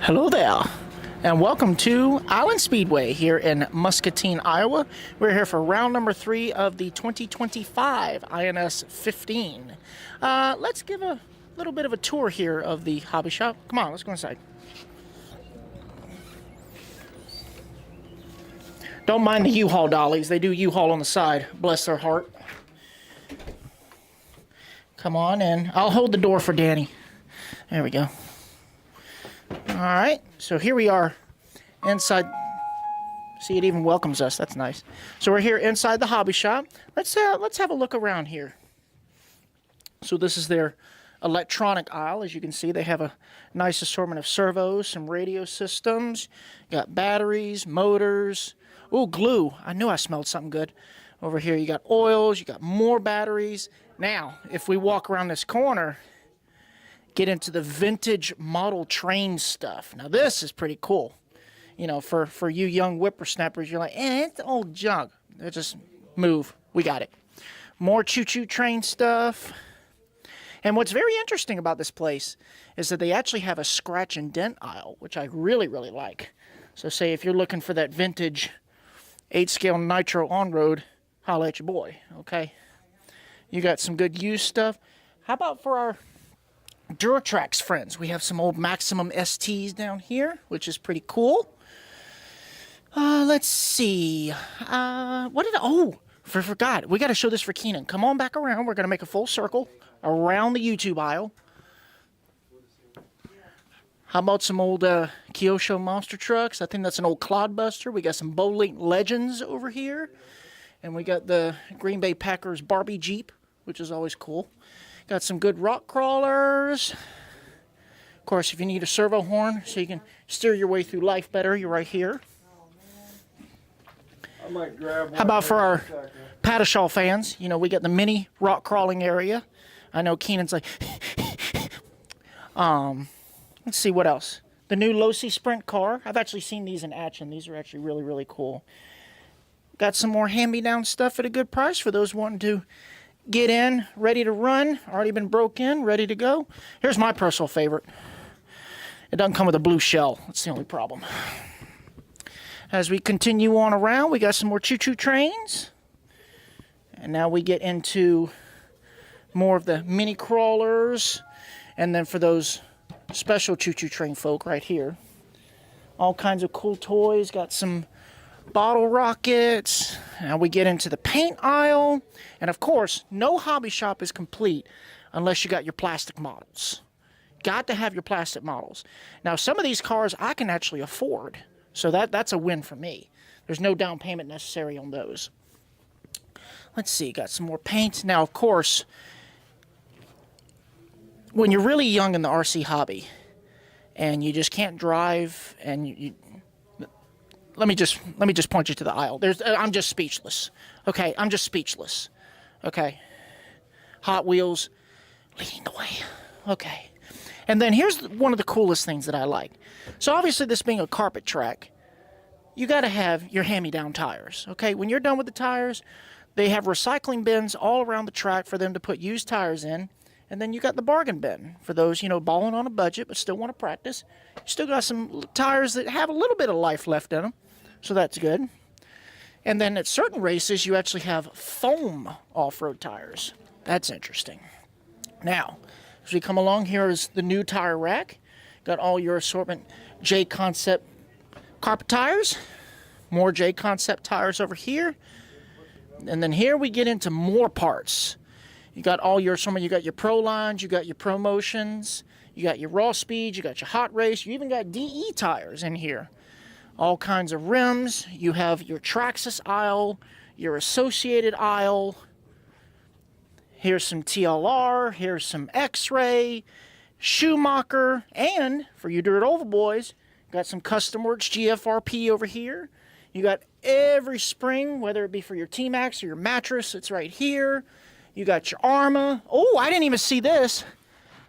Hello there, and welcome to Island Speedway here in Muscatine, Iowa. We're here for round number 3 of the 2025 Ins15. Let's give a little bit of a tour here of the hobby shop. Come on, let's go inside. Don't mind the U-Haul dollies. They do U-Haul on the side. Bless their heart. Come on in. I'll hold the door for Danny. There we go. Alright, so here we are inside. See, it even welcomes us. That's nice. So we're here inside the hobby shop. Let's have a look around here. So this is their electronic aisle. As you can see, they have a nice assortment of servos, some radio systems. Got batteries, motors. Ooh, glue. I knew I smelled something good. Over here you got oils, you got more batteries. Now, if we walk around this corner, get into the vintage model train stuff. Now this is pretty cool. You know, for you young whippersnappers, you're like, it's old junk. They just move. We got it. More choo-choo train stuff. And what's very interesting about this place is that they actually have a scratch and dent aisle, which I really, really like. So say if you're looking for that vintage 8-scale nitro on-road, holla at your boy, okay? You got some good used stuff. How about for our Duratrax friends? We have some old Maximum STs down here, which is pretty cool. Let's see. Forgot. We got to show this for Keenan. Come on back around. We're going to make a full circle around the YouTube aisle. How about some old Kyosho monster trucks? I think that's an old Clodbuster. We got some Bowlink Legends over here. And we got the Green Bay Packers Barbie Jeep, which is always cool. Got some good rock crawlers. Of course, if you need a servo horn so you can steer your way through life better, you're right here. I might grab one. How about for our Padishaw fans? You know, we got the mini rock crawling area. I know Keenan's like, let's see what else. The new Losi Sprint car. I've actually seen these in action. These are actually really, really cool. Got some more hand-me-down stuff at a good price for those wanting to get in, ready to run. Already been broke in, ready to go. Here's my personal favorite. It doesn't come with a blue shell. That's the only problem. As we continue on around, we got some more choo-choo trains. And now we get into more of the mini crawlers. And then for those special choo-choo train folk right here, all kinds of cool toys. Got some bottle rockets. Now we get into the paint aisle. And of course, no hobby shop is complete unless you got your plastic models. Got to have your plastic models. Now some of these cars I can actually afford. So that's a win for me. There's no down payment necessary on those. Let's see, got some more paint. Now of course, when you're really young in the RC hobby and you just can't drive and let me just point you to the aisle. I'm just speechless. Okay, I'm just speechless. Okay. Hot Wheels leading the way. Okay. And then here's one of the coolest things that I like. So obviously this being a carpet track, you got to have your hand-me-down tires. Okay, when you're done with the tires, they have recycling bins all around the track for them to put used tires in. And then you got the bargain bin for those, you know, balling on a budget but still want to practice. You still got some tires that have a little bit of life left in them. So that's good. And then at certain races, you actually have foam off-road tires. That's interesting. Now, as we come along, here is the new tire rack. Got all your assortment J-Concept carpet tires. More J-Concept tires over here. And then here we get into more parts. You got all your assortment. You got your Pro lines. You got your Promotions. You got your Raw Speeds. You got your Hot Race. You even got DE tires in here. All kinds of rims. You have your Traxxas aisle, your Associated aisle. Here's some TLR. Here's some X-Ray, Schumacher, and for you Dirt Oval boys, got some Custom Works GFRP over here. You got every spring, whether it be for your T-Max or your mattress, it's right here. You got your Arma. Oh, I didn't even see this.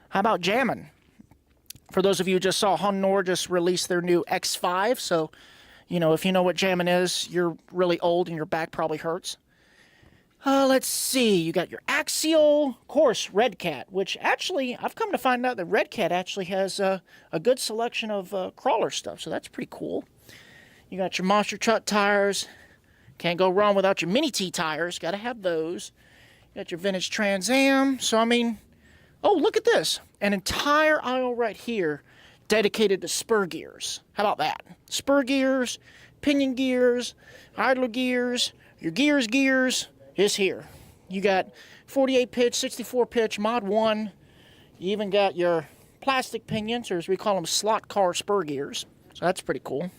How about jamming? For those of you who just saw, Honor just released their new X5. So, you know, if you know what jamming is, you're really old and your back probably hurts. Let's see. You got your Axial, of course, Red Cat, which actually, I've come to find out that Red Cat actually has a good selection of crawler stuff, so that's pretty cool. You got your Monster Truck tires. Can't go wrong without your Mini T tires. Got to have those. You got your vintage Trans Am. So, I mean, oh, look at this. An entire aisle right here dedicated to spur gears. How about that? Spur gears, pinion gears, idler gears, your gears is here. You got 48 pitch, 64 pitch, Mod 1. You even got your plastic pinions, or as we call them, slot car spur gears. So that's pretty cool.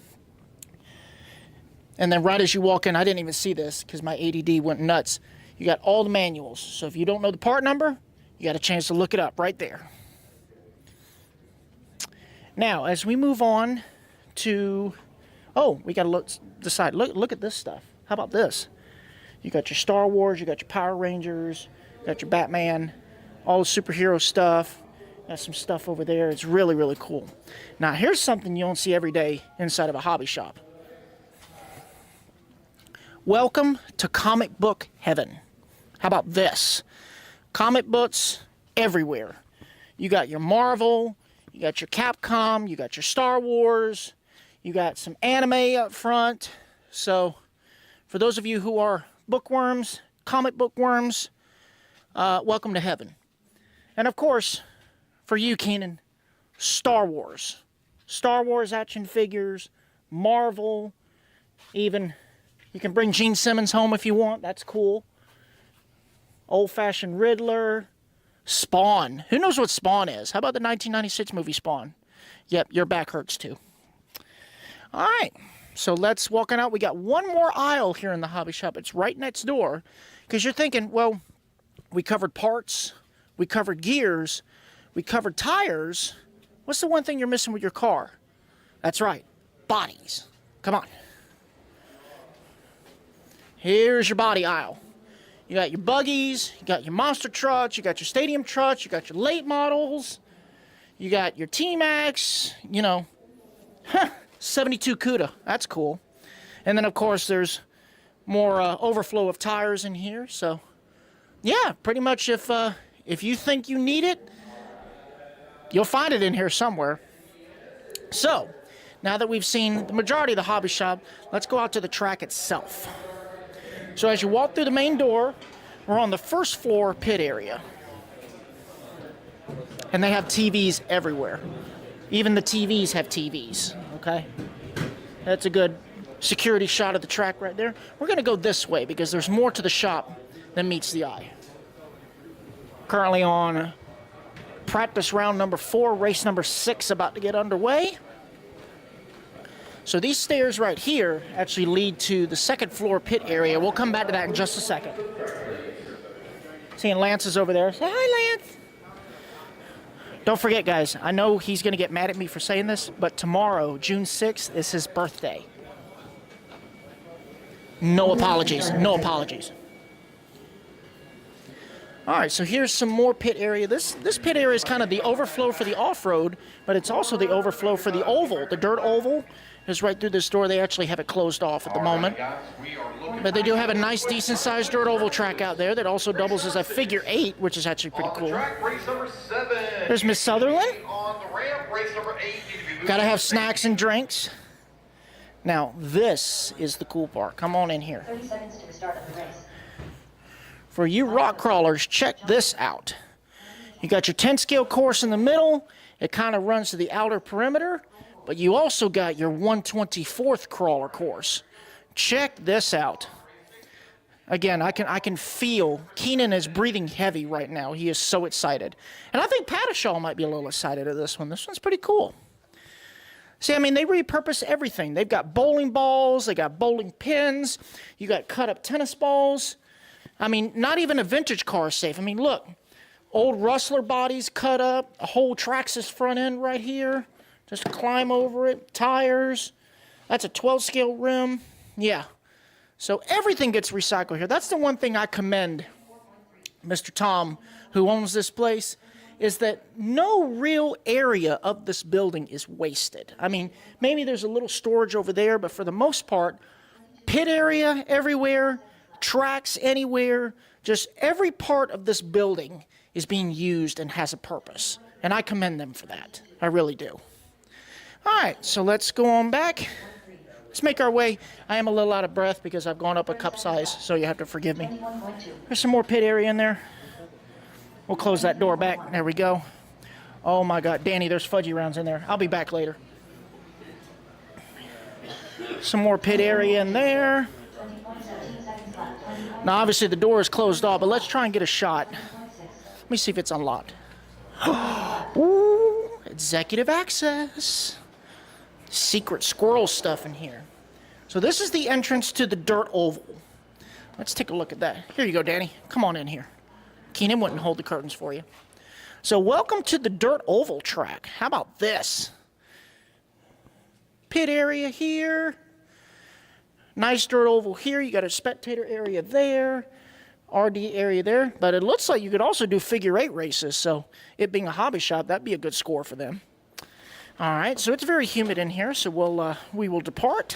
And then right as you walk in, I didn't even see this because my ADD went nuts. You got all the manuals. So if you don't know the part number, you got a chance to look it up right there. Now, as we move on to, oh, we got to decide. Look at this stuff. How about this? You got your Star Wars, you got your Power Rangers, you got your Batman, all the superhero stuff. Got some stuff over there. It's really, really cool. Now, here's something you don't see every day inside of a hobby shop. Welcome to comic book heaven. How about this? Comic books everywhere. You got your Marvel, you got your Capcom, you got your Star Wars, you got some anime up front. So, for those of you who are bookworms, comic book worms, welcome to heaven. And of course, for you, Keenan, Star Wars. Star Wars action figures, Marvel, even. You can bring Gene Simmons home if you want. That's cool. Old-fashioned Riddler. Spawn. Who knows what Spawn is? How about the 1996 movie Spawn? Yep, your back hurts too. All right. So let's walk on out. We got one more aisle here in the hobby shop. It's right next door. Because you're thinking, well, we covered parts. We covered gears. We covered tires. What's the one thing you're missing with your car? That's right. Bodies. Come on. Here's your body aisle. You got your buggies, you got your monster trucks, you got your stadium trucks, you got your late models, you got your T-Max, 72 CUDA. That's cool. And then, of course, there's more overflow of tires in here. So, yeah, pretty much if you think you need it, you'll find it in here somewhere. So, now that we've seen the majority of the hobby shop, let's go out to the track itself. So as you walk through the main door, we're on the first floor pit area. And they have TVs everywhere. Even the TVs have TVs, okay? That's a good security shot of the track right there. We're going to go this way because there's more to the shop than meets the eye. Currently on practice round number 4, race number 6 about to get underway. So these stairs right here actually lead to the second floor pit area. We'll come back to that in just a second. Seeing Lance is over there. Say hi, Lance. Don't forget, guys, I know he's going to get mad at me for saying this, but tomorrow, June 6th, is his birthday. No apologies. No apologies. All right, so here's some more pit area. This pit area is kind of the overflow for the off-road, but it's also the overflow for the oval. The dirt oval is right through this door. They actually have it closed off at the moment. But they do have a nice, decent-sized dirt oval track out there that also doubles as a figure 8, which is actually pretty cool. There's Miss Sutherland. Got to have snacks and drinks. Now, this is the cool part. Come on in here. 30 seconds to the start of the race. For you rock crawlers, check this out. You got your 10-scale course in the middle. It kind of runs to the outer perimeter. But you also got your 124th crawler course. Check this out. Again, I can feel Keenan is breathing heavy right now. He is so excited. And I think Patashaw might be a little excited at this one. This one's pretty cool. See, I mean, they repurpose everything. They've got bowling balls. They got bowling pins. You got cut-up tennis balls. I mean, not even a vintage car is safe. I mean, look. Old Rustler bodies cut up. A whole Traxxas front end right here. Just climb over it. Tires. That's a 12-scale rim. Yeah. So everything gets recycled here. That's the one thing I commend Mr. Tom, who owns this place, is that no real area of this building is wasted. I mean, maybe there's a little storage over there, but for the most part, pit area everywhere, tracks anywhere. Just every part of this building is being used and has a purpose. And I commend them for that. I really do. All right, so let's go on back. Let's make our way. I am a little out of breath because I've gone up a cup size, so you have to forgive me. There's some more pit area in there. We'll close that door back. There we go. Oh my God, Danny, there's fudgy rounds in there. I'll be back later. Some more pit area in there. Now, obviously, the door is closed off, but let's try and get a shot. Let me see if it's unlocked. Ooh, executive access. Secret squirrel stuff in here. So this is the entrance to the dirt oval. Let's take a look at that. Here you go, Danny. Come on in here. Keenan wouldn't hold the curtains for you. So welcome to the dirt oval track. How about this? Pit area here. Nice dirt oval here. You got a spectator area there. RD area there. But it looks like you could also do figure 8 races. So it being a hobby shop, that'd be a good score for them. All right, so it's very humid in here, so we will depart.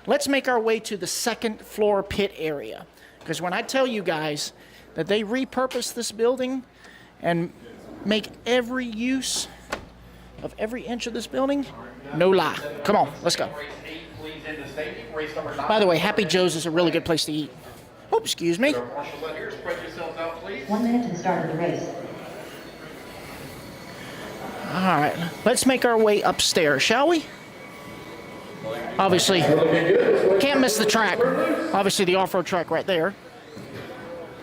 Let's make our way to the second floor pit area. Because when I tell you guys that they repurpose this building and make every use of every inch of this building, no lie. Come on, let's go. By the way, Happy Joe's is a really good place to eat. Oh, excuse me. 1 minute to the start of the race. All right, let's make our way upstairs, shall we? Obviously, can't miss the track. Obviously, the off-road track right there.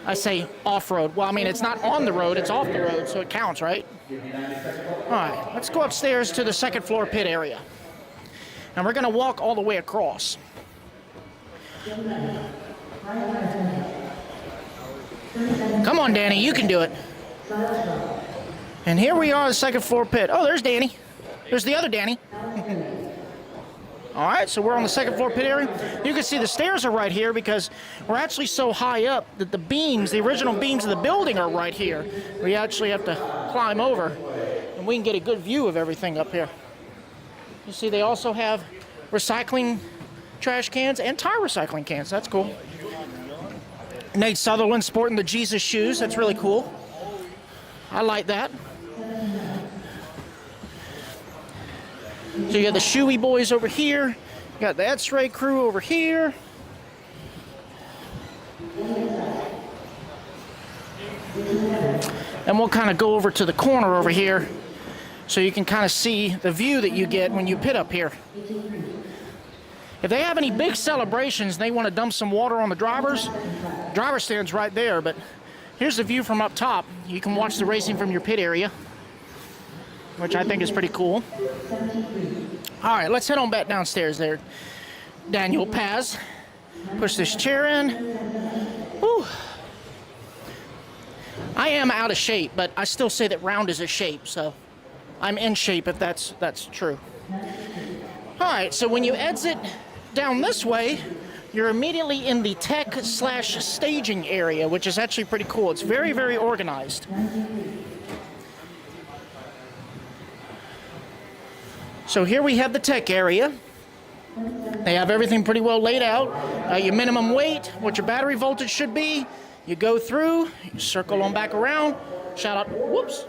I say off-road. Well, I mean, it's not on the road, it's off the road, so it counts, right? All right, let's go upstairs to the second floor pit area. And we're going to walk all the way across. Come on, Danny, you can do it. And here we are, the second floor pit. Oh, there's Danny. There's the other Danny. All right, so we're on the second floor pit area. You can see the stairs are right here because we're actually so high up that the beams, the original beams of the building are right here. We actually have to climb over, and we can get a good view of everything up here. You see they also have recycling trash cans and tire recycling cans. That's cool. Nate Sutherland sporting the Jesus shoes. That's really cool. I like that. So you got the Shoey boys over here. You got the X-Ray crew over here. And we'll kind of go over to the corner over here so you can kind of see the view that you get when you pit up here. If they have any big celebrations and they want to dump some water on the driver stand's right there, but here's the view from up top. You can watch the racing from your pit area, which I think is pretty cool. All right, let's head on back downstairs there. Daniel Paz. Push this chair in. Whew. I am out of shape, but I still say that round is a shape, so I'm in shape if that's true. All right, so when you exit down this way, you're immediately in the tech/staging area, which is actually pretty cool. It's very, very organized. So here we have the tech area. They have everything pretty well laid out. Your minimum weight, what your battery voltage should be. You go through, you circle on back around. Shout out, whoops.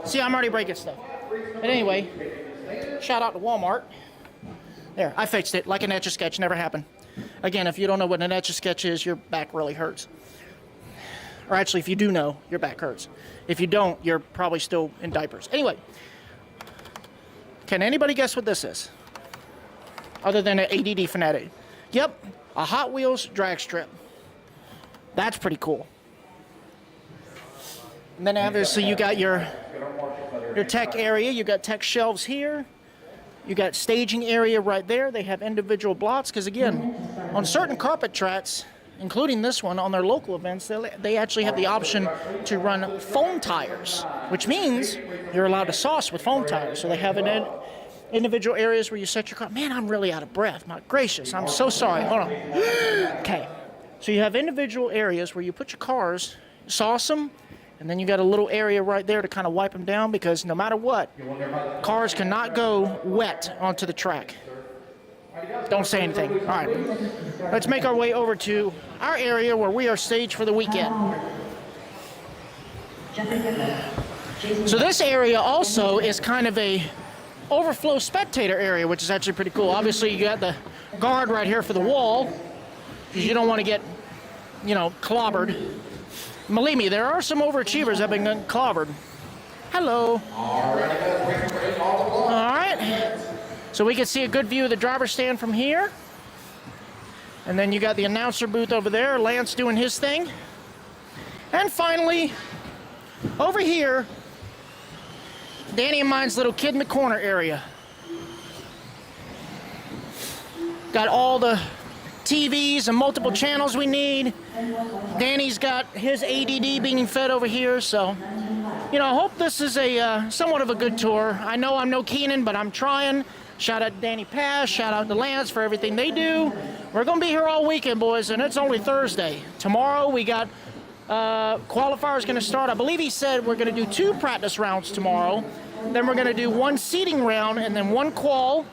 See, I'm already breaking stuff. But anyway, shout out to Walmart. There, I fixed it like an Etch-a-Sketch, never happened. Again, if you don't know what an Etch-a-Sketch is, your back really hurts. Or actually, if you do know, your back hurts. If you don't, you're probably still in diapers. Anyway, can anybody guess what this is? Other than an ADD fanatic. Yep, a Hot Wheels drag strip. That's pretty cool. And then obviously you got your tech area. You got tech shelves here. You got staging area right there. They have individual blocks because, again, on certain carpet tracks, including this one, on their local events, they actually have the option to run foam tires, which means you're allowed to sauce with foam tires. So they have individual areas where you set your car. Man, I'm really out of breath. My gracious, I'm so sorry. Hold on. Okay. So you have individual areas where you put your cars, sauce them, and then you got a little area right there to kind of wipe them down because no matter what, cars cannot go wet onto the track. Don't say anything. All right. Let's make our way over to our area where we are staged for the weekend. So this area also is kind of a overflow spectator area, which is actually pretty cool. Obviously, you got the guard right here for the wall, because you don't want to get, you know, clobbered. Believe me, there are some overachievers that have been getting clobbered. Hello. All right. So we can see a good view of the driver's stand from here. And then you got the announcer booth over there, Lance doing his thing. And finally, over here, Danny and mine's little kid in the corner area. Got all the TVs and multiple channels we need. Danny's got his ADD being fed over here, so, you know, I hope this is a somewhat of a good tour. I know I'm no Keenan, but I'm trying. Shout out to Danny Pass, shout out to Lance for everything they do. We're gonna be here all weekend, boys, and it's only Thursday. Tomorrow we got qualifiers gonna start. I believe he said we're gonna do 2 practice rounds tomorrow. Then we're gonna do 1 seeding round and then 1 qual.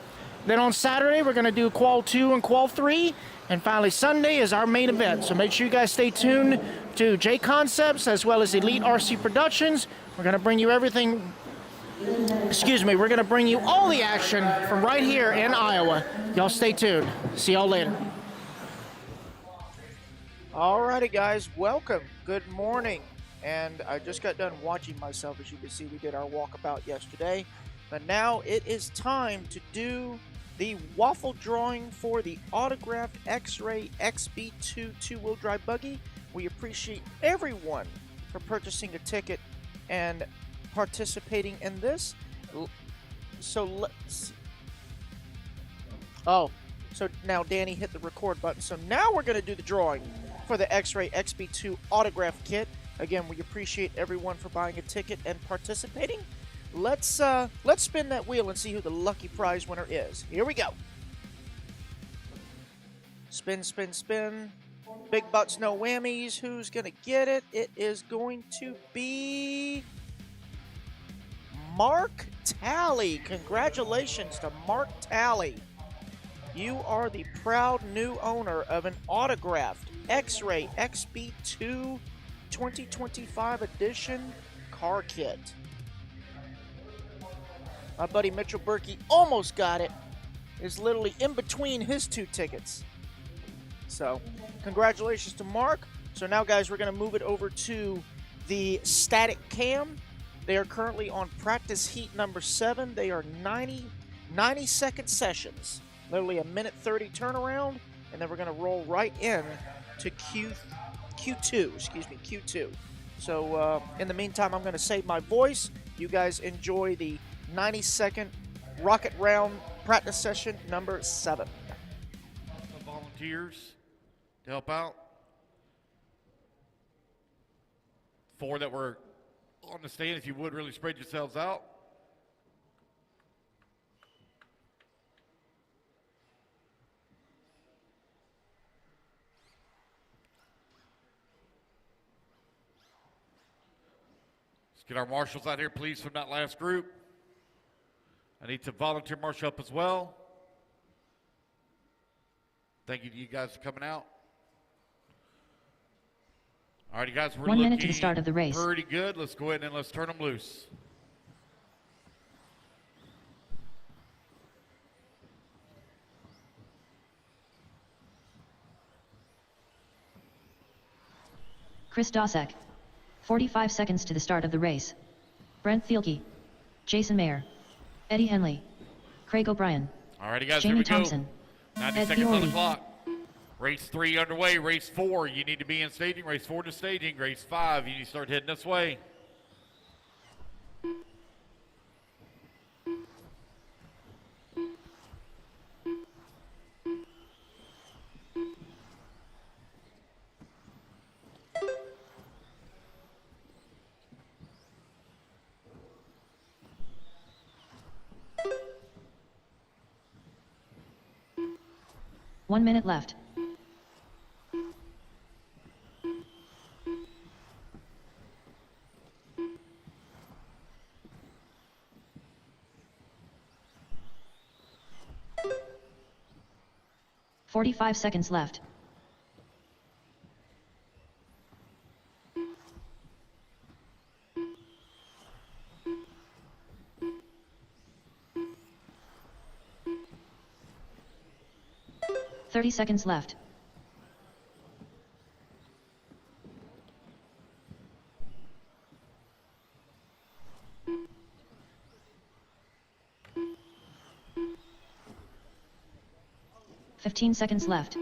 Then on Saturday we're gonna do qual 2 and qual 3. And finally Sunday is our main event. So make sure you guys stay tuned to J Concepts as well as Elite RC Productions. We're gonna bring you everything. Excuse me, we're gonna bring you all the action from right here in Iowa. Y'all stay tuned. See y'all later. Alrighty guys, welcome. Good morning. And I just got done watching myself. As you can see, we did our walkabout yesterday. But now it is time to do the waffle drawing for the autographed X-Ray XB2 two-wheel drive buggy. We appreciate everyone for purchasing a ticket and participating in this. So let's... Oh, so now Danny hit the record button. So now we're going to do the drawing for the X-Ray XB2 autograph kit. Again, we appreciate everyone for buying a ticket and participating. Let's spin that wheel and see who the lucky prize winner is. Here we go. Spin, spin, spin. Big butts, no whammies. Who's going to get it? It is going to be Mark Talley. Congratulations to Mark Talley. You are the proud new owner of an autographed X-Ray XB2 2025 edition car kit. My buddy Mitchell Berkey almost got it. Is literally in between his 2 tickets. So, congratulations to Mark. So now, guys, we're going to move it over to the static cam. They are currently on practice heat number 7. They are 90-second sessions. Literally a minute 30 turnaround. And then we're going to roll right in to Q2. So, in the meantime, I'm going to save my voice. You guys enjoy the 90-second rocket round practice session number 7. Volunteers to help out. 4 that were on the stand, if you would really spread yourselves out. Let's get our marshals out here, please, from that last group. I need some volunteer marshal help as well. Thank you to you guys for coming out. All right, you guys, we're 1 minute to the start of the race. Pretty good. Let's go ahead and let's turn them loose. Chris Dosek. 45 seconds to the start of the race. Brent Thielke. Jason Mayer. Eddie Henley. Craig O'Brien. All righty, guys, Jamie here we Thompson. go. 90 Ed seconds on the Fiore. clock. Race 3 underway. Race 4, you need to be in staging. Race 4 to staging. Race 5, you need to start heading this way. One minute left. 45 seconds left. Thirty seconds left. Fifteen seconds left.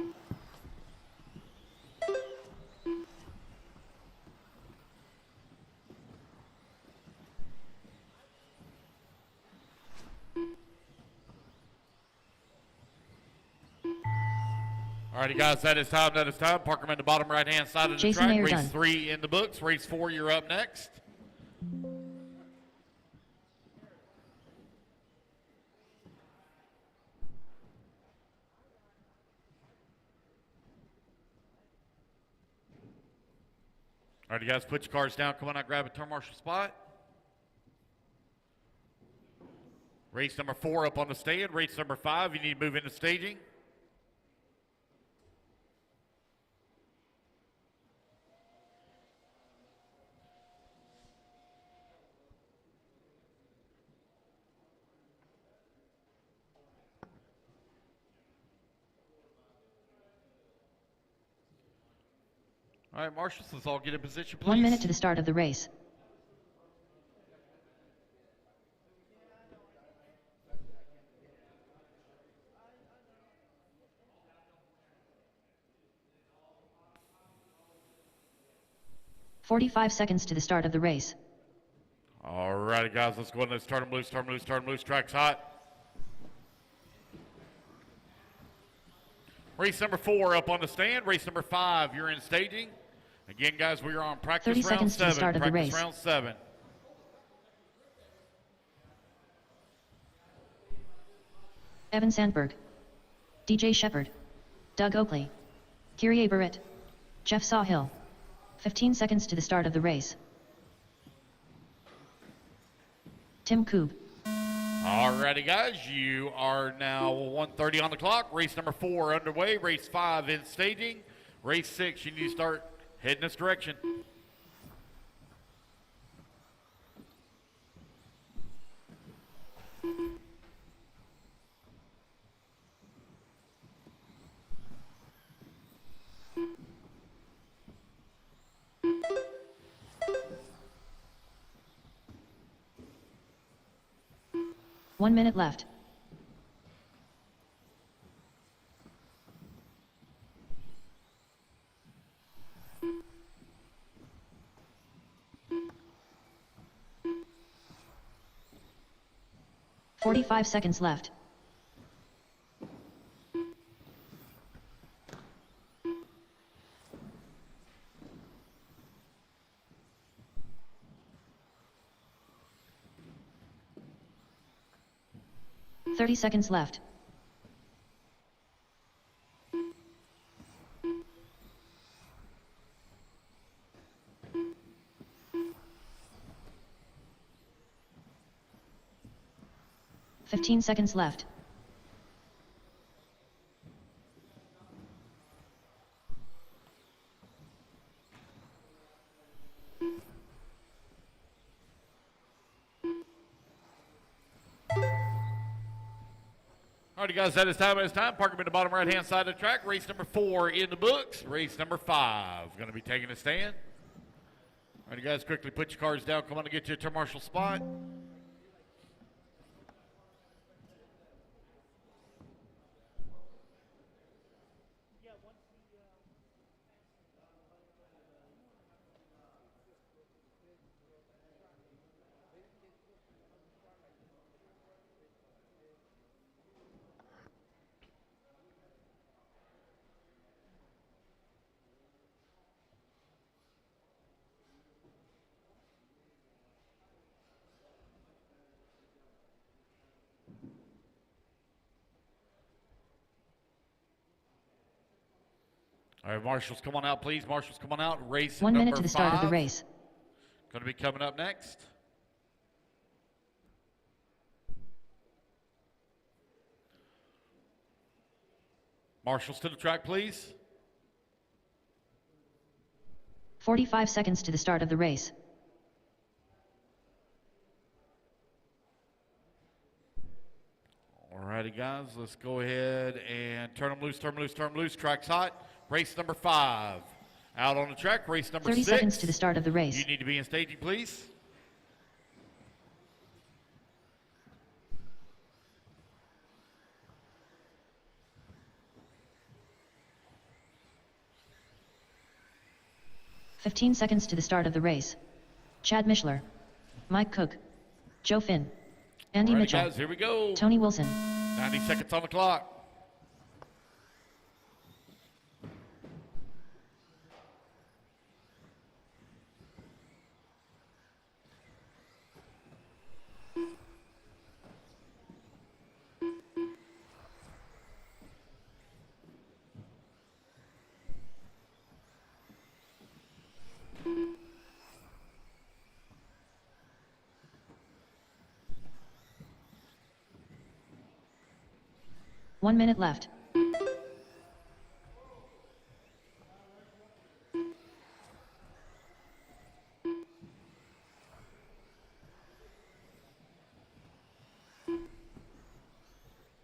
Alrighty, guys, that is time. That is time. Park them in the bottom right-hand side of the Jason track. Mayer Race done. 3 in the books. Race 4, you're up next. Alrighty, guys, put your cars down. Come on out, grab a turn marshal spot. Race number 4 up on the stand. Race number 5, you need to move into staging. All right, marshals, let's all get in position, please. 1 minute to the start of the race. "45 seconds to the start of the race. All righty, guys, let's go ahead and let's start them loose, start them loose, start them loose. Track's hot. Race number 4 up on the stand. Race number 5, you're in staging. Again, guys, we are on practice 30 round seconds to 7. the start of the Practice race. round 7. Evan Sandberg, DJ Shepard, Doug Oakley, Kyrie Barrett, Jeff Sawhill. 15 seconds to the start of the race. Tim Koob. Alrighty, guys, you are now 1:30 on the clock. Race number 4 underway. Race 5 in staging. Race 6, you need to start heading this direction. One minute left. "45 seconds left. "30 seconds left. "15 seconds left. Alrighty, guys, that is time. That is time. Park them in the bottom right-hand side of the track. Race number 4 in the books. Race number 5 going to be taking a stand. Alrighty, guys, quickly put your cars down. Come on and get you a turn marshal spot. All right, marshals, come on out, please. Marshals, come on out. Race 1 number minute to the start of the 5. race. Going to be coming up next. Marshals to the track, please. 45 seconds to the start of the race. Alrighty, guys, let's go ahead and turn them loose, turn them loose, turn them loose. Track's hot. Race number 5. Out on the track, race number 30 6. seconds to the start of the race. You need to be in staging, please. "15 seconds to the start of the race. Chad Mishler, Mike Cook, Joe Finn, Andy Alrighty, Mitchell, guys, here we go. Tony Wilson. 90 seconds on the clock. One minute left.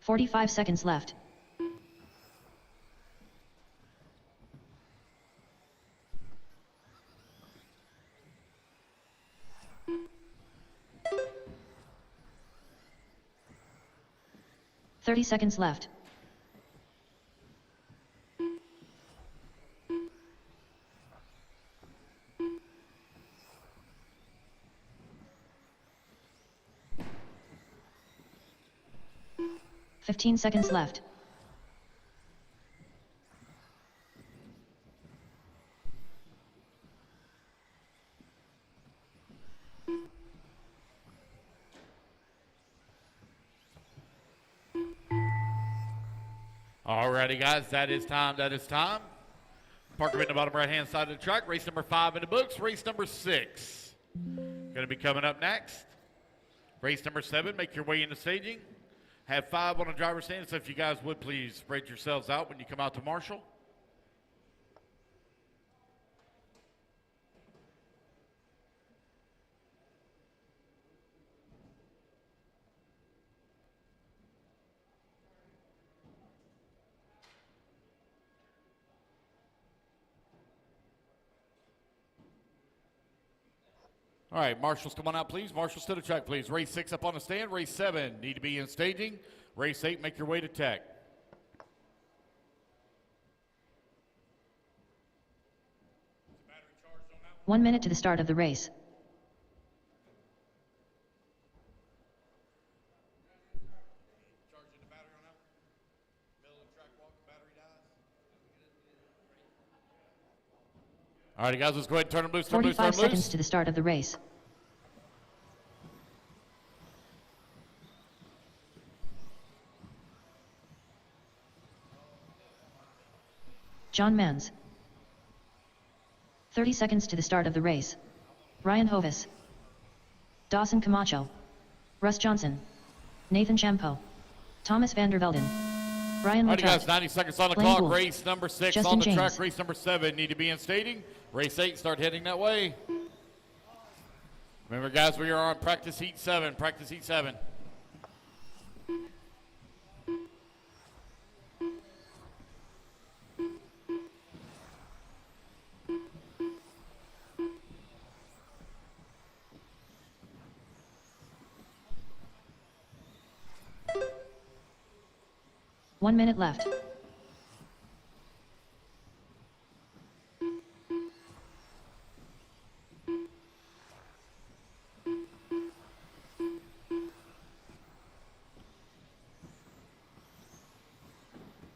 "45 seconds left. "30 seconds left. "15 seconds left. Alrighty, guys, that is time. That is time. Park them in the bottom right-hand side of the track. Race number 5 in the books. Race number 6 going to be coming up next. Race number 7, make your way into staging. Have 5 on the driver's stand, so if you guys would please spread yourselves out when you come out to Marshall. All right, marshals, come on out, please. Marshals to the track, please. Race 6 up on the stand. Race 7, need to be in staging. Race 8, make your way to tech. "1 minute to the start of the race. All right, guys, let's go ahead and turn them loose, turn them loose, turn 45 them seconds loose. to the start of the race. John Mans. 30 seconds to the start of the race. Ryan Hovis, Dawson Camacho, Russ Johnson, Nathan Champo, Thomas Vandervelden, Ryan All right, Latrell, guys, 90 seconds on the Blaine clock. Gould, Race number 6 Justin on the James. track. Race number 7, need to be in staging. Race 8, start heading that way. Remember, guys, we are on practice heat 7. Practice heat 7. "1 minute left.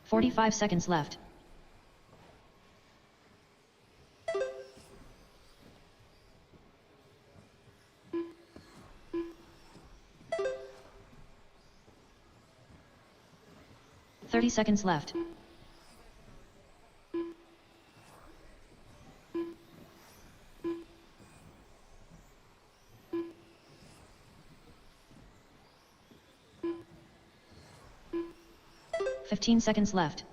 "45 seconds left. "30 seconds left. "15 seconds left.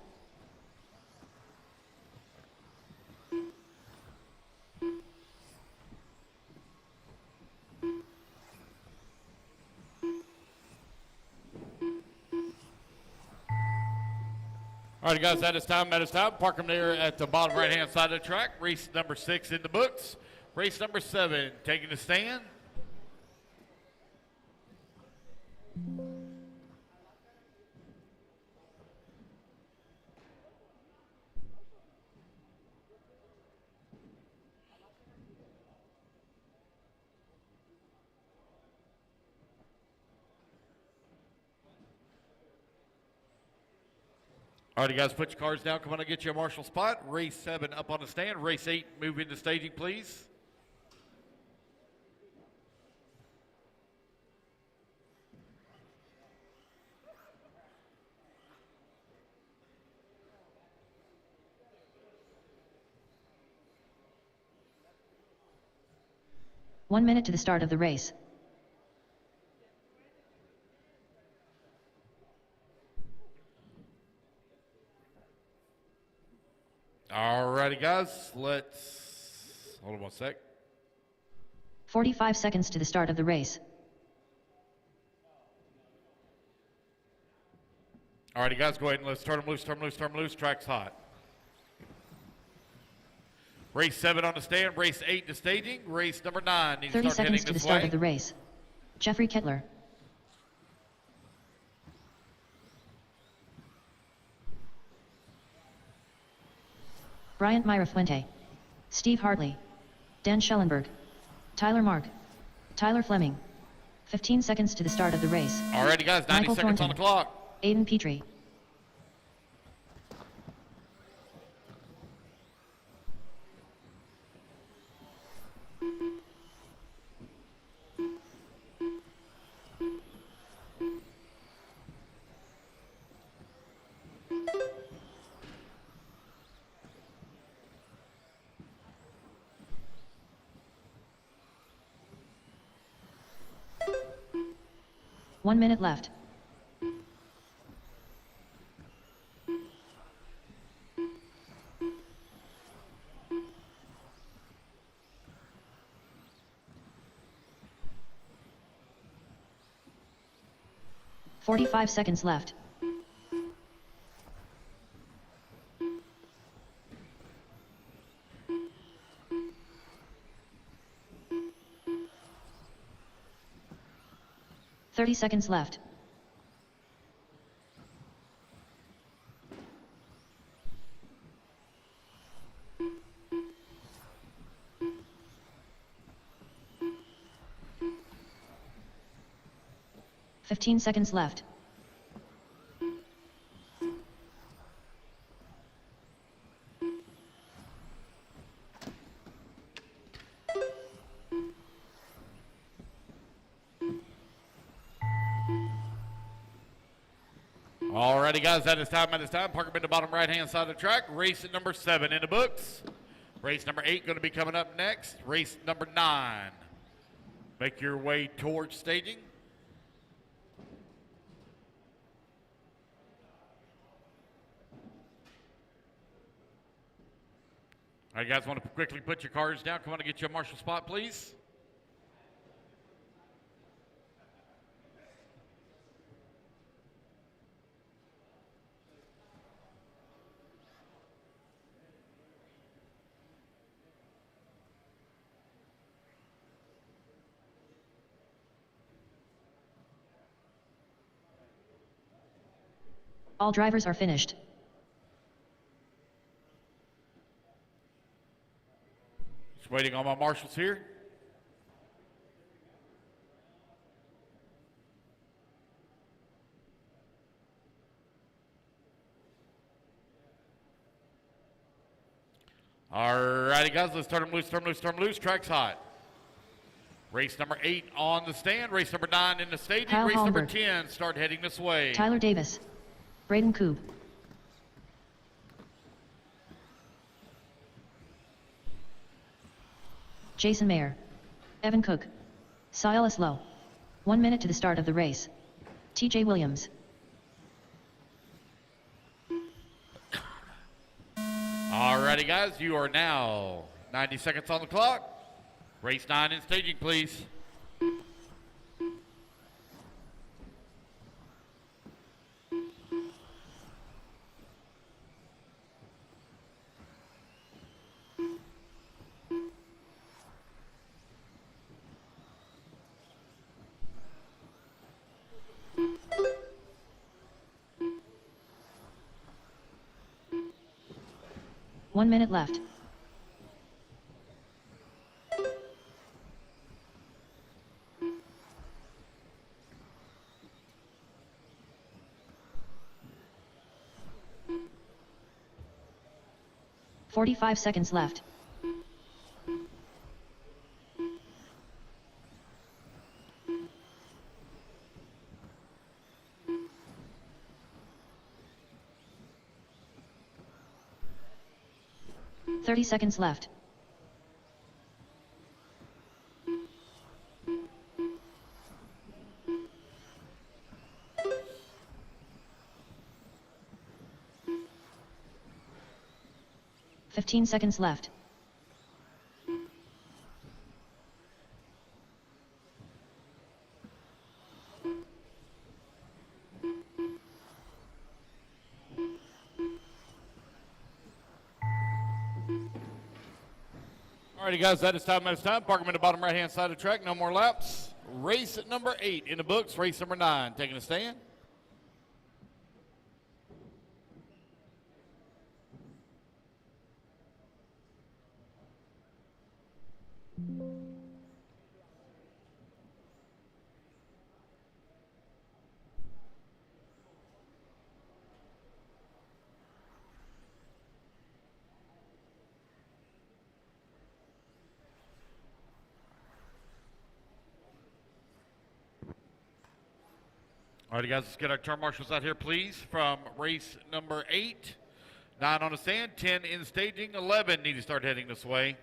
All right, guys, that is time. Park them there at the bottom right-hand side of the track. Race number 6 in the books. Race number 7 taking the stand. All right, you guys, put your cars down. Come on and get you a marshal spot. Race 7 up on the stand. Race 8, move into staging, please. One minute to the start of the race. All righty, guys, let's hold on one sec. 45 seconds to the start of the race. All righty, guys, go ahead and let's turn them loose, turn them loose, turn them loose. Track's hot. Race 7 on the stand, race 8 to staging, race number 9 needs to 30 start heading seconds to the this start way. of the race. Jeffrey Kettler. Bryant Myra Fuente. Steve Hartley. Dan Schellenberg. Tyler Mark. Tyler Fleming. 15 seconds to the start of the race. All righty, guys, 90 Michael seconds on Thornton. the clock. Aiden Petrie. One minute left. "45 seconds left. "30 seconds left. "15 seconds left. Alrighty, guys, that is time. Park them in the bottom right-hand side of the track. Race at number 7 in the books. Race number 8 going to be coming up next. Race number 9. Make your way towards staging. All right, guys, want to quickly put your cars down. Come on and get you a marshal spot, please. All drivers are finished. Just waiting on my marshals here. All righty, guys, let's turn them loose. Track's hot. Race number 8 on the stand. Race number 9 in the staging. Kyle Race number Holmberg. 10 start heading this way. Tyler Davis. Braden Koob. Jason Mayer. Evan Cook. Silas Lowe. 1 minute to the start of the race. TJ Williams. Alrighty, guys, you are now 90 seconds on the clock. Race 9 in staging, please. 1 minute left. "45 seconds left. "30 seconds left. "15 seconds left. Alrighty, guys, that is time. Park them in the bottom right-hand side of the track. No more laps. Race at number 8 in the books. Race number 9 taking a stand. Alrighty, guys, let's get our turn marshals out here, please, from race number 8. 9 on the stand, 10 in staging, 11 need to start heading this way.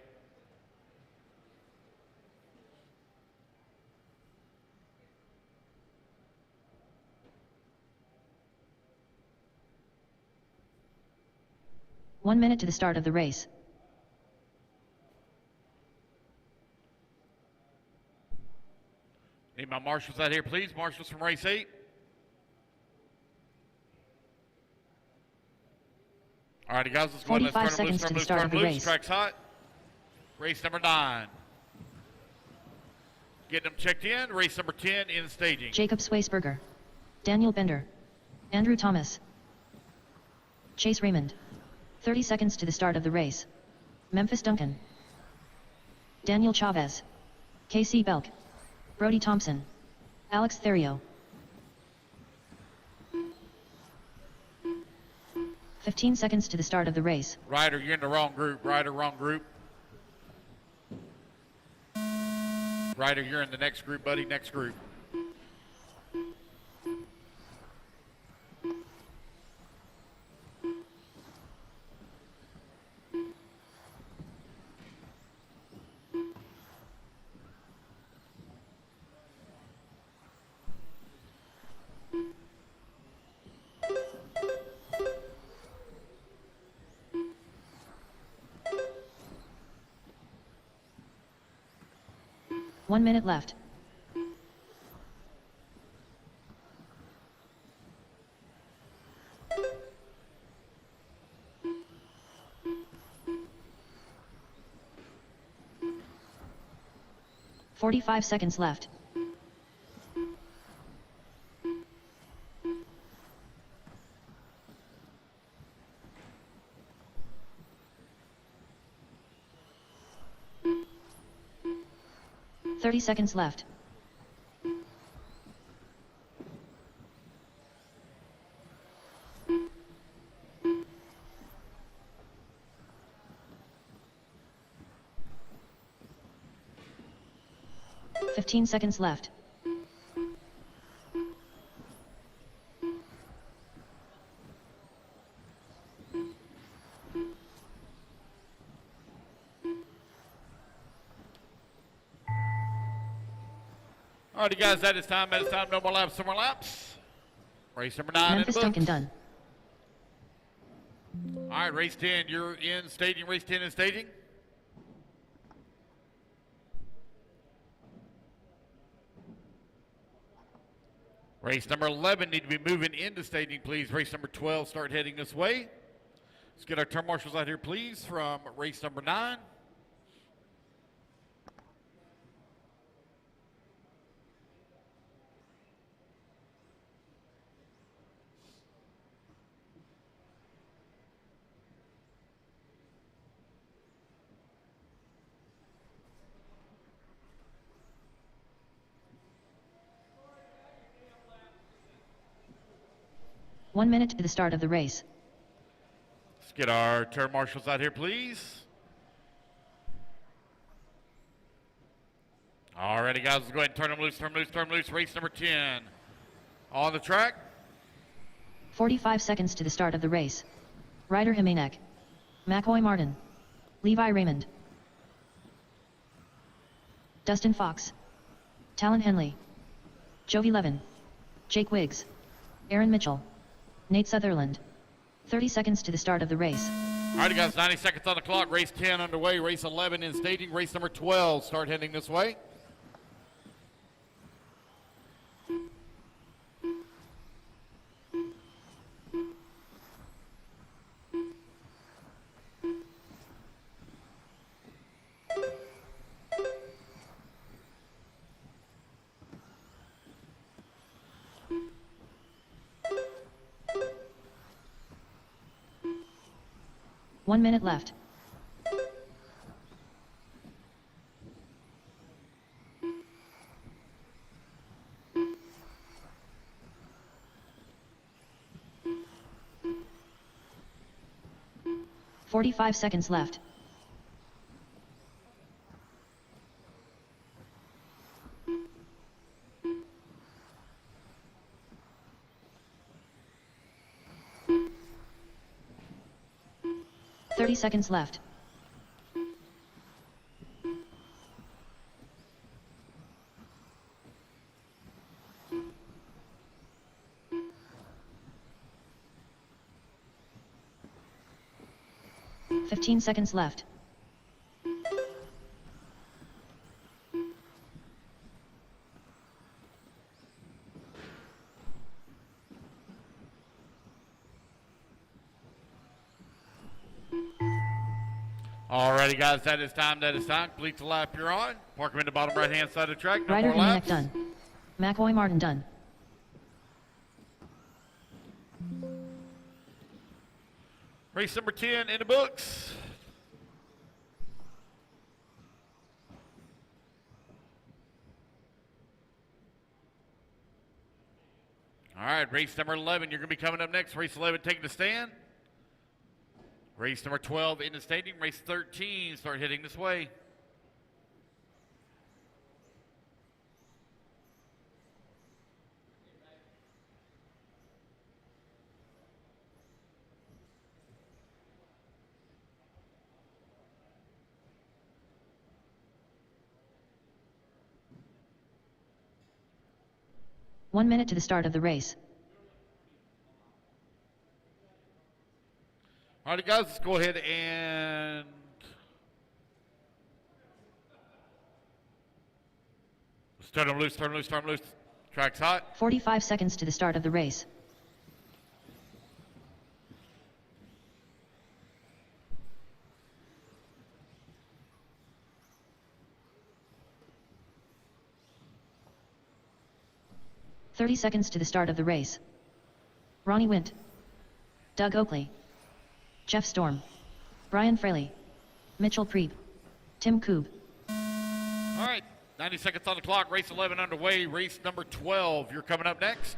"1 minute to the start of the race. Need my marshals out here, please. Marshals from race 8. Alrighty, guys, let's go ahead and 45 let's turn them seconds loose, to the turn start them of the loose, race. Track's hot. Race number 9. Getting them checked in. Race number 10 in staging. Jacob Swaysberger. Daniel Bender. Andrew Thomas. Chase Raymond. 30 seconds to the start of the race. Memphis Duncan. Daniel Chavez. KC Belk. Brody Thompson. Alex Therio. 15 seconds to the start of the race. Ryder, you're in the wrong group. Ryder, wrong group. Ryder, you're in the next group, buddy. Next group. "1 minute left. "45 seconds left. "30 seconds left. "15 seconds left. Alrighty, guys, that is time. That is time. No more laps. No more laps. Race number 9 Memphis in the Duncan books. done. All right, race 10. You're in staging. Race 10 in staging. Race number 11 need to be moving into staging, please. Race number 12 start heading this way. Let's get our turn marshals out here, please, from race number 9. 1 minute to the start of the race. Let's get our turn marshals out here, please. Alrighty, guys, let's go ahead and turn them loose, turn them loose, turn them loose. Race number 10 on the track. 45 seconds to the start of the race. Ryder Jimenez, McCoy Martin, Levi Raymond, Dustin Fox, Talon Henley, Jovi Levin, Jake Wiggs, Aaron Mitchell, Nate Sutherland. 30 seconds to the start of the race. Alrighty, guys, 90 seconds on the clock. Race 10 underway. Race 11 in staging. Race number 12 start heading this way. One minute left. "45 seconds left. "30 seconds left. "15 seconds left. Alrighty, guys, that is time. That is time. Complete the lap you're on. Park them in the bottom right-hand side of the track. No Ryder more Jimenez laps. done. McCoy Martin done. Race number 10 in the books. All right, race number 11. You're going to be coming up next. Race 11 taking the stand. Race number 12 in the stadium. Race 13 start heading this way. "1 minute to the start of the race. All right, guys, let's go ahead and let's turn them loose, turn them loose, turn them loose. Track's hot. 45 seconds to the start of the race. "30 seconds to the start of the race. Ronnie Wint, Doug Oakley, Jeff Storm, Brian Fraley, Mitchell Preeb, Tim Koob. All right, 90 seconds on the clock. Race 11 underway. Race number 12. You're coming up next.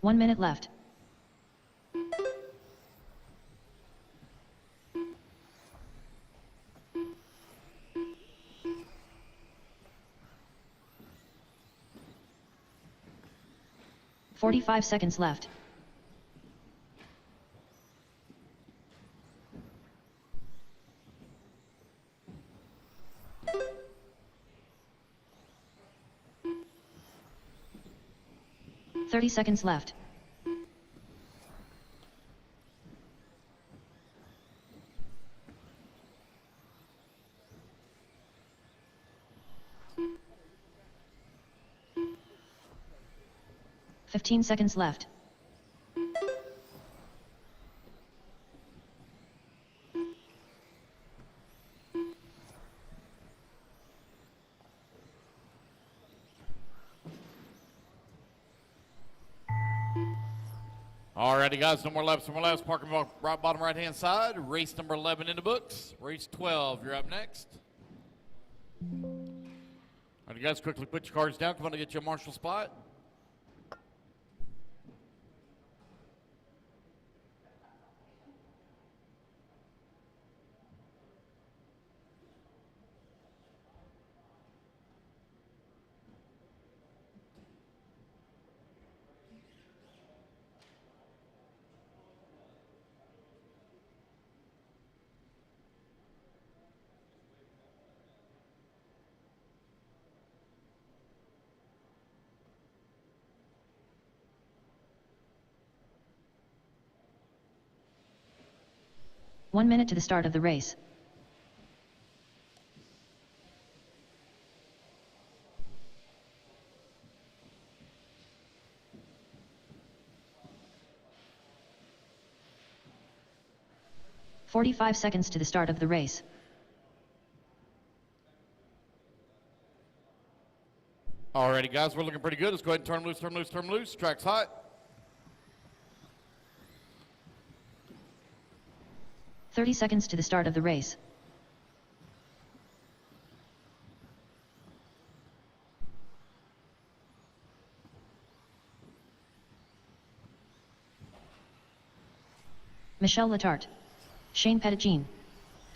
"1 minute left. "45 seconds left. "30 seconds left. "15 seconds left. Alrighty, guys, no more laps, no more laps. Parking right bottom right-hand side. Race number 11 in the books. Race 12, you're up next. Alright, guys, quickly put your cars down. Come on to get you a marshal spot. One minute to the start of the race. "45 seconds to the start of the race. Alrighty, guys, we're looking pretty good. Let's go ahead and turn them loose, turn them loose, turn them loose. Track's hot. 30 seconds to the start of the race. Michelle Letarte. Shane Pettigene.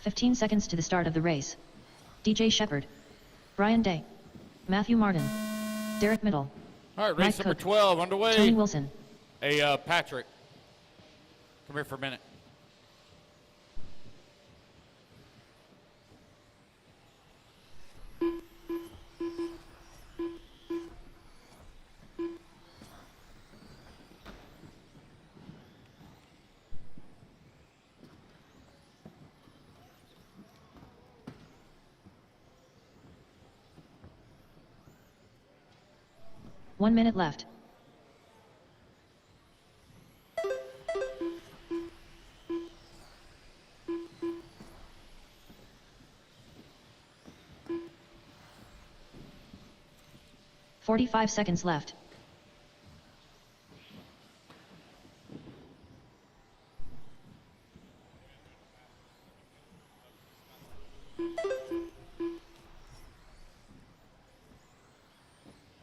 15 seconds to the start of the race. DJ Shepard. Brian Day. Matthew Martin. Derek Middle. All right, race Mike number Cook. 12 underway. Tony Wilson. Hey, Patrick, come here for a minute. One minute left. "45 seconds left.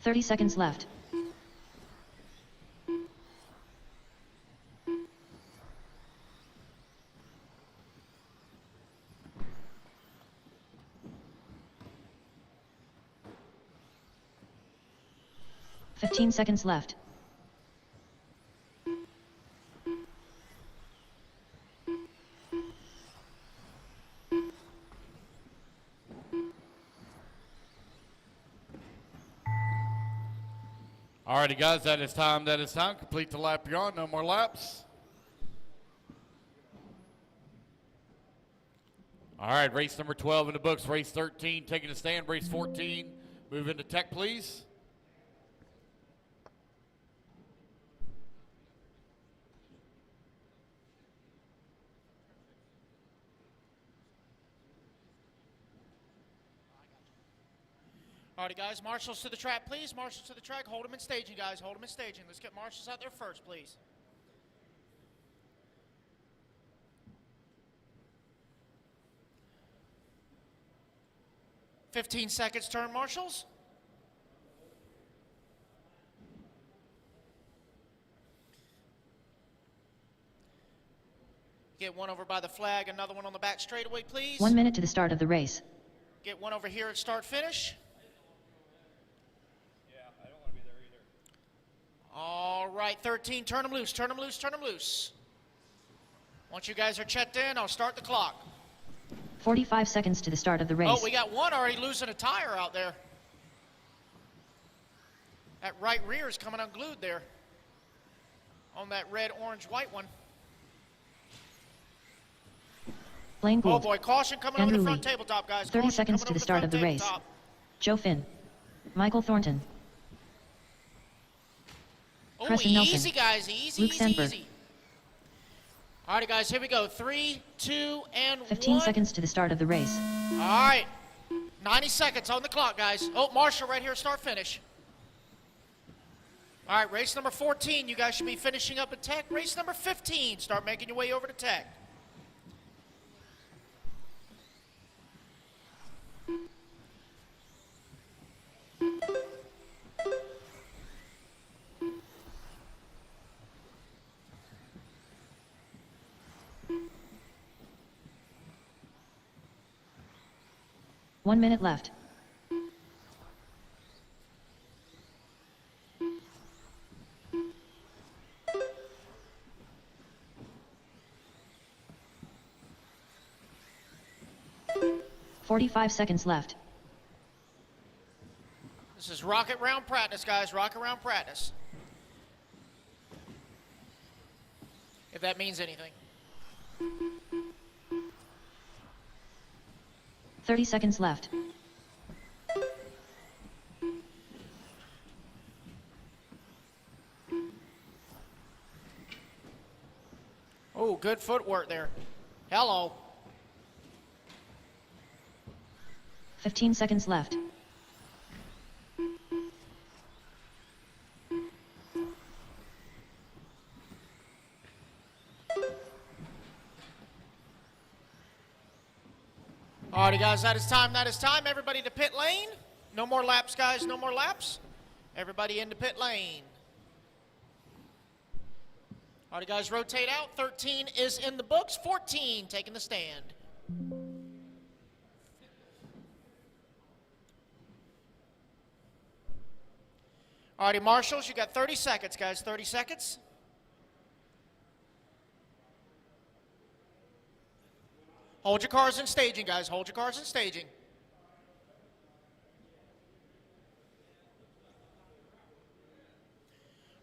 "30 seconds left. "15 seconds left. Alrighty, guys, that is time. That is time. Complete the lap you're on. No more laps. All right, race number 12 in the books. Race 13 taking a stand. Race 14, move into tech, please. Alrighty, guys, marshals to the track, please. Marshals to the track. Hold them in staging, guys. Hold them in staging. Let's get marshals out there first, please. "15 seconds, turn marshals. Get one over by the flag, another one on the back straightaway, please. 1 minute to the start of the race. Get one over here at start finish. All right, 13, turn them loose, turn them loose, turn them loose. Once you guys are checked in, I'll start the clock. 45 seconds to the start of the race. Oh, we got one already losing a tire out there. That right rear is coming unglued there on that red, orange, white one. Blaine Oh Gould. boy, caution coming Andrew over the front Lee. tabletop, guys. 30 Caution seconds coming to the over start of front the race. tabletop. Joe Finn. Michael Thornton. Oh, Preston easy, Nelson. guys, easy, Luke easy, Sandberg. easy. All right, guys, here we go. 3, 2, and 15 1. seconds to the start of the race. All right, 90 seconds on the clock, guys. Oh, Marshall right here, start finish. All right, race number 14. You guys should be finishing up at tech. Race number 15. Start making your way over to tech. One minute left. "45 seconds left. This is rocket round practice, guys. Rocket round practice. If that means anything. 30 seconds left. Oh, good footwork there. Hello. 15 seconds left. Alrighty, guys, that is time. That is time. Everybody to pit lane. No more laps, guys. No more laps. Everybody into pit lane. Alrighty, guys, rotate out. 13 is in the books. 14 taking the stand. Alrighty, marshals, you got 30 seconds, guys. 30 seconds. Hold your cars in staging, guys. Hold your cars in staging.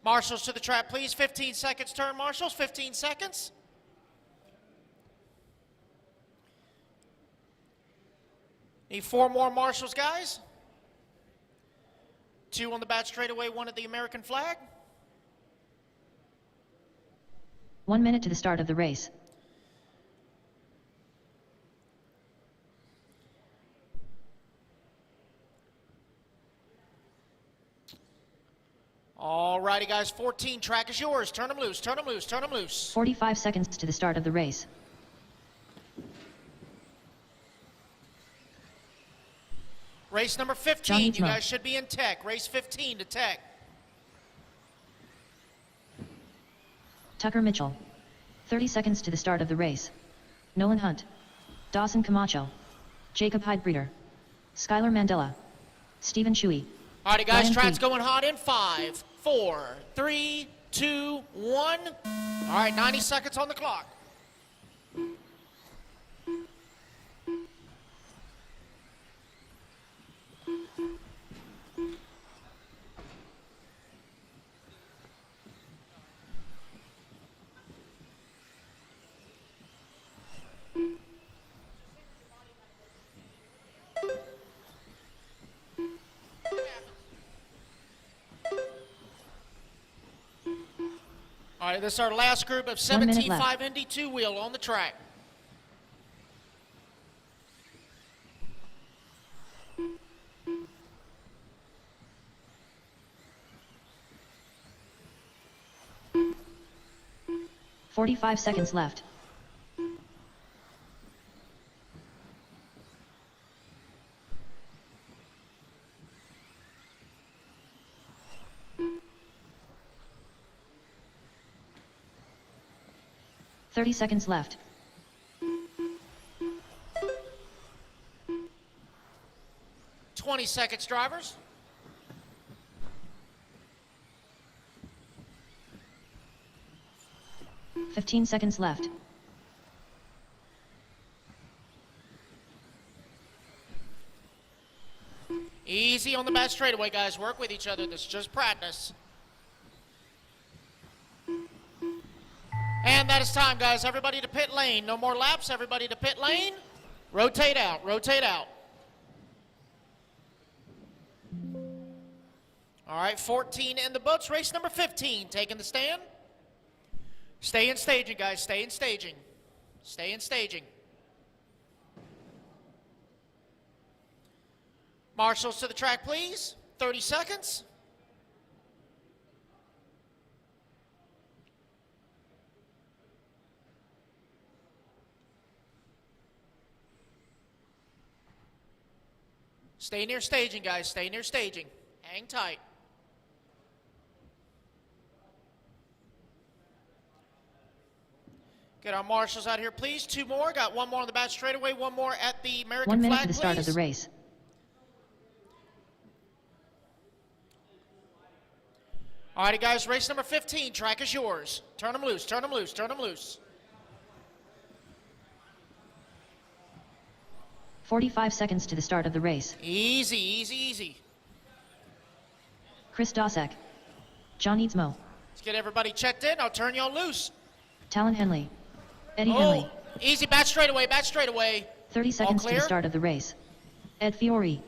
Marshals to the track, please. 15 seconds turn, marshals. 15 seconds. Need 4 more marshals, guys. 2 on the back straightaway, 1 at the American flag. 1 minute to the start of the race. Alrighty, guys, 14, track is yours. Turn them loose, turn them loose, turn them loose. 45 seconds to the start of the race. Race number 15, you guys should be in tech. Race 15 to tech. Tucker Mitchell. 30 seconds to the start of the race. Nolan Hunt. Dawson Camacho. Jacob Hydebreeder. Skylar Mandela. Stephen Shuey. Alrighty, guys, Ryan track's Peak. going hot in 5, 4, 3, 2, 1. Alright, 90 seconds on the clock. All right, this is our last group of 1 minute 17 left. 5 Indy 2-wheel on the track. "45 seconds left. "30 seconds left. "20 seconds, drivers. "15 seconds left. Easy on the back straightaway, guys. Work with each other. This is just practice. And that is time, guys. Everybody to pit lane. No more laps. Everybody to pit lane. Rotate out. Rotate out. All right, 14 in the books. Race number 15 taking the stand. Stay in staging, guys. Stay in staging. Stay in staging. Marshals to the track, please. 30 seconds. Stay near staging, guys. Stay near staging. Hang tight. Get our marshals out here, please. 2 more. Got 1 more on the back straightaway. 1 more at the American 1 minute flag, to the start please. of the race. All righty, guys. Race number 15. Track is yours. Turn them loose. Turn them loose. Turn them loose. 45 seconds to the start of the race. Easy, easy, easy. Chris Dosek. John Eadsmo. Let's get everybody checked in. I'll turn y'all loose. Talon Henley. Eddie Henley. Easy. Back straightaway. Back straightaway. 30 seconds to clear? the start of the race. Ed Fiore.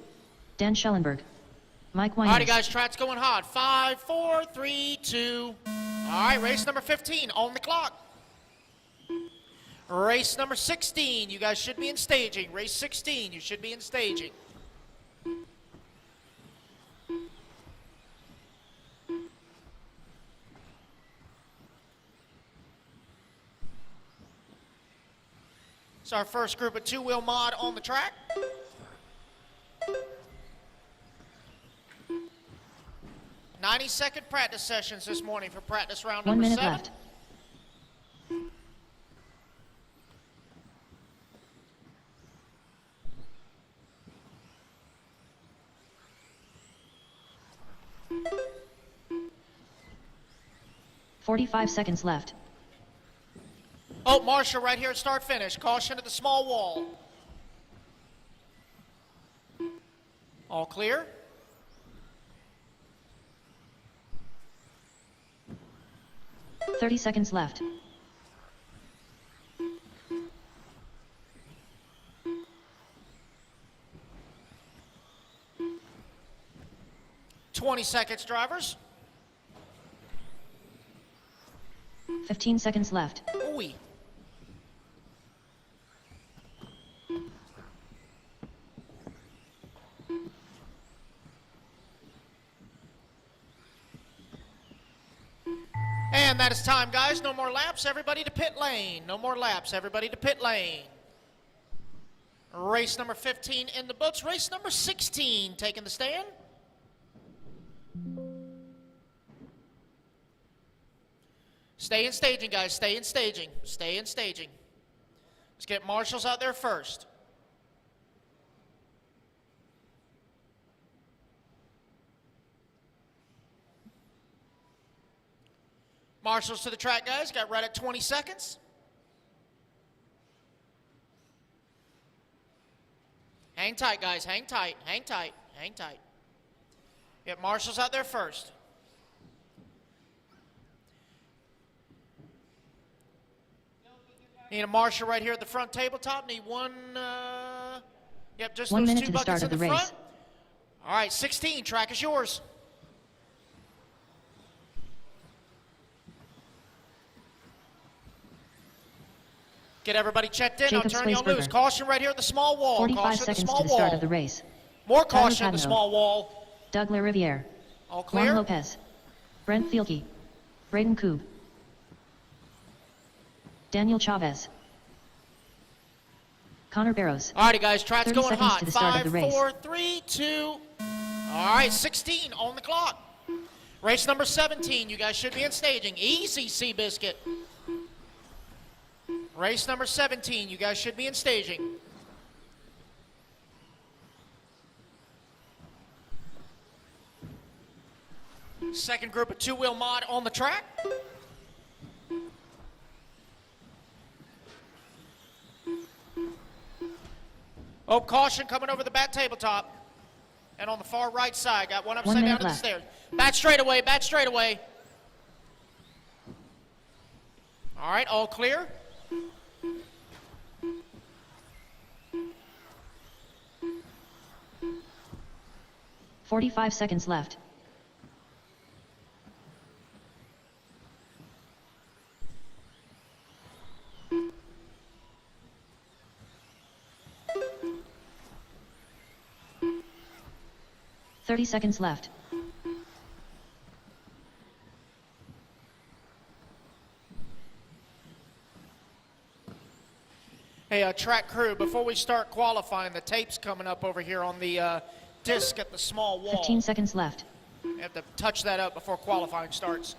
Dan Schellenberg. Mike All righty, Winers. guys. Track's going hot. 5, 4, 3, 2. All right, race number 15 on the clock. Race number 16, you guys should be in staging. Race 16, you should be in staging. It's our first group of 2-wheel mod on the track. "90-second practice sessions this morning for practice round 1 number minute 7. left. "45 seconds left. Oh, Marshall right here at start finish. Caution at the small wall. All clear. "30 seconds left. "20 seconds, drivers. 15 seconds left. Ooh. And that is time, guys. No more laps. Everybody to pit lane. No more laps. Everybody to pit lane. Race number 15 in the books. Race number 16 taking the stand. Stay in staging, guys. Stay in staging. Stay in staging. Let's get marshals out there first. Marshals to the track, guys. Got right at 20 seconds. Hang tight, guys. Hang tight. Hang tight. Hang tight. Get marshals out there first. Need a marshal right here at the front tabletop. Need one, yep, just 1 those minute 2 to the buckets start of in the the race. front. All right, 16, track is yours. Get everybody checked in. Jacob I'll turn y'all loose. Swayzberger. Caution right here at the small wall. 45 Caution at the seconds small to the start wall. of the race. More Tyler caution at the Cadno. small wall. Doug LaRiviere. All Juan clear. Lopez. Brent Thielke. Braden Koob. Daniel Chavez. Connor Barrows. All righty, guys. Track's 30 going seconds hot. to the start of 5, the race. 4, 3, 2. All right, 16 on the clock. Race number 17. You guys should be in staging. Easy, Seabiscuit. Race number 17. You guys should be in staging. Second group of 2-wheel mod on the track. Oh, caution coming over the back tabletop. And on the far right side, got one upside 1 down minute to the left. stairs. Back straightaway, back straightaway. All right, all clear. "45 seconds left. "30 seconds left. Hey, track crew, before we start qualifying, the tape's coming up over here on the disc at the small wall. 15 seconds left. You have to touch that up before qualifying starts.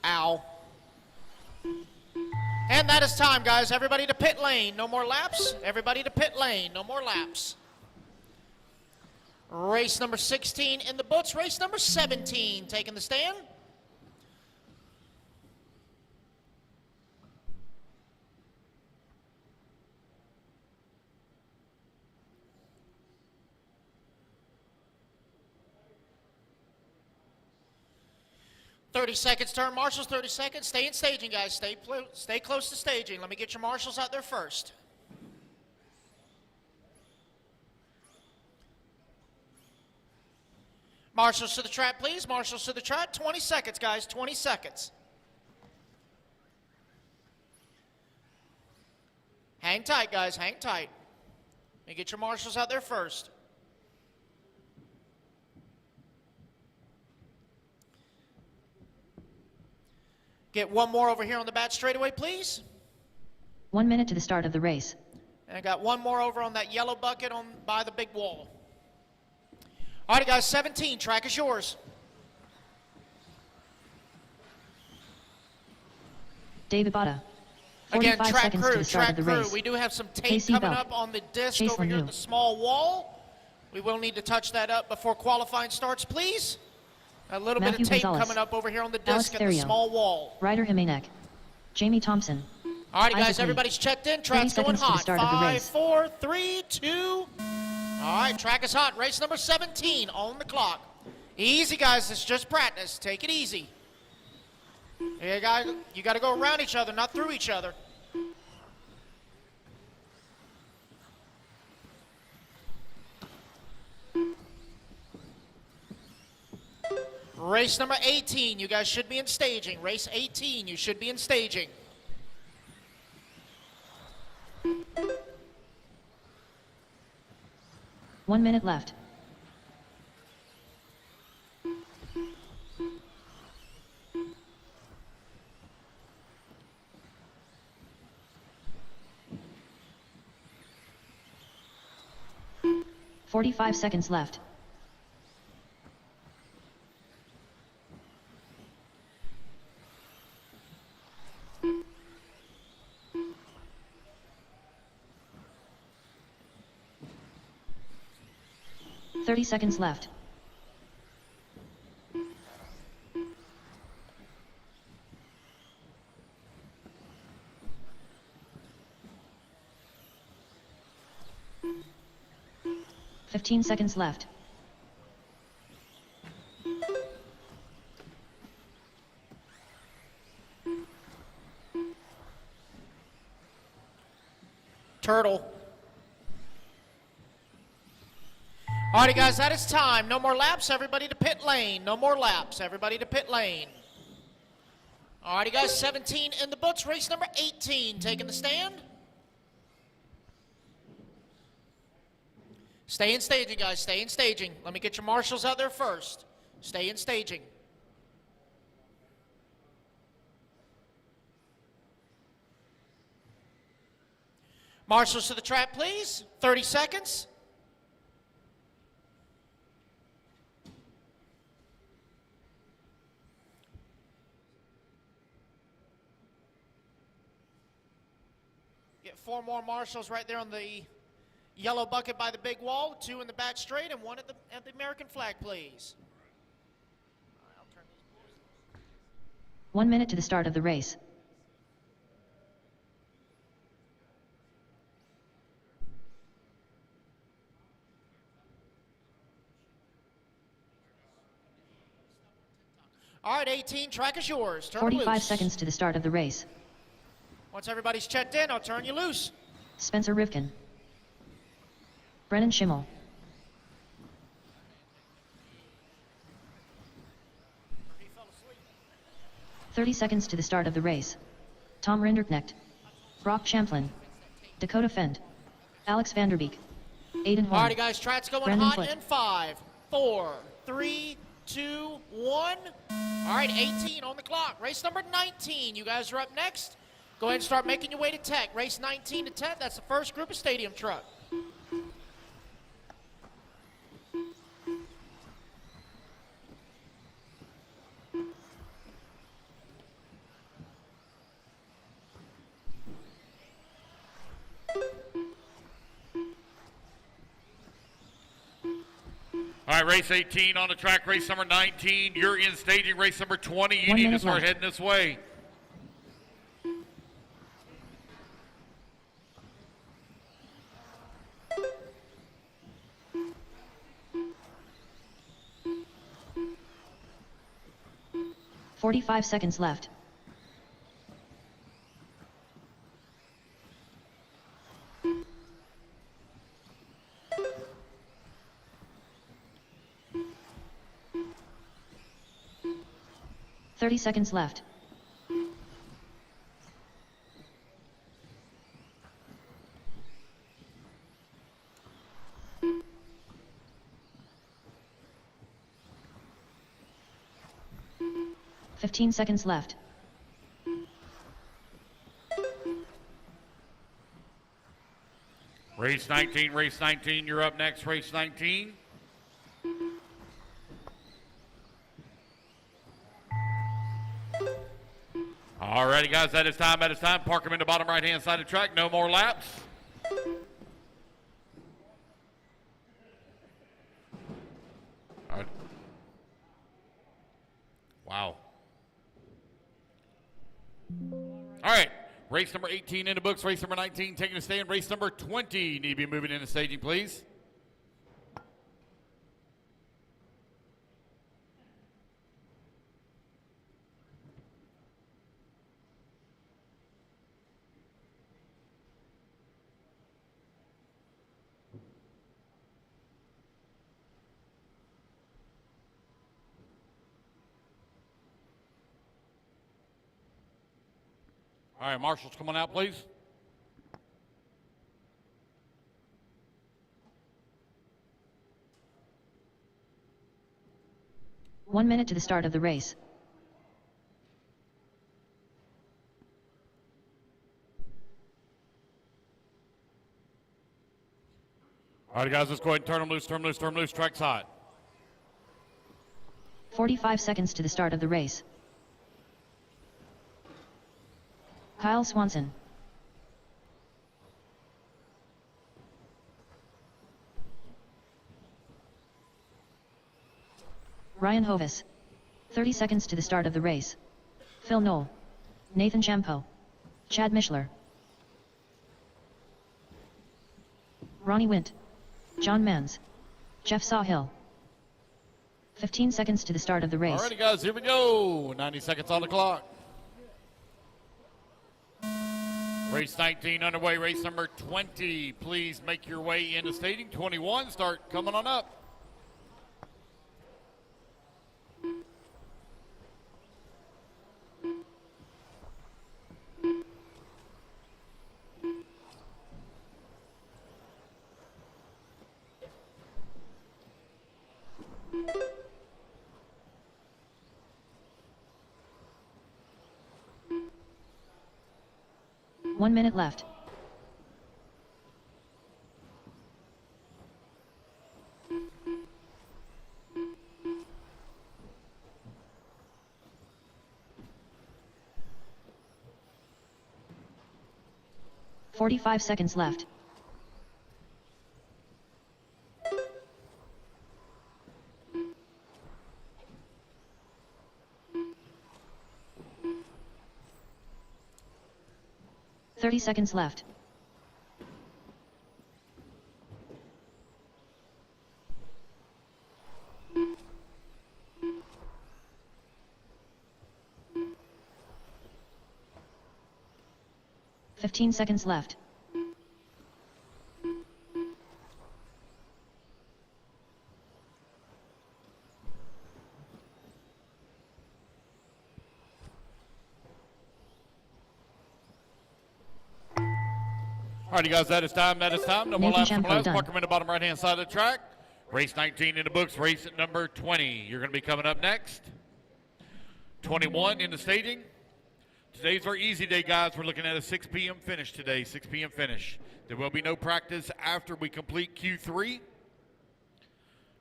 Ow. And that is time, guys. Everybody to pit lane. No more laps. Everybody to pit lane. No more laps. Race number 16 in the books. Race number 17 taking the stand. "30 seconds, turn marshals, 30 seconds. Stay in staging, guys. Stay close to staging. Let me get your marshals out there first. Marshals to the track, please. Marshals to the track. 20 seconds, guys. 20 seconds. Hang tight, guys. Hang tight. Let me get your marshals out there first. Get one more over here on the back straightaway, please. 1 minute to the start of the race. And I got one more over on that yellow bucket by the big wall. All right, guys, 17, track is yours. David Bada. Again, 45 track seconds to crew, the start track of the crew. race. We do have some tape Casey coming Belt. up on the disc Chase over here at Lemieux. the small wall. We will need to touch that up before qualifying starts, please. A little Matthew bit of tape Gonzalez. coming up over here on the Alex disc at the Theriot. small wall. Ryder Jimenez. Jamie Thompson. All right, guys, Isaac Lee. everybody's checked in. Track's 30 going seconds to the hot. start of the 5, race. 4, 3, 2. All right, track is hot. Race number 17 on the clock. Easy, guys. It's just practice. Take it easy. You got to go around each other, not through each other. Race number 18, you guys should be in staging. Race 18, you should be in staging. One minute left. "45 seconds left. "30 seconds left. "15 seconds left. Turtle. All righty, guys, that is time. No more laps. Everybody to pit lane. No more laps. Everybody to pit lane. All righty, guys, 17 in the books. Race number 18 taking the stand. Stay in staging, guys. Stay in staging. Let me get your marshals out there first. Stay in staging. Marshals to the track, please. 30 seconds. Get 4 more marshals right there on the yellow bucket by the big wall. 2 in the back straight and 1 at the American flag, please. 1 minute to the start of the race. All right, 18, track is yours. Turn 45 loose. seconds to the start of the race. Once everybody's checked in, I'll turn you loose. Spencer Rivkin. Brennan Schimmel. "30 seconds to the start of the race. Tom Rinderknecht. Brock Champlin. Dakota Fend. Alex Vanderbeek. Aiden All righty, Horn. guys, track's going Brandon hot Foote. in 5, 4, 3, 2, 1. All right, 18 on the clock. Race number 19. You guys are up next. Go ahead and start making your way to Tech. Race 19 to 10. That's the first group of stadium truck. All right, race 18 on the track, race number 19. You're in staging race number 20. You 1 need to minute start left. heading this way. Forty-five seconds left. $30 left. $15 left. Race 19, you're up next, race 19. All righty, guys, that is time. Park them in the bottom right-hand side of the track. No more laps. All right. Wow. All right, race number 18 in the books. Race number 19 taking a stand. Race number 20 need to be moving into staging, please. All right, marshals, come on out, please. One minute to the start of the race. All right, guys, let's go ahead and turn them loose. Track's hot. 45 seconds to the start of the race. Kyle Swanson. Ryan Hovis. 30 seconds to the start of the race. Phil Knoll. Nathan Champo. Chad Mishler. Ronnie Wint. John Mans. Jeff Sawhill. 15 seconds to the start of the race. All righty, guys, here we go. 90 seconds on the clock. Race 19 underway, race number 20. Please make your way into staging. 21, start coming on up. One minute left. $45 seconds left. $30 seconds left. $15 seconds left. All right, you guys, that is time. No more Nathan laps. Champo done. Park them in the bottom right-hand side of the track. Race 19 in the books, race at number 20. You're going to be coming up next. 21 in the staging. Today's our easy day, guys. We're looking at a 6 p.m. finish today, 6 p.m. finish. There will be no practice after we complete Q3.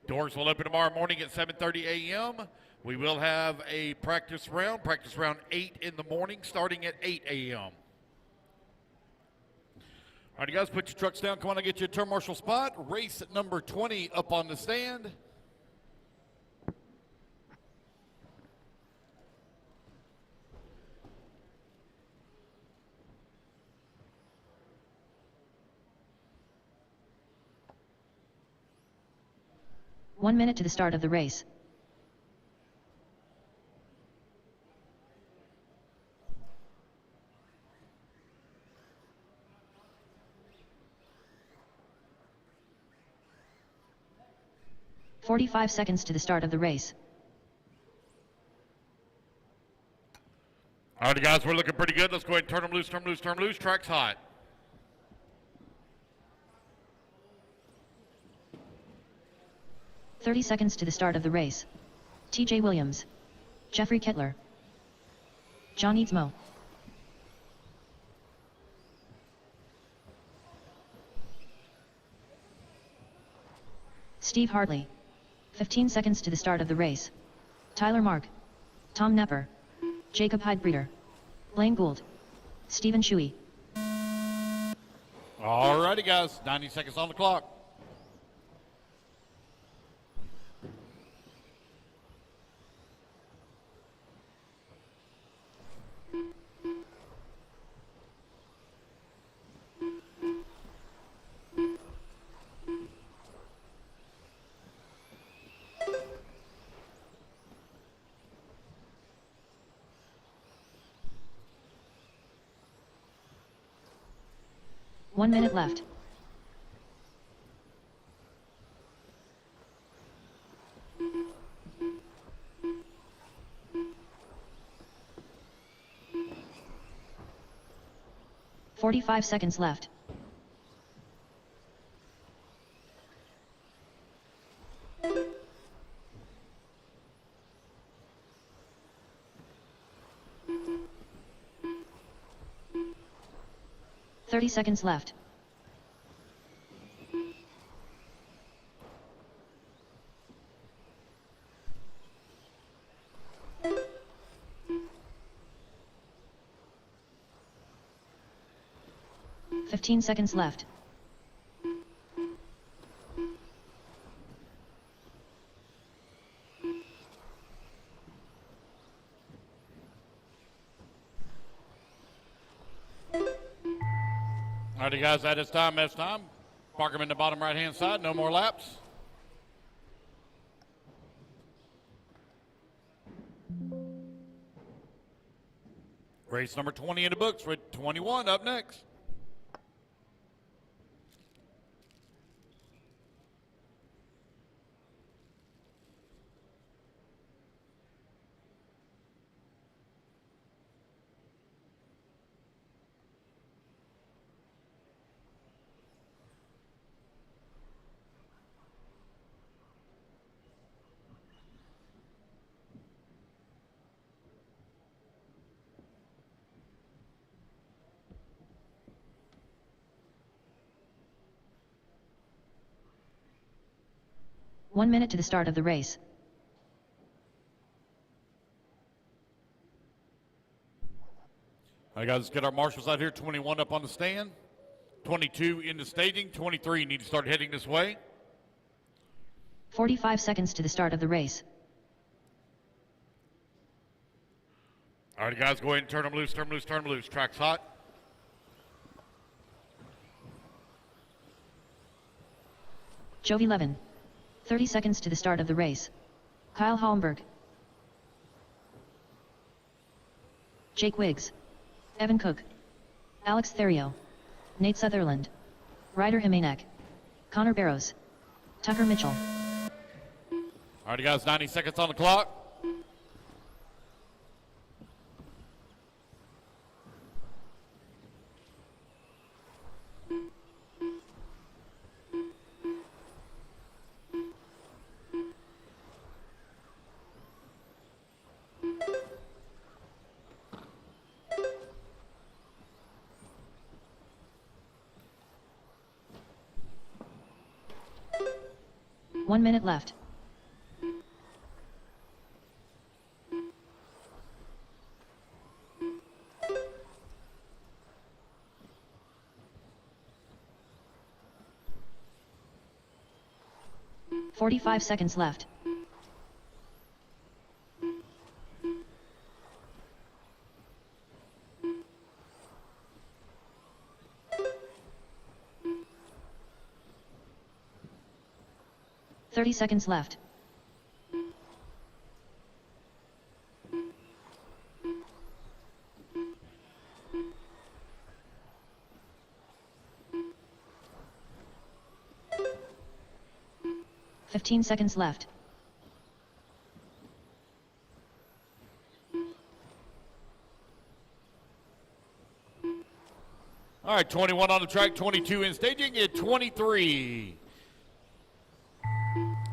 Doors will open tomorrow morning at 7:30 a.m. We will have a practice round 8 in the morning, starting at 8 a.m. All right, you guys, put your trucks down. Come on, I'll get you a turn marshal spot. Race at number 20 up on the stand. One minute to the start of the race. "45 seconds to the start of the race. All right, guys, we're looking pretty good. Let's go ahead and turn them loose, turn them loose, turn them loose. Track's hot. 30 seconds to the start of the race. TJ Williams. Jeffrey Kettler. John Eadsmo. Steve Hartley. 15 seconds to the start of the race. Tyler Mark. Tom Nepper. Jacob Hydebreeder. Blaine Gould. Stephen Shuey. All righty, guys, 90 seconds on the clock. One minute left. "45 seconds left. "30 seconds left. "15 seconds left. All righty, guys, that is time. That's time. Park them in the bottom right-hand side. No more laps. Race number 20 in the books. Race 21 up next. One minute to the start of the race. All right, guys, let's get our marshals out here. 21 up on the stand. 22 in the staging. 23 need to start heading this way. 45 seconds to the start of the race. All right, guys, go ahead and turn them loose, turn them loose, turn them loose. Track's hot. Jovi Levin. 30 seconds to the start of the race. Kyle Holmberg. Jake Wiggs. Evan Cook. Alex Therio. Nate Sutherland. Ryder Jimenez. Connor Barrows. Tucker Mitchell. All right, guys, 90 seconds on the clock. 1 minute left. "45 seconds left. "30 seconds left. "15 seconds left. All right, 21 on the track, 22 in staging, and 23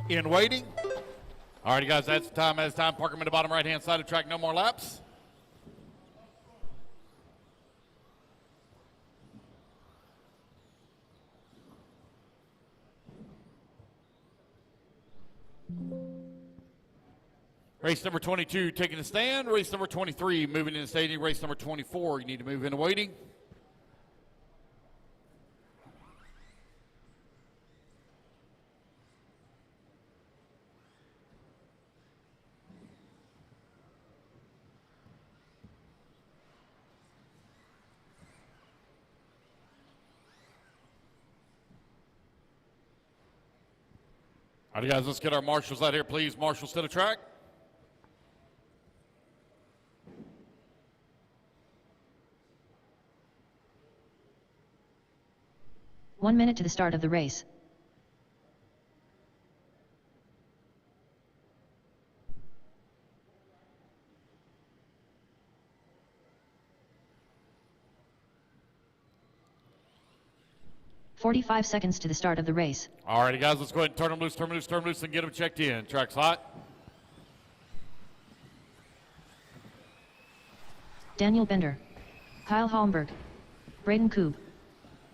in waiting. All right, guys, that's time. Park them in the bottom right-hand side of the track. No more laps. Race number 22 taking a stand. Race number 23 moving in staging. Race number 24, you need to move into waiting. All right, guys, let's get our marshals out here, please. Marshals to the track. "1 minute to the start of the race. "45 seconds to the start of the race. All righty, guys, let's go ahead and turn them loose, and get them checked in. Track's hot. Daniel Bender. Kyle Holmberg. Braden Koob.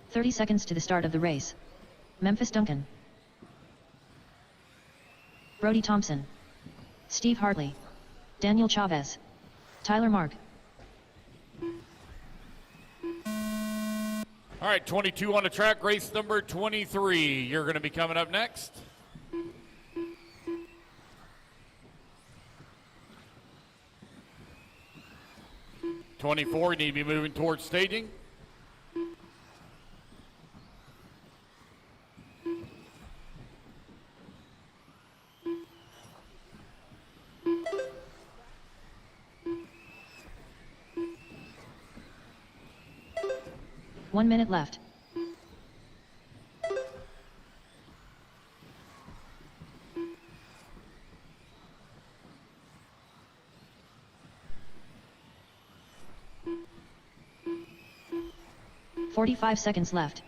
30 seconds to the start of the race. Memphis Duncan. Brody Thompson. Steve Hartley. Daniel Chavez. Tyler Mark. All right, 22 on the track, race number 23. You're going to be coming up next. '24, you need to be moving towards staging. "1 minute left. "45 seconds left.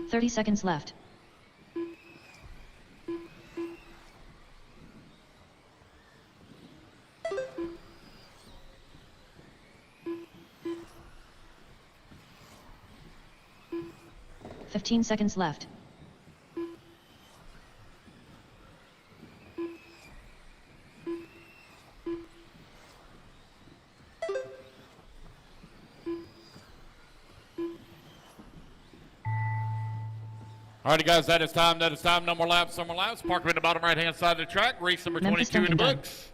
"30 seconds left. "15 seconds left. All righty, guys, that is time. No more laps. Park them in the bottom right-hand side of the track. Race number Memphis 22 in the Duncan books.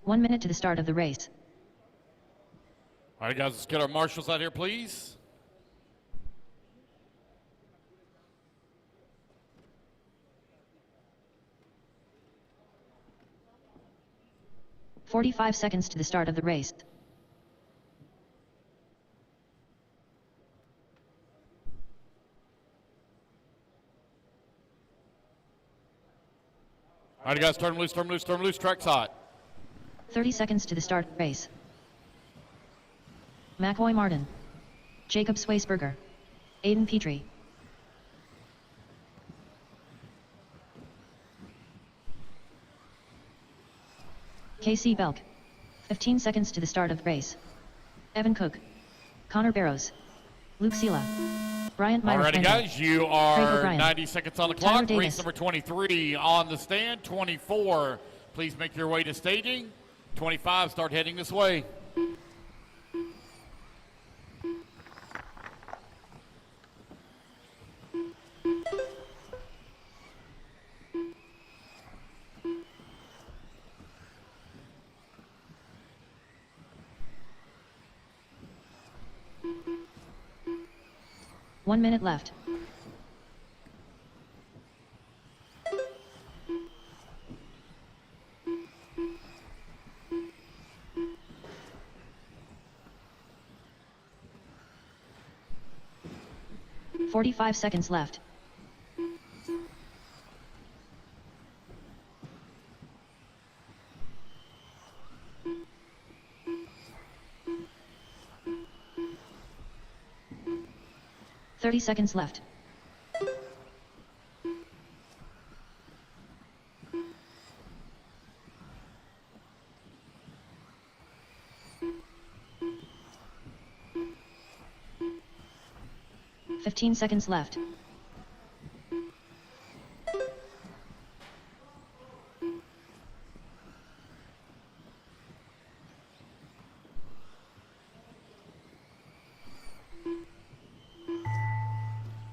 "1 minute to the start of the race. All right, guys, let's get our marshals out here, please. "45 seconds to the start of the race. All right, guys, turn loose, turn loose, turn loose. Track's hot. 30 seconds to the start of the race. McCoy Martin. Jacob Swaysberger. Aiden Petrie. Casey Belk. 15 seconds to the start of the race. Evan Cook. Connor Barrows. Luke Sela. Bryant Myra. Alrighty, guys, you are O'Brien. 90 seconds on the Tyler clock. Davis. Race number 23 on the stand. 24, please make your way to staging. 25, start heading this way. One minute left. "45 seconds left. "30 seconds left. "15 seconds left.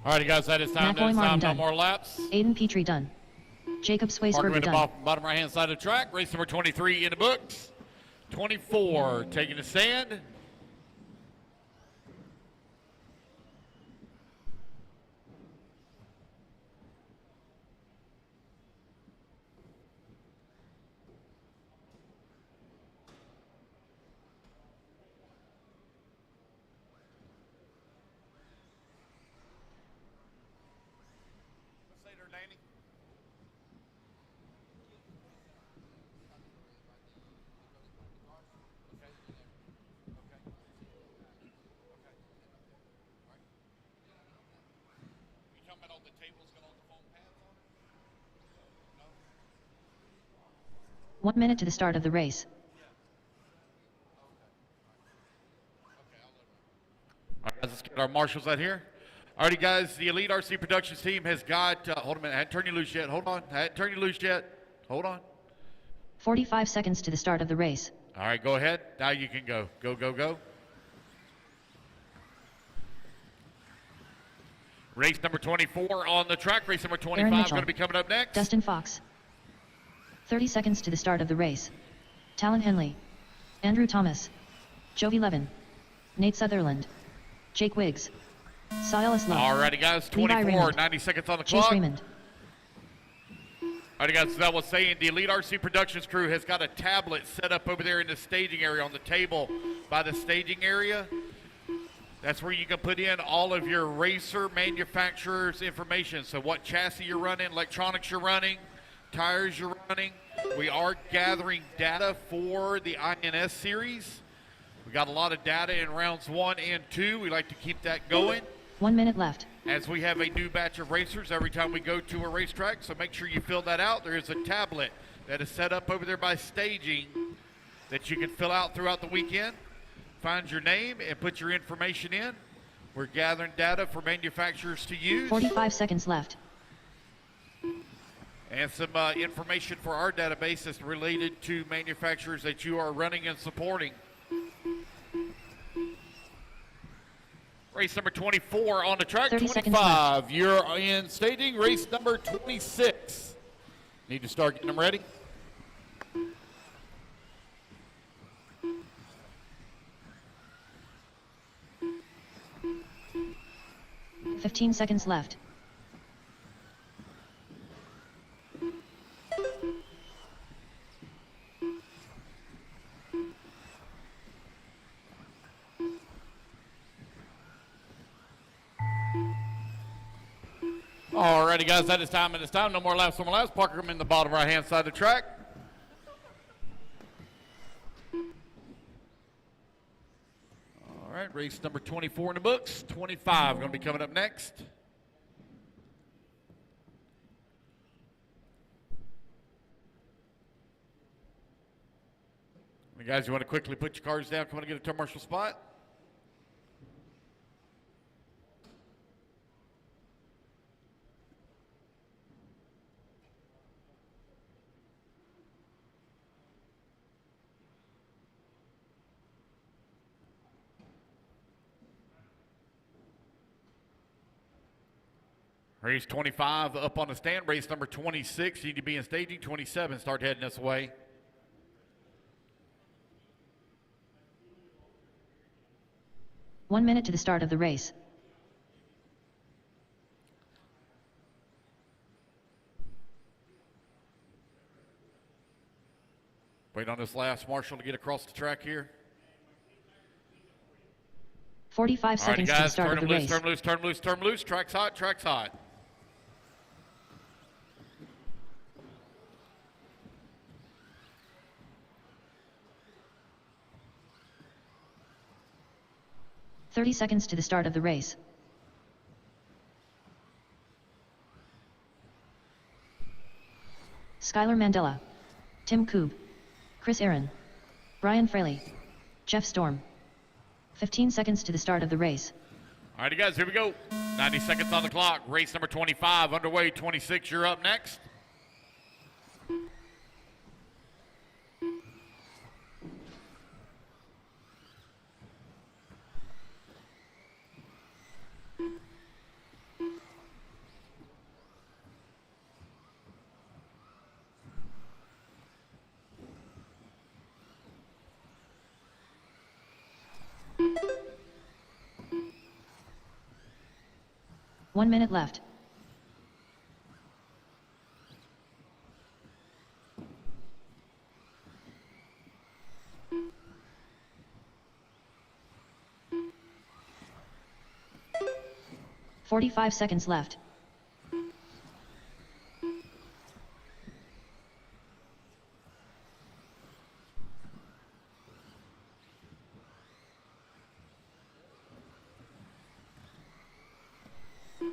Alrighty, guys, that is time. McCoy That is Martin time. No done. more laps. Aiden Petrie done. Jacob Parker Swaysberger in the done. bottom right-hand side of the track. Race number 23 in the books. 24 taking the stand. "1 minute to the start of the race. All right, guys, let's get our marshals out here. Alrighty, guys, the Elite RC Productions team has got, hold on a minute, I hadn't turned you loose yet. Hold on, I hadn't turned you loose yet. Hold on. 45 seconds to the start of the race. All right, go ahead. Now you can go. Go, go, go. Race number 24 on the track. Race number 25 Mitchell. going to be coming up next. Dustin Fox. 30 seconds to the start of the race. Talon Henley. Andrew Thomas. Jovi Levin. Nate Sutherland. Jake Wiggs. Silas Love. Alrighty, guys, Levi 24, Raymond. 90 seconds on the Chase clock. Raymond. Alrighty, guys, as I was saying, the Elite RC Productions crew has got a tablet set up over there in the staging area on the table by the staging area. That's where you can put in all of your racer manufacturer's information. So what chassis you're running, electronics you're running, tires you're running. We are gathering data for the INS series. We got a lot of data in rounds 1 and 2. We like to keep that going. 1 minute left. As we have a new batch of racers every time we go to a racetrack, so make sure you fill that out. There is a tablet that is set up over there by staging that you can fill out throughout the weekend. Find your name and put your information in. We're gathering data for manufacturers to use. 45 seconds left. And some information for our database that's related to manufacturers that you are running and supporting. Race number 24 on the track. 30 seconds 25, you're in staging. Race number 26. Need to start getting them ready. 15 seconds left. Alrighty, guys, that is time. It is time. No more laps, no more laps. Parker them in the bottom right-hand side of the track. All right, race number 24 in the books. 25 going to be coming up next. You guys, you want to quickly put your cars down? Come on and get a turn marshal spot. Race 25 up on the stand. Race number 26, you need to be in staging. 27, start heading this way. One minute to the start of the race. Wait on this last marshal to get across the track here. 45 seconds to the start of the race. Turn loose, turn loose, turn loose. Track's hot, track's hot. "30 seconds to the start of the race. Skylar Mandela, Tim Koob, Chris Aaron, Brian Fraley, Jeff Storm. 15 seconds to the start of the race. All righty, guys, here we go. 90 seconds on the clock. Race number 25 underway. 26, you're up next. One minute left. "45 seconds left.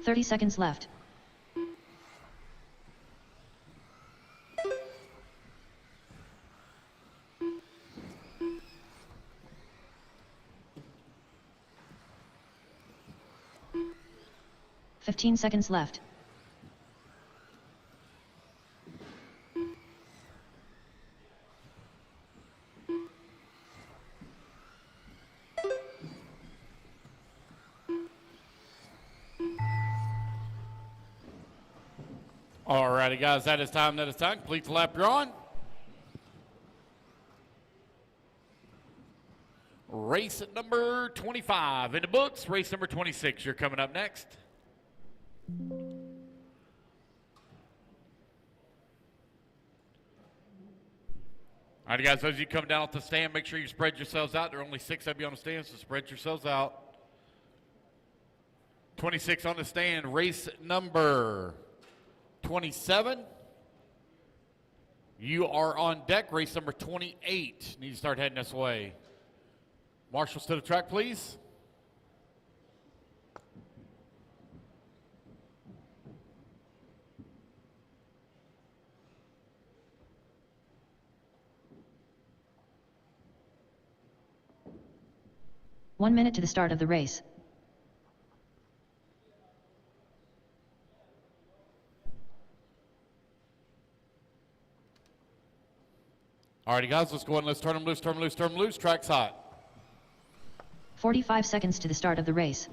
"30 seconds left. "15 seconds left. All righty, guys, that is time. That is time. Complete the lap you're on. Race number 25 in the books. Race number 26, you're coming up next. All right, guys, as you come down off the stand, make sure you spread yourselves out. There are only 6 of you on the stand, so spread yourselves out. 26 on the stand, race number 27. You are on deck, race number 28. Need to start heading this way. Marshals to the track, please. One minute to the start of the race. Alrighty, guys, let's go on. Let's turn them loose, turn them loose, turn them loose. Track's hot. 45 seconds to the start of the race.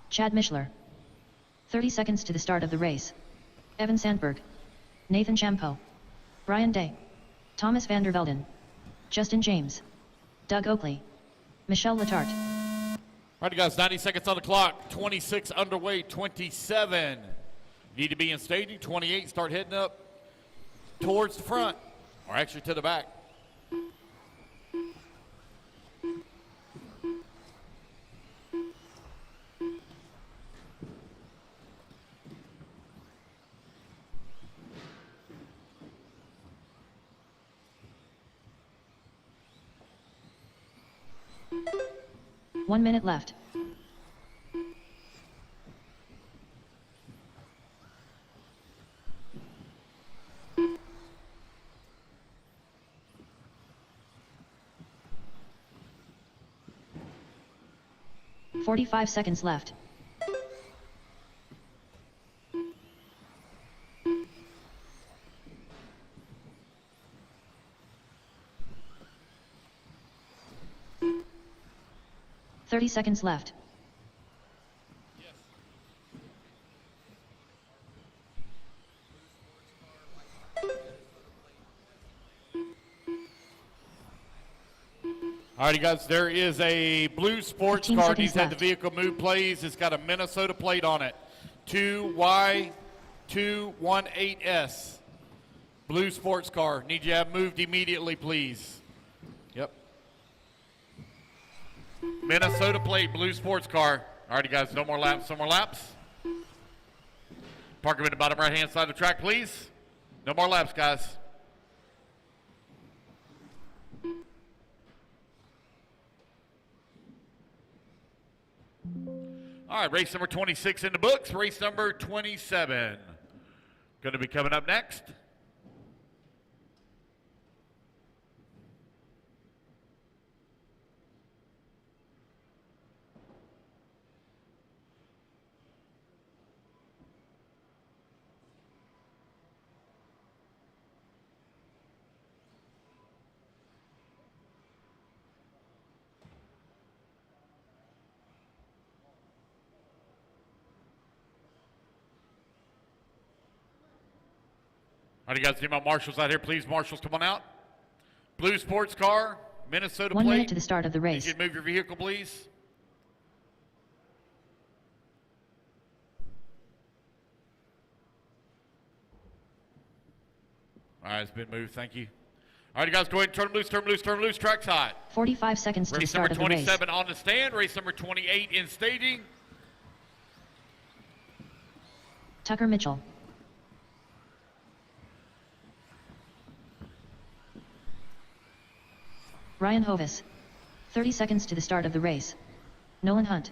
Chad Mishler. 30 seconds to the start of the race. Evan Sandberg. Nathan Champo. Brian Day, Thomas van der Velden, Justin James, Doug Oakley, Michelle Letarte. All right, guys, 90 seconds on the clock. 26 underway, 27. Need to be in staging. 28, start heading up towards the front, or actually to the back. One minute left. "45 seconds left. "30 seconds left. All righty, guys, there is a blue sports 15 car. seconds Needs to have the left. vehicle move, please. It's got a Minnesota plate on it. 2Y218S. Blue sports car. Need you to have moved immediately, please. Yep. Minnesota plate, blue sports car. All righty, guys, no more laps, no more laps. Park them in the bottom right-hand side of the track, please. No more laps, guys. All right, race number 26 in the books. Race number 27 going to be coming up next. All right, you guys, need my marshals out here, please. Marshals, come on out. Blue sports car, Minnesota 1 plate. minute to the start of the Need race. you to move your vehicle, please. All right, it's been moved. Thank you. All right, you guys, go ahead and turn them loose, turn them loose, turn them loose. Track's hot. 45 seconds to the Race number start of the race. 27 on the stand. Race number 28 in staging. Tucker Mitchell, Ryan Hovis. 30 seconds to the start of the race. Nolan Hunt,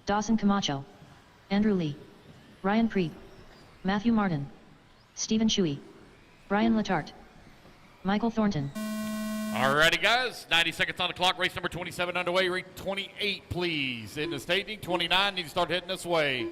Dawson Camacho, Andrew Lee, Ryan Preet, Matthew Martin, Stephen Shuey, Brian Letarte, Michael Thornton. All righty, guys. 90 seconds on the clock. Race number 27 underway. Race 28, please. In the staging. 29 need to start heading this way.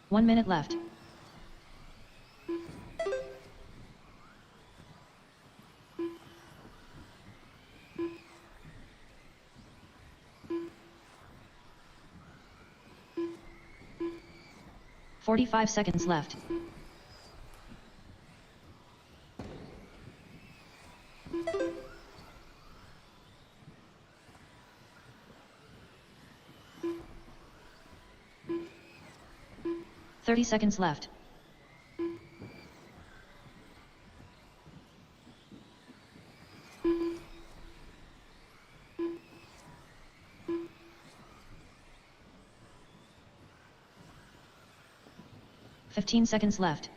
One minute left. "45 seconds left. "30 seconds left. "15 seconds left.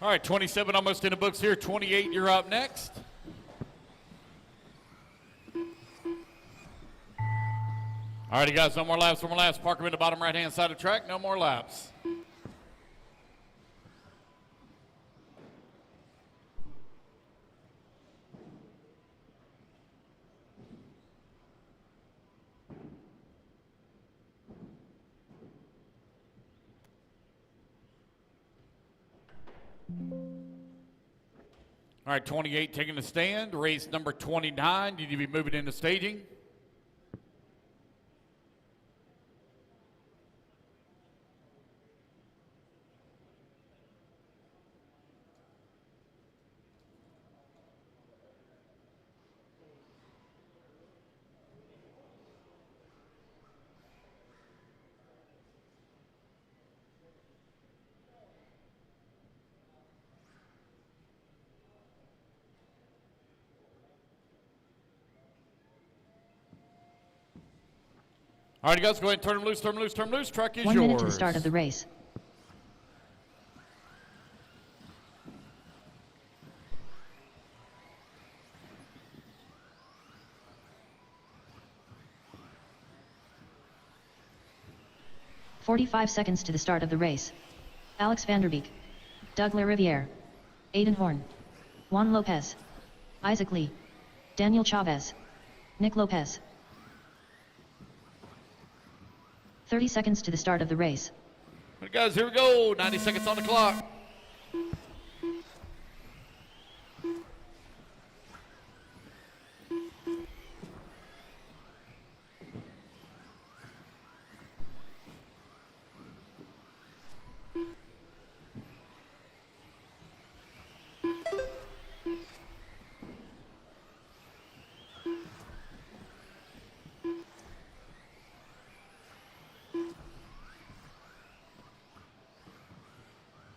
All right, 27 almost in the books here. 28, you're up next. All righty, guys, no more laps, no more laps. Park them in the bottom right-hand side of the track. No more laps. All right, 28 taking the stand. Race number 29. Did you be moving into staging? All right, you guys, go ahead and turn them loose, turn them loose, turn them loose. Track is 1 yours. minute to the start of the race. "45 seconds to the start of the race. Alex Vanderbeek, Doug LaRiviere, Aiden Horn, Juan Lopez, Isaac Lee, Daniel Chavez, Nick Lopez. 30 seconds to the start of the race. All right, guys, here we go. 90 seconds on the clock.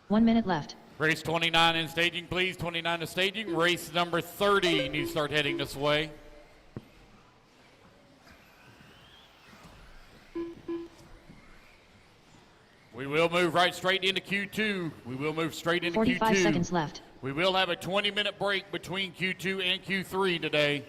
One minute left. Race 29 in staging, please. 29 to staging. Race number 30. You start heading this way. We will move right straight into Q2. We will move straight into 45 Q2. seconds left. We will have a 20-minute break between Q2 and Q3 today.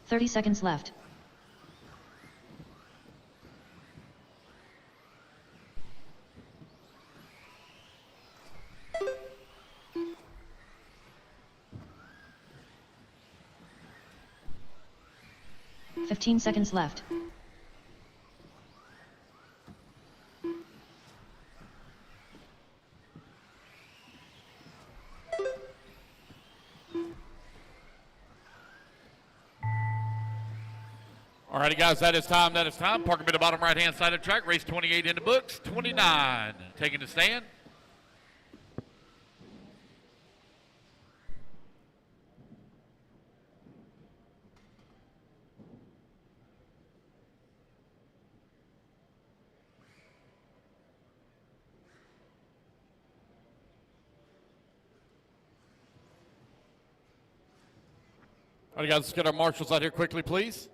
"30 seconds left. "15 seconds left. All righty, guys, that is time. That is time. Park up at the bottom right-hand side of the track. Race 28 in the books. 29 taking the stand. All right, guys, let's get our marshals out here quickly, please.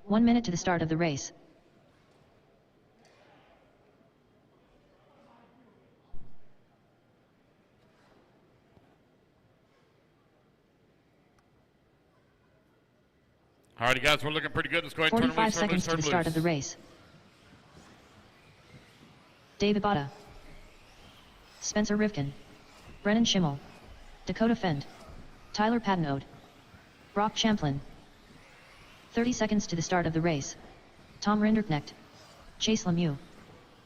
"1 minute to the start of the race. All righty, guys, we're looking pretty good. Let's go ahead and turn them 45 loose, turn them seconds loose, to the turn start them of the loose. race. David Botta, Spencer Rivkin, Brennan Schimmel, Dakota Fend, Tyler Patenode, Brock Champlin. 30 seconds to the start of the race. Tom Rinderknecht, Chase Lemieux,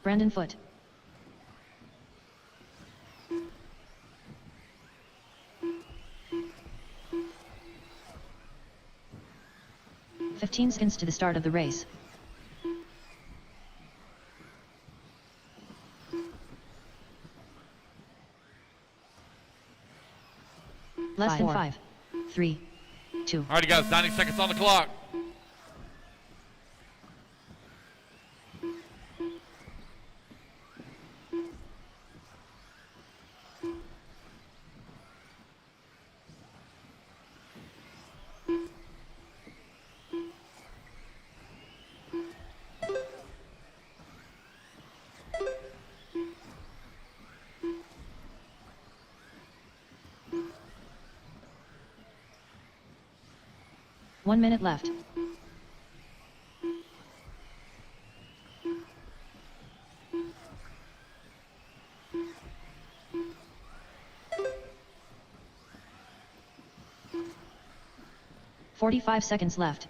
Brandon Foote. "15 seconds to the start of the race. Less than 5, 3, 2. All righty, guys, 90 seconds on the clock. One minute left. 45 seconds left.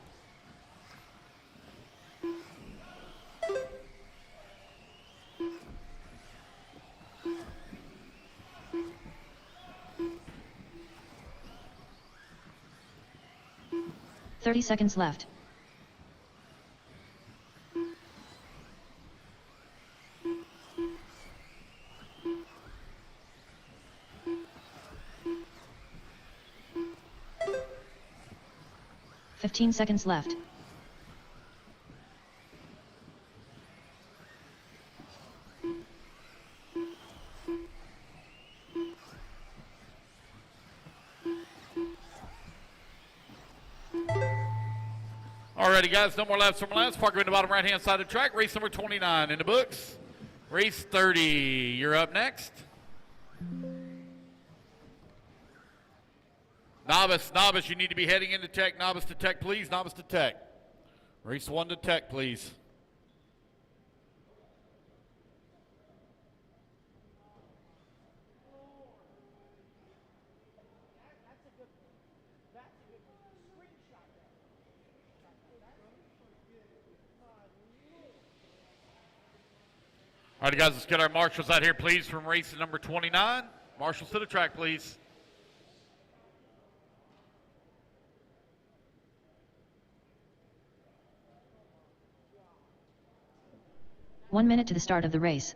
Thirty seconds left. Fifteen seconds left. Alrighty, guys, no more laps from laps. Parker in the bottom right-hand side of the track. Race number 29 in the books. Race 30, you're up next. Novice, you need to be heading into tech. Novice to tech, please. Novice to tech. Race 1 to tech, please. All right, guys, let's get our marshals out here, please, from race number 29. Marshals to the track, please. One minute to the start of the race.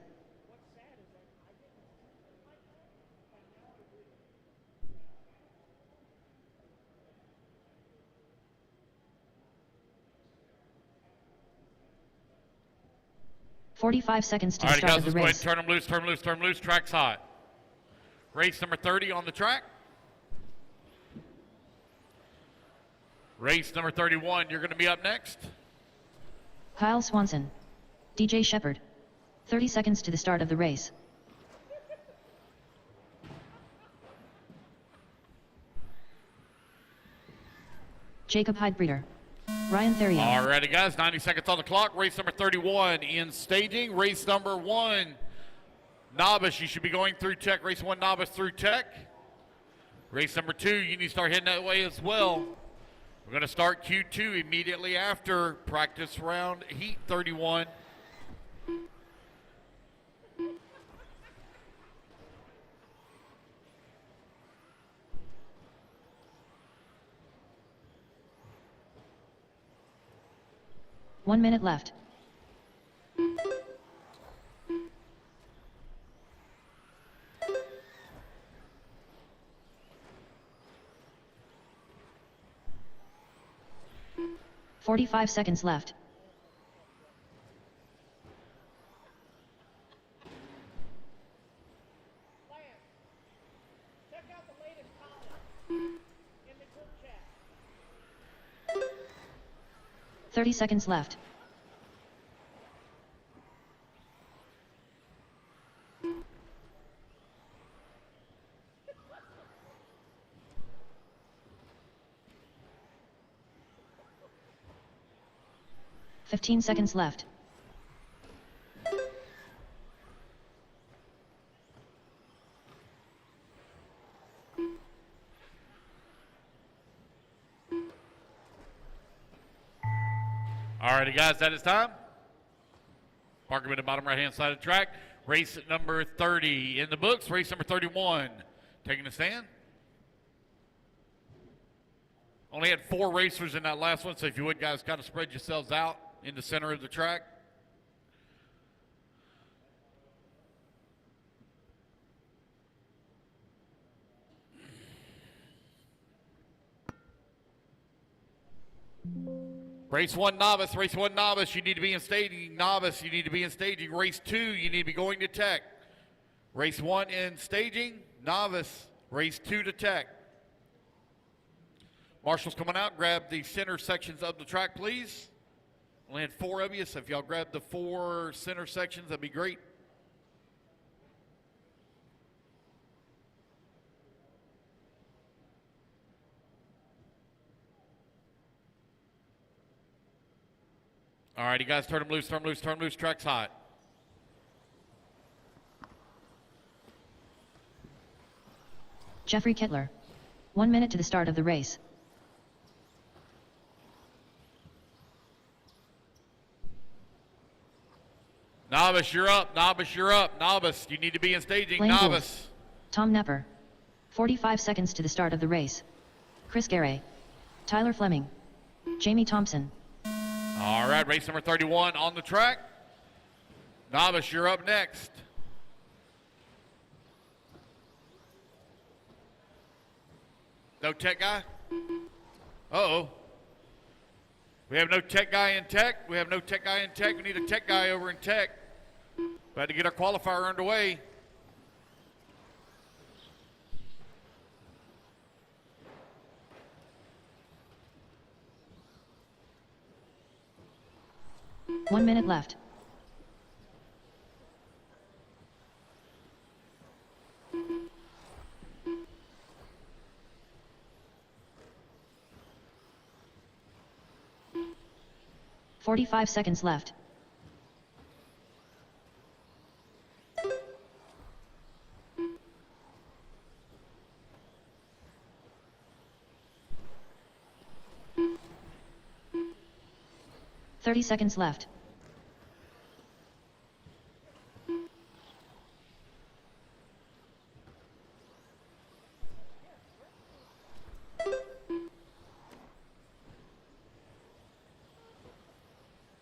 $45 seconds to the start of the race. All right, guys, let's go ahead and turn them loose. Track's hot. Race number 30 on the track. Race number 31, you're going to be up next. Kyle Swanson. DJ Shepard. 30 seconds to the start of the race. Jacob Hydebreeder. Ryan Theriot. All righty, guys, 90 seconds on the clock. Race number 31 in staging. Race number 1, Novice, you should be going through tech. Race 1, Novice through tech. Race number 2, you need to start heading that way as well. We're going to start Q2 immediately after practice round heat 31. One minute left. $45 seconds left. Check out the latest comment in the group chat. 30 seconds left. $15 seconds left. Alrighty, guys, that is time. Park him in the bottom right-hand side of the track. Race number 30 in the books. Race number 31 taking a stand. Only had 4 racers in that last one, so if you would, guys, kind of spread yourselves out in the center of the track. Race 1, Novice. Race 1, Novice. You need to be in staging. Novice, you need to be in staging. Race 2, you need to be going to tech. Race 1 in staging. Novice. Race 2 to tech. Marshals coming out. Grab the center sections of the track, please. Only had 4 of you, so if y'all grab the 4 center sections, that'd be great. All righty, guys, turn them loose, turn them loose, turn them loose. Track's hot. Jeffrey Kittler. 1 minute to the start of the race. Novice, you're up. Novice, you're up. Novice, you need to be in staging. Lane Novice. Tom Nepper. 45 seconds to the start of the race. Chris Garay. Tyler Fleming. Jamie Thompson. All right, race number 31 on the track. Novice, you're up next. No tech guy? Uh-oh. We have no tech guy in tech. We have no tech guy in tech. We need a tech guy over in tech. We had to get our qualifier underway. One minute left. "45 seconds left. "30 seconds left.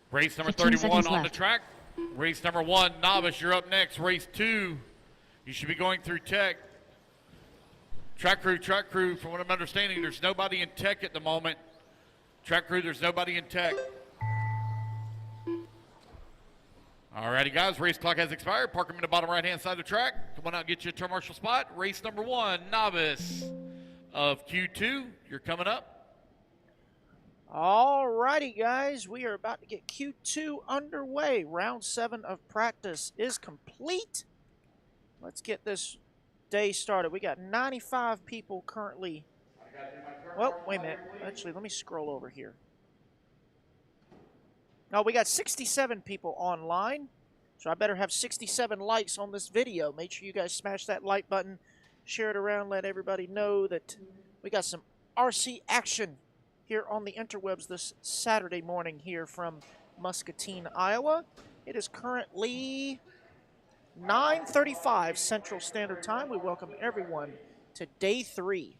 Race number 15 31 seconds on the left. track. Race number 1, Novice, you're up next. Race 2, you should be going through tech. Track crew, from what I'm understanding, there's nobody in tech at the moment. Track crew, there's nobody in tech. Alrighty, guys, race clock has expired. Park them in the bottom right-hand side of the track. Come on out and get you a turn marshal spot. Race number 1, Novice of Q2, you're coming up. Alrighty, guys, we are about to get Q2 underway. Round 7 of practice is complete. Let's get this day started. We got 95 people currently. Well, wait a minute. Actually, let me scroll over here. No, we got 67 people online, so I better have 67 likes on this video. Make sure you guys smash that like button, share it around, let everybody know that we got some RC action here on the interwebs this Saturday morning here from Muscatine, Iowa. It is currently 9:35 Central Standard Time. We welcome everyone to day 3.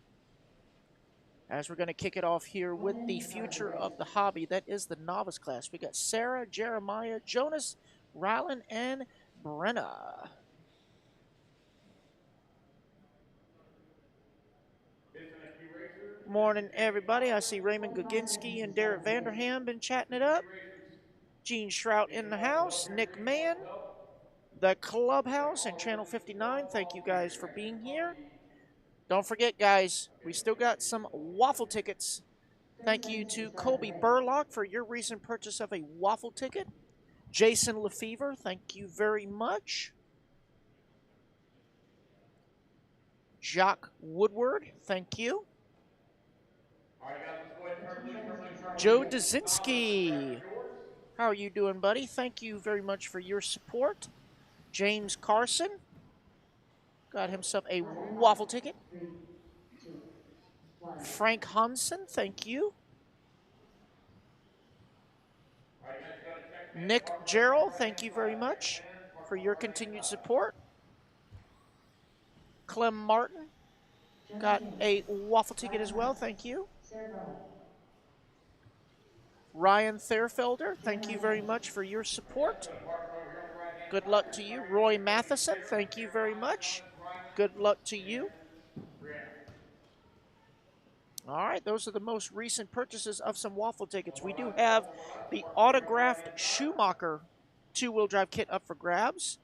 As we're going to kick it off here with the future of the hobby, that is the novice class. We got Sarah, Jeremiah, Jonas, Rylan, and Brenna. Morning, everybody. I see Raymond Goginski and Derek Vanderham been chatting it up. Gene Shrout in the house. Nick Mann, the Clubhouse, and Channel 59. Thank you guys for being here. Don't forget, guys, we still got some waffle tickets. Thank you to Colby Burlock for your recent purchase of a waffle ticket. Jason Lefevre, thank you very much. Jacques Woodward, thank you. Joe Dazinski, how are you doing, buddy? Thank you very much for your support. James Carson got himself a waffle ticket. Frank Hansen, thank you. Nick Gerald, thank you very much for your continued support. Clem Martin got a waffle ticket as well, thank you. Ryan Therfelder, thank you very much for your support. Good luck to you. Roy Matheson, thank you very much. Good luck to you. All right, those are the most recent purchases of some waffle tickets. We do have the autographed Schumacher two-wheel drive kit up for grabs.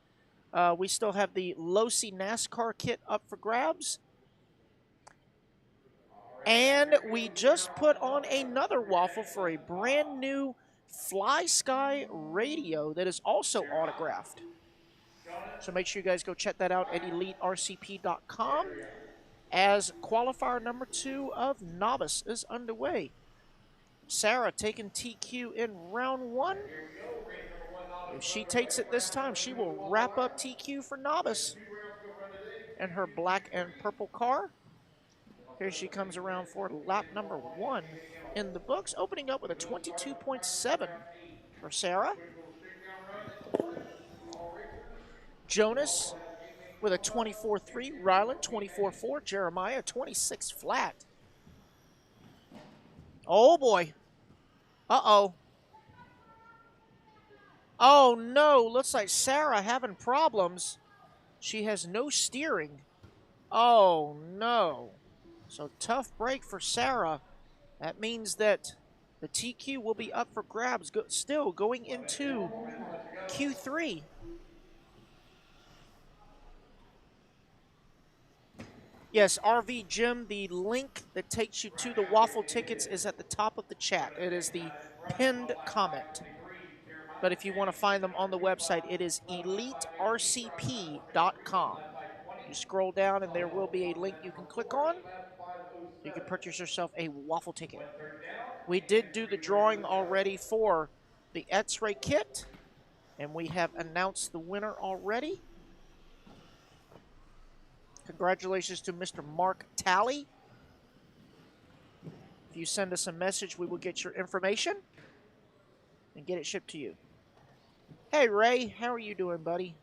We still have the Losi NASCAR kit up for grabs. And we just put on another waffle for a brand new Fly Sky radio that is also autographed. So make sure you guys go check that out at EliteRCP.com as qualifier number 2 of Novice is underway. Sarah taking TQ in round 1. If she takes it this time, she will wrap up TQ for Novice in her black and purple car. Here she comes around for lap number 1 in the books, opening up with a 22.7 for Sarah. Jonas with a 24.3. Rylan, 24.4. Jeremiah, 26 flat. Oh, boy. Uh-oh. Oh, no. Looks like Sarah having problems. She has no steering. Oh, no. So, tough break for Sarah. That means that the TQ will be up for grabs still going into Q3. Yes, RV Jim, the link that takes you to the waffle tickets is at the top of the chat. It is the pinned comment. But if you want to find them on the website, it is elitercp.com. You scroll down and there will be a link you can click on. You can purchase yourself a waffle ticket. We did do the drawing already for the X-Ray kit, and we have announced the winner already. Congratulations to Mr. Mark Talley. If you send us a message, we will get your information and get it shipped to you. Hey, Ray, how are you doing, buddy?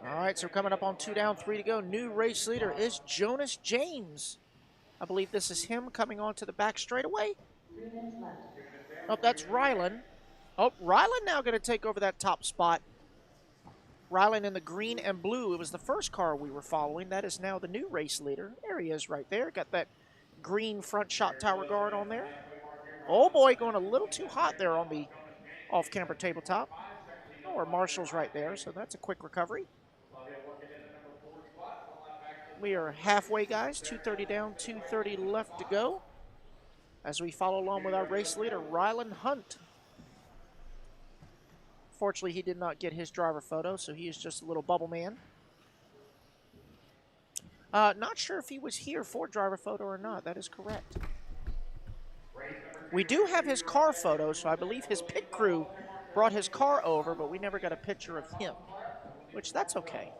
All right, so coming up on 2 down, 3 to go. New race leader is Jonas James. I believe this is him coming onto the back straightaway. 3 minutes left. Oh, that's Rylan. Oh, Rylan now going to take over that top spot. Rylan in the green and blue. It was the first car we were following. That is now the new race leader. There he is right there. Got that green front shot tower guard on there. Oh, boy, going a little too hot there on the off-camber tabletop. Oh, or Marshall's right there, so that's a quick recovery. We are halfway, guys. 2:30 down, 2:30 left to go. As we follow along with our race leader, Rylan Hunt. Fortunately, he did not get his driver photo, so he is just a little bubble man. Not sure if he was here for driver photo or not. That is correct. We do have his car photo, so I believe his pit crew brought his car over, but we never got a picture of him, which that's okay.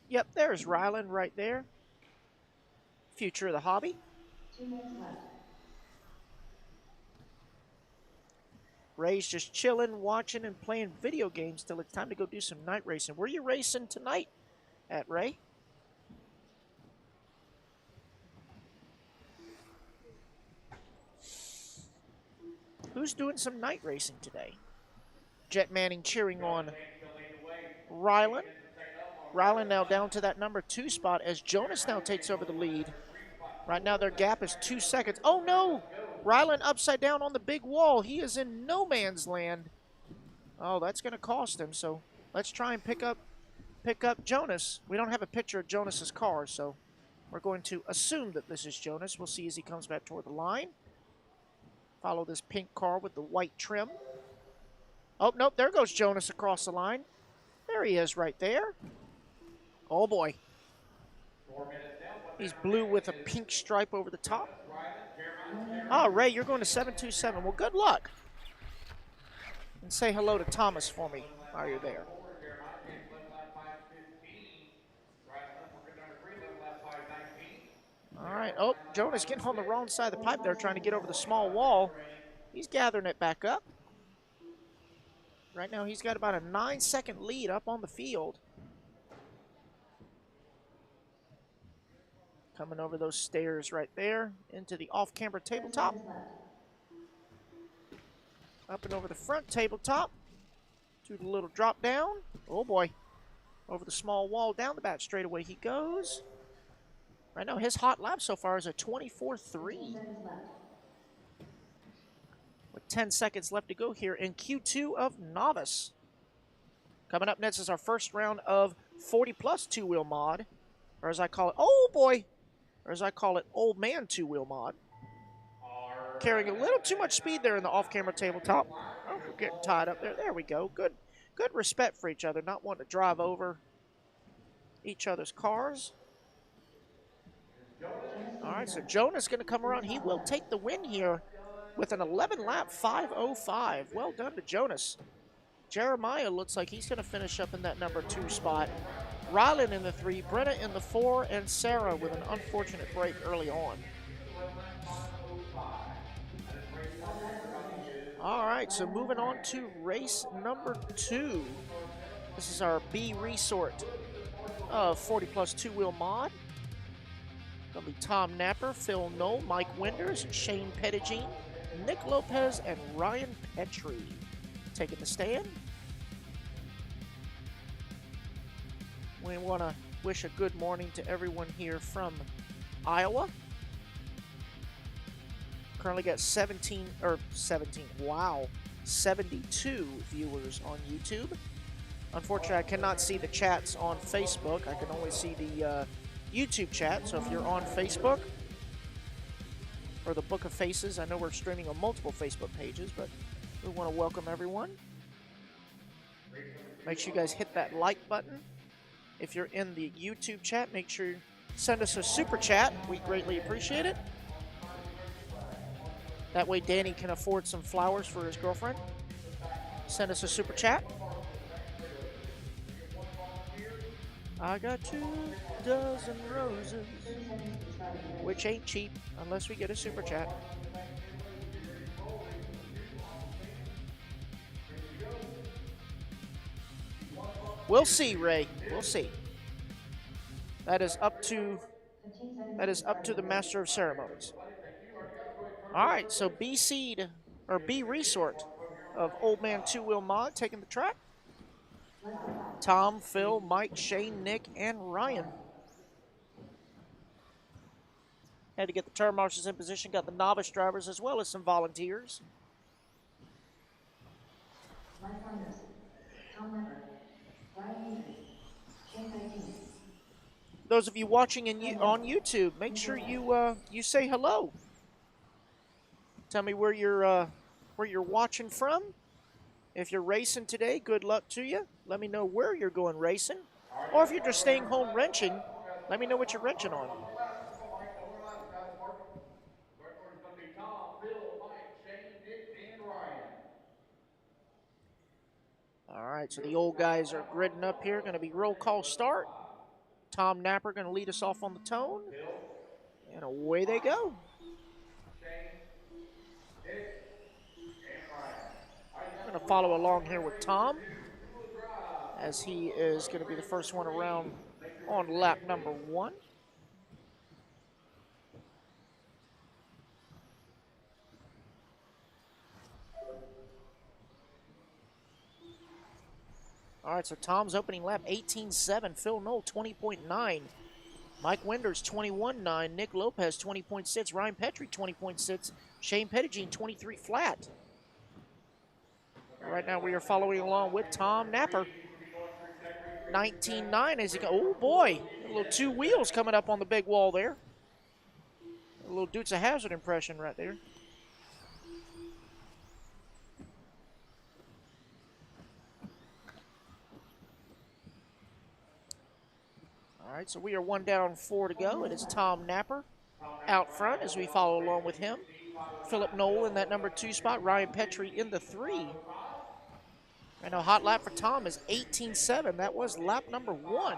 Yep, there's Rylan right there. Future of the hobby. 2 minutes left. Ray's just chilling, watching, and playing video games till it's time to go do some night racing. Where are you racing tonight at, Ray? Who's doing some night racing today? Jet Manning cheering on Rylan. Rylan now down to that number 2 spot as Jonas now takes over the lead. Right now their gap is 2 seconds. Oh no! Rylan upside down on the big wall. He is in no man's land. Oh, that's going to cost him. So let's try and pick up Jonas. We don't have a picture of Jonas's car, so we're going to assume that this is Jonas. We'll see as he comes back toward the line. Follow this pink car with the white trim. Oh, nope, there goes Jonas across the line. There he is right there. Oh, boy. He's blue with a pink stripe over the top. Oh, Ray, you're going to 727. Well, good luck. And say hello to Thomas for me while you're there. All right. Oh, Jonas getting on the wrong side of the pipe there, trying to get over the small wall. He's gathering it back up. Right now, he's got about a 9-second lead up on the field. Coming over those stairs right there into the off-camber tabletop. Up and over the front tabletop to the little drop down. Oh, boy. Over the small wall, down the back straightaway he goes. Right now, his hot lap so far is a 24.3. With 10 seconds left to go here in Q2 of Novice. Coming up next is our first round of 40-plus two-wheel mod. Or as I call it, oh boy! Or as I call it, old man two-wheel mod. Carrying a little too much speed there in the off-camera tabletop. Oh, we're getting tied up there. There we go. Good respect for each other, not wanting to drive over each other's cars. All right, so Jonas going to come around. He will take the win here with an 11-lap 5:05. Well done to Jonas. Jeremiah looks like he's going to finish up in that number 2 spot. Rylan in the 3, Brenna in the 4, and Sarah with an unfortunate break early on. All right, so moving on to race number 2. This is our B resort of 40 plus 2-wheel mod. Gonna be Tom Napper, Phil Knoll, Mike Winders, Shane Pettigene, Nick Lopez, and Ryan Petrie taking the stand. We want to wish a good morning to everyone here from Iowa. Currently got 72 viewers on YouTube. Unfortunately, I cannot see the chats on Facebook. I can only see the YouTube chat. So if you're on Facebook or the Book of Faces, I know we're streaming on multiple Facebook pages, but we want to welcome everyone. Make sure you guys hit that like button. If you're in the YouTube chat, make sure you send us a super chat. We greatly appreciate it. That way Danny can afford some flowers for his girlfriend. Send us a super chat. I got 2 dozen roses, which ain't cheap unless we get a super chat. We'll see, Ray. We'll see. That is up to the master of ceremonies. All right, so B seed or B resort of Old Man 2-Wheel Mod taking the track. Tom, Phil, Mike, Shane, Nick, and Ryan. Had to get the turn marshals in position, got the novice drivers as well as some volunteers. Those of you watching on YouTube, make sure you say hello. Tell me where you're watching from. If you're racing today, good luck to you. Let me know where you're going racing. Or if you're just staying home wrenching, let me know what you're wrenching on. All right, so the old guys are gridding up here. Going to be roll call start. Tom Napper going to lead us off on the tone. And away they go. I'm going to follow along here with Tom, as he is going to be the first one around on lap number 1. All right, so Tom's opening lap 18.7. Phil Knoll 20.9. Mike Winders 21.9. Nick Lopez 20.6. Ryan Petrie 20.6. Shane Pettigene 23 flat. Right now we are following along with Tom Napper. 19.9 as he goes. Oh boy, a little 2 wheels coming up on the big wall there. A little Dukes of Hazzard impression right there. All right, so we are 1 down, 4 to go. It is Tom Napper out front as we follow along with him. Philip Knoll in that number 2 spot. Ryan Petrie in the 3. I know hot lap for Tom is 18.7. That was lap number 1.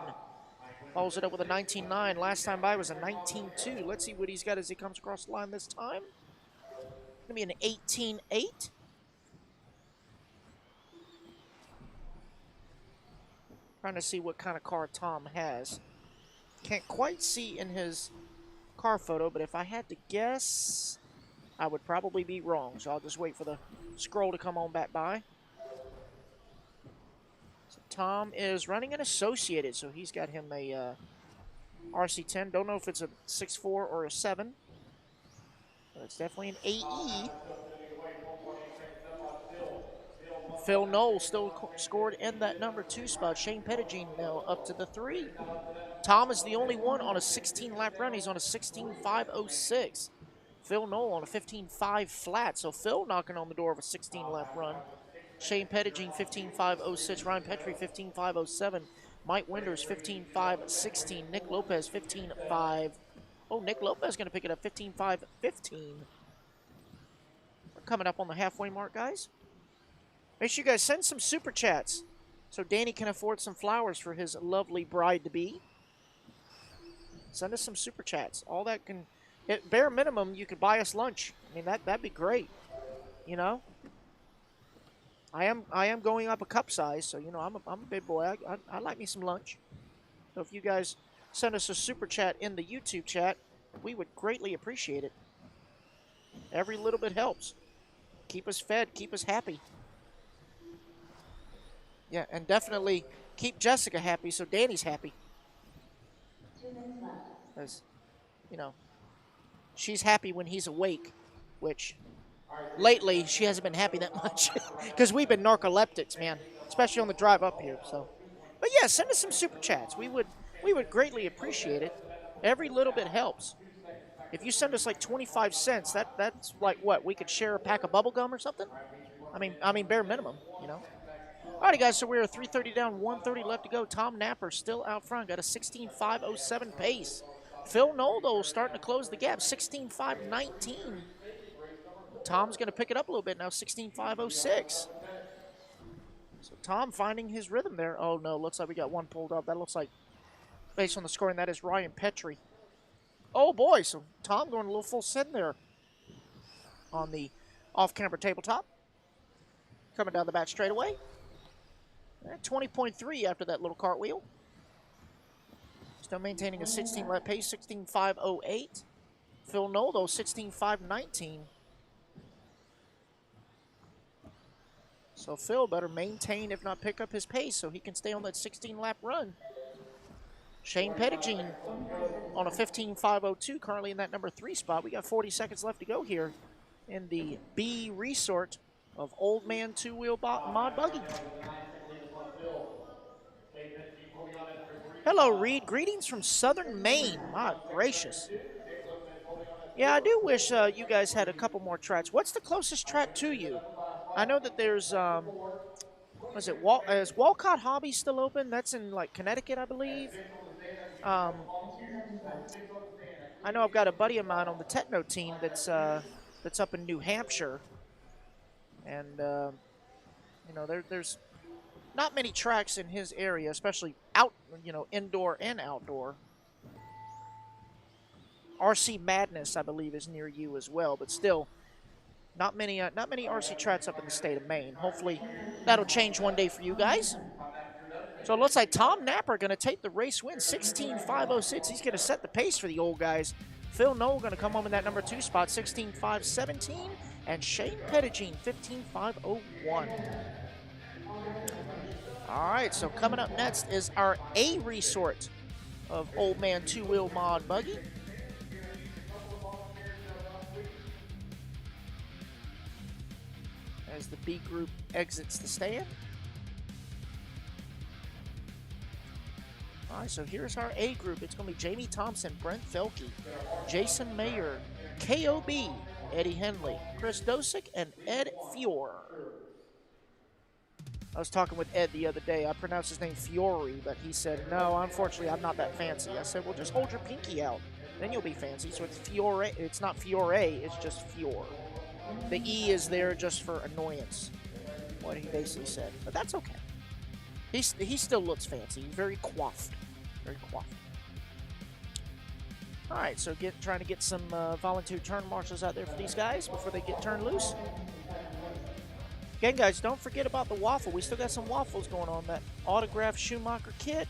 Follows it up with a 19.9. Last time by was a 19.2. Let's see what he's got as he comes across the line this time. Going to be an 18.8. Trying to see what kind of car Tom has. Can't quite see in his car photo, but if I had to guess, I would probably be wrong. So I'll just wait for the scroll to come on back by. So Tom is running an Associated, so he's got him a RC10. Don't know if it's a 6.4 or a 7. But it's definitely an AE. Phil Knoll still scored in that number 2 spot. Shane Pettigene now up to the 3. Tom is the only one on a 16-lap run. He's on a 16.506. Phil Knoll on a 15.5 flat. So Phil knocking on the door of a 16-lap run. Shane Pettigene 15.506. Ryan Petrie 15.507. Mike Winders 15.516. Nick Lopez 15.5. Oh, Nick Lopez going to pick it up 15.515. We're coming up on the halfway mark, guys. Make sure you guys send some super chats so Danny can afford some flowers for his lovely bride-to-be. Send us some super chats. All that at bare minimum, you could buy us lunch. I mean, that'd be great, you know? I am going up a cup size, so, you know, I'm a big boy. I like me some lunch. So if you guys send us a super chat in the YouTube chat, we would greatly appreciate it. Every little bit helps. Keep us fed, keep us happy. Yeah, and definitely keep Jessica happy so Danny's happy. 2 minutes left. As, you know, she's happy when he's awake, which lately she hasn't been happy that much because we've been narcoleptics, man, especially on the drive up here. So, but yeah, send us some super chats. We would greatly appreciate it. Every little bit helps. If you send us like 25 cents, that's like what, we could share a pack of bubble gum or something. I mean bare minimum, you know. Alrighty, guys, so we're 3:30 down, 1:30 left to go. Tom Napper still out front, got a 16.507 pace. Phil Noldo starting to close the gap, 16.519. Tom's going to pick it up a little bit now, 16.506. So Tom finding his rhythm there. Oh, no, looks like we got one pulled up. That looks like, based on the scoring, that is Ryan Petrie. Oh, boy, so Tom going a little full send there on the off-camera tabletop. Coming down the back straightaway. 20.3 after that little cartwheel. Still maintaining a 16-lap pace, 16.508. Phil Noldo, 16.519. So Phil better maintain, if not pick up his pace, so he can stay on that 16-lap run. Shane Pettigene on a 15.502, currently in that number 3 spot. We got 40 seconds left to go here in the B resort of Old Man Two-Wheel Mod Buggy. Hello, Reed. Greetings from Southern Maine. My gracious. Yeah, I do wish you guys had a couple more tracks. What's the closest track to you? I know that there's, was it, is Walcott Hobby still open? That's in, like, Connecticut, I believe. I know I've got a buddy of mine on the Techno team that's up in New Hampshire. And, you know, there's not many tracks in his area, especially out, you know, indoor and outdoor. RC Madness, I believe, is near you as well, but still, not many RC tracks up in the state of Maine. Hopefully, that'll change one day for you guys. So it looks like Tom Napper going to take the race win, 16.506. He's going to set the pace for the old guys. Phil Knoll going to come home in that number 2 spot, 16.517, and Shane Pettigene, 15.501. All right, so coming up next is our A resort of Old Man Two-Wheel Mod Buggy. As the B group exits the stand. All right, so here's our A group. It's going to be Jamie Thompson, Brent Felke, Jason Mayer, KOB, Eddie Henley, Chris Dosick, and Ed Fior. I was talking with Ed the other day. I pronounced his name Fiore, but he said, no, unfortunately, I'm not that fancy. I said, well, just hold your pinky out. Then you'll be fancy. So it's Fiore. It's not Fiore. It's just Fior. The E is there just for annoyance, what he basically said. But that's okay. He still looks fancy. He's very coiffed. Very coiffed. All right, so trying to get some volunteer turn marshals out there for these guys before they get turned loose. Again, guys, don't forget about the waffle. We still got some waffles going on. That autographed Schumacher kit.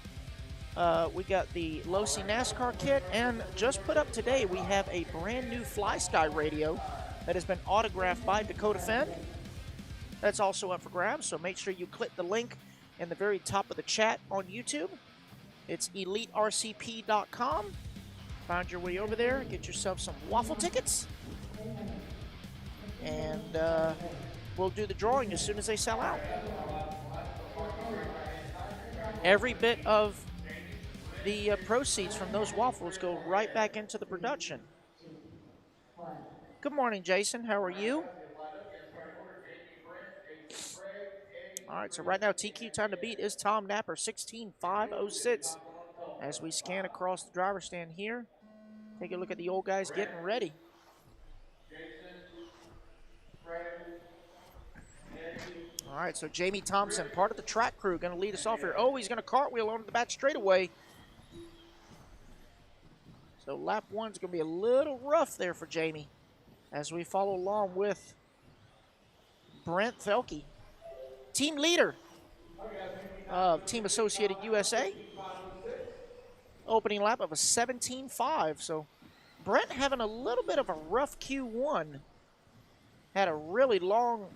We got the Losi NASCAR kit. And just put up today, we have a brand new Fly Sky radio that has been autographed by Dakota Fenn. That's also up for grabs, so make sure you click the link in the very top of the chat on YouTube. It's EliteRCP.com. Find your way over there, get yourself some waffle tickets. And we'll do the drawing as soon as they sell out. Every bit of the proceeds from those waffles go right back into the production. Good morning, Jason. How are you? All right, so right now, TQ time to beat is Tom Napper, 16.506. As we scan across the driver's stand here, take a look at the old guys getting ready. All right, so Jamie Thompson, part of the track crew, going to lead us off here. Oh, he's going to cartwheel onto the back straightaway. So lap one's going to be a little rough there for Jamie as we follow along with Brent Felke. team leader of Team Associated USA. Opening lap of a 17.5. So Brent having a little bit of a rough Q1. Had a really long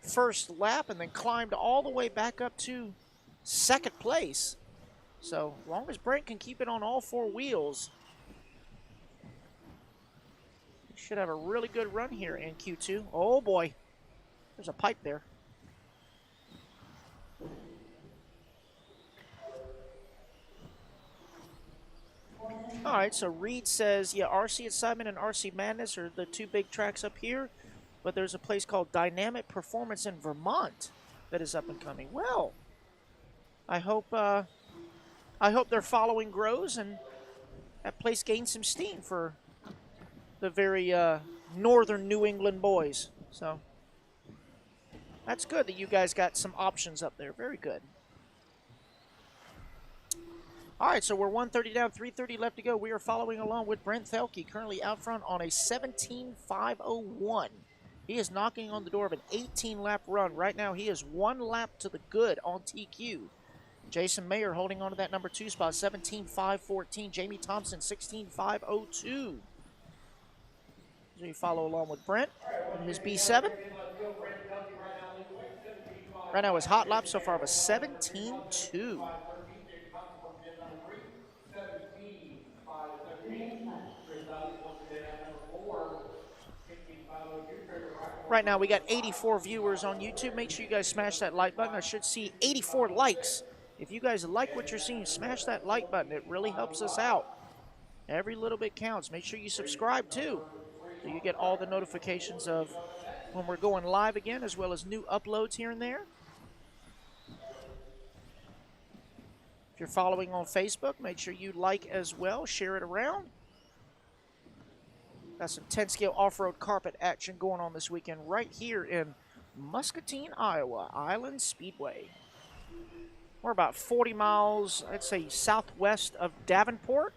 first lap and then climbed all the way back up to second place. So as long as Brent can keep it on all four wheels, he should have a really good run here in Q2. Oh boy, there's a pipe there. All right, so Reed says, yeah, RC Excitement and RC Madness are the two big tracks up here, but there's a place called Dynamic Performance in Vermont that is up and coming. Well, I hope their following grows and that place gains some steam for the very northern New England boys. So that's good that you guys got some options up there. Very good. All right, so we're 130 down, 330 left to go. We are following along with Brent Thelke, currently out front on a 17.501. He is knocking on the door of an 18-lap run. Right now, he is one lap to the good on TQ. Jason Mayer holding on to that number 2 spot, 17.514. Jamie Thompson, 16.502. So you follow along with Brent in his B7. Right now, his hot lap so far of a 17.2. Right now, we got 84 viewers on YouTube. Make sure you guys smash that like button. I should see 84 likes. If you guys like what you're seeing, smash that like button. It really helps us out. Every little bit counts. Make sure you subscribe, too, so you get all the notifications of when we're going live again, as well as new uploads here and there. If you're following on Facebook, make sure you like as well. Share it around. Got some 10-scale off-road carpet action going on this weekend right here in Muscatine, Iowa, Island Speedway. We're about 40 miles, I'd say, southwest of Davenport.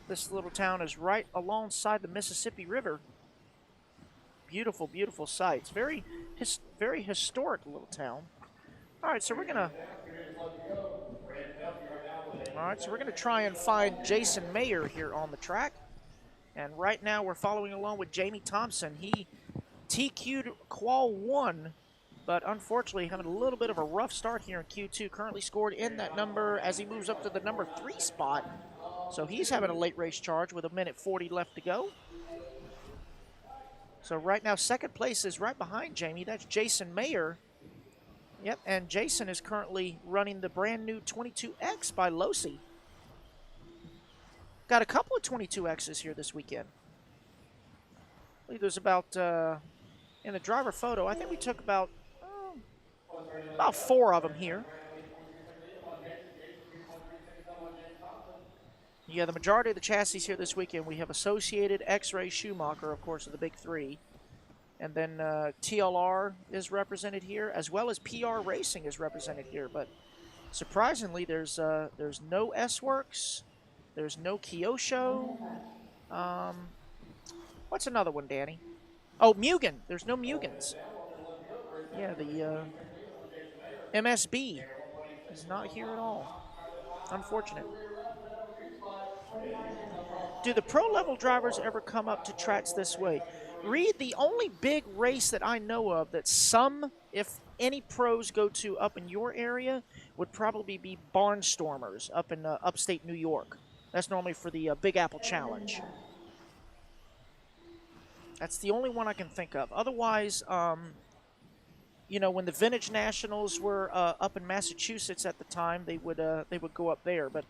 This little town is right alongside the Mississippi River. Beautiful, beautiful sights. Very historic little town. All right, so we're gonna try and find Jason Mayer here on the track. And right now we're following along with Jamie Thompson. He TQ'd Qual 1, but unfortunately having a little bit of a rough start here in Q2. Currently scored in that number as he moves up to the number 3 spot. So he's having a late race charge with 1:40 left to go. So right now second place is right behind Jamie. That's Jason Mayer. Yep, and Jason is currently running the brand new 22X by Losi. Got a couple of 22Xs here this weekend. I believe there's about, in the driver photo, I think we took about 4 of them here. Yeah, the majority of the chassis here this weekend, we have Associated, X-Ray, Schumacher, of course, are the big 3. And then TLR is represented here, as well as PR Racing is represented here. But surprisingly, there's no S-Works. There's no Kyosho. What's another one, Danny? Oh, Mugen. There's no Mugens. Yeah, the MSB is not here at all. Unfortunate. Do the pro-level drivers ever come up to tracks this way? Reed, the only big race that I know of that some, if any pros go to up in your area, would probably be Barnstormers up in upstate New York. That's normally for the Big Apple Challenge. That's the only one I can think of. Otherwise, you know, when the Vintage Nationals were up in Massachusetts at the time, they would go up there. But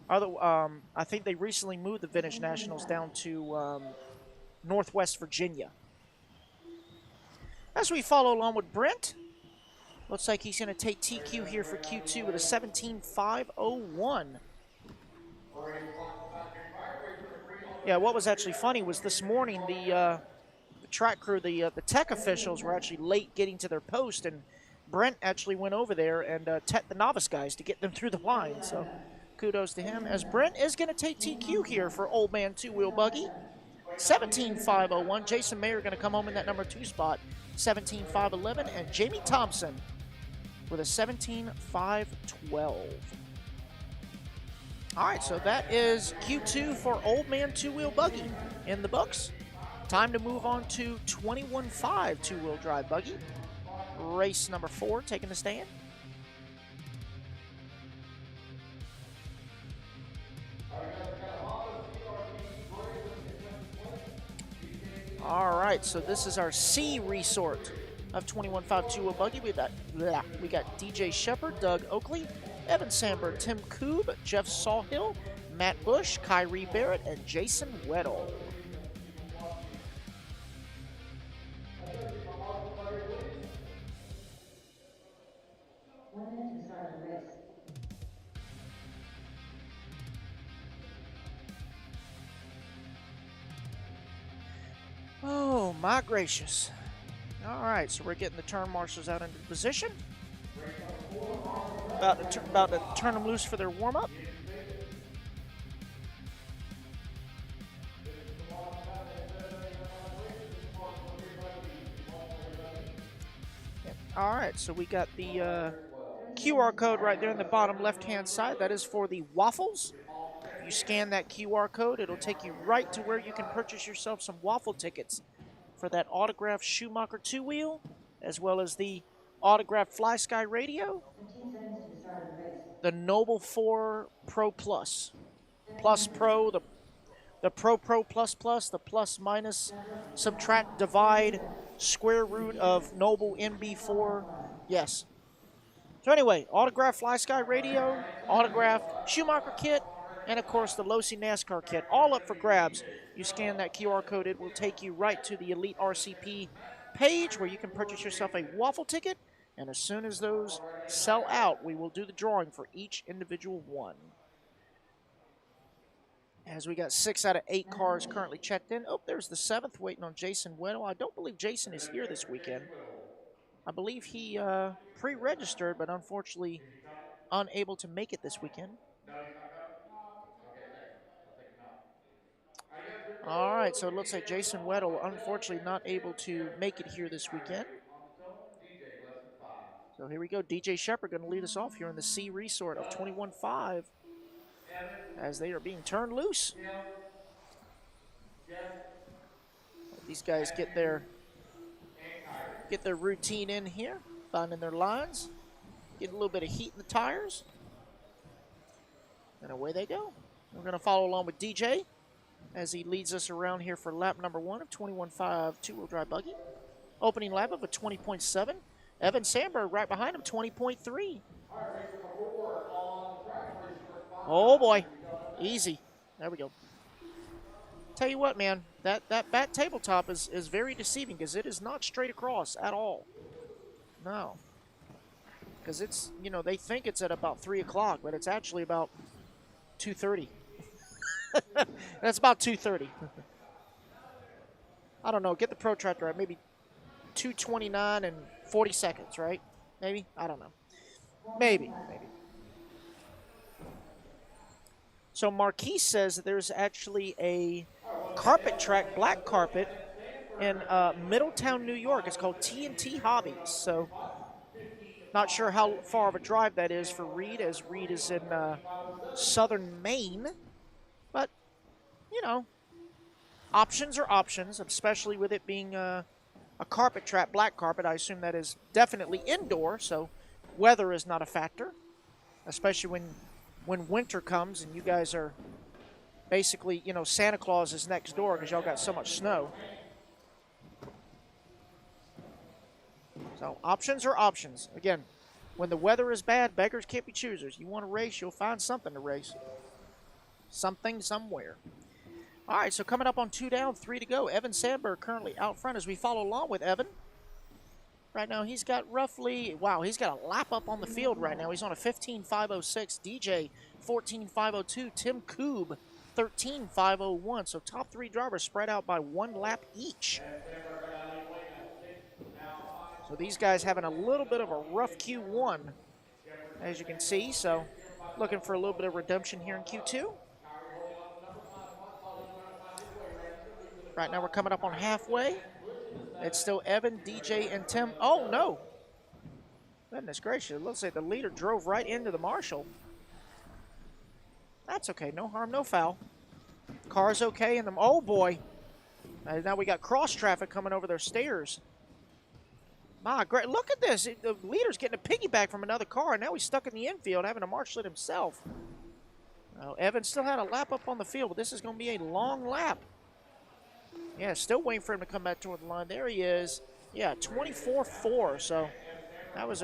I think they recently moved the Vintage Nationals down to Northwest Virginia. As we follow along with Brent, looks like he's going to take TQ here for Q2 with a 17.501. Yeah, what was actually funny was this morning the track crew, the tech officials were actually late getting to their post, and Brent actually went over there and teched the novice guys to get them through the line. So kudos to him, as Brent is going to take TQ here for Old Man Two Wheel Buggy. 17.501. Jason Mayer going to come home in that number 2 spot. 17.511. And Jamie Thompson with a 17.512. All right, so that is Q2 for Old Man Two-Wheel Buggy in the books. Time to move on to 21.5 two-wheel drive buggy. Race number 4 taking the stand. All right, so this is our C resort of 21.5 two-wheel buggy. We got DJ Shepard, Doug Oakley, Evan Sandberg, Tim Koob, Jeff Sawhill, Matt Bush, Kyrie Barrett, and Jason Weddle. One minute to the start of the race. Oh, my gracious. All right, so we're getting the turn marshals out into position. About to turn them loose for their warm-up. All right, so we got the QR code right there in the bottom left-hand side. That is for the waffles. If you scan that QR code, it'll take you right to where you can purchase yourself some waffle tickets for that autographed Schumacher two-wheel, as well as the autographed Fly Sky radio, 15 seconds to the start of the race. the Noble 4 Pro Plus, Plus Pro, the Pro Plus Plus, the plus minus, subtract, divide, square root of Noble MB4. Yes. So anyway, autographed Fly Sky radio, autographed Schumacher kit, and of course the Losi NASCAR kit, all up for grabs. You scan that QR code, it will take you right to the Elite RCP page where you can purchase yourself a waffle ticket, and as soon as those sell out, we will do the drawing for each individual one. As we got 6 out of 8 cars currently checked in. Oh, there's the 7th waiting on Jason Weddle. I don't believe Jason is here this weekend. I believe he pre-registered, but unfortunately unable to make it this weekend. All right, so it looks like Jason Weddle unfortunately not able to make it here this weekend. So here we go. DJ Shepard going to lead us off here in the C resort of 21.5 as they are being turned loose. These guys get their routine in here, finding their lines, getting a little bit of heat in the tires, and away they go. We're going to follow along with DJ as he leads us around here for lap number 1 of 21.5 two-wheel drive buggy. Opening lap of a 20.7. Evan Sandberg right behind him, 20.3. Oh boy, easy. There we go. Tell you what, man, that back tabletop is very deceiving because it is not straight across at all. No. Because it's, you know, they think it's at about 3 o'clock, but it's actually about 2:30. That's about 2:30. I don't know. Get the protractor at maybe 2:29 and 40 seconds, right? Maybe? I don't know. Maybe. So Marquise says that there's actually a carpet track, black carpet, in Middletown, New York. It's called T&T Hobbies. So not sure how far of a drive that is for Reed, as Reed is in southern Maine. But, you know, options are options, especially with it being a carpet track, black carpet. I assume that is definitely indoor, so weather is not a factor, especially when winter comes and you guys are basically, you know, Santa Claus is next door because y'all got so much snow. So options are options. Again, when the weather is bad, beggars can't be choosers. You want to race, you'll find something to race. Something, somewhere. All right, so coming up on 2 down, 3 to go. Evan Sandberg currently out front as we follow along with Evan. Right now, he's got roughly, wow, he's got a lap up on the field right now. He's on a 15.506. DJ, 14.502. Tim Koob, 13.501. So top 3 drivers spread out by 1 lap each. So these guys having a little bit of a rough Q1, as you can see. So looking for a little bit of redemption here in Q2. Right now we're coming up on halfway. It's still Evan, DJ, and Tim. Oh, no. Goodness gracious. It looks like the leader drove right into the marshal. That's okay. No harm, no foul. Car's okay. And oh, boy. Now we got cross traffic coming over their stairs. My great. Look at this. The leader's getting a piggyback from another car. And now he's stuck in the infield having to marshal it himself. Evan still had a lap up on the field, but this is going to be a long lap. Yeah, still waiting for him to come back toward the line. There he is. Yeah, 24.4. So that was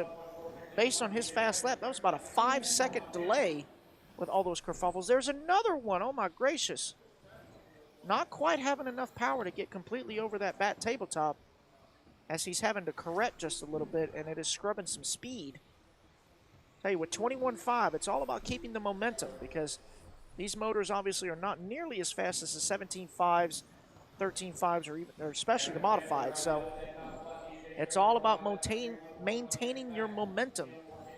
based on his fast lap, that was about a 5-second delay with all those kerfuffles. There's another one. Oh, my gracious. Not quite having enough power to get completely over that bat tabletop as he's having to correct just a little bit, and it is scrubbing some speed. Tell you, with 21.5, it's all about keeping the momentum because these motors obviously are not nearly as fast as the 17.5s, 13.5s, or especially the modified. So it's all about maintaining your momentum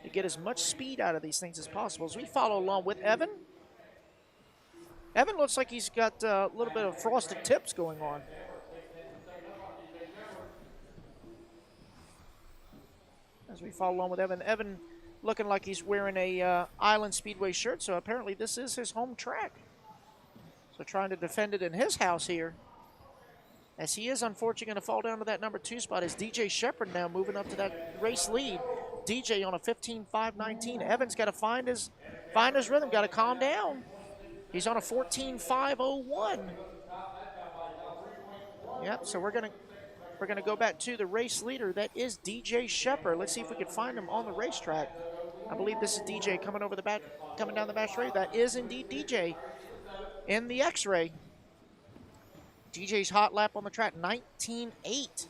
to get as much speed out of these things as possible. As we follow along with Evan. Evan looks like he's got a little bit of frosted tips going on. As we follow along with Evan. Evan looking like he's wearing a Island Speedway shirt, so apparently this is his home track. So trying to defend it in his house here. As he is unfortunately going to fall down to that number 2 spot as DJ Shepard now moving up to that race lead. DJ on a 15.519. Evan's got to find his rhythm, got to calm down. He's on a 14.501. Yep, so we're gonna go back to the race leader. That is DJ Shepard. Let's see if we can find him on the racetrack. I believe this is DJ coming down the back straight. That is indeed DJ in the X-ray. DJ's hot lap on the track, 19.8.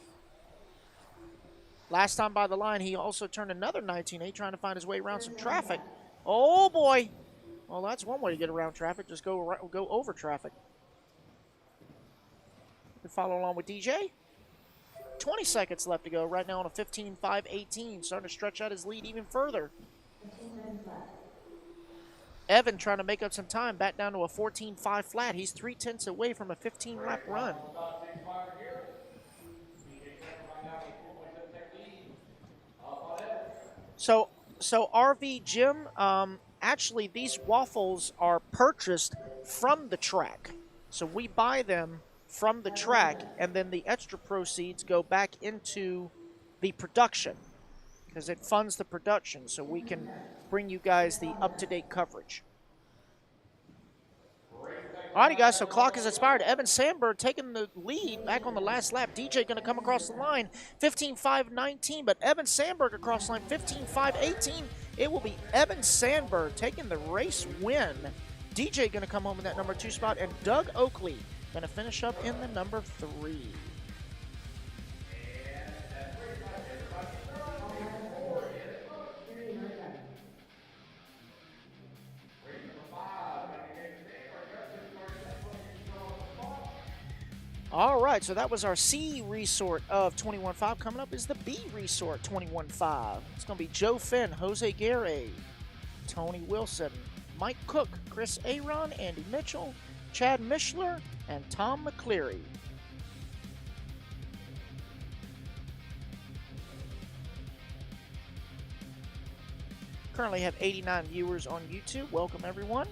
Last time by the line, he also turned another 19.8, trying to find his way around some traffic. Oh, boy. Well, that's one way to get around traffic. Just go over traffic. We follow along with DJ. 20 seconds left to go. Right now on a 15.518. Starting to stretch out his lead even further. Evan trying to make up some time. Back down to a 14.5 flat. He's 0.3 away from a 15-lap run. So RV Jim, actually these waffles are purchased from the track. So we buy them from the track, and then the extra proceeds go back into the production because it funds the production so we can bring you guys the up-to-date coverage. Alrighty, guys, so clock is expired. Evan Sandberg taking the lead back on the last lap. DJ going to come across the line, 15.519, but Evan Sandberg across the line, 15.518. It will be Evan Sandberg taking the race win. DJ going to come home in that number 2 spot, and Doug Oakley going to finish up in the number 3. All right, so that was our C resort of 21.5. Coming up is the B resort 21.5. It's going to be Joe Finn, Jose Guerre, Tony Wilson, Mike Cook, Chris Aaron, Andy Mitchell, Chad Mishler, and Tom McCleary. Currently have 89 viewers on YouTube. Welcome, everyone.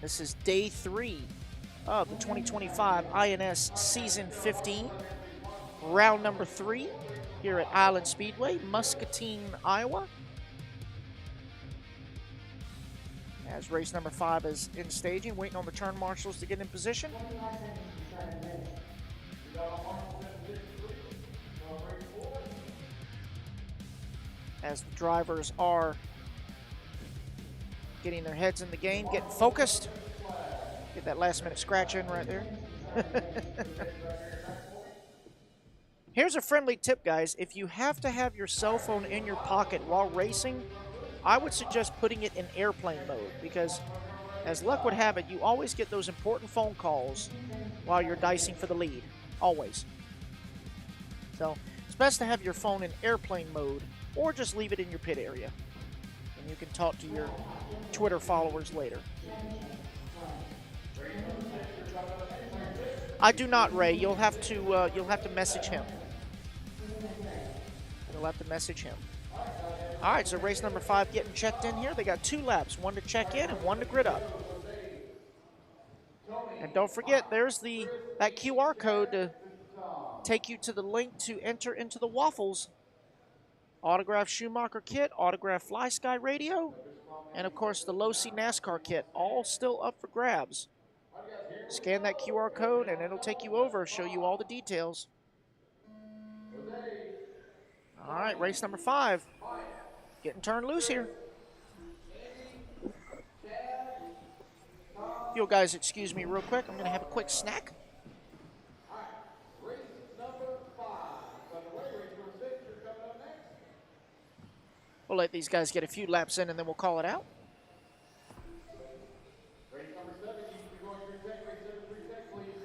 This is day 3 of the 2025 INS Season 15, round number 3 here at Island Speedway, Muscatine, Iowa. As race number 5 is in staging, waiting on the turn marshals to get in position. As the drivers are getting their heads in the game, getting focused. Get that last minute scratch in right there. Here's a friendly tip, guys. If you have to have your cell phone in your pocket while racing, I would suggest putting it in airplane mode because, as luck would have it, you always get those important phone calls while you're dicing for the lead. Always. So it's best to have your phone in airplane mode or just leave it in your pit area. And you can talk to your Twitter followers later. I do not, Ray. You'll have to message him. You'll have to message him. All right, so race number 5 getting checked in here. They got 2 laps, 1 to check in and 1 to grid up. And don't forget, there's that QR code to take you to the link to enter into the Waffles autographed Schumacher kit, autographed Fly Sky radio, and of course the Low C NASCAR kit, all still up for grabs. Scan that QR code and it'll take you over, show you all the details. All right, race number 5. Getting turned loose here. If you guys excuse me real quick, I'm going to have a quick snack. We'll let these guys get a few laps in and then we'll call it out. Race number 7, you can be going through tech, race 7 through tech, please.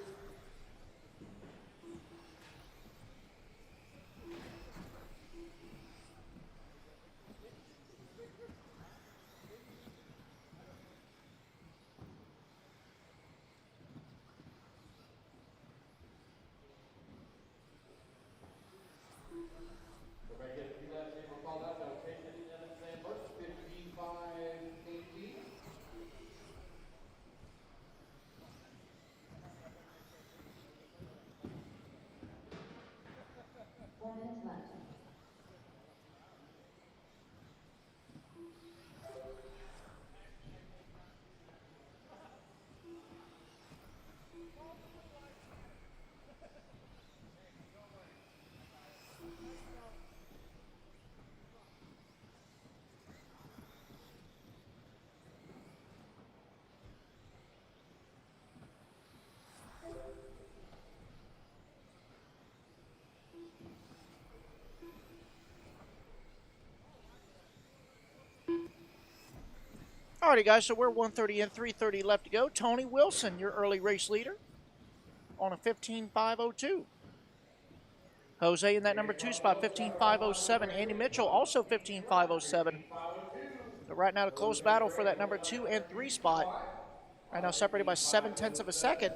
Everybody get a few laps in, we'll call out, they'll take it in Ins15 Rnd. 4 minutes left. Alrighty, guys, so we're 130 in, 330 left to go. Tony Wilson, your early race leader, on a 15.502. Jose in that number 2 spot, 15.507. Andy Mitchell, also 15.507. So right now, a close battle for that number 2 and 3 spot. Right now, separated by 0.7 of a second.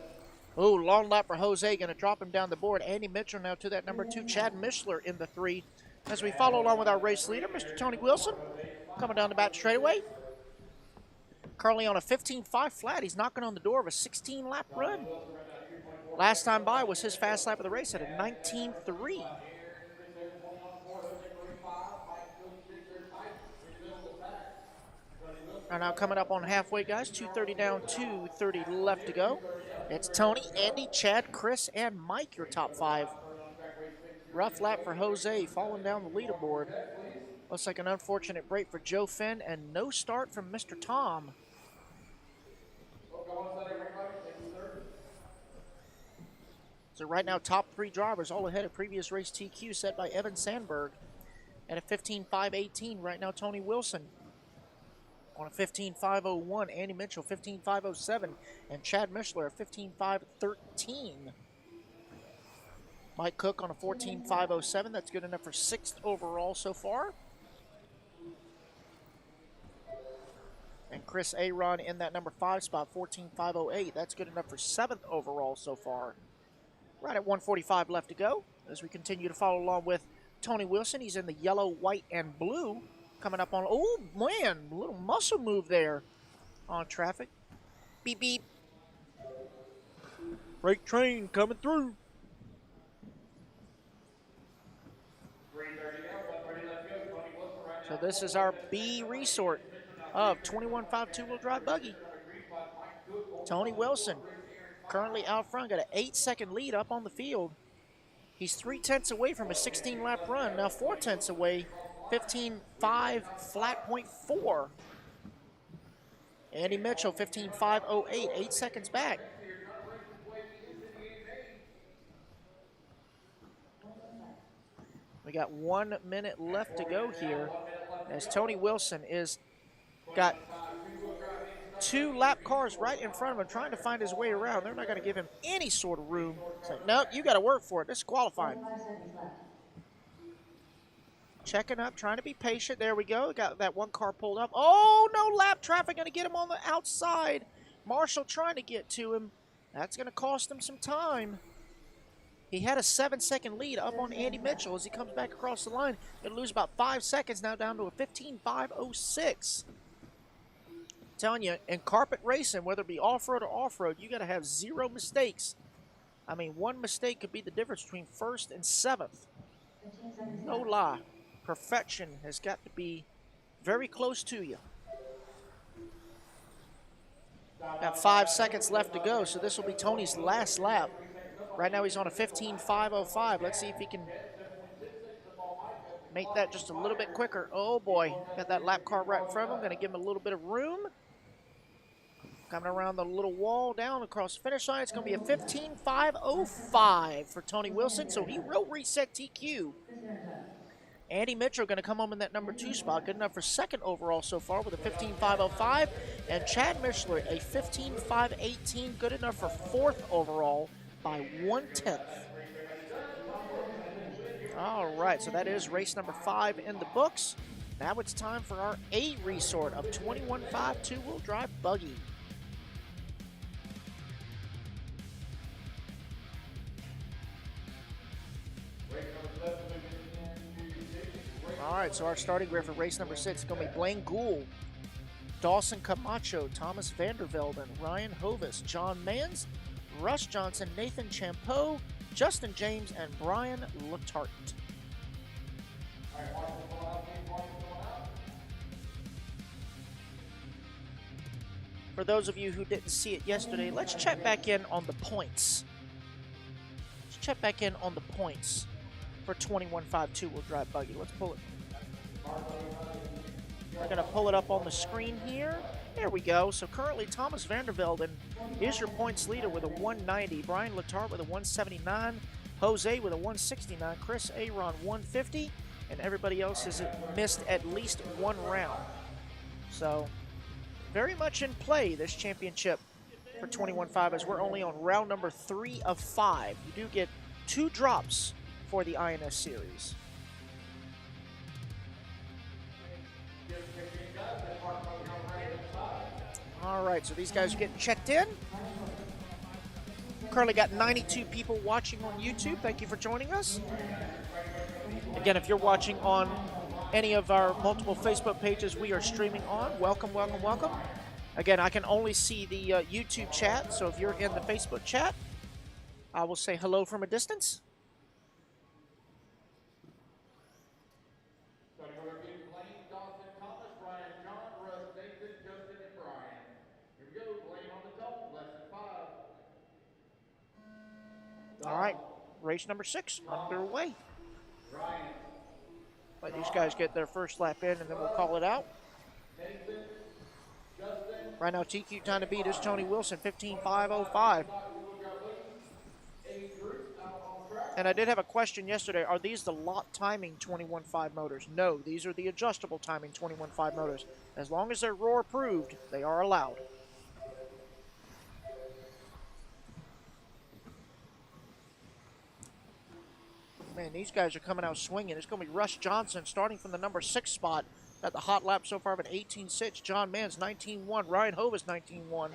Oh, long lap for Jose, going to drop him down the board. Andy Mitchell now to that number 2, Chad Mishler in the 3. As we follow along with our race leader, Mr. Tony Wilson, coming down the back straightaway. Currently on a 15.5 flat. He's knocking on the door of a 16-lap run. Last time by was his fast lap of the race at a 19.3. Are now coming up on halfway, guys. 2:30 down, 2:30 left to go. It's Tony, Andy, Chad, Chris, and Mike, your top 5. Rough lap for Jose, falling down the leaderboard. Looks like an unfortunate break for Joe Finn, and no start from Mr. Tom. So right now, top 3 drivers, all ahead of previous race TQ set by Evan Sandberg. At a 15.518, right now, Tony Wilson. On a 15.501, Andy Mitchell, 15.507, and Chad Mishler at 15.513. Mike Cook on a 14.507. That's good enough for 6th overall so far. And Chris Aaron in that number 5 spot, 14.508. That's good enough for 7th overall so far. Right at 1:45 left to go as we continue to follow along with Tony Wilson. He's in the yellow, white, and blue. Coming up on, oh man, a little muscle move there on traffic. Beep, beep. Freight train coming through. So this is our B resort of 21.5 two-wheel drive buggy. Tony Wilson currently out front, got an 8-second lead up on the field. He's 0.3 away from a 16-lap run, now 0.4 away, 15.5 flat point 4. Andy Mitchell, 15.508, 8 seconds back. We got 1 minute left to go here as Tony Wilson is got 2 lap cars right in front of him trying to find his way around. They're not going to give him any sort of room. It's like, nope, you got to work for it. This is qualifying. 5 seconds left. Checking up, trying to be patient. There we go. Got that 1 car pulled up. Oh, no lap traffic going to get him on the outside. Marshall trying to get to him. That's going to cost him some time. He had a 7-second lead up on Andy Mitchell as he comes back across the line. Going to lose about 5 seconds now, down to a 15.506. Telling you, in carpet racing, whether it be off-road or off-road, you got to have 0 mistakes. I mean, 1 mistake could be the difference between 1st and 7th. No lie. Perfection has got to be very close to you. Got 5 seconds left to go, so this will be Tony's last lap. Right now he's on a 15.505. Let's see if he can make that just a little bit quicker. Oh boy, got that lap car right in front of him. Going to give him a little bit of room. Coming around the little wall down across the finish line. It's going to be a 15.505 for Tony Wilson, so he will reset TQ. Andy Mitchell going to come home in that number 2 spot. Good enough for 2nd overall so far with a 15.505. And Chad Mishler, a 15.518. Good enough for 4th overall by 1/10. All right, so that is race number 5 in the books. Now it's time for our A resort of 21.5 two-wheel drive buggy. All right, so our starting grid for race number 6 is going to be Blaine Gould, Dawson Camacho, Thomas Vandervelden, Ryan Hovis, John Mans, Russ Johnson, Nathan Champeau, Justin James, and Brian Letarte. For those of you who didn't see it yesterday, let's check back in on the points. Let's check back in on the points for 21.5 two-wheel drive buggy. Let's pull it. We're going to pull it up on the screen here. There we go. So currently Thomas Vandervelden is your points leader with a 190. Brian Letarte with a 179. Jose with a 169. Chris Aaron 150. And everybody else has missed at least 1 round. So very much in play, this championship for 21.5, as we're only on round number 3 of 5. You do get 2 drops for the INS series. All right, so these guys are getting checked in. Currently got 92 people watching on YouTube. Thank you for joining us. Again, if you're watching on any of our multiple Facebook pages we are streaming on, welcome, welcome, welcome. Again, I can only see the YouTube chat, so if you're in the Facebook chat, I will say hello from a distance. All right, race number 6 underway. Let these guys get their first lap in, and then we'll call it out. Right now, TQ time to beat is Tony Wilson, 15.505. And I did have a question yesterday. Are these the lot timing 21.5 motors? No, these are the adjustable timing 21.5 motors. As long as they're roar approved, they are allowed. Man, these guys are coming out swinging. It's going to be Russ Johnson starting from the number 6 spot. Got the hot lap so far of an 18.6. John Mans, 19.1. Ryan Hovis, 19.1.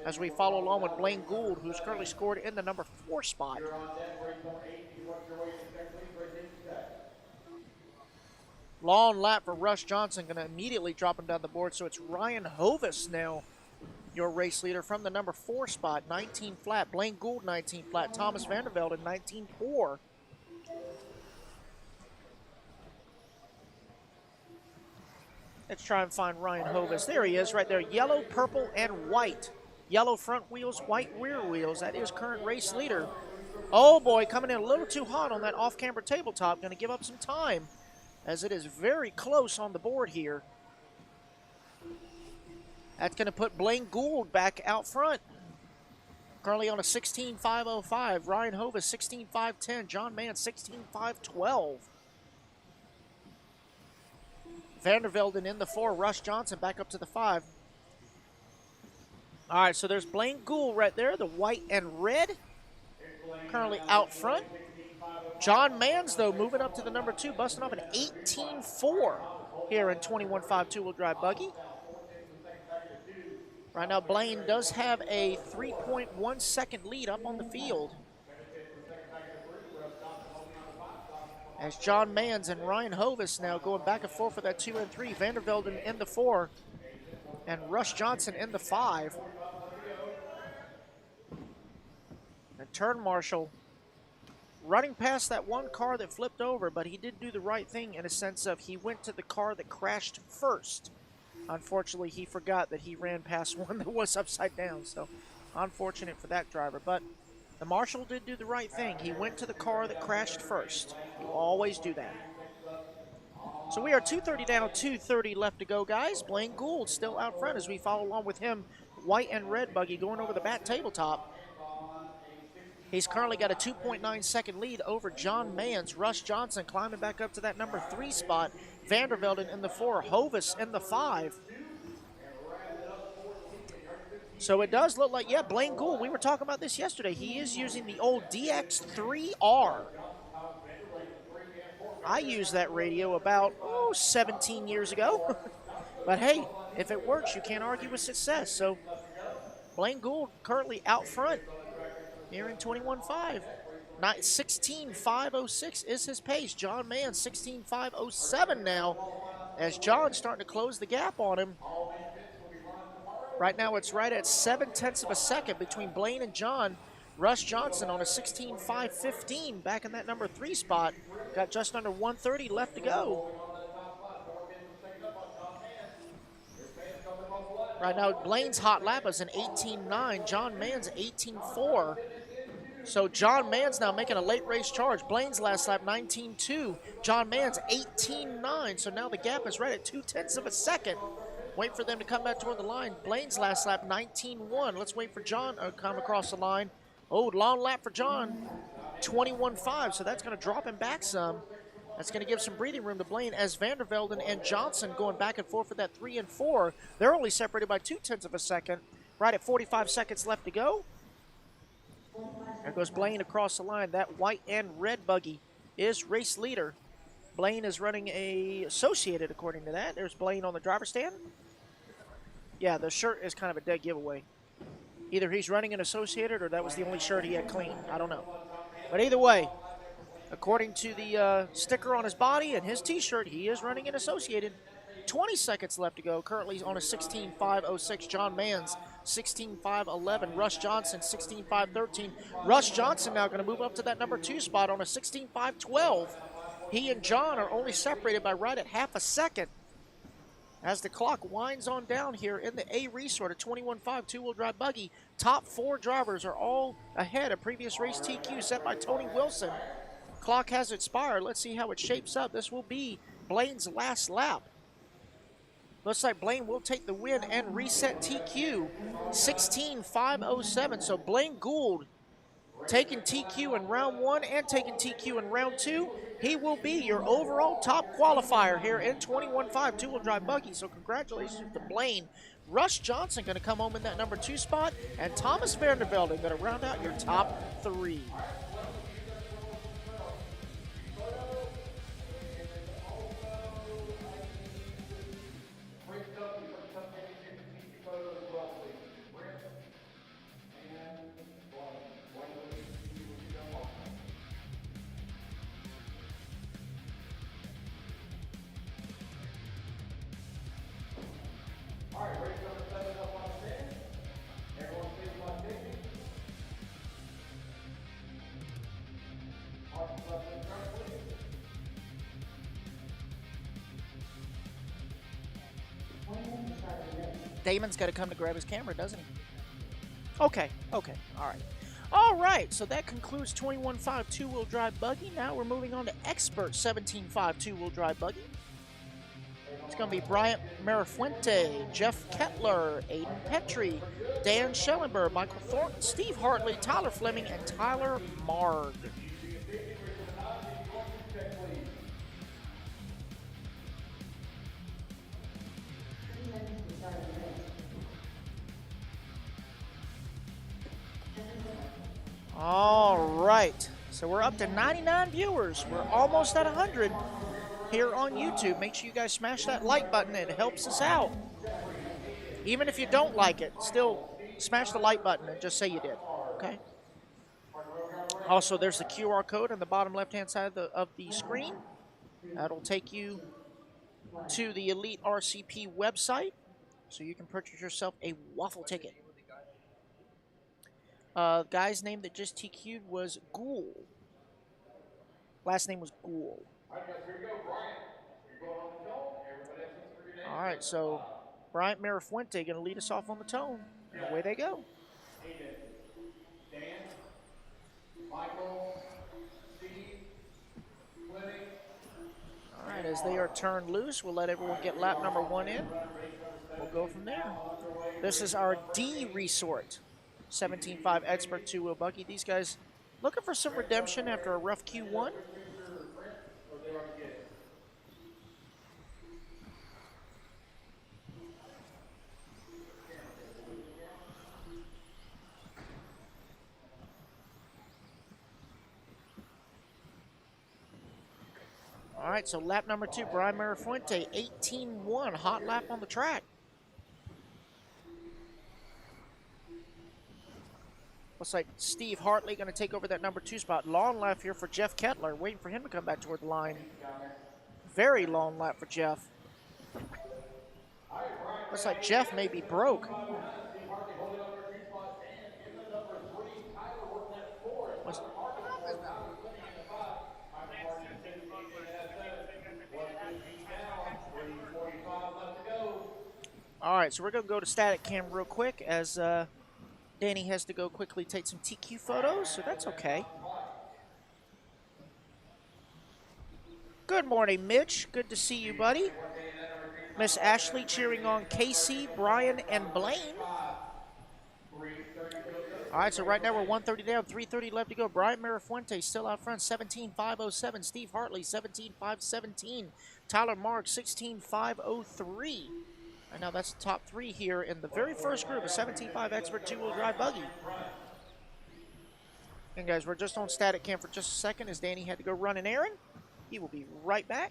As we follow along with Blaine Gould, who's currently scored in the number 4 spot. Long lap for Russ Johnson. Going to immediately drop him down the board. So it's Ryan Hovis now, your race leader from the number 4 spot. 19 flat. Blaine Gould, 19 flat. Thomas Vandervelden, 19.4. Let's try and find Ryan Hovis. There he is right there. Yellow, purple, and white. Yellow front wheels, white rear wheels. That is current race leader. Oh boy, coming in a little too hot on that off-camber tabletop. Going to give up some time as it is very close on the board here. That's going to put Blaine Gould back out front. Currently on a 16.505. Ryan Hovis, 16.510. John Mann, 16.512. Vandervelden in the 4. Russ Johnson back up to the 5. All right, so there's Blaine Gould right there, the white and red, currently out front. John Mans, though, moving up to the number 2, busting off an 18.4 here in 21.5 two-wheel drive buggy. Right now, Blaine does have a 3.1 second lead up on the field. As John Mans and Ryan Hovis now going back and forth for that 2 and 3. Vandervelden in the 4 and Rush Johnson in the 5. And Turn Marshall running past that one car that flipped over, but he did do the right thing in a sense of he went to the car that crashed first. Unfortunately, he forgot that he ran past one that was upside down, so unfortunate for that driver. But the Marshal did do the right thing. He went to the car that crashed first. You always do that. So we are 2:30 down, 2:30 left to go, guys. Blaine Gould still out front as we follow along with him. White and red buggy going over the back tabletop. He's currently got a 2.9 second lead over John Mans. Rush Johnson climbing back up to that number 3 spot. Vandervelden in the 4, Hovis in the 5. So it does look like, yeah, Blaine Gould, we were talking about this yesterday. He is using the old DX3R. I used that radio about, 17 years ago. But hey, if it works, you can't argue with success. So Blaine Gould currently out front here in 21.5. 16.506 is his pace. John Mann, 16.507 now, as John's starting to close the gap on him. Right now it's right at 0.7 of a second between Blaine and John. Rush Johnson on a 16.515 back in that number 3 spot. Got just under 1:30 left to go. Right now Blaine's hot lap is an 18.9. John Mann's 18.4. So John Mann's now making a late race charge. Blaine's last lap 19.2. John Mann's 18.9. So now the gap is right at 0.2 of a second. Wait for them to come back toward the line. Blaine's last lap 19.1. Let's wait for John to come across the line. Oh, long lap for John, 21.5. So that's going to drop him back some. That's going to give some breathing room to Blaine as Vandervelden and Johnson going back and forth for that 3 and 4. They're only separated by 0.2 of a second. Right at 45 seconds left to go. There goes Blaine across the line. That white and red buggy is race leader. Blaine is running a Associated according to that. There's Blaine on the driver's stand. Yeah, the shirt is kind of a dead giveaway. Either he's running an Associated or that was the only shirt he had clean. I don't know. But either way, according to the sticker on his body and his t-shirt, he is running an Associated. 20 seconds left to go. Currently on a 16.506. John Mann's 16.511. Rush Johnson 16.513. Rush Johnson now going to move up to that number 2 spot on a 16.512. He and John are only separated by right at half a second. As the clock winds on down here in the A Resort, a 21.5 two-wheel drive buggy. Top 4 drivers are all ahead of previous race TQ set by Tony Wilson. Clock has expired. Let's see how it shapes up. This will be Blaine's last lap. Looks like Blaine will take the win and reset TQ. 16.507. So Blaine Gould taking TQ in round 1 and taking TQ in round 2. He will be your overall top qualifier here in 21.5 two-wheel drive buggy. So congratulations to Blaine. Rush Johnson going to come home in that number 2 spot. And Thomas Vandervelden going to round out your top 3. Damon's got to come to grab his camera, doesn't he? Okay, all right. All right, so that concludes 21.5 two-wheel drive buggy. Now we're moving on to Expert 17.5 two-wheel drive buggy. It's going to be Bryant Marafuente, Jeff Kettler, Aiden Petrie, Dan Schellenberg, Michael Thornton, Steve Hartley, Tyler Fleming, and Tyler Marg. All right, so we're up to 99 viewers. We're almost at 100 here on YouTube. Make sure you guys smash that like button. It helps us out. Even if you don't like it, still smash the like button and just say you did. Okay. Also, there's the QR code on the bottom left-hand side of the screen. That'll take you to the Elite RCP website, so you can purchase yourself a waffle ticket. Guy's name that just TQ'd was Ghoul. Last name was Ghoul. All right, so Bryant Mirafuente going to lead us off on the tone, and away they go. Dan, Michael, Steve, Fleming. All right, as they are turned loose, we'll let everyone get lap number 1 in. We'll go from there. This is our D Resort 17.5 Expert 2-wheel buggy. These guys looking for some redemption after a rough Q1. All right, so lap number 2, Brian Mirafuente, 18-1, hot lap on the track. Looks like Steve Hartley going to take over that number 2 spot. Long lap here for Jeff Kettler, waiting for him to come back toward the line. Very long lap for Jeff. Looks like Jeff may be broke. All right, so we're going to go to static cam real quick as Danny has to go quickly take some TQ photos, so that's okay. Good morning, Mitch. Good to see you, buddy. Miss Ashley cheering on Casey, Brian, and Blaine. All right, so right now we're 130 down, 330 left to go. Brian Mirafuente still out front, 17.507. Steve Hartley, 17.517. Tyler Marks, 16.503. Right now that's the top 3 here in the very first group, a 17.5 Expert 2-wheel drive buggy. And guys, we're just on static cam for just a second as Danny had to go run an errand. He will be right back.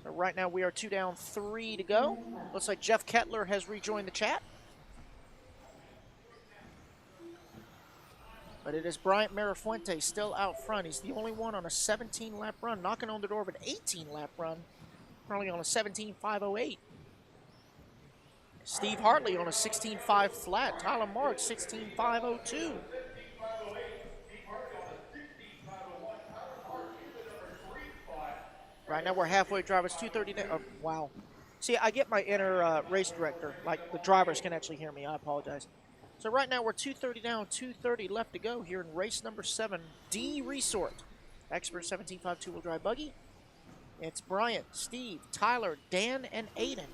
So right now we are 2 down, 3 to go. Looks like Jeff Kettler has rejoined the chat. But it is Bryant Mirafuente still out front. He's the only one on a 17-lap run, knocking on the door of an 18-lap run. Currently on a 17.508. Steve Hartley on a 16.5 flat. Tyler Marks, 16.502. Right now we're halfway drivers, 230. Oh, wow. See, I get my inner race director. Like, the drivers can actually hear me. I apologize. So right now we're 230 down, 230 left to go here in race number 7, D Resort. Expert 17.5 2-wheel drive buggy. It's Bryant, Steve, Tyler, Dan, and Aiden.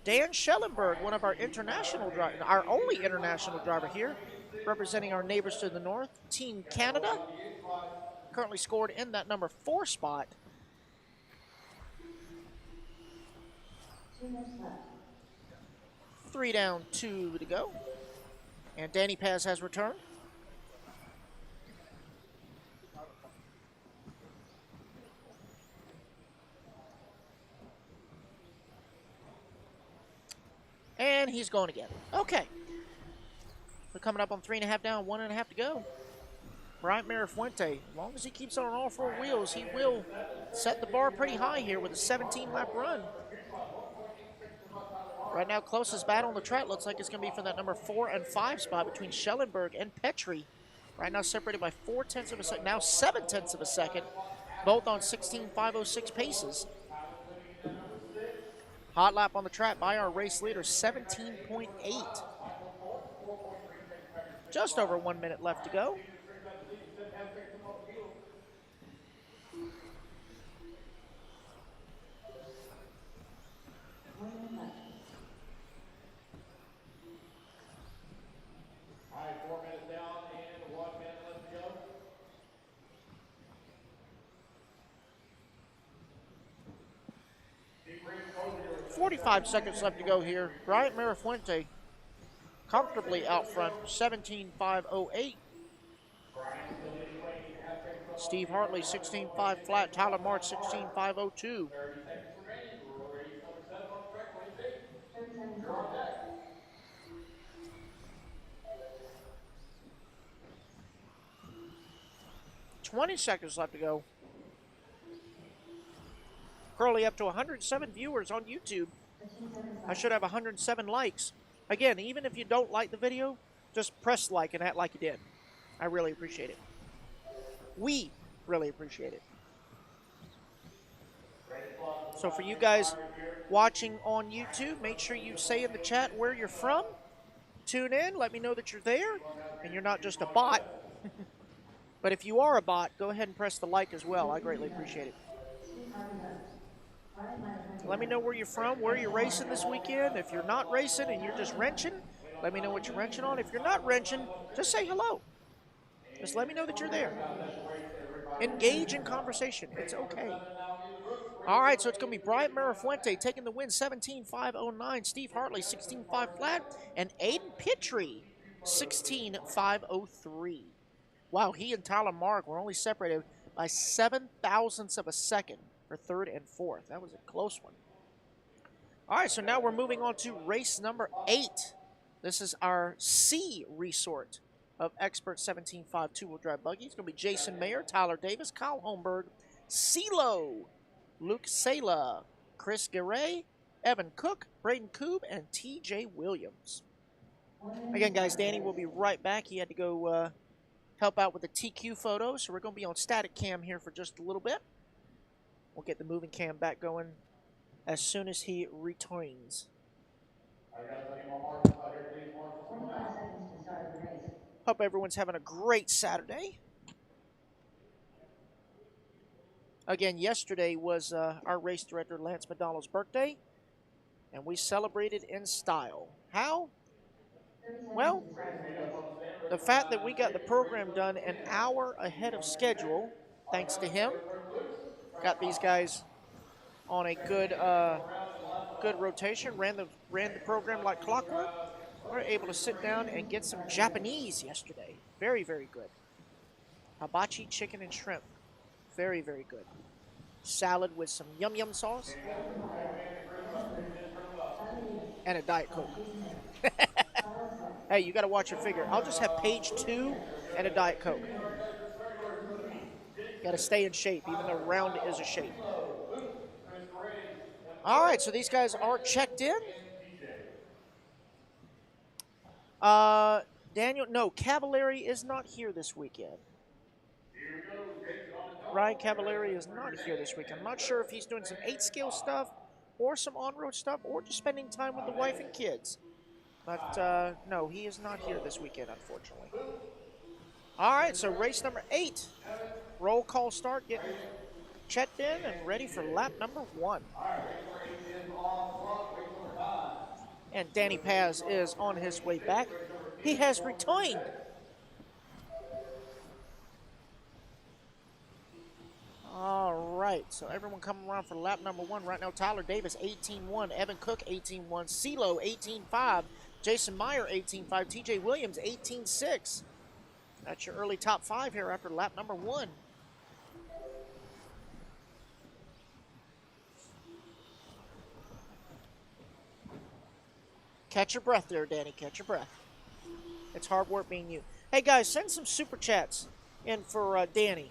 Dan Schellenberg, one of our international drivers, our only international driver here, representing our neighbors to the north, Team Canada. Currently scored in that number 4 spot. Three down, 2 to go. And Danny Paz has returned. And he's going again. Okay. We're coming up on 3.5 down, 1.5 to go. Bryant Mirafuente, as long as he keeps on all 4 wheels, he will set the bar pretty high here with a 17-lap run. Right now, closest battle on the track looks like it's going to be for that number 4 and 5 spot between Schellenberg and Petrie. Right now separated by 0.4 of a second, now 0.7 of a second, both on 16.506 paces. Hot lap on the track by our race leader, 17.8. Just over 1 minute left to go. All right, 4 minutes down and 1 minute left to go. 45 seconds left to go here. Bryant Mirafuente comfortably out front, 17.508. Steve Hartley, 16.5 flat. Tyler March, 16.502. 20 seconds left to go. Currently up to 107 viewers on YouTube. I should have 107 likes. Again, even if you don't like the video, just press like and act like you did. I really appreciate it. We really appreciate it. So for you guys watching on YouTube, make sure you say in the chat where you're from. Tune in, let me know that you're there, and you're not just a bot. But if you are a bot, go ahead and press the like as well. I greatly appreciate it. Let me know where you're from, where you're racing this weekend. If you're not racing and you're just wrenching, let me know what you're wrenching on. If you're not wrenching, just say hello. Just let me know that you're there. Engage in conversation. It's okay. All right, so it's going to be Bryant Marafuente taking the win, 17.509. Steve Hartley, 16.5 flat. And Aiden Pittry, 16.503. Wow, he and Tyler Mark were only separated by 7 thousandths of a second for third and fourth. That was a close one. All right, so now we're moving on to race number 8. This is our C resort of Expert 17.5 two-wheel drive buggy. It's going to be Jason Mayer, Tyler Davis, Kyle Holmberg, CeeLo, Luke Sala, Chris Garay, Evan Cook, Braden Koob, and TJ Williams. Again, guys, Danny will be right back. He had to go help out with the TQ photos, so we're going to be on static cam here for just a little bit. We'll get the moving cam back going as soon as he returns. 25 seconds to the start of the race. Hope everyone's having a great Saturday. Again, yesterday was our race director Lance McDonald's birthday, and we celebrated in style. How? Well, the fact that we got the program done an hour ahead of schedule, thanks to him, got these guys on a good good rotation, ran the program like clockwork. We were able to sit down and get some Japanese yesterday. Very, very good. Hibachi chicken and shrimp. Very, very good. Salad with some yum-yum sauce. And a Diet Coke. Hey, you got to watch your figure. I'll just have page 2 and a Diet Coke. Got to stay in shape, even though round is a shape. All right, so these guys are checked in. Daniel, no, Cavallari is not here this weekend. Ryan Cavallari is not here this weekend. I'm not sure if he's doing some 8-scale stuff or some on-road stuff or just spending time with the wife and kids. But, no, he is not here this weekend, unfortunately. All right, so race number 8. Roll call start, getting checked in and ready for lap number 1. And Danny Paz is on his way back. He has returned. All right, so everyone coming around for lap number 1 right now. Tyler Davis, 18.1. Evan Cook, 18.1. CeeLo, 18.5. Jason Meyer, 18.5. TJ Williams, 18.6. That's your early top 5 here after lap number 1. Catch your breath there, Danny. Catch your breath. It's hard work being you. Hey, guys, send some super chats in for Danny,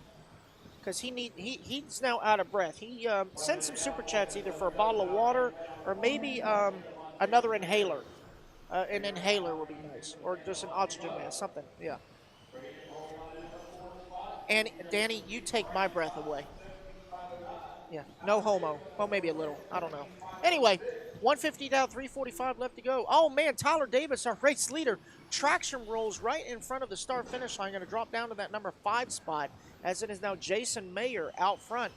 because he's now out of breath. He send some super chats either for a bottle of water or maybe another inhaler. An inhaler would be nice, or just an oxygen mask, something. Yeah. And Danny, you take my breath away. Yeah, no homo. Well, maybe a little. I don't know. Anyway, 150 down, 345 left to go. Oh, man, Tyler Davis, our race leader. Traction rolls right in front of the start-finish line. Going to drop down to that number 5 spot, as it is now Jason Mayer out front.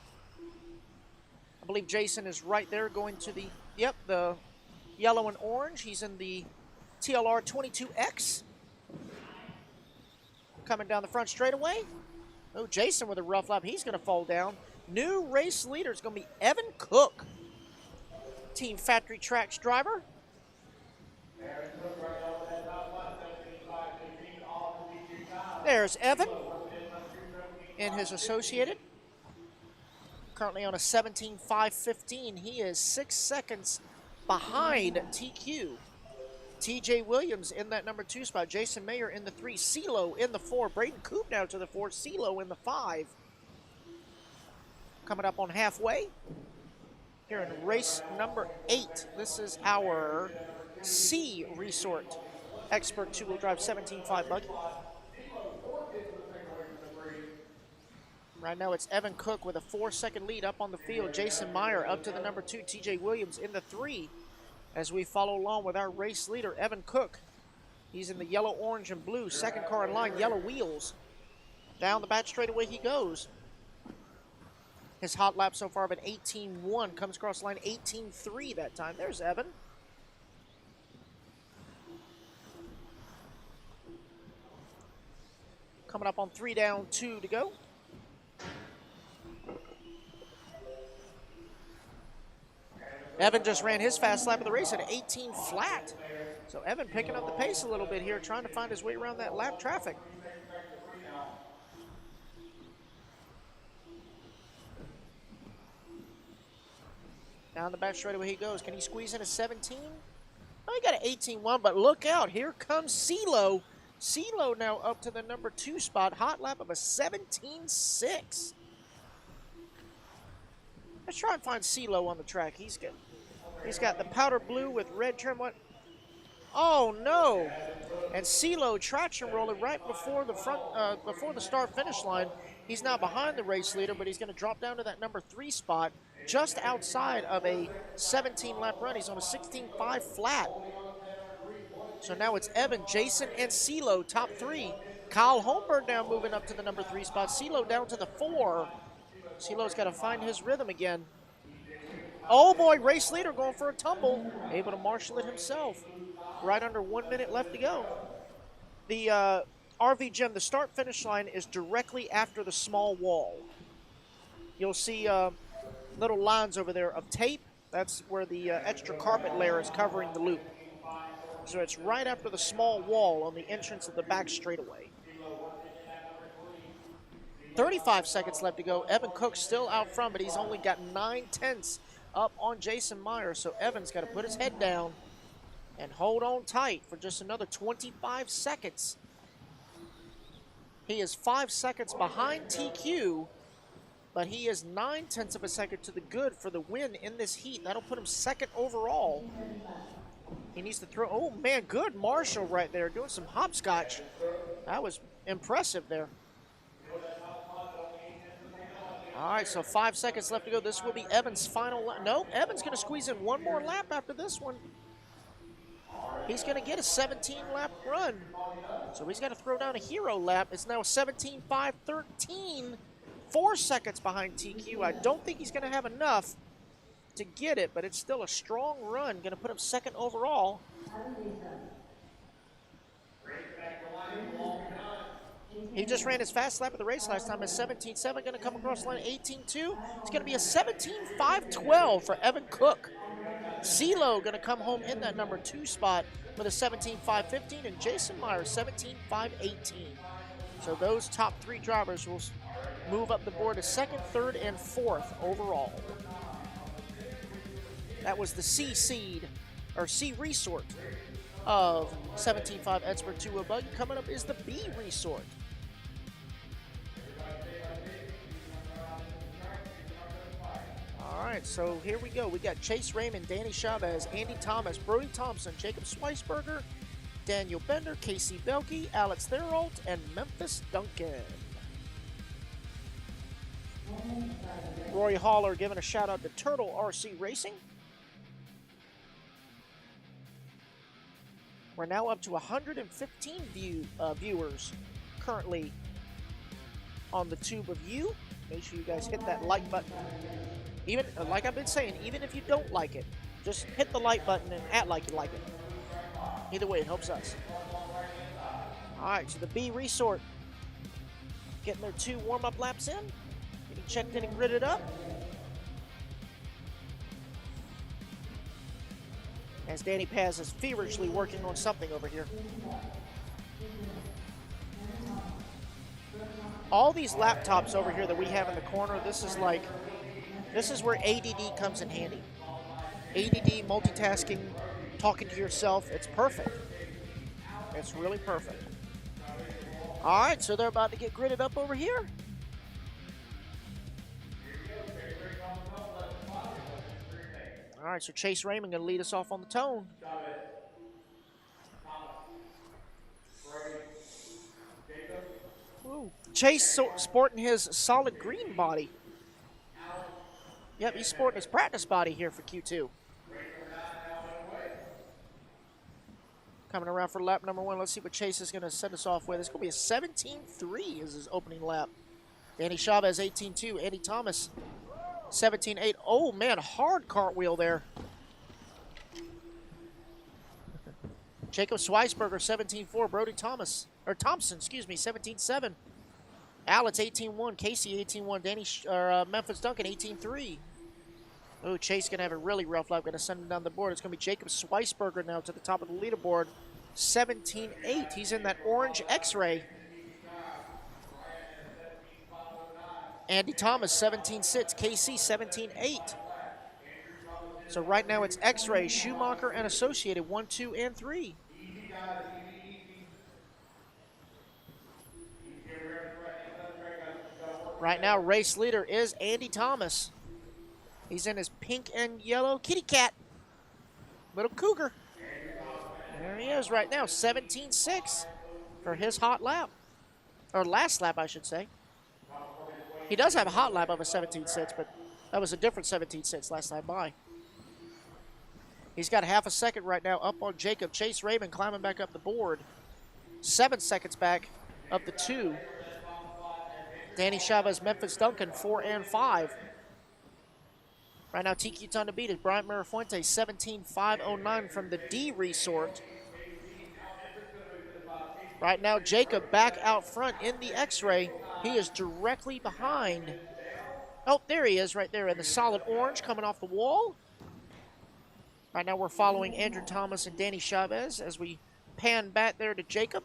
I believe Jason is right there going to the, yep, the yellow and orange. He's in the TLR 22X. Coming down the front straightaway. Oh, Jason with a rough lap. He's going to fall down. New race leader is going to be Evan Cook, Team Factory Tracks driver. There's Evan and his associated. Currently on a 17.515. He is 6 seconds behind TQ. TJ Williams in that number 2 spot. Jason Mayer in the 3. CeeLo in the 4. Braden Coop now to the 4. CeeLo in the 5. Coming up on halfway. Here in race number 8. This is our C Resort Expert 2-wheel drive 17.5 buggy. Right now it's Evan Cook with a 4-second lead up on the field. Jason Meyer up to the number 2. TJ Williams in the 3. As we follow along with our race leader, Evan Cook. He's in the yellow, orange, and blue. Second car in line, yellow wheels. Down the back straightaway he goes. His hot lap so far been 18.1. Comes across line 18.3 that time. There's Evan. Coming up on 3 down, 2 to go. Evan just ran his fast lap of the race at 18 flat. So Evan picking up the pace a little bit here, trying to find his way around that lap traffic. Down the back straightaway he goes. Can he squeeze in a 17? Oh, he got an 18.1, but look out. Here comes CeeLo. CeeLo now up to the number 2 spot. Hot lap of a 17.6. Let's try and find CeeLo on the track. He's good. He's got the powder blue with red trim. What? Oh no! And CeeLo traction rolling right before the front, before the start finish line. He's now behind the race leader, but he's going to drop down to that number 3 spot, just outside of a 17-lap run. He's on a 16.5 flat. So now it's Evan, Jason, and CeeLo top 3. Kyle Holmberg now moving up to the number 3 spot. CeeLo down to the 4. CeeLo's got to find his rhythm again. Oh boy, race leader going for a tumble. Able to marshal it himself. Right under 1 minute left to go. The RV Gym, the start finish line is directly after the small wall. You'll see little lines over there of tape. That's where the extra carpet layer is covering the loop. So it's right after the small wall on the entrance of the back straightaway. 35 seconds left to go. Evan Cook still out front, but he's only got 9/10 up on Jason Meyer. So Evan's got to put his head down and hold on tight for just another 25 seconds. He is 5 seconds behind TQ, but he is 9/10 of a second to the good for the win in this heat. That'll put him second overall. He needs to throw. Oh man, good Marshall right there, doing some hopscotch. That was impressive there. All right, so 5 seconds left to go. This will be Evan's final lap. No, Evan's going to squeeze in one more lap after this one. He's going to get a 17-lap run. So he's got to throw down a hero lap. It's now 17.513. 4 seconds behind TQ. I don't think he's going to have enough to get it, but it's still a strong run. Going to put him second overall. He just ran his fast lap of the race last time at 17.7. Going to come across the line 18.2. It's going to be a 17.512 for Evan Cook. CeeLo going to come home in that number 2 spot with a 17.515, and Jason Meyer 17.518. So those top 3 drivers will move up the board to second, third, and fourth overall. That was the C seed, or C resort of 17.5 Expert 2 buggy. Coming up is the B resort. All right, so here we go. We got Chase Raymond, Danny Chavez, Andy Thomas, Brody Thompson, Jacob Schweisberger, Daniel Bender, Casey Belke, Alex Therault, and Memphis Duncan. Roy Haller giving a shout out to Turtle RC Racing. We're now up to 115 viewers currently on the Tube of You. Make sure you guys hit that like button. Even, like I've been saying, even if you don't like it, just hit the like button and act like you like it. Either way, it helps us. All right, so the B Resort getting their 2 warm-up laps in. Getting checked in and gridded up. As Danny Paz is feverishly working on something over here. All these laptops over here that we have in the corner, this is where ADD comes in handy. ADD, multitasking, talking to yourself. It's perfect. It's really perfect. All right, so they're about to get gridded up over here. All right, so Chase Raymond going to lead us off on the tone. Ooh. Chase sporting his solid green body. Yep, he's sporting his practice body here for Q2. Coming around for lap number 1. Let's see what Chase is going to send us off with. It's going to be a 17.3 is his opening lap. Danny Chavez, 18.2. Andy Thomas, 17.8. Oh, man, hard cartwheel there. Jacob Schweisberger, 17.4. Brody Thompson, 17.7. Alex, 18.1. Casey, 18.1. Memphis Duncan, 18.3. Oh, Chase going to have a really rough lap. Going to send him down the board. It's going to be Jacob Schweisberger now to the top of the leaderboard. 17.8. He's in that orange X-ray. Andy Thomas, 17.6. KC, 17.8. So right now it's X-ray, Schumacher, and Associated, 1, 2, and 3. Right now, race leader is Andy Thomas. He's in his pink and yellow kitty cat. Little cougar. There he is right now, 17.6 for his hot lap. Or last lap, I should say. He does have a hot lap of a 17.6, but that was a different 17.6 last time by. He's got half a second right now up on Jacob. Chase Raymond climbing back up the board. 7 seconds back up the 2. Danny Chavez, Memphis Duncan, 4 and 5. Right now, TQ time to beat is Bryant Mirafuente, 17.509 from the D Resort. Right now, Jacob back out front in the X-ray. He is directly behind. Oh, there he is right there in the solid orange coming off the wall. Right now, we're following Andrew Thomas and Danny Chavez as we pan back there to Jacob.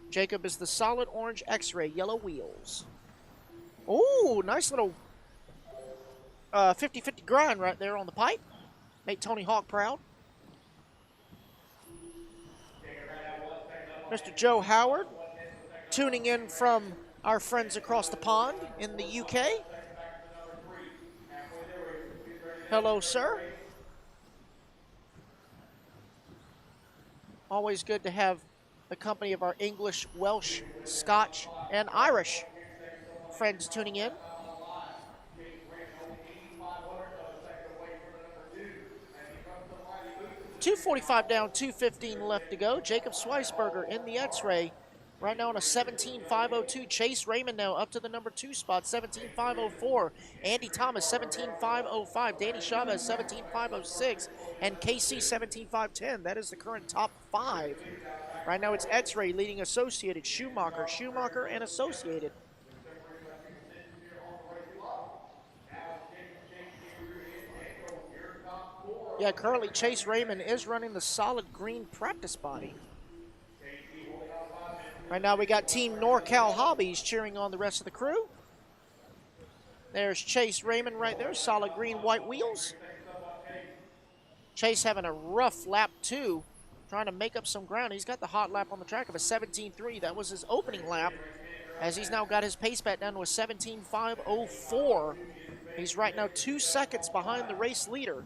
Jacob is the solid orange X-ray, yellow wheels. Oh, nice little 50-50 grind right there on the pipe. Make Tony Hawk proud. Mr. Joe Howard tuning in from our friends across the pond in the UK. Hello, sir. Always good to have the company of our English, Welsh, Scotch, and Irish friends tuning in. 2:45 down, 2:15 left to go. Jacob Schweisberger in the X-ray. Right now on a 17.502. Chase Raymond now up to the number 2 spot, 17.504. Andy Thomas, 17.505. Danny Chavez, 17.506. And KC, 17.510. That is the current top 5. Right now it's X-ray leading Associated, Schumacher, and Associated. Yeah, currently Chase Raymond is running the solid green practice body. Right now we got Team NorCal Hobbies cheering on the rest of the crew. There's Chase Raymond right there, solid green, white wheels. Chase having a rough lap 2, trying to make up some ground. He's got the hot lap on the track of a 17.3. That was his opening lap, as he's now got his pace back down to a 17.504. He's right now 2 seconds behind the race leader.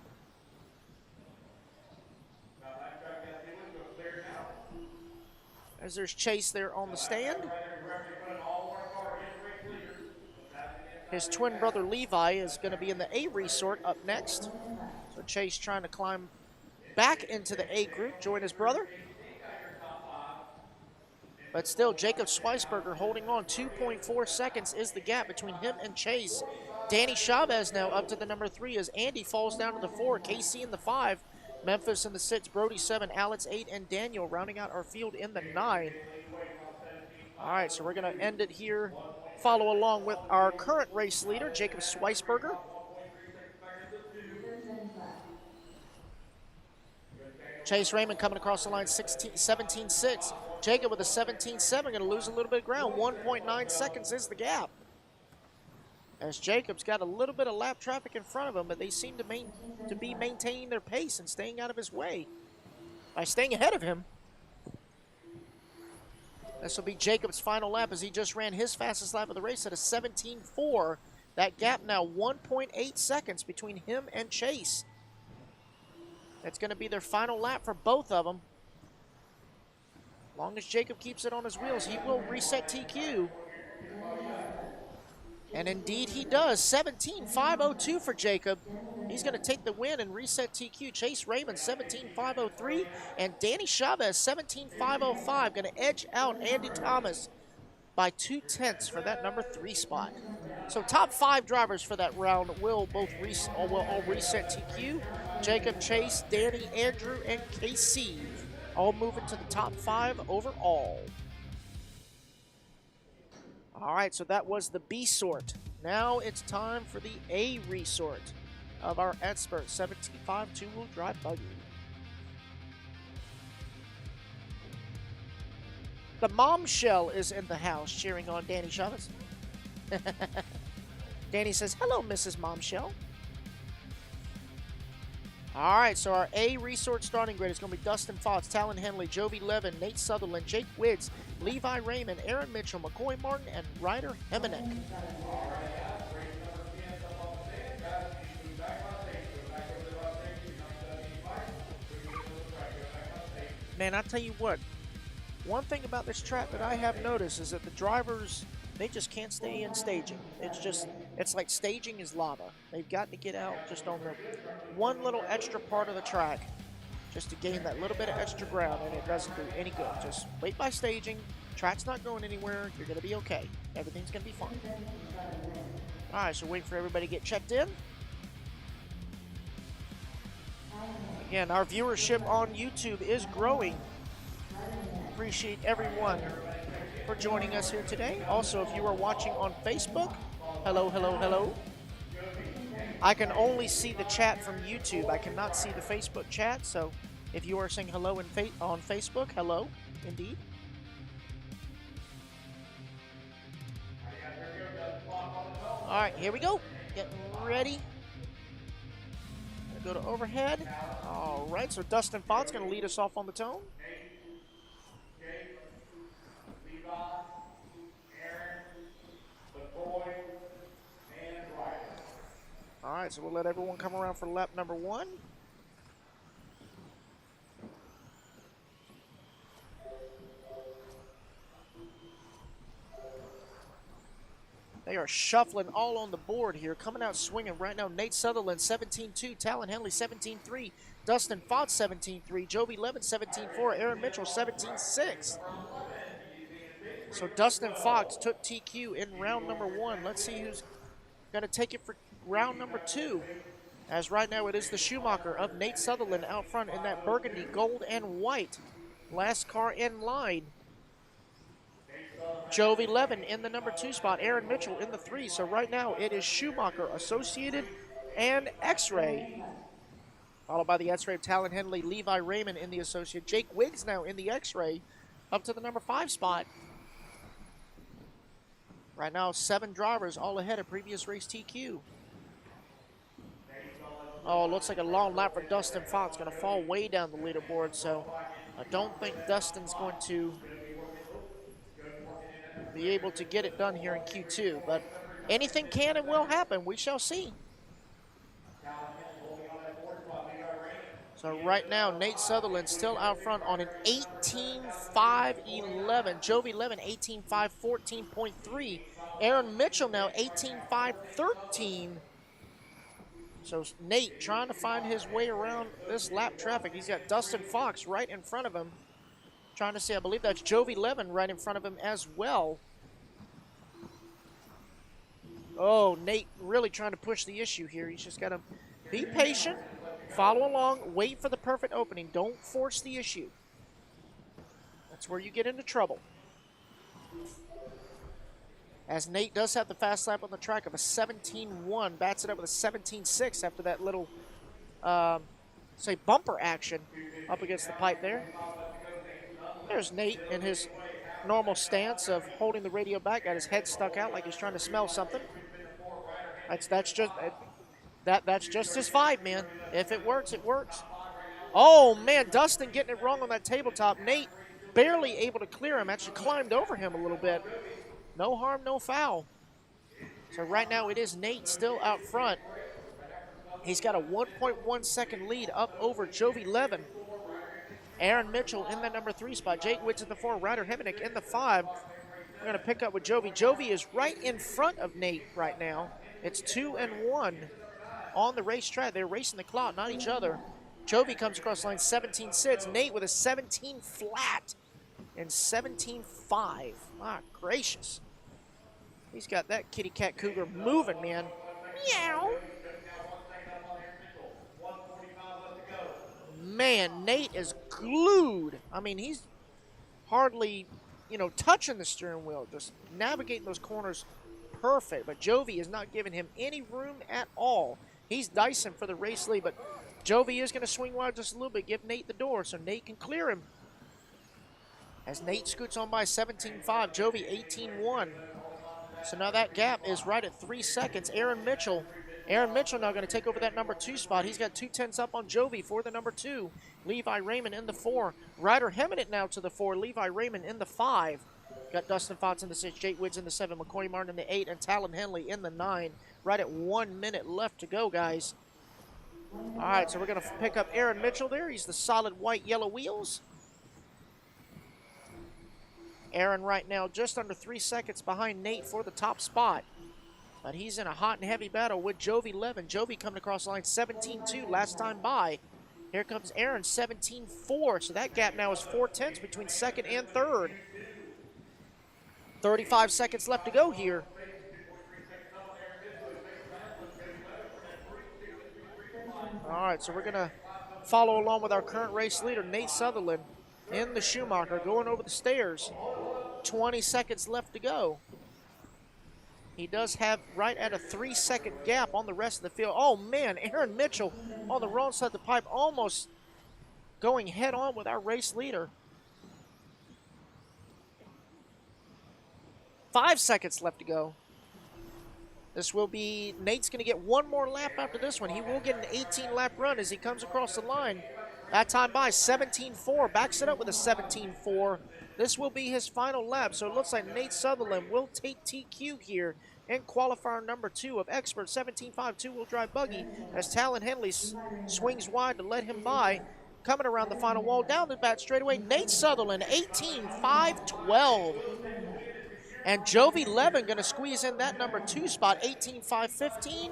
As there's Chase there on the stand. His twin brother Levi is going to be in the A Resort up next. So Chase trying to climb back into the A group, join his brother. But still, Jacob Schweisberger holding on. 2.4 seconds is the gap between him and Chase. Danny Chavez now up to the number 3 as Andy falls down to the 4. KC in the 5. Memphis in the 6, Brody 7, Alex 8, and Daniel rounding out our field in the 9. All right, so we're going to end it here. Follow along with our current race leader, Jacob Schweisberger. Chase Raymond coming across the line, 17.6. Jacob with a 17.7, going to lose a little bit of ground. 1.9 seconds is the gap. as Jacob's got a little bit of lap traffic in front of him, but they seem to be maintaining their pace and staying out of his way by staying ahead of him. This will be Jacob's final lap as he just ran his fastest lap of the race at a 17.4. That gap now 1.8 seconds between him and Chase. That's going to be their final lap for both of them. As long as Jacob keeps it on his wheels, he will reset TQ. And indeed he does. 17.502 for Jacob. He's going to take the win and reset TQ. Chase Raymond 17.503 and Danny Chavez 17.505, going to edge out Andy Thomas by 2/10 for that number 3 spot. So top 5 drivers for that round will all reset TQ. Jacob, Chase, Danny, Andrew, and KC all moving to the top 5 overall. All right, so that was the B sort. Now it's time for the A resort of our expert 75 two-wheel drive buggy. The mom shell is in the house cheering on Danny Chavez. Danny says, hello, Mrs. Momshell. All right, so our A resort starting grid is going to be Dustin Fox, Talon Henley, Jovi Levin, Nate Sutherland, Jake Wiggs, Levi Raymond, Aaron Mitchell, McCoy Martin, and Ryder Heminek. Man, I tell you what, one thing about this track that I have noticed is that the drivers, they just can't stay in staging. It's like staging is lava. They've got to get out just on the one little extra part of the track just to gain that little bit of extra ground, and it doesn't do any good. Just wait by staging. Track's not going anywhere. You're going to be okay. Everything's going to be fine. All right, so wait for everybody to get checked in. Again, our viewership on YouTube is growing. Appreciate everyone for joining us here today. Also, if you are watching on Facebook, hello, hello, hello. I can only see the chat from YouTube. I cannot see the Facebook chat, so if you are saying hello on Facebook, hello, indeed. All right, here we go. Getting ready. Go to overhead. All right, so Dustin Fox going to lead us off on the tone. All right, so we'll let everyone come around for lap number 1. They are shuffling all on the board here. Coming out swinging right now, Nate Sutherland, 17.2. Talon Henley, 17.3. Dustin Fox, 17.3. Jovi Levin, 17.4. Aaron Mitchell, 17.6. So Dustin Fox took TQ in round number 1. Let's see who's going to take it for round number 2. As right now it is the Schumacher of Nate Sutherland out front in that burgundy, gold, and white. Last car in line. Jovi Levin in the number 2 spot. Aaron Mitchell in the 3. So right now it is Schumacher, Associated, and X-Ray. Followed by the X-Ray of Talon Henley, Levi Raymond in the Associate. Jake Wiggs now in the X-Ray up to the number 5 spot. Right now 7 drivers all ahead of previous race TQ. Oh, looks like a long lap for Dustin Fox. Going to fall way down the leaderboard, so I don't think Dustin's going to be able to get it done here in Q2, but anything can and will happen. We shall see. So right now, Nate Sutherland still out front on an 18.511. Jovi Levin, 18.514.3. Aaron Mitchell now 18.513. So Nate trying to find his way around this lap traffic. He's got Dustin Fox right in front of him. Trying to see, I believe that's Jovi Levin right in front of him as well. Oh, Nate really trying to push the issue here. He's just got to be patient, follow along, wait for the perfect opening. Don't force the issue. That's where you get into trouble. As Nate does have the fast lap on the track of a 17.1, bats it up with a 17.6 after that little, say, bumper action up against the pipe there. There's Nate in his normal stance of holding the radio back, got his head stuck out like he's trying to smell something. That's just his vibe, man. If it works, it works. Oh man, Dustin getting it wrong on that tabletop. Nate barely able to clear him. Actually climbed over him a little bit. No harm, no foul. So right now it is Nate still out front. He's got a 1.1 second lead up over Jovi Levin. Aaron Mitchell in the number 3 spot. Jake Witts in the 4. Ryder Hemenick in the 5. We're going to pick up with Jovi. Jovi is right in front of Nate right now. It's 2-1 on the racetrack. They're racing the clock, not each other. Jovi comes across the line 17-6. Nate with a 17 flat and 17-5. My gracious. He's got that kitty cat cougar moving, man. Meow. Man, Nate is glued. I mean, he's hardly, touching the steering wheel, just navigating those corners perfect. But Jovi is not giving him any room at all. He's dicing for the race lead, but Jovi is going to swing wide just a little bit, give Nate the door so Nate can clear him. As Nate scoots on by 17-5, Jovi 18-1. So now that gap is right at 3 seconds. Aaron Mitchell now going to take over that number 2 spot. He's got 2/10 up on Jovi for the number 2. Levi Raymond in the 4. Ryder Hemenick now to the 4. Levi Raymond in the 5. Got Dustin Fotts in the 6. Jake Woods in the 7. McCoy Martin in the 8. And Talon Henley in the 9. Right at 1 minute left to go, guys. All right, so we're going to pick up Aaron Mitchell there. He's the solid white yellow wheels. Aaron right now just under 3 seconds behind Nate for the top spot. But he's in a hot and heavy battle with Jovi Levin. Jovi coming across the line 17-2 last time by. Here comes Aaron 17-4. So that gap now is 4/10 between second and third. 35 seconds left to go here. All right, so we're going to follow along with our current race leader, Nate Sutherland, in the Schumacher, going over the stairs. 20 seconds left to go. He does have right at a 3-second gap on the rest of the field. Oh, man, Aaron Mitchell on the wrong side of the pipe, almost going head on with our race leader. 5 seconds left to go. This will be, Nate's going to get one more lap after this one. He will get an 18-lap run as he comes across the line. That time by 17-4, backs it up with a 17-4. This will be his final lap, so it looks like Nate Sutherland will take TQ here in qualifier number 2 of Expert 17.5 two-wheel drive buggy as Talon Henley swings wide to let him by. Coming around the final wall, down the back straightaway, Nate Sutherland, 18.512. And Jovi Levin going to squeeze in that number 2 spot, 18.515.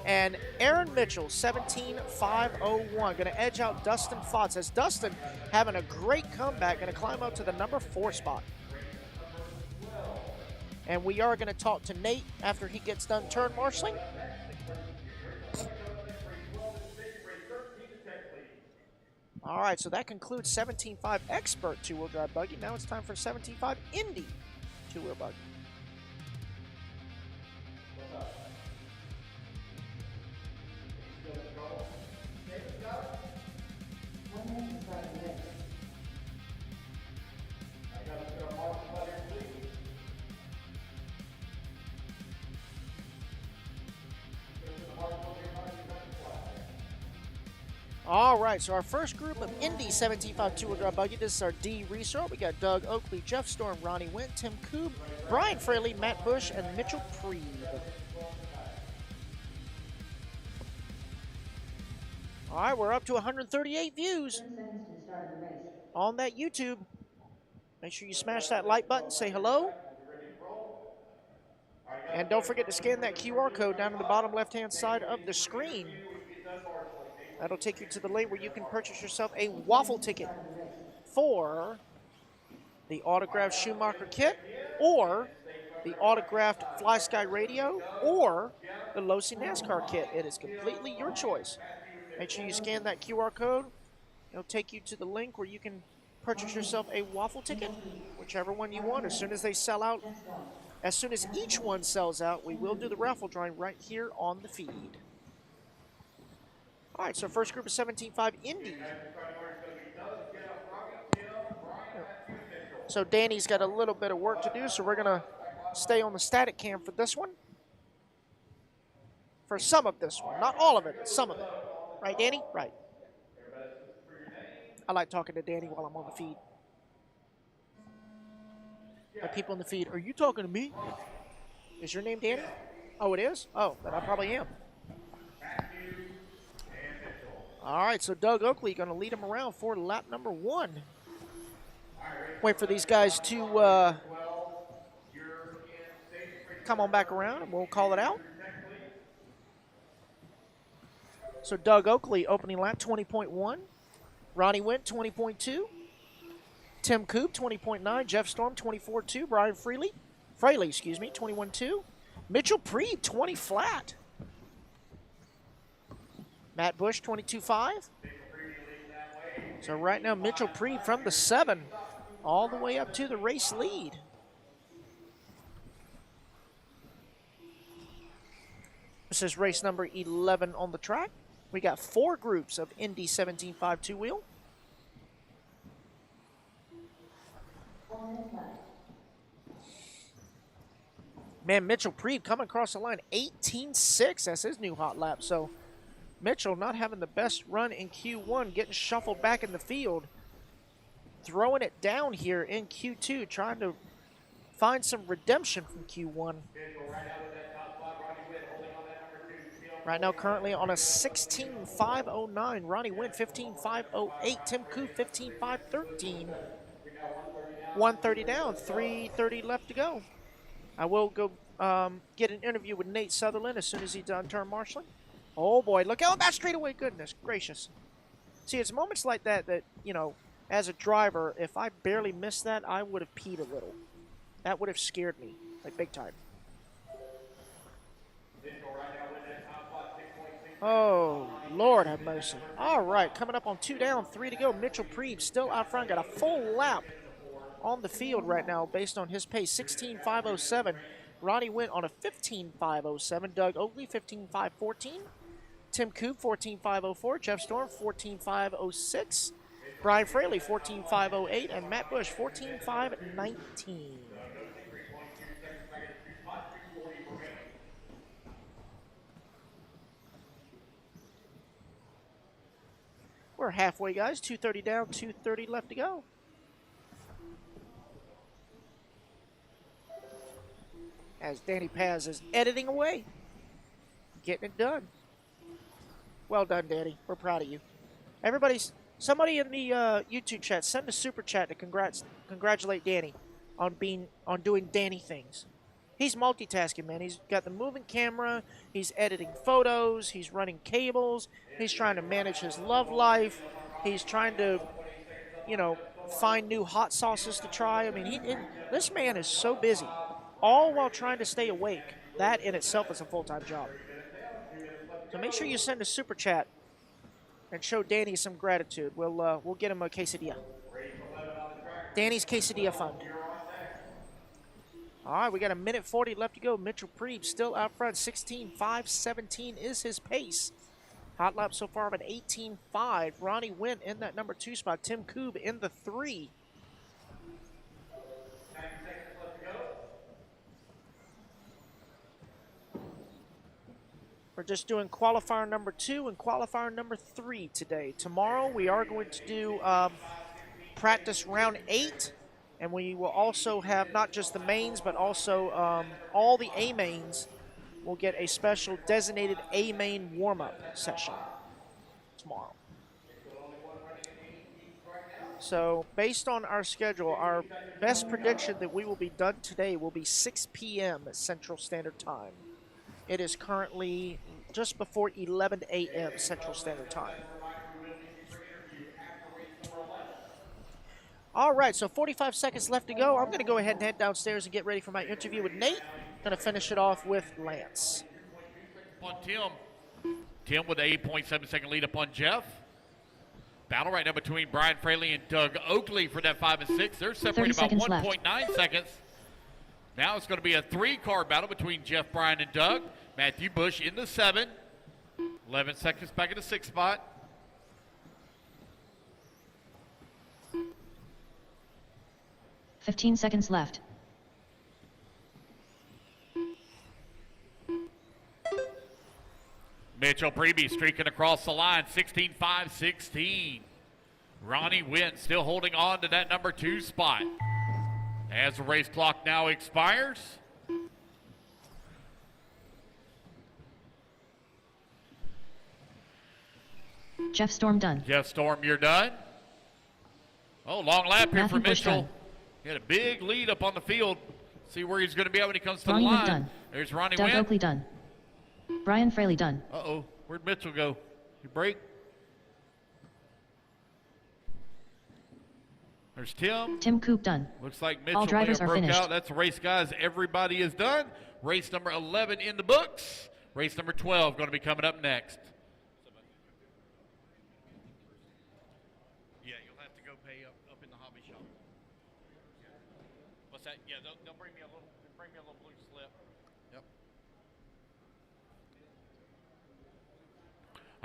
And Aaron Mitchell, 17.501, going to edge out Dustin Fotts as Dustin having a great comeback, going to climb up to the number 4 spot. And we are going to talk to Nate after he gets done turn marshaling. All right, so that concludes 17.5 Expert two-wheel drive buggy. Now it's time for 17.5 Indy two-wheel buggy. All right, so our first group of Indy 17.5 two-wheel drive buggy. This is our D restart. We got Doug Oakley, Jeff Storm, Ronnie Wint, Tim Koob, Brian Fraley, Matt Bush, and Mitchell Preed. All right, we're up to 138 views on that YouTube. Make sure you smash that like button, say hello. And don't forget to scan that QR code down in the bottom left-hand side of the screen. That'll take you to the link where you can purchase yourself a waffle ticket for the autographed Schumacher kit, or the autographed Fly Sky radio, or the Losi NASCAR kit. It is completely your choice. Make sure you scan that QR code. It'll take you to the link where you can purchase yourself a waffle ticket, whichever one you want. As soon as they sell out, as soon as each one sells out, we will do the raffle drawing right here on the feed. All right, so first group of 17.5 Indy. So Danny's got a little bit of work to do, so we're going to stay on the static cam for this one. for some of this one. Not all of it, but some of it. Right, Danny? Right. I like talking to Danny while I'm on the feed. My people in the feed, are you talking to me? Is your name Danny? Oh, it is? Oh, then I probably am. All right, so Doug Oakley going to lead him around for lap number 1. Wait for these guys to come on back around, and we'll call it out. So Doug Oakley, opening lap, 20.1. Ronnie Wint, 20.2. Tim Coop, 20.9. Jeff Storm, 24.2. Brian Fraley, 21.2. Mitchell Preeb, 20 flat. Matt Bush, 22.5. So right now, Mitchell Preeb from the 7 all the way up to the race lead. This is race number 11 on the track. We got 4 groups of Ins15 2-wheel. Man, Mitchell Preeb coming across the line, 18.6. That's his new hot lap. So Mitchell not having the best run in Q1, getting shuffled back in the field. Throwing it down here in Q2, trying to find some redemption from Q1. Right now, currently on a 16.509. Ronnie Wint, 15.508. Tim Coop, 15.513. 130 down, 3:30 left to go. I will go get an interview with Nate Sutherland as soon as he's done turn marshaling. Oh boy, look out that straightaway, goodness gracious. See, it's moments like that that, you know, as a driver, if I barely missed that, I would have peed a little. That would have scared me, like big time. Oh, Lord have mercy. All right, coming up on 2 down, 3 to go. Mitchell Preeb still out front, got a full lap on the field right now based on his pace, 16.507. Ronnie Wint on a 15.507. Doug Oakley, 15.514. Tim Coop, 14.504. Jeff Storm, 14.506. Brian Fraley, 14.508. And Matt Bush, 14.519. We're halfway, guys. 2:30 down, 2:30 left to go. As Danny Paz is editing away, getting it done. Well done, Danny. We're proud of you. Somebody in the YouTube chat, send a super chat to congratulate Danny on doing Danny things. He's multitasking, man. He's got the moving camera. He's editing photos. He's running cables. He's trying to manage his love life. He's trying to, you know, find new hot sauces to try. I mean, this man is so busy, all while trying to stay awake. That in itself is a full-time job. So make sure you send a super chat and show Danny some gratitude. We'll get him a quesadilla. Danny's Quesadilla Fund. All right, we got 1:40 left to go. Mitchell Preeb still out front. 16.517 is his pace. Hot lap so far of an 18.5. Ronnie Wint in that number 2 spot. Tim Coop in the 3. We're just doing qualifier number 2 and qualifier number 3 today. Tomorrow we are going to do practice round 8. And we will also have not just the mains, but also all the A mains will get a special designated A main warm-up session tomorrow. So based on our schedule, our best prediction that we will be done today will be 6 p.m. Central Standard Time. It is currently just before 11 a.m. Central Standard Time. All right, so 45 seconds left to go. I'm going to go ahead and head downstairs and get ready for my interview with Nate. Going to finish it off with Lance. On Tim with an 8.7-second lead up on Jeff. Battle right now between Brian Fraley and Doug Oakley for that 5 and 6. They're separated about 1.9 seconds. Now it's going to be a 3-car battle between Jeff, Brian, and Doug. Matthew Bush in the 7. 11 seconds back in the 6th spot. "15 seconds left. Mitchell Preby streaking across the line, 16-5-16. Ronnie Wynn still holding on to that number 2 spot. As the race clock now expires. Jeff Storm done. Jeff Storm, you're done. Oh, long lap here Matthew for Bush Mitchell. done. He had a big lead up on the field. See where he's going to be at when he comes to Ronnie the Wynn line. done. There's Ronnie Doug Wynn. Oakley done. Brian Fraley done. Uh-oh. Where'd Mitchell go? You break? There's Tim. Tim Coop done. Looks like Mitchell All may drivers have are broke finished. out. That's the race, guys. Everybody is done. Race number 11 in the books. Race number 12 going to be coming up next. Yeah, you'll have to go pay up in the hobby shop. What's that? Yeah, they'll bring me a little blue slip. Yep.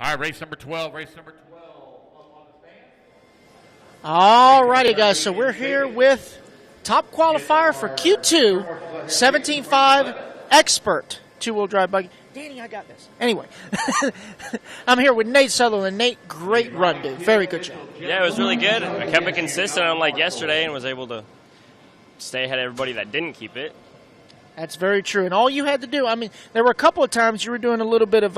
All right, race number 12. Race number 12 up on the stand. All righty, guys. So we're here with top qualifier for Q2, 17.5 Expert two-wheel drive buggy. Danny, I got this. Anyway, I'm here with Nate Sutherland. Nate, great run, dude. Very good job. Yeah, it was really good. I kept it consistent unlike yesterday and was able to stay ahead of everybody that didn't keep it. That's very true. And all you had to do, I mean, there were a couple of times you were doing a little bit of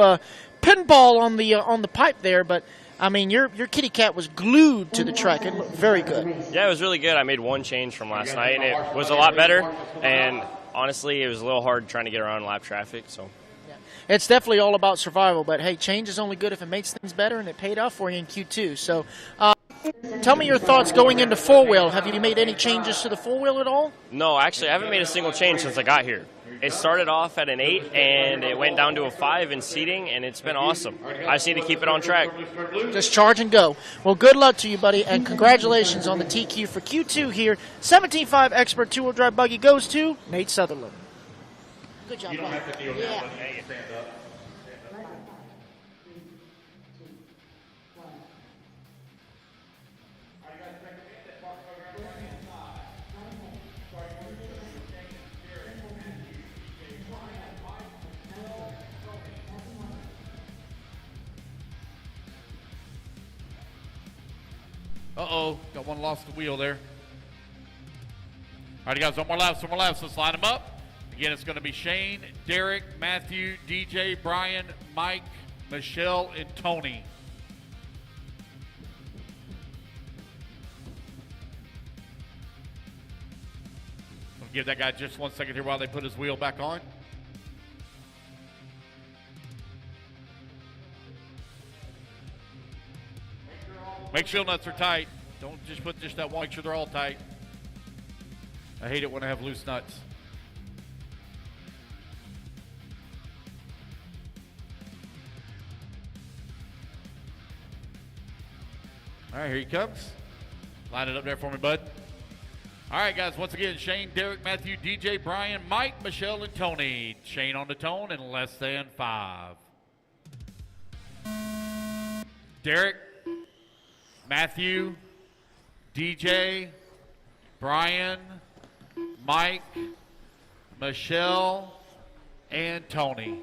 pinball on the pipe there, but I mean, your kitty cat was glued to the track. It looked very good. Yeah, it was really good. I made one change from last night, and it was a lot better. And honestly, it was a little hard trying to get around lap traffic. So It's definitely all about survival, but hey, change is only good if it makes things better, and it paid off for you in Q2. So tell me your thoughts going into four-wheel. Have you made any changes to the four-wheel at all? no, actually, I haven't made a single change since I got here. It started off at an 8, and it went down to a 5 in seating, and it's been awesome. I just need to keep it on track. Just charge and go. Well, good luck to you, buddy, and congratulations on the TQ for Q2 here. 17.5 Expert two-wheel drive buggy goes to Nate Sutherland. Good job, buddy. Yeah. Uh-oh, got one lost the wheel there. All right, guys, one more lap. Let's line them up. Again, it's going to be Shane, Derek, Matthew, DJ, Brian, Mike, Michelle, and Tony. I'll give that guy just 1 second here while they put his wheel back on. Make sure nuts are tight. Don't just put just that one. Make sure they're all tight. I hate it when I have loose nuts. All right, here he comes. Line it up there for me, bud. All right, guys, once again, Shane, Derek, Matthew, DJ, Brian, Mike, Michelle, and Tony. Shane on the tone in less than 5. Derek, Matthew, DJ, Brian, Mike, Michelle, and Tony.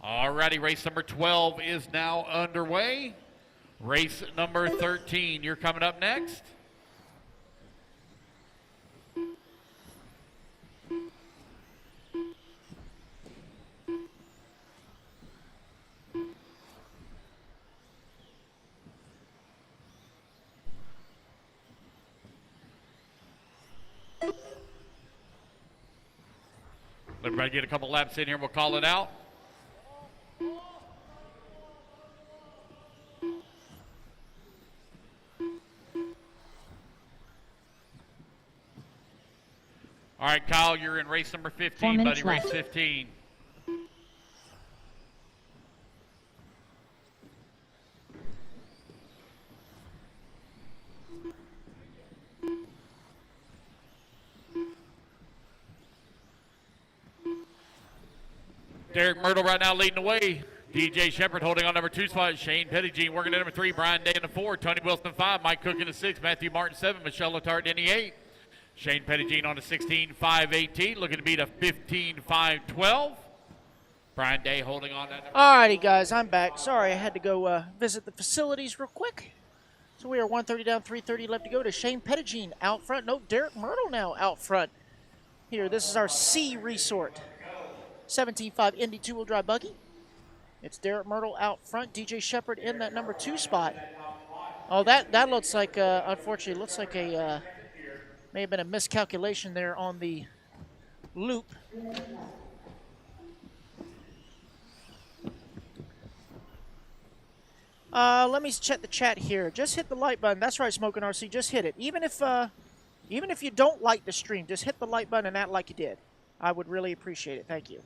Alrighty, race number 12 is now underway. Race number 13, you're coming up next. Everybody get a couple laps in here, we'll call it out. All right, Kyle, you're in race number 15, 4 minutes buddy, race left. 15. Derek Myrtle right now leading the way. DJ Shepard holding on number 2 spot. Shane Pettigene working at number 3. Brian Day in the 4. Tony Wilson in 5. Mike Cook in the 6. Matthew Martin 7. Michelle Letard in the 8. Shane Pettigene on a 16.518, looking to beat a 15.512. Brian Day holding on that. Alrighty, guys, I'm back. Sorry, I had to go visit the facilities real quick. So we are 130 down, 330 left to go to Shane Pettigene out front. No, Derek Myrtle now out front. Here, this is our C Resort. 17.5 Indy two-wheel drive buggy. It's Derek Myrtle out front. DJ Shepard in that number 2 spot. Oh, that looks like, unfortunately, looks like a, may have been a miscalculation there on the loop. Let me check the chat here. Just hit the like button. That's right, Smoking RC. Just hit it. Even if you don't like the stream, just hit the like button and act like you did. I would really appreciate it. Thank you.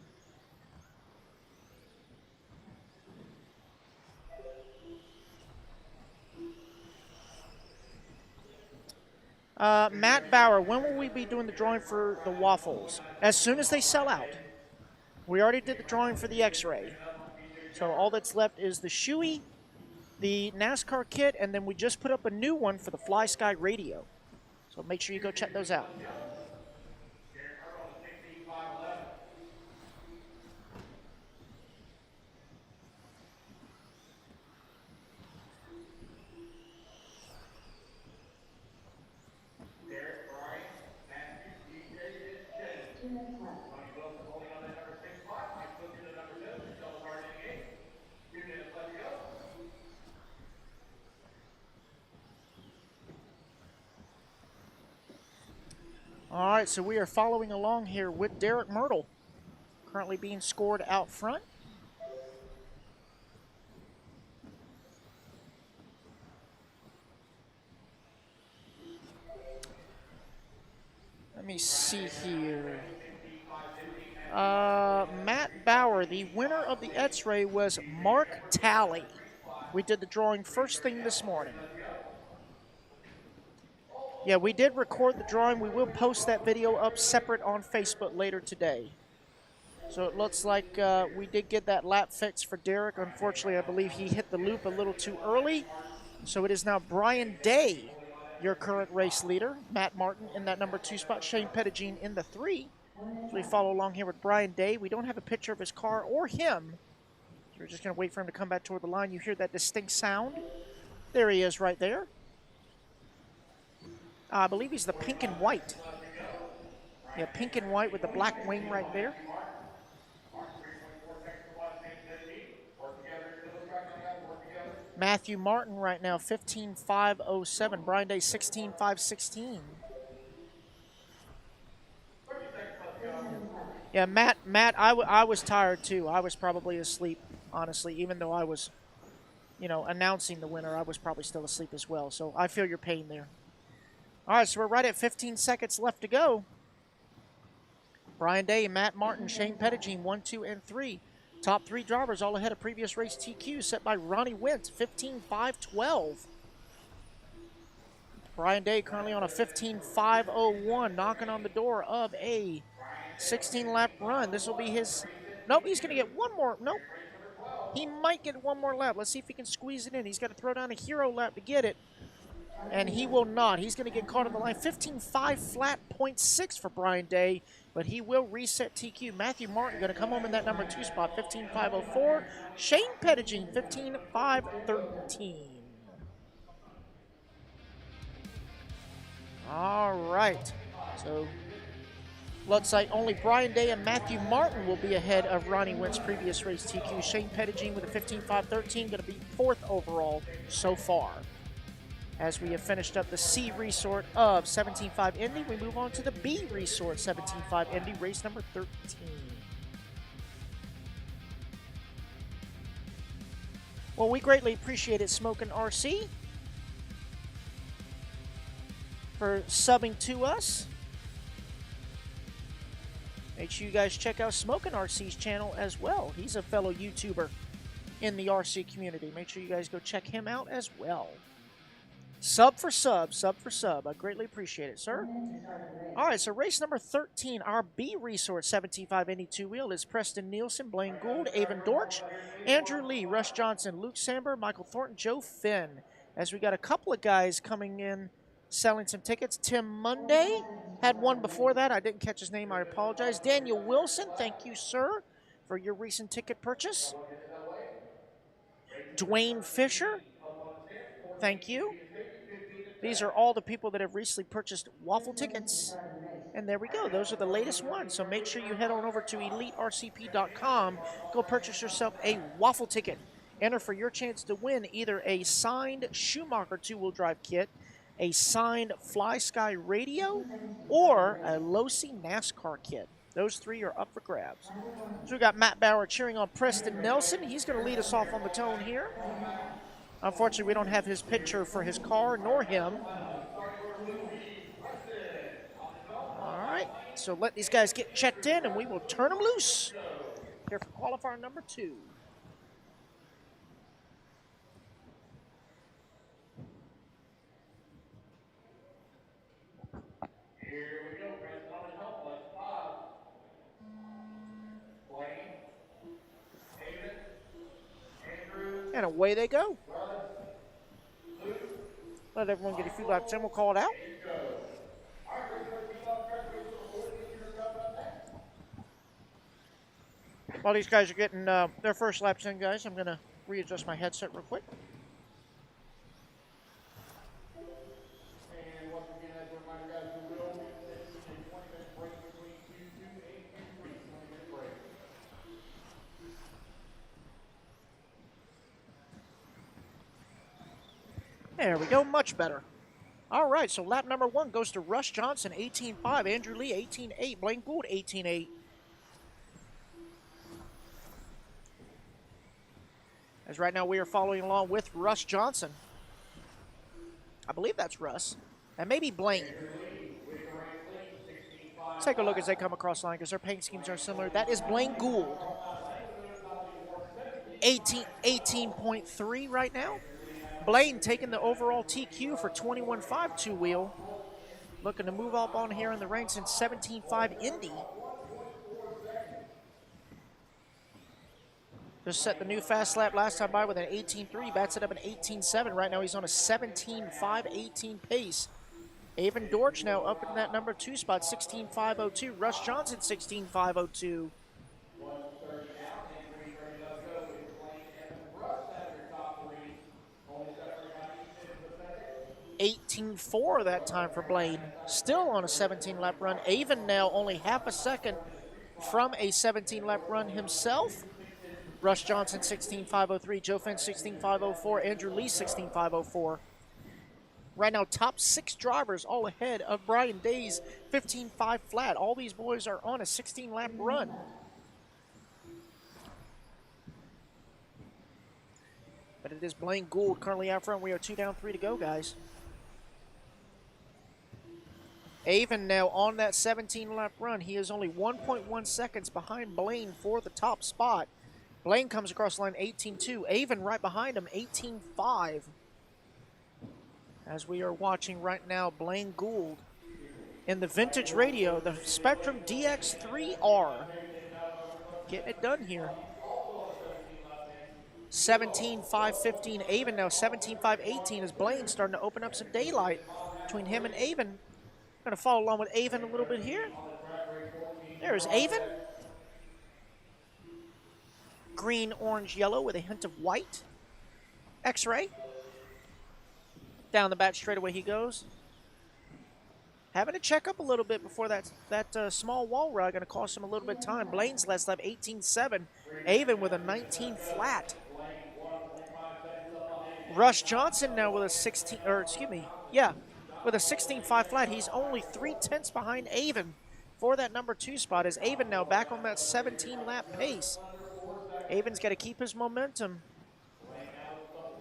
Matt Bauer, when will we be doing the drawing for the waffles? As soon as they sell out. We already did the drawing for the X-Ray. So all that's left is the Shoei, the NASCAR kit, and then we just put up a new one for the Fly Sky radio. So make sure you go check those out. All right, so we are following along here with Derek Myrtle, currently being scored out front. Let me see here. Matt Bauer, the winner of the X-Ray was Mark Talley. We did the drawing first thing this morning. Yeah, we did record the drawing. We will post that video up separate on Facebook later today. So it looks like we did get that lap fixed for Derek. Unfortunately, I believe he hit the loop a little too early. So it is now Brian Day, your current race leader. Matt Martin in that number 2 spot. Shane Pettigene in the 3. So we follow along here with Brian Day. We don't have a picture of his car or him. So we're just going to wait for him to come back toward the line. You hear that distinct sound? There he is right there. I believe he's the pink and white. Yeah, pink and white with the black wing right there. Matthew Martin right now, 15.507. Brian Day, 16.516. Yeah, Matt, I was tired too. I was probably asleep, honestly, even though I was, announcing the winner. I was probably still asleep as well. So I feel your pain there. All right, so we're right at 15 seconds left to go. Brian Day, Matt Martin, Shane Pettigene, 1, 2, and 3. Top 3 drivers all ahead of previous race TQ set by Ronnie Wint, 15.512. Brian Day currently on a 15.501, knocking on the door of a 16-lap run. This will be his... Nope, he's going to get one more. Nope. He might get one more lap. Let's see if he can squeeze it in. He's got to throw down a hero lap to get it. And he will not. He's going to get caught on the line. 15.5 flat, 0.6 for Brian Day, but he will reset TQ. Matthew Martin going to come home in that number 2 spot, 15.504. Shane Pettigene, 15.513. All right. So looks like only Brian Day and Matthew Martin will be ahead of Ronnie Wint's previous race TQ. Shane Pettigene with a 15.513, going to be 4th overall so far. As we have finished up the C Resort of 17.5 Indy, we move on to the B Resort 17.5 Indy, race number 13. Well, we greatly appreciate it, Smokin' RC, for subbing to us. Make sure you guys check out Smokin' RC's channel as well. He's a fellow YouTuber in the RC community. Make sure you guys go check him out as well. Sub for sub, sub for sub. I greatly appreciate it, sir. All right, so race number 13, our B Resort 17.5 Indy two-wheel is Preston Nielsen, Blaine Gould, Avon Dortch, Andrew Lee, Russ Johnson, Luke Samber, Michael Thornton, Joe Finn. As we got a couple of guys coming in selling some tickets. Tim Monday had one before that. I didn't catch his name. I apologize. Daniel Wilson, thank you, sir, for your recent ticket purchase. Dwayne Fisher, thank you. These are all the people that have recently purchased waffle tickets. And there we go. Those are the latest ones. So make sure you head on over to EliteRCP.com. Go purchase yourself a waffle ticket. Enter for your chance to win either a signed Schumacher two-wheel drive kit, a signed Fly Sky radio, or a Losi NASCAR kit. Those three are up for grabs. So we got Matt Bauer cheering on Preston Nelson. He's going to lead us off on the tone here. Unfortunately, we don't have his picture for his car, nor him. All right, so let these guys get checked in, and we will turn them loose here for qualifier number 2. And away they go. Let everyone get a few laps in. We'll call it out. While these guys are getting their first laps in, guys, I'm going to readjust my headset real quick. There we go, much better. All right, so lap number 1 goes to Russ Johnson, 18.5. Andrew Lee, 18.8. Blaine Gould, 18.8. As right now we are following along with Russ Johnson. I believe that's Russ. And maybe Blaine. Let's take a look as they come across the line because their paint schemes are similar. That is Blaine Gould. 18.3 right now. Blaine taking the overall TQ for 21.5 two-wheel. Looking to move up on here in the ranks in 17.5 Indy. Just set the new fast lap last time by with an 18.3. Bats it up an 18.7. Right now he's on a 17.5, 18 pace. Avon Dortch now up in that number 2 spot, 16.502. Russ Johnson, 16.502. 18.4 that time for Blaine. Still on a 17-lap run. Avon now only half a second from a 17-lap run himself. Russ Johnson, 16.503. Joe Finn, 16.504. Andrew Lee, 16.504. Right now, top 6 drivers all ahead of Brian Day's 15.5 flat. All these boys are on a 16-lap run. But it is Blaine Gould currently out front. We are 2 down, 3 to go, guys. Avon now on that 17-lap run. He is only 1.1 seconds behind Blaine for the top spot. Blaine comes across the line 18.2. Avon right behind him, 18.5. As we are watching right now, Blaine Gould in the vintage radio, the Spectrum DX3R. Getting it done here. 17.515 Avon now, 17.518 as Blaine starting to open up some daylight between him and Avon. Going to follow along with Avon a little bit here. There's Avon. Green, orange, yellow with a hint of white. X-ray. Down the back straightaway he goes. Having to check up a little bit before that small wall ride. Going to cost him a little bit of time. Blaine's last lap 18.7. Avon with a 19 flat. Russ Johnson now with a 16, or excuse me, yeah, with a 16.5 flat. He's only 3/10 behind Avon for that number 2 spot. As Avon now back on that 17-lap pace. Avon's got to keep his momentum.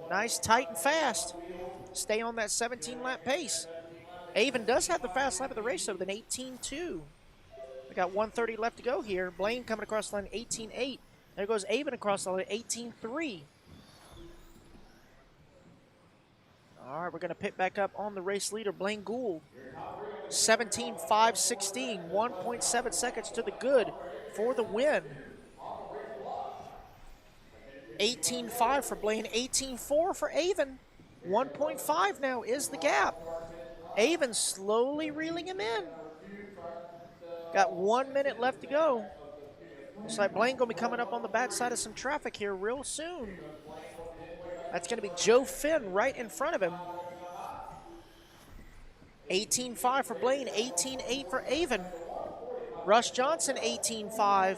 Nice, tight, and fast. Stay on that 17-lap pace. Avon does have the fast lap of the race, though, with an 18.2. We got 1:30 left to go here. Blaine coming across the line, 18.8. There goes Avon across the line, 18.3. All right, we're going to pick back up on the race leader, Blaine Gould. 17.516, 1.7 seconds to the good for the win. 18.5 for Blaine, 18.4 for Avon. 1.5 now is the gap. Avon slowly reeling him in. Got 1 minute left to go. Looks like Blaine going to be coming up on the backside of some traffic here real soon. That's going to be Joe Finn right in front of him. 18.5 for Blaine, 18.8 for Avon. Russ Johnson, 18.5.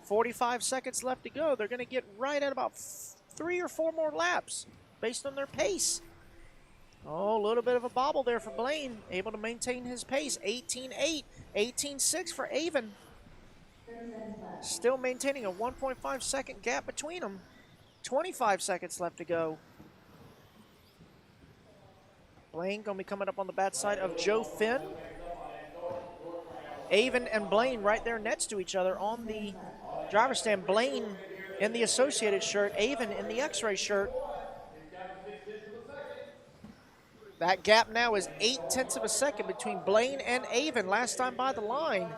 45 seconds left to go. They're going to get right at about 3 or 4 more laps based on their pace. Oh, a little bit of a bobble there for Blaine. Able to maintain his pace. 18.8, 18.6 for Avon. Still maintaining a 1.5 second gap between them. 25 seconds left to go. Blaine going to be coming up on the bad side of Joe Finn. Avon and Blaine right there next to each other on the driver's stand. Blaine in the Associated shirt, Avon in the X-Ray shirt. That gap now is 0.8 of a second between Blaine and Avon. Last time by the line.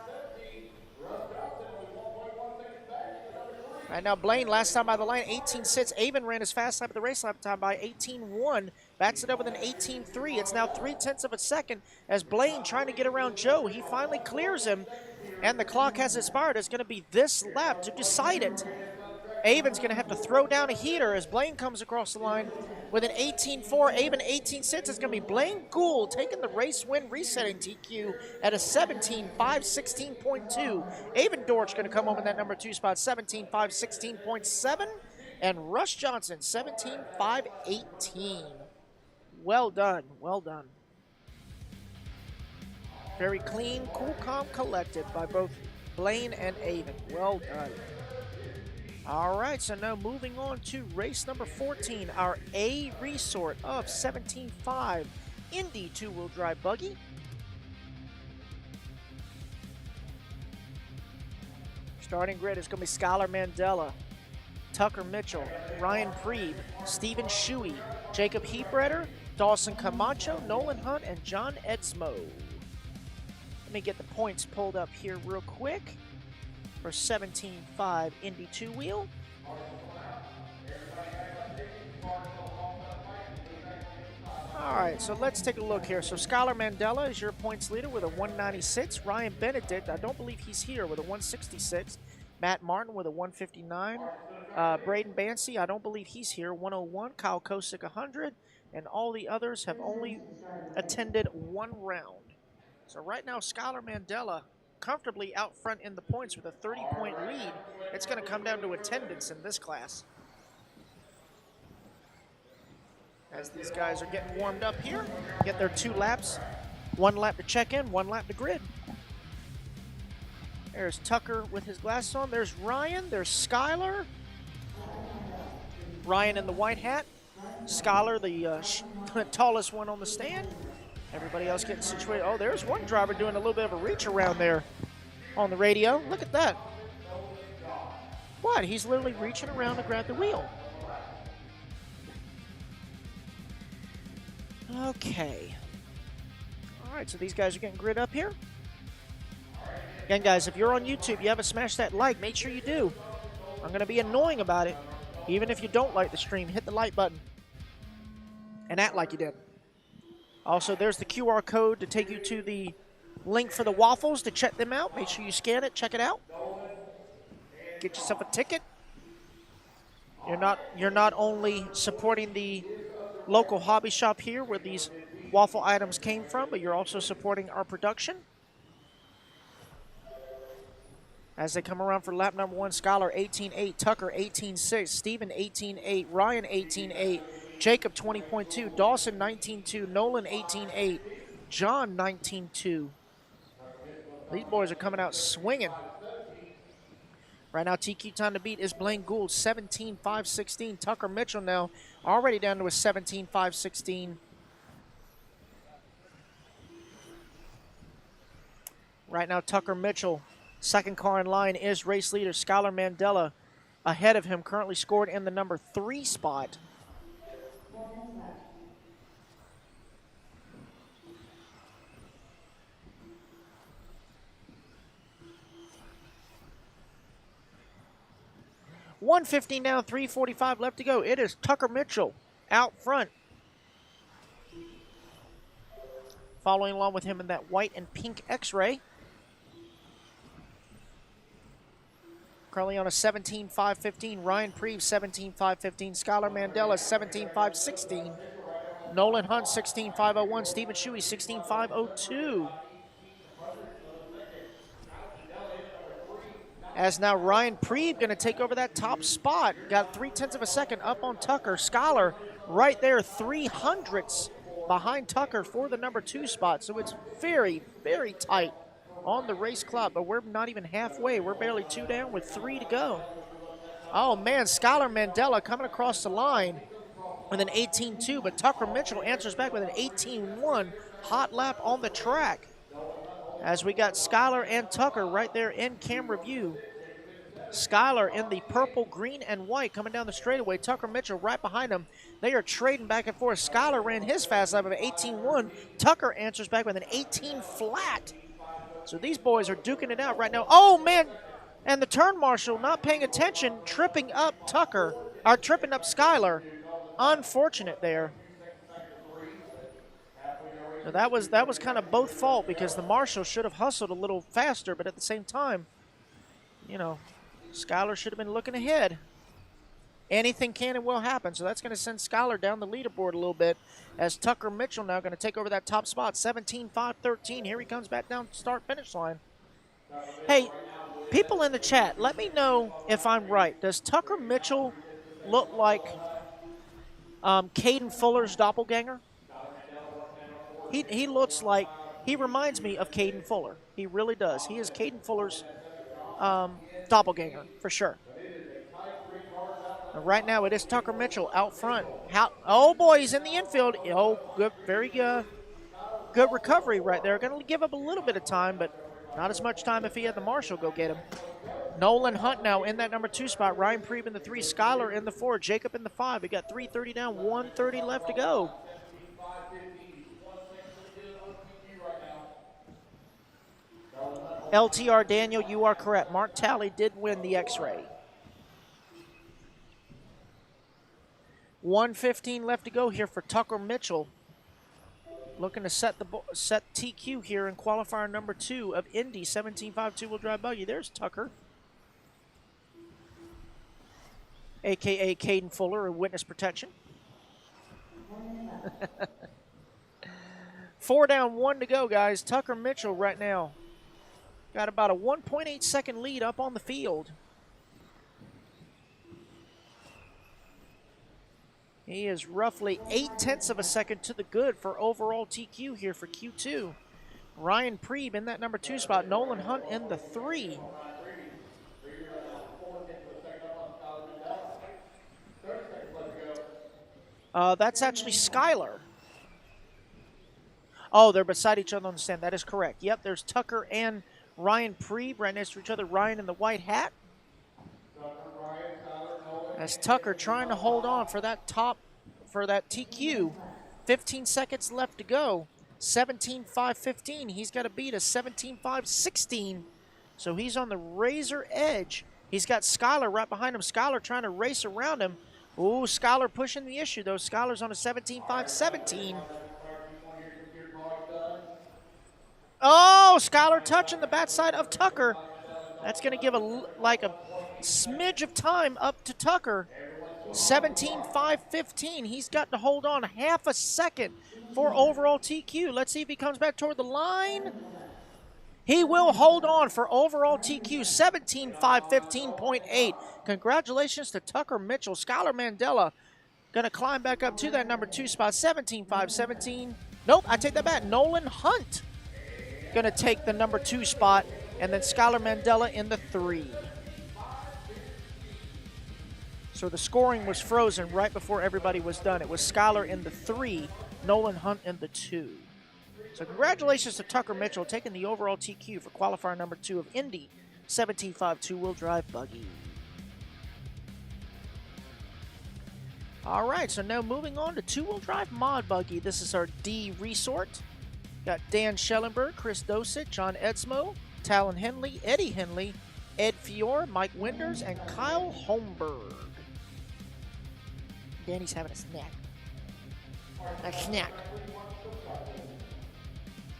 Right now, Blaine, last time by the line, 18.6. Avon ran his fast lap of the race lap time by 18.1. Backs it up with an 18.3. It's now 0.3 of a second as Blaine trying to get around Joe. He finally clears him, and the clock has expired. It's going to be this lap to decide it. Avon's going to have to throw down a heater as Blaine comes across the line with an 18.4. Avon 18.6. It's going to be Blaine Gould taking the race win, resetting TQ at a 17.5, 16.2. Avon Dortch going to come home in that number 2 spot, 17.5, 16.7. And Russ Johnson, 17.5, 18. Well done, well done. Very clean, cool, calm, collected by both Blaine and Avon. Well done. All right, so now moving on to race number 14, our A resort of 17.5 Indy two-wheel drive buggy. Starting grid is going to be Skylar Mandela, Tucker Mitchell, Ryan Preeb, Stephen Shuey, Jacob Heatbreder, Dawson Camacho, Nolan Hunt, and John Edsmo. Let me get the points pulled up here real quick for 17.5 Indy two-wheel. All right, so let's take a look here. So Skylar Mandela is your points leader with a 196. Ryan Benedict, I don't believe he's here, with a 166. Matt Martin with a 159. Braden Bancy, I don't believe he's here, 101. Kyle Kosick, 100. And all the others have only attended one round. So right now, Skylar Mandela comfortably out front in the points with a 30-point lead. It's going to come down to attendance in this class. As these guys are getting warmed up here, get their 2 laps. 1 lap to check in, 1 lap to grid. There's Tucker with his glasses on. There's Ryan. There's Skylar. Ryan in the white hat. Skylar, the tallest one on the stand. Everybody else getting situated. Oh, there's one driver doing a little bit of a reach around there on the radio. Look at that. What? He's literally reaching around to grab the wheel. Okay. All right, so these guys are getting grid up here. Again, guys, if you're on YouTube, you haven't smashed that like, make sure you do. I'm going to be annoying about it. Even if you don't like the stream, hit the like button and act like you did. Also, there's the QR code to take you to the link for the waffles to check them out. Make sure you scan it, check it out. Get yourself a ticket. You're not only supporting the local hobby shop here where these waffle items came from, but you're also supporting our production. As they come around for lap number 1, Skylar 18.8, Tucker 18.6, Steven 18.8, Ryan 18.8, Jacob 20.2, Dawson 19.2, Nolan 18.8, John 19.2. These boys are coming out swinging. Right now, TQ time to beat is Blaine Gould, 17.5.16. Tucker Mitchell now already down to a 17.5.16. Right now, Tucker Mitchell, second car in line, is race leader Skylar Mandela. Ahead of him, currently scored in the number 3 spot. $150 now, 3:45 left to go. It is Tucker Mitchell out front. Following along with him in that white and pink X-ray. Currently on a 17.515. Ryan Preeve, 17.515. Skylar Mandela, 17.516. Nolan Hunt, 16.501. Stephen Shuey, 16.502. As now Ryan Preeve going to take over that top spot. Got 0.3 of a second up on Tucker. Skylar right there, 300ths behind Tucker for the number 2 spot. So it's very, very tight on the race clock, but we're not even halfway. We're barely 2 down with 3 to go. Oh man, Skylar Mandela coming across the line with an 18.2, but Tucker Mitchell answers back with an 18.1. Hot lap on the track. As we got Skylar and Tucker right there in camera view. Skylar in the purple, green, and white coming down the straightaway. Tucker Mitchell right behind him. They are trading back and forth. Skylar ran his fast lap of an 18.1. Tucker answers back with an 18 flat. So these boys are duking it out right now. Oh, man. And the turn marshal not paying attention, tripping up tripping up Skylar. Unfortunate there. So that was kind of both fault because the marshal should have hustled a little faster, but at the same time, you know, Skylar should have been looking ahead. Anything can and will happen, so that's going to send Skylar down the leaderboard a little bit as Tucker Mitchell now going to take over that top spot, 17.513. Here he comes back down start-finish line. Hey, people in the chat, let me know if I'm right. Does Tucker Mitchell look like Caden Fuller's doppelganger? He looks like, he reminds me of Caden Fuller. He really does. He is Caden Fuller's doppelganger, for sure. And right now, it is Tucker Mitchell out front. Oh, boy, he's in the infield. Oh, good, very good recovery right there. Going to give up a little bit of time, but not as much time if he had the marshal go get him. Nolan Hunt now in that number 2 spot. Ryan Preeve in the 3, Skylar in the 4, Jacob in the 5. We got 3:30 down, 1:30 left to go. LTR Daniel, you are correct. Mark Talley did win the X-ray. 1:15 left to go here for Tucker Mitchell. Looking to set TQ here in qualifier number 2 of Indy 17.5 two-wheel drive buggy. There's Tucker, a.k.a. Caden Fuller of Witness Protection. 4 down, 1 to go, guys. Tucker Mitchell right now got about a 1.8 second lead up on the field. He is roughly 0.8 of a second to the good for overall TQ here for Q2. Ryan Preebe in that number 2 spot. Nolan Hunt in the 3. That's actually Skylar. Oh, they're beside each other on the stand. That is correct. Yep, there's Tucker and Ryan Preebe right next to each other. Ryan in the white hat. As Tucker trying to hold on for that TQ. 15 seconds left to go. 17.515. He's got to beat a 17.516. So he's on the razor edge. He's got Skylar right behind him. Skylar trying to race around him. Ooh, Skylar pushing the issue, though. Skylar's on a 17.517. Oh, Skylar touching the backside of Tucker. That's going to give a smidge of time up to Tucker. 17.515. He's got to hold on half a second for overall TQ. Let's see if he comes back toward the line. He will hold on for overall TQ, 17.515.8. Congratulations to Tucker Mitchell. Skylar Mandela going to climb back up to that number 2 spot, 17.517. Nope, I take that back. Nolan Hunt going to take the number 2 spot, and then Skylar Mandela in the 3. So the scoring was frozen right before everybody was done. It was Skylar in the 3, Nolan Hunt in the 2. So congratulations to Tucker Mitchell taking the overall TQ for qualifier number 2 of Indy 17.5 two-wheel drive buggy. All right, so now moving on to two-wheel drive mod buggy. This is our D Resort. Got Dan Schellenberg, Chris Dosich, John Edsmo, Talon Henley, Eddie Henley, Ed Fior, Mike Winders, and Kyle Holmberg. Danny's having a snack. A snack.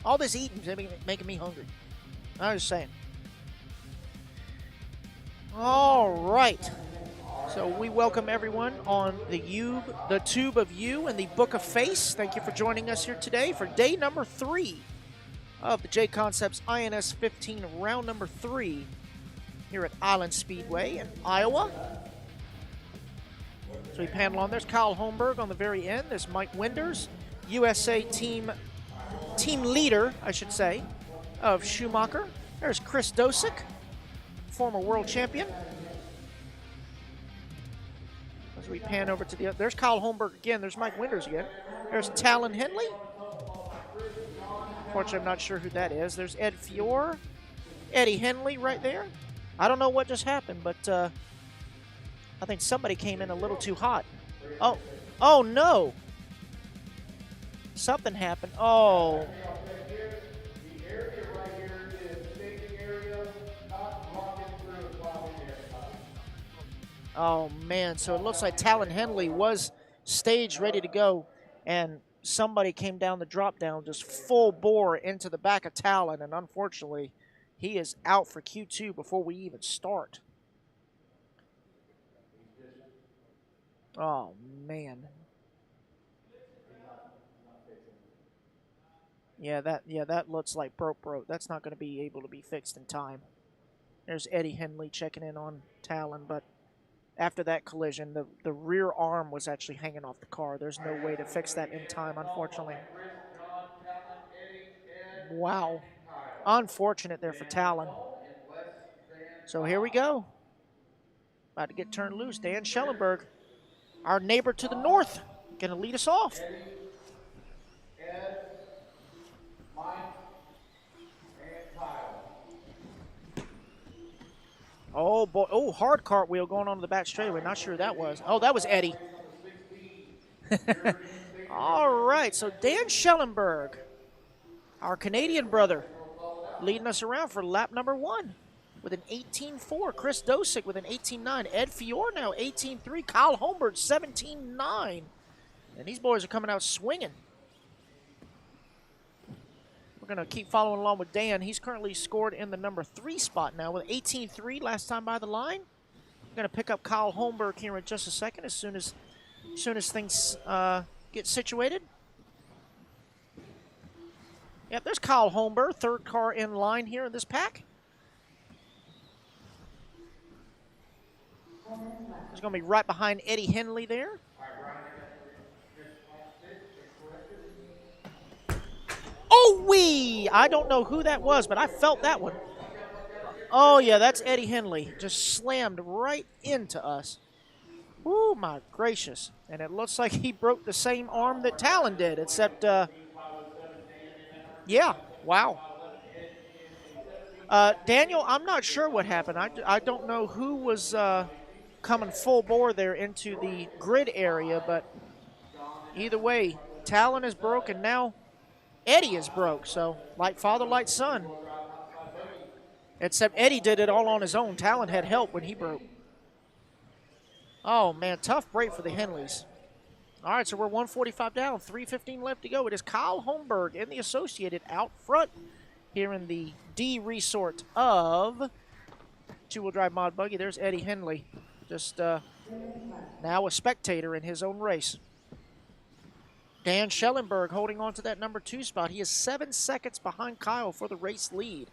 All this eating is making me hungry. I'm just saying. All right. So we welcome everyone on the Tube of You and the Book of Face. Thank you for joining us here today for day number 3 of the J Concepts INS15 round number 3 here at Island Speedway in Iowa. So we panel on. There's Kyle Holmberg on the very end. There's Mike Winders, USA team leader, I should say, of Schumacher. There's Chris Dosick, former world champion. As we pan over to the other, there's Kyle Holmberg again. There's Mike Winders again. There's Talon Henley. Unfortunately, I'm not sure who that is. There's Ed Fior, Eddie Henley right there. I don't know what just happened, but I think somebody came in a little too hot. Oh no! Something happened. Oh. Oh, man. So it looks like Talon Henley was staged, ready to go, and somebody came down the drop down, just full bore into the back of Talon, and unfortunately, he is out for Q2 before we even start. Oh, man. Yeah, that looks like broke. That's not going to be able to be fixed in time. There's Eddie Henley checking in on Talon, but after that collision, the rear arm was actually hanging off the car. There's no way to fix that in time, unfortunately. Wow. Unfortunate there for Talon. So here we go. About to get turned loose. Dan Schellenberg, our neighbor to the north, going to lead us off. Oh, boy. Oh, hard cartwheel going on to the back straightaway. Not sure who that was. Oh, that was Eddie. All right, so Dan Schellenberg, our Canadian brother, leading us around for lap number 1 with an 18.4. Chris Dosick with an 18.9. Ed Fior now 18.3. Kyle Holmberg 17.9. And these boys are coming out swinging. We're going to keep following along with Dan. He's currently scored in the number 3 spot now with 18.3 last time by the line. We're going to pick up Kyle Holmberg here in just a second as soon as things get situated. Yep, there's Kyle Holmberg, third car in line here in this pack. He's going to be right behind Eddie Henley there. Oh, wee! I don't know who that was, but I felt that one. Oh, yeah, that's Eddie Henley. Just slammed right into us. Oh, my gracious. And it looks like he broke the same arm that Talon did, except, yeah, wow. Daniel, I'm not sure what happened. I don't know who was coming full bore there into the grid area, but either way, Talon is broke, and now Eddie is broke. So, like father, like son. Except Eddie did it all on his own. Talon had help when he broke. Oh, man, tough break for the Henleys. All right, so we're 145 down, 3:15 left to go. It is Kyle Holmberg in the Associated out front here in the D resort of two-wheel drive mod buggy. There's Eddie Henley, just now a spectator in his own race. Dan Schellenberg holding on to that number 2 spot. He is 7 seconds behind Kyle for the race lead.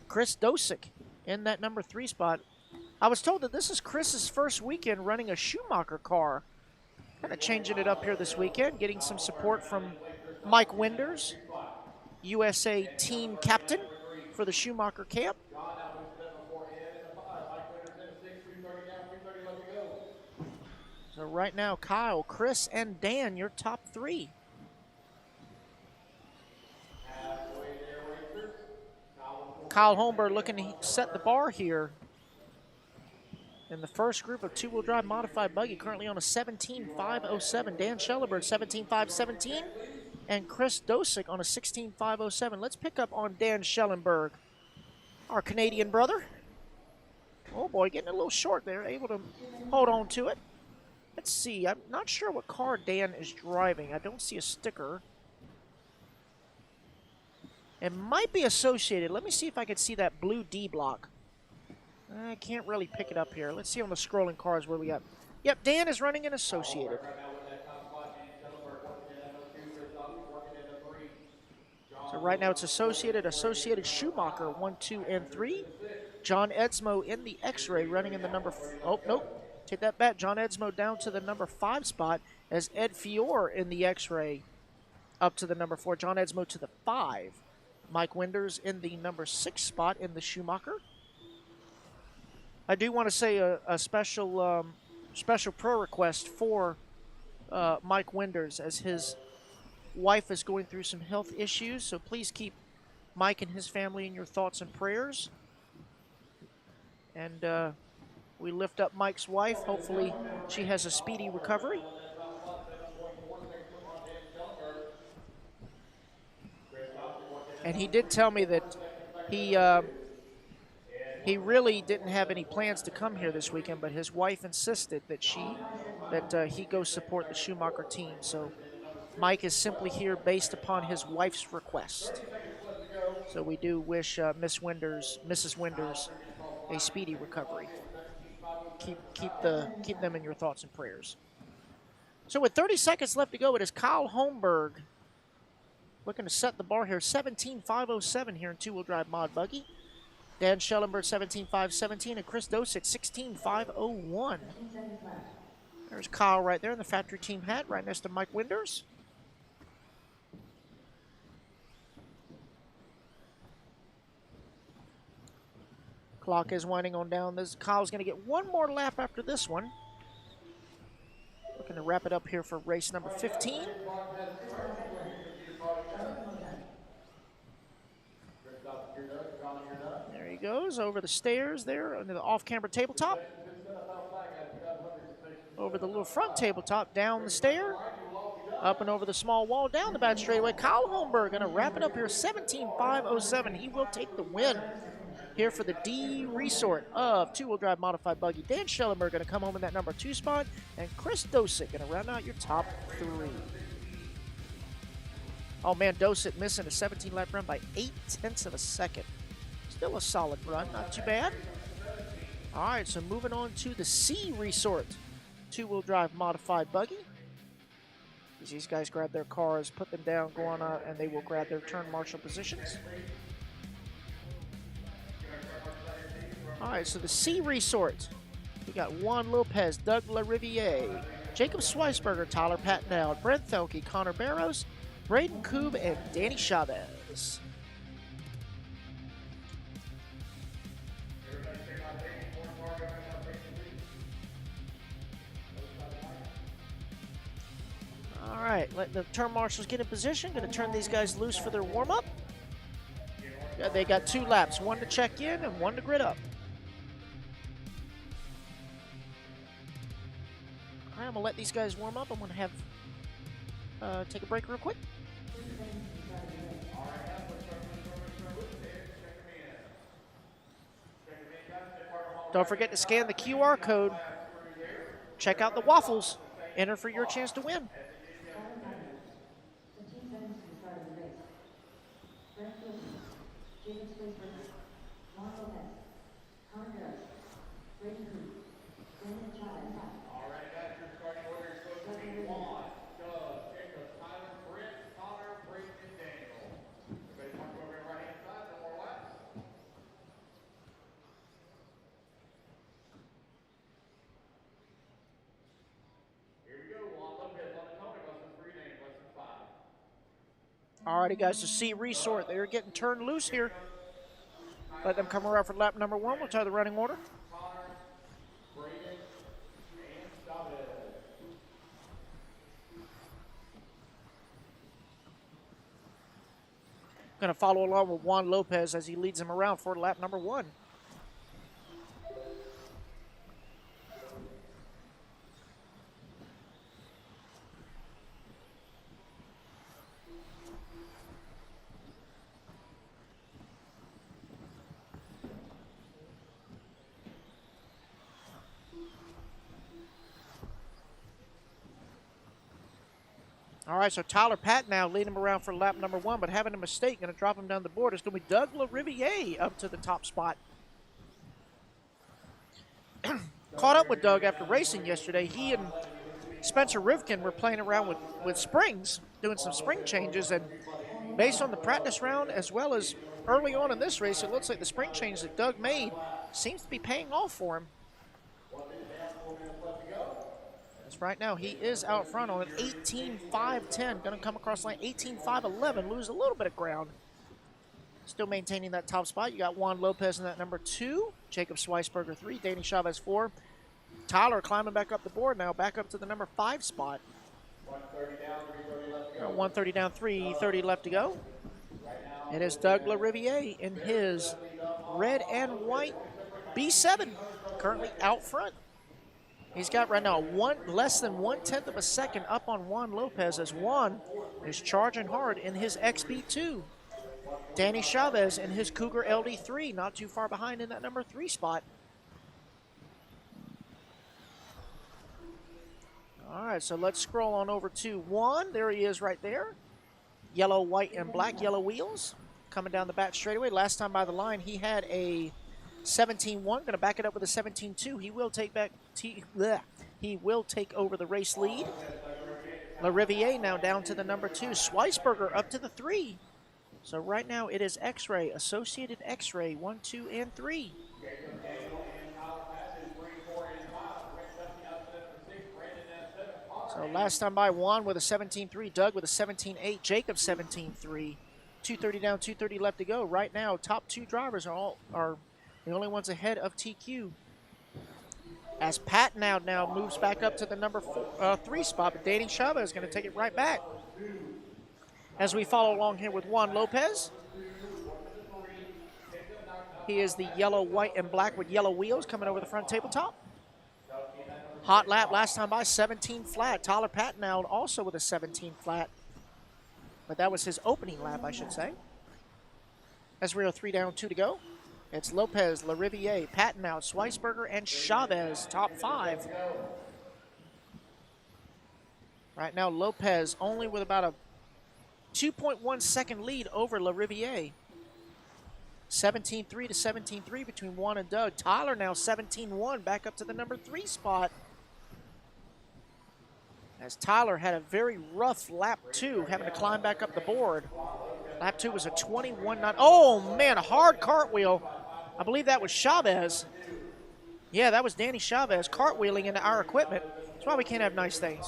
Chris Dosick in that number 3 spot. I was told that this is Chris's first weekend running a Schumacher car. Kind of changing it up here this weekend, getting some support from Mike Winders, USA team captain for the Schumacher camp. So right now, Kyle, Chris, and Dan, your top 3. Kyle Holmberg looking to set the bar here in the first group of two-wheel drive modified buggy, currently on a 17.507. Dan Schellenberg, 17.517, and Chris Dosick on a 16.507. Let's pick up on Dan Schellenberg, our Canadian brother. Oh boy, getting a little short there, able to hold on to it. Let's see, I'm not sure what car Dan is driving. I don't see a sticker. It might be associated. Let me see if I can see that blue D block. I can't really pick it up here. Let's see on the scrolling cars where we got. Yep, Dan is running in associated. So right now it's Associated Schumacher 1, 2, and 3. John Edsmo in the X-Ray running in the number. Oh, nope. Take that back. John Edsmo down to the number 5 spot as Ed Fior in the X-Ray up to the number 4. John Edsmo to the 5. Mike Winders in the number 6 spot in the Schumacher. I do want to say a special pro request for Mike Winders as his wife is going through some health issues. So please keep Mike and his family in your thoughts and prayers. And we lift up Mike's wife. Hopefully she has a speedy recovery. And he did tell me that he really didn't have any plans to come here this weekend, but his wife insisted that he go support the Schumacher team. So Mike is simply here based upon his wife's request. So we do wish Mrs. Winders, a speedy recovery. Keep them in your thoughts and prayers. So with 30 seconds left to go, it is Kyle Holmberg looking to set the bar here. 17.507 here in two-wheel drive mod buggy. Dan Schellenberg 17.517 and Chris Dosick 16.501. There's Kyle right there in the factory team hat right next to Mike Winders. Clock is winding on down. Kyle's going to get one more lap after this one. Looking to wrap it up here for race number 15. There he goes over the stairs there under the off-camera tabletop. Over the little front tabletop, down the stair, up and over the small wall, down the back straightaway. Kyle Holmberg going to wrap it up here, 17.507. He will take the win here for the D Resort of two-wheel drive modified buggy. Dan Schellenberg going to come home in that number 2 spot, and Chris Dosick going to round out your top 3. Oh man, Dosick missing a 17-lap run by 0.8 of a second. Still a solid run, not too bad. All right, so moving on to the C Resort two-wheel drive modified buggy. As these guys grab their cars, put them down, go on out, and they will grab their turn marshal positions. All right, so the C Resort. We got Juan Lopez, Doug LaRiviere, Jacob Schweisberger, Tyler Patnell, Brent Thelke, Connor Barrows, Braden Koob, and Danny Chavez. All right, let the turn marshals get in position. Going to turn these guys loose for their warm-up. Yeah, they got 2 laps, one to check in and one to grid up. All right, I'm going to let these guys warm up. I'm going to have take a break real quick. Don't forget to scan the QR code. Check out the waffles. Enter for your chance to win. Alrighty, guys, so C Resort, they're getting turned loose here. Let them come around for lap number 1. We'll try the running order. Going to follow along with Juan Lopez as he leads them around for lap number 1. All right, so Tyler Patton now leading him around for lap number 1, but having a mistake, going to drop him down the board. It's going to be Doug LaRiviere up to the top spot. Caught up with Doug after racing yesterday. He and Spencer Rivkin were playing around with springs, doing some spring changes, and based on the practice round as well as early on in this race, it looks like the spring change that Doug made seems to be paying off for him. As right now, he is out front on an 18.510. Going to come across line 18.511, lose a little bit of ground. Still maintaining that top spot. You got Juan Lopez in that number 2, Jacob Schweisberger 3, Danny Chavez 4. Tyler climbing back up the board now, back up to the number 5 spot. 130 down, 330 left to go. It is Doug LaRiviere in his red and white B7, currently out front. He's got right now less than 1/10 of a second up on Juan Lopez as Juan is charging hard in his XB2. Danny Chavez in his Cougar LD3, not too far behind in that number 3 spot. All right, so let's scroll on over to Juan. There he is right there. Yellow, white, and black, yellow wheels. Coming down the back straightaway. Last time by the line, he had a 17.1. Going to back it up with a 17.2. He will take over the race lead. LaRiviere now down to the number 2. Schweisberger up to the 3. So right now it is X-Ray, Associated X-Ray, 1, 2, and 3. So last time by Juan with a 17.3, Doug with a 17.8, Jacob 17.3. 230 down, 230 left to go. Right now, top 2 drivers are the only ones ahead of TQ. As Pat now moves back up to the number 3 spot, but Danny Chavez is going to take it right back. As we follow along here with Juan Lopez. He is the yellow, white, and black with yellow wheels coming over the front tabletop. Hot lap last time by 17 flat. Tyler Patton now also with a 17 flat. But that was his opening lap, I should say. As we are 3 down, 2 to go. It's Lopez, LaRiviere, Patton out, Schweisberger, and Chavez, top 5. Right now, Lopez only with about a 2.1 second lead over LaRiviere. 17.3 to 17.3 between Juan and Doug. Tyler now 17.1 back up to the number 3 spot. As Tyler had a very rough lap 2, having to climb back up the board. Lap 2 was a 21.9. Oh, man, a hard cartwheel. I believe that was Chavez. Yeah, that was Danny Chavez cartwheeling into our equipment. That's why we can't have nice things.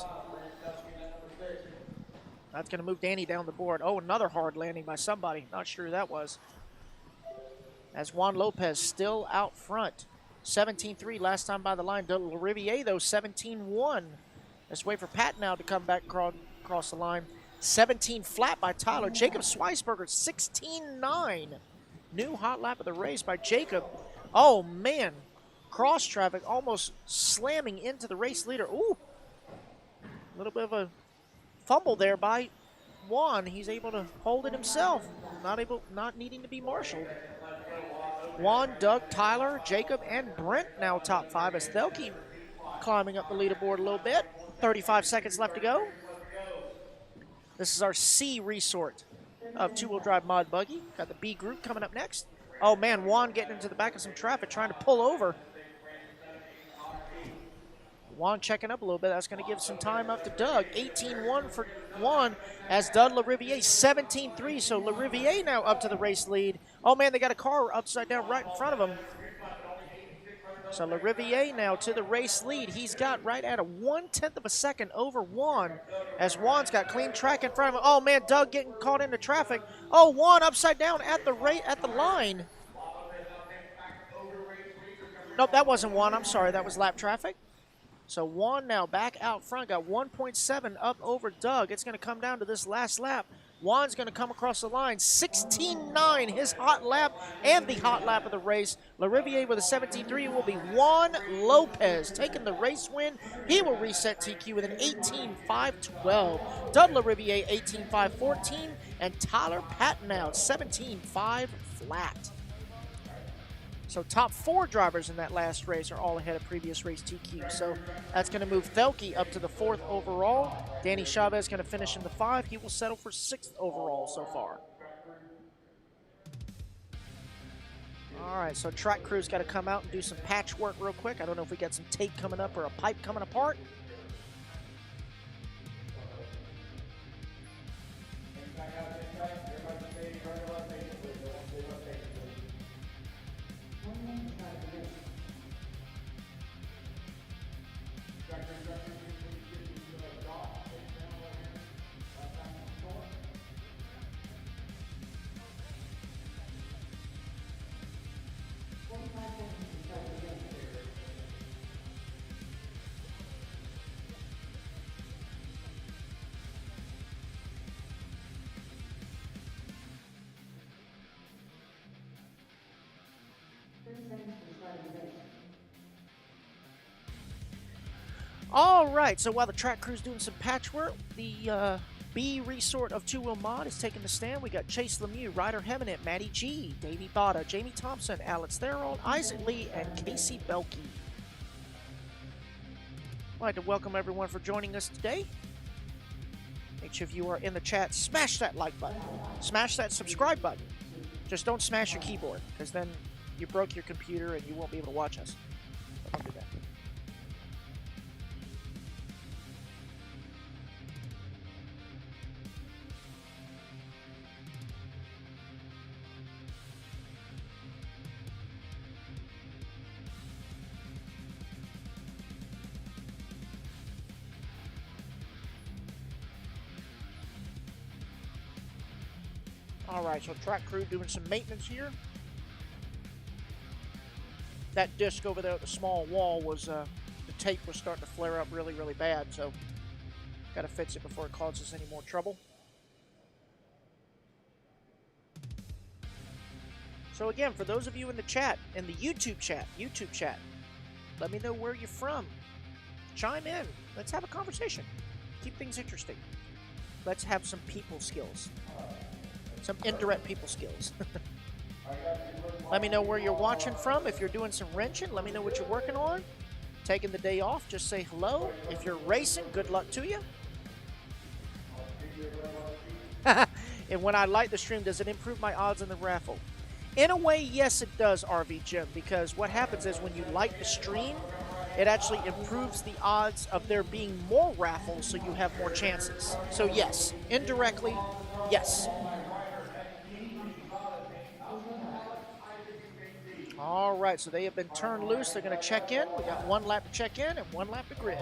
That's going to move Danny down the board. Oh, another hard landing by somebody. Not sure who that was. As Juan Lopez still out front. 17.3 last time by the line. LaRiviere, though, 17.1. Let's wait for Pat now to come back across the line. 17 flat by Tyler. Jacob Schweisberger, 16.9. New hot lap of the race by Jacob. Oh, man. Cross traffic almost slamming into the race leader. Ooh. A little bit of a fumble there by Juan. He's able to hold it himself. Not needing to be marshaled. Juan, Doug, Tyler, Jacob, and Brent now top 5 as they'll keep climbing up the leaderboard a little bit. 35 seconds left to go. This is our C resort of two-wheel drive mod buggy. Got the B group coming up next. Oh, man, Juan getting into the back of some traffic, trying to pull over. Juan checking up a little bit. That's going to give some time up to Doug. 18.1 for Juan as Doug LaRiviere 17.3. So LaRiviere now up to the race lead. Oh, man, they got a car upside down right in front of him. So LaRiviere now to the race lead. He's got right at a 1/10 of a second over Juan as Juan's got clean track in front of him. Oh, man, Doug getting caught into traffic. Oh, Juan upside down at the line. Nope, that wasn't Juan. I'm sorry. That was lap traffic. So Juan now back out front, got 1.7 up over Doug. It's going to come down to this last lap. Juan's going to come across the line, 16.9, his hot lap and the hot lap of the race. LaRiviere with a 17.3 will be Juan Lopez taking the race win. He will reset TQ with an 18.512. Doug LaRiviere 18.514 and Tyler Patton out 17.5 flat. So top 4 drivers in that last race are all ahead of previous race TQ. So that's going to move Thelke up to the 4th overall. Danny Chavez going to finish in the 5. He will settle for 6th overall so far. All right, so track crew's got to come out and do some patchwork real quick. I don't know if we got some tape coming up or a pipe coming apart. All right, so while the track crew's doing some patchwork, the B resort of Two Wheel Mod is taking the stand. We got Chase Lemieux, Ryder Heminet, Matty G, Davey Botta, Jamie Thompson, Alex Theron, Isaac Lee, and Casey Belkey. I'd like to welcome everyone for joining us today. Each of you are in the chat. Smash that like button. Smash that subscribe button. Just don't smash your keyboard, because then you broke your computer and you won't be able to watch us. So don't do that. All right, so track crew doing some maintenance here. That disc over there at the small wall was, the tape was starting to flare up really, really bad, so got to fix it before it causes any more trouble. So again, for those of you in the chat, in the YouTube chat, let me know where you're from. Chime in. Let's have a conversation. Keep things interesting. Let's have some people skills. Some indirect people skills. Let me know where you're watching from. If you're doing some wrenching, let me know what you're working on. Taking the day off, just say hello. If you're racing, good luck to you. And when I light the stream, does it improve my odds in the raffle? In a way, yes, it does, RV Jim, because what happens is when you light the stream, it actually improves the odds of there being more raffles, so you have more chances. So yes, indirectly, yes. All right, so they have been turned loose. They're going to check in. We got 1 lap to check in and 1 lap to grid.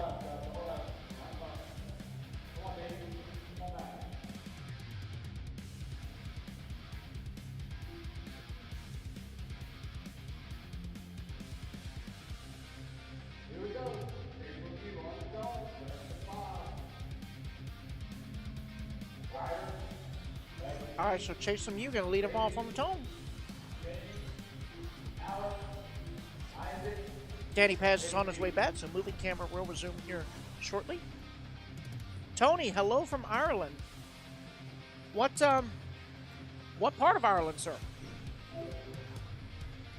All right, so Chase Lemieux going to lead them off on the tone. Danny Paz is on his way back, so moving camera will resume here shortly. Tony, hello from Ireland. What part of Ireland, sir?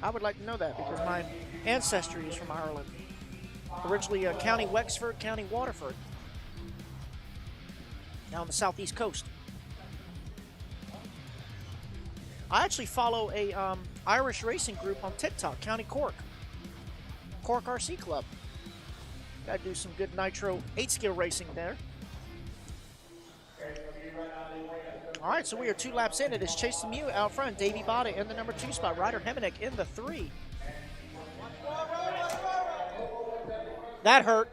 I would like to know that because my ancestry is from Ireland. Originally County Wexford, County Waterford. Now on the southeast coast. I actually follow a Irish racing group on TikTok, County Cork. Cork RC Club. Got to do some good nitro 8-skill racing there. All right, so we are 2 laps in. It is Chase Lemieux out front. Davey Botta in the number 2 spot. Ryder Heminek in the 3. That hurt.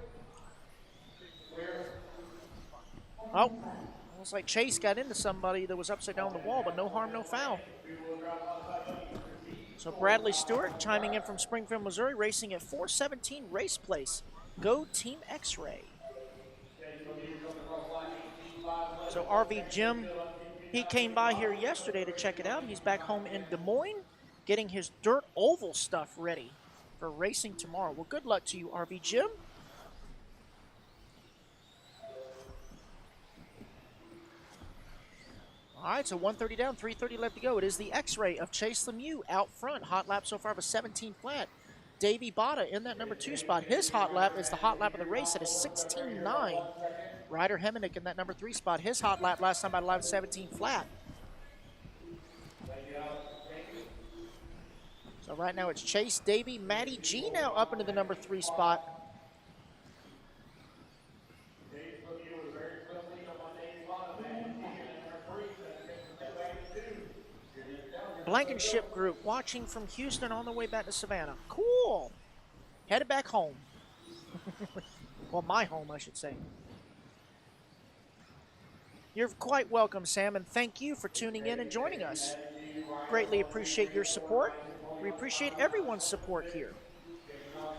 Oh, looks like Chase got into somebody that was upside down the wall, but no harm, no foul. So Bradley Stewart chiming in from Springfield, Missouri, racing at 417 Race Place. Go Team X-Ray. So RV Jim, he came by here yesterday to check it out. He's back home in Des Moines, getting his dirt oval stuff ready for racing tomorrow. Well, good luck to you, RV Jim. All right, so 130 down, 330 left to go. It is the X-Ray of Chase Lemieux out front. Hot lap so far of a 17 flat. Davey Botta in that number 2 spot. His hot lap is the hot lap of the race at a 16.9. Ryder Hemenick in that number 3 spot. His hot lap last time I lap 17 flat. So right now it's Chase, Davey, Matty G now up into the number 3 spot. Blankenship group watching from Houston on the way back to Savannah. Cool. Headed back home. Well, my home, I should say. You're quite welcome, Sam, and thank you for tuning in and joining us. Greatly appreciate your support. We appreciate everyone's support here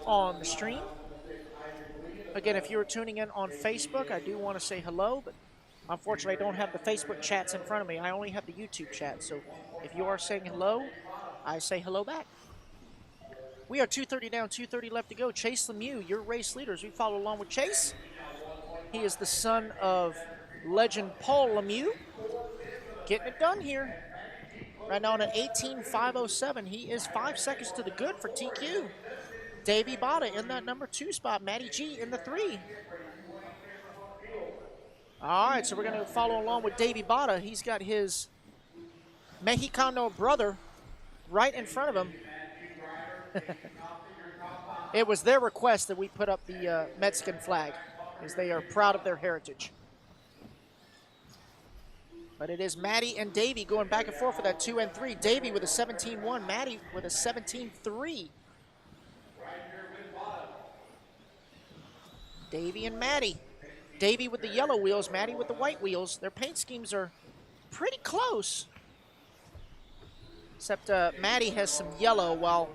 on the stream. Again, if you're tuning in on Facebook, I do want to say hello, but unfortunately, I don't have the Facebook chats in front of me. I only have the YouTube chat. So if you are saying hello, I say hello back. We are 230 down, 230 left to go. Chase Lemieux, your race leaders. We follow along with Chase. He is the son of legend Paul Lemieux. Getting it done here. Right now on an 18.507. He is 5 seconds to the good for TQ. Davey Botta in that number 2 spot. Matty G in the 3. All right, so we're going to follow along with Davey Botta. He's got his Mexicano brother right in front of him. It was their request that we put up the Mexican flag, as they are proud of their heritage. But it is Matty and Davey going back and forth for that 2 and 3. Davey with a 17.1, Matty with a 17.3. Davey and Matty. Davey with the yellow wheels, Matty with the white wheels. Their paint schemes are pretty close. Except Matty has some yellow, while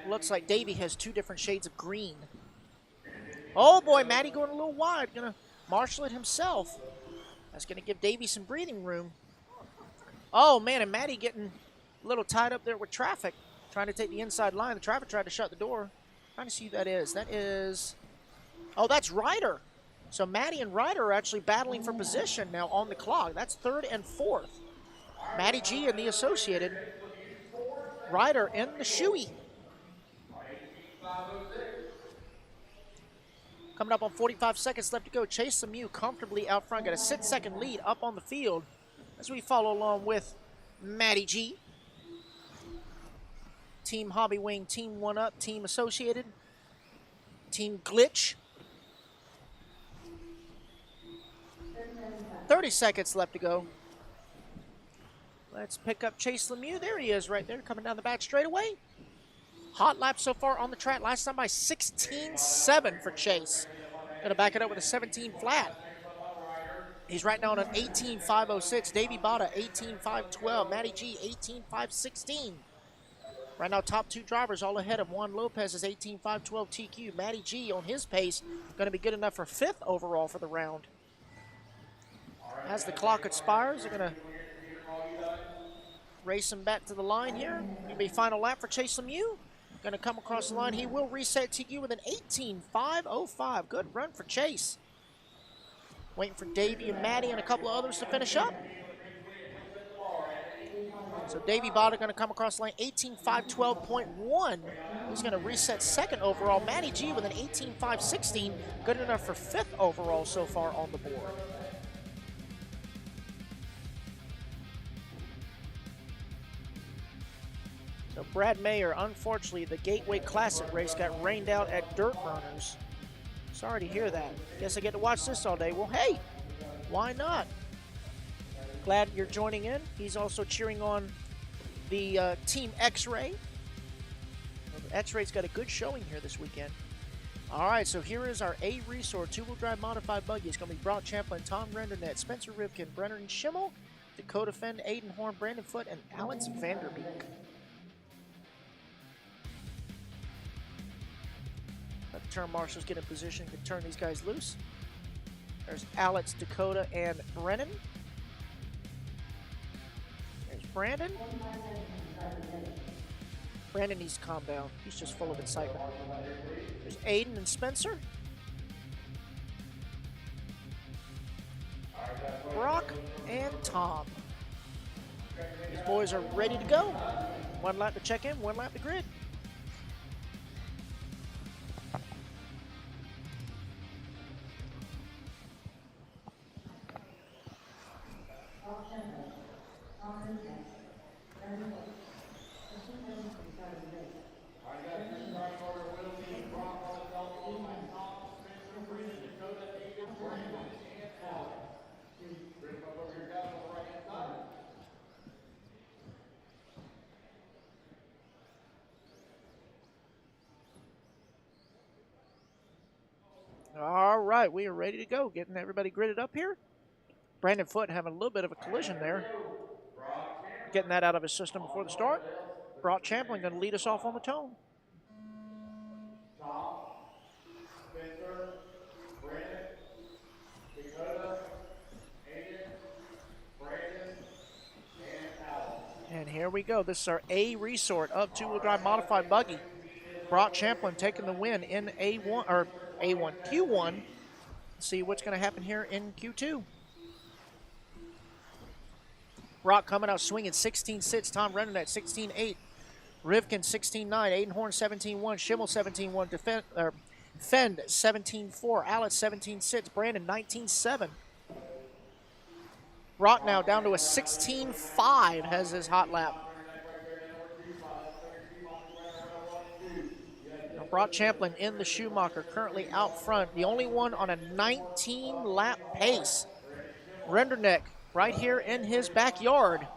looks like Davey has 2 different shades of green. Oh boy, Matty going a little wide. Gonna marshal it himself. That's gonna give Davey some breathing room. Oh man, and Matty getting a little tied up there with traffic. Trying to take the inside line. The traffic tried to shut the door. Trying to see who that is. That is, oh, that's Ryder. So Matty and Ryder are actually battling for position now on the clock. That's 3rd and 4th. Matty G in the Associated. Ryder in the Shoey. Coming up on 45 seconds left to go. Chase Lemieux comfortably out front. Got a 6-second lead up on the field as we follow along with Matty G. Team Hobby Wing, Team 1UP, Team Associated, Team Glitch. 30 seconds left to go. Let's pick up Chase Lemieux. There he is right there, coming down the back straightaway. Hot lap so far on the track. Last time by 16.7 for Chase. Gonna back it up with a 17 flat. He's right now on an 18.506. Davey Botta, 18.512. Matty G, 18.516. Right now, top 2 drivers all ahead of Juan Lopez is 18.512 TQ. Matty G on his pace, gonna be good enough for 5th overall for the round. As the clock expires, they're gonna race him back to the line here. Gonna be final lap for Chase Lemieux. Gonna come across the line. He will reset TQ with an 18.505. Good run for Chase. Waiting for Davey and Matty and a couple of others to finish up. So Davey Botta gonna come across the line, 18.512.1. He's gonna reset 2nd overall. Matty G with an 18.516. Good enough for 5th overall so far on the board. So Brad Mayer, unfortunately, the Gateway Classic race got rained out at Dirt Burners. Sorry to hear that. Guess I get to watch this all day. Well, hey, why not? Glad you're joining in. He's also cheering on the Team X-Ray. Well, the X-Ray's got a good showing here this weekend. All right, so here is our A-Resort 2-wheel drive modified buggy. It's going to be Brock Champlin, Tom Rendernet, Spencer Rivkin, Brennan Schimmel, Dakota Fenn, Aiden Horn, Brandon Foote, and Alex Vanderbeek. Let the turn marshals get in position to turn these guys loose. There's Alex, Dakota, and Brennan. There's Brandon. Brandon needs to calm down. He's just full of excitement. There's Aiden and Spencer. Brock and Tom. These boys are ready to go. 1 lap to check in, 1 lap to grid. All right, we are ready to go. Getting everybody gridded up here. Brandon Foote having a little bit of a collision there. Getting that out of his system before the start. Brock Champlin going to lead us off on the tone. Tom, Spencer, Brandon, Dakota, Aiden, Brandon, and Alex. And here we go. This is our A resort of two-wheel drive modified buggy. Brock Champlin taking the win in Q1. See what's going to happen here in Q2. Brock coming out swinging 16-6. Tom Renner at 16-8. Rivkin 16-9. Aiden Horn 17-1. Schimmel 17-1. Fend 17-4. Alex 17-6. Brandon 19-7. Brock now down to a 16-5 has his hot lap. Now Brock Champlin in the Schumacher currently out front. The only one on a 19-lap pace. Renderneck right here in his backyard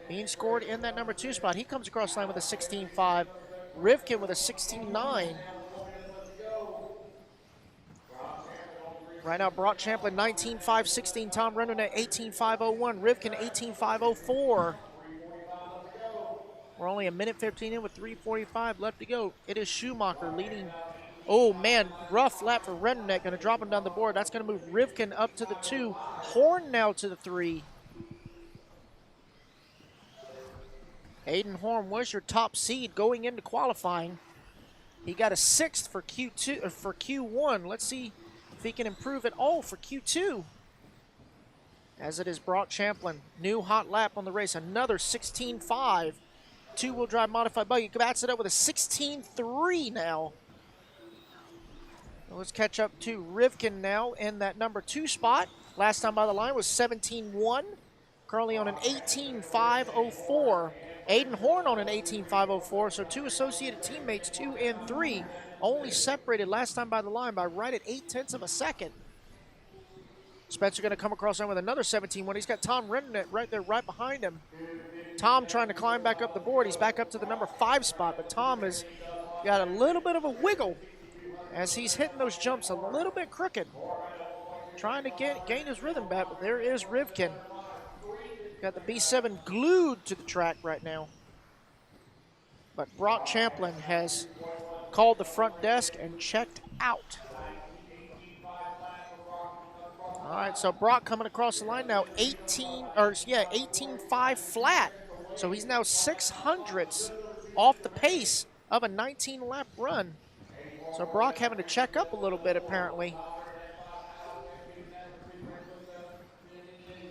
being scored in that number 2 spot. He comes across the line with a 16-5. Rivkin with a 16-9. Right now, Brock Champlin 19-5-16. Tom Renderneck 18-5-01. Rivkin 18-5-04. We're only a minute 15 in with 3:45 left to go. It is Schumacher leading. Oh, man, rough lap for Renderneck. Going to drop him down the board. That's going to move Rivkin up to the 2. Horn now to the 3. Aiden Horn was your top seed going into qualifying. He got a 6th for Q2 or for Q1. Let's see if he can improve at all for Q2. As it is Brock Champlin. New hot lap on the race. Another 16-5. Two-wheel drive modified buggy. Bats it up with a 16-3 now. Let's catch up to Rivkin now in that number 2 spot. Last time by the line was 17-1. Currently on an 18-5-04. Aiden Horn on an 18-5-04. So 2 associated teammates, 2 and 3, only separated last time by the line by right at 0.8 of a second. Spencer going to come across line with another 17-1. He's got Tom Rennet right there, right behind him. Tom trying to climb back up the board. He's back up to the number 5 spot, but Tom has got a little bit of a wiggle as he's hitting those jumps a little bit crooked. Trying to gain his rhythm back, but there is Rivkin. Got the B7 glued to the track right now. But Brock Champlin has called the front desk and checked out. All right, so Brock coming across the line now 18-5 flat. So he's now 600ths off the pace of a 19-lap run. So Brock having to check up a little bit apparently.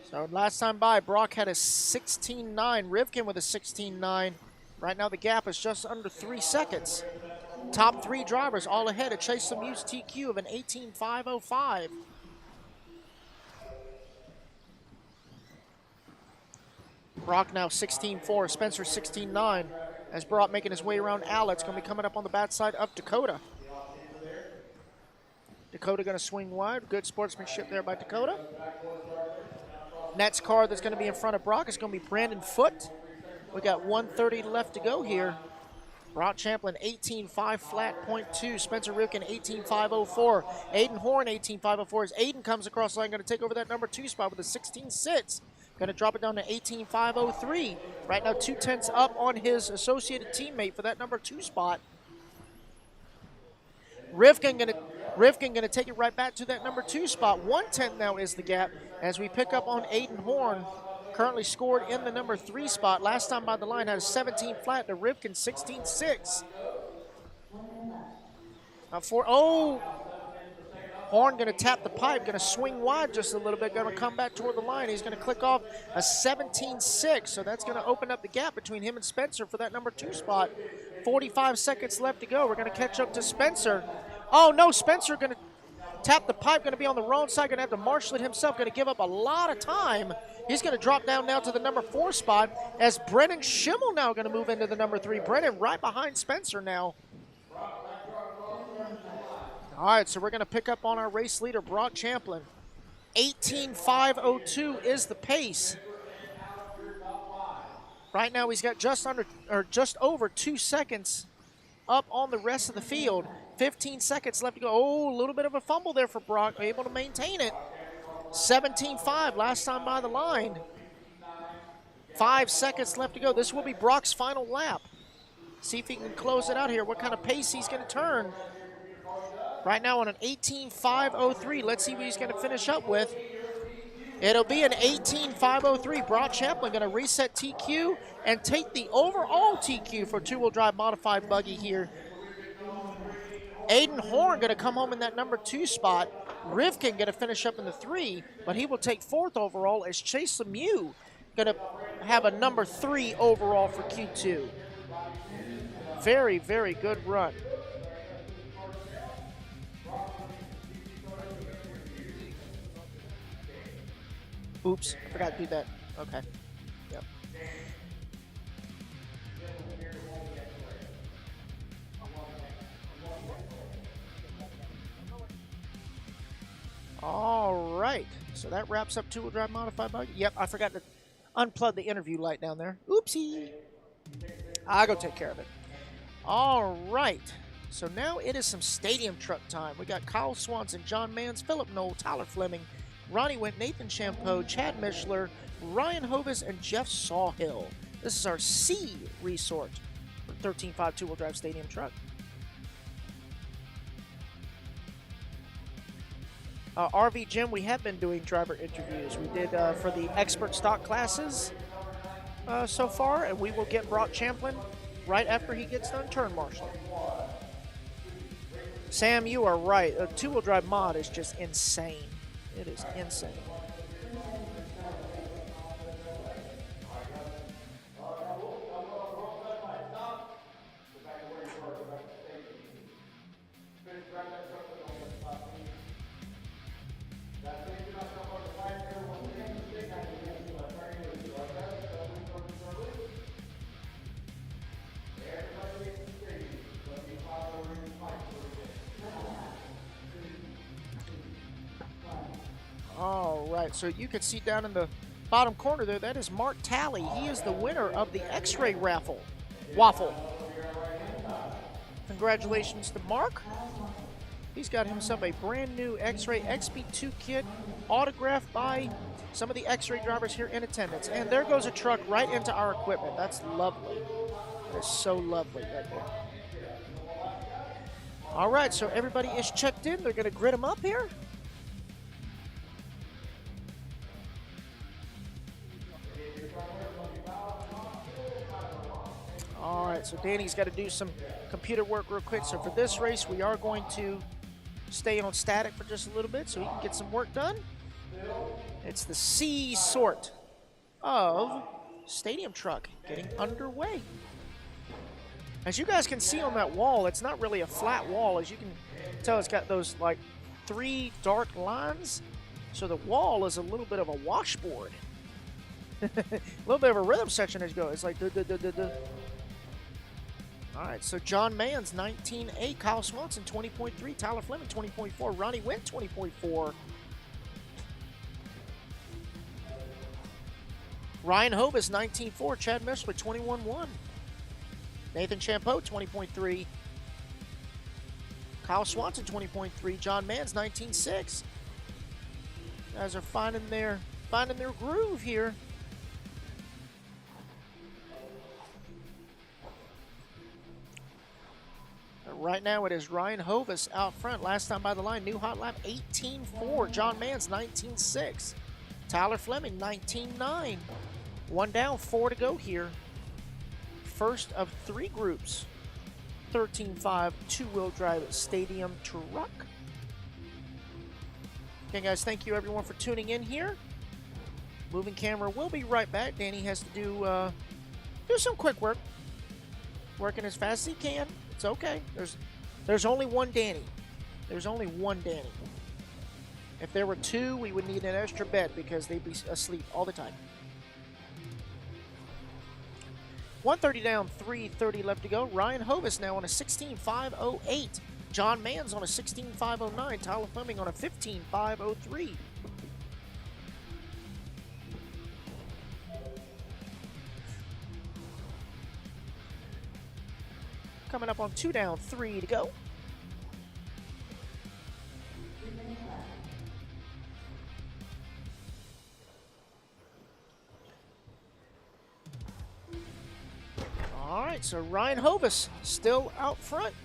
So last time by, Brock had a 16-9. Rivkin with a 16-9. Right now the gap is just under 3 seconds. Top 3 drivers all ahead of Chase Lemieux's TQ of an 18-5-05. Brock now 16-4, Spencer 16-9. As Brock making his way around Alex, going to be coming up on the bad side of Dakota. Dakota going to swing wide. Good sportsmanship there by Dakota. Next car that's going to be in front of Brock is going to be Brandon Foote. We got 1:30 left to go here. Brock Champlin 18-5 flat, .2. Spencer Rivkin 18-5-04. Aiden Horn 18-5-04 as Aiden comes across the line, going to take over that number 2 spot with a 16-6. Going to drop it down to 18-5-03. Right now 2/10 up on his associated teammate for that number 2 spot. Rivkin going to take it right back to that number 2 spot. 1/10 now is the gap as we pick up on Aiden Horn. Currently scored in the number 3 spot. Last time by the line had a 17 flat to Rivkin 16-6. Horn going to tap the pipe, going to swing wide just a little bit, going to come back toward the line. He's going to click off a 17.6, so that's going to open up the gap between him and Spencer for that number 2 spot. 45 seconds left to go. We're going to catch up to Spencer. Oh, no, Spencer going to tap the pipe, going to be on the wrong side, going to have to marshal it himself, going to give up a lot of time. He's going to drop down now to the number 4 spot as Brennan Schimmel now going to move into the number 3. Brennan right behind Spencer now. All right, so we're going to pick up on our race leader, Brock Champlin. 18.502 is the pace. Right now he's got just over 2 seconds up on the rest of the field. 15 seconds left to go. Oh, a little bit of a fumble there for Brock, able to maintain it. 17.5 last time by the line. 5 seconds left to go. This will be Brock's final lap. See if he can close it out here, what kind of pace he's going to turn. Right now on an 18.503. Let's see what he's going to finish up with. It'll be an 18.503. Brock Champlin going to reset TQ and take the overall TQ for two-wheel drive modified buggy here. Aiden Horn going to come home in that number 2 spot. Rivkin going to finish up in the 3, but he will take 4th overall as Chase Lemieux going to have a number 3 overall for Q2. Very, very good run. Oops, I forgot to do that. Okay. Yep. All right. So that wraps up two-wheel drive modified buggy. Yep, I forgot to unplug the interview light down there. Oopsie. I'll go take care of it. All right. So now it is some stadium truck time. We got Kyle Swanson, John Mans, Philip Knoll, Tyler Fleming, Ronnie Wint, Nathan Champeau, Chad Mishler, Ryan Hovis, and Jeff Sawhill. This is our C resort for 13.5 two-wheel drive stadium truck. RV Jim, we have been doing driver interviews. We did for the expert stock classes so far, and we will get Brock Champlin right after he gets done turn marshaling. Sam, you are right. A two-wheel drive mod is just insane. It is insane. All right, so you can see down in the bottom corner there, that is Mark Talley. He is the winner of the X-Ray Raffle. Waffle. Congratulations to Mark. He's got himself a brand new X-Ray XP2 kit autographed by some of the X-Ray drivers here in attendance. And there goes a truck right into our equipment. That's lovely. That is so lovely right there. All right, so everybody is checked in. They're going to grid them up here. All right, so Danny's got to do some computer work real quick. So for this race, we are going to stay on static for just a little bit so he can get some work done. It's the C sort of stadium truck getting underway. As you guys can see on that wall, it's not really a flat wall. As you can tell, it's got those like 3 dark lines. So the wall is a little bit of a washboard. A little bit of a rhythm section as you go. It's like duh. All right, so John Mans, 19.8. Kyle Swanson, 20.3. Tyler Fleming, 20.4. Ronnie Wint, 20.4. Ryan Hovis, 19.4. Chad Mishler, 21.1. Nathan Champeau, 20.3. Kyle Swanson, 20.3. John Mans, 19.6. Guys are finding their groove here. Right now it is Ryan Hovis out front. Last time by the line, new hot lap 18.4. John Mans 19.6. Tyler Fleming 19.9. 1 down, 4 to go here. First of 3 groups. 13.5 two-wheel drive stadium truck. Okay, guys, thank you everyone for tuning in here. Moving camera will be right back. Danny has to do some quick work. Working as fast as he can. It's okay. There's only one Danny. There's only one Danny. If there were two, we would need an extra bed because they'd be asleep all the time. 130 down, 3:30 left to go. Ryan Hovis now on a 16.508. John Manns on a 16.509. Tyler Fleming on a 15.503. Coming up on 2 down, 3 to go. All right, so Ryan Hovis still out front.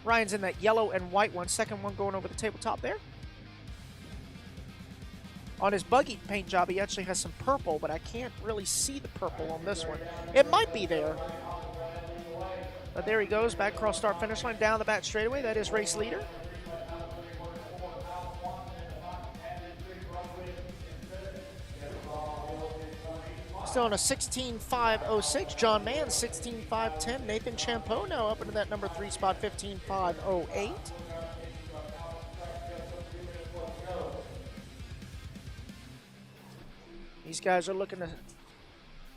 Ryan's in that yellow and white one. Second one going over the tabletop there. On his buggy paint job, he actually has some purple, but I can't really see the purple on this one. It might be there. But there he goes, back cross start finish line, down the back straightaway. That is race leader. Still on a 16.506. John Mann, 16.510. Nathan Champeau now up into that number 3 spot, 15.508. These guys are looking to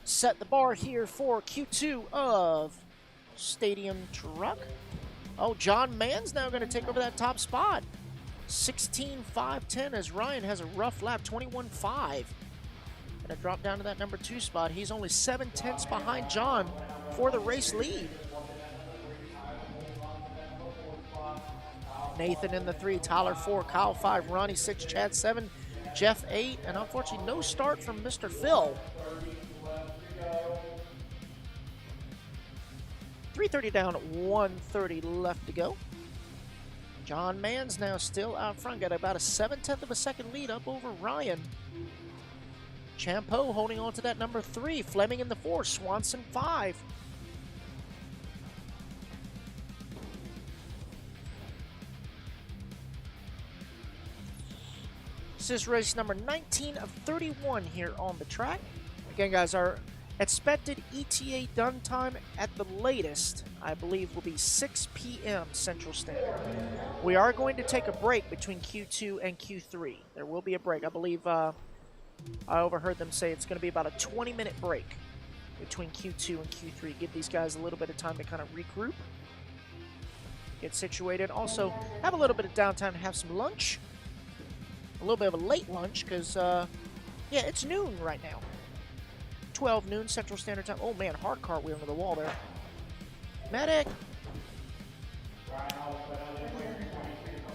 set the bar here for Q2 of Stadium Truck. Oh, John Mann's now going to take over that top spot. 16.510 as Ryan has a rough lap, 21.5. Going to drop down to that number 2 spot. He's only 7/10 behind John for the race lead. Nathan in the 3, Tyler 4, Kyle 5, Ronnie 6, Chad 7, Jeff 8, and unfortunately no start from Mr. Phil. 3:30 down, 1:30 left to go. John Mann's now still out front, got about a 7/10 of a second lead up over Ryan. Champeau holding on to that number 3, Fleming in the 4, Swanson 5. This is race number 19 of 31 here on the track. Again, guys, our expected ETA done time at the latest, I believe, will be 6 p.m. Central Standard. We are going to take a break between Q2 and Q3. There will be a break. I believe I overheard them say it's going to be about a 20-minute break between Q2 and Q3. Give these guys a little bit of time to kind of regroup, get situated. Also, have a little bit of downtime to have some lunch. A little bit of a late lunch because, yeah, it's noon right now. 12 noon Central Standard Time. Oh, man, hard cartwheel into the wall there. Medic!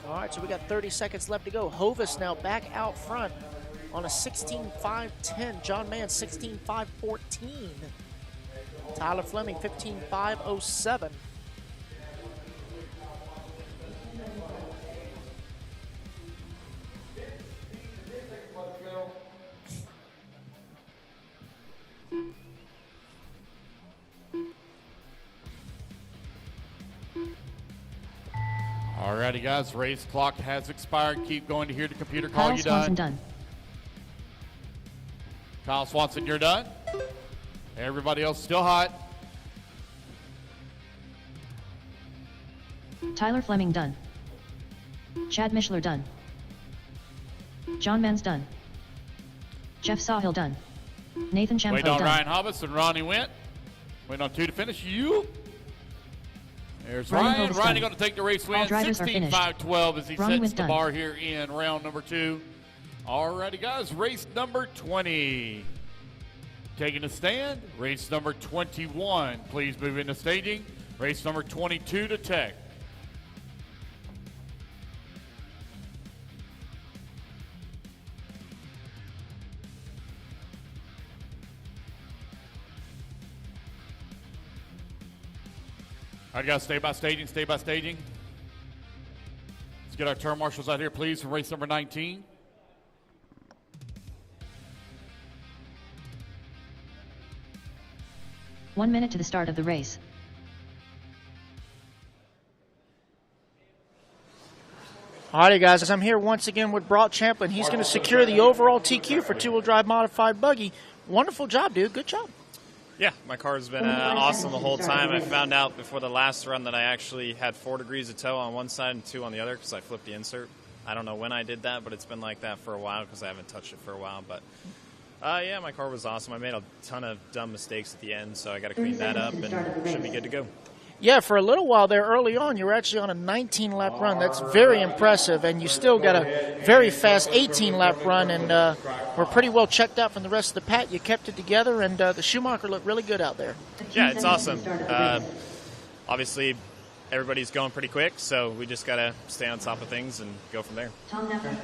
All right, so we got 30 seconds left to go. Hovis now back out front on a 16.510. John Mann, 16.514. Tyler Fleming, 15.507. Alrighty, guys, race clock has expired. Keep going to hear the computer call Kyle you Swanson done. Kyle Swanson, you're done. Everybody else still hot. Tyler Fleming done. Chad Mishler done. John Mann's done. Jeff Sawhill done. Nathan Champeau Waiting on done. Ryan Hobbs and Ronnie Went. Waiting on 2 to finish. You. There's Ryan Ryan. Hobbs Ryan done. going to take the race win. All drivers are finished. 16.512 as he Ronnie sets Went the done. bar here in round number 2. Alrighty, guys, race number 20. Taking a stand, race number 21. Please move into staging. Race number 22 to tech. All right, guys, stay by staging, stay by staging. Let's get our turn marshals out here, please, from race number 19. One minute to the start of the race. Alrighty, guys, I'm here once again with Brock Champlin. He's going to secure the overall TQ for two-wheel drive modified buggy. Wonderful job, dude. Good job. Yeah, my car's been awesome the whole time. I found out before the last run that I actually had 4 degrees of toe on one side and 2 on the other because I flipped the insert. I don't know when I did that, but it's been like that for a while because I haven't touched it for a while. But yeah, my car was awesome. I made a ton of dumb mistakes at the end, so I got to clean that up and should be good to go. Yeah, for a little while there early on, you were actually on a 19-lap run. That's very impressive, and you still got a very fast 18-lap run, and we're pretty well checked out from the rest of the pack. You kept it together, and the Schumacher looked really good out there. Yeah, it's awesome. Obviously, everybody's going pretty quick, so we just got to stay on top of things and go from there.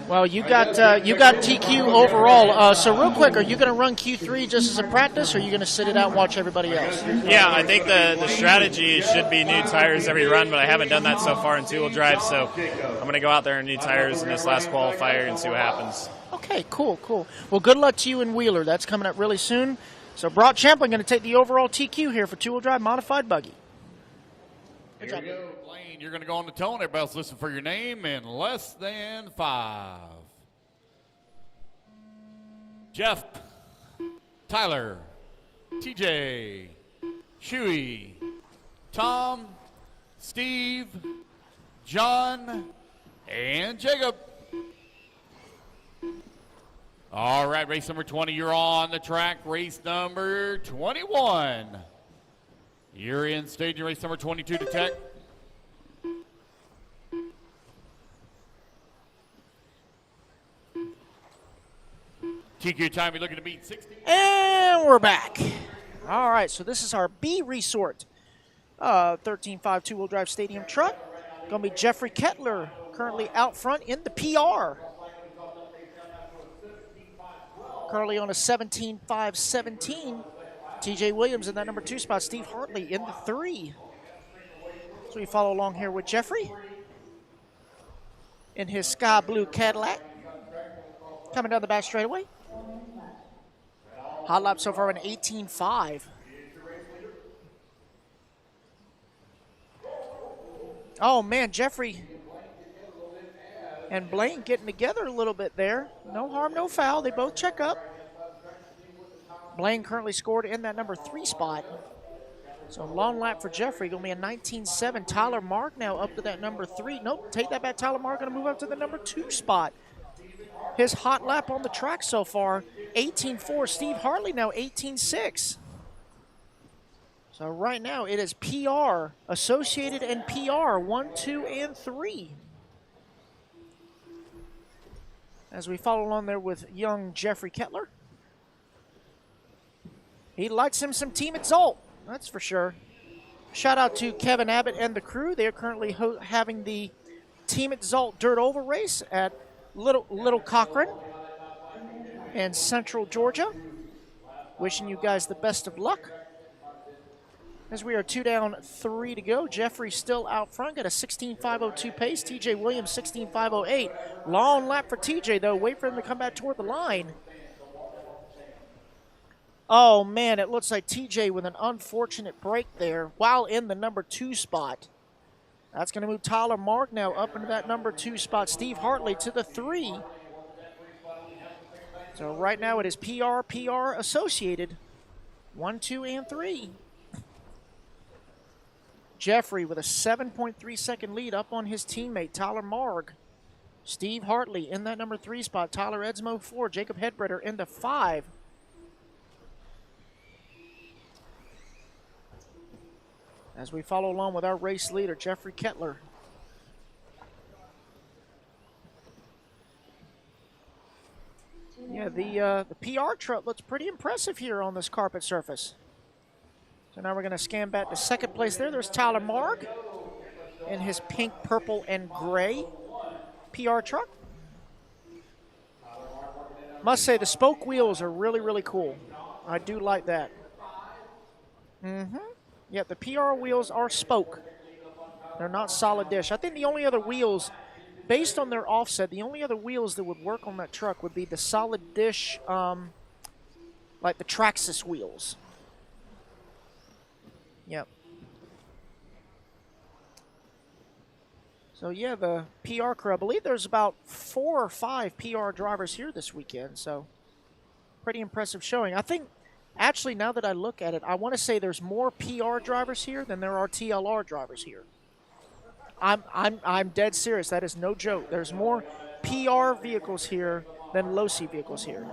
Well, you got TQ overall. So real quick, are you going to run Q3 just as a practice, or are you going to sit it out and watch everybody else? Yeah, I think the strategy should be new tires every run, but I haven't done that so far in two-wheel drive, so I'm going to go out there in new tires in this last qualifier and see what happens. Okay, cool. Well, good luck to you in Wheeler. That's coming up really soon. So Brock Champlin going to take the overall TQ here for two-wheel drive modified buggy. Here we go, Blaine. You're going to go on the tone. Everybody else listen for your name in less than 5. Jeff, Tyler, TJ, Shuey, Tom, Steve, John, and Jacob. All right, race number 20, you're on the track. Race number 21. You're in staging race number 22 to Tech. TQ time, you're looking to beat 60. And we're back. All right, so this is our B Resort 13.5 two-wheel drive stadium truck. Going to be Jeffrey Kettler, currently out front in the PR. Currently on a 17.517. TJ Williams in that number 2 spot. Steve Hartley in the 3. So we follow along here with Jeffrey in his sky blue Cadillac. Coming down the back straightaway. Hot lap so far an 18.5. Oh man, Jeffrey and Blaine getting together a little bit there. No harm, no foul. They both check up. Blaine currently scored in that number 3 spot. So long lap for Jeffrey. Going to be a 19.7. Tyler Mark now up to that number 3. Nope, take that back. Tyler Mark going to move up to the number 2 spot. His hot lap on the track so far, 18.4. Steve Hartley now 18.6. So right now it is PR, Associated and PR, 1, 2, and 3. As we follow along there with young Jeffrey Kettler. He likes him some Team Exalt, that's for sure. Shout out to Kevin Abbott and the crew. They are currently having the Team Exalt Dirt Oval race at Little Cochrane in Central Georgia. Wishing you guys the best of luck. As we are 2 down, 3 to go. Jeffrey still out front, got a 16.502 pace. TJ Williams 16.508. Long lap for TJ though. Wait for him to come back toward the line. Oh, man, it looks like TJ with an unfortunate break there while in the number 2 spot. That's going to move Tyler Mark now up into that number 2 spot. Steve Hartley to the 3. So right now it is PR Associated. 1, 2, and 3. Jeffrey with a 7.3 second lead up on his teammate Tyler Marg. Steve Hartley in that number 3 spot. Tyler Edsmo 4. Jacob Hedbretter in the 5. As we follow along with our race leader, Jeffrey Kettler. Yeah, the PR truck looks pretty impressive here on this carpet surface. So now we're going to scan back to second place there. There's Tyler Marg in his pink, purple, and gray PR truck. Must say the spoke wheels are really, really cool. I do like that. Yeah, the PR wheels are spoke. They're not solid dish. I think the only other wheels, based on their offset, the only other wheels that would work on that truck would be the solid dish, like the Traxxas wheels. Yep. So, yeah, the PR crew, I believe there's about 4 or 5 PR drivers here this weekend. So, pretty impressive showing. I think, actually, now that I look at it, I want to say there's more PR drivers here than there are TLR drivers here. I'm dead serious. That is no joke. There's more PR vehicles here than low-C vehicles here.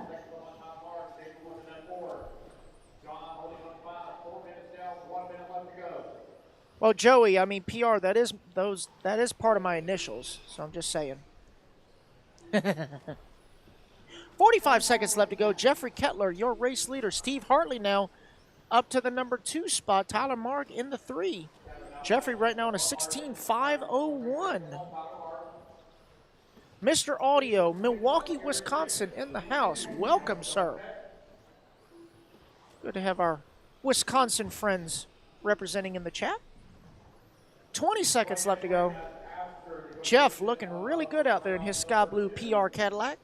Well, Joey, I mean PR. That is part of my initials. So I'm just saying. 45 seconds left to go. Jeffrey Kettler, your race leader. Steve Hartley now up to the number 2 spot. Tyler Mark in the 3. Jeffrey right now in a 16.501. Mr. Audio, Milwaukee, Wisconsin in the house. Welcome, sir. Good to have our Wisconsin friends representing in the chat. 20 seconds left to go. Jeff looking really good out there in his sky blue PR Cadillac.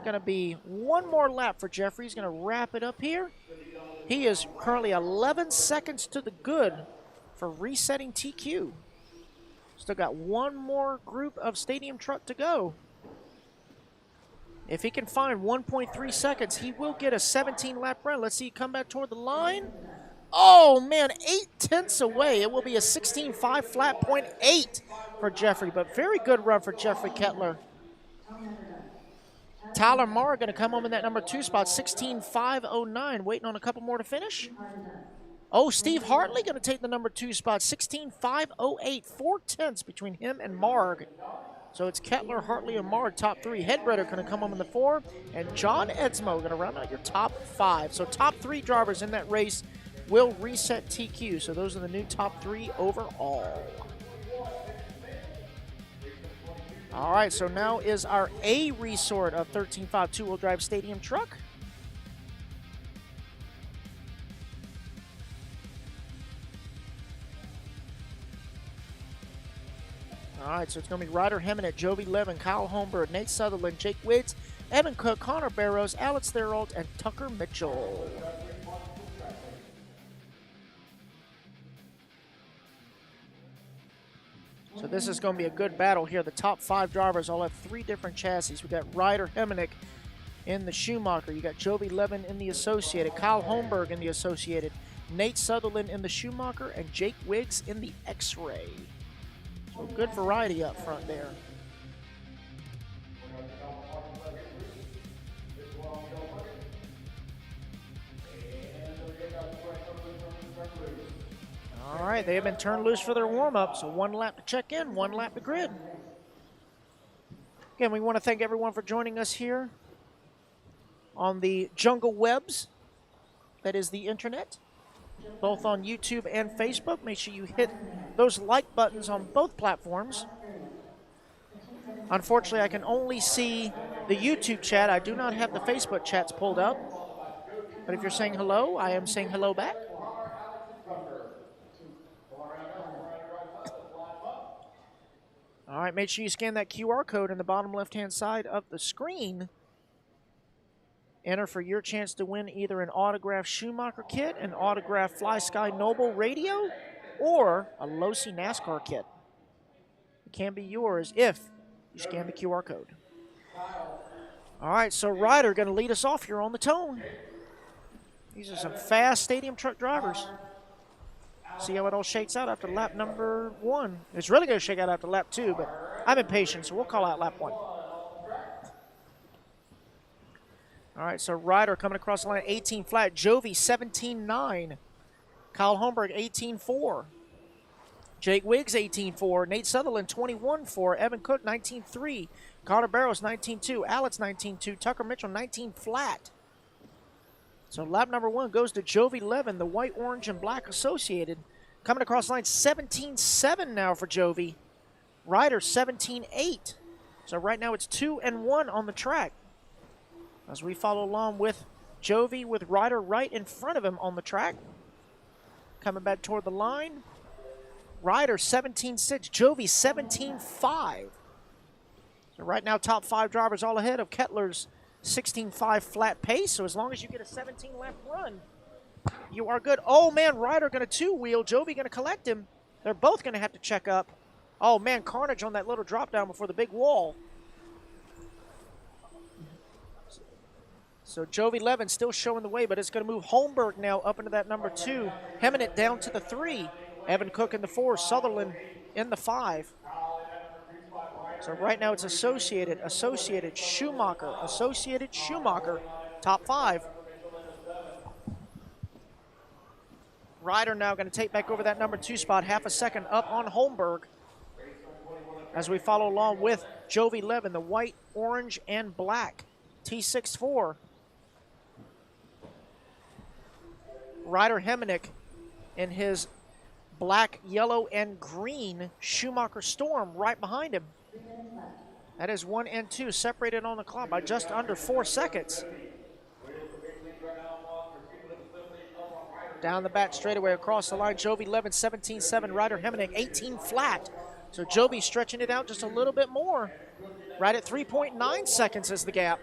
Going to be one more lap for Jeffrey. He's going to wrap it up here. He is currently 11 seconds to the good for resetting TQ. Still got one more group of stadium truck to go. If he can find 1.3 seconds, he will get a 17-lap run. Let's see, come back toward the line. Oh, man, 0.8 away. It will be a 16.5 flat point 8 for Jeffrey, but very good run for Jeffrey Kettler. Tyler Marr going to come home in that number 2 spot, 16.509, waiting on a couple more to finish. Oh, Steve Hartley going to take the number 2 spot, 16.508, 4/10 between him and Marg. So it's Kettler, Hartley, and Marg, top 3. Headbredder going to come home in the 4, and John Edsmo going to round out your top 5. So top 3 drivers in that race will reset TQ. So those are the new top 3 overall. All right, so now is our A resort of 13.5 two-wheel drive stadium truck. All right, so it's going to be Ryder Heminet, Jovi Levin, Kyle Holmberg, Nate Sutherland, Jake Wiggs, Evan Cook, Connor Barrows, Alex Therault, and Tucker Mitchell. So this is going to be a good battle here. The top 5 drivers all have 3 different chassis. We got Ryder Heminek in the Schumacher. You got Jovi Levin in the Associated, Kyle Holmberg in the Associated, Nate Sutherland in the Schumacher, and Jake Wiggs in the X-Ray. So good variety up front there. All right, they have been turned loose for their warm-up, so 1 lap to check in, 1 lap to grid. Again, we want to thank everyone for joining us here on the jungle webs, that is the internet, both on YouTube and Facebook. Make sure you hit those like buttons on both platforms. Unfortunately, I can only see the YouTube chat. I do not have the Facebook chats pulled up. But if you're saying hello, I am saying hello back. All right, make sure you scan that QR code in the bottom left-hand side of the screen. Enter for your chance to win either an autographed Schumacher kit, an autographed Fly Sky Noble radio, or a Losi NASCAR kit. It can be yours if you scan the QR code. All right, so Ryder going to lead us off here on the tone. These are some fast stadium truck drivers. See how it all shakes out after lap number 1. It's really going to shake out after lap 2, but I'm impatient, so we'll call out lap 1. All right, so Ryder coming across the line at 18 flat. Jovi 17.9. Kyle Holmberg 18.4. Jake Wiggs 18.4. Nate Sutherland 21.4. Evan Cook 19.3. Connor Barrows 19.2. Alex 19.2. Tucker Mitchell 19 flat. So lap number 1 goes to Jovi Levin, the white, orange, and black Associated. Coming across the line 17.7 now for Jovi. Ryder 17.8. So right now it's 2 and 1 on the track. As we follow along with Jovi with Ryder right in front of him on the track. Coming back toward the line. Ryder 17.6, Jovi 17.5. So right now top 5 drivers all ahead of Kettler's 16.5 flat pace. So as long as you get a 17-lap run, you are good. Oh man, Ryder going to 2-wheel. Jovi going to collect him. They're both going to have to check up. Oh, man, carnage on that little drop down before the big wall. So Jovi Levin still showing the way, but it's going to move Holmberg now up into that number 2. Hemming down to the 3. Evan Cook in the 4. Sutherland in the 5. So right now it's Associated, Schumacher, top 5. Ryder now going to take back over that number 2 spot, half a second up on Holmberg. As we follow along with Jovi Levin, the white, orange, and black T64. Ryder Hemenick in his black, yellow, and green Schumacher Storm right behind him. That is 1 and 2, separated on the clock by just under 4 seconds. Down the back straightaway across the line, Jovi Levin 17.7, Ryder Hemenick 18 flat. So Jovi stretching it out just a little bit more. Right at 3.9 seconds is the gap.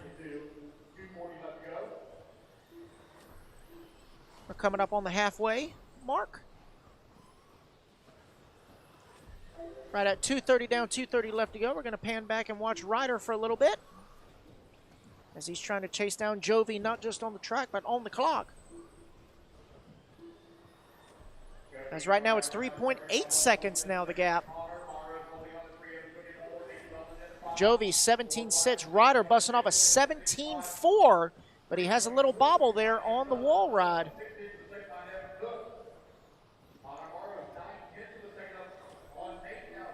We're coming up on the halfway mark. Right at 2:30 down, 2:30 left to go. We're going to pan back and watch Ryder for a little bit as he's trying to chase down Jovi, not just on the track, but on the clock. As right now it's 3.8 seconds now, the gap. Jovi 17.6, Ryder busting off a 17.4, but he has a little bobble there on the wall ride.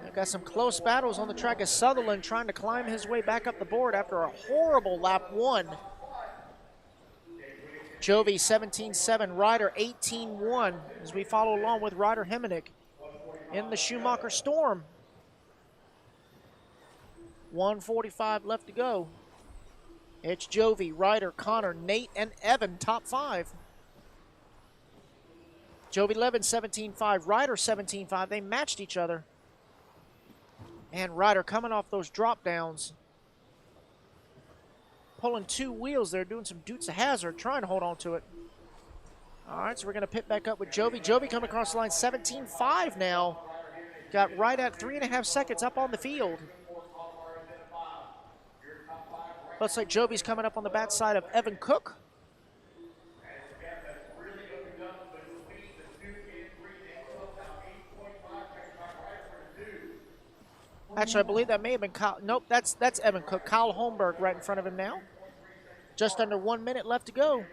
They've got some close battles on the track as Sutherland trying to climb his way back up the board after a horrible lap 1. Jovi 17.7, Ryder 18.1 as we follow along with Ryder Hemenick in the Schumacher Storm. 1:45 left to go. It's Jovi, Ryder, Connor, Nate, and Evan, top 5. Jovi Levin 17.5, Ryder 17.5. They matched each other. And Ryder coming off those drop downs. Pulling 2 wheels there, doing some Dukes of Hazzard, trying to hold on to it. All right, so we're going to pit back up with Jovi. Jovi coming across the line, 17.5 now. Got right at 3.5 seconds up on the field. Looks like Jovi's coming up on the backside of Evan Cook. Actually, I believe that may have been Kyle. Nope, that's Evan Cook. Kyle Holmberg right in front of him now. Just under 1 minute left to go.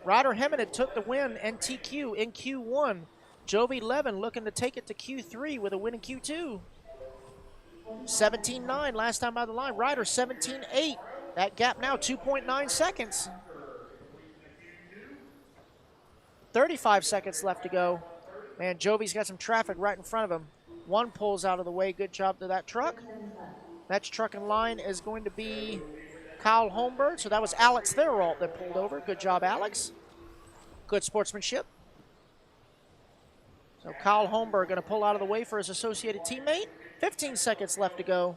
Ryder Hemenick took the win and TQ in Q1. Jovi Levin looking to take it to Q3 with a win in Q2. 17.9 last time out of the line. Ryder 17.8. That gap now 2.9 seconds. 35 seconds left to go. Man, Jovi's got some traffic right in front of him. 1 pulls out of the way. Good job to that truck. Next truck in line is going to be Kyle Holmberg. So that was Alex Theriault that pulled over. Good job, Alex. Good sportsmanship. So Kyle Holmberg going to pull out of the way for his associated teammate. 15 seconds left to go.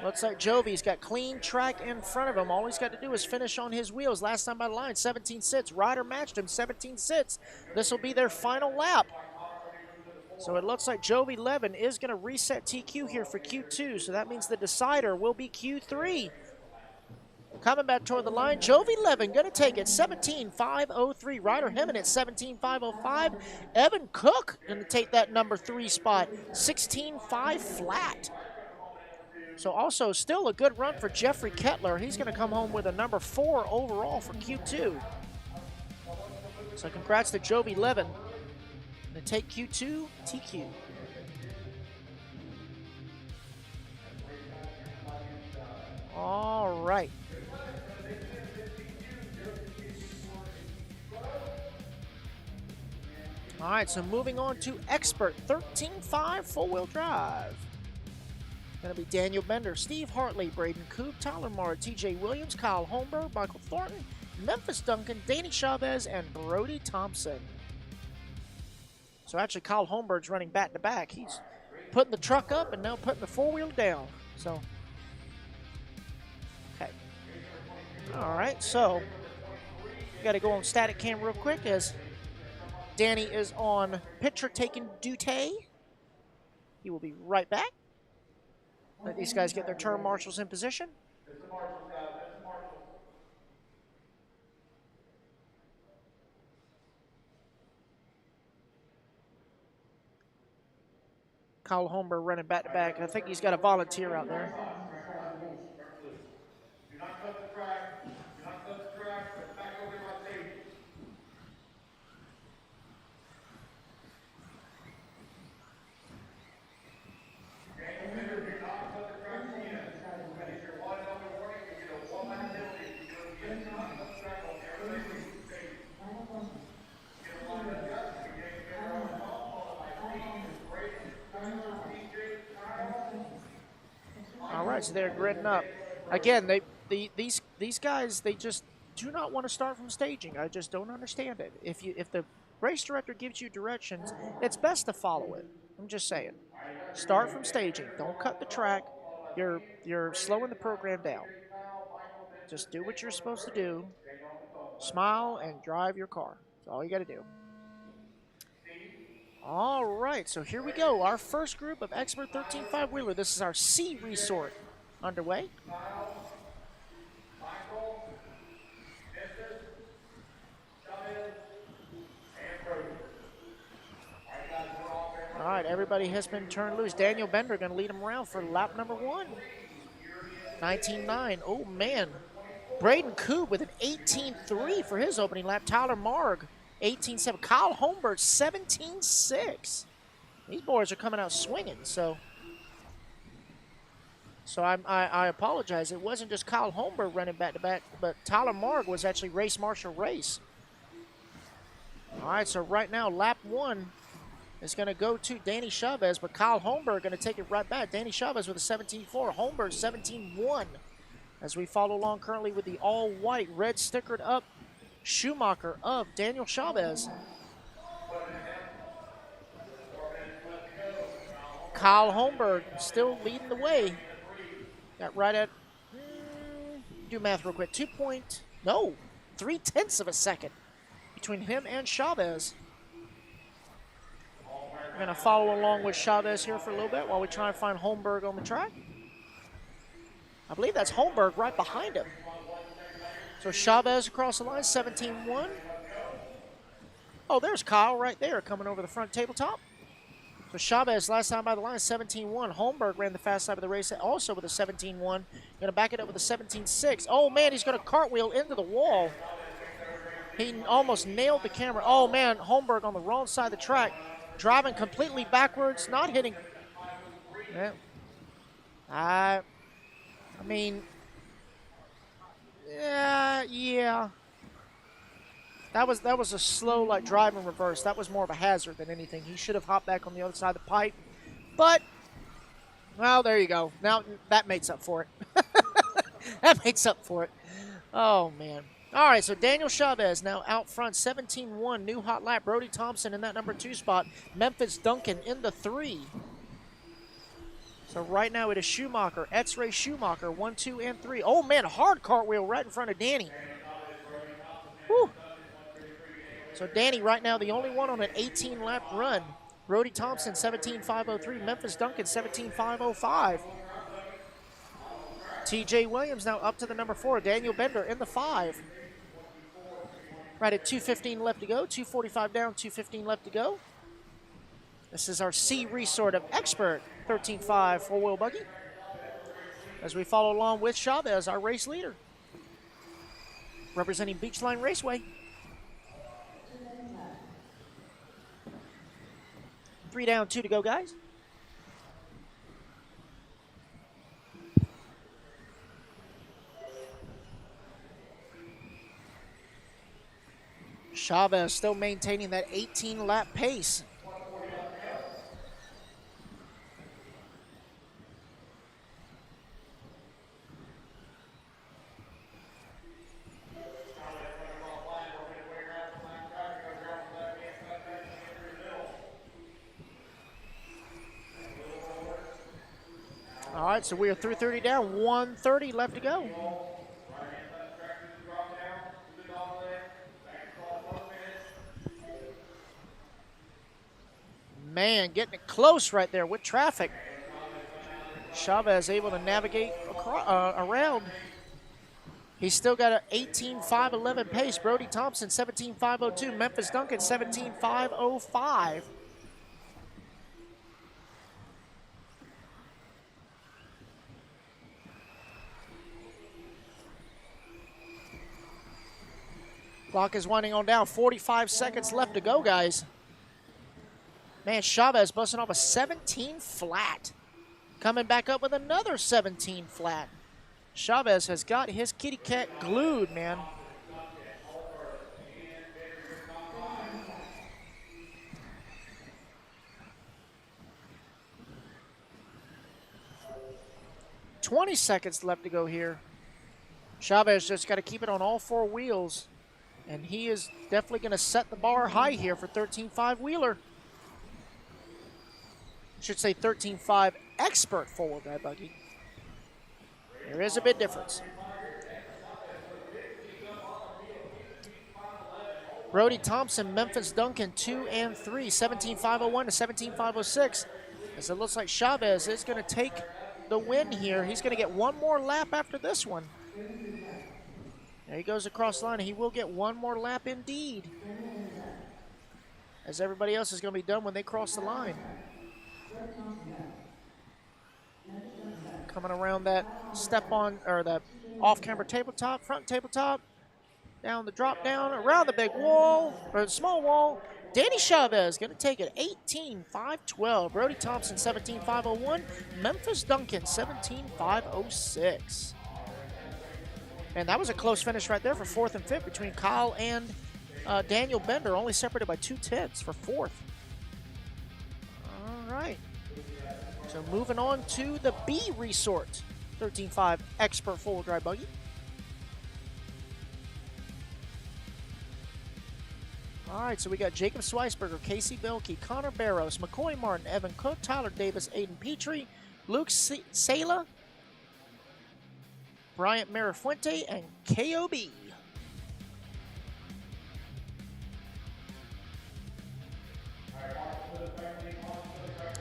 Looks like Jovi's got clean track in front of him. All he's got to do is finish on his wheels. Last time by the line, 17.6. Ryder matched him, 17.6. This will be their final lap. So it looks like Jovi Levin is going to reset TQ here for Q2. So that means the decider will be Q3. Coming back toward the line, Jovi Levin going to take it, 17.503. Ryder Hemenick, 17.505. Evan Cook going to take that number 3 spot, 16.5 flat. So also still a good run for Jeffrey Kettler. He's going to come home with a number 4 overall for Q2. So congrats to Jovi Levin. Going to take Q2, TQ. All right. All right, so moving on to Expert 13.5 four-wheel drive. Going to be Daniel Bender, Steve Hartley, Braden Coop, Tyler Marr, TJ Williams, Kyle Holmberg, Michael Thornton, Memphis Duncan, Danny Chavez, and Brody Thompson. So actually Kyle Holmberg's running back-to-back. He's putting the truck up and now putting the four-wheel down. So, okay. All right, so got to go on static cam real quick as Danny is on picture taking duty. He will be right back. Let these guys get their turn marshals in position. Kyle Holmberg running back to back. I think he's got a volunteer out there. Do not cut the track. Do not cut the track. But back over my safety. All right, so they're gridding up. Again, these guys, they just do not want to start from staging. I just don't understand it. If the race director gives you directions, it's best to follow it. I'm just saying. Start from staging. Don't cut the track. You're slowing the program down. Just do what you're supposed to do. Smile and drive your car. That's all you got to do. All right, so here we go. Our first group of Expert 13.5 wheeler. This is our C resort underway. All right, everybody has been turned loose. Daniel Bender going to lead them around for lap number 1. 19.9. Oh, man. Braden Koob with an 18.3 for his opening lap. Tyler Marg, 18.7. Kyle Holmberg, 17.6. These boys are coming out swinging, so I apologize. It wasn't just Kyle Holmberg running back-to-back, but Tyler Marg was actually race marshal race. All right, so right now, lap 1 is going to go to Danny Chavez, but Kyle Holmberg going to take it right back. Danny Chavez with a 17.4, Holmberg 17.1. As we follow along currently with the all-white, red stickered up Schumacher of Daniel Chavez. Kyle Holmberg still leading the way. Got right at, do math real quick, 3/10 of a second between him and Chavez. We're going to follow along with Chavez here for a little bit while we try and find Holmberg on the track. I believe that's Holmberg right behind him. So Chavez across the line, 17.1. Oh, there's Kyle right there coming over the front tabletop. So Chavez last time by the line, 17.1. Holmberg ran the fast side of the race also with a 17.1. Going to back it up with a 17.6. Oh, man, he's going to cartwheel into the wall. He almost nailed the camera. Oh, man, Holmberg on the wrong side of the track. Driving completely backwards, not hitting. Yeah. I mean, yeah. That was a slow, like, drive in reverse. That was more of a hazard than anything. He should have hopped back on the other side of the pipe. But, well, there you go. Now that makes up for it. That makes up for it. Oh, man. All right, so Daniel Chavez now out front, 17.1, new hot lap. Brody Thompson in that number 2 spot. Memphis Duncan in the 3. So right now it is Schumacher, X-Ray Schumacher, 1, 2, and 3. Oh, man, hard cartwheel right in front of Danny. Whew. So Danny right now the only one on an 18-lap run. Brody Thompson, 17.503. Memphis Duncan, 17.505. TJ Williams now up to the number 4. Daniel Bender in the 5. Right at 2:15 left to go. 2:45 down, 2:15 left to go. This is our C resort of Expert 13.5 four-wheel buggy. As we follow along with Chavez, our race leader. Representing Beachline Raceway. 3 down, 2 to go, guys. Chavez still maintaining that 18-lap pace. All right, so we are through 30 down, 1:30 left to go. Man, getting it close right there with traffic. Chavez able to navigate around. He's still got an 18.511 pace. Brody Thompson, 17.502. Memphis Duncan, 17.505. Clock is winding on down. 45 seconds left to go, guys. Man, Chavez busting off a 17 flat. Coming back up with another 17 flat. Chavez has got his kitty cat glued, man. $20 seconds left to go here. Chavez just got to keep it on all four wheels. And he is definitely going to set the bar high here for 13.5 wheeler. Should say 13.5 expert four-wheel drive buggy. There is a bit difference. Brody Thompson, Memphis Duncan, 2 and 3, 17.501 to 17.506. As it looks like Chavez is going to take the win here. He's going to get one more lap after this one. There he goes across the line. He will get one more lap indeed. As everybody else is going to be done when they cross the line. Coming around that step on, or that off-camber tabletop, front tabletop, down the drop down, around the big wall, or the small wall. Danny Chavez going to take it 18.512. Brody Thompson 17.501. Memphis Duncan 17.506. And that was a close finish right there for fourth and fifth between Kyle and Daniel Bender, only separated by 2/10 for fourth. All right. So moving on to the B Resort 13.5 Expert four-wheel drive buggy. All right, so we got Jacob Sweisberger, Casey Belkey, Connor Barrows, McCoy Martin, Evan Cook, Tyler Davis, Aiden Petrie, Luke Sala, Bryant Marafuente, and KOB.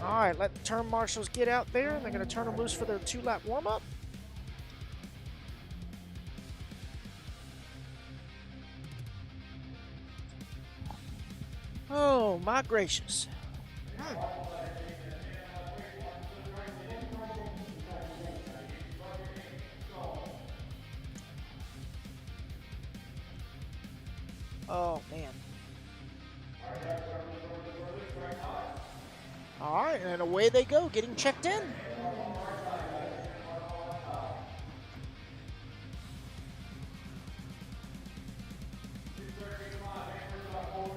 All right, let the turn marshals get out there, and they're going to turn them loose for their 2-lap warm-up. Oh, my gracious. Oh, man. All right, and away they go, getting checked in.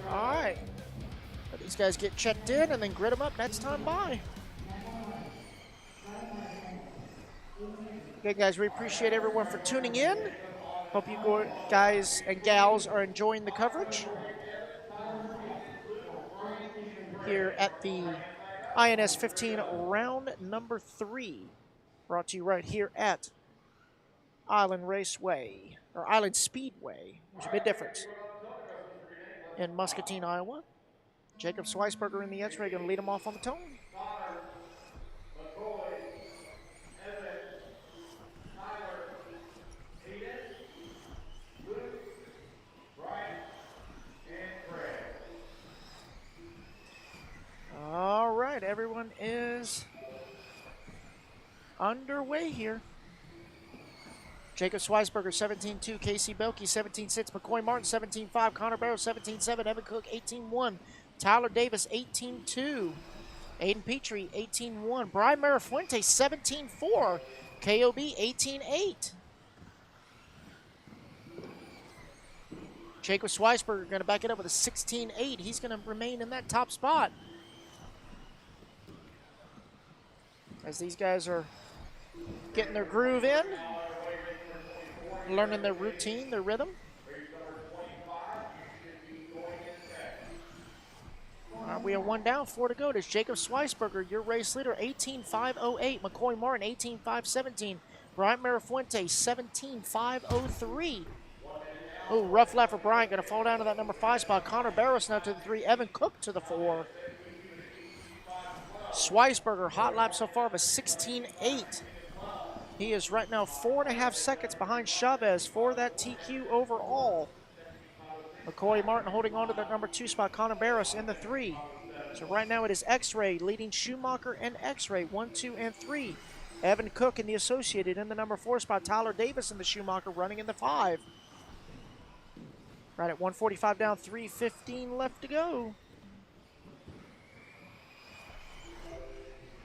All right. Let these guys get checked in and then grid them up next time by. Okay, guys, we appreciate everyone for tuning in. Hope you guys and gals are enjoying the coverage here at the INS15 round number 3, brought to you right here at Island Raceway, or Island Speedway. There's a big difference. In Muscatine, Iowa. Jacob Sweisberger in the X-Ray going to lead them off on the tone. All right, everyone is underway here. Jacob Sweisberger, 17.2. Casey Belkey, 17.6. McCoy Martin, 17.5. Connor Barrow, 17.7. Evan Cook, 18.1. Tyler Davis, 18.2. Aiden Petrie, 18.1. Brian Marafuente, 17.4. KOB, 18.8. Jacob Sweisberger going to back it up with a 16.8. He's going to remain in that top spot. As these guys are getting their groove in, learning their routine, their rhythm. We have one down, 4 to go. There's Jacob Sweisberger, your race leader, 18.508. McCoy Martin, 18.517. Bryant Marafuente, 17.503. Oh, rough left for Bryant. Going to fall down to that number 5 spot. Connor Barrows now to the 3. Evan Cook to the 4. Schweisberger, hot lap so far of a 16.8. He is right now 4.5 seconds behind Chavez for that TQ overall. McCoy Martin holding on to that number 2 spot. Connor Barros in the 3. So right now it is X-Ray leading Schumacher and X-Ray 1, 2, and 3. Evan Cook in the Associated in the number 4 spot. Tyler Davis in the Schumacher running in the 5. Right at 145 down, 3:15 left to go.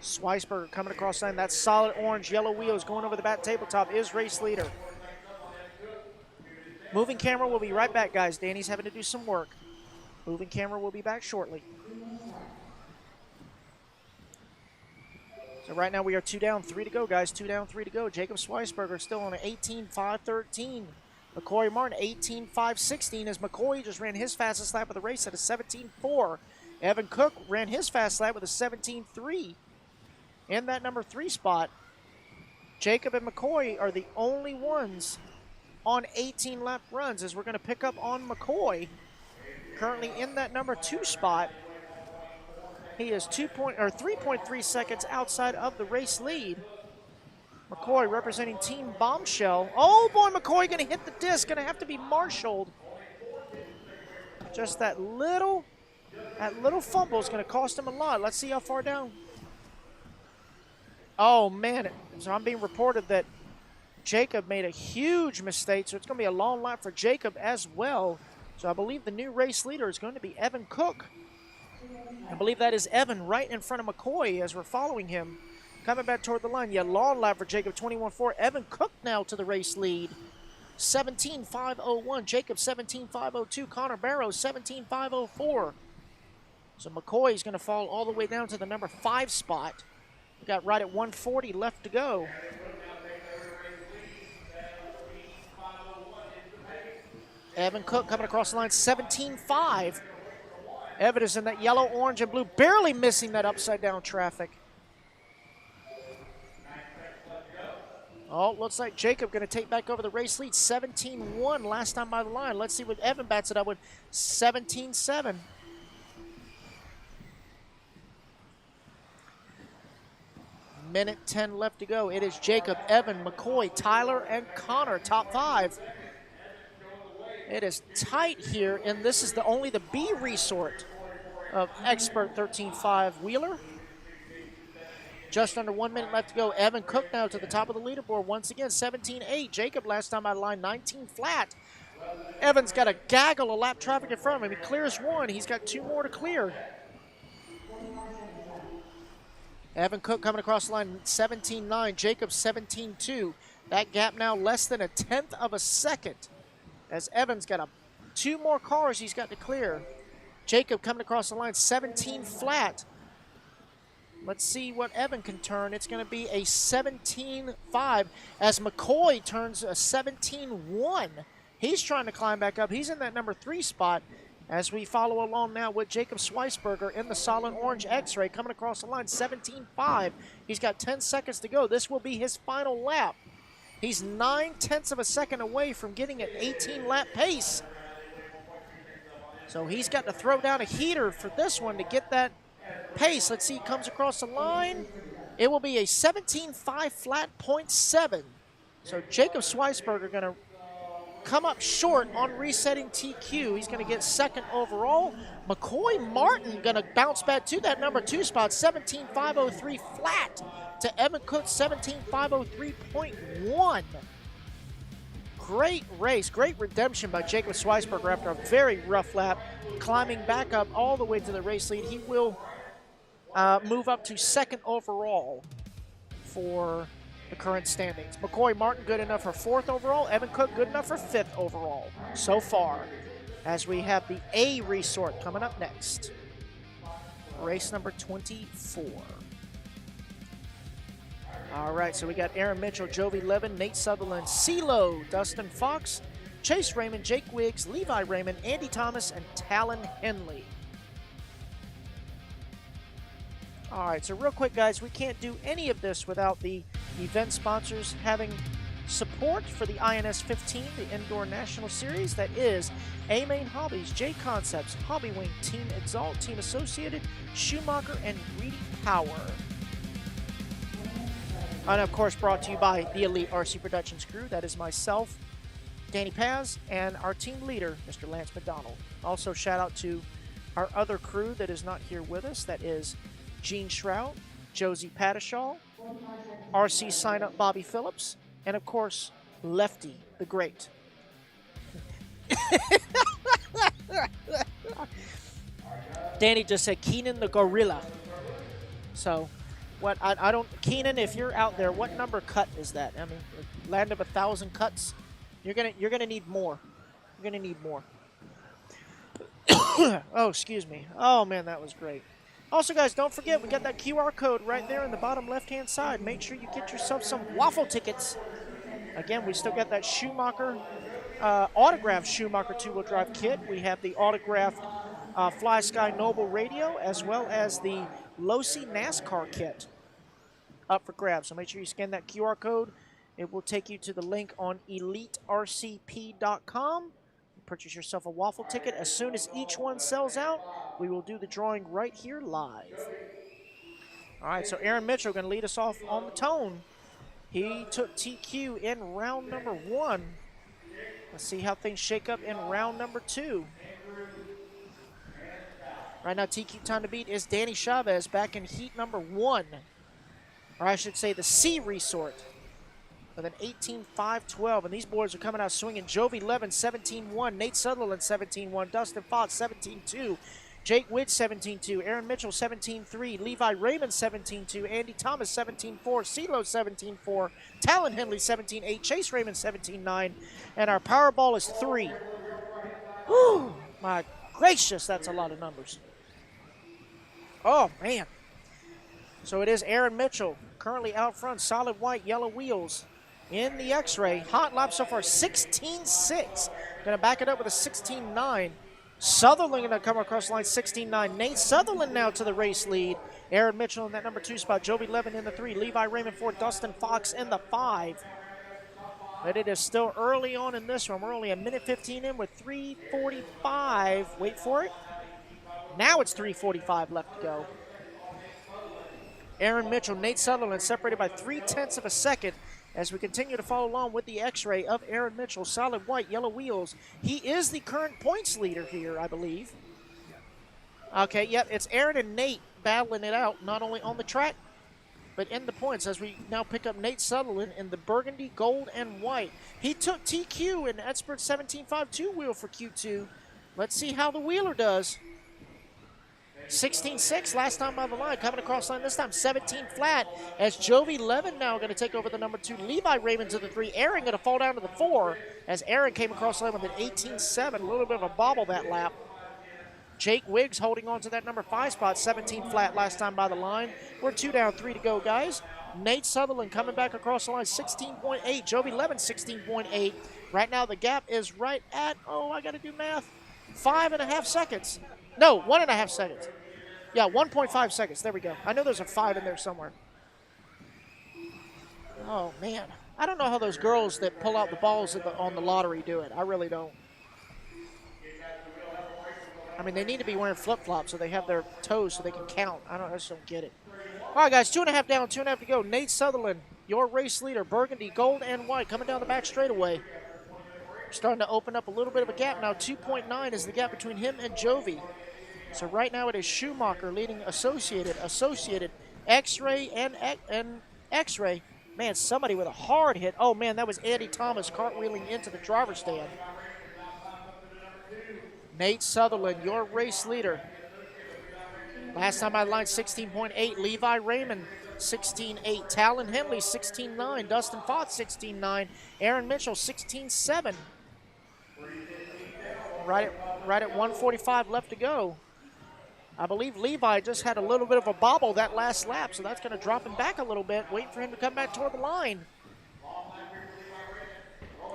Schweisberger coming across the line. That solid orange, yellow wheels going over the back tabletop is race leader. Moving camera will be right back, guys. Danny's having to do some work. Moving camera will be back shortly. So right now we are 2 down, 3 to go, guys. 2 down, 3 to go. Jacob Schweisberger still on an 18.5.13. McCoy Martin 18.5.16 as McCoy just ran his fastest lap of the race at a 17.4. Evan Cook ran his fast lap with a 17.3 in that number 3 spot. Jacob and McCoy are the only ones on 18 lap runs as we're going to pick up on McCoy currently in that number 2 spot. He is 3.3 seconds outside of the race lead. McCoy representing Team Bombshell. Oh boy, McCoy going to hit the disc, going to have to be marshaled. Just that little fumble is going to cost him a lot. Let's see how far down. Oh man, so I'm being reported that Jacob made a huge mistake, so it's going to be a long lap for Jacob as well. So I believe the new race leader is going to be Evan Cook. I believe that is Evan right in front of McCoy as we're following him. Coming back toward the line. Yeah, long lap for Jacob, 21.4. Evan Cook now to the race lead. 17.501. Jacob, 17.502. Connor Barrows, 17.504. So McCoy is going to fall all the way down to the number 5 spot. We got right at 140 left to go. Evan Cook coming across the line, 17.5. Evan is in that yellow, orange, and blue, barely missing that upside-down traffic. Oh, looks like Jacob going to take back over the race lead. 17.1 last time by the line. Let's see what Evan bats it up with. 17.7. Minute 10 left to go. It is Jacob, Evan, McCoy, Tyler, and Connor, top 5. It is tight here, and this is only the B resort of Expert 13.5 Wheeler. Just under 1 minute left to go. Evan Cook now to the top of the leaderboard once again, 17.8. Jacob last time out of line, 19 flat. Evan's got a gaggle of lap traffic in front of him. He clears 1. He's got 2 more to clear. Evan Cook coming across the line, 17.9. Jacob, 17.2. That gap now less than 1/10 of a second as Evan's got 2 more cars he's got to clear. Jacob coming across the line, 17 flat. Let's see what Evan can turn. It's going to be a 17.5 as McCoy turns a 17.1. He's trying to climb back up. He's in that number 3 spot as we follow along now with Jacob Schweisberger in the solid orange X-Ray coming across the line, 17.5. He's got 10 seconds to go. This will be his final lap. He's 9/10 of a second away from getting an 18-lap pace. So he's got to throw down a heater for this one to get that pace. Let's see, he comes across the line. It will be a 17.5 flat, 0.7. So Jacob Schweisberger going to come up short on resetting TQ. He's going to get 2nd overall. McCoy Martin going to bounce back to that number 2 spot, 17.503 flat to Evan Cook, 17.503.1. Great race, great redemption by Jacob Schweisberger after a very rough lap, climbing back up all the way to the race lead. He will move up to 2nd overall for the current standings. McCoy Martin good enough for 4th overall. Evan Cook good enough for 5th overall so far, as we have the A resort coming up next. Race number 24. All right, so we got Aaron Mitchell, Jovi Levin, Nate Sutherland, CeeLo, Dustin Fox, Chase Raymond, Jake Wiggs, Levi Raymond, Andy Thomas, and Talon Henley. All right, so real quick, guys, we can't do any of this without the event sponsors having support for the INS15, the Indoor National Series. That is A-Main Hobbies, J Concepts, Hobby Wing, Team Exalt, Team Associated, Schumacher, and Greedy Power. And of course brought to you by the Elite RC Productions crew. That is myself, Danny Paz, and our team leader, Mr. Lance McDonald. Also shout out to our other crew that is not here with us. That is Gene Shroud, Josie Padishaw, RC Sign Up Bobby Phillips, and of course, Lefty the Great. Danny just said Keenan the Gorilla. So, what I don't, Keenan, if you're out there, what number cut is that? I mean, land of 1,000 cuts. You're gonna need more. You're gonna need more. Oh, excuse me. Oh man, that was great. Also, guys, don't forget we got that QR code right there in the bottom left-hand side. Make sure you get yourself some waffle tickets. Again, we still got that Schumacher autographed Schumacher two-wheel drive kit. We have the autographed Fly Sky Noble radio, as well as the Losi NASCAR kit up for grabs. So make sure you scan that QR code. It will take you to the link on elitercp.com. Purchase yourself a waffle ticket. As soon as each one sells out, we will do the drawing right here live. All right, so Aaron Mitchell going to lead us off on the tone. He took TQ in round number 1. Let's see how things shake up in round number 2. Right now, TQ time to beat is Danny Chavez back in heat number 1. Or I should say the C resort with an 18.512. And these boys are coming out swinging. Jovi Levin, 17.1. Nate Sutherland, 17.1. Dustin Fox, 17.2. Jake Witt, 17.2. Aaron Mitchell, 17.3. Levi Raymond, 17.2. Andy Thomas, 17.4. CeeLo, 17.4. Talon Henley, 17.8. Chase Raymond, 17.9. And our Powerball is 3. Whew, my gracious, that's a lot of numbers. Oh, man. So it is Aaron Mitchell, currently out front, solid white, yellow wheels in the X-Ray. Hot lap so far, 16.6. Going to back it up with a 16.9. Sutherland going to come across the line, 16.9. Nate Sutherland now to the race lead. Aaron Mitchell in that number 2 spot. Jovi Levin in the 3. Levi Raymond 4. Dustin Fox in the 5. But it is still early on in this one. We're only a minute 15 in with 3:45. Wait for it. Now it's 3:45 left to go. Aaron Mitchell, Nate Sutherland separated by 0.3 of a second as we continue to follow along with the X-Ray of Aaron Mitchell. Solid white, yellow wheels. He is the current points leader here, I believe. Okay, yep, it's Aaron and Nate battling it out, not only on the track, but in the points as we now pick up Nate Sutherland in the burgundy, gold, and white. He took TQ in Expert 17.5 two-wheel for Q2. Let's see how the wheeler does. 16.6 last time on the line, coming across the line this time 17 flat as Jovi Levin now going to take over the number 2. Levi Raymond to the 3. Aaron going to fall down to the 4 as Aaron came across the line with an 18.7, a little bit of a bobble that lap. Jake Wiggs holding on to that number 5 spot, 17 flat last time by the line. We're 2 down, 3 to go, guys. Nate Sutherland coming back across the line, 16.8. Jovi Levin, 16.8. Right now the gap is right at, I got to do math, 5.5 seconds. No, 1.5 seconds. Yeah, 1.5 seconds. There we go. I know there's a 5 in there somewhere. Oh, man. I don't know how those girls that pull out the balls on the lottery do it. I really don't. I mean, they need to be wearing flip-flops so they have their toes so they can count. I just don't get it. All right, guys, 2.5 down, 2.5 to go. Nate Sutherland, your race leader, burgundy, gold, and white, coming down the back straightaway. Starting to open up a little bit of a gap now. 2.9 is the gap between him and Jovi. So right now it is Schumacher leading Associated, X-Ray, and X-Ray. Man, somebody with a hard hit. Oh, man, that was Andy Thomas cartwheeling into the driver's stand. Nate Sutherland, your race leader. Last time I lined 16.8. Levi Raymond, 16.8. Talon Henley, 16.9. Dustin Fox, 16.9. Aaron Mitchell, 16.7. Right at 1:45 left to go. I believe Levi just had a little bit of a bobble that last lap, so that's going to drop him back a little bit. Wait for him to come back toward the line.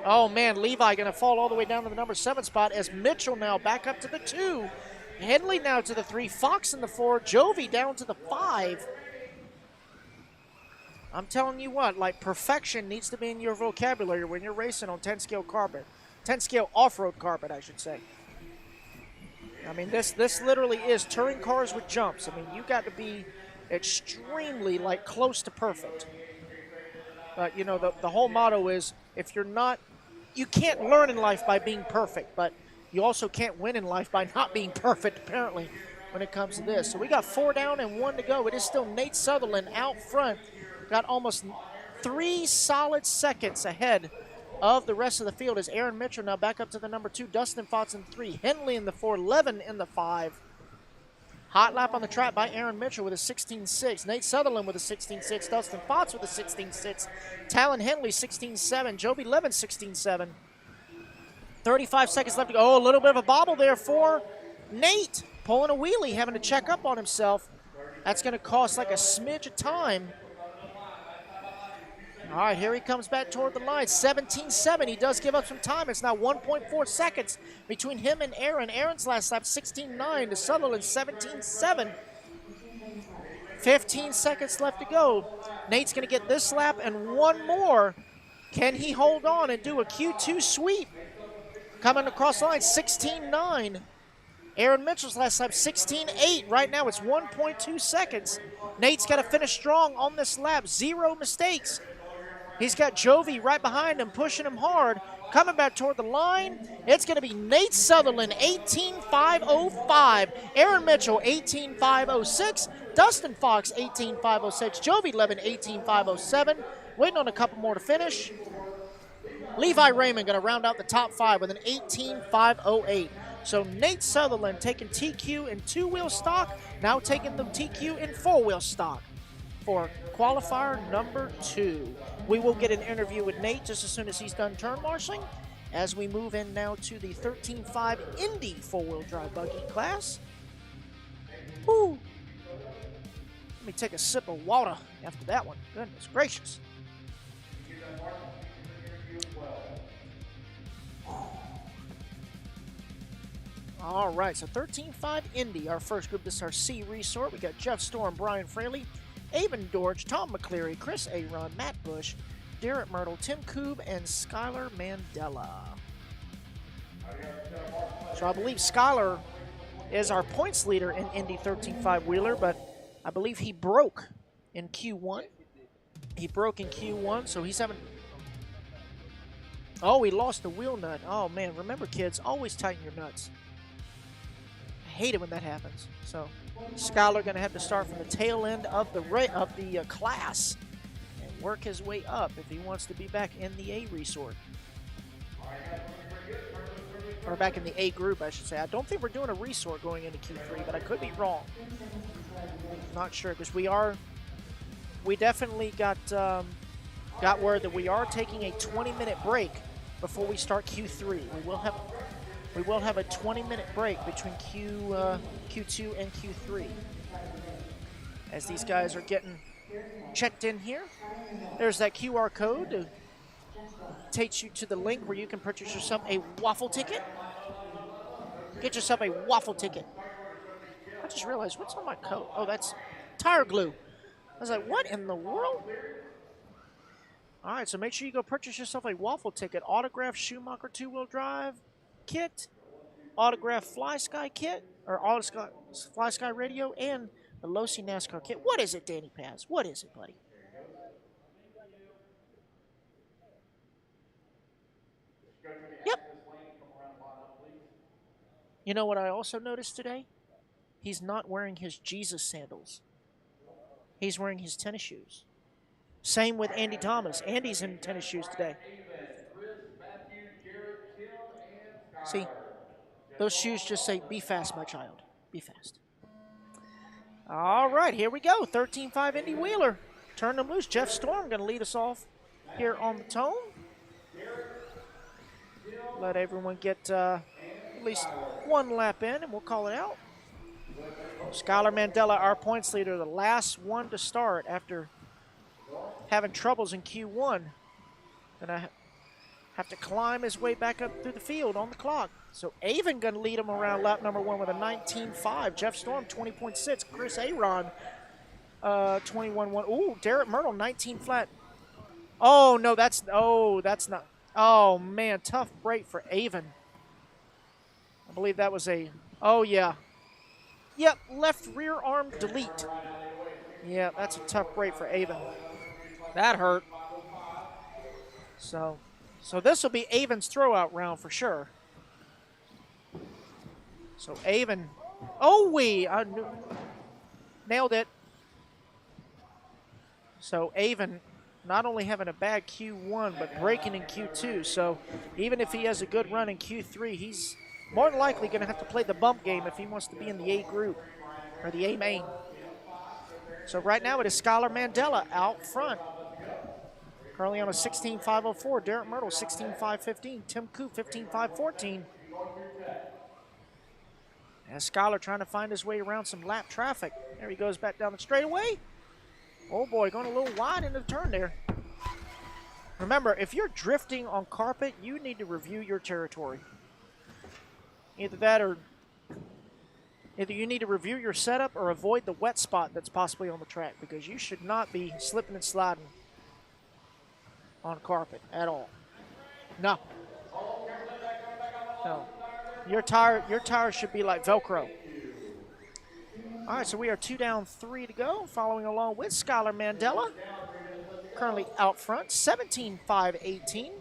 Oh, man, Levi going to fall all the way down to the number 7 spot as Mitchell now back up to the 2. Henley now to the 3. Fox in the 4. Jovi down to the 5. I'm telling you what, like perfection needs to be in your vocabulary when you're racing on 10 scale carpet. 10 scale off-road carpet, I should say. I mean, this literally is touring cars with jumps. I mean, you got to be extremely, like, close to perfect. But, you know, the whole motto is, if you're not, you can't learn in life by being perfect, but you also can't win in life by not being perfect, apparently, when it comes to this. So we got 4 down and 1 to go. It is still Nate Sutherland out front. Got almost 3 solid seconds ahead of the rest of the field as Aaron Mitchell now back up to the number 2. Dustin Fox in 3. Henley in the 4. Levin in the 5. Hot lap on the track by Aaron Mitchell with a 16.6. Nate Sutherland with a 16.6. Dustin Fox with a 16.6. Talon Henley 16.7. Joby Levin 16.7. 35 seconds left to go. Oh, a little bit of a bobble there for Nate. Pulling a wheelie, having to check up on himself. That's going to cost like a smidge of time. All right, here he comes back toward the line. 17.7. He does give up some time. It's now 1.4 seconds between him and Aaron. Aaron's last lap, 16.9 to Sutherland, 17.7. 15 seconds left to go. Nate's going to get this lap and one more. Can he hold on and do a Q2 sweep? Coming across the line, 16.9. Aaron Mitchell's last lap, 16.8. Right now, it's 1.2 seconds. Nate's got to finish strong on this lap. 0 mistakes. He's got Jovi right behind him, pushing him hard. Coming back toward the line, it's going to be Nate Sutherland, 18.505. Aaron Mitchell, 18.506. Dustin Fox, 18.506. Jovi Levin, 18.507. Waiting on a couple more to finish. Levi Raymond going to round out the top 5 with an 18.508. So Nate Sutherland taking TQ in 2-wheel stock, now taking the TQ in 4-wheel stock for qualifier number 2. We will get an interview with Nate just as soon as he's done turn marshaling as we move in now to the 13.5 Indy 4-wheel drive buggy class. Woo! Let me take a sip of water after that one. Goodness gracious. All right, so 13.5 Indy, our first group. This is our C resort. We got Jeff Storm, Brian Fraley, Avon Dorch, Tom McCleary, Chris Aaron, Matt Bush, Derek Myrtle, Tim Koob, and Skylar Mandela. So I believe Skylar is our points leader in Indy 13.5 Wheeler, but I believe he broke in Q1. He broke in Q1, so he's having... Oh, he lost the wheel nut. Oh, man. Remember, kids, always tighten your nuts. I hate it when that happens. So Skylar going to have to start from the tail end of the class and work his way up if he wants to be back in the A resort. Or back in the A group, I should say. I don't think we're doing a resort going into Q3, but I could be wrong. Not sure, because we definitely got word that we are taking a 20-minute break before we start Q3. We will have a 20-minute break between Q2 and Q3 as these guys are getting checked in here. There's that QR code to takes you to the link where you can purchase yourself a waffle ticket. Get yourself a waffle ticket. I just realized, what's on my coat? Oh, that's tire glue. I was like, what in the world? All right, so make sure you go purchase yourself a waffle ticket. Autographed Schumacher 2-wheel drive kit, autographed Fly Sky kit, or Fly Sky radio, and the Losi NASCAR kit. What is it, Danny Paz? What is it, buddy? Yep. You know what I also noticed today? He's not wearing his Jesus sandals. He's wearing his tennis shoes. Same with Andy Thomas. Andy's in tennis shoes today. See, those shoes just say, be fast, my child. Be fast. All right, here we go. 13.5 Indy Wheeler. Turn them loose. Jeff Storm going to lead us off here on the tone. Let everyone get at least one lap in, and we'll call it out. Skylar Mandela, our points leader, the last one to start after having troubles in Q1. Gonna have to climb his way back up through the field on the clock. So Avon gonna lead him around lap number 1 with a 19.5. Jeff Storm, 20.6. Chris Aaron 21-1. Ooh, Derek Myrtle, 19 flat. Oh, no, that's not. Oh, man, tough break for Avon. I believe that was a, oh, yeah. Yep, left rear arm delete. Yeah, that's a tough break for Avon. That hurt. So this will be Avon's throwout round for sure. So Avon, nailed it. So Avon not only having a bad Q1, but breaking in Q2. So even if he has a good run in Q3, he's more than likely going to have to play the bump game if he wants to be in the A group or the A main. So right now it is Skylar Mandela out front. Currently on a 16.504. Derek Myrtle 16.515. Tim Coop 15.514. As Skylar trying to find his way around some lap traffic. There he goes back down the straightaway. Oh boy, going a little wide into the turn there. Remember, if you're drifting on carpet, you need to review your territory. Either that or either you need to review your setup or avoid the wet spot that's possibly on the track, because you should not be slipping and sliding on carpet at all. No. No. Your tire should be like Velcro. All right, so we are 2 down, 3 to go. Following along with Skylar Mandela, currently out front, 17.518.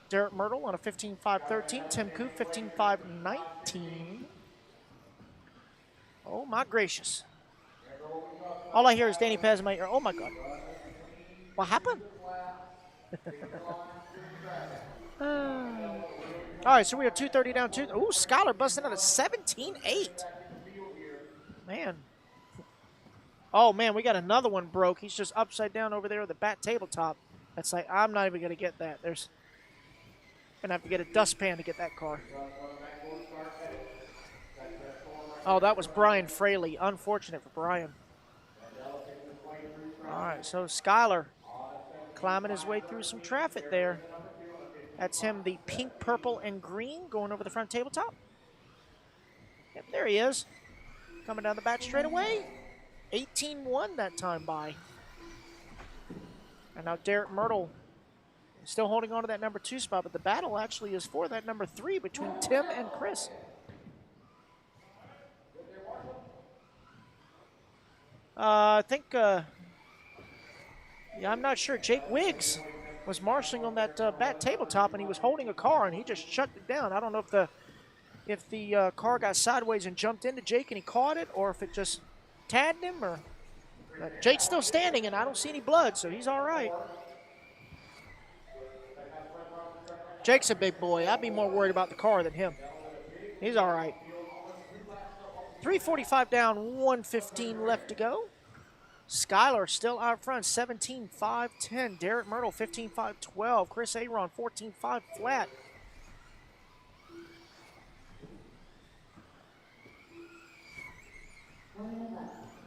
Derek Myrtle on a 15.513. Tim Coop 15.519. Oh my gracious! All I hear is Danny Paz in my ear. Oh my God! What happened? All right, so we are 2:30 down. Ooh, Skylar busting out a 17.8. Man. Oh, man, we got another one broke. He's just upside down over there at the back tabletop. That's like, I'm not even going to get that. There's going to have to get a dustpan to get that car. Oh, that was Brian Fraley. Unfortunate for Brian. All right, so Skylar climbing his way through some traffic there. That's him, the pink, purple, and green going over the front tabletop. Yep, there he is. Coming down the back straightaway. 18-1 that time by. And now Derek Myrtle still holding on to that number 2 spot, but the battle actually is for that number 3 between Tim and Chris. I think, yeah, I'm not sure. Jake Wiggs was marshalling on that back tabletop, and he was holding a car, and he just shut it down. I don't know if the car got sideways and jumped into Jake and he caught it, or if it just tagged him. Or Jake's still standing, and I don't see any blood, so he's all right. Jake's a big boy. I'd be more worried about the car than him. He's all right. 3:45 down, 1:15 left to go. Skylar still out front, 17.510. Derek Myrtle, 15.512. Chris Aaron, 14.5 flat.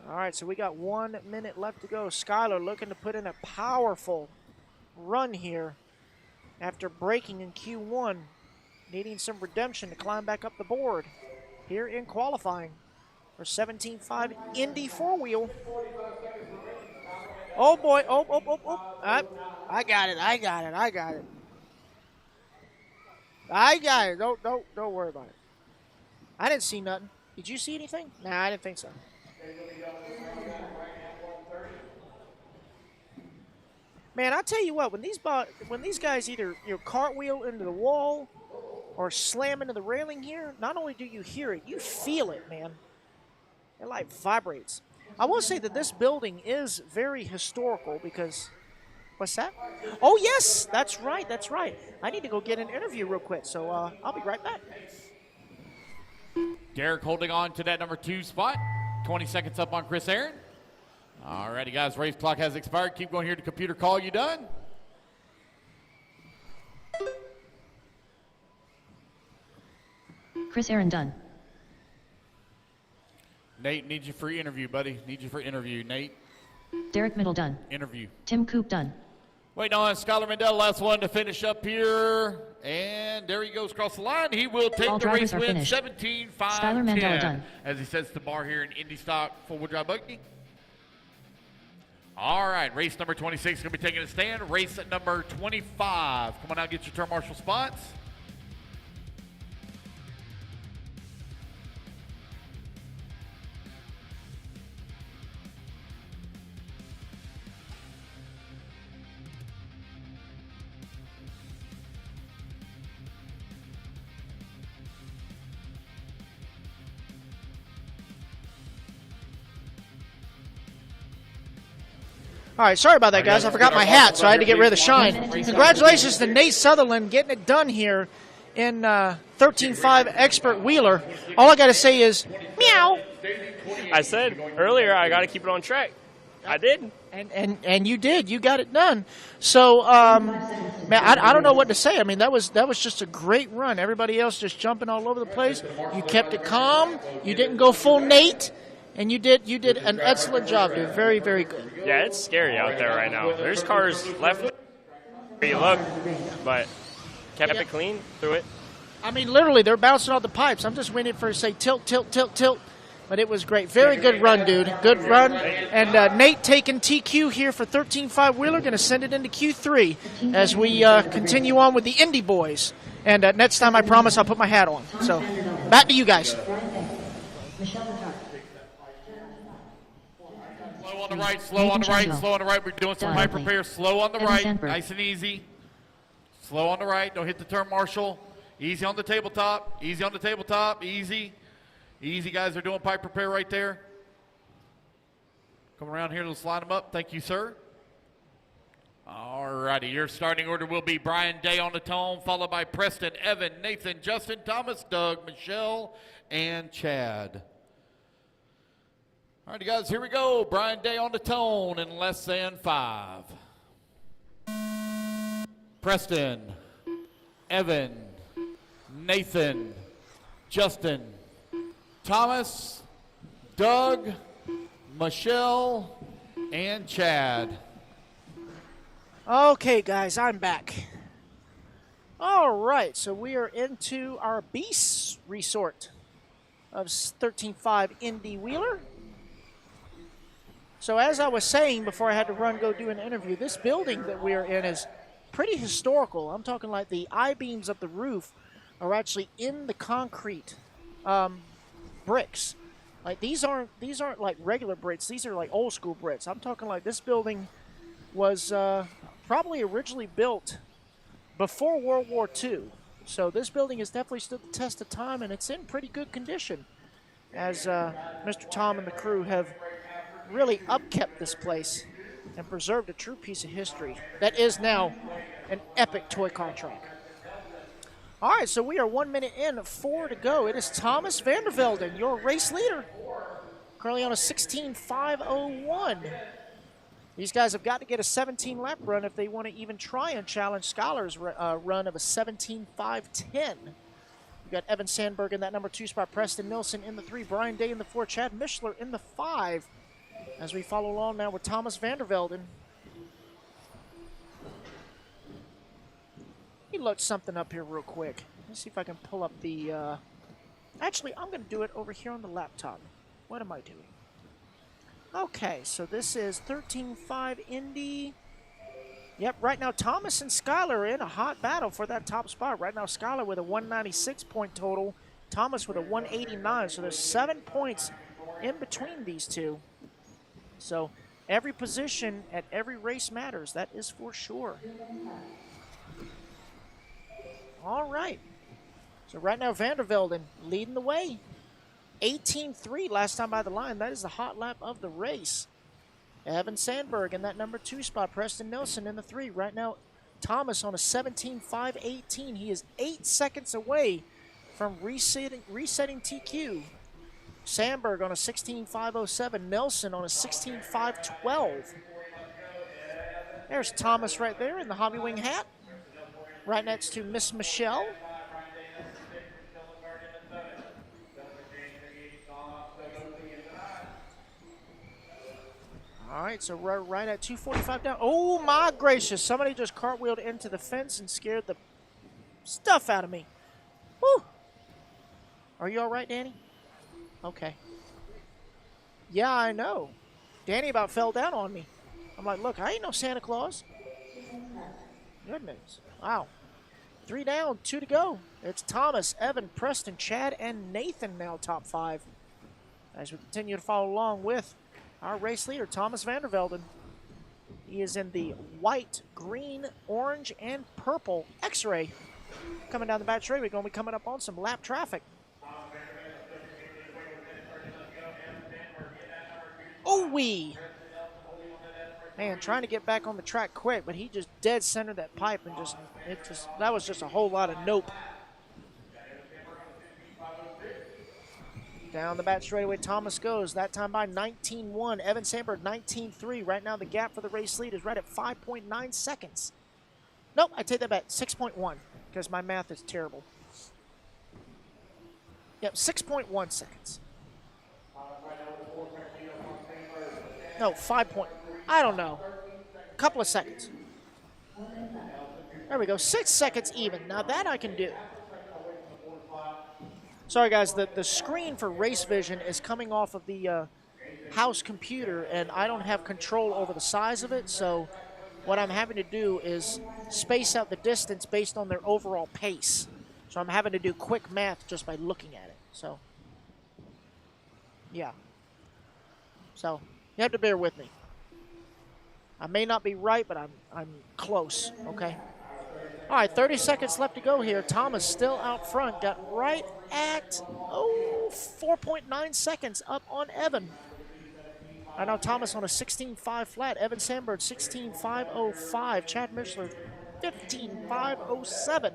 All right, so we got 1 minute left to go. Skylar looking to put in a powerful run here after breaking in Q1, needing some redemption to climb back up the board here in qualifying for 17.5 Indy 4-wheel. Oh boy, oh. I got it. Don't worry about it. I didn't see nothing. Did you see anything? Nah, I didn't think so. Man, I'll tell you what, when these guys either cartwheel into the wall or slam into the railing here, not only do you hear it, you feel it, man. It like vibrates. I will say that this building is very historical because, what's that? Oh yes, that's right. I need to go get an interview real quick, so I'll be right back. Derek holding on to that number 2 spot. 20 seconds up on Chris Aaron. All righty, guys, race clock has expired. Keep going here to computer call. You done? Chris Aaron done. Nate, need you for interview, buddy. Need you for interview, Nate. Derek Middle done. Interview. Tim Coop done. Waiting on Skylar Mandela, last one to finish up here. And there he goes across the line. He will take All the race drivers are win, finished. 17.5. Skylar Mandela done. As he sets the bar here in Indy stock 4-wheel drive buggy. All right, race number 26 is going to be taking a stand. Race at number 25. Come on out, get your turn marshal spots. All right, sorry about that, guys. I forgot my hat, so I had to get rid of the shine. Congratulations to Nate Sutherland getting it done here in 13.5 Expert Wheeler. All I got to say is, meow. I said earlier I got to keep it on track. I did. And you did. You got it done. So, man, I don't know what to say. I mean, that was just a great run. Everybody else just jumping all over the place. You kept it calm. You didn't go full Nate. And you did an excellent job, dude. Very, very good. Yeah, it's scary out there right now. There's cars left where you look, but kept it clean through it. I mean, literally, they're bouncing off the pipes. I'm just waiting for it to say tilt, tilt, tilt, tilt. But it was great. Very good run, dude. Good run. And Nate taking TQ here for 13.5 Wheeler. Going to send it into Q3 as we continue on with the Indy boys. And next time, I promise I'll put my hat on. So back to you guys. Slow on the right, slow on the right, slow on the right. We're doing some pipe repair. Slow on the right, nice and easy. Slow on the right, don't hit the turn marshal. Easy on the tabletop, easy on the tabletop, easy. Easy, guys, are doing pipe repair right there. Come around here, let's line them up. Thank you, sir. All righty, your starting order will be Brian Day on the tone, followed by Preston, Evan, Nathan, Justin, Thomas, Doug, Michelle, and Chad. All right, guys, here we go. Brian Day on the tone in less than 5. Preston, Evan, Nathan, Justin, Thomas, Doug, Michelle, and Chad. Okay, guys, I'm back. All right, so we are into our Beast Resort of 13.5 Indy Wheeler. So as I was saying before I had to go do an interview, this building that we are in is pretty historical. I'm talking like the I-beams of the roof are actually in the concrete bricks. Like these aren't like regular bricks. These are like old school bricks. I'm talking like this building was probably originally built before World War II. So this building has definitely stood the test of time, and it's in pretty good condition, as Mr. Tom and the crew have really upkept this place and preserved a true piece of history that is now an epic toy car track. All right, so we are 1 minute in, 4 to go. It is Thomas Vandervelden, your race leader, currently on a 16.501. These guys have got to get a 17-lap run if they want to even try and challenge Scholar's run of a 17.510. You got Evan Sandberg in that number 2 spot, Preston Nilsson in the 3, Brian Day in the 4, Chad Mishler in the 5. As we follow along now with Thomas Vandervelden. Let me load something up here real quick. Let's see if I can pull up the... Actually, I'm going to do it over here on the laptop. What am I doing? Okay, so this is 13.5 Indy. Yep, right now Thomas and Skylar are in a hot battle for that top spot. Right now Skylar with a 196 point total. Thomas with a 189. So there's 7 points in between these two. So every position at every race matters. That is for sure. All right. So right now Vandervelden leading the way. 18.3 last time by the line. That is the hot lap of the race. Evan Sandberg in that number 2 spot. Preston Nilsson in the 3. Right now Thomas on a 17.518. He is 8 seconds away from resetting TQ. Sandberg on a 16.507. Nelson on a 16.512. There's Thomas right there in the Hobby Wing hat. Right next to Miss Michelle. All right, so we're right at 2:45 down. Oh, my gracious. Somebody just cartwheeled into the fence and scared the stuff out of me. Woo. Are you all right, Danny? Okay. Yeah, I know. Danny about fell down on me. I'm like, look, I ain't no Santa Claus. Goodness. Wow. 3 down, 2 to go. It's Thomas, Evan, Preston, Chad, and Nathan now top 5. As we continue to follow along with our race leader, Thomas Vandervelden. He is in the white, green, orange, and purple X-ray. Coming down the back straight, we're going to be coming up on some lap traffic. Oh, wee! Man, trying to get back on the track quick, but he just dead centered that pipe and that was just a whole lot of nope. Down the back straightaway, Thomas goes. That time by 19.1. Evan Sandberg, 19.3. Right now, the gap for the race lead is right at 5.9 seconds. Nope, I take that back. 6.1, because my math is terrible. Yep, 6.1 seconds. No, 5 point. I don't know. A couple of seconds. There we go. 6 seconds even. Now that I can do. Sorry, guys. The screen for Race Vision is coming off of the house computer, and I don't have control over the size of it. So what I'm having to do is space out the distance based on their overall pace. So I'm having to do quick math just by looking at it. So, yeah. So you have to bear with me. I may not be right, but I'm close, okay? All right, 30 seconds left to go here. Thomas still out front. Got right at, 4.9 seconds up on Evan. I know Thomas on a 16.5 flat. Evan Sandberg, 16.505. Chad Mishler, 15.507.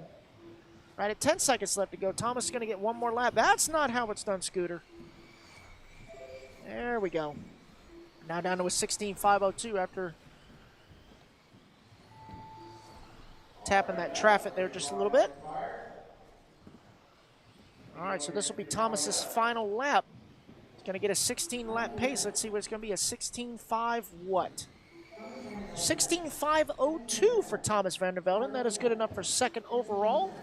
Right at 10 seconds left to go. Thomas is going to get one more lap. That's not how it's done, Scooter. There we go. Now down to a 16.502 after tapping that traffic there just a little bit. All right, so this will be Thomas's final lap. He's going to get a 16-lap pace. Let's see what it's going to be, a 16.5 what? 16.502 for Thomas Vandervelden. That is good enough for second overall.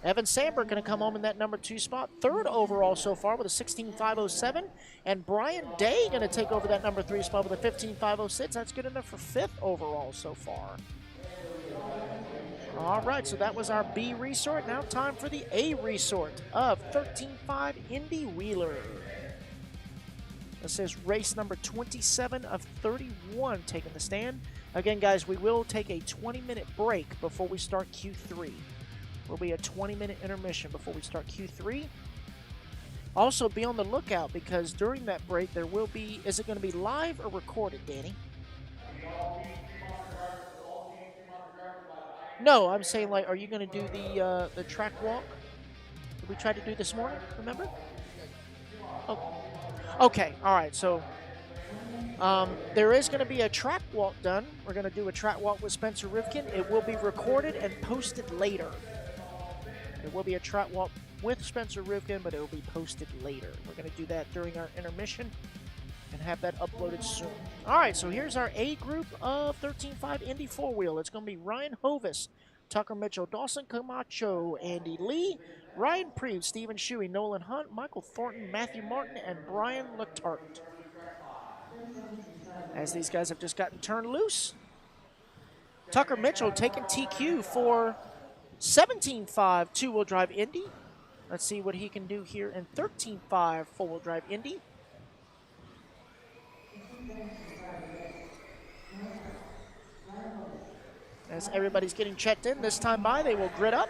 Evan Sandberg going to come home in that number 2 spot. Third overall so far with a 16.507. And Brian Day going to take over that number 3 spot with a 15.506. That's good enough for 5th overall so far. All right, so that was our B resort. Now time for the A resort of 13.5 Indy Wheeler. This is race number 27 of 31 taking the stand. Again, guys, we will take a 20-minute break before we start Q3. Will be a 20-minute intermission before we start Q3. Also, be on the lookout because during that break there will be, is it going to be live or recorded, Danny? No, I'm saying, like, are you going to do the track walk that we tried to do this morning, remember? Oh. Okay, all right, so there is going to be a track walk done. We're going to do a track walk with Spencer Rivkin. It will be recorded and posted later. There will be a track walk with Spencer Rivkin, but it will be posted later. We're going to do that during our intermission and have that uploaded soon. All right, so here's our A group of 13.5 Indy 4-wheel. It's going to be Ryan Hovis, Tucker Mitchell, Dawson Camacho, Andy Lee, Ryan Preeve, Stephen Shuey, Nolan Hunt, Michael Thornton, Matthew Martin, and Brian Letarte. As these guys have just gotten turned loose. Tucker Mitchell taking TQ for 17.5 two-wheel drive Indy. Let's see what he can do here in 13.5 four-wheel drive Indy. As everybody's getting checked in this time by, they will grid up.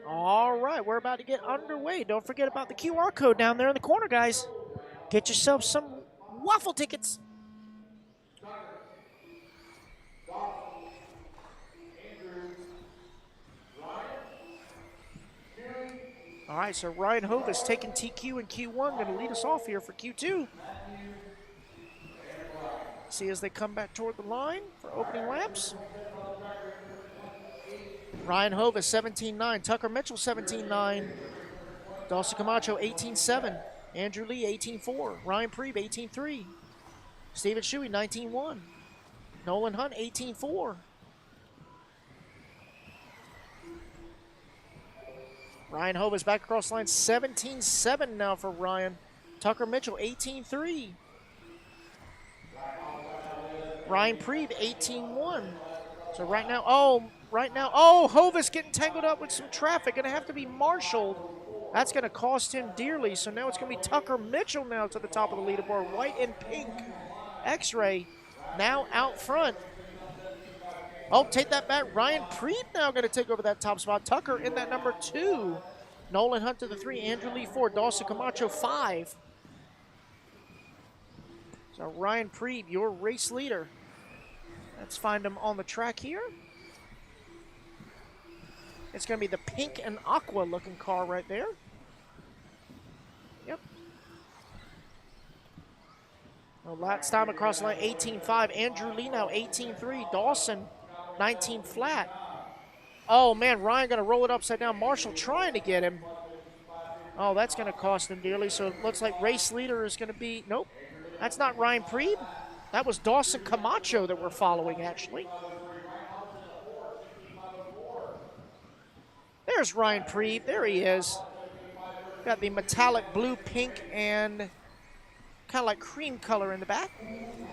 All right, we're about to get underway. Don't forget about the QR code down there in the corner, guys. Get yourself some waffle tickets. All right, so Ryan Hovis taking TQ in Q1, going to lead us off here for Q2. See as they come back toward the line for opening laps. Ryan Hovis, 17.9. Tucker Mitchell, 17.9. Dawson Camacho, 18.7. Andrew Lee, 18.4. Ryan Preebe, 18.3. Stephen Shuey, 19-1. Nolan Hunt, 18-4. Ryan Hovis back across the line, 17-7 now for Ryan. Tucker Mitchell, 18-3. Ryan Preeb, 18-1. So right now, Hovis getting tangled up with some traffic. Going to have to be marshaled. That's going to cost him dearly. So now it's going to be Tucker Mitchell now to the top of the leaderboard. White and pink X-Ray now out front. Oh, take that back. Ryan Preeb now going to take over that top spot. Tucker in that number 2. Nolan Hunt to the 3. Andrew Lee 4. Dawson Camacho 5. So Ryan Preeb, your race leader. Let's find him on the track here. It's going to be the pink and aqua looking car right there. Yep. Well, last time across the line, 18-5. Andrew Lee now 18-3. Dawson, 19 flat. Oh, man, Ryan going to roll it upside down. Marshall trying to get him. Oh, that's going to cost him dearly. So it looks like race leader is going to be, nope, that's not Ryan Preeb. That was Dawson Camacho that we're following, actually. There's Ryan Preeb. There he is. Got the metallic blue, pink, and kind of like cream color in the back.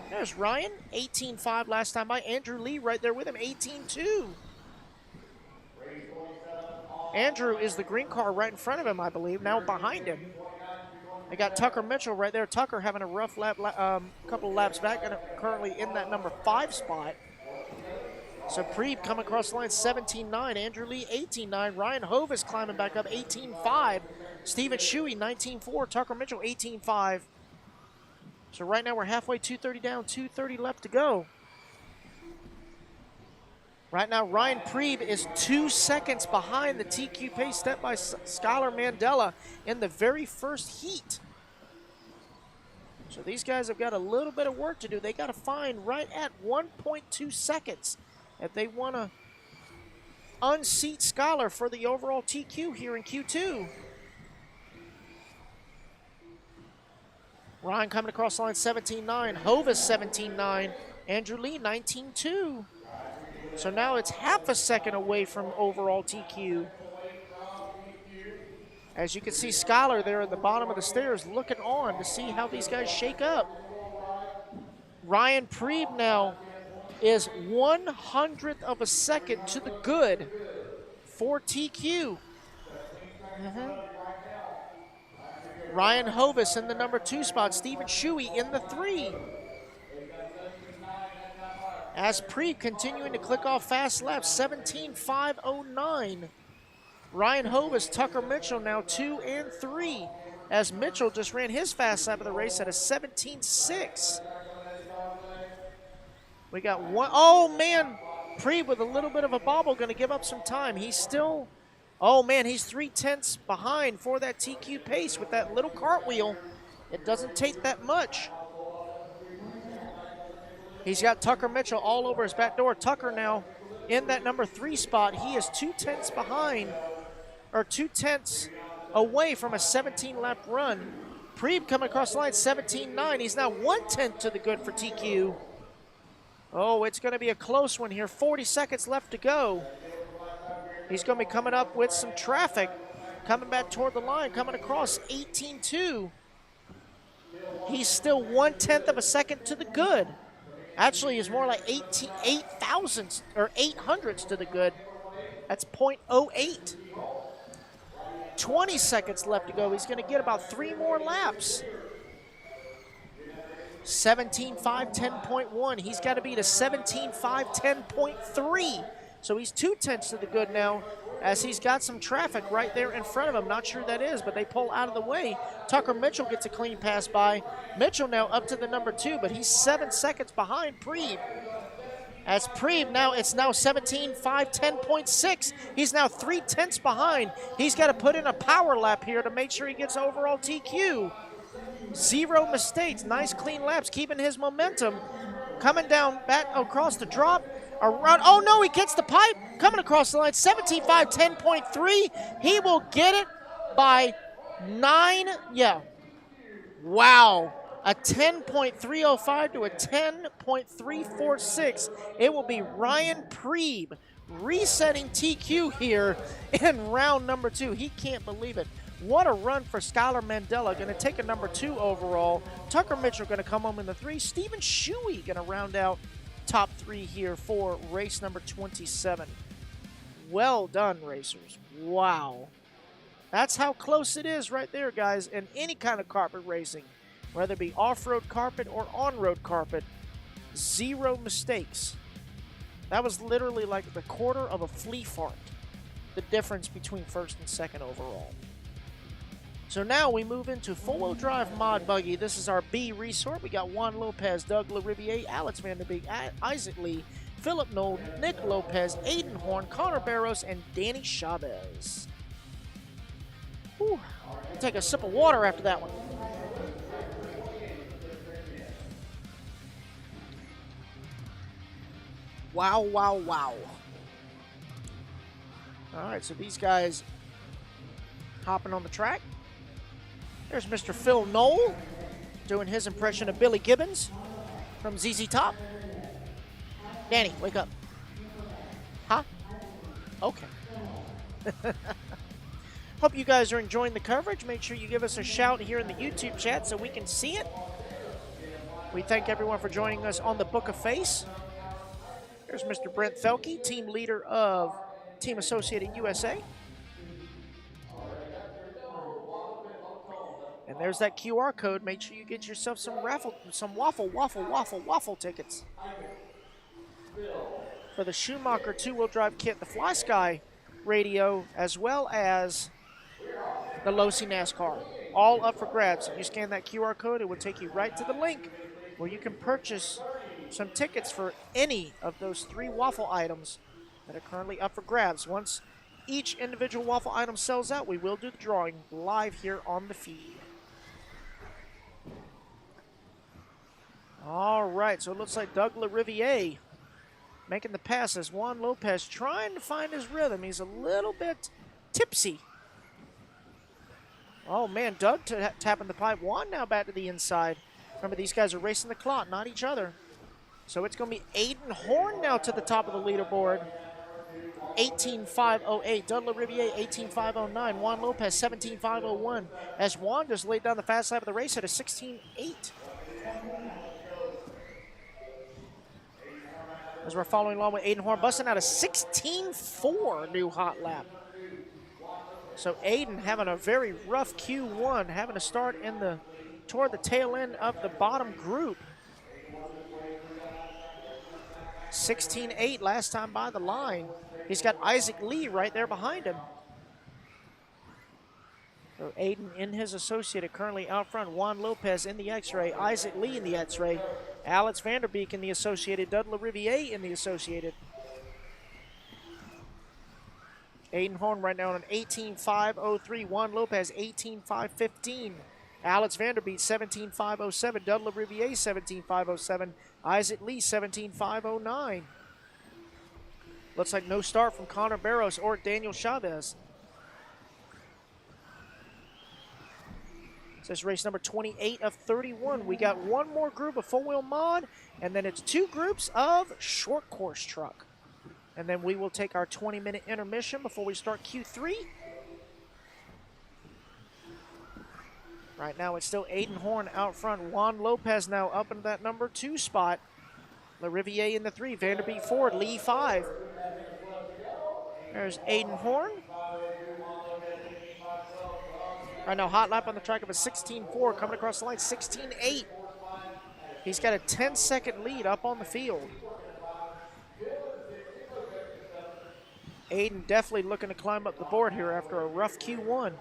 There's Ryan, 18-5 last time by. Andrew Lee right there with him, 18-2. Andrew is the green car right in front of him, I believe, now behind him. They got Tucker Mitchell right there. Tucker having a rough lap, couple of laps back, and currently in that number 5 spot. So Preeb coming across the line, 17-9. Andrew Lee, 18-9. Ryan Hovis climbing back up, 18-5. Stephen Shuey, 19-4. Tucker Mitchell, 18-5. So right now we're halfway, 2:30 down, 2:30 left to go. Right now, Ryan Preeb is 2 seconds behind the TQ pace set by Skylar Mandela in the very first heat. So these guys have got a little bit of work to do. They got to find right at 1.2 seconds if they want to unseat Skylar for the overall TQ here in Q2. Ryan coming across the line, 17-9. Hovis, 17-9. Andrew Lee, 19-2. So now it's half a second away from overall TQ. As you can see, Skylar there at the bottom of the stairs looking on to see how these guys shake up. Ryan Preeb now is 1/100th of a second to the good for TQ. Ryan Hovis in the number 2 spot. Stephen Shuey in the 3. As Preeb continuing to click off fast laps, 17-5-09. Ryan Hovis, Tucker Mitchell now 2 and 3. As Mitchell just ran his fast lap of the race at a 17-6. We got one, oh man, Preeb with a little bit of a bobble, going to give up some time. He's still, oh man, he's 3/10 behind for that TQ pace with that little cartwheel. It doesn't take that much. He's got Tucker Mitchell all over his back door. Tucker now in that number 3 spot. He is 2/10 behind, or 2/10 away from a 17-lap run. Preeb coming across the line, 17-9. He's now 1/10 to the good for TQ. Oh, it's going to be a close one here. 40 seconds left to go. He's going to be coming up with some traffic. Coming back toward the line, coming across 18-2. He's still 1/10 of a second to the good. Actually, is more like 8 thousandths or 800ths to the good. That's 0.08. 20 seconds left to go. He's going to get about 3 more laps. 17-5-10.1. He's got to beat a 17-5-10.3. So he's 2/10 to the good now, as he's got some traffic right there in front of him. Not sure who that is, but they pull out of the way. Tucker Mitchell gets a clean pass by. Mitchell now up to the number 2, but he's 7 seconds behind Preeb. As Preeb now, it's now 17-5-10.6. He's now 3/10 behind. He's got to put in a power lap here to make sure he gets overall TQ. 0 mistakes, nice clean laps, keeping his momentum. Coming down back across the drop. Around, oh no, he gets the pipe. Coming across the line, 17-5-10.3. He will get it by 9. Yeah. Wow. a 10.305 to a 10.346. It will be Ryan Preeb resetting TQ here in round number 2. He can't believe it. What a run for Skylar Mandela, going to take a number 2 overall. Tucker Mitchell going to come home in the 3. Steven Shuey going to round out top 3 here for race number 27. Well done, racers. Wow. That's how close it is right there, guys, in any kind of carpet racing. Whether it be off-road carpet or on-road carpet, 0 mistakes. That was literally like the quarter of a flea fart, the difference between first and second overall. So now we move into four-wheel drive mod buggy. This is our B resort. We got Juan Lopez, Doug LaRiviere, Alex Vanderbeek, Isaac Lee, Philip Knoll, Nick Lopez, Aiden Horn, Connor Barros, and Danny Chavez. Whew. I'll take a sip of water after that one. Wow, wow, wow. All right, so these guys hopping on the track. There's Mr. Phil Knoll doing his impression of Billy Gibbons from ZZ Top. Danny, wake up. Huh? Okay. Hope you guys are enjoying the coverage. Make sure you give us a shout here in the YouTube chat so we can see it. We thank everyone for joining us on the Book of Face. There's Mr. Brent Felke, team leader of Team Associated USA. And there's that QR code. Make sure you get yourself some waffle tickets. For the Schumacher two-wheel drive kit, the Fly Sky radio, as well as the Losi NASCAR. All up for grabs. If you scan that QR code, it will take you right to the link where you can purchase some tickets for any of those 3 waffle items that are currently up for grabs. Once each individual waffle item sells out, we will do the drawing live here on the feed. All right, so it looks like Doug LaRiviere making the pass as Juan Lopez trying to find his rhythm. He's a little bit tipsy. Oh, man, Doug tapping the pipe. Juan now back to the inside. Remember, these guys are racing the clock, not each other. So it's going to be Aiden Horn now to the top of the leaderboard. 18.508. Doug LaRiviere, 18.509. Juan Lopez, 17.501. As Juan just laid down the fast lap of the race at a 16.8. As we're following along with Aiden Horn, busting out a 16.4 new hot lap. So Aiden having a very rough Q1, having to start toward the tail end of the bottom group. 16.8 last time by the line. He's got Isaac Lee right there behind him. So Aiden in his Associated currently out front. Juan Lopez in the X-Ray. Isaac Lee in the X-Ray. Alex Vanderbeek in the Associated. Doug LaRiviere in the Associated. Aiden Horn right now on an 18.503. Juan Lopez 18.515. Alex Vanderbeek 17.507. Doug LaRiviere 17.507. Isaac Lee 17.509. Looks like no start from Connor Barros or Daniel Chavez. This is race number 28 of 31. We got one more group of four-wheel mod, and then it's 2 groups of short course truck. And then we will take our 20-minute intermission before we start Q3. Right now it's still Aiden Horn out front. Juan Lopez now up into that number 2 spot. LaRiviere in the 3, Vanderbeek 4, Lee 5. There's Aiden Horn. Right now, hot lap on the track of a 16.4, coming across the line, 16.8. He's got a 10-second lead up on the field. Aiden definitely looking to climb up the board here after a rough Q1.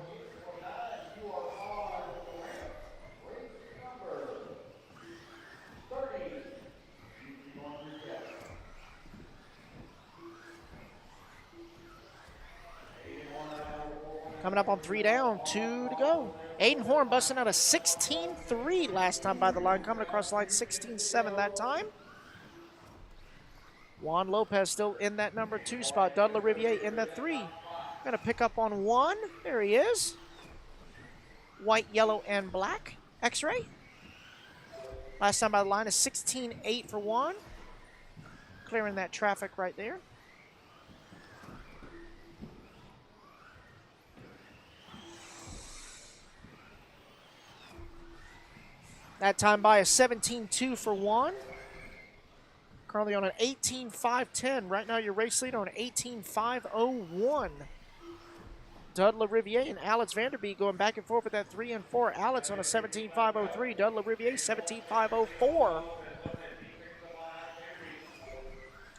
Coming up on 3 down, 2 to go. Aiden Horn busting out a 16.3 last time by the line, coming across the line 16.7 that time. Juan Lopez still in that number 2 spot. Doug LaRiviere in the 3. Gonna pick up on 1. There he is. White, yellow, and black. X-ray. Last time by the line is 16.8 for Juan. Clearing that traffic right there. That time by is 17.2 for Juan. Currently on an 18.510. Right now your race leader on an 18.501. Dud LaRiviere and Alex Vanderbeek going back and forth with that 3 and 4. Alex on a 17.503. Dud LaRiviere 17.504. All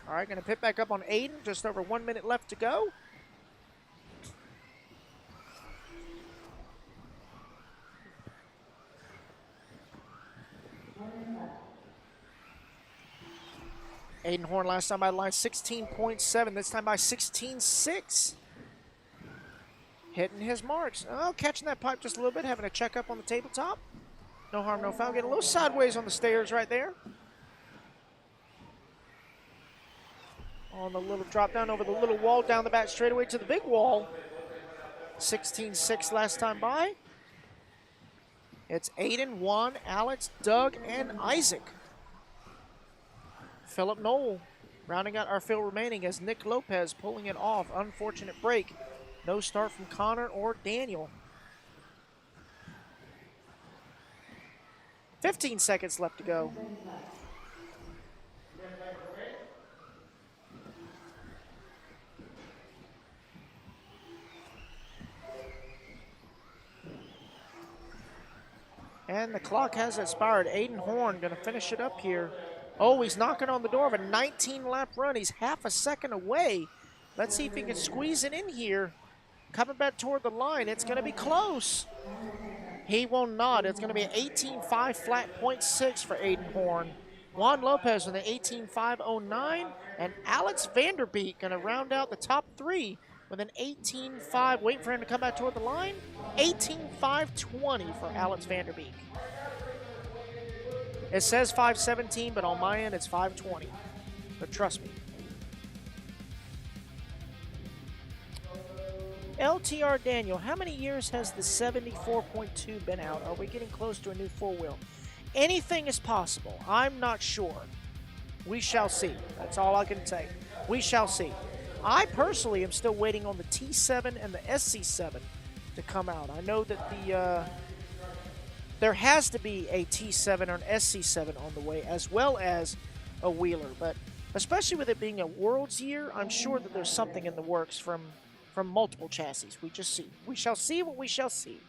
right, going to pit back up on Aiden. Just over 1 minute left to go. Aiden Horn last time by the line 16.7. This time by 16.6. Hitting his marks. Oh, catching that pipe just a little bit. Having a check up on the tabletop. No harm, no foul. Getting a little sideways on the stairs right there. On the little drop down over the little wall down the back straightaway to the big wall. 16.6 last time by. It's Aiden, Juan, Alex, Doug, and Isaac. Philip Knoll rounding out our field remaining as Nick Lopez pulling it off. Unfortunate break. No start from Connor or Daniel. 15 seconds left to go. And the clock has expired. Aiden Horn going to finish it up here. Oh, he's knocking on the door of a 19-lap run. He's half a second away. Let's see if he can squeeze it in here. Coming back toward the line. It's going to be close. He will not. It's going to be an 18.5 flat 0.6 for Aiden Horn. Juan Lopez with an 18.509. And Alex Vanderbeek going to round out the top three with an 18.5. Waiting for him to come back toward the line. 18.520 for Alex Vanderbeek. It says 517, but on my end it's 520. But trust me. LTR Daniel, how many years has the 74.2 been out? Are we getting close to a new four-wheel? Anything is possible. I'm not sure. We shall see. That's all I can say. We shall see. I personally am still waiting on the T7 and the SC7 to come out. I know that there has to be a T7 or an SC7 on the way, as well as a wheeler. But especially with it being a World's year, I'm sure that there's something in the works from multiple chassis. We just see. We shall see what we shall see.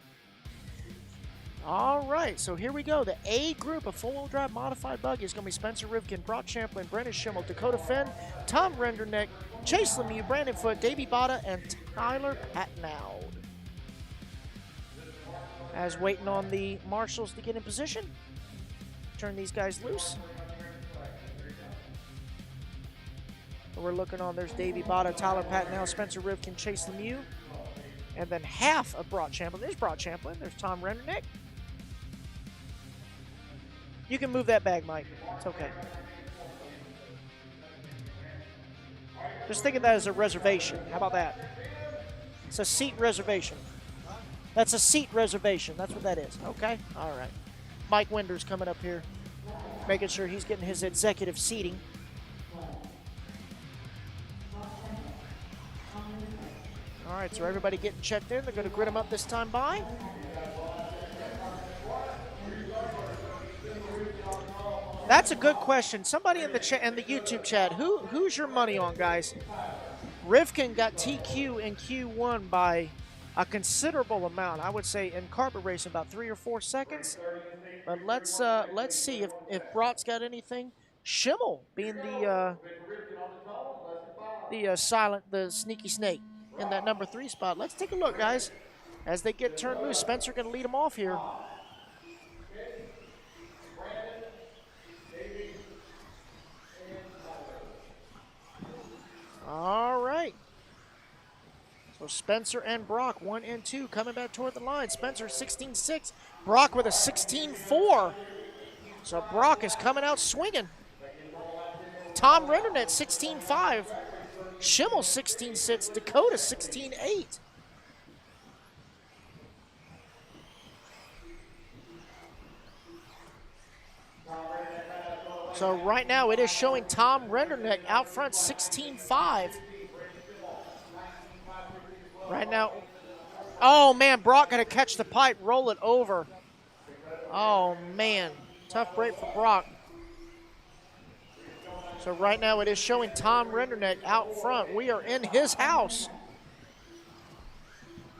All right, so here we go. The A group of four-wheel drive modified buggy is going to be Spencer Rivkin, Brock Champlin, Brennan Schimmel, Dakota Finn, Tom Renderneck, Chase Lemieux, Brandon Foote, Davey Botta, and Tyler Patnow. As waiting on the marshals to get in position. Turn these guys loose. We're looking on, there's Davey Botta, Tyler Patnow, Spencer Rivkin, Chase Lemieux. And then half of Brock Champlin. There's Brock Champlin. There's Tom Renderneck. You can move that bag, Mike. It's okay. Just think of that as a reservation. How about that? It's a seat reservation. That's a seat reservation. That's what that is. Okay? All right. Mike Winder's coming up here, making sure he's getting his executive seating. All right, so everybody getting checked in. They're going to grid them up this time by. That's a good question. Somebody in the YouTube chat, who's your money on, guys? Rivkin got TQ in Q1 by a considerable amount. I would say in carpet racing about 3 or 4 seconds. But let's see if Brock's got anything. Schimmel being the sneaky snake in that number 3 spot. Let's take a look, guys. As they get turned loose, Spencer going to lead them off here. All right. So Spencer and Brock, 1 and 2, coming back toward the line. Spencer 16.6, Brock with a 16.4. So Brock is coming out swinging. Tom Rendernet 16.5. Schimmel 16.6, Dakota 16.8. So right now it is showing Tom Renderneck out front 16-5. Right now, oh man, Brock gonna catch the pipe, roll it over. Oh man, tough break for Brock. So right now it is showing Tom Renderneck out front. We are in his house.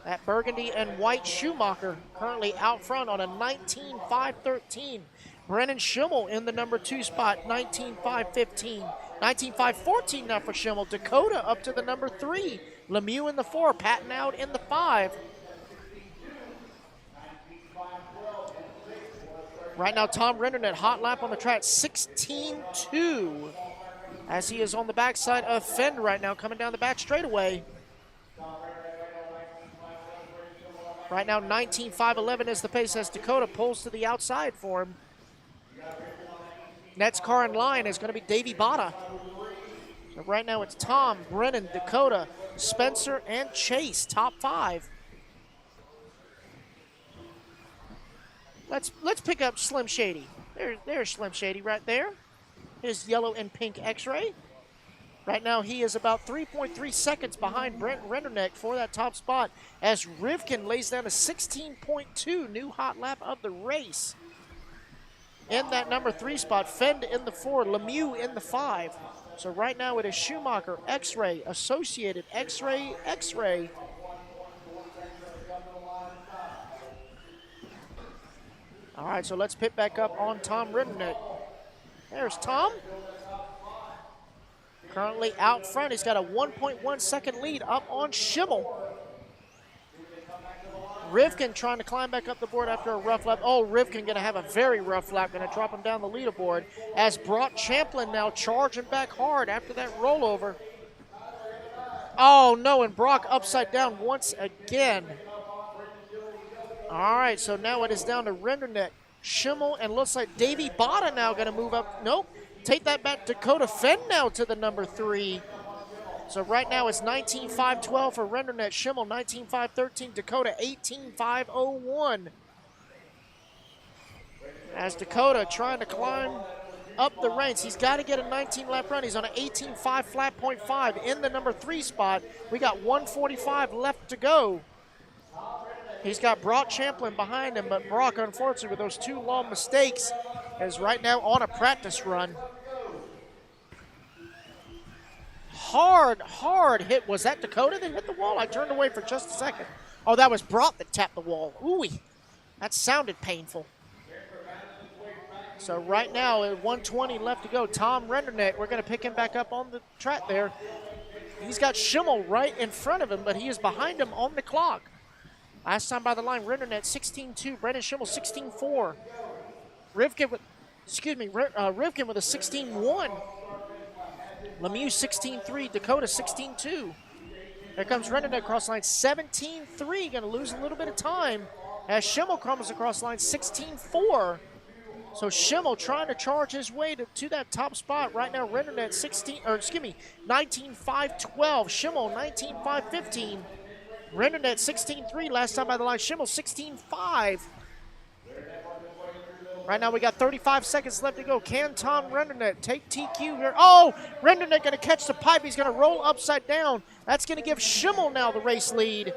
That burgundy and white Schumacher currently out front on a 19-5-13. Brennan Schimmel in the number 2 spot, 19-5-15. 19-5-14 now for Schimmel. Dakota up to the number 3. Lemieux in the 4, Patton out in the 5. Right now, Tom Renderneck, hot lap on the track, 16-2. As he is on the backside of Fend right now, coming down the back straightaway. Right now, 19-5-11 is the pace as Dakota pulls to the outside for him. Next car in line is going to be Davey Botta. So right now it's Tom, Brennan, Dakota, Spencer, and Chase, top 5. Let's pick up Slim Shady. There's Slim Shady right there. His yellow and pink X-ray. Right now he is about 3.3 seconds behind Brent Renderneck for that top spot as Rivkin lays down a 16.2 new hot lap of the race. In that number 3 spot, Fend in the 4, Lemieux in the 5. So right now it is Schumacher, X-Ray, Associated, X-Ray, X-Ray. All right, so let's pit back up on Tom Renderneck. There's Tom. Currently out front, he's got a 1.1 second lead up on Schimmel. Rivkin trying to climb back up the board after a rough lap. Oh, Rivkin going to have a very rough lap, going to drop him down the leaderboard as Brock Champlin now charging back hard after that rollover. Oh, no, and Brock upside down once again. All right, so now it is down to Renderneck, Schimmel, and looks like Davey Botta now going to move up. Nope, take that back. Dakota Fenn now to the number 3. So right now it's 19-5-12 for Renderneck, Schimmel 19-5-13, Dakota 18-5-01. As Dakota trying to climb up the ranks, he's got to get a 19-lap run. He's on an 18-5 flat .5 in the number 3 spot. We got 1:45 left to go. He's got Brock Champlin behind him, but Brock, unfortunately, with those 2 long mistakes, is right now on a practice run. Hard hit. Was that Dakota that hit the wall? I turned away for just a second. Oh, that was Brock that tapped the wall. Ooh, that sounded painful. So right now, at 1:20 left to go, Tom Renderneck, we're going to pick him back up on the track there. He's got Schimmel right in front of him, but he is behind him on the clock. Last time by the line, Renderneck 16-2, Brendan Schimmel 16-4. Rivkin with a 16-1. Lemieux 16-3, Dakota 16-2. Here comes Renderneck across line 17-3, going to lose a little bit of time as Schimmel comes across line 16-4. So Schimmel trying to charge his way to that top spot. Right now Renderneck 19-5-12, Schimmel 19-5-15. Renderneck 16-3 last time by the line, Schimmel 16-5. Right now we got 35 seconds left to go. Can Tom Renderneck take TQ here? Oh, Renderneck going to catch the pipe. He's going to roll upside down. That's going to give Schimmel now the race lead.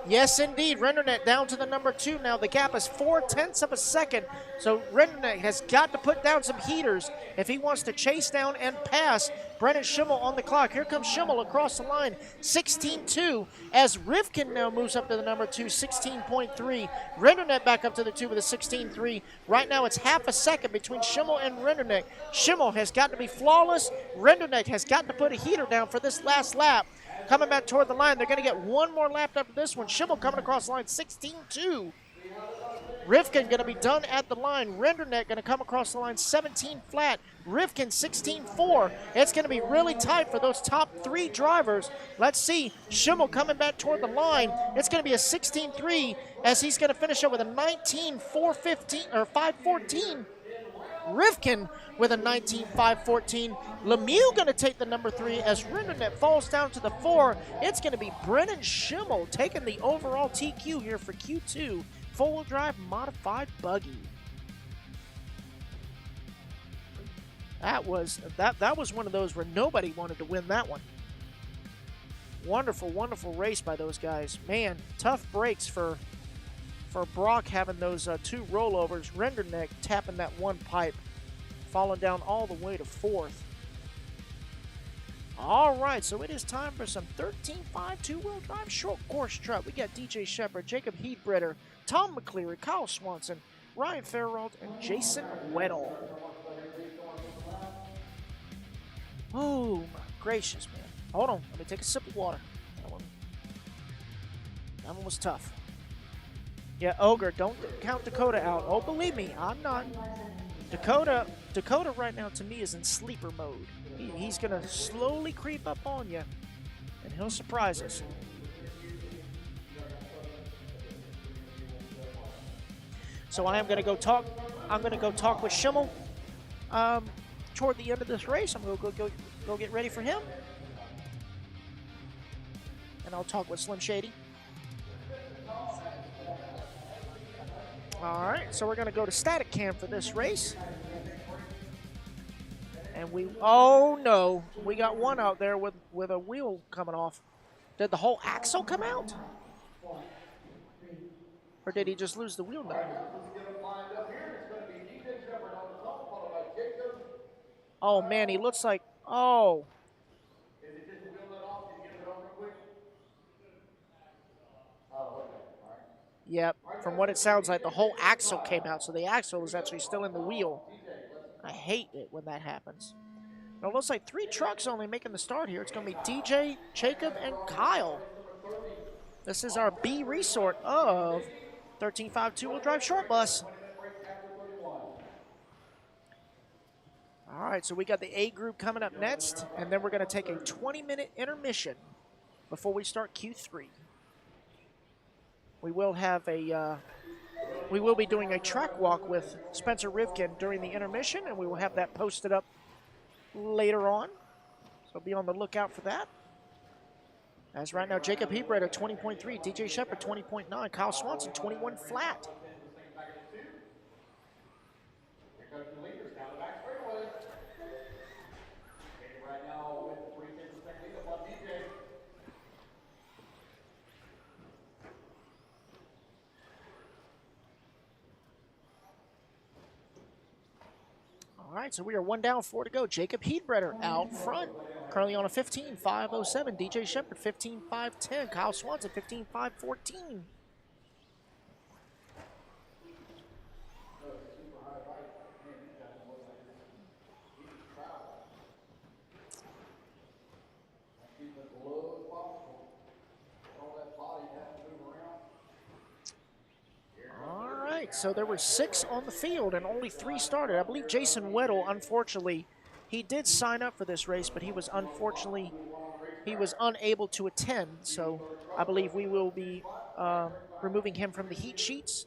Yes, indeed. Renderneck down to the number 2 now. The gap is 0.4 of a second. So Renderneck has got to put down some heaters if he wants to chase down and pass Brennan Schimmel on the clock. Here comes Schimmel across the line, 16-2, as Rivkin now moves up to the number 2, 16.3. Renderneck back up to the 2 with a 16.3. Right now it's half a second between Schimmel and Renderneck. Schimmel has got to be flawless. Renderneck has got to put a heater down for this last lap. Coming back toward the line, they're going to get one more lap after this one. Schimmel coming across the line, 16-2. Rivkin going to be done at the line. Renderneck going to come across the line 17 flat. Rivkin 16-4. It's going to be really tight for those top 3 drivers. Let's see. Schimmel coming back toward the line. It's going to be a 16-3 as he's going to finish up with a 19-4-15 or 5-14. Rivkin with a 19-5-14. Lemieux going to take the number 3 as Renderneck falls down to the 4. It's going to be Brennan Schimmel taking the overall TQ here for Q2 four-wheel drive modified buggy. That was one of those where nobody wanted to win that one. Wonderful, wonderful race by those guys. Man, tough breaks for Brock having those 2 rollovers. Renderneck tapping that one pipe, falling down all the way to 4th. All right, so it is time for some 13.5 two-wheel drive short course truck. We got DJ Shepard, Jacob Heatbretter, Tom McCleary, Kyle Swanson, Ryan Farrell, and Jason Weddle. Oh, my gracious, man. Hold on. Let me take a sip of water. That one was tough. Yeah, Ogre, don't count Dakota out. Oh, believe me, I'm not. Dakota right now to me is in sleeper mode. He's going to slowly creep up on you, and he'll surprise us. So I am going to go talk. I'm going to go talk with Schimmel toward the end of this race. I'm going to go get ready for him, and I'll talk with Slim Shady. All right, so we're going to go to static cam for this race. And oh no, we got one out there with a wheel coming off. Did the whole axle come out? Or did he just lose the wheel nut? Oh man, he looks like, oh. Yep, from what it sounds like, the whole axle came out, so the axle is actually still in the wheel. I hate it when that happens. It looks like 3 trucks only making the start here. It's going to be DJ, Jacob, and Kyle. This is our B resort of 13.5 two-wheel drive short bus. All right, so we got the A group coming up next, and then we're going to take a 20-minute intermission before we start Q3. We will have we will be doing a track walk with Spencer Rivkin during the intermission, and we will have that posted up later on. So be on the lookout for that. As right now, Jacob Heatbretter 20.3, DJ Shepard 20.9, Kyle Swanson 21 flat. All right, so we are 1 down, 4 to go. Jacob Heatbretter out front, currently on a 15.507. DJ Shepard 15.510. Kyle Swanson 15.514. So there were 6 on the field and only 3 started. I believe Jason Weddle, unfortunately, he did sign up for this race, but he was unable to attend. So I believe we will be removing him from the heat sheets.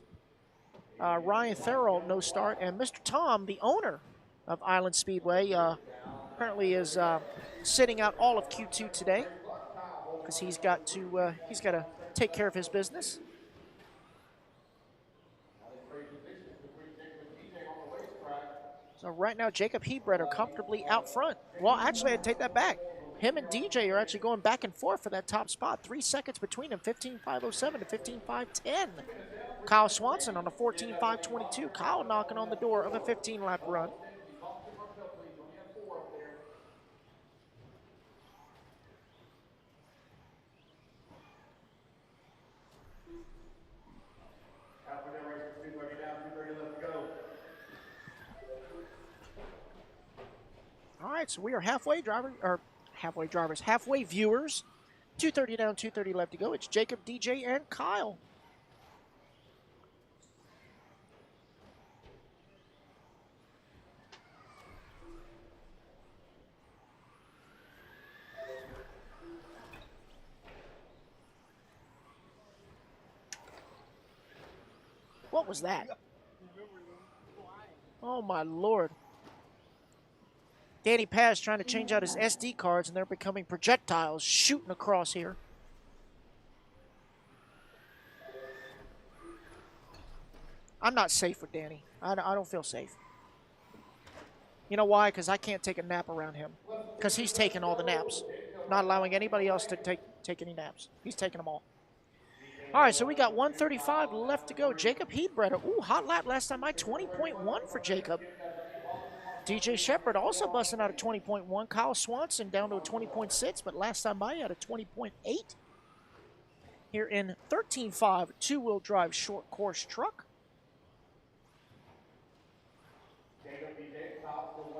Ryan Farrell, no start, and Mr. Tom, the owner of Island Speedway, apparently is sitting out all of Q2 today because he's got to take care of his business. So right now, Jacob Heatbretter comfortably out front. Well, actually, I'd take that back. Him and DJ are actually going back and forth for that top spot. 3 seconds between them, 15.507 to 15.510. Kyle Swanson on a 14.522. Kyle knocking on the door of a 15-lap run. All right, so we are halfway viewers. 2:30 down, 2:30 left to go. It's Jacob, DJ, and Kyle. What was that? Oh, my Lord. Danny Paz trying to change out his SD cards, and they're becoming projectiles shooting across here. I'm not safe with Danny. I don't feel safe. You know why? Because I can't take a nap around him. Because he's taking all the naps. Not allowing anybody else to take any naps. He's taking them all. All right, so we got 135 left to go. Jacob Heedbreder. Ooh, hot lap last time by 20.1 for Jacob. DJ Shepard also busting out a 20.1. Kyle Swanson down to a 20.6, but last time by he had a 20.8. Here in 13.5 two-wheel drive short course truck.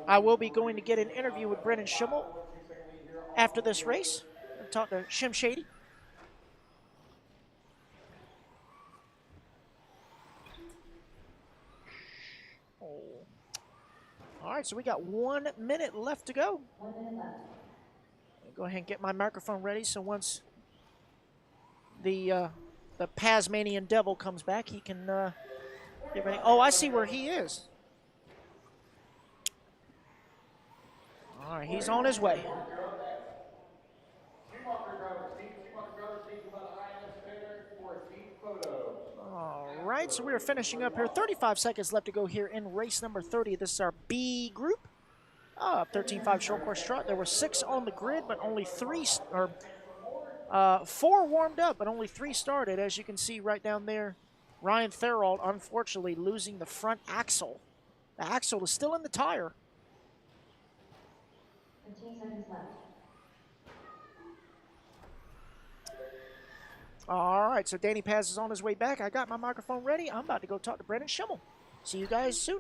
I will be going to get an interview with Brennan Schimmel after this race. I'll talk to Shim Shady. All right, so we got 1 minute left to go. I'll go ahead and get my microphone ready so once the Tasmanian Devil comes back, he can get ready. Oh, I see where he is. All right, he's on his way. All right, so we are finishing up here. 35 seconds left to go here in race number 30. This is our B group. 13.5 short course trot. There were 6 on the grid, but only 3, or 4 warmed up, but only 3 started. As you can see right down there, Ryan Therault, unfortunately, losing the front axle. The axle is still in the tire. 15 seconds left. All right, so Danny Paz is on his way back. I got my microphone ready. I'm about to go talk to Brennan Schimmel. See you guys soon.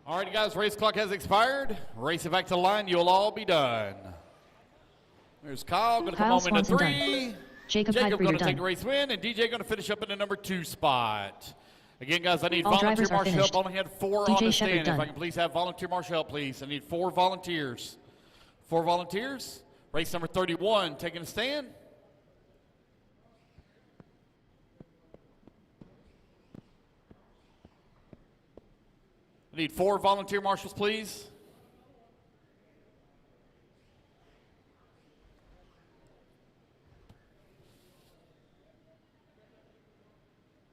All right, guys, race clock has expired. Race it back to the line. You'll all be done. There's Kyle going to come Kyle home into Swanson 3. done. Jacob going to Heidbreder take done. the race win, and DJ going to finish up in the number 2 spot. Again, guys, I need All volunteer drivers are marshal help. finished. I only had 4 DJ on the Shepard stand. If done. I can please have volunteer marshal help, please. I need 4 volunteers. 4 volunteers. Race number 31 taking a stand. I need 4 volunteer marshals, please.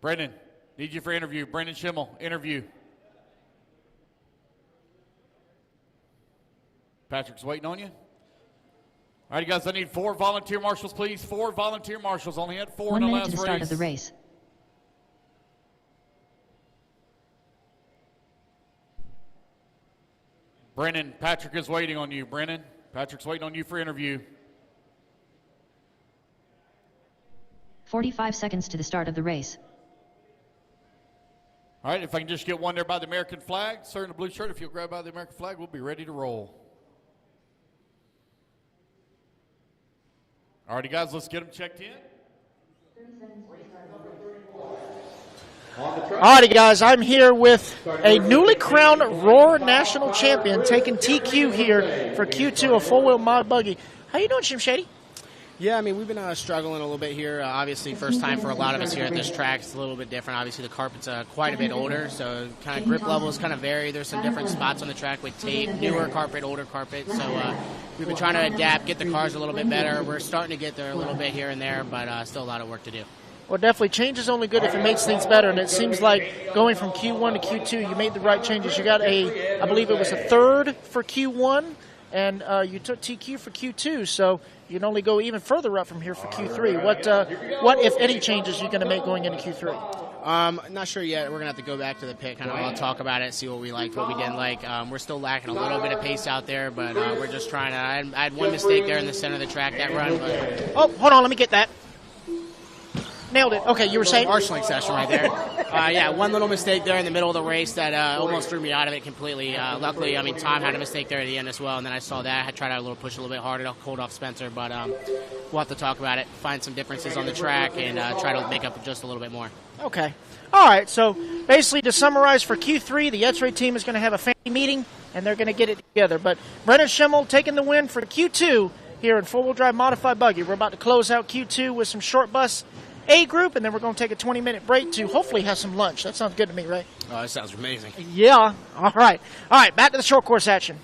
Brendan, need you for interview. Brendan Schimmel, interview. Patrick's waiting on you. All right, guys, I need 4 volunteer marshals, please. 4 volunteer marshals. Only had 4 in 1 the minute last to the race. start of the race. Brennan, Patrick is waiting on you. Brennan, Patrick's waiting on you for interview. 45 seconds to the start of the race. All right, if I can just get one there by the American flag. Sir in the blue shirt, if you'll grab by the American flag, we'll be ready to roll. All righty, guys, let's get them checked in. All righty, guys, I'm here with a newly crowned Roar National Champion taking TQ here for Q2, a four-wheel mod buggy. How you doing, Shim Shady? Yeah, I mean, we've been struggling a little bit here. Obviously, first time for a lot of us here at this track. It's a little bit different. Obviously, the carpet's quite a bit older, so kind of grip levels kind of vary. There's some different spots on the track with tape, newer carpet, older carpet. So we've been trying to adapt, get the cars a little bit better. We're starting to get there a little bit here and there, but still a lot of work to do. Well, definitely, change is only good if it makes things better, and it seems like going from Q1 to Q2, you made the right changes. You got I believe it was a 3rd for Q1, and you took TQ for Q2, so you can only go even further up from here for Q3. What if any, changes you're going to make going into Q3? Not sure yet. We're going to have to go back to the pit, kind of all talk about it, see what we liked, what we didn't like. We're still lacking a little bit of pace out there, but we're just trying to. I had one mistake there in the center of the track that run. But Oh, hold on, let me get that. Nailed it. Okay, you were saying? marshalling session right there. Yeah, one little mistake there in the middle of the race that almost threw me out of it completely. Luckily, I mean, Tom had a mistake there at the end as well, and then I saw that. I tried to push a little bit harder to hold off Spencer, but we'll have to talk about it, find some differences on the track, and try to make up just a little bit more. Okay. All right, so basically to summarize for Q3, the X-Ray team is going to have a family meeting, and they're going to get it together. But Brennan Schimmel taking the win for Q2 here in four-wheel drive modified buggy. We're about to close out Q2 with some short bus A group, and then we're going to take a 20-minute break to hopefully have some lunch. That sounds good to me, right? Oh, that sounds amazing. Yeah. All right. All right, back to the short course action.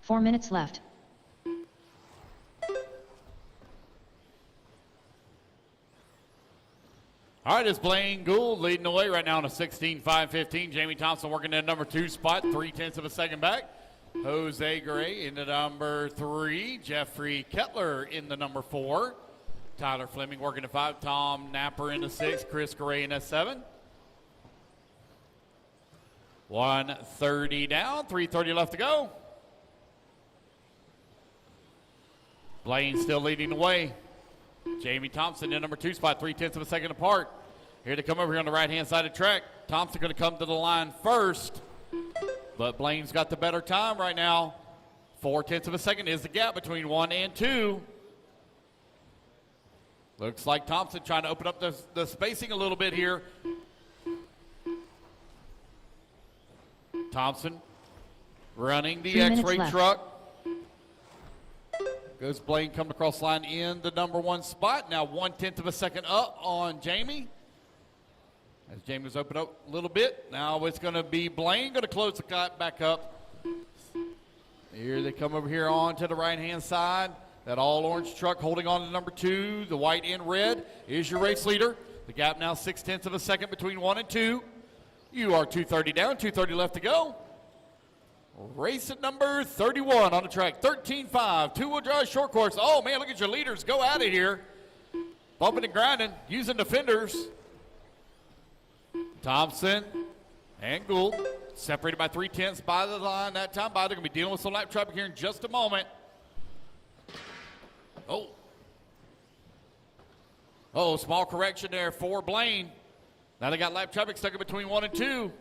4 minutes left. All right, it's Blaine Gould leading the way right now in a 16.515. Jamie Thompson working in number 2 spot, 0.3 of a second back. Jose Gray in the number 3. Jeffrey Kettler in the number 4. Tyler Fleming working at 5. Tom Napper in the 6. Chris Gray in the 7. 1:30 down, 3:30 left to go. Blaine still leading the way. Jamie Thompson in number 2 spot, 0.3 of a second apart. Here to come over here on the right-hand side of the track. Thompson going to come to the line first, but Blaine's got the better time right now. 0.4 of a second is the gap between 1 and 2. Looks like Thompson trying to open up the spacing a little bit here. Thompson running the X-ray truck. Goes Blaine coming across the line in the number 1 spot. Now 0.1 of a second up on Jamie. As Jamie's opened up a little bit. Now it's going to be Blaine going to close the gap back up. Here they come over here on to the right-hand side. That all-orange truck holding on to number 2. The white and red is your race leader. The gap now 0.6 of a second between 1 and 2. You are 2:30 down, 2:30 left to go. Race at number 31 on the track, 13.5, two-wheel drive short course. Oh, man, look at your leaders go out of here. Bumping and grinding, using the fenders. Thompson and Gould separated by 0.3 by the line that time. They're going to be dealing with some lap traffic here in just a moment. Oh, small correction there for Blaine. Now they got lap traffic stuck in between 1 and 2.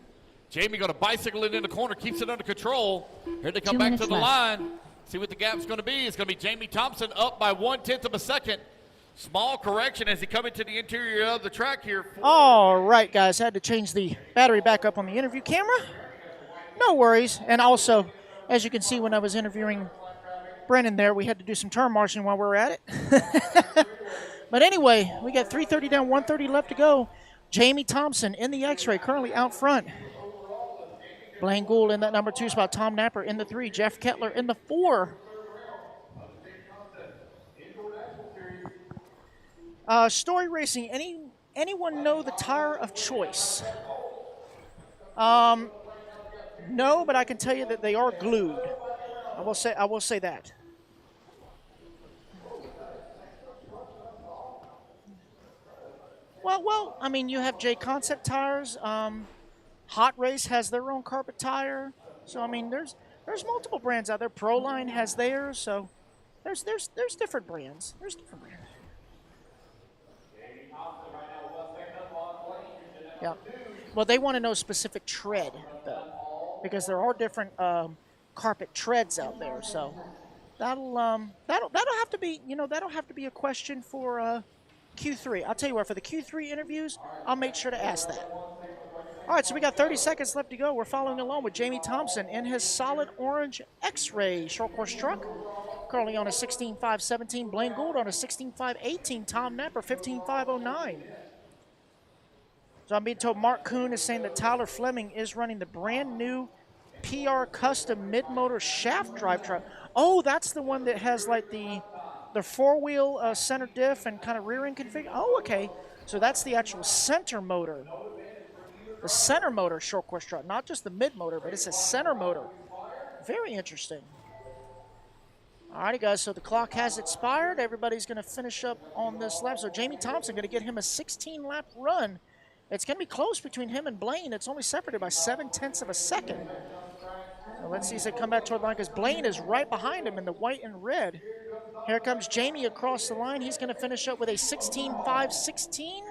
Jamie going to bicycle it in the corner, keeps it under control. Here they come back to the line. See what the gap's going to be. It's going to be Jamie Thompson up by 0.1 of a second. Small correction as he come into the interior of the track here. All right, guys, had to change the battery back up on the interview camera. No worries. And also, as you can see when I was interviewing Brennan there, we had to do some turn marshaling while we were at it. But anyway, we got 3:30 down, 1:30 left to go. Jamie Thompson in the X-ray, currently out front. Blaine Gould in that number 2 spot. Tom Napper in the 3. Jeff Kettler in the 4. Story Racing, anyone know the tire of choice? No, but I can tell you that they are glued. I will say that. Well, I mean, you have J Concept tires. Hot Race has their own carpet tire. So I mean, there's multiple brands out there. Proline has theirs. So there's different brands. There's different brands. Yeah. Well, they want to know specific tread though, because there are different carpet treads out there. So that'll have to be that'll have to be a question for Q3. I'll tell you what, for the Q3 interviews, I'll make sure to ask that. All right, so we got 30 seconds left to go. We're following along with Jamie Thompson in his solid orange X-ray short course truck. Currently on a 16.517. Blaine Gould on a 16.518. Tom Napper, 15.509. So I'm being told Mark Kuhn is saying that Tyler Fleming is running the brand new PR Custom mid-motor shaft drive truck. Oh, that's the one that has like the four-wheel center diff and kind of rear-end config. Oh, okay. So that's the actual center motor. The center motor short course truck, not just the mid-motor, but it's a center motor. Very interesting. All righty, guys, so the clock has expired. Everybody's going to finish up on this lap. So Jamie Thompson going to get him a 16-lap run. It's going to be close between him and Blaine. It's only separated by 0.7 of a second. So let's see as they come back toward the line, because Blaine is right behind him in the white and red. Here comes Jamie across the line. He's going to finish up with a 16.516,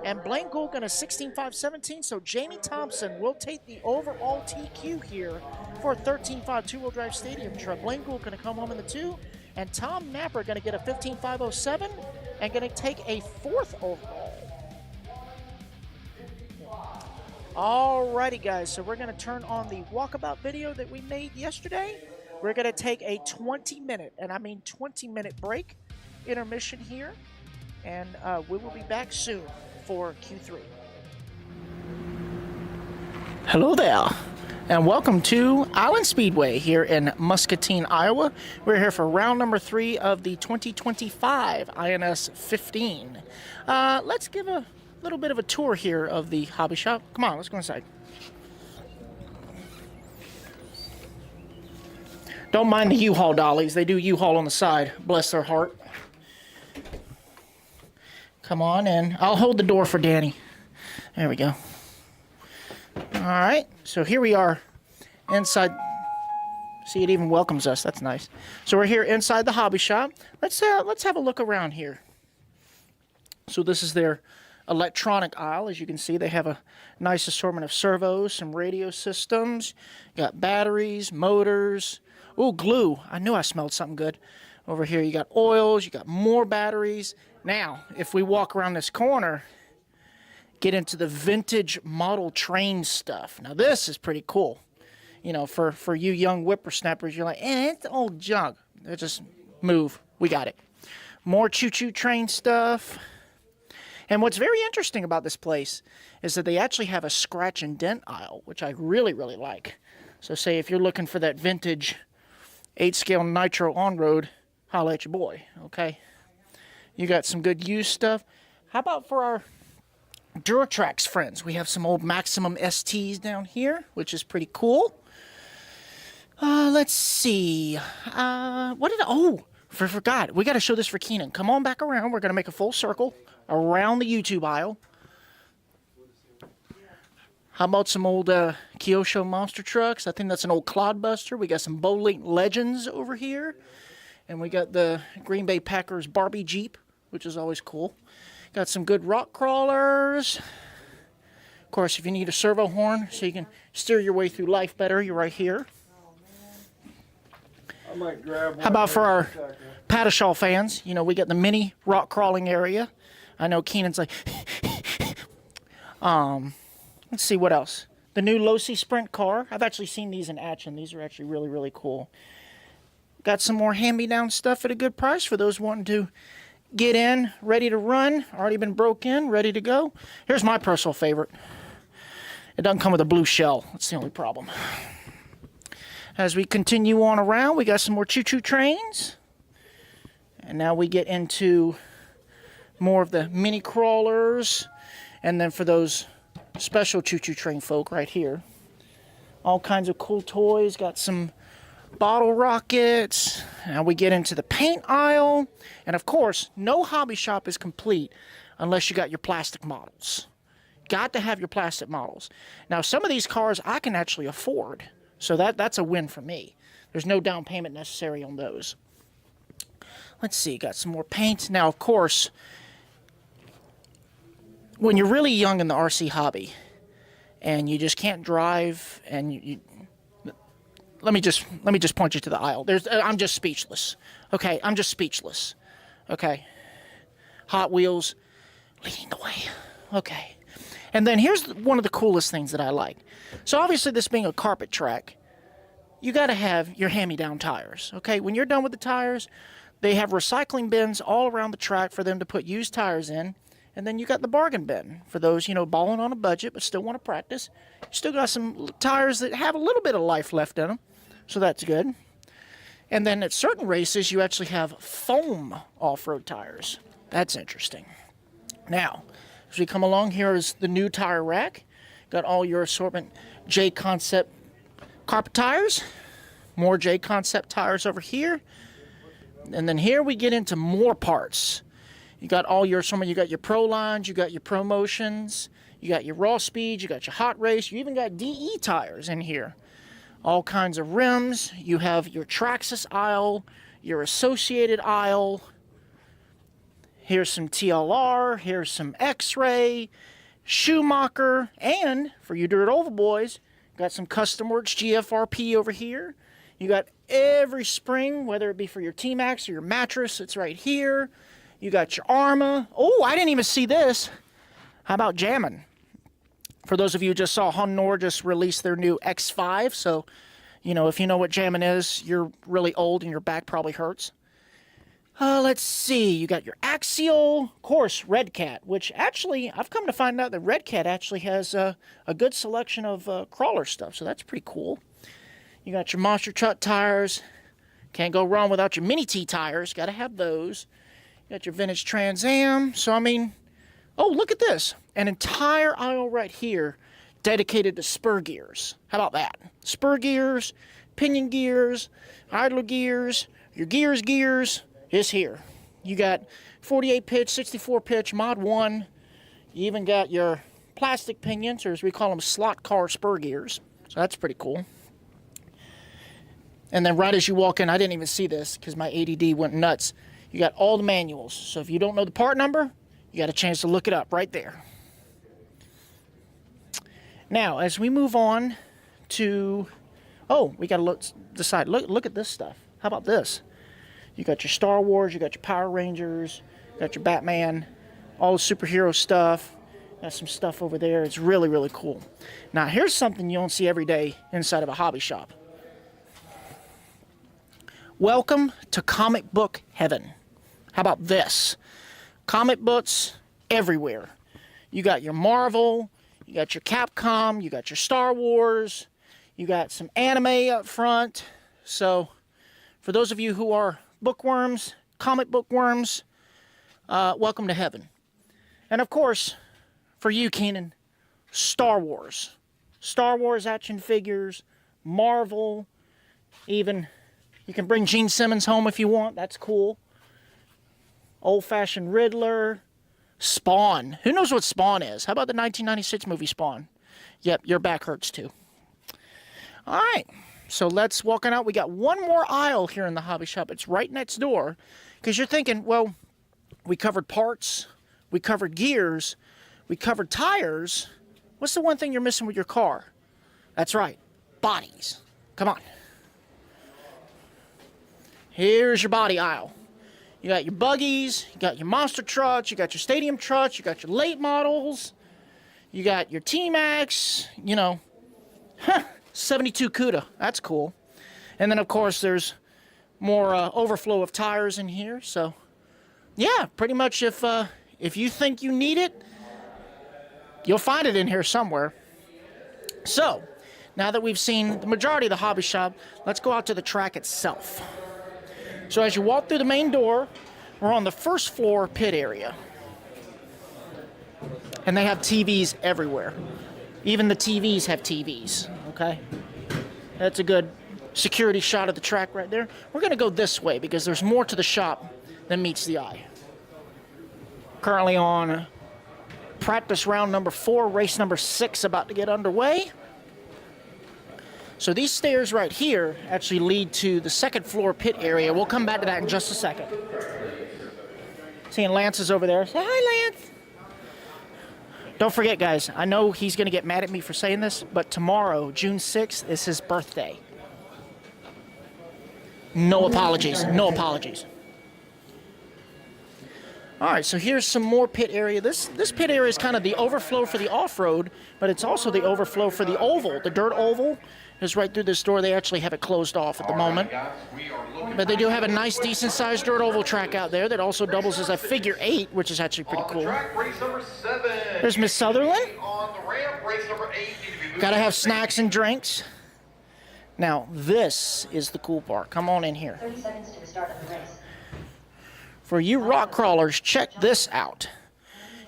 and Blaine Gould going to 16.517. So Jamie Thompson will take the overall TQ here for a 13.5 two-wheel drive stadium truck. Blaine Gould going to come home in the 2, and Tom Napper going to get a 15.507 and going to take a 4th overall. Alrighty, guys, so we're going to turn on the walkabout video that we made yesterday. We're going to take a 20-minute, and I mean 20-minute break, intermission here, and we will be back soon for Q3. Hello there. And welcome to Island Speedway here in Muscatine, Iowa. We're here for round number 3 of the 2025 INS15. Let's give a little bit of a tour here of the hobby shop. Come on, let's go inside. Don't mind the U-Haul dollies. They do U-Haul on the side. Bless their heart. Come on in. I'll hold the door for Danny. There we go. All right, so here we are inside. See, it even welcomes us. That's nice. So we're here inside the hobby shop. Let's have a look around here. So this is their electronic aisle. As you can see, they have a nice assortment of servos, some radio systems. You got batteries, motors. Ooh, glue. I knew I smelled something good. Over here, you got oils. You got more batteries. Now, if we walk around this corner, get into the vintage model train stuff. Now this is pretty cool. You know, for you young whippersnappers, you're like, it's old junk. They just move. We got it. More choo-choo train stuff. And what's very interesting about this place is that they actually have a scratch and dent aisle, which I really, really like. So say if you're looking for that vintage 8-scale nitro on-road, holla at your boy, okay? You got some good used stuff. How about for our Duratrax friends? We have some old Maximum STs down here, which is pretty cool. Let's see. Forgot. We got to show this for Keenan. Come on back around. We're going to make a full circle around the YouTube aisle. How about some old Kyosho monster trucks? I think that's an old Clodbuster. We got some Bowlink Legends over here. And we got the Green Bay Packers Barbie Jeep, which is always cool. Got some good rock crawlers. Of course, if you need a servo horn so you can steer your way through life better, you're right here. I might grab one. How about for our Padishaw fans? You know, we got the mini rock crawling area. I know Keenan's like, let's see what else. The new Losi Sprint car. I've actually seen these in action. These are actually really, really cool. Got some more hand-me-down stuff at a good price for those wanting to get in, ready to run. Already been broke in, ready to go. Here's my personal favorite. It doesn't come with a blue shell. That's the only problem. As we continue on around, we got some more choo-choo trains. And now we get into more of the mini crawlers. And then for those special choo-choo train folk right here. All kinds of cool toys. Got some bottle rockets. Now we get into the paint aisle. And of course, no hobby shop is complete unless you got your plastic models. Got to have your plastic models. Now some of these cars I can actually afford. So that's a win for me. There's no down payment necessary on those. Let's see, got some more paint. Now of course, when you're really young in the RC hobby and you just can't drive and let me just point you to the aisle. I'm just speechless. Okay, I'm just speechless. Okay. Hot Wheels leading the way. Okay. And then here's one of the coolest things that I like. So obviously this being a carpet track, you got to have your hand-me-down tires. Okay, when you're done with the tires, they have recycling bins all around the track for them to put used tires in. And then you got the bargain bin for those, you know, balling on a budget but still want to practice. You still got some tires that have a little bit of life left in them. So that's good. And then at certain races, you actually have foam off-road tires. That's interesting. Now, as we come along, here is the new tire rack. Got all your assortment J-Concept carpet tires. More J-Concept tires over here. And then here we get into more parts. You got all your assortment. You got your Pro lines. You got your Promotions. You got your Raw Speeds. You got your Hot Race. You even got DE tires in here. All kinds of rims. You have your Traxxas aisle, your Associated aisle. Here's some TLR. Here's some X-Ray, Schumacher, and for you Dirt Oval boys, got some Custom Works GFRP over here. You got every spring, whether it be for your T-Max or your mattress, it's right here. You got your Arma. Oh, I didn't even see this. How about jamming? For those of you who just saw, Honor just released their new X5. So, you know, if you know what jamming is, you're really old and your back probably hurts. Let's see. You got your axial, of course, Red Cat, which actually, I've come to find out that Red Cat actually has a good selection of crawler stuff, so that's pretty cool. You got your monster truck tires. Can't go wrong without your mini T tires. Got to have those. You got your vintage Trans Am. So, I mean, oh, look at this. An entire aisle right here dedicated to spur gears. How about that? Spur gears, pinion gears, idler gears, your gears is here. You got 48 pitch, 64 pitch, Mod 1. You even got your plastic pinions, or as we call them, slot car spur gears. So that's pretty cool. And then right as you walk in, I didn't even see this because my ADD went nuts. You got all the manuals. So if you don't know the part number, you got a chance to look it up right there. Now, as we move on to, oh, we got to look, decide. Look at this stuff. How about this? You got your Star Wars, you got your Power Rangers, you got your Batman, all the superhero stuff. Got some stuff over there. It's really, really cool. Now, here's something you don't see every day inside of a hobby shop. Welcome to comic book heaven. How about this? Comic books everywhere. You got your Marvel, you got your Capcom, you got your Star Wars, you got some anime up front. So, for those of you who are bookworms, comic book worms, welcome to heaven. And of course, for you, Keenan, Star Wars. Star Wars action figures, Marvel, even... You can bring Gene Simmons home if you want. That's cool. Old-fashioned Riddler. Spawn. Who knows what Spawn is? How about the 1996 movie Spawn? Yep, your back hurts too. All right. So let's walk on out. We got one more aisle here in the hobby shop. It's right next door. Because you're thinking, well, we covered parts. We covered gears. We covered tires. What's the one thing you're missing with your car? That's right. Bodies. Come on. Here's your body aisle. You got your buggies, you got your monster trucks, you got your stadium trucks, you got your late models, you got your T-Max, 72 CUDA. That's cool. And then, of course, there's more overflow of tires in here. So, yeah, pretty much if you think you need it, you'll find it in here somewhere. So, now that we've seen the majority of the hobby shop, let's go out to the track itself. So as you walk through the main door, we're on the first floor pit area. And they have TVs everywhere. Even the TVs have TVs, okay? That's a good security shot of the track right there. We're going to go this way because there's more to the shop than meets the eye. Currently on practice round number 4, race number 6 about to get underway. So these stairs right here actually lead to the second floor pit area. We'll come back to that in just a second. Seeing Lance is over there. Say hi, Lance. Don't forget, guys, I know he's going to get mad at me for saying this, but tomorrow, June 6th, is his birthday. No apologies. No apologies. All right, so here's some more pit area. This pit area is kind of the overflow for the off-road, but it's also the overflow for the oval. The dirt oval is right through this door. They actually have it closed off at the moment. But they do have a nice, decent-sized dirt oval track out there that also doubles as a figure 8, which is actually pretty cool. There's Miss Sutherland. Got to have snacks and drinks. Now, this is the cool part. Come on in here. 30 seconds to the start of the race. For you rock crawlers, check this out.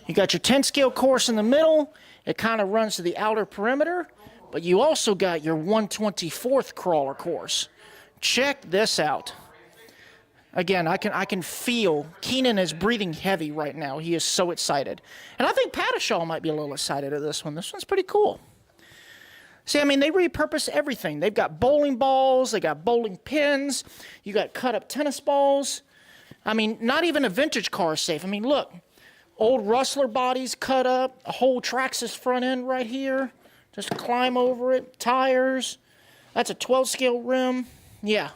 You got your 10-scale course in the middle. It kind of runs to the outer perimeter. But you also got your 124th crawler course. Check this out. Again, I can feel Keenan is breathing heavy right now. He is so excited. And I think Pattishaw might be a little excited at this one. This one's pretty cool. See, I mean, they repurpose everything. They've got bowling balls. They got bowling pins. You got cut-up tennis balls. I mean, not even a vintage car is safe. I mean, look. Old Rustler bodies cut up. A whole Traxxas front end right here. Just climb over it. Tires. That's a 12-scale rim. Yeah.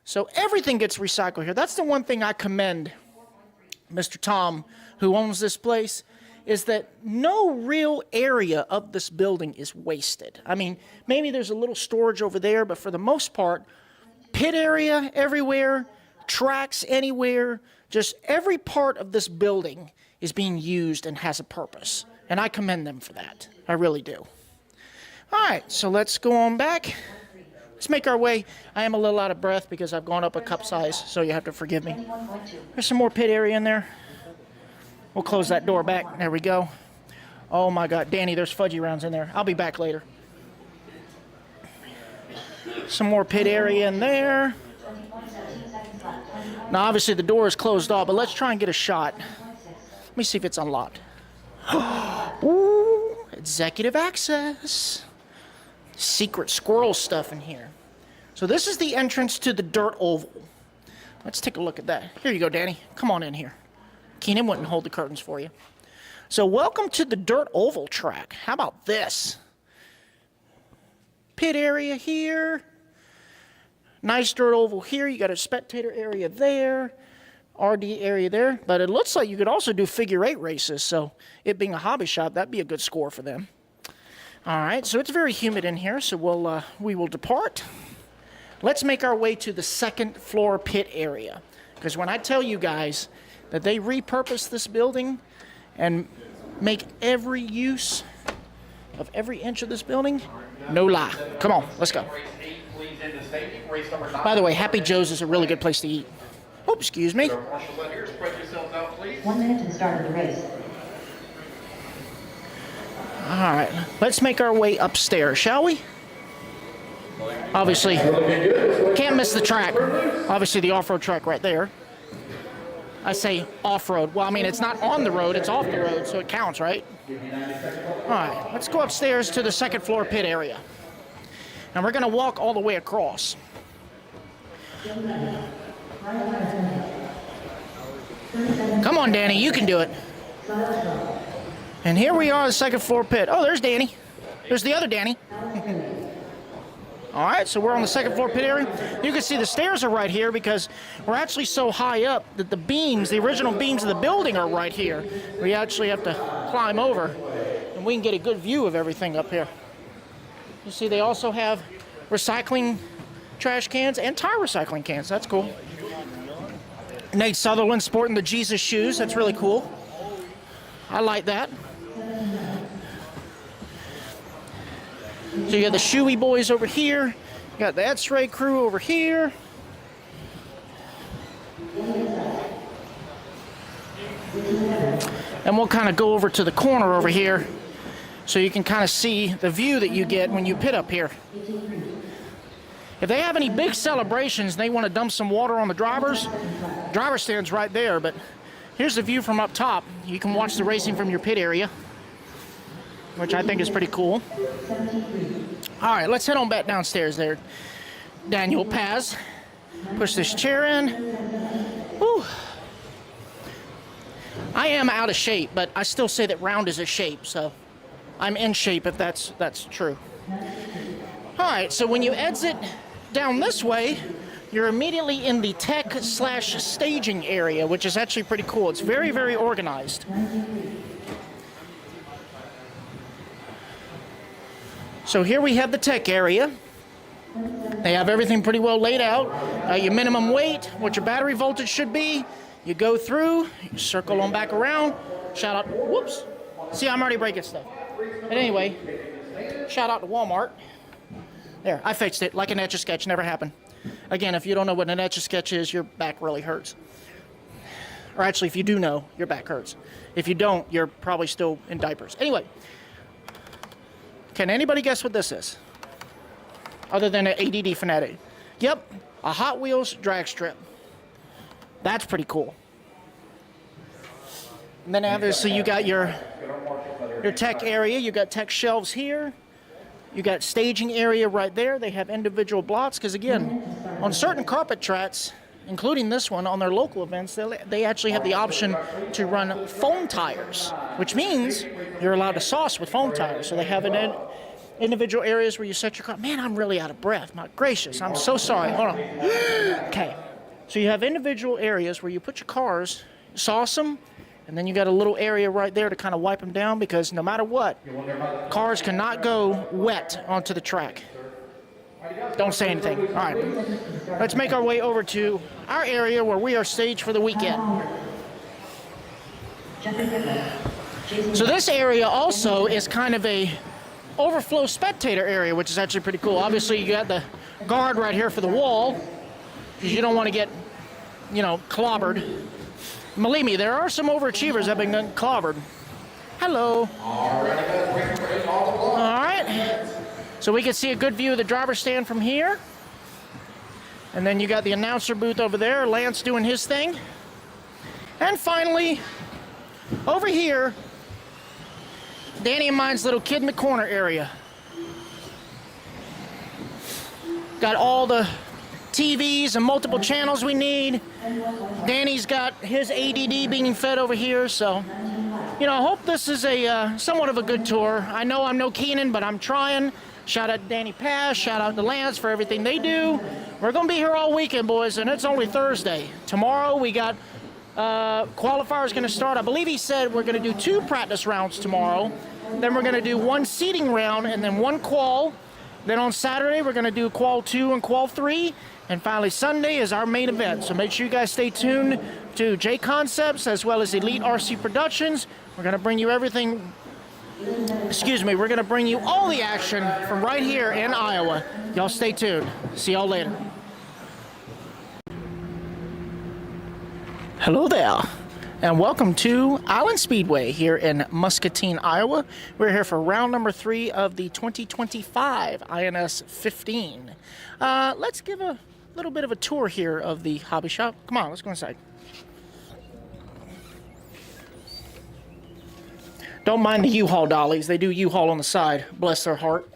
So everything gets recycled here. That's the one thing I commend Mr. Tom, who owns this place, is that no real area of this building is wasted. I mean, maybe there's a little storage over there, but for the most part, pit area everywhere, tracks anywhere. Just every part of this building is being used and has a purpose. And I commend them for that. I really do. All right, so let's go on back. Let's make our way. I am a little out of breath because I've gone up a cup size, so you have to forgive me. There's some more pit area in there. We'll close that door back. There we go. Oh my God, Danny, there's fudgy rounds in there. I'll be back later. Some more pit area in there. Now, obviously, the door is closed off, but let's try and get a shot. Let me see if it's unlocked. Ooh, executive access. Secret squirrel stuff in here. So this is the entrance to the dirt oval. Let's take a look at that. Here you go, Danny. Come on in here. Keenan wouldn't hold the curtains for you. So welcome to the dirt oval track. How about this? Pit area here. Nice dirt oval here. You got a spectator area there. RD area there. But it looks like you could also do figure 8 races. So it being a hobby shop, that'd be a good score for them. All right, so it's very humid in here, so we will depart. Let's make our way to the second floor pit area. Because when I tell you guys that they repurpose this building and make every use of every inch of this building, no lie. Come on, let's go. By the way, Happy Joe's is a really good place to eat. Oh, excuse me. 1 minute to the start of the race. All right, let's make our way upstairs, shall we? Obviously, can't miss the track. Obviously, the off-road track right there. I say off-road. Well, I mean, it's not on the road, it's off the road, so it counts, right? All right, let's go upstairs to the second floor pit area. And we're going to walk all the way across. Come on, Danny, you can do it. And here we are, the second floor pit. Oh, there's Danny. There's the other Danny. All right, so we're on the second floor pit area. You can see the stairs are right here because we're actually so high up that the beams, the original beams of the building are right here. We actually have to climb over, and we can get a good view of everything up here. You see they also have recycling trash cans and tire recycling cans. That's cool. Nate Sutherland sporting the Jesus shoes. That's really cool. I like that. So you got the Shoey boys over here. You got the X-Ray crew over here. And we'll kind of go over to the corner over here so you can kind of see the view that you get when you pit up here. If they have any big celebrations, they want to dump some water on the driver stand's right there, but here's the view from up top. You can watch the racing from your pit area, which I think is pretty cool. All right, let's head on back downstairs there. Daniel Paz. Push this chair in. Whew. I am out of shape, but I still say that round is a shape, so I'm in shape if that's true. All right, so when you exit down this way, you're immediately in the tech/staging area, which is actually pretty cool. It's very, very organized. So here we have the tech area. They have everything pretty well laid out. Your minimum weight, what your battery voltage should be. You go through, you circle on back around. Shout out, whoops. See, I'm already breaking stuff. But anyway, shout out to Walmart. There, I fixed it like an Etch-a-Sketch, never happened. Again, if you don't know what an Etch-a-Sketch is, your back really hurts. Or actually, if you do know, your back hurts. If you don't, you're probably still in diapers. Anyway, can anybody guess what this is? Other than an ADD fanatic. Yep, a Hot Wheels drag strip. That's pretty cool. And then obviously you got your tech area. You got tech shelves here. You got staging area right there. They have individual blocks because again, on certain carpet tracks, including this one, on their local events, they actually have the option to run foam tires, which means you're allowed to sauce with foam tires. So they have individual areas where you set your car. Man, I'm really out of breath. My gracious, I'm so sorry. Hold on. Okay. So you have individual areas where you put your cars, sauce them, and then you got a little area right there to kind of wipe them down because no matter what, cars cannot go wet onto the track. Don't say anything. All right. let's make our way over to our area where we are staged for the weekend. So this area also is kind of a overflow spectator area, which is actually pretty cool. Obviously, you got the guard right here for the wall, because you don't want to get, you know, clobbered. Believe me, there are some overachievers that have been getting clobbered. Hello. All right. So we can see a good view of the driver's stand from here. And then you got the announcer booth over there, Lance doing his thing. And finally, over here, Danny and mine's little kid in the corner area. Got all the TVs and multiple channels we need. Danny's got his ADD being fed over here, so, you know, I hope this is a somewhat of a good tour. I know I'm no Keenan, but I'm trying. Shout out to Danny Pass, shout out to Lance for everything they do. We're going to be here all weekend, boys, and it's only Thursday. Tomorrow we got qualifiers going to start. I believe he said we're going to do 2 practice rounds tomorrow. Then we're going to do 1 seeding round and then 1 qual. Then on Saturday we're going to do qual 2 and qual 3. And finally Sunday is our main event. So make sure you guys stay tuned to J Concepts as well as Elite RC Productions. We're going to bring you everything. Excuse me, we're going to bring you all the action from right here in Iowa. Y'all stay tuned. See y'all later. Hello there, and welcome to Island Speedway here in Muscatine, Iowa. We're here for round number 3 of the 2025 INS15. Let's give a little bit of a tour here of the hobby shop. Come on, let's go inside. Don't mind the U-Haul dollies. They do U-Haul on the side. Bless their heart.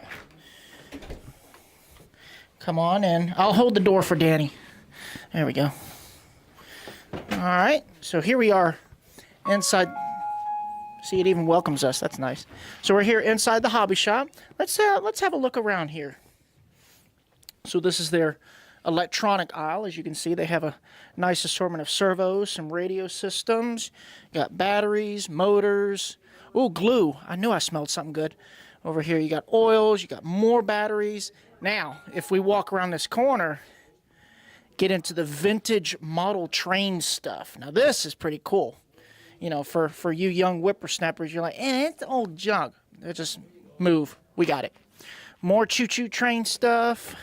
Come on in. I'll hold the door for Danny. There we go. All right. So here we are inside. See, it even welcomes us. That's nice. So we're here inside the hobby shop. Let's have a look around here. So this is their electronic aisle. As you can see, they have a nice assortment of servos, some radio systems. Got batteries, motors. Ooh, glue. I knew I smelled something good. Over here you got oils, you got more batteries. Now, if we walk around this corner, get into the vintage model train stuff. Now this is pretty cool. You know, for you young whippersnappers, you're like, it's old junk. They just move. We got it. More choo-choo train stuff.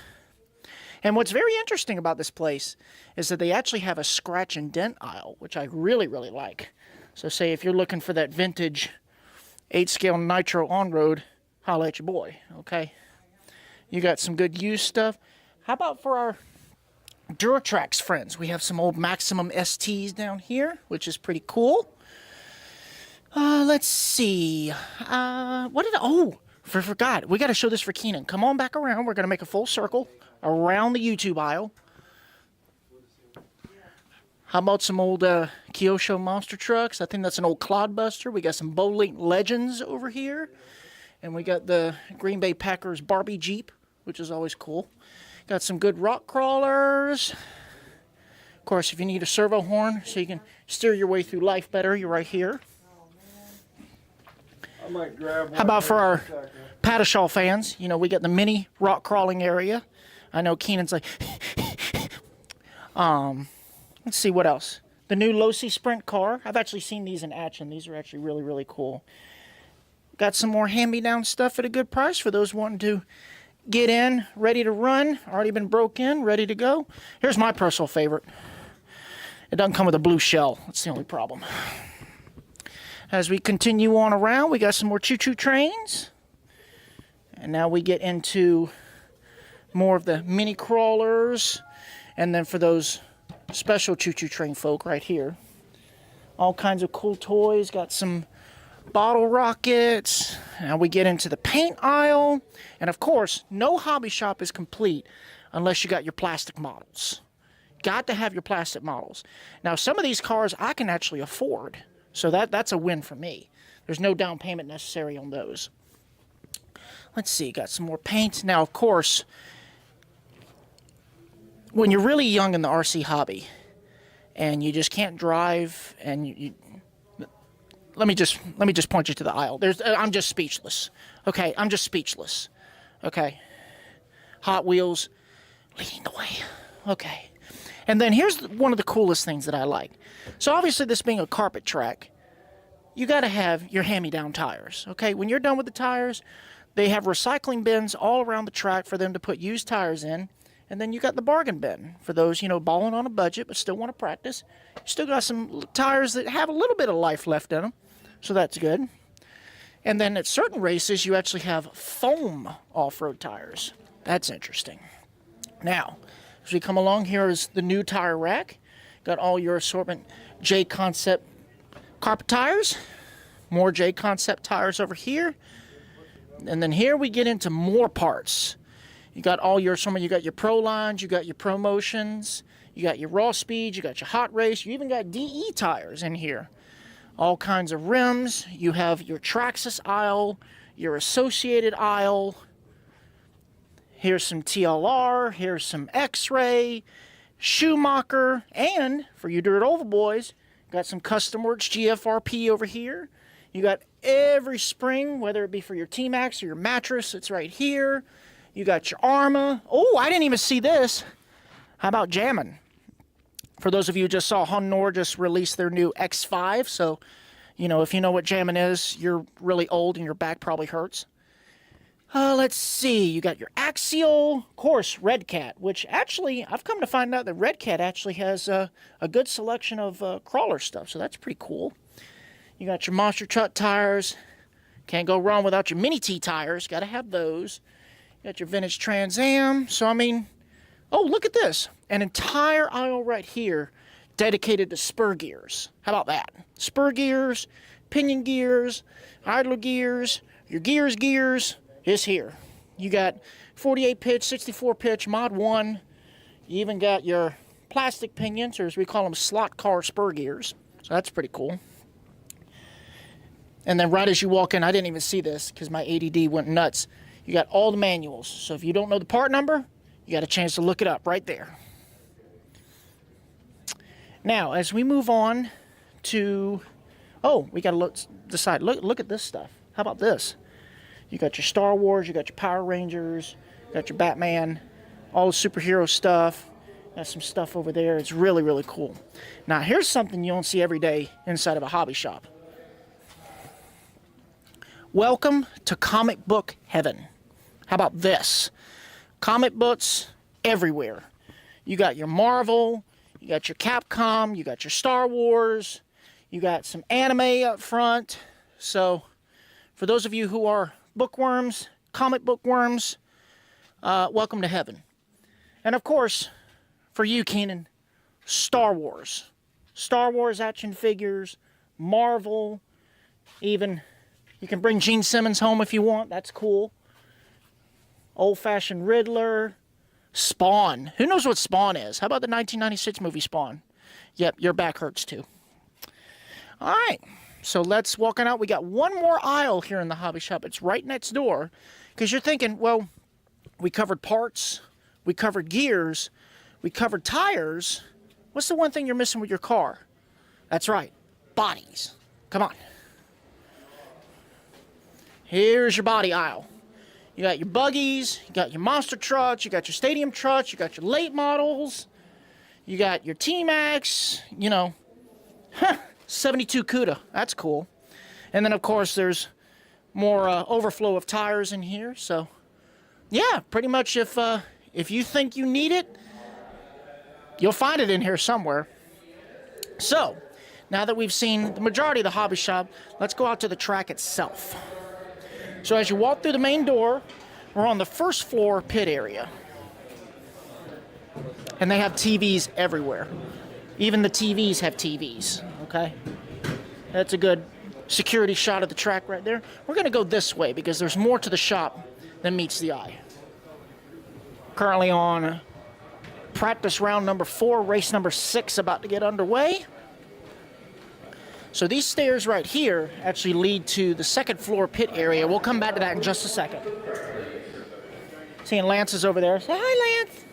And what's very interesting about this place is that they actually have a scratch and dent aisle, which I really, really like. So say if you're looking for that vintage 8-scale nitro on-road, holla at your boy, okay? You got some good used stuff. How about for our Duratrax friends? We have some old Maximum STs down here, which is pretty cool. Let's see. Forgot. We got to show this for Keenan. Come on back around. We're going to make a full circle around the YouTube aisle. How about some old Kyosho monster trucks? I think that's an old Clodbuster. We got some Bowlink Legends over here. And we got the Green Bay Packers Barbie Jeep, which is always cool. Got some good rock crawlers. Of course, if you need a servo horn so you can steer your way through life better, you're right here. I might grab one. How about for our Padishaw fans? You know, we got the mini rock crawling area. I know Keenan's like... Let's see what else. The new Losi Sprint car. I've actually seen these in action. These are actually really, really cool. Got some more hand-me-down stuff at a good price for those wanting to get in, ready to run. Already been broke in, ready to go. Here's my personal favorite. It doesn't come with a blue shell. That's the only problem. As we continue on around, we got some more choo-choo trains. And now we get into more of the mini crawlers. And then for those special choo-choo train folk right here. All kinds of cool toys. Got some bottle rockets. Now we get into the paint aisle. And of course, no hobby shop is complete unless you got your plastic models. Got to have your plastic models. Now some of these cars I can actually afford. So that's a win for me. There's no down payment necessary on those. Let's see, got some more paint. Now of course, when you're really young in the RC hobby and you just can't drive and let me just point you to the aisle. I'm just speechless. Okay, I'm just speechless. Okay. Hot Wheels leading the way. Okay. And then here's one of the coolest things that I like. So obviously this being a carpet track, you got to have your hand-me-down tires. Okay, when you're done with the tires, they have recycling bins all around the track for them to put used tires in. And then you got the bargain bin for those, you know, balling on a budget but still want to practice. You still got some tires that have a little bit of life left in them, so that's good. And then at certain races, you actually have foam off-road tires. That's interesting. Now, as we come along, here is the new tire rack. Got all your assortment J-Concept carpet tires. More J-Concept tires over here. And then here we get into more parts. You got all your, you got your Pro lines, you got your Promotions, you got your Raw Speeds, you got your Hot Race, you even got DE tires in here. All kinds of rims. You have your Traxxas aisle, your Associated aisle. Here's some TLR, here's some X-Ray, Schumacher, and for you Dirt Oval boys, got some Custom Works GFRP over here. You got every spring, whether it be for your T-Max or your mattress, it's right here. You got your Arma. Oh, I didn't even see this. How about jamming? For those of you who just saw, Honor just released their new X5, so, you know, if you know what jamming is, you're really old and your back probably hurts. Let's see, you got your Axial, of course, Red Cat, which actually, I've come to find out that Red Cat actually has a good selection of crawler stuff, so that's pretty cool. You got your Monster Truck tires. Can't go wrong without your Mini T tires, got to have those. You got your vintage Trans Am, so I mean, oh, look at this. An entire aisle right here dedicated to spur gears. How about that? Spur gears, pinion gears, idler gears, your gears is here. You got 48 pitch, 64 pitch, Mod 1. You even got your plastic pinions, or as we call them, slot car spur gears. So that's pretty cool. And then right as you walk in, I didn't even see this because my ADD went nuts. You got all the manuals. So if you don't know the part number, you got a chance to look it up right there. Now, as we move on to, oh, we got to decide. Look at this stuff. How about this? You got your Star Wars, you got your Power Rangers, you got your Batman, all the superhero stuff. Got some stuff over there. It's really, really cool. Now, here's something you don't see every day inside of a hobby shop. Welcome to comic book heaven. How about this? Comic books everywhere. You got your Marvel, you got your Capcom, you got your Star Wars, you got some anime up front. So, for those of you who are bookworms, comic book worms, welcome to heaven. And of course, for you, Keenan, Star Wars. Star Wars action figures, Marvel, even you can bring Gene Simmons home if you want. That's cool. Old-fashioned Riddler. Spawn. Who knows what Spawn is? How about the 1996 movie Spawn? Yep, your back hurts too. All right. So let's walk on out. We got one more aisle here in the hobby shop. It's right next door. Because you're thinking, well, we covered parts. We covered gears. We covered tires. What's the one thing you're missing with your car? That's right. Bodies. Come on. Here's your body aisle. You got your buggies, you got your monster trucks, you got your stadium trucks, you got your late models, you got your T-Max, you know, 72 CUDA, that's cool. And then, of course, there's more overflow of tires in here, so, yeah, pretty much if you think you need it, you'll find it in here somewhere. So, now that we've seen the majority of the hobby shop, let's go out to the track itself. So as you walk through the main door, we're on the first floor pit area. And they have TVs everywhere. Even the TVs have TVs, okay? That's a good security shot of the track right there. We're gonna go this way because there's more to the shop than meets the eye. Currently on practice round number 4, race number 6 about to get underway. So these stairs right here actually lead to the second floor pit area. We'll come back to that in just a second. Seeing Lance is over there. Say hi, Lance.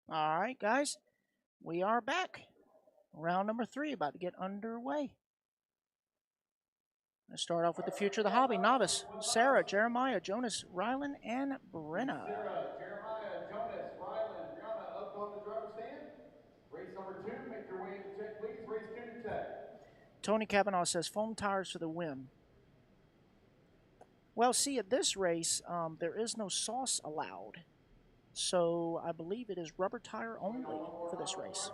All right, guys. We are back. Round number 3 about to get underway. Let's start off with the future of the hobby. Novice, Sarah, Jeremiah, Jonas, Rylan, and Brenna. Sarah, Jeremiah, Jonas, Rylan, Brianna up on the driver's stand. Race number 2, make your way into check, please. Race 2 to check. Tony Kavanaugh says foam tires for the win. Well, see, at this race, there is no sauce allowed. So I believe it is rubber tire only for this race.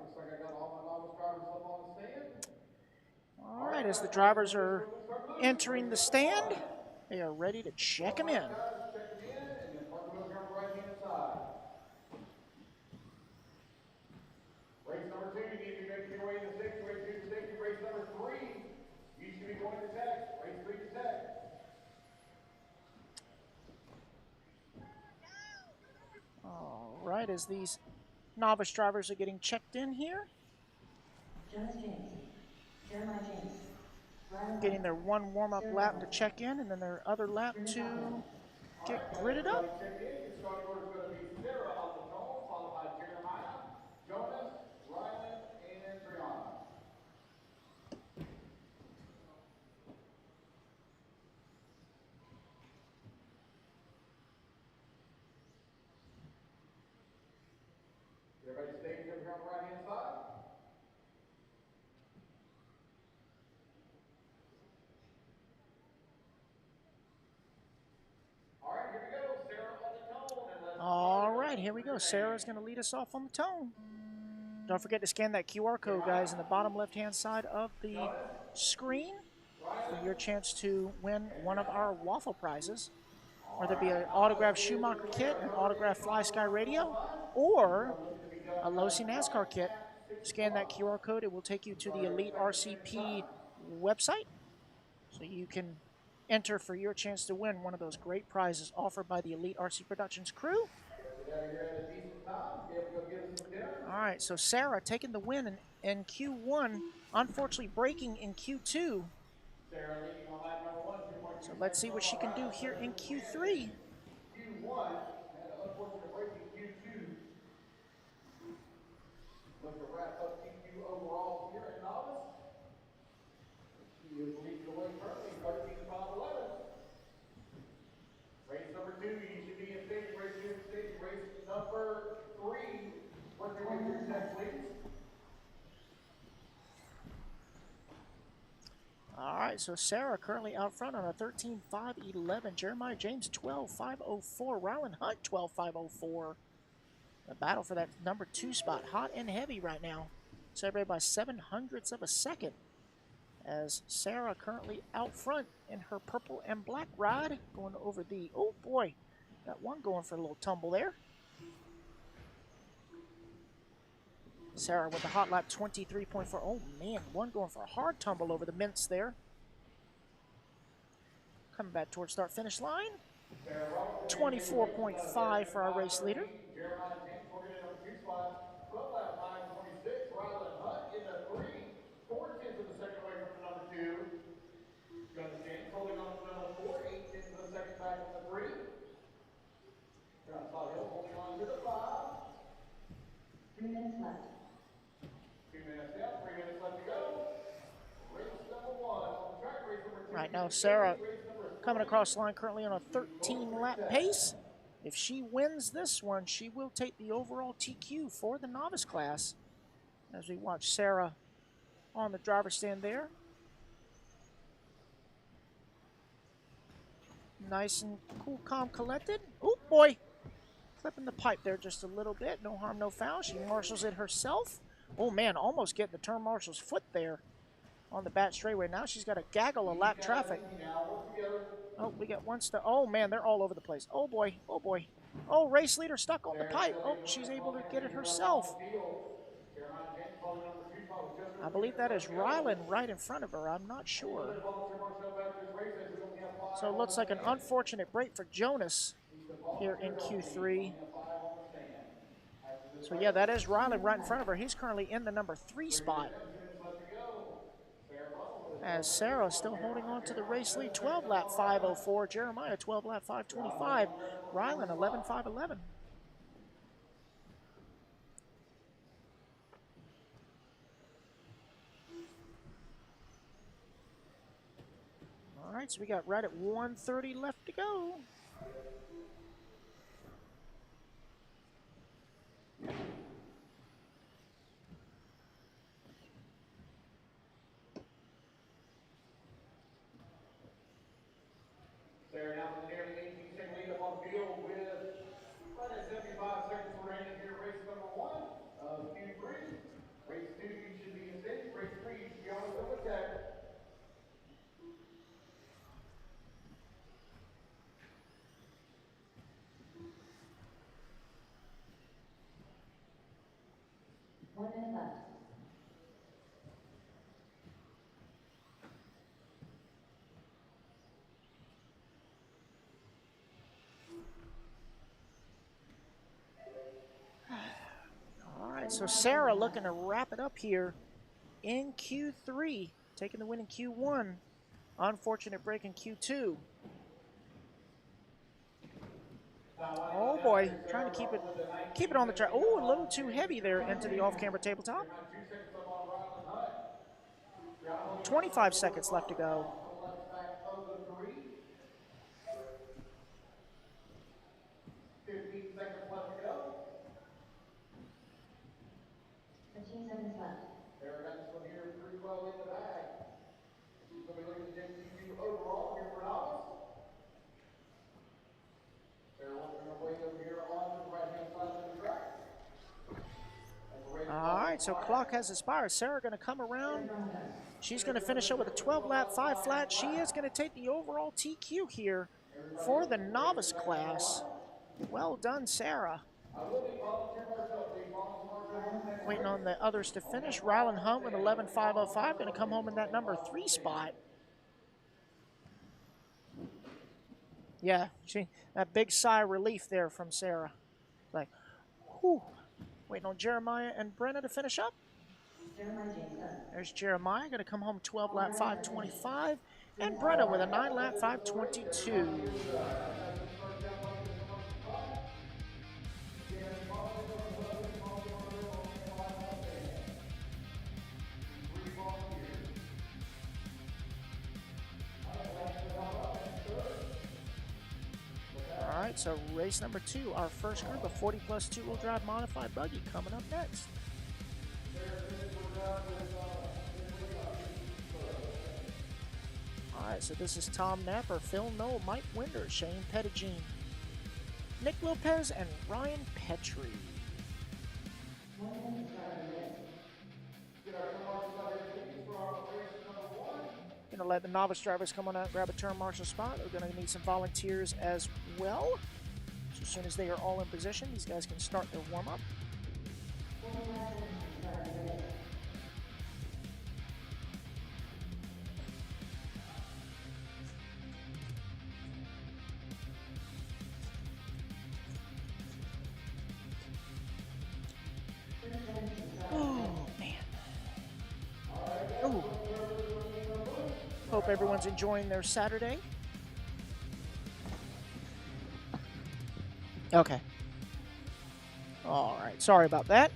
Looks like I got all my novice drivers up on the stand. All right, as the drivers are entering the stand, they are ready to check them in. Check them in, and then park them over here on the right-hand side. Race number 2, you need to be making your way in the safety. Race 2 to safety. Race number 3, you should be going to tech. Race 3 to tech. All right, as these novice drivers are getting checked in here, Jonas James. Jeremiah James. Rylan getting their one warm-up lap to check in, and then their other lap to get gridded up. Check in. Your starting order is going to be Sarah on the tone, followed by Jeremiah, Jonas, Rylan, and Brianna. Everybody stays over here on the right-hand side. All right, here we go. Sarah on the tone. And let's All right, here we go. Sarah's going to lead us off on the tone. Don't forget to scan that QR code, guys, in the bottom left-hand side of the screen for your chance to win one of our waffle prizes, whether it be an autographed Schumacher kit, an autographed Fly Sky radio, or a Losi NASCAR kit. Scan that QR code. It will take you to the Elite RCP website, so you can enter for your chance to win one of those great prizes offered by the Elite RC Productions crew. All right, so Sarah taking the win in Q1, unfortunately breaking in Q2. So let's see what she can do here in Q3. Q1 had an unfortunate break in Q2. Look to wrap up TQ overall here at Novice. She is leading the way currently, 13-5-11. Race number 2, you should be in safety. Race 2 in safety. Race number 3, work your way through check, please. All right, so Sarah currently out front on a 13-5-11. Jeremiah James 12-5-04. Rylan Hunt 12-5-04. The battle for that number 2 spot, hot and heavy right now. Separated by 0.07 of a second. As Sarah currently out front in her purple and black ride, going over the, oh boy, got one going for a little tumble there. Sarah with the hot lap 23.4. Oh man, one going for a hard tumble over the mints there. Coming back towards start finish line. 24.5 for our race leader. Jeremiah James working in number 2 spot. 12 lap time, 26. Rylan Hunt in the 3. 4/10 of the second away from the number 2. Jonas James holding on to the number 4. 8/10 of the second back from the 3. John Hill holding on to the 5. 3 minutes left. 2 minutes down, 3 minutes left to go. Race number 1 on the track. Race number 2. Right now, Sarah coming across the line currently on a 13-lap pace. If she wins this one, she will take the overall TQ for the novice class. As we watch Sarah on the driver's stand there. Nice and cool, calm, collected. Oh boy, clipping the pipe there just a little bit. No harm, no foul. She marshals it herself. Oh man, almost getting the turn marshal's foot there on the back straightaway. Now she's got a gaggle of lap traffic. Oh, we got one stuck. Oh man, they're all over the place. Oh boy, oh boy. Oh, race leader stuck on the pipe. Oh, she's able to get it herself. I believe that is Ryland right in front of her. I'm not sure. So it looks like an unfortunate break for Jonas here in Q3. So yeah, that is Ryland right in front of her. He's currently in the number 3 spot. As Sarah still holding on to the race lead. 12 lap 5:04. Jeremiah 12 lap 5:25. Ryland 11:5:11. All right, so we got right at 1:30 left to go. Sarah now with a nearly 18-second lead up on the field with right at 75 seconds remaining here. Race number 1 of Q3. Race 2, you should be in stage. Race 3, you should be on the field attack. All right, so Sarah looking to wrap it up here in Q3, taking the win in Q1. Unfortunate break in Q2. Oh boy, trying to keep it on the track. Oh, a little too heavy there into the off-camera tabletop. 25 seconds left to go. 15 seconds left to go. 15 seconds left. Sarah got this one here pretty well in the bag. She's going to be looking at JTQ overall here for Novice. Sarah working her way over here on the right-hand side of the track. All right, so clock has expired. Sarah going to come around. She's going to finish up with a 12 lap 5 flat. She is going to take the overall TQ here for the novice class. Well done, Sarah. Waiting on the others to finish. Ryland Hunt with 11.505, going to come home in that number 3 spot. Yeah, that big sigh of relief there from Sarah. Like, whew. Waiting on Jeremiah and Brenna to finish up. There's Jeremiah, going to come home 12 lap 5:25, and Brenna with a 9 lap 5:22. All right, so race number 2, our first group of 40 plus 2-wheel drive modified buggy coming up next. All right, so this is Tom Napper, Phil Knoll, Mike Winder, Shane Pettigene, Nick Lopez, and Ryan Petrie. Gonna let the novice drivers come on out and grab a turn marshal spot. We're gonna need some volunteers as well. So as soon as they are all in position, these guys can start their warm-up. Oh, man. Oh. Hope everyone's enjoying their Saturday. Okay. All right. Sorry about that.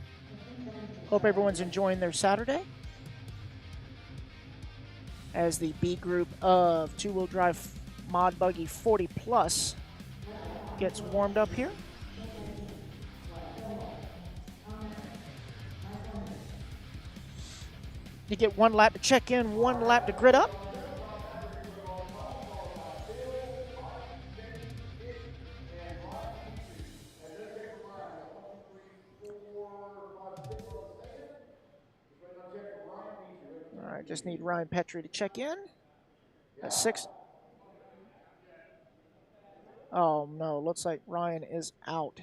Hope everyone's enjoying their Saturday. As the B group of 2-wheel drive mod buggy 40 plus gets warmed up here. You get 1 lap to check in, 1 lap to grid up. All right, just need Ryan Petrie to check in. That's 6. Oh, no, looks like Ryan is out,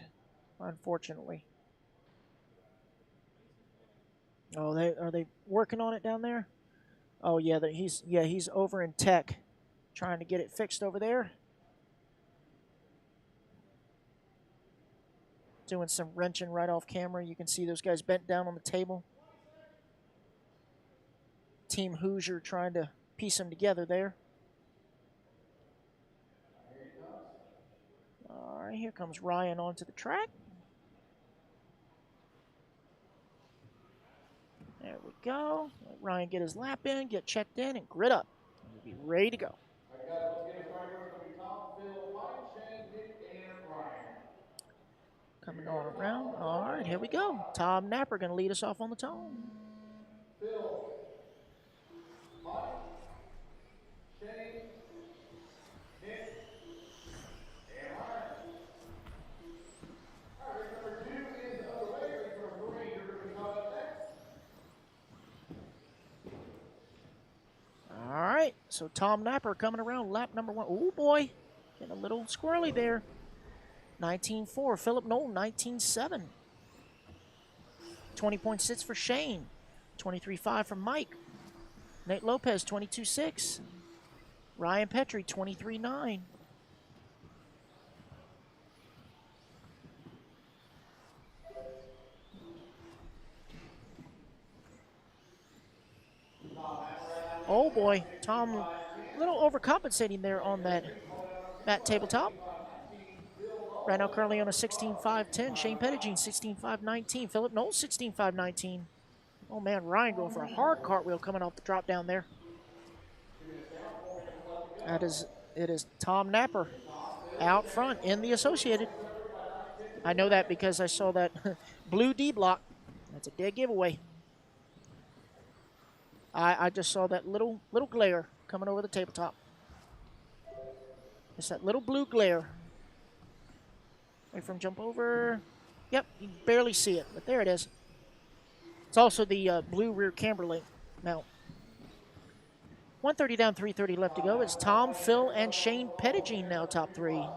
unfortunately. Oh, are they working on it down there? Oh yeah, he's over in tech, trying to get it fixed over there. Doing some wrenching right off camera. You can see those guys bent down on the table. Team Hoosier trying to piece them together there. All right, here comes Ryan onto the track. There we go. Let Ryan get his lap in, get checked in, and grid up. We'll be ready to go. All right, guys, let's get it started. It's going to be Tom, Phil, Mike, Shane, Nick, and Ryan. Coming on around. All right, here we go. Tom Napper going to lead us off on the tone. Phil, Mike, Shane, Nick, and Ryan. All right, race number 2 is underway. Race number 3, you're going to be coming up next. All right, so Tom Napper coming around lap number 1. Oh, boy. Getting a little squirrely there. 19.4. Philip Knoll, 19.7. 20.6 for Shane. 23.5 for Mike. Nate Lopez, 22.6. Ryan Petrie, 23.9. Oh boy, Tom a little overcompensating there on that tabletop. Right now currently on a 16.5.10. Shane Pettigene, 16.5.19. Philip Knoll, 16.5.19. Oh man, Ryan going for a hard cartwheel coming off the drop down there. It is Tom Napper out front in the Associated. I know that because I saw that blue D block. That's a dead giveaway. I just saw that little glare coming over the tabletop. It's that little blue glare. Wait for him to jump over. Yep, you can barely see it, but there it is. It's also the blue rear camber link mount. 130 down, 330 left to go. It's Tom, Phil, and Shane Pettigene now top 3.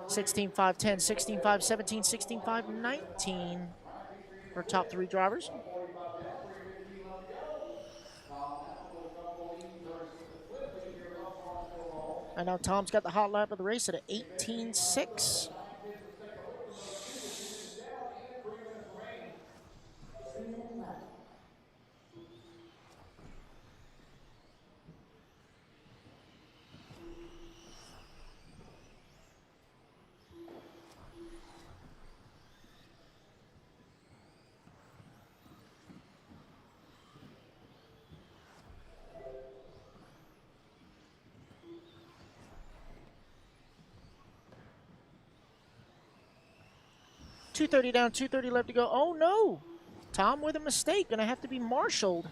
16.5.10, 16.5.17, 16.5.19 for top 3 drivers. And now Tom's got the hot lap of the race at an 18.6. .230 down, 230 left to go. Oh no! Tom with a mistake. Gonna have to be marshaled.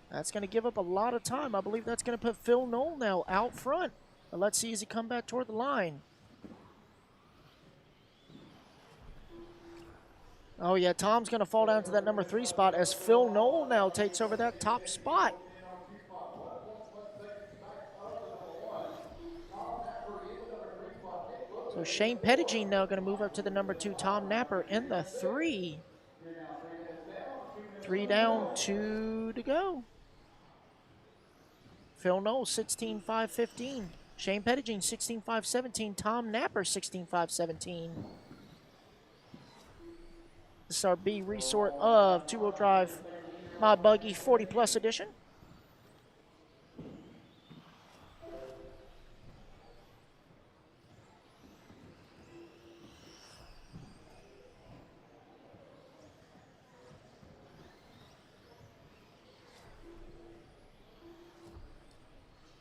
That's gonna give up a lot of time. I believe that's gonna put Phil Knoll now out front. But let's see as he come back toward the line. Oh yeah, Tom's gonna fall down to that number 3 spot as Phil Knoll now takes over that top spot. So Shane Pettigene now going to move up to the number 2, Tom Napper in the 3. 3 down, 2 to go. Phil Knoll, 16.5.15. Shane Pettigene, 16.5.17. Tom Napper, 16.5.17. This is our B resort of two-wheel drive Mod Buggy 40 Plus edition.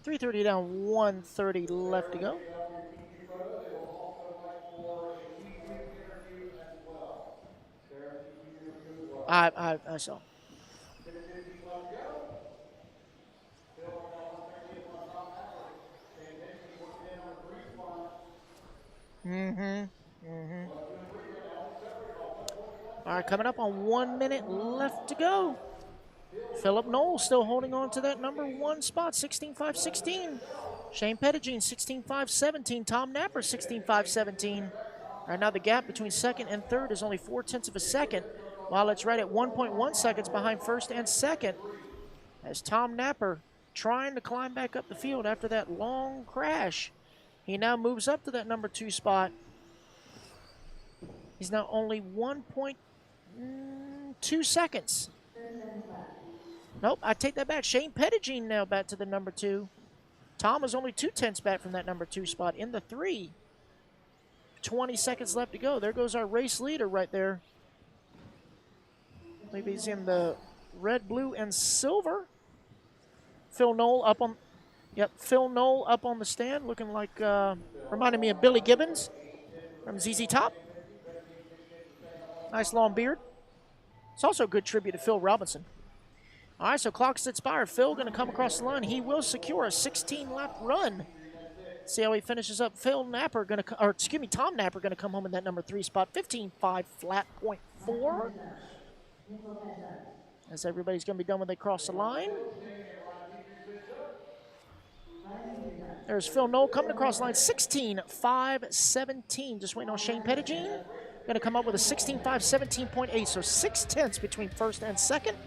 .330 down, 130 left to go. I saw. All right, coming up on 1 minute left to go. Philip Knoll still holding on to that number 1 spot, 16.5.16. Shane Pettigene, 16.5.17. Tom Napper, 16.5.17. Right now the gap between second and third is only 0.4 of a second. while it's right at 1.1 seconds behind first and second, as Tom Napper trying to climb back up the field after that long crash. He now moves up to that number 2 spot. He's now only 1.2 seconds. Nope, I take that back. Shane Pettigene now back to the number 2. Tom is only 0.2 back from that number 2 spot in the 3. 20 seconds left to go. There goes our race leader right there. Maybe he's in the red, blue, and silver. Phil Knoll up on, Phil Knoll up on the stand, looking like, reminded me of Billy Gibbons from ZZ Top. Nice long beard. It's also a good tribute to Phil Robinson. All right, so clock's expired. Phil going to come across the line. He will secure a 16-lap run. See how he finishes up. Tom Napper going to come home in that number 3 spot. 15.5 flat .4. As everybody's going to be done when they cross the line. There's Phil Knoll coming across the line. 16.517. Just waiting on Shane Pettigene. Going to come up with a 16.5 17.8. So 0.6 between first and second.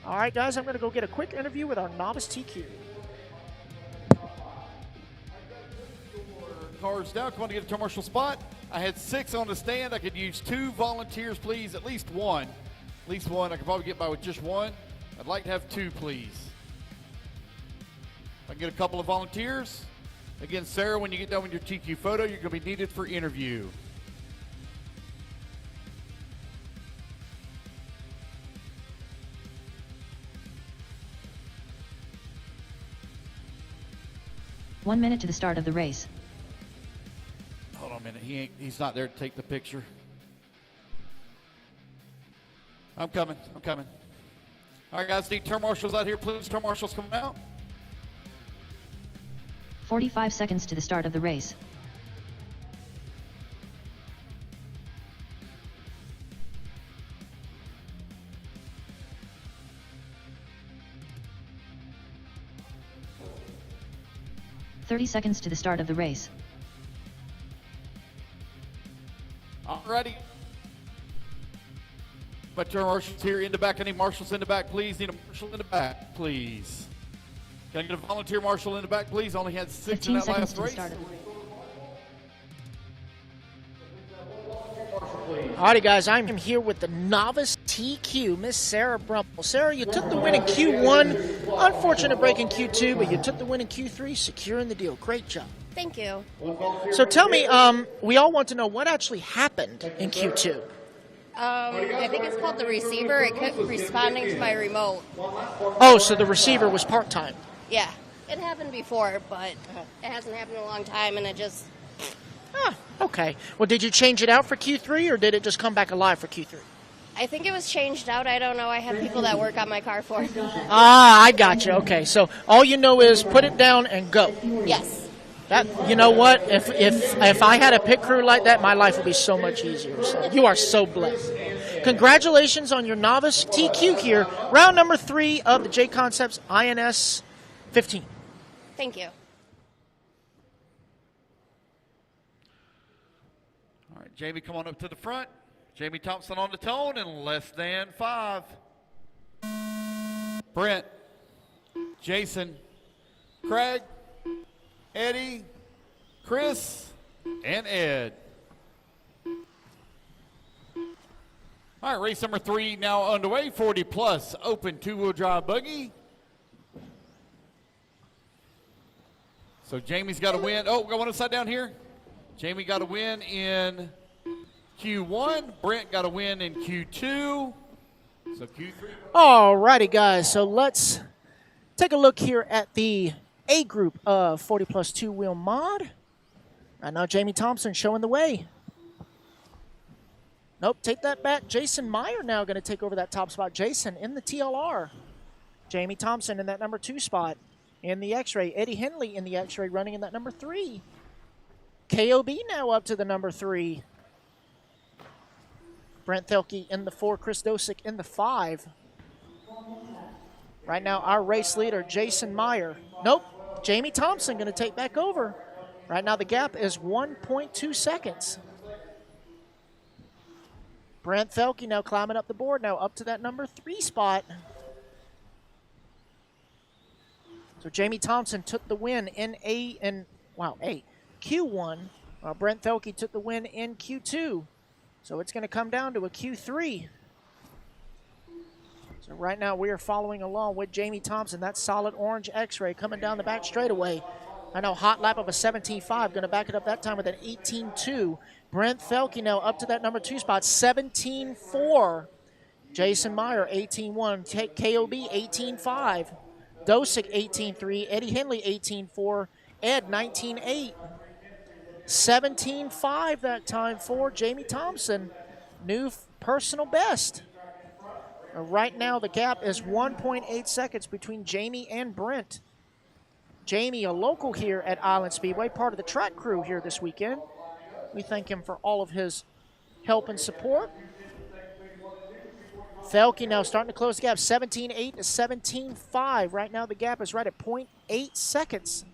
All right, guys, I'm going to go get a quick interview with our novice TQ. Cars down. Come on to get a turn marshal spot. I had 6 on the stand. I could use 2 volunteers, please. At least one. At least one. I could probably get by with just 1. I'd like to have 2, please. If I can get a couple of volunteers. Again, Sarah, when you get done with your TQ photo, you're going to be needed for interview. One minute to the start of the race. Hold on a minute. He's not there to take the picture. I'm coming. All right, guys, need turn marshals out here, please. Turn marshals coming out. 45 seconds to the start of the race. "30 seconds to the start of the race. Alrighty. My turn marshals here in the back. I need marshals in the back, please. Need a marshal in the back, please. Can I get a volunteer marshal in the back, please? Only had 6 in 15 that seconds last to the race. start of the race. Alrighty, guys, I'm here with the novice TQ, Miss Sarah Brumpel. Sarah, you took the win in Q1. Unfortunate break in Q2, but you took the win in Q3, securing the deal. Great job. Thank you. So tell me, we all want to know what actually happened in Q2. I think it's called the receiver. It kept responding to my remote. Oh, so the receiver was part-time. Yeah. It happened before, but it hasn't happened in a long time, and it just... Okay. Well, did you change it out for Q3, or did it just come back alive for Q3? I think it was changed out. I don't know. I have people that work on my car for me. I got you. Okay, so all you know is put it down and go. Yes. That, you know what? If I had a pit crew like that, my life would be so much easier. So you are so blessed. Congratulations on your novice TQ here. Round number 3 of the J Concepts INS15. Thank you. All right, Jamie, come on up to the front. Jamie Thompson on the tone in less than 5. Brent, Jason, Craig, Eddie, Chris, and Ed. All right, race number 3 now underway. 40 plus open 2-wheel drive buggy. So Jamie's got a win. Oh, we got one upside down here. Jamie got a win in Q1. Brent got a win in Q2. So Q3. All righty, guys. So let's take a look here at the A group of 40 plus 2-wheel mod. Right now, Jamie Thompson showing the way. Nope, take that back. Jason Meyer now going to take over that top spot. Jason in the TLR. Jamie Thompson in that number 2 spot. In the X-Ray, Eddie Henley in the X-Ray running in that number 3. KOB now up to the number 3. Brent Thelke in the 4, Chris Dosick in the 5. Right now, our race leader, Jason Meyer. Nope, Jamie Thompson going to take back over. Right now, the gap is 1.2 seconds. Brent Thelke now climbing up the board, now up to that number 3 spot. So Jamie Thompson took the win in Q1. Brent Thelke took the win in Q2. So it's going to come down to a Q3. So right now we are following along with Jamie Thompson. That solid orange X-ray coming down the back straightaway. I know, hot lap of a 17.5. Going to back it up that time with an 18.2. Brent Thelke now up to that number 2 spot, 17.4. Jason Meyer, 18.1. KOB, 18.5. Dosick, 18.3. Eddie Henley, 18.4. Ed, 19.8. 17.5 that time for Jamie Thompson. New personal best. Right now, the gap is 1.8 seconds between Jamie and Brent. Jamie, a local here at Island Speedway, part of the track crew here this weekend. We thank him for all of his help and support. Thelke now starting to close the gap, 17.8 to 17.5. Right now, the gap is right at 0.8 seconds.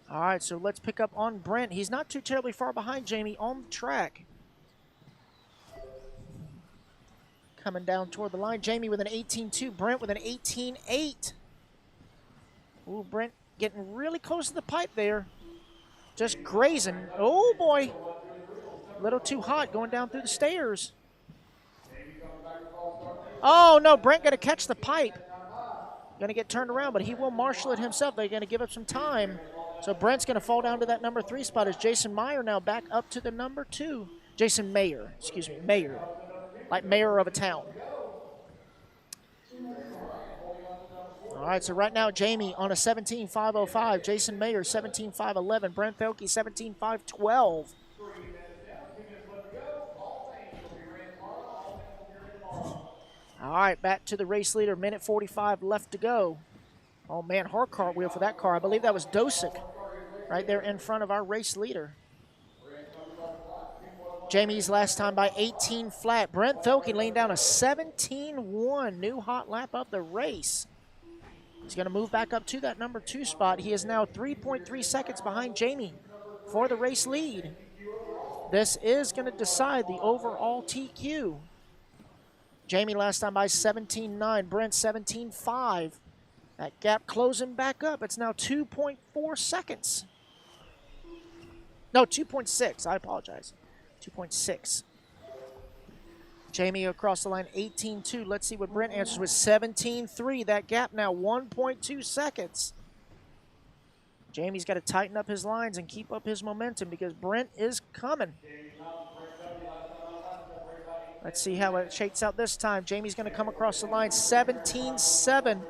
All right, so let's pick up on Brent. He's not too terribly far behind Jamie on the track. Coming down toward the line. Jamie with an 18.2. Brent with an 18.8. Ooh, Brent getting really close to the pipe there. Just grazing. Oh, boy. A little too hot going down through the stairs. Oh, no. Brent going to catch the pipe. Going to get turned around, but he will marshal it himself. They're going to give up some time. So Brent's going to fall down to that number 3 spot as Jason Meyer now back up to the number 2. Jason Mayer. Excuse me. Mayer. Like mayor of a town. All right, so right now, Jamie on a 17.505. Jason Mayer, 17.511. Brent Thelke, 17.512. All right, back to the race leader. Minute 45 left to go. Oh, man, hard cartwheel for that car. I believe that was Dosick right there in front of our race leader. Jamie's last time by 18 flat. Brent Thelke laying down a 17.1. New hot lap of the race. He's going to move back up to that number 2 spot. He is now 3.3 seconds behind Jamie for the race lead. This is going to decide the overall TQ. Jamie last time by 17.9. Brent 17.5. That gap closing back up. It's now 2.4 seconds. No, 2.6. I apologize. 2.6. Jamie across the line, 18.2. Let's see what Brent answers with 17.3. That gap now 1.2 seconds. Jamie's got to tighten up his lines and keep up his momentum because Brent is coming. Let's see how it shakes out this time. Jamie's going to come across the line, 17.7.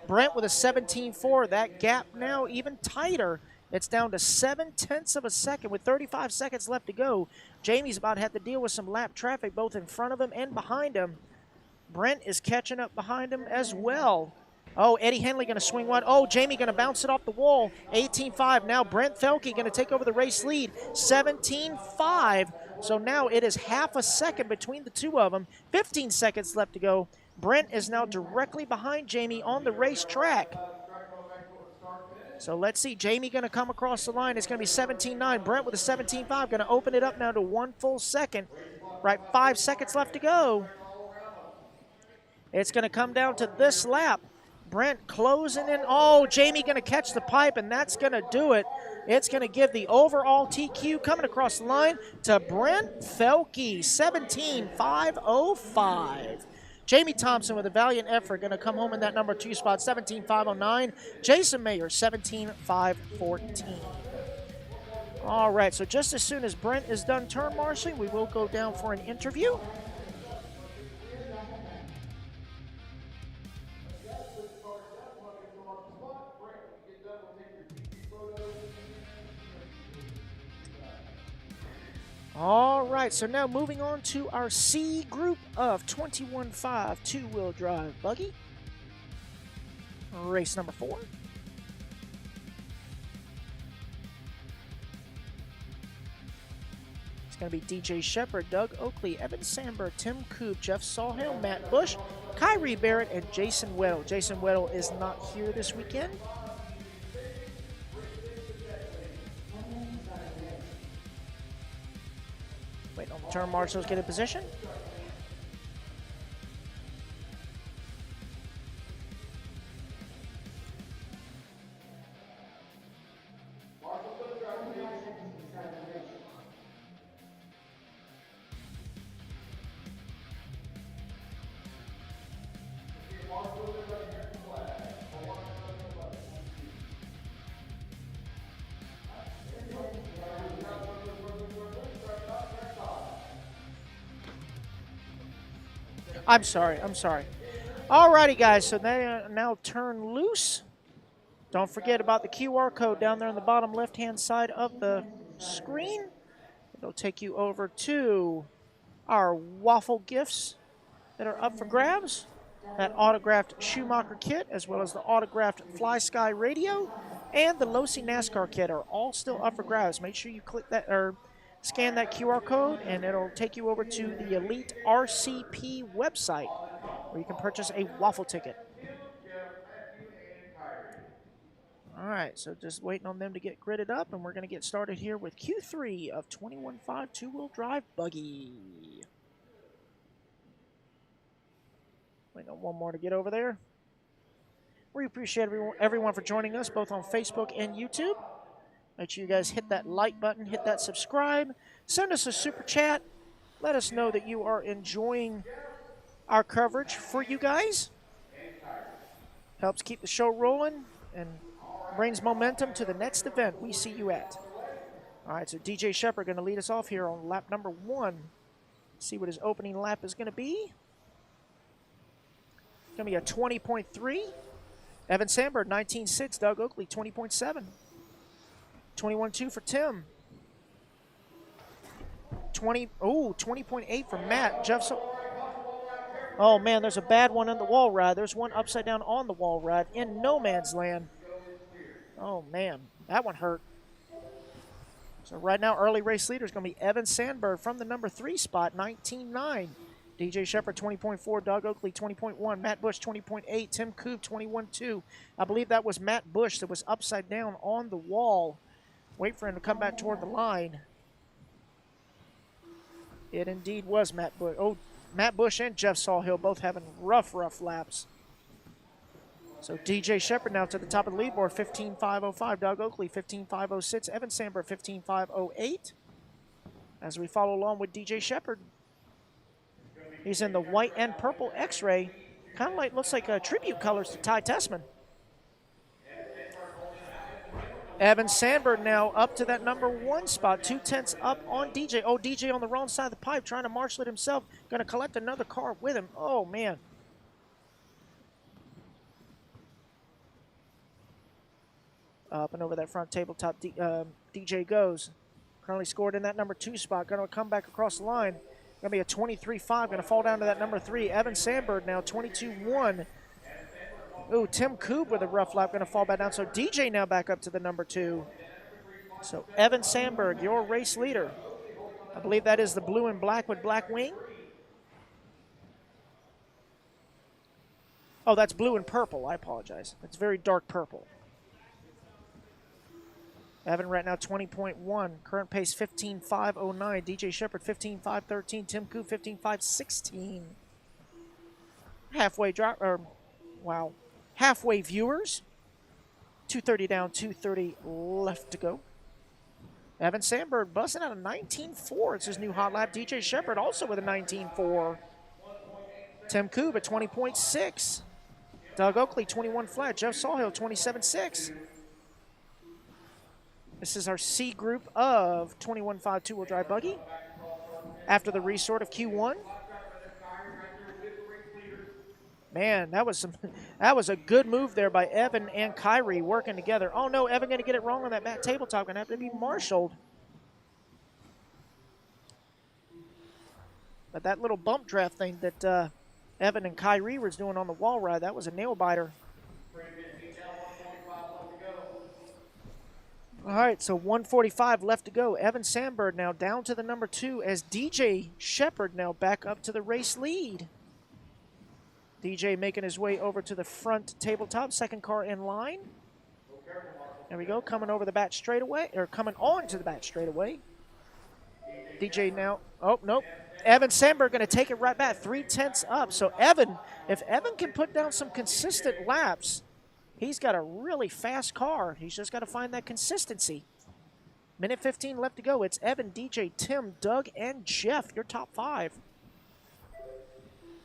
Brent with a 17.4. That gap now even tighter. It's down to 0.7 of a second with 35 seconds left to go. Jamie's about to have to deal with some lap traffic both in front of him and behind him. Brent is catching up behind him as well. Oh, Eddie Henley going to swing one. Oh, Jamie going to bounce it off the wall. 18.5. Now Brent Thelke going to take over the race lead. 17.5. So now it is half a second between the two of them. 15 seconds left to go. Brent is now directly behind Jamie on the racetrack. So let's see. Jamie going to come across the line. It's going to be 17.9. Brent with a 17.5. Going to open it up now to 1 full second. Right, 5 seconds left to go. It's going to come down to this lap. Brent closing in. Oh, Jamie going to catch the pipe, and that's going to do it. It's going to give the overall TQ coming across the line to Brent Thelke, 17.505. Jamie Thompson with a valiant effort going to come home in that number 2 spot, 17.509. Jason Mayer, 17.514. All right, so just as soon as Brent is done turn marshaling, we will go down for an interview. All right, so now moving on to our C group of 21.5 two-wheel drive buggy. Race number 4. It's going to be DJ Shepard, Doug Oakley, Evan Sandberg, Tim Coop, Jeff Sawhill, Matt Bush, Kyrie Barrett, and Jason Weddle. Jason Weddle is not here this weekend. Waiting on the turn marshals get in position. I'm sorry. Alrighty, guys, so they now turn loose. Don't forget about the QR code down there on the bottom left-hand side of the screen. It'll take you over to our waffle gifts that are up for grabs. That autographed Schumacher kit, as well as the autographed Fly Sky radio, and the Losi NASCAR kit are all still up for grabs. Make sure you click that or scan that QR code, and it'll take you over to the Elite RCP website, where you can purchase a waffle ticket. All right, so just waiting on them to get gridded up, and we're going to get started here with Q3 of 21.5 two-wheel drive buggy. Waiting on one more to get over there. We appreciate everyone for joining us, both on Facebook and YouTube. Make sure you guys hit that like button, hit that subscribe, send us a super chat. Let us know that you are enjoying our coverage for you guys. Helps keep the show rolling and brings momentum to the next event we see you at. All right, so DJ Shepard going to lead us off here on lap number 1. See what his opening lap is going to be. Going to be a 20.3. Evan Sandberg, 19.6. Doug Oakley, 20.7. 21.2 for Tim. 20.8 for Matt. Oh, man, there's a bad one on the wall ride. There's one upside down on the wall ride in no man's land. Oh, man, that one hurt. So right now, early race leader is going to be Evan Sandberg from the number 3 spot, 19.9. DJ Shepard, 20.4. Doug Oakley, 20.1. Matt Bush, 20.8. Tim Coob, 21.2. I believe that was Matt Bush that was upside down on the wall. Wait for him to come back toward the line. It indeed was Matt Bush. Oh, Matt Bush and Jeff Sawhill both having rough laps. So DJ Shepard now to the top of the leaderboard, 15.505. Doug Oakley, 15.506. Evan Sandberg, 15.508. As we follow along with DJ Shepard. He's in the white and purple X-ray. Kind of like, looks like tribute colors to Ty Tessman. Evan Sandberg now up to that number 1 spot, 2/10 up on DJ. Oh, DJ on the wrong side of the pipe, trying to marshal it himself. Going to collect another car with him. Oh, man. Up and over that front tabletop, DJ goes. Currently scored in that number 2 spot. Going to come back across the line. Going to be a 23.5. Going to fall down to that number 3. Evan Sandberg now 22.1. Ooh, Tim Coob with a rough lap, going to fall back down. So DJ now back up to the number 2. So Evan Sandberg, your race leader. I believe that is the blue and black with black wing. Oh, that's blue and purple. I apologize. It's very dark purple. Evan right now 20.1. Current pace 15.509. DJ Shepard 15.513. Tim Coob 15.516. Halfway drop, or wow. Halfway viewers. 230 down, 230 left to go. Evan Sandberg busting out a 19.4. It's his new hot lap. DJ Shepard also with a 19.4. Tim Coob at 20.6. Doug Oakley 21 flat. Jeff Sawhill 27.6. This is our C group of 21.5 two-wheel drive buggy. After the resort of Q1. Man, that was a good move there by Evan and Kyrie working together. Oh no, Evan going to get it wrong on that mat tabletop. Going to have to be marshaled. But that little bump draft thing that Evan and Kyrie was doing on the wall ride, that was a nail biter. All right, so 1:45 left to go. Evan Sandberg now down to the number 2 as DJ Shepard now back up to the race lead. DJ making his way over to the front tabletop, second car in line. There we go, coming over the back straightaway, or coming on to the back straightaway. DJ now. Oh, nope. Evan Sandberg going to take it right back. 3/10 up. So Evan, if Evan can put down some consistent laps, he's got a really fast car. He's just got to find that consistency. Minute 15 left to go. It's Evan, DJ, Tim, Doug, and Jeff, your top 5.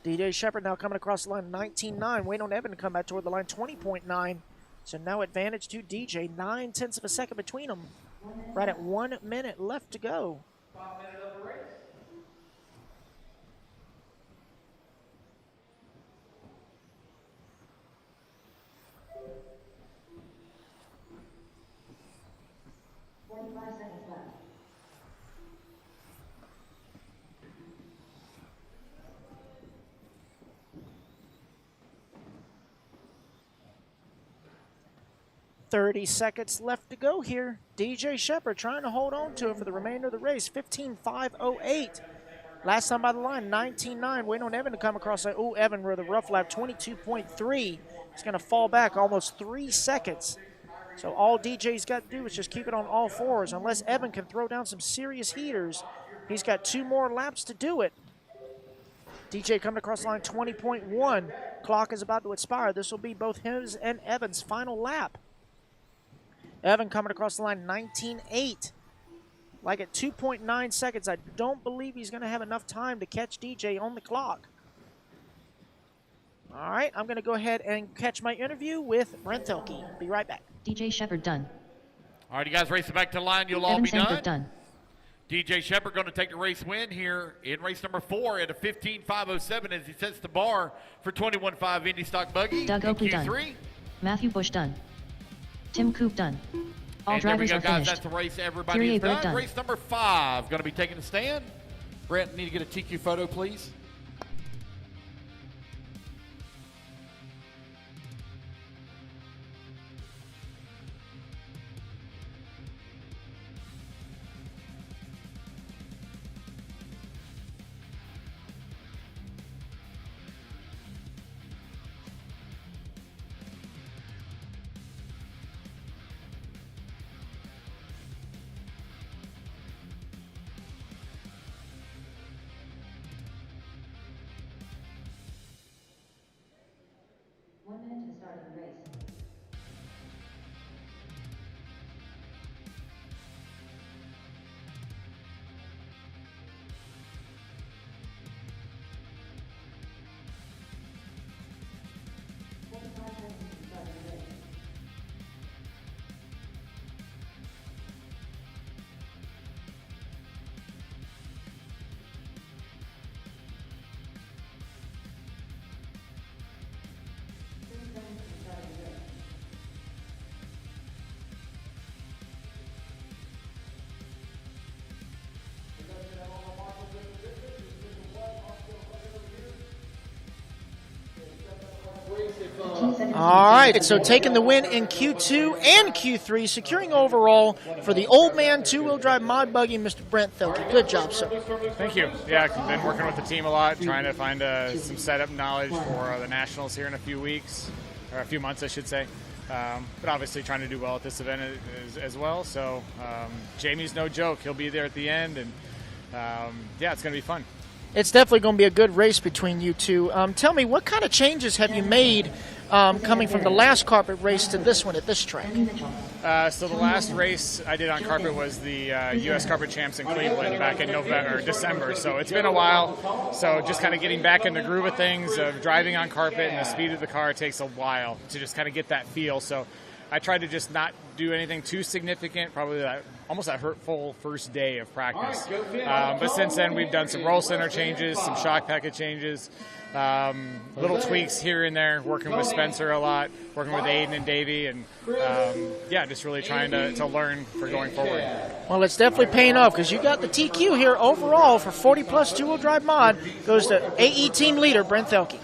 DJ Shepard now coming across the line, 19.9. Waiting on Evan to come back toward the line, 20.9. So now advantage to DJ, 9/10 of a second between them. Right at 1 minute left to go. 5 minutes of the race. Seconds left. .30 seconds left to go here. DJ Shepard trying to hold on to it for the remainder of the race. 15.508. Last time by the line, 19.9. Waiting on Evan to come across. Oh, Evan with a rough lap, 22.3. He's going to fall back almost 3 seconds. So all DJ's got to do is just keep it on all fours. Unless Evan can throw down some serious heaters, he's got 2 more laps to do it. DJ coming across the line, 20.1. Clock is about to expire. This will be both his and Evan's final lap. Evan coming across the line, 19.8. Like at 2.9 seconds, I don't believe he's going to have enough time to catch DJ on the clock. All right, I'm going to go ahead and catch my interview with Brent Thielke. Be right back. DJ Shepard done. All right, you guys racing back to the line. You'll all Evan be Sandberg done. done. DJ Shepard going to take the race win here in race number 4 at a 15.507 as he sets the bar for 21.5 Indy Stock Buggy. Doug in Oakley Q3. done. Matthew Bush done. Tim Coop done. All And there we drivers go, are guys. finished. That's the race. Everybody Kyrie is Bird done. done. Race number 5 going to be taking a stand. Brent, need to get a TQ photo, please. To the start of the race. All right, so taking the win in Q2 and Q3, securing overall for the old man two-wheel drive mod buggy, Mr. Brent Thielke. Good job, sir. Thank you. Yeah, I've been working with the team a lot, trying to find some setup knowledge for the Nationals here in a few weeks, or a few months, I should say. But obviously trying to do well at this event as well. So Jamie's no joke. He'll be there at the end, and yeah, it's going to be fun. It's definitely going to be a good race between you two. Tell me, what kind of changes have you made coming from the last carpet race to this one at this track? So the last race I did on carpet was the U.S. Carpet Champs in Cleveland back in November or December. So it's been a while. So just kind of getting back in the groove of things, of driving on carpet, and the speed of the car takes a while to just kind of get that feel. So I tried to just not do anything too significant, probably almost that hurtful first day of practice. But since then, we've done some roll center changes, some shock packet changes, little tweaks here and there, working with Spencer a lot, working with Aiden and Davey, and yeah, just really trying to learn for going forward. Well, it's definitely paying off because you got the TQ here overall for 40-plus two-wheel drive mod. Goes to AE team leader, Brent Thielke.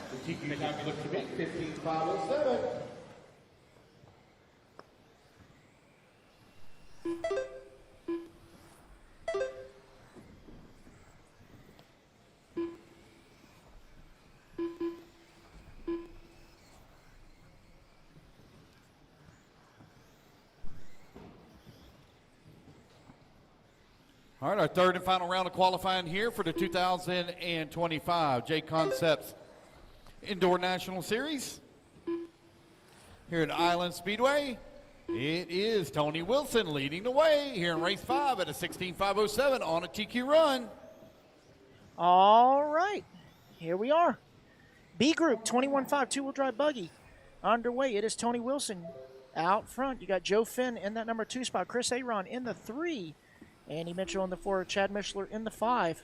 All right, our third and final round of qualifying here for the 2025 J Concepts Indoor National Series. Here at Island Speedway, it is Tony Wilson leading the way here in race 5 at a 16.507 on a TQ run. All right, here we are. B Group, 21.5 two-wheel drive buggy. Underway, it is Tony Wilson out front. You got Joe Finn in that number 2 spot, Chris Aaron in the 3, Andy Mitchell in the 4, Chad Mishler in the 5.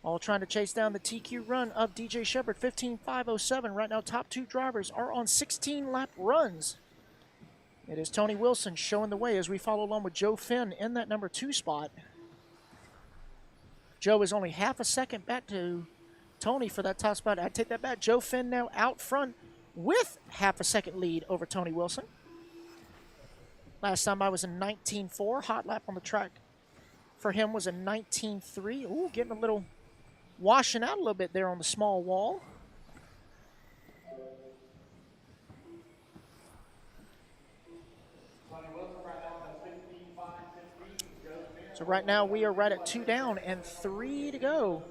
All trying to chase down the TQ run of DJ Shepard, 15.507. Right now, top 2 drivers are on 16-lap runs. It is Tony Wilson showing the way as we follow along with Joe Finn in that number 2 spot. Joe is only half a second back to Tony for that top spot. I take that back. Joe Finn now out front with half a second lead over Tony Wilson. Last time I was in 19.4. Hot lap on the track for him was a 19.3. Ooh, getting a little washing out a little bit there on the small wall. So right now we are right at 2 down and 3 to go.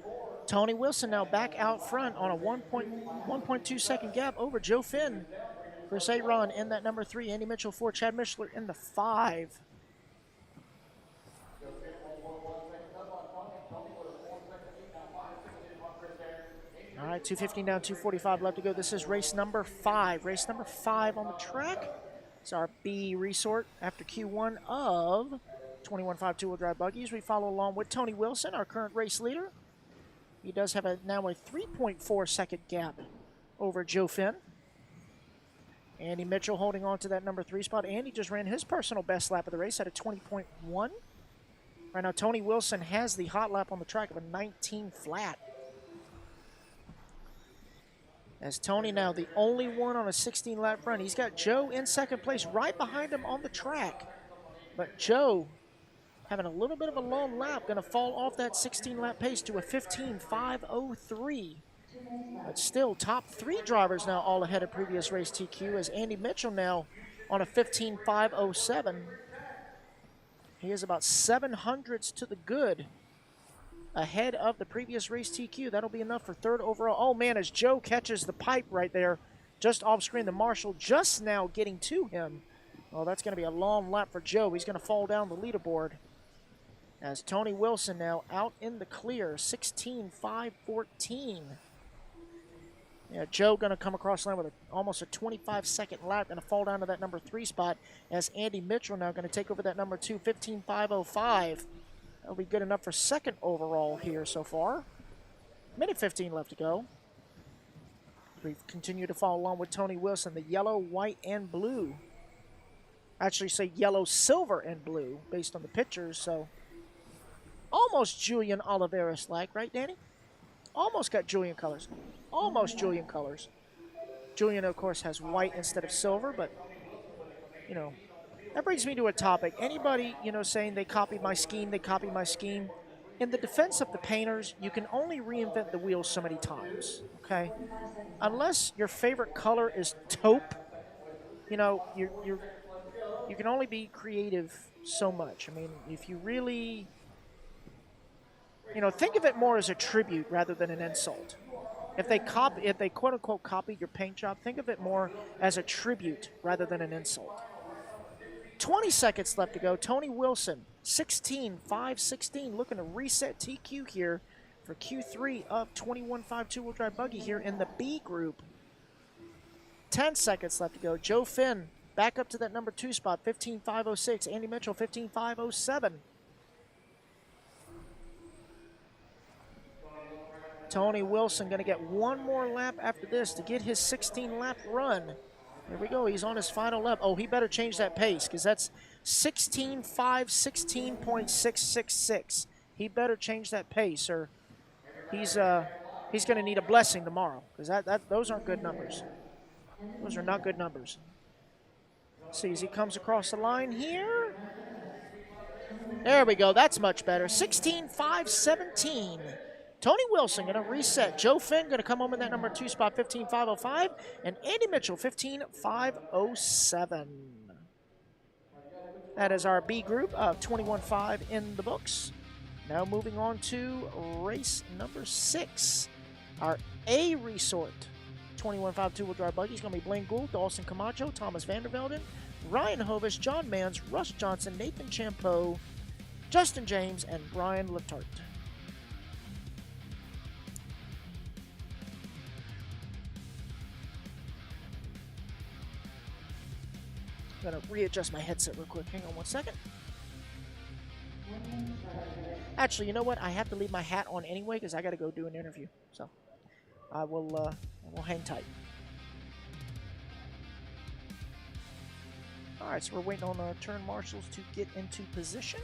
Tony Wilson now back out front on a 1.2 second gap over Joe Finn. Chris Aaron in that number 3, Andy Mitchell 4, Chad Mishler in the 5. All right, 2:15 down, 2:45 left to go. This is race number 5. Race number 5 on the track. It's our B resort after Q1 of 21.5 two-wheel drive buggies. We follow along with Tony Wilson, our current race leader. He does have now a 3.4 second gap over Joe Finn. Andy Mitchell holding on to that number 3 spot. Andy just ran his personal best lap of the race at a 20.1. Right now, Tony Wilson has the hot lap on the track of a 19 flat. As Tony now the only one on a 16-lap run. He's got Joe in second place right behind him on the track. But Joe having a little bit of a long lap, going to fall off that 16-lap pace to a 15.503. But still, top 3 drivers now all ahead of previous race TQ as Andy Mitchell now on a 15.507. He is about 700ths to the good ahead of the previous race TQ. That'll be enough for 3rd overall. Oh, man, as Joe catches the pipe right there, just off screen, the marshal just now getting to him. Oh, that's going to be a long lap for Joe. He's going to fall down the leaderboard. As Tony Wilson now out in the clear, 16.514. Yeah, Joe going to come across the line with almost a 25-second lap, going to fall down to that number 3 spot as Andy Mitchell now going to take over that number 2, 15.505. That'll be good enough for 2nd overall here so far. Minute 15 left to go. We continue to follow along with Tony Wilson, the yellow, white, and blue. Actually say yellow, silver, and blue based on the pictures, so almost Julian Oliveira-like, right, Danny? Almost got Julian colors. Almost Julian colors. Julian, of course, has white instead of silver, but, you know, that brings me to a topic. Anybody, you know, saying they copied my scheme, they copied my scheme. In the defense of the painters, you can only reinvent the wheel so many times, okay? Unless your favorite color is taupe, you know, you can only be creative so much. I mean, if you really, you know, think of it more as a tribute rather than an insult. If they quote unquote copied your paint job, think of it more as a tribute rather than an insult. 20 seconds left to go. Tony Wilson, 16.516, looking to reset TQ here for Q3 of 21.5 two-wheel drive buggy here in the B group. 10 seconds left to go. Joe Finn back up to that number 2 spot, 15.506. Andy Mitchell, 15.507. Tony Wilson going to get one more lap after this to get his 16-lap run. There we go. He's on his final lap. Oh, he better change that pace because that's 16.666. He better change that pace, or he's going to need a blessing tomorrow because those aren't good numbers. Those are not good numbers. See as he comes across the line here. There we go. That's much better. 16.517. Tony Wilson going to reset. Joe Finn going to come home in that number 2 spot, 15.505. And Andy Mitchell, 15.507. That is our B group of 21.5 in the books. Now moving on to race number 6. Our A resort 21.5 two-wheel drive buggy is going to be Blaine Gould, Dawson Camacho, Thomas Vandervelden, Ryan Hovis, John Mans, Russ Johnson, Nathan Champeau, Justin James, and Brian Letarte. I'm going to readjust my headset real quick. Hang on one second. Actually, you know what? I have to leave my hat on anyway because I got to go do an interview. So I will hang tight. All right, so we're waiting on our turn marshals to get into position.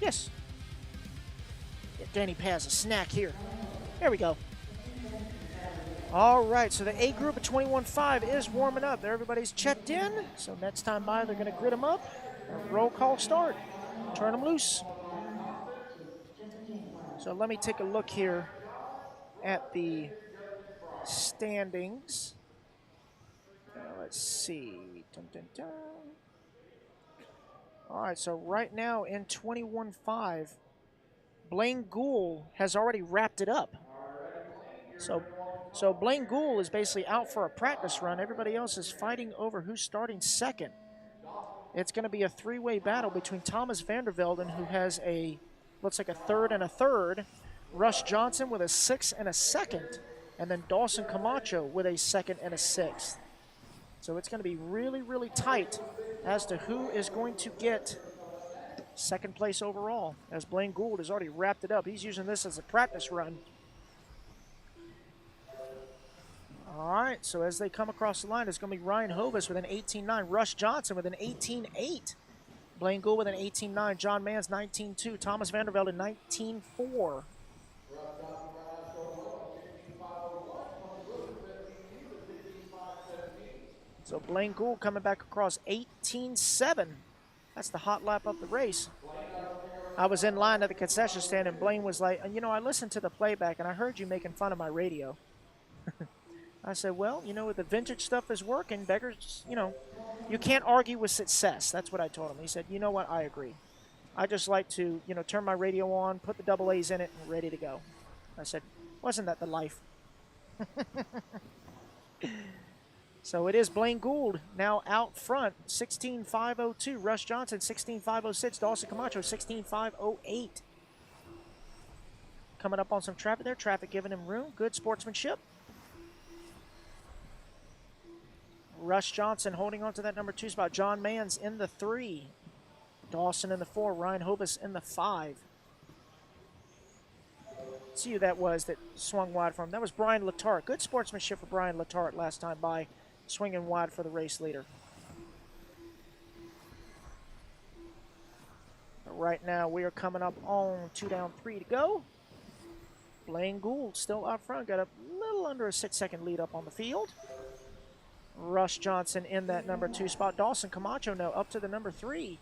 Yes. Get Danny Paz a snack here. There we go. All right, so the A group of 21.5 is warming up. Everybody's checked in. So next time by, they're going to grid them up. Roll call start. Turn them loose. So let me take a look here at the standings. Let's see. Dun, dun, dun. All right, so right now in 21.5, Blaine Gould has already wrapped it up. So Blaine Gould is basically out for a practice run. Everybody else is fighting over who's starting second. It's going to be a three-way battle between Thomas Vandervelden, who has looks like a third and a third, Russ Johnson with a 6th and a 2nd, and then Dawson Camacho with a 2nd and a 6th. So it's going to be really, really tight as to who is going to get second place overall, as Blaine Gould has already wrapped it up. He's using this as a practice run. All right, so as they come across the line, it's going to be Ryan Hovis with an 18.9, Russ Johnson with an 18.8, Blaine Gould with an 18.9, John Mans 19.2, Thomas Vandervelden 19.4. So Blaine Gould coming back across 18.7. That's the hot lap of the race. I was in line at the concession stand, and Blaine was like, you know, I listened to the playback, and I heard you making fun of my radio. I said, well, you know, the vintage stuff is working. Beggars, you know, you can't argue with success. That's what I told him. He said, you know what, I agree. I just like to, you know, turn my radio on, put the double A's in it, and ready to go. I said, wasn't that the life? So it is Blaine Gould now out front, 16.502. Russ Johnson, 16.506. Dawson Camacho, 16.508. Coming up on some traffic there. Traffic giving him room. Good sportsmanship. Russ Johnson holding on to that number 2 spot. John Mans in the 3. Dawson in the 4. Ryan Hovis in the 5. See who that was that swung wide for him. That was Brian Letarte. Good sportsmanship for Brian Letarte last time by, swinging wide for the race leader. But right now we are coming up on 2 down, 3 to go. Blaine Gould still up front. Got a little under a 6-second lead up on the field. Russ Johnson in that number 2 spot. Dawson Camacho now up to the number 3.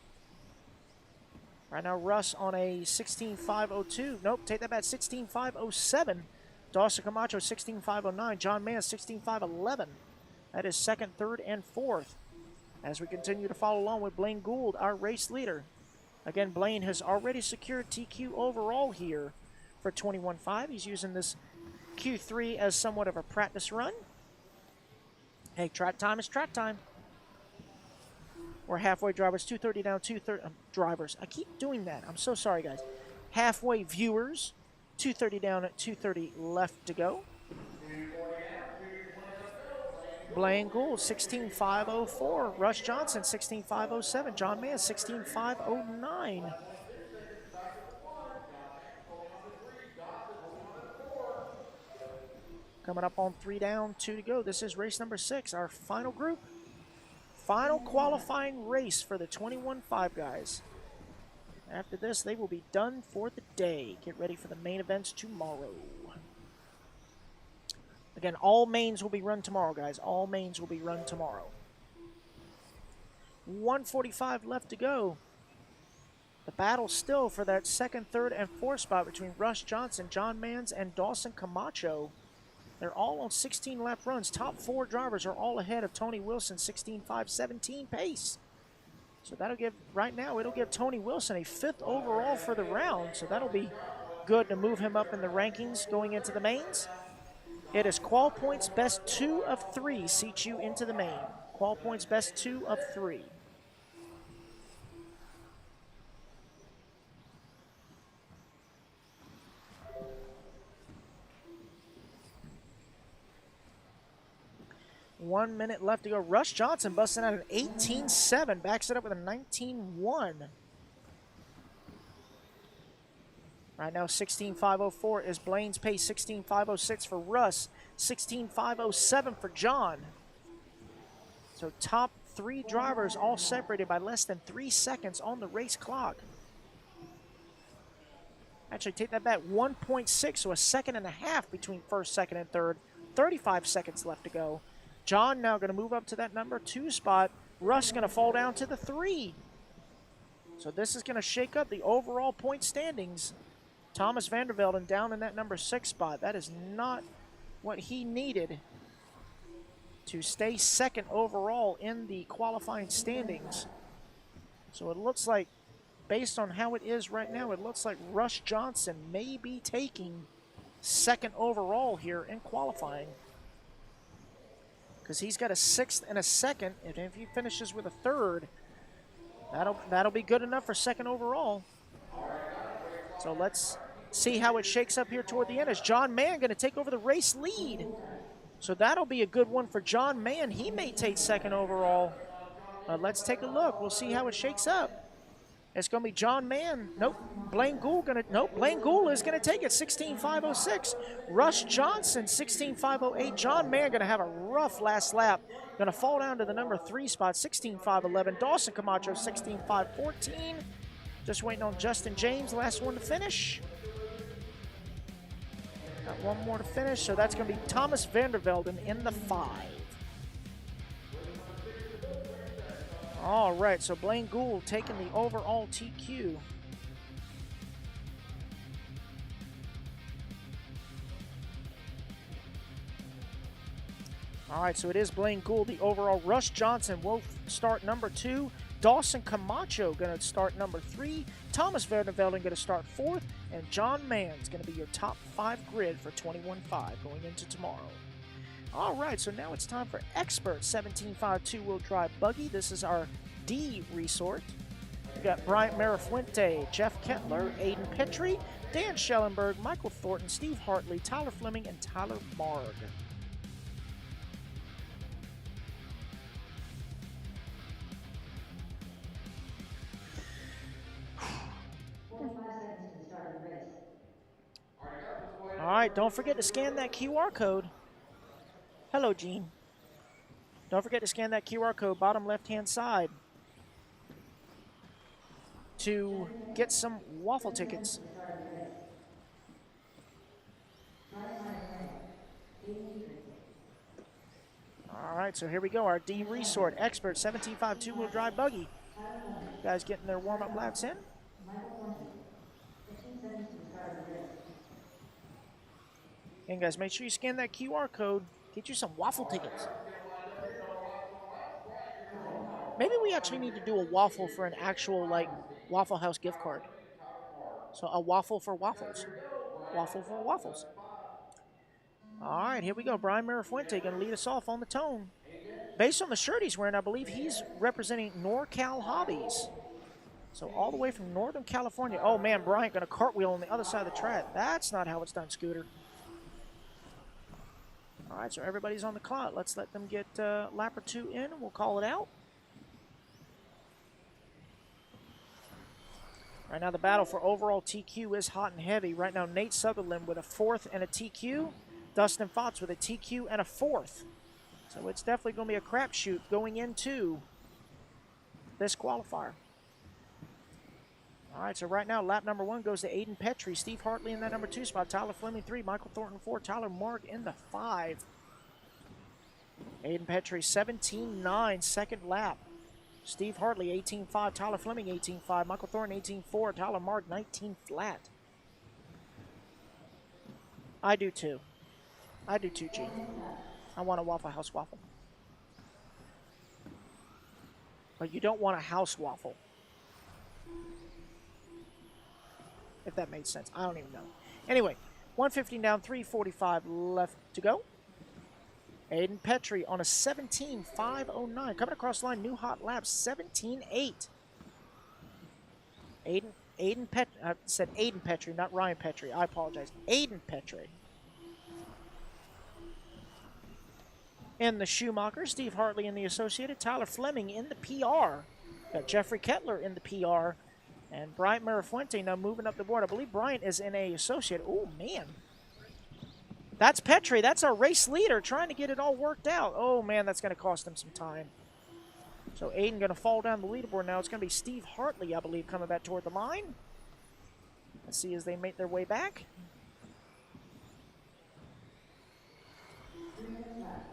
Right now Russ on a 16.502. Nope, take that back, 16.507. Dawson Camacho 16.509. John Mann 16.511. That is second, third, and fourth. As we continue to follow along with Blaine Gould, our race leader. Again, Blaine has already secured TQ overall here for 21.5. He's using this Q3 as somewhat of a practice run. Hey, track time is track time. We're halfway drivers, 2:30 down, 2:30 drivers. I keep doing that. I'm so sorry, guys. Halfway viewers, 2:30 down at 2:30 left to go. Blaine Gould, 16.504. Russ Johnson, 16.507. John Mann, 16.509. Coming up on 3 down, 2 to go. This is race number 6, our final group. Final qualifying race for the 21.5 guys. After this, they will be done for the day. Get ready for the main events tomorrow. Again, all mains will be run tomorrow, guys. All mains will be run tomorrow. 1:45 left to go. The battle still for that second, third, and fourth spot between Russ Johnson, John Mans, and Dawson Camacho. They're all on 16-lap runs. Top 4 drivers are all ahead of Tony Wilson, 16.517 pace. So that'll give, right now, it'll give Tony Wilson a 5th overall for the round. So that'll be good to move him up in the rankings going into the mains. It is qual points best 2 of 3 seats you into the main. Qual points best 2 of 3. One minute left to go. Russ Johnson busting out an 18.7. Backs it up with a 19.1. Right now, 16.504 is Blaine's pace. 16.506 for Russ. 16.507 for John. So top 3 drivers all separated by less than 3 seconds on the race clock. Actually, take that back. 1.6, so a second and a half between first, second, and third. 35 seconds left to go. John now going to move up to that number 2 spot. Russ going to fall down to the 3. So this is going to shake up the overall point standings. Thomas Vandervelden down in that number 6 spot. That is not what he needed to stay second overall in the qualifying standings. So it looks like, based on how it is right now, it looks like Russ Johnson may be taking second overall here in qualifying. Because he's got a 6th and a 2nd, and if he finishes with a 3rd, that'll be good enough for second overall. So let's see how it shakes up here toward the end. Is John Mann going to take over the race lead? So that'll be a good one for John Mann. He may take second overall. Let's take a look. We'll see how it shakes up. It's going to be John Mann. Nope. Blaine Gould is going to take it. 16.506. Russ Johnson, 16.508. John Mann going to have a rough last lap. Going to fall down to the number 3 spot. 16.511. Dawson Camacho, 16.514. Just waiting on Justin James, last one to finish. Got one more to finish, so that's going to be Thomas Vandervelden in the 5. All right, so Blaine Gould taking the overall TQ. All right, so it is Blaine Gould, the overall. Russ Johnson will start number 2. Dawson Camacho going to start number 3. Thomas Vandervelden going to start 4th. And John Mann's going to be your top 5 grid for 21.5 going into tomorrow. All right, so now it's time for Expert 17.5 two-wheel drive buggy. This is our D resort. We've got Bryant Marafuente, Jeff Kettler, Aiden Petrie, Dan Schellenberg, Michael Thornton, Steve Hartley, Tyler Fleming, and Tyler Marg. All right, don't forget to scan that QR code. Hello, Gene. Don't forget to scan that QR code, bottom left-hand side, to get some waffle tickets. All right, so here we go. Our D Resort Expert 17.5 two-wheel drive buggy. Guys getting their warm-up laps in. And guys, make sure you scan that QR code. Get you some waffle tickets. Maybe we actually need to do a waffle for an actual, like, Waffle House gift card. So a waffle for waffles. Waffle for waffles. All right, here we go. Brian Marafuente going to lead us off on the tone. Based on the shirt he's wearing, I believe he's representing NorCal Hobbies. So all the way from Northern California. Oh, man, Brian going to cartwheel on the other side of the track. That's not how it's done, Scooter. All right, so everybody's on the clock. Let's let them get lap or 2 in, and we'll call it out. Right now, the battle for overall TQ is hot and heavy. Right now, Nate Sutherland with a 4th and a TQ. Dustin Fotts with a TQ and a 4th. So it's definitely going to be a crapshoot going into this qualifier. All right, so right now, lap number 1 goes to Aiden Petrie. Steve Hartley in that number 2 spot. Tyler Fleming 3. Michael Thornton 4. Tyler Mark in the 5. Aiden Petrie 17.9, second lap. Steve Hartley 18.5. Tyler Fleming 18.5. Michael Thornton 18.4. Tyler Mark 19 flat. I do too. I do too, G. I want a Waffle House waffle. But you don't want a house waffle. If that made sense. I don't even know. Anyway, 115 down, 3:45 left to go. Aiden Petrie on a 17.509. Coming across the line, new hot lap, 17.8. I said Aiden Petrie, not Ryan Petrie. I apologize. Aiden Petrie. In the Schumacher, Steve Hartley in the Associated, Tyler Fleming in the PR. Got Jeffrey Kettler in the PR. And Bryant Marafuente now moving up the board. I believe Bryant is in a Associate. Oh, man. That's Petrie. That's our race leader trying to get it all worked out. Oh, man, that's going to cost him some time. So Aiden going to fall down the leaderboard now. It's going to be Steve Hartley, I believe, coming back toward the line. Let's see as they make their way back.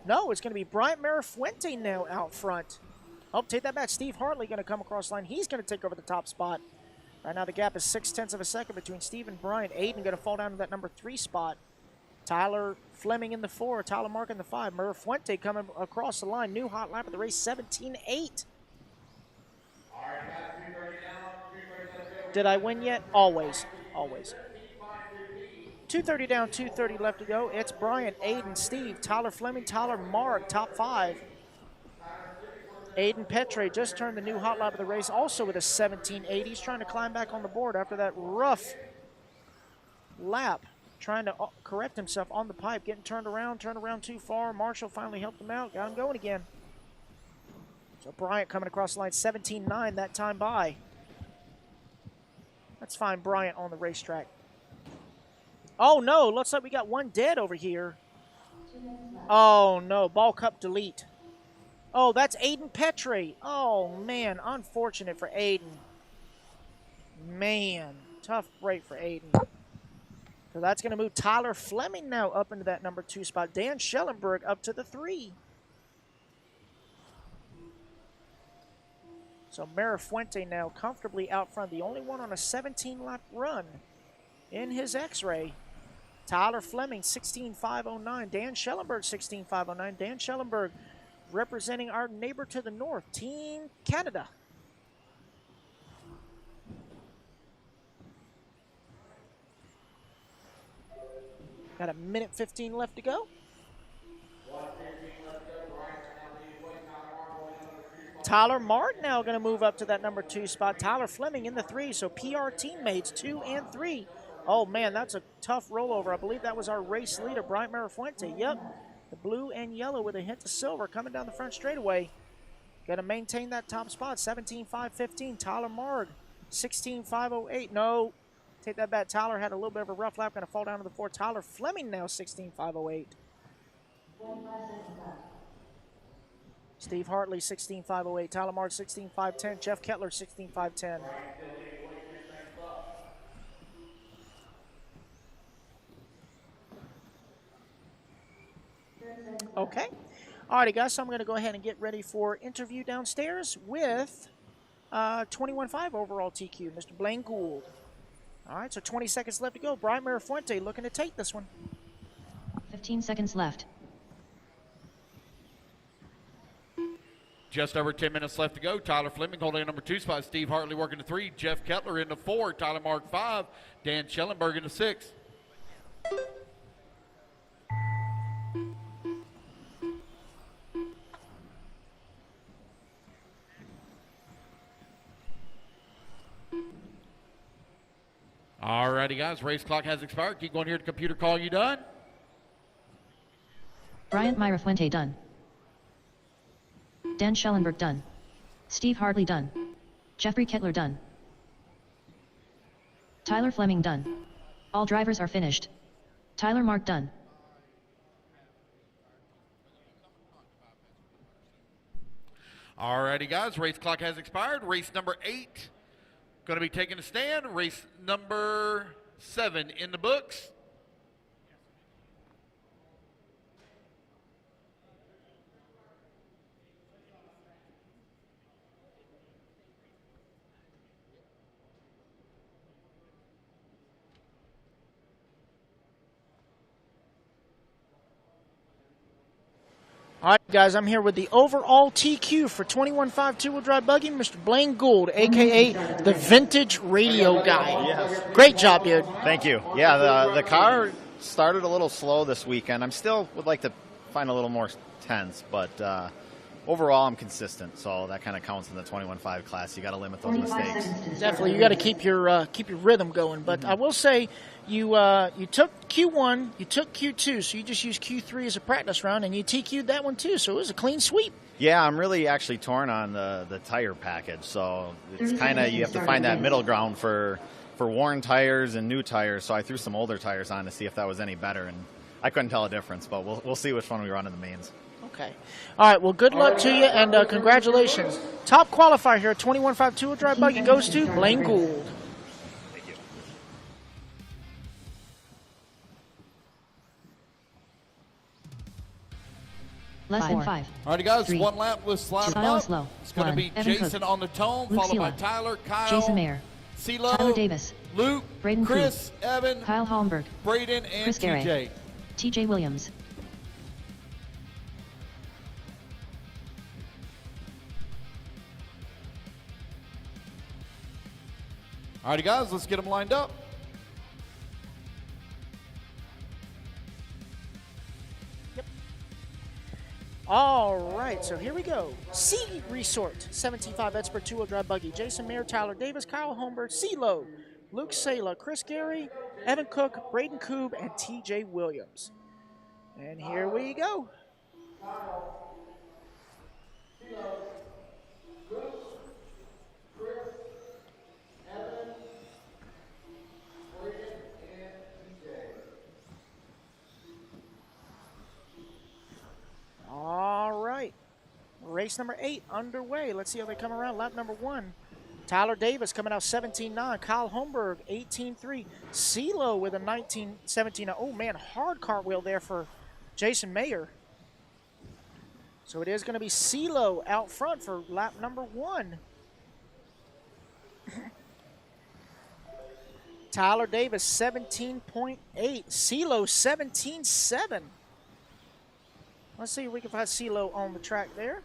No, it's going to be Bryant Marafuente now out front. Oh, take that back. Steve Hartley going to come across the line. He's going to take over the top spot. Right now the gap is 0.6 of a second between Steve and Bryant. Aiden going to fall down to that number 3 spot. Tyler Fleming in the 4. Tyler Mark in the 5. Marafuente coming across the line. New hot lap of the race, 17.8. Did I win yet? Always. Always. 2:30 down, 2:30 left to go. It's Bryant, Aiden, Steve, Tyler Fleming, Tyler Mark, top 5. Aiden Petrie just turned the new hot lap of the race, also with a 17.8. He's trying to climb back on the board after that rough lap, trying to correct himself on the pipe, getting turned around too far. Marshall finally helped him out, got him going again. So Bryant coming across the line, 17.9 that time by. Let's find Bryant on the racetrack. Oh no, looks like we got one dead over here. Oh no, ball cup delete. Oh, that's Aiden Petrie. Oh man, unfortunate for Aiden. Man, tough break for Aiden. So that's going to move Tyler Fleming now up into that number 2 spot. Dan Schellenberg up to the 3. So Marafuente now comfortably out front. The only one on a 17-lap run in his X-Ray. Tyler Fleming, 16.509. Dan Schellenberg, 16.509. Dan Schellenberg representing our neighbor to the north, Team Canada. Got a minute 15 left to go. Tyler Martin now going to move up to that number 2 spot. Tyler Fleming in the 3, so PR teammates 2 and 3. Oh man, that's a tough rollover. I believe that was our race leader, Bryant Marafuente. Yep, the blue and yellow with a hint of silver coming down the front straightaway. Going to maintain that top spot, 17.515. Tyler Marg, 16.508. No, take that back. Tyler had a little bit of a rough lap, going to fall down to the 4. Tyler Fleming now 16.508. Steve Hartley 16.508. Tyler Marg 16.510. Jeff Kettler 16.510. Okay. All righty, guys, so I'm going to go ahead and get ready for interview downstairs with 21.5 overall TQ, Mr. Blaine Gould. All right, so 20 seconds left to go. Bryant Marafuente looking to take this one. 15 seconds left. Just over 10 minutes left to go. Tyler Fleming holding a number 2 spot. Steve Hartley working the 3. Jeff Kettler in the 4. Tyler Mark 5. Dan Schellenberg in the 6. All righty, guys. Race clock has expired. Keep going here to computer call. You done? Bryant Marafuente done. Dan Schellenberg done. Steve Hartley done. Jeffrey Kettler done. Tyler Fleming done. All drivers are finished. Tyler Mark done. All righty, guys. Race clock has expired. Race number 8 going to be taking a stand. Race number 7 in the books. All right, guys, I'm here with the overall TQ for 21.5 two-wheel drive buggy, Mr. Blaine Gould, a.k.a. the vintage radio guy. Yes. Great job, dude. Thank you. Yeah, the car started a little slow this weekend. I'm still would like to find a little more tense, but overall I'm consistent, so that kind of counts in the 21.5 class. You got to limit those mistakes. Definitely, you got to keep your rhythm going. But I will say, you took Q1, you took Q2, so you just used Q3 as a practice round, and you TQ'd that one too. So it was a clean sweep. Yeah, I'm really actually torn on the tire package, so it's kind of you have to find that middle ground for worn tires and new tires. So I threw some older tires on to see if that was any better, and I couldn't tell a difference. But we'll see which one we run in the mains. Okay. All right, well, good luck to you, and congratulations. Top qualifier here, 21.5 two-wheel drive buggy goes to Blaine Gould. Thank you. Less than 5. All right, guys, 3, one lap with slide 2, up. slow. It's going to 1, be Evan Jason Cook, on the tone, Luke followed by Sela, Tyler, Kyle, Jason Mayer, CeeLo, Tyler Davis, Luke, Braden Chris, Evan, Kyle Holmberg, Braden, and Chris Garay, TJ. TJ Williams. All righty, guys, let's get them lined up. All right, so here we go. Sea Resort, 17.5 expert two-wheel drive buggy. Jason Mayer, Tyler Davis, Kyle Holmberg, CeeLo, Luke Sela, Chris Garay, Evan Cook, Braden Koob, and TJ Williams. And here we go. All right. Race number 8 underway. Let's see how they come around. Lap number 1. Tyler Davis coming out 17.9. Kyle Holmberg 18.3. CeeLo with a 19.17. Oh, man, hard cartwheel there for Jason Mayer. So it is going to be CeeLo out front for lap number 1. Tyler Davis 17.8. CeeLo 17.7. Let's see if we can find CeeLo on the track there.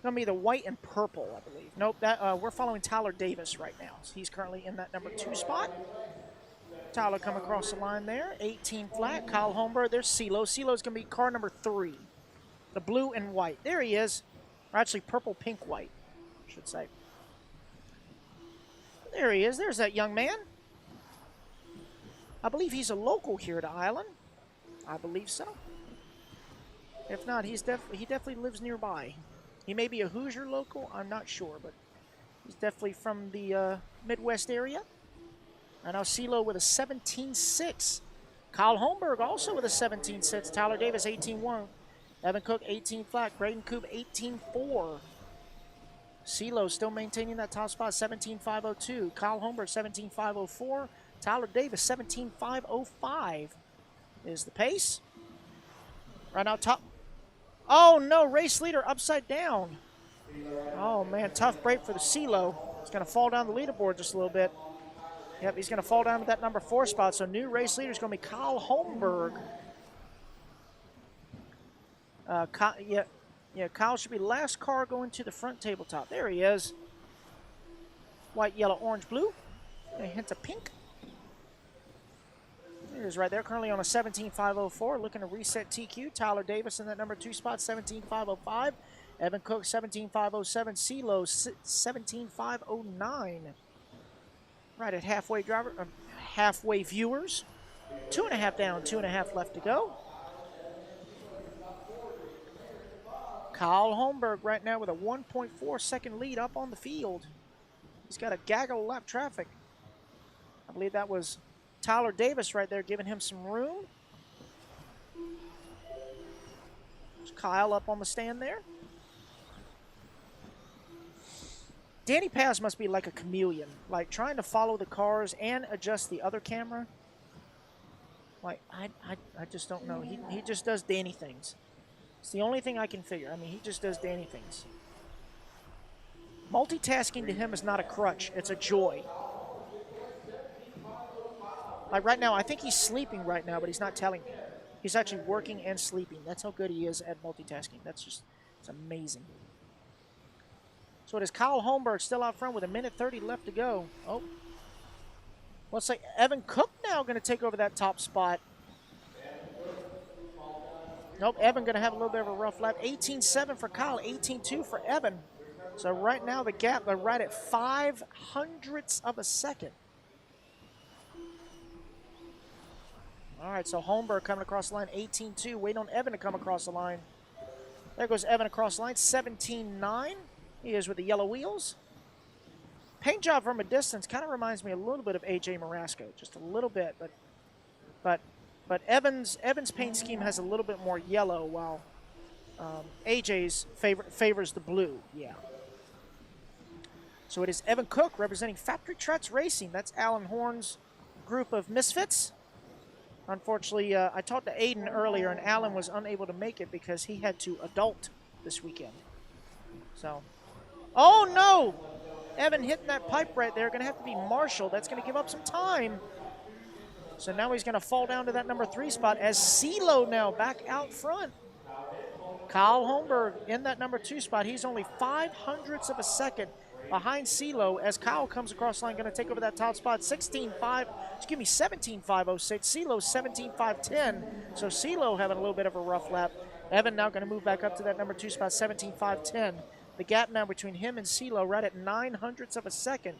Going to be the white and purple, I believe. Nope, that we're following Tyler Davis right now. He's currently in that number 2 spot. Tyler come across the line there. 18 flat. Kyle Holmberg. There's CeeLo. CeeLo's going to be car number 3. The blue and white. There he is. Or actually purple, pink, white, I should say. There he is. There's that young man. I believe he's a local here to Island. I believe so. If not, he definitely lives nearby. He may be a Hoosier local, I'm not sure, but he's definitely from the Midwest area. I know CeeLo with a 17.6. Kyle Holmberg also with a 17.6. Tyler Davis 18.1. Evan Cook 18 flat. Braden Koob 18.4. CeeLo still maintaining that top spot 17.502. Kyle Holmberg 17.504. Tyler Davis 17.505 is the pace. Right now top. Oh no, race leader upside down. Oh man, tough break for the CeeLo. He's going to fall down the leaderboard just a little bit. Yep, he's going to fall down to that number 4 spot. So new race leader is going to be Kyle Holmberg. Kyle should be last car going to the front tabletop. There he is. White, yellow, orange, blue. A hint of pink. There he is right there. Currently on a 17.504. Looking to reset TQ. Tyler Davis in that number 2 spot, 17.505. Evan Cook, 17.507. CeeLo, 17.509. Right at halfway halfway viewers. 2.5 down, 2.5 left to go. Kyle Holmberg right now with a 1.4 second lead up on the field. He's got a gaggle of lap traffic. I believe that was Tyler Davis right there giving him some room. There's Kyle up on the stand there. Danny Paz must be like a chameleon, like trying to follow the cars and adjust the other camera. Like, I just don't know. He just does Danny things. It's the only thing I can figure. I mean, he just does Danny things. Multitasking to him is not a crutch. It's a joy. Like right now, I think he's sleeping right now, but he's not telling me. He's actually working and sleeping. That's how good he is at multitasking. It's amazing. So it is Kyle Holmberg still out front with 1:30 left to go. Oh. Looks like Evan Cook now going to take over that top spot. Nope, Evan going to have a little bit of a rough lap. 18.7 for Kyle, 18.2 for Evan. So right now the gap, they're right at 0.05 of a second. All right, so Holmberg coming across the line, 18.2. Waiting on Evan to come across the line. There goes Evan across the line, 17.9. He is with the yellow wheels. Paint job from a distance kind of reminds me a little bit of AJ Marasco, just a little bit, but Evan's paint scheme has a little bit more yellow, while AJ's favors the blue. Yeah. So it is Evan Cook representing Factory Trucks Racing. That's Alan Horn's group of misfits. Unfortunately, I talked to Aiden earlier, and Alan was unable to make it because he had to adult this weekend. So, oh no! Evan hitting that pipe right there. Going to have to be Marshall. That's going to give up some time. So now he's going to fall down to that number 3 spot as CeeLo now back out front. Kyle Holmberg in that number 2 spot. He's only 0.05 of a second behind CeeLo as Kyle comes across the line, going to take over that top spot. 17.5, excuse me, 17.506. CeeLo 17.510. So CeeLo having a little bit of a rough lap. Evan now going to move back up to that number 2 spot, 17.510. The gap now between him and CeeLo right at 0.09 of a second.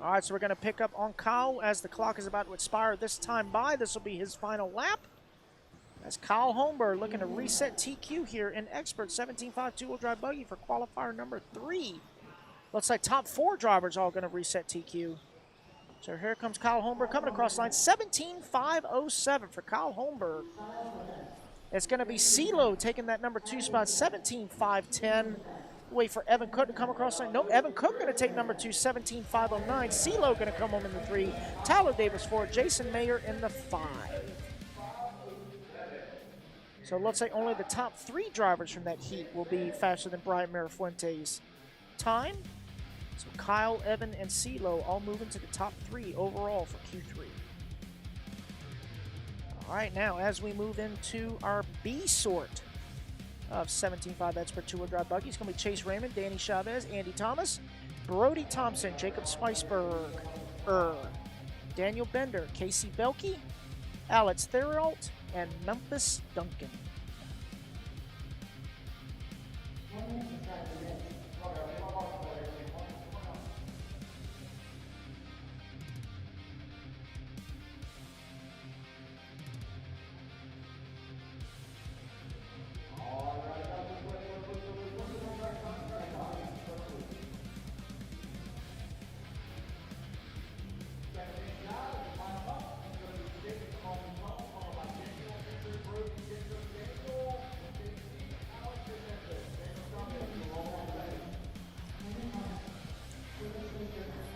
All right, so we're going to pick up on Kyle as the clock is about to expire this time by. This will be his final lap. As Kyle Holmberg looking to reset TQ here in Expert 17.5 two-wheel drive buggy for qualifier number 3. Looks like top 4 drivers all going to reset TQ. So here comes Kyle Holmberg coming across the line. 17.507 for Kyle Holmberg. It's going to be CeeLo taking that number 2 spot, 17.510. Wait for Evan Cook to come across the line. Nope, Evan Cook going to take number 2, 17.509. CeeLo going to come home in the 3. Tyler Davis 4. Jason Mayer in the 5. So it looks like only the top 3 drivers from that heat will be faster than Brian Mirafuente's time. So Kyle, Evan, and CeeLo all moving to the top 3 overall for Q3. All right, now as we move into our B sort of 17.5 Expert two-wheel drive buggy, it's going to be Chase Raymond, Danny Chavez, Andy Thomas, Brody Thompson, Jacob Spiceberg, Daniel Bender, Casey Belkey, Alex Theriault, and Memphis Duncan.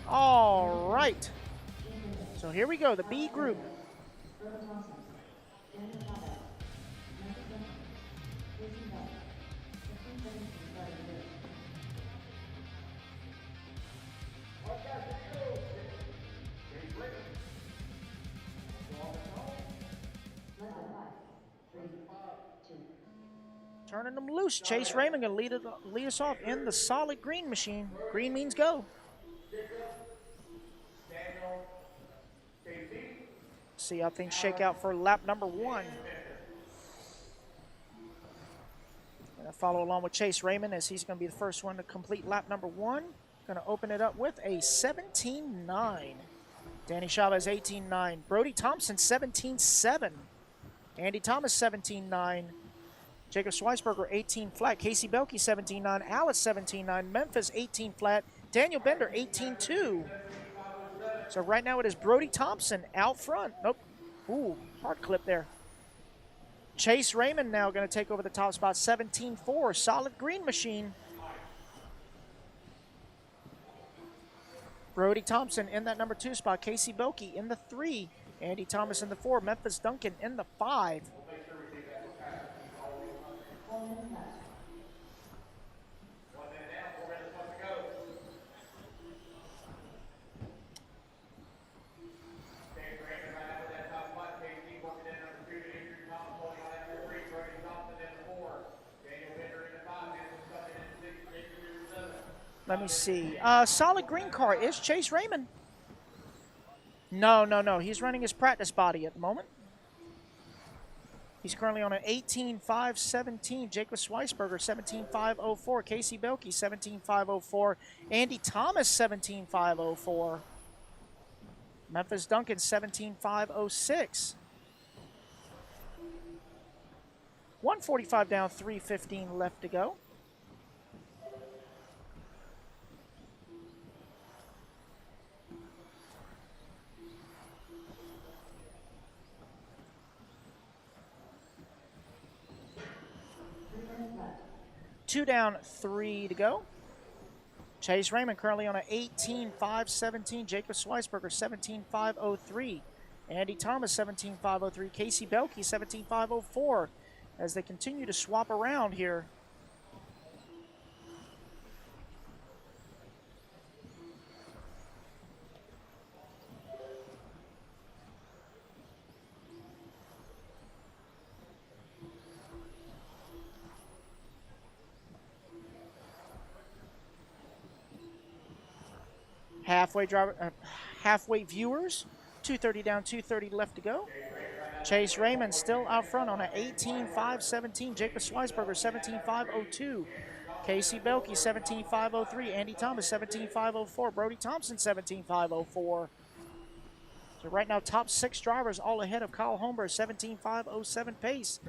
All right. So here we go, the B group. Turning them loose. Chase Raymond going to lead us off in the solid green machine. Green means go. See how things shake out for lap number 1. Going to follow along with Chase Raymond as he's going to be the first one to complete lap number 1. Going to open it up with a 17.9. Danny Chavez 18.9. Brody Thompson 17.7. Andy Thomas 17.9. Jacob Schweisberger 18 flat. Casey Belkey 17.9. Alice 17.9. Memphis 18 flat. Daniel Bender 18.2. So right now it is Brody Thompson out front. Nope. Ooh, hard clip there. Chase Raymond now going to take over the top spot. 17.4. Solid green machine. Brody Thompson in that number 2 spot. Casey Belkey in the 3. Andy Thomas in the 4. Memphis Duncan in the 5. Let me see. Solid green car is Chase Raymond. No. He's running his practice body at the moment. He's currently on an 18.517. Jacob Schweisberger, 17.504. Casey Belkey, 17.504. Andy Thomas, 17.504. Memphis Duncan, 17.506. 145 down, 3:15 left to go. Two down, 3 to go. Chase Raymond currently on an 18.517. Jacob Schweisberger, 17.503. Andy Thomas, 17.503. Casey Belkey, 17.504. As they continue to swap around here. Halfway viewers, 2:30 down, 2:30 left to go. Chase Raymond still out front on an 18.517. Jacob Schweisberger, 17.502. Casey Belkey, 17.503. Andy Thomas, 17.504. Brody Thompson, 17.504. So right now, top 6 drivers all ahead of Kyle Holmberg, 17.507 pace,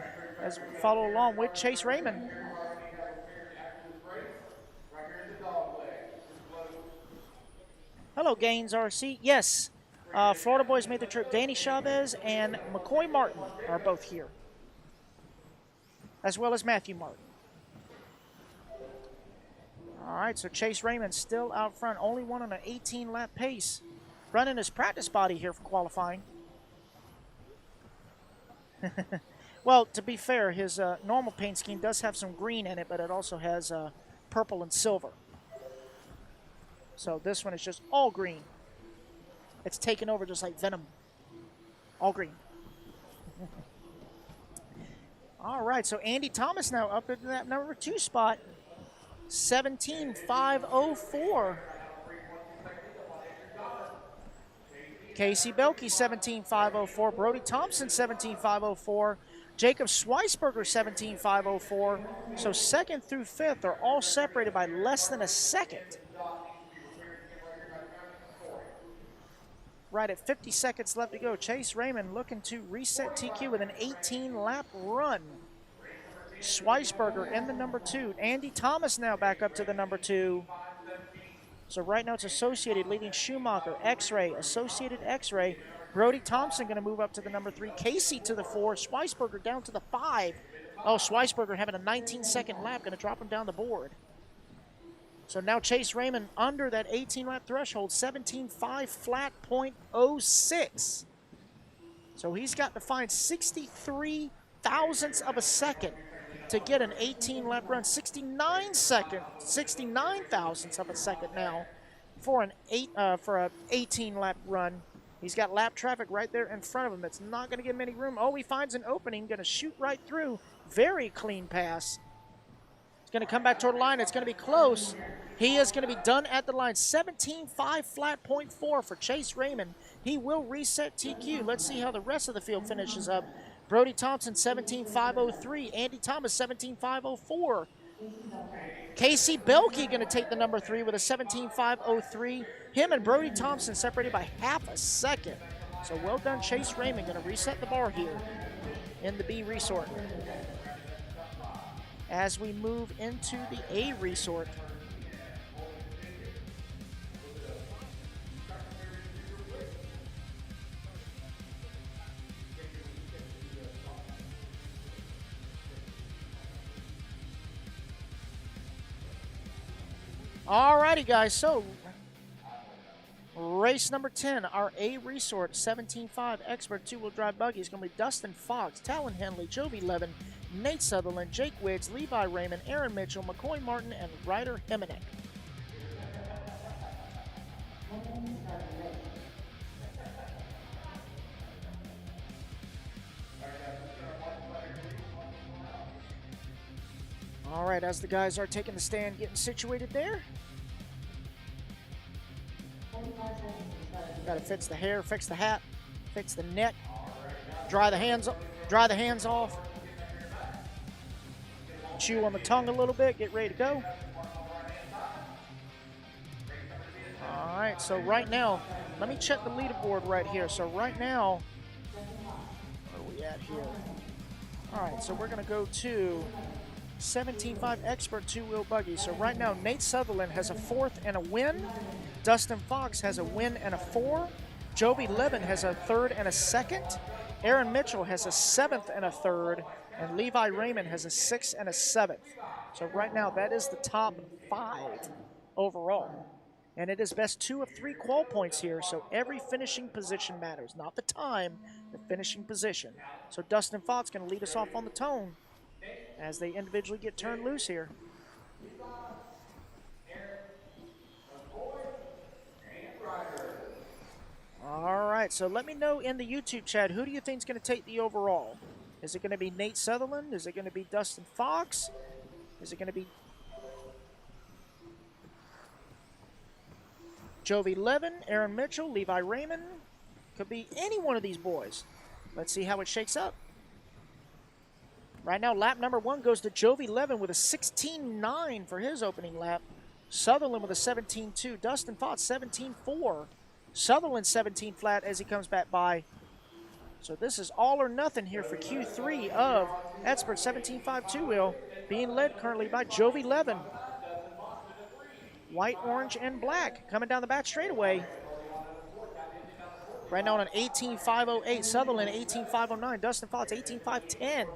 as we follow along with Chase Raymond. Hello, Gaines RC. Yes, Florida boys made the trip. Danny Chavez and McCoy Martin are both here, as well as Matthew Martin. All right, so Chase Raymond still out front, only one on an 18-lap pace, running his practice body here for qualifying. Well, to be fair, his normal paint scheme does have some green in it, but it also has purple and silver. So this one is just all green. It's taken over just like Venom. All green. All right, so Andy Thomas now up in that number 2 spot. 17.504. Casey Belkey, 17.504. Brody Thompson, 17.504. Jacob Schweisberger, 17.504. So 2nd through 5th are all separated by less than a second. Right at 50 seconds left to go. Chase Raymond looking to reset TQ with an 18-lap run. Schweisberger in the number 2. Andy Thomas now back up to the number 2. So right now it's Associated leading Schumacher, X-Ray, Associated X-Ray. Brody Thompson going to move up to the number 3. Casey to the 4. Schweisberger down to the 5. Oh, Schweisberger having a 19-second lap, going to drop him down the board. So now Chase Raymond under that 18-lap threshold, 17.5 flat .06. So he's got to find 63 thousandths of a second to get an 18-lap run. 69 thousandths of a second now for an 18-lap run. He's got lap traffic right there in front of him. It's not going to give him any room. Oh, he finds an opening, going to shoot right through. Very clean pass. It's going to come back toward the line. It's going to be close. He is going to be done at the line. 17.5 flat .4 for Chase Raymond. He will reset TQ. Let's see how the rest of the field finishes up. Brody Thompson, 17.503. Andy Thomas, 17.504. Casey Belkey going to take the number 3 with a 17.503. Him and Brody Thompson separated by half a second. So well done, Chase Raymond. Going to reset the bar here in the B resort. As we move into the A resort. Alrighty, guys, so race number 10, our A Resort 17.5 Expert two-wheel drive buggy is going to be Dustin Fox, Talon Henley, Jovi Levin, Nate Sutherland, Jake Wiggs, Levi Raymond, Aaron Mitchell, McCoy Martin, and Ryder Heminek. All right, as the guys are taking the stand, getting situated there. Got to fix the hair, fix the hat, fix the neck, dry the hands off, chew on the tongue a little bit, get ready to go. All right, so right now, let me check the leaderboard right here. So right now, where are we at here? All right, so we're going to go to 17.5 Expert two-wheel buggy. So right now, Nate Sutherland has a 4th and a win. Dustin Fox has a win and a 4. Jovi Levin has a 3rd and a 2nd. Aaron Mitchell has a 7th and a 3rd. And Levi Raymond has a 6th and a 7th. So right now, that is the top 5 overall. And it is best 2 of 3 qual points here, so every finishing position matters. Not the time, the finishing position. So Dustin Fox going to lead us off on the tone as they individually get turned loose here. All right, so let me know in the YouTube chat, who do you think is going to take the overall? Is it going to be Nate Sutherland? Is it going to be Dustin Fox? Is it going to be Jovi Levin, Aaron Mitchell, Levi Raymond? Could be any one of these boys. Let's see how it shakes up. Right now, lap number 1 goes to Jovi Levin with a 16.9 for his opening lap. Sutherland with a 17.2. Dustin Fox, 17.4. Sutherland, 17 flat as he comes back by. So this is all or nothing here for Q3 of Expert 17.5 two-wheel, being led currently by Jovi Levin. White, orange, and black coming down the back straightaway. Right now on an 18.508. Sutherland, 18.509. Dustin Fox, 18.510.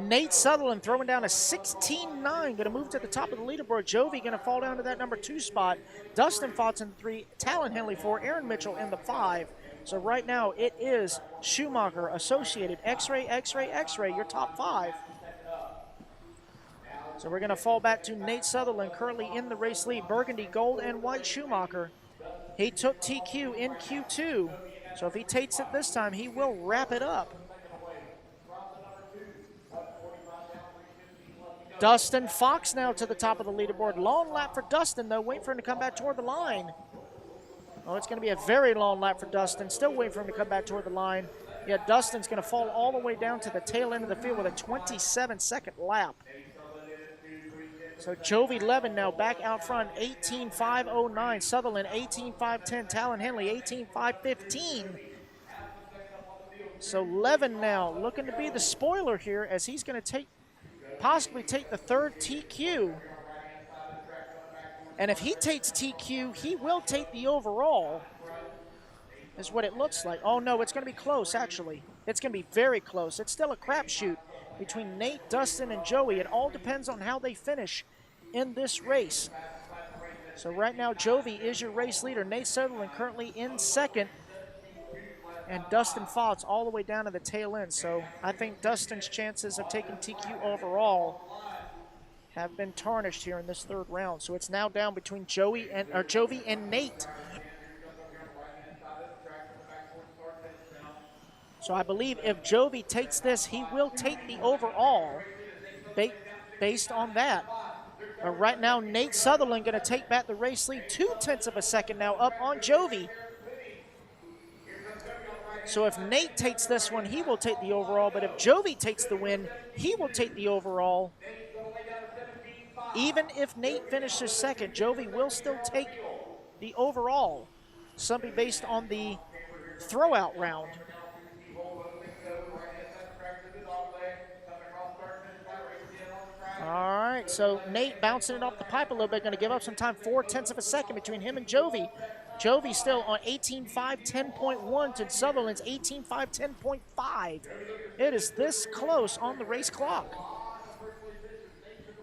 Nate Sutherland throwing down a 16.9, going to move to the top of the leaderboard. Jovi going to fall down to that number 2 spot. Dustin Fox in 3, Talon Henley 4, Aaron Mitchell in the 5. So right now it is Schumacher, Associated, X-Ray, X-Ray, X-Ray, your top 5. So we're going to fall back to Nate Sutherland, currently in the race lead. Burgundy, gold, and white Schumacher. He took TQ in Q2, so if he takes it this time, he will wrap it up. Dustin Fox now to the top of the leaderboard. Long lap for Dustin, though. Waiting for him to come back toward the line. Oh, it's going to be a very long lap for Dustin. Still waiting for him to come back toward the line. Yeah, Dustin's going to fall all the way down to the tail end of the field with a 27-second lap. So Jovi Levin now back out front, 18.509. Sutherland, 18.510. Talon Henley, 18.515. So Levin now looking to be the spoiler here as he's going to possibly take the 3rd TQ. And if he takes TQ, he will take the overall, is what it looks like. Oh, no, it's going to be close, actually. It's going to be very close. It's still a crapshoot between Nate, Dustin, and Joey. It all depends on how they finish in this race. So right now, Jovi is your race leader. Nate Sutherland currently in 2nd. And Dustin Fox all the way down to the tail end. So I think Dustin's chances of taking TQ overall have been tarnished here in this 3rd round. So it's now down between Jovi and Nate. So I believe if Jovi takes this, he will take the overall based on that. But right now, Nate Sutherland going to take back the race lead, 0.2 of a second now up on Jovi. So if Nate takes this one, he will take the overall. But if Jovi takes the win, he will take the overall. Even if Nate finishes 2nd, Jovi will still take the overall. Something based on the throwout round. All right, so Nate bouncing it off the pipe a little bit, going to give up some time, 0.4 of a second between him and Jovi. Jovi still on 18.5, 10.1 to Sutherland's 18.5, 10.5. It is this close on the race clock.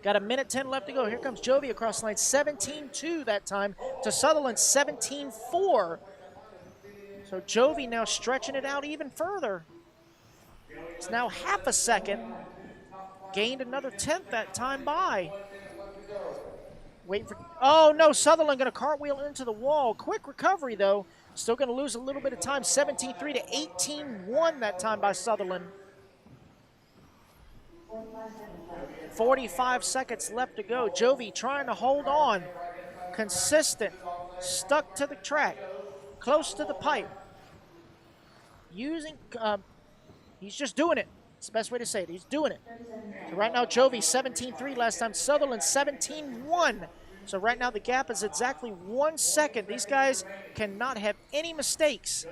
Got a minute 10 left to go. Here comes Jovi across the line. 17.2 that time to Sutherland 17.4. So Jovi now stretching it out even further. It's now half a second. Gained another 10th that time by. Waiting for, oh no, Sutherland going to cartwheel into the wall. Quick recovery though. Still going to lose a little bit of time. 17.3 to 18.1 that time by Sutherland. 45 seconds left to go. Jovi trying to hold on. Consistent. Stuck to the track. Close to the pipe. Using, he's just doing it. It's the best way to say it. He's doing it. So right now, Jovi 17.3 last time. Sutherland 17.1. So right now, the gap is exactly 1 second. These guys cannot have any mistakes.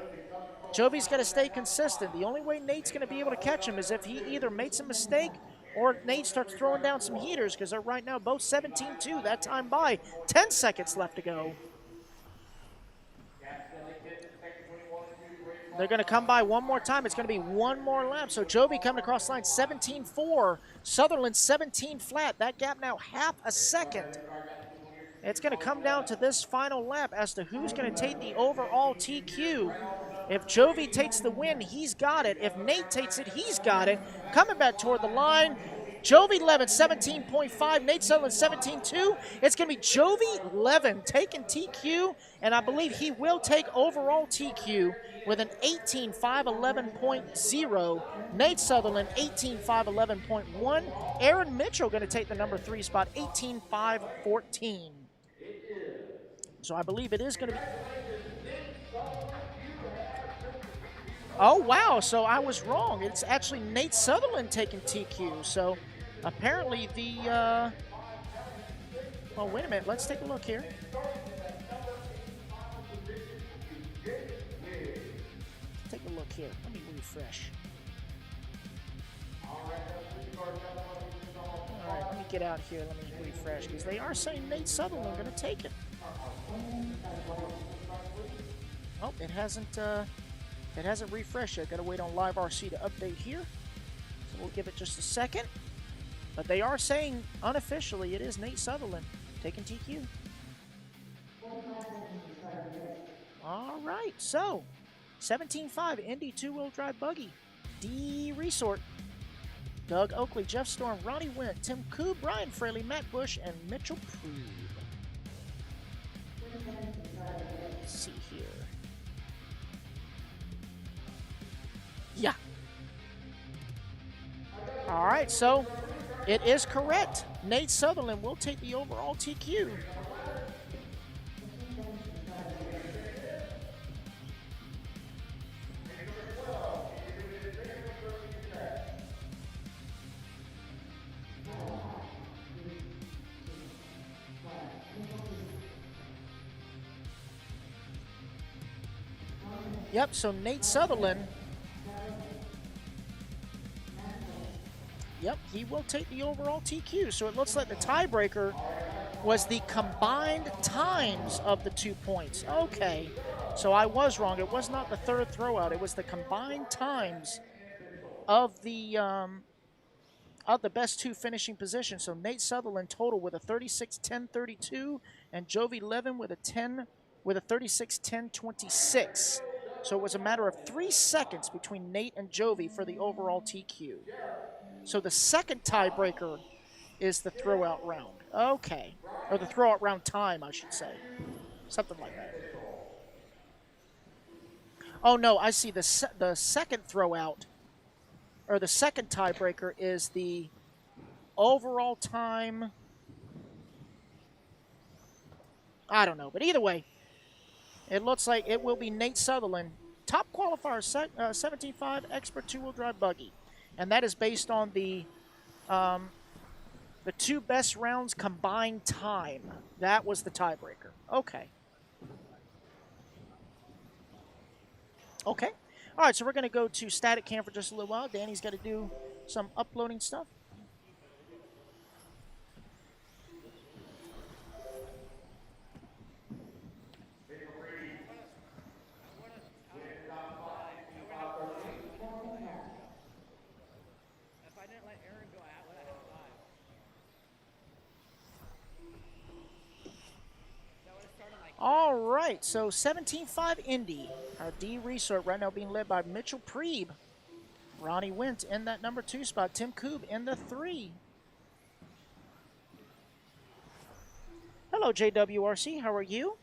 Jovi's got to stay consistent. The only way Nate's going to be able to catch him is if he either makes a mistake or Nate starts throwing down some heaters, because they're right now both 17.2 that time by. 10 seconds left to go. They're going to come by one more time. It's going to be one more lap. So Jovi coming across the line 17.4. Sutherland 17 flat. That gap now half a second. It's going to come down to this final lap as to who's going to take the overall TQ. If Jovi takes the win, he's got it. If Nate takes it, he's got it. Coming back toward the line. Jovi Levin, 17.5. Nate Sutherland, 17.2. It's going to be Jovi Levin taking TQ, and I believe he will take overall TQ with an 18.5 11.0. Nate Sutherland, 18.5 11.1. Aaron Mitchell going to take the number 3 spot, 18.5 14. So I believe it is going to be... Oh, wow. So I was wrong. It's actually Nate Sutherland taking TQ. So apparently the... Oh, wait a minute. Let's take a look here. Take a look here. Let me refresh. All right, let me get out here. Let me refresh because they are saying Nate Sutherland going to take it. Oh, it hasn't refreshed yet. Got to wait on Live RC to update here. So we'll give it just a second. But they are saying unofficially it is Nate Sutherland taking TQ. All right, so 17.5 Indy two-wheel drive buggy. D Resort. Doug Oakley, Jeff Storm, Ronnie Went, Tim Koob, Brian Fraley, Matt Bush, and Mitchell Prube. Let's see here. Yeah. All right, so it is correct. Nate Sutherland will take the overall TQ. Yep, so Nate Sutherland, yep, he will take the overall TQ. So it looks like the tiebreaker was the combined times of the 2 points. Okay, so I was wrong. It was not the third throwout. It was the combined times of the best two finishing positions. So Nate Sutherland total with a 36-10-32, and Jovi Levin with a 36-10-26. So it was a matter of 3 seconds between Nate and Jovi for the overall TQ. So the second tiebreaker is the throwout round. Okay. Or the throwout round time, I should say. Something like that. Oh, no, I see. The second throwout, or the second tiebreaker, is the overall time. I don't know. But either way, it looks like it will be Nate Sutherland, top qualifier, 17.5 expert two-wheel drive buggy. And that is based on the 2 best rounds combined time. That was the tiebreaker. Okay. Okay. All right, so we're going to go to static cam for just a little while. Danny's got to do some uploading stuff. right, so 17.5 Indy, our D resort right now being led by Mitchell Prieb. Ronnie Wint in that number 2 spot. Tim Koob in the 3. Hello, JWRC. How are you?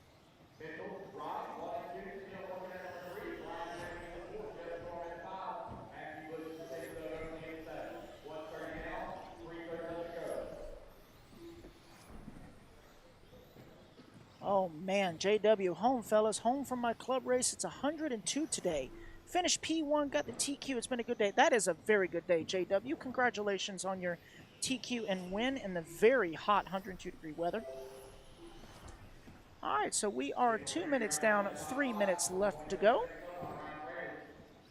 Oh, man. JW, home, fellas. Home from my club race. It's 102 today. Finished P1, got the TQ. It's been a good day. That is a very good day, JW. Congratulations on your TQ and win in the very hot 102-degree weather. All right, so we are 2 minutes down, 3 minutes left to go.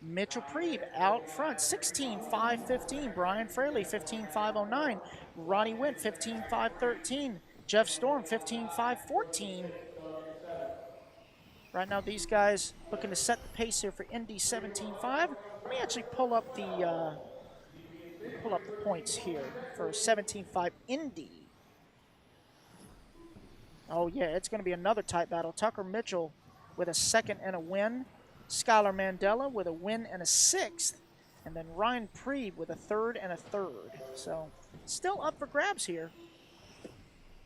Mitchell Prieb out front, 16.5.15. Brian Fraley, 15.5.09. Ronnie Wint, 15.5.13. Jeff Storm, 15.5.14. Right now, these guys looking to set the pace here for Indy 17.5. Let me actually pull up the points here for 17.5 Indy. Oh, yeah, it's going to be another tight battle. Tucker Mitchell with a 2nd and a win. Skylar Mandela with a win and a 6th. And then Ryan Prieb with a 3rd and a 3rd. So, still up for grabs here.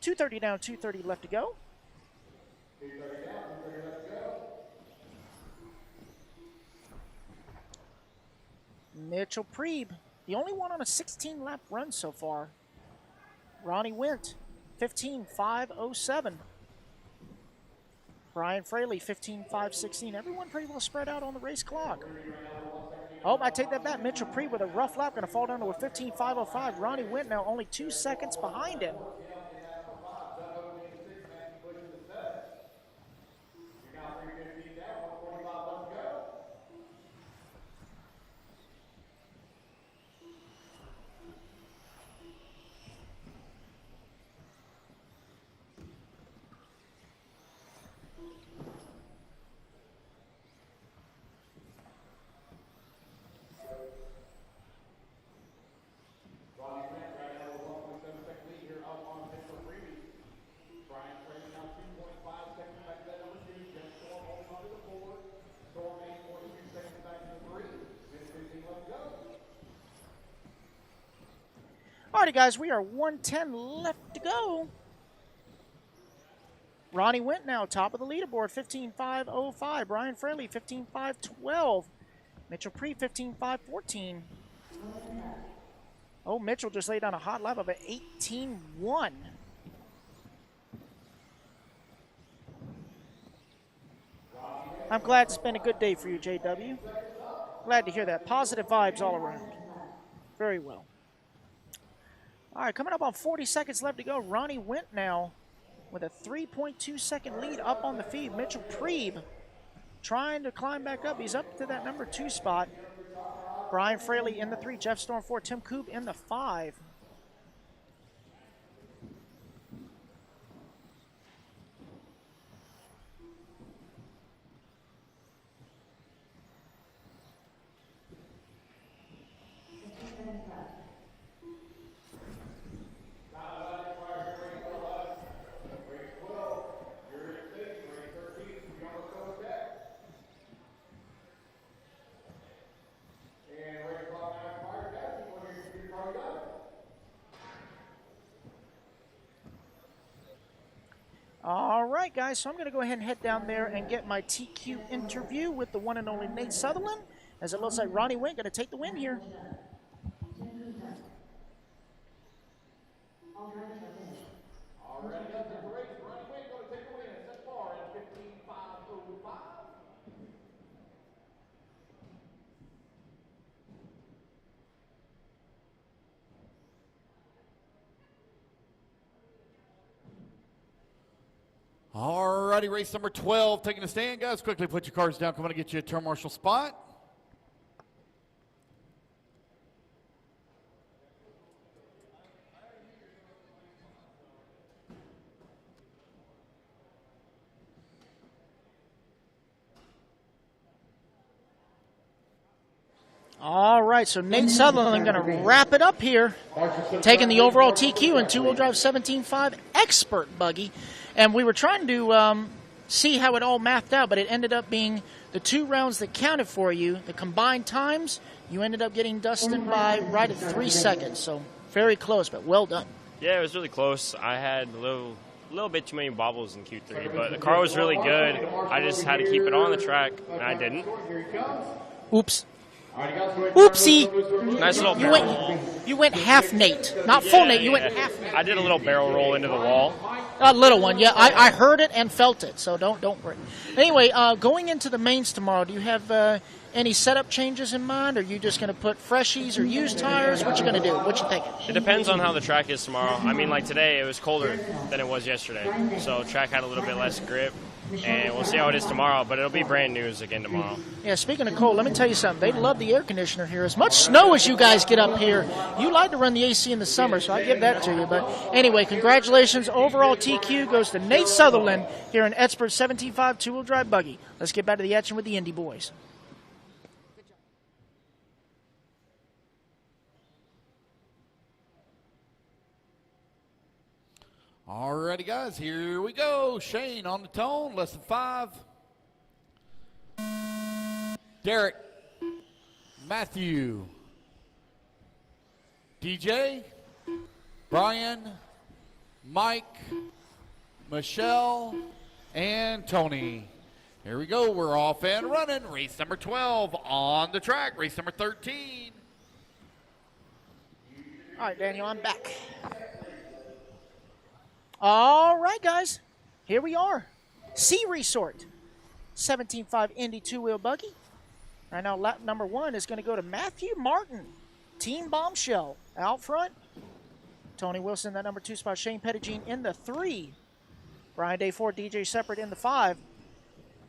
2:30 down, 2:30 left to go. Mitchell Prieb, the only one on a 16-lap run so far. Ronnie Wint, 15.5.07. Brian Fraley, 15.5.16. Everyone pretty well spread out on the race clock. Oh, I take that back. Mitchell Prieb with a rough lap, going to fall down to a 15.5.05. Ronnie Wint now only 2 seconds behind him. Alrighty, guys, we are 1:10 left to go. Ronnie Wint now top of the leaderboard, 15.5.05. Brian Fraley, 15.5.12. Mitchell Prieb, 15.5.14. Oh, Mitchell just laid down a hot lap of an 18.1. I'm glad it's been a good day for you, JW. Glad to hear that. Positive vibes all around. Very well. All right, coming up on 40 seconds left to go. Ronnie Wint now with a 3.2-second lead up on the feed. Mitchell Prieb trying to climb back up. He's up to that number 2 spot. Brian Fraley in the 3. Jeff Storm 4. Tim Koob in the 5. All right, guys, so I'm going to go ahead and head down there and get my TQ interview with the one and only Nate Sutherland, as it looks like Ronnie Wint going to take the win here. Alrighty, race number 12 taking a stand. Guys, quickly put your cards down. Come on and get you a turn marshal spot. All right, so Nate Sutherland going to wrap it up here, taking the overall TQ and two-wheel drive 17.5 expert buggy. And we were trying to see how it all mathed out, but it ended up being the 2 rounds that counted for you, the combined times, you ended up getting Dustin by right at 3 seconds. So very close, but well done. Yeah, it was really close. I had a little bit too many bobbles in Q3, but the car was really good. I just had to keep it on the track, and I didn't. Oops. Oopsie. Nice little barrel roll. You went half Nate. Not full Nate, you went half Nate. I did a little barrel roll into the wall. A little one, yeah. I heard it and felt it, so don't worry. Anyway, going into the mains tomorrow, do you have any setup changes in mind? Are you just going to put freshies or used tires? What you going to do? What you thinking? It depends on how the track is tomorrow. I mean, like today, it was colder than it was yesterday, so track had a little bit less grip. And we'll see how it is tomorrow, but it'll be brand new again tomorrow. Yeah, speaking of cold, let me tell you something. They love the air conditioner here. As much snow as you guys get up here, you like to run the AC in the summer, so I give that to you. But anyway, congratulations. Overall TQ goes to Nate Sutherland here in Edsper's 17.5 two-wheel drive buggy. Let's get back to the action with the Indy boys. Alrighty, guys, here we go. Shane on the tone, less than 5. Derek, Matthew, DJ, Brian, Mike, Michelle, and Tony. Here we go. We're off and running. Race number 12 on the track. Race number 13. All right, Daniel, I'm back. All right, guys, here we are. Sea Resort, 17.5 Indy two-wheel buggy. Right now, lap number 1 is going to go to Matthew Martin, Team Bombshell out front. Tony Wilson, that number 2 spot. Shane Pettigene in the 3. Brian Day 4, DJ Separate in the 5.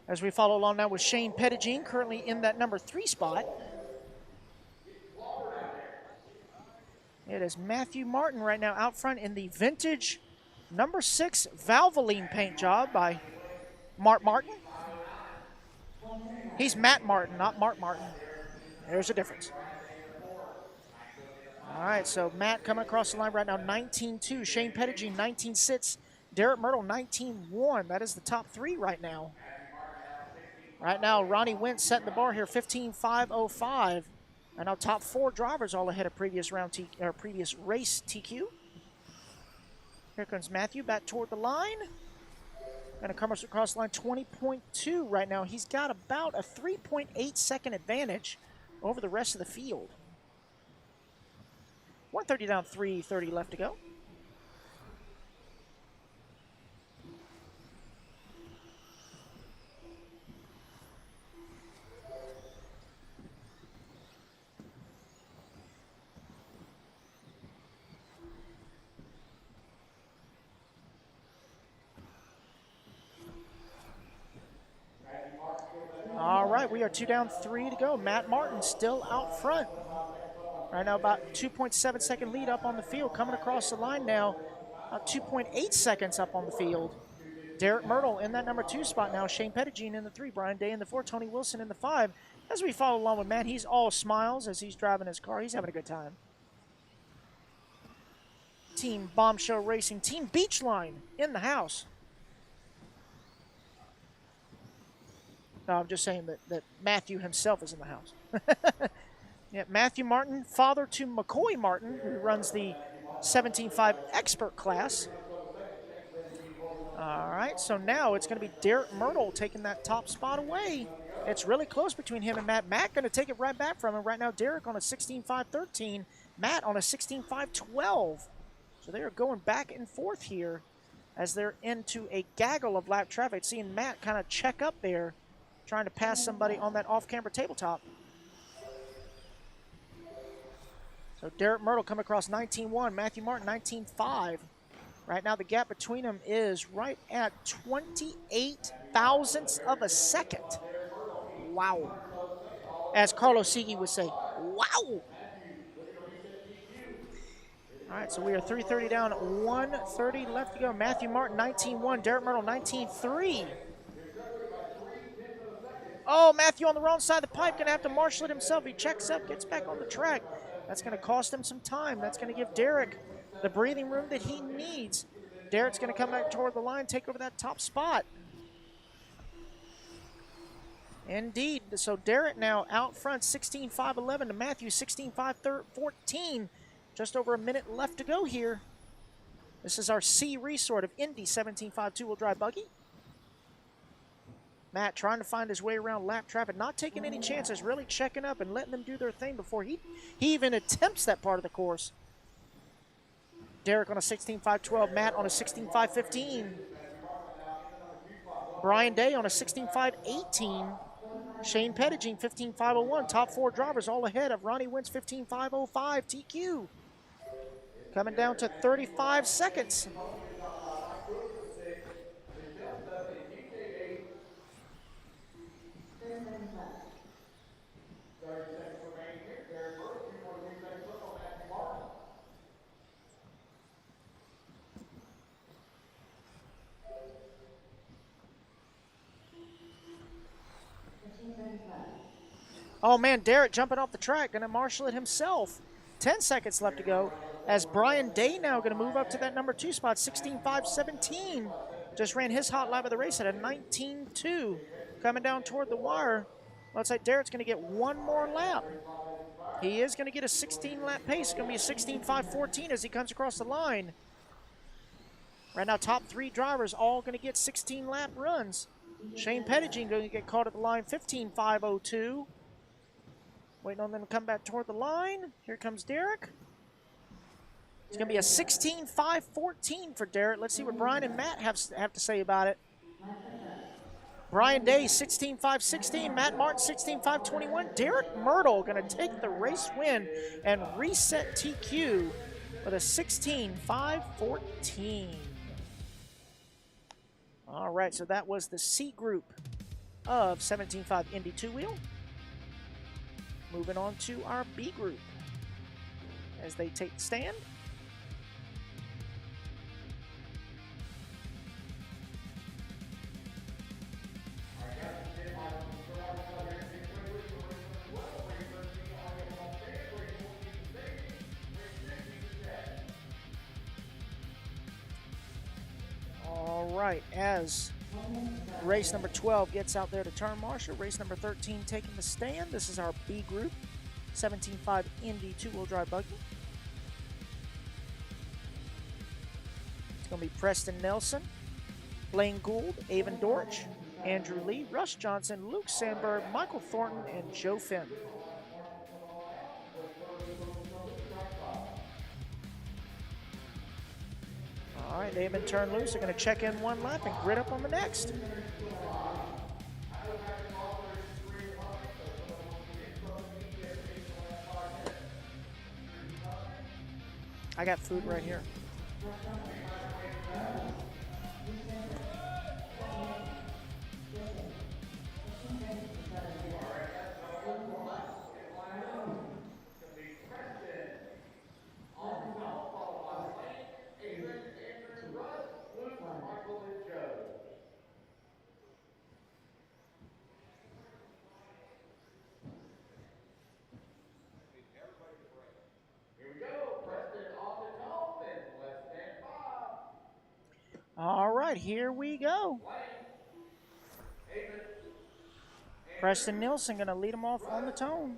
As we follow along now with Shane Pettigene, currently in that number 3 spot. It is Matthew Martin right now out front in the vintage number 6 Valvoline paint job by Mark Martin. He's Matt Martin, not Mark Martin. There's a difference. All right, so Matt coming across the line right now, 19.2. Shane Pettigene, 19.6. Derek Myrtle, 19.1. That is the top 3 right now. Right now, Ronnie Wentz setting the bar here, 15.505. And now top 4 drivers all ahead of previous race TQ. Here comes Matthew back toward the line. Going to come across the line 20.2 right now. He's got about a 3.8 second advantage over the rest of the field. 130 down, 3:30 left to go. All right, we are 2 down, 3 to go. Matt Martin still out front. Right now, about 2.7 second lead up on the field. Coming across the line now, about 2.8 seconds up on the field. Derek Myrtle in that number 2 spot now. Shane Pettigene in the 3. Brian Day in the 4. Tony Wilson in the 5. As we follow along with Matt, he's all smiles as he's driving his car. He's having a good time. Team Bombshell Racing, Team Beachline in the house. No, I'm just saying that Matthew himself is in the house. Yeah, Matthew Martin, father to McCoy Martin, who runs the 17.5 expert class. All right, so now it's going to be Derek Myrtle taking that top spot away. It's really close between him and Matt. Matt going to take it right back from him. Right now, Derek on a 16.513, Matt on a 16.512. So they are going back and forth here as they're into a gaggle of lap traffic. Seeing Matt kind of check up there, trying to pass somebody on that off-camera tabletop. So Derek Myrtle coming across 19.1, Matthew Martin 19.5. Right now the gap between them is right at 28 thousandths of a second. Wow. As Carlos Sigui would say, wow. All right, so we are 3:30 down, 1:30 left to go. Matthew Martin 19.1, Derek Myrtle 19.3. Oh, Matthew on the wrong side of the pipe, going to have to marshal it himself. He checks up, gets back on the track. That's going to cost him some time. That's going to give Derek the breathing room that he needs. Derek's going to come back toward the line, take over that top spot. Indeed. So Derek now out front, 16.511 to Matthew, 16.514. Just over a minute left to go here. This is our C resort of Indy 17.5 two-wheel drive buggy. Matt trying to find his way around lap traffic, not taking any chances, really checking up and letting them do their thing before he even attempts that part of the course. Derek on a 16.512, Matt on a 16.515. Brian Day on a 16.518. Shane Pettigene, 15.501. Top four drivers all ahead of Ronnie Wins, 15.505. TQ coming down to 35 seconds. Oh man, Derek jumping off the track, gonna marshal it himself. 10 seconds left to go as Brian Day now gonna move up to that number 2 spot, 16.517. Just ran his hot lap of the race at a 19.2. Coming down toward the wire. Looks like Derek's gonna get one more lap. He is gonna get a 16 lap pace. It's gonna be a 16.514 as he comes across the line. Right now, top three drivers all gonna get 16 lap runs. Shane Pettigene going to get caught at the line, 15.502. Waiting on them to come back toward the line. Here comes Derek. It's going to be a 16.514 for Derek. Let's see what Brian and Matt have to say about it. Brian Day, 16.516. Matt Martin, 16.521. Derek Myrtle going to take the race win and reset TQ with a 16.514. All right, so that was the C group of 17.5 Indy two-wheel. Moving on to our B group as they take the stand. All right, as race number 12 gets out there to turn marshal, race number 13 taking the stand. This is our B group, 17.5 Indy two-wheel drive buggy. It's going to be Preston Nelson, Blaine Gould, Avon Dortch, Andrew Lee, Russ Johnson, Luke Sandberg, Michael Thornton, and Joe Finn. All right, they've been turned loose. They're going to check in one lap and grid up on the next. I got food right here. All right, here we go. Preston Nielsen going to lead them off on the tone.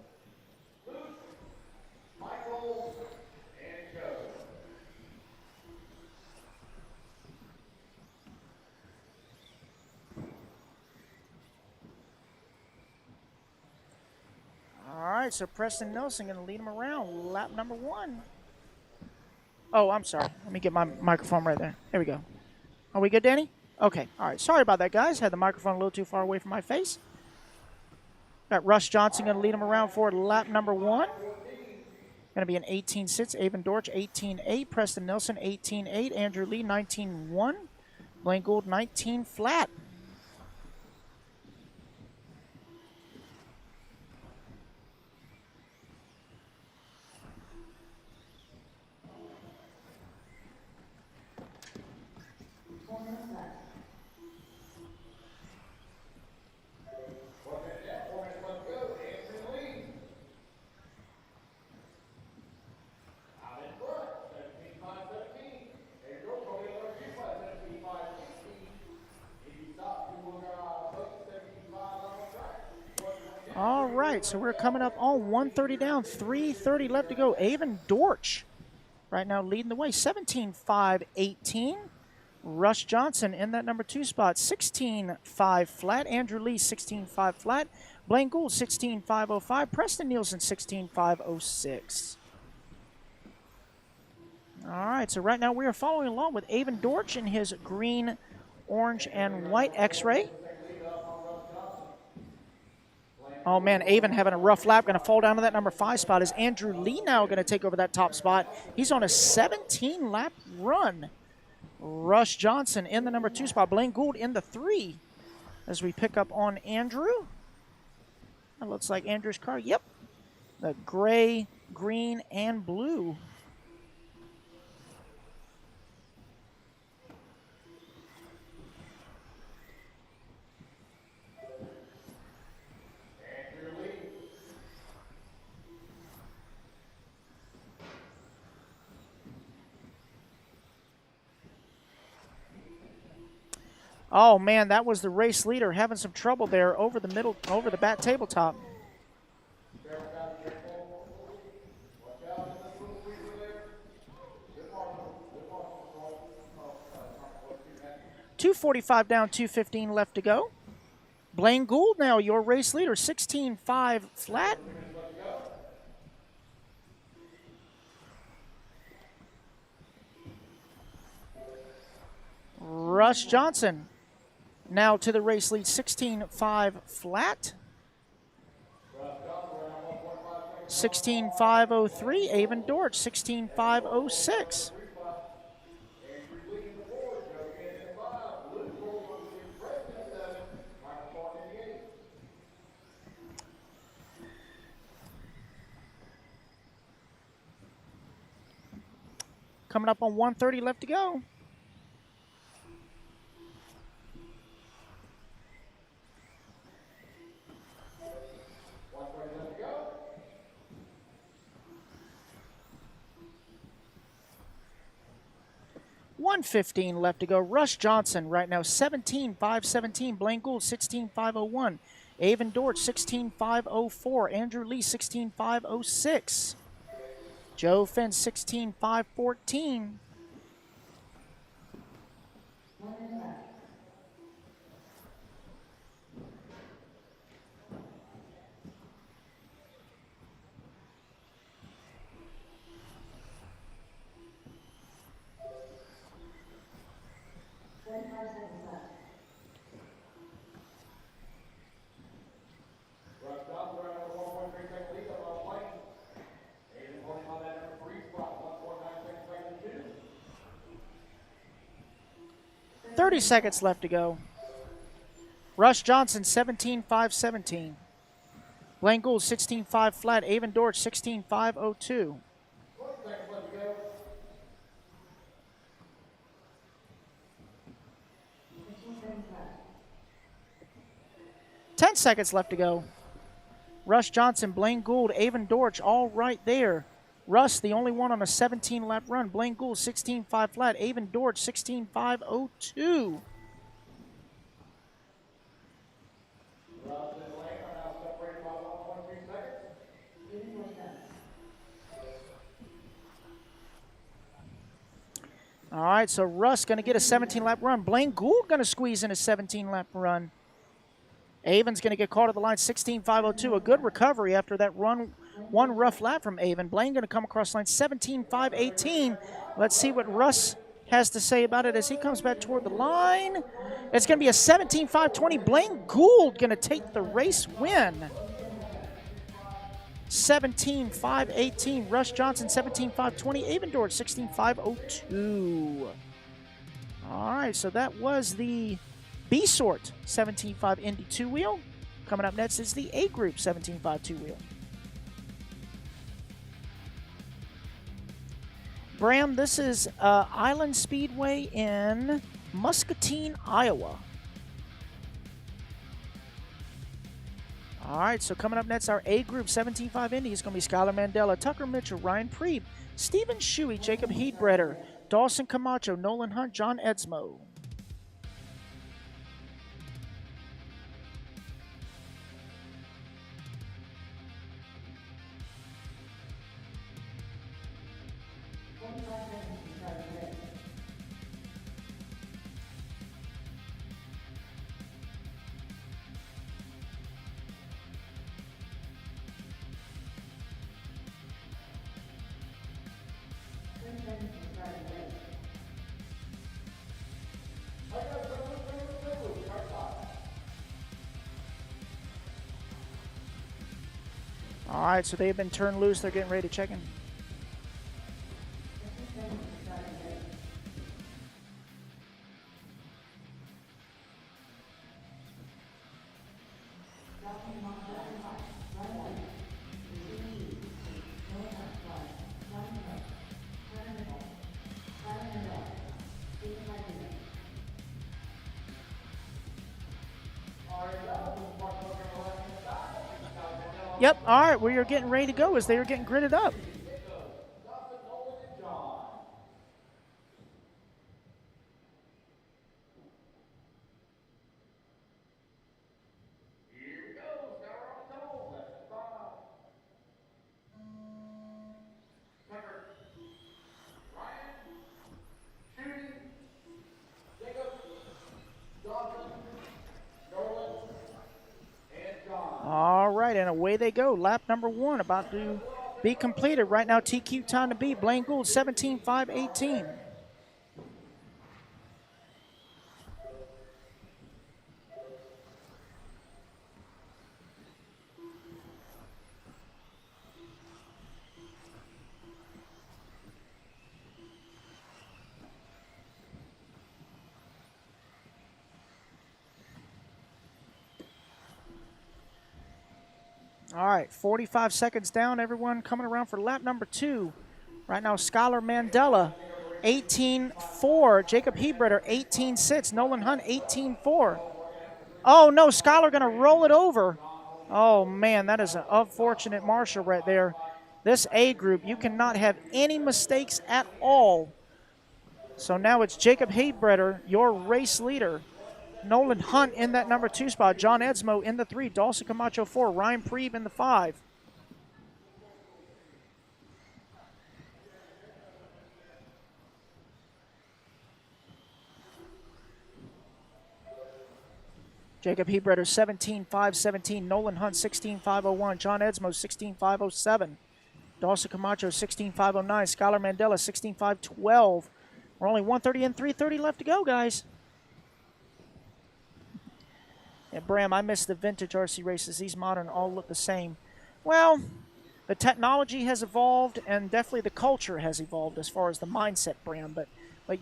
All right, so Preston Nielsen going to lead them around lap number 1. Oh, I'm sorry. Let me get my microphone right there. There we go. Are we good, Danny? Okay. All right. Sorry about that, guys. Had the microphone a little too far away from my face. Got Russ Johnson going to lead him around for lap number 1. Going to be an 18.6. Avon Dortch, 18.8. Preston Nelson, 18.8. Andrew Lee, 19.1. Blaine Gould, 19 flat. right, so we're coming up on 130 down, 3:30 left to go. Avon Dortch right now leading the way, 17.518. Rush Johnson in that number 2 spot, 16.5 flat. Andrew Lee, 16.5 flat. Blaine Gould, 16.505. Preston Nielsen, 16.506. All right, so right now we are following along with Avon Dortch in his green, orange, and white X-ray. Oh, man, Avon having a rough lap. Going to fall down to that number 5 spot. Is Andrew Lee now going to take over that top spot? He's on a 17-lap run. Rush Johnson in the number 2 spot. Blaine Gould in the 3 as we pick up on Andrew. That looks like Andrew's car. Yep. The gray, green, and blue. Oh, man, that was the race leader having some trouble there over the middle, over the back tabletop. .245 down, 2:15 left to go. Blaine Gould now, your race leader, 16.5 flat. Rush Johnson now to the race lead, 16.5 flat. 16.503, Avon Dortch, 16.506. Coming up on 130 left to go. .115 left to go. Rush Johnson right now 17.517. Blaine Gould 16.501. Avon Dortch 16.504. Andrew Lee 16.506. Joe Finn 16.514. .30 seconds left to go. Rush Johnson 17.517. Blaine Gould 16.5 flat. Avon Dortch 16.502. .10 seconds left to go. Rush Johnson, Blaine Gould, Avon Dortch, all right there. Russ, the only one on a 17-lap run. Blaine Gould, 16.5 flat. Avon Dortch, 16.502. All right, so Russ going to get a 17-lap run. Blaine Gould going to squeeze in a 17-lap run. Avon's going to get caught at the line, 16.502. A good recovery after that run. One rough lap from Avon. Blaine going to come across the line, 17.518. Let's see what Russ has to say about it as he comes back toward the line. It's going to be a 17.520. Blaine Gould going to take the race win. 17.518. Rush Johnson, 17.520. Avon Dortch, 16.502. All right, so that was the B sort 17.5 Indy 2-wheel. Coming up next is the A group 17.5 2-wheel. Bram, this is Island Speedway in Muscatine, Iowa. All right, so coming up next, our A group 17.5 Indy is going to be Skylar Mandela, Tucker Mitchell, Ryan Preeb, Stephen Shuey, Jacob Heedbretter, Dawson Camacho, Nolan Hunt, John Edsmo. All right, so they've been turned loose. They're getting ready to check in. Yep, all right, we are getting ready to go as they are getting gridded up. All right, and away they go. Lap number 1 about to be completed. Right now, TQ time to beat. Blaine Gould, 17.518. All right, 45 seconds down. Everyone coming around for lap number 2. Right now, Skylar Mandela, 18.4. Jacob Hebreder, 18.6. Nolan Hunt, 18.4. Oh, no, Skylar going to roll it over. Oh, man, that is an unfortunate marshal right there. This A group, you cannot have any mistakes at all. So now it's Jacob Hebreder, your race leader. Nolan Hunt in that number 2 spot. John Edsmo in the 3. Dawson Camacho 4. Ryan Preeb in the 5. Jacob Hebreder 17.517. Nolan Hunt 16.501. John Edsmo 16.507. Dawson Camacho 16.509. Skylar Mandela 16.512. We're only 130 and 330 left to go, guys. Yeah, Bram, I miss the vintage RC races. These modern all look the same. Well, the technology has evolved, and definitely the culture has evolved as far as the mindset, Bram. But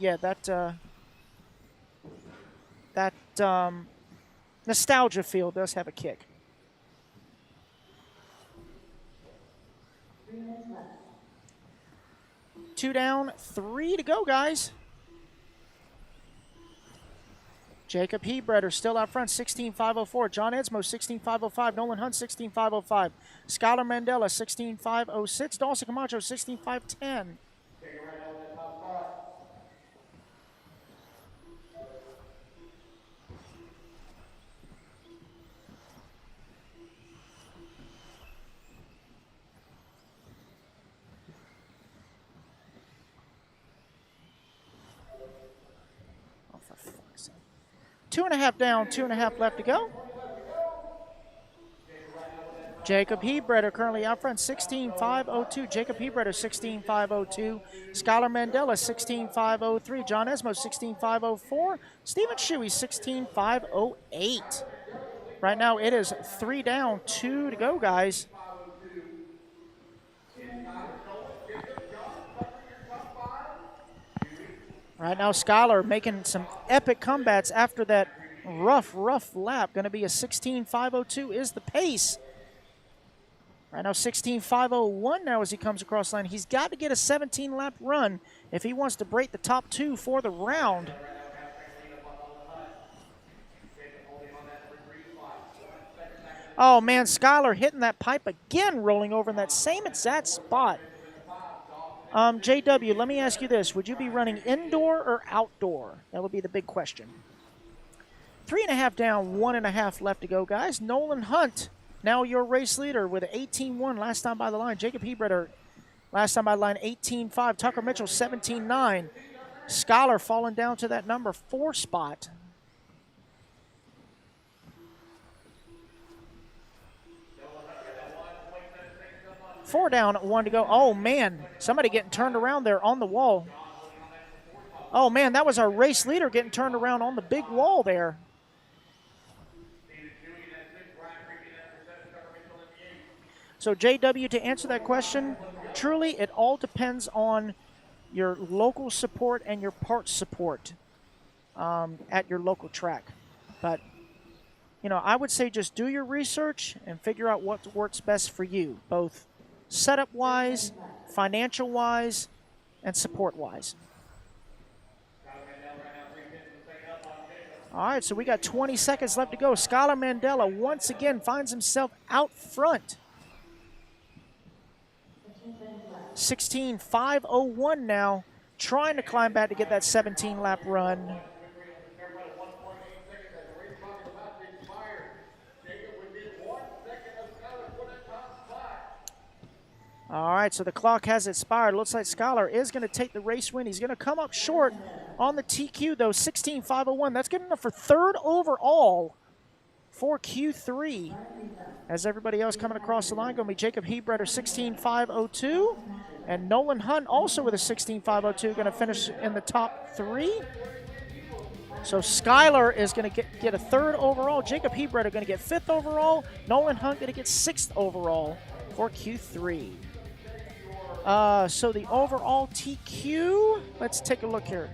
yeah, that nostalgia feel does have a kick. 3 minutes left. 2 down, 3 to go, guys. Jacob Hebreder still out front, 16.504. John Edsmo, 16.505. Nolan Hunt, 16.505. Skylar Mandela, 16.506. Dawson Camacho, 16.510. Oh, for fuck's sake. 2.5 down, 2.5 left to go. Jacob Hebreder currently out front, 16.502. Jacob Hebreder, 16.502. Skylar Mandela, 16.503. John Edsmo, 16.504. Stephen Shuey, 16.508. Right now it is 3 down, 2 to go, guys. Right now, Skylar making some epic comebacks after that rough lap. Going to be a 16.502 is the pace. Right now, 16.501 now as he comes across the line. He's got to get a 17-lap run if he wants to break the top 2 for the round. Oh, man, Skylar hitting that pipe again, rolling over in that same exact spot. JW, let me ask you this. Would you be running indoor or outdoor? That would be the big question. 3.5 down, 1.5 left to go, guys. Nolan Hunt, now your race leader with an 18.1 last time by the line. Jacob Hebreder, last time by the line, 18.5. Tucker Mitchell, 17.9. Skylar falling down to that number 4 spot. 4 down, 1 to go. Oh, man, somebody getting turned around there on the wall. Oh, man, that was our race leader getting turned around on the big wall there. So, JW, to answer that question, truly it all depends on your local support and your parts support at your local track. But, you know, I would say just do your research and figure out what works best for you, both setup-wise, financial-wise, and support-wise. All right, so we got 20 seconds left to go. Skylar Mandela once again finds himself out front. 16.501 now, trying to climb back to get that 17-lap run. All right, so the clock has expired. Looks like Skylar is going to take the race win. He's going to come up short on the TQ, though, 16.501. That's good enough for 3rd overall for Q3. As everybody else coming across the line, going to be Jacob Hebreder, 16.502. And Nolan Hunt also with a 16.502, going to finish in the top 3. So Skylar is going to get a 3rd overall. Jacob Hebreder going to get 5th overall. Nolan Hunt going to get 6th overall for Q3. So the overall TQ, let's take a look here.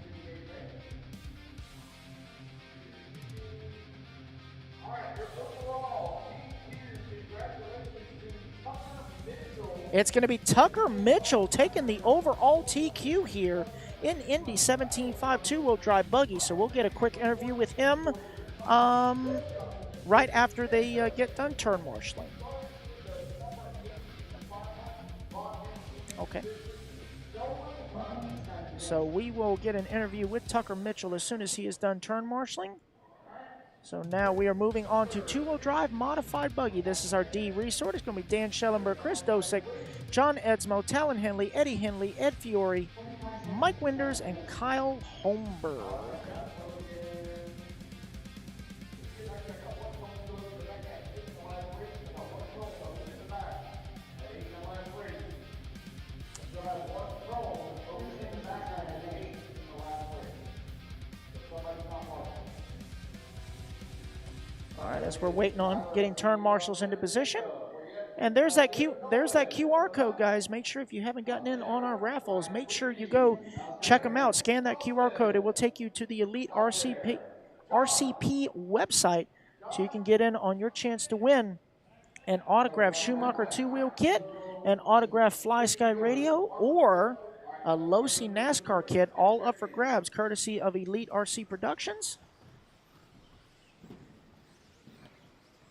It's going to be Tucker Mitchell taking the overall TQ here in Indy 17.5 two-wheel drive buggy. So we'll get a quick interview with him right after they get done turn marshaling. Okay. So we will get an interview with Tucker Mitchell as soon as he is done turn marshaling. So now we are moving on to two-wheel drive modified buggy. This is our D resort. It's going to be Dan Schellenberg, Chris Dosick, John Edsmo, Talon Henley, Eddie Henley, Ed Fiore, Mike Winders, and Kyle Holmberg. All right, as we're waiting on getting turn marshals into position. And there's that QR code, guys. Make sure if you haven't gotten in on our raffles, make sure you go check them out. Scan that QR code. It will take you to the Elite RCP website so you can get in on your chance to win an autographed Schumacher two-wheel kit, an autographed Fly Sky radio, or a Losi NASCAR kit, all up for grabs, courtesy of Elite RC Productions.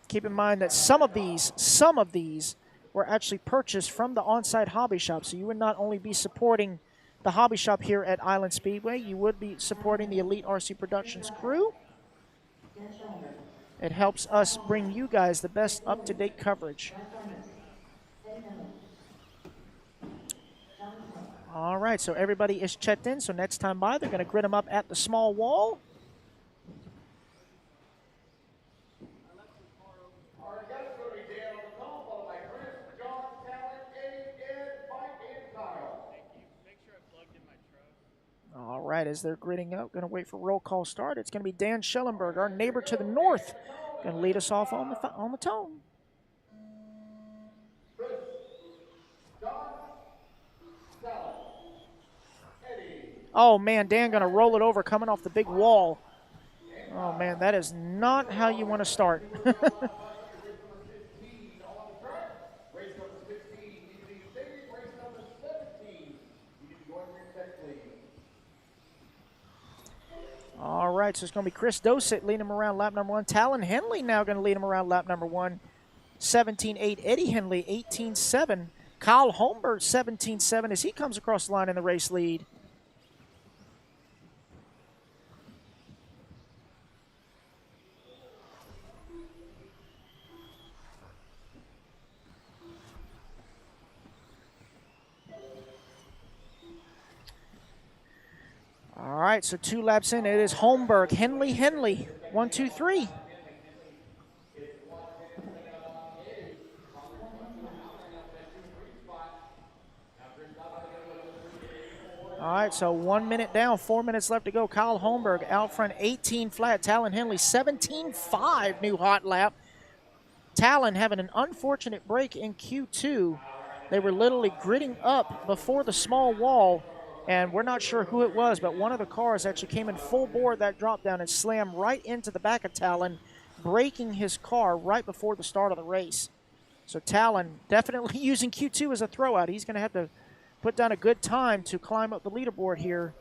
Keep in mind that some of these were actually purchased from the on-site hobby shop. So you would not only be supporting the hobby shop here at Island Speedway, you would be supporting the Elite RC Productions crew. It helps us bring you guys the best up-to-date coverage. All right, so everybody is checked in. So next time by, they're going to grid them up at the small wall. All right, as they're gridding up, going to wait for roll call start. It's going to be Dan Schellenberg, our neighbor to the north, going to lead us off on the tone. Oh, man, Dan going to roll it over coming off the big wall. Oh, man, that is not how you want to start. All right, so it's going to be Chris Dosick leading him around lap number 1. Talon Henley now going to lead him around lap number 1. 17.8. Eddie Henley, 18.7. Kyle Holmberg, 17.7 as he comes across the line in the race lead. All right, so 2 laps in. It is Holmberg, Henley, 1, 2, 3. All right, so 1 minute down, 4 minutes left to go. Kyle Holmberg out front, 18 flat. Talon Henley, 17.5, new hot lap. Talon having an unfortunate break in Q2. They were literally gritting up before the small wall, and we're not sure who it was, but one of the cars actually came in full bore that drop down and slammed right into the back of Talon, breaking his car right before the start of the race. So Talon definitely using Q2 as a throwout. He's going to have to put down a good time to climb up the leaderboard here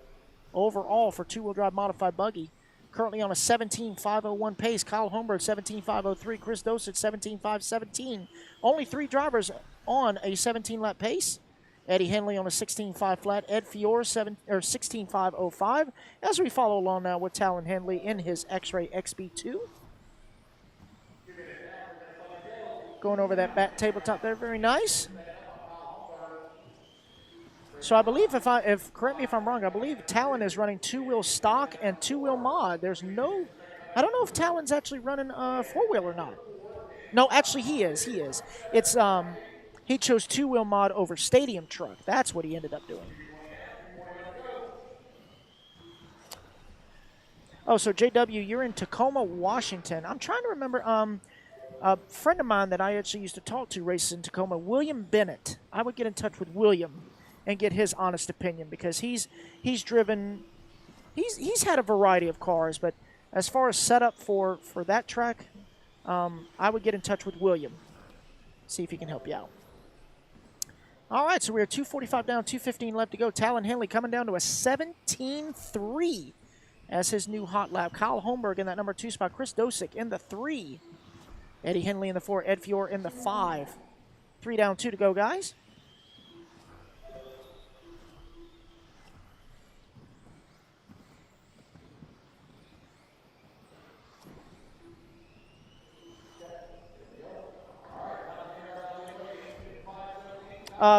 overall for two-wheel drive modified buggy. Currently on a 17.501 pace. Kyle Holmberg 17.503. Chris Dosich 17.517. Only 3 drivers on a 17-lap pace. Eddie Henley on a 16.5 flat. Ed Fiore 16.505. As we follow along now with Talon Henley in his X-Ray XB2. Going over that back tabletop there, very nice. So I believe, correct me if I'm wrong, I believe Talon is running 2-wheel stock and 2-wheel mod. There's no, I don't know if Talon's actually running 4-wheel or not. No, actually he is. It's, he chose 2-wheel mod over stadium truck. That's what he ended up doing. Oh, so JW, you're in Tacoma, Washington. I'm trying to remember, a friend of mine that I actually used to talk to races in Tacoma, William Bennett. I would get in touch with William and get his honest opinion, because he's driven, he's had a variety of cars, but as far as setup for that track, I would get in touch with William, see if he can help you out. All right, so we're 2:45 down, 2:15 left to go. Talon Henley coming down to a 17.3 as his new hot lap. Kyle Holmberg in that number 2 spot. Chris Dosich in the 3. Eddie Henley in the 4. Ed Fiore in the 5. 3 down, 2 to go, guys.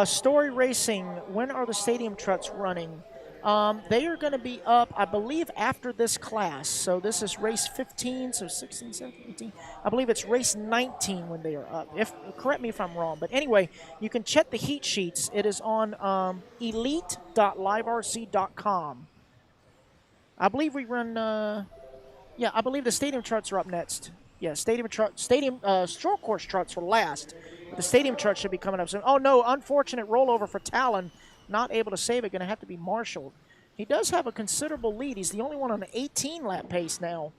Story Racing, when are the stadium trucks running? They are going to be up, I believe, after this class. So this is race 15, so 16, 17, 18. I believe it's race 19 when they are up. Correct me if I'm wrong. But anyway, you can check the heat sheets. It is on elite.liverc.com. I believe we run, I believe the stadium trucks are up next. Yeah, stadium short course trucks were last. The stadium truck should be coming up soon. Oh, no, unfortunate rollover for Talon. Not able to save it. Going to have to be marshaled. He does have a considerable lead. He's the only one on an 18-lap pace now.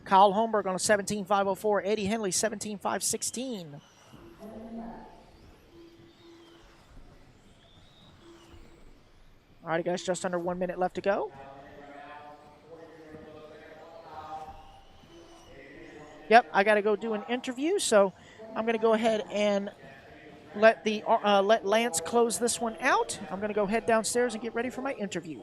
Kyle Holmberg on a 17.504. Eddie Henley, 17.516. All right, guys, just under 1 minute left to go. Yep, I got to go do an interview, so I'm going to go ahead and let Lance close this one out. I'm going to go head downstairs and get ready for my interview.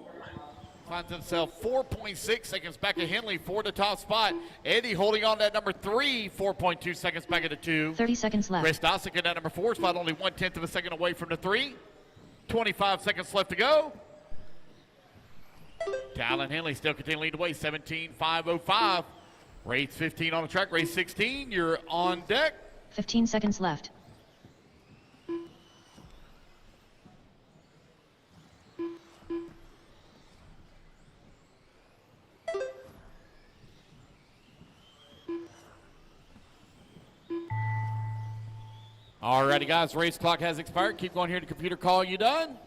Finds himself 4.6 seconds back of Henley for the top spot. Eddie holding on to that number 3, 4.2 seconds back of the 2. 30 seconds left. Chris Dosick in that number 4 spot, only 1/10 of a second away from the 3. 25 seconds left to go. Talon Henley still continuing to lead the way, 17.505. Race 15 on the track. Race 16, you're on deck. 15 seconds left. Alrighty, guys, race clock has expired. Keep going here to computer call. You done?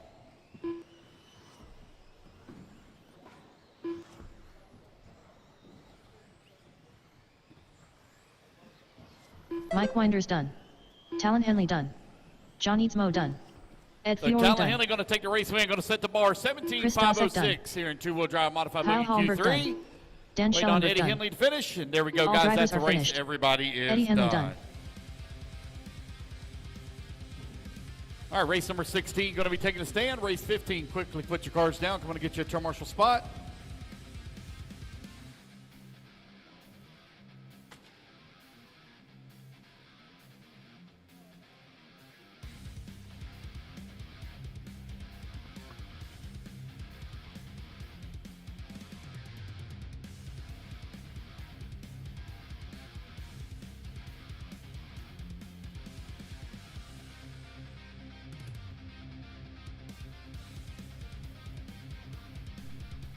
Mike Winder's done. Talon Henley done. John Eadsmo done. Ed So Fiore Talon done. Henley going to take the race win, going to set the bar 17.506 here in two-wheel drive modified Kyle buggy Holmberg Q3. done. Dan Wait on Schellenberg Eddie done. Henley to finish, and there we go, All guys. drivers That's the are race. finished. Everybody is Eddie Henley done. All right, race number 16 going to be taking a stand. Race 15, quickly put your cars down. Come on to get you a turn marshal spot.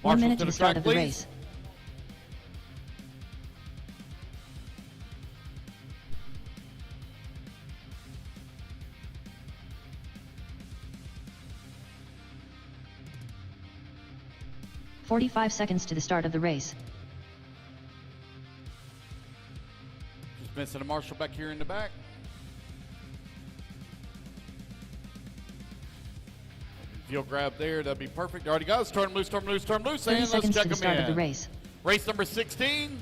1 Marshals minute to the the start track, of the please. race. "45 seconds to the start of the race. Just missing a marshal back here in the back. If you'll grab there, that'd be perfect. Alrighty, guys, turn 'em loose, turn 'em loose, turn 'em loose, 30 and let's seconds check to the them start in. of the race. Race number 16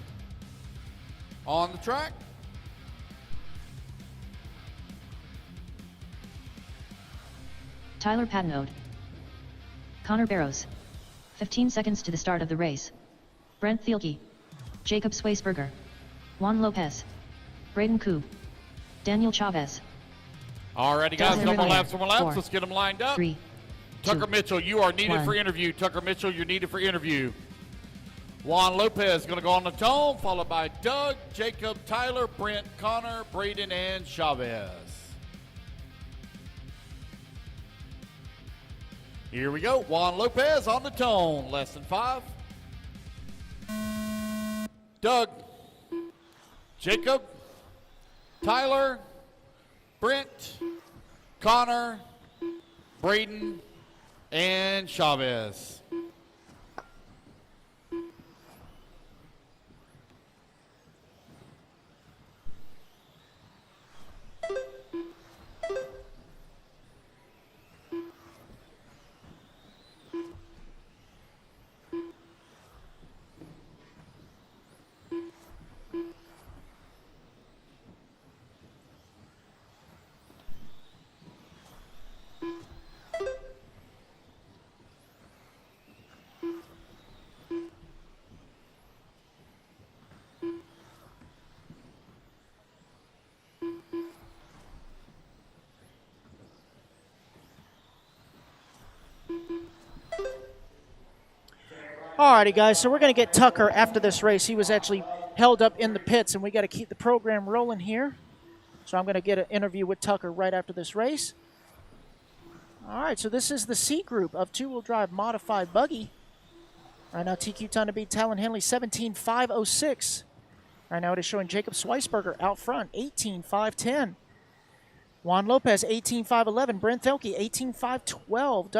on the track. Tyler Patnode. Connor Barrows. 15 seconds to the start of the race. Brent Thielke. Jacob Swaysberger. Juan Lopez. Braden Koob. Daniel Chavez. Alrighty, guys, Dalton no more Riviere. laps, no more laps. 4, Let's get them lined up. 3, Tucker 2, Mitchell, you are needed 1. for interview. Tucker Mitchell, you're needed for interview. Juan Lopez going to go on the tone, followed by Doug, Jacob, Tyler, Brent, Connor, Braden, and Chavez. Here we go. Juan Lopez on the tone. Less than 5. Doug, Jacob, Tyler, Brent, Connor, Braden, and Chavez. Alrighty, guys, so we're going to get Tucker after this race. He was actually held up in the pits, and we got to keep the program rolling here. So I'm going to get an interview with Tucker right after this race. All right, so this is the C group of two-wheel drive modified buggy. Right now, TQ time to beat Talon Henley, 17.506. Right now, it is showing Jacob Sweisberger out front, 18.510. Juan Lopez, 18.511. Brent Thielke, 18.512.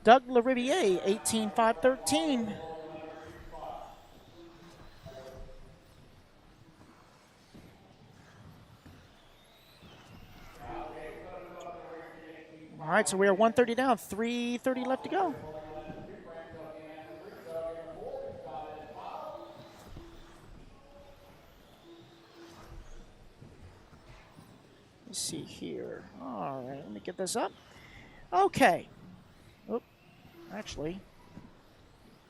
Doug Lariviere, 18.513. All right, so we are 130 down, 3:30 left to go. Let's see here. All right, let me get this up. Okay. Oop. Actually.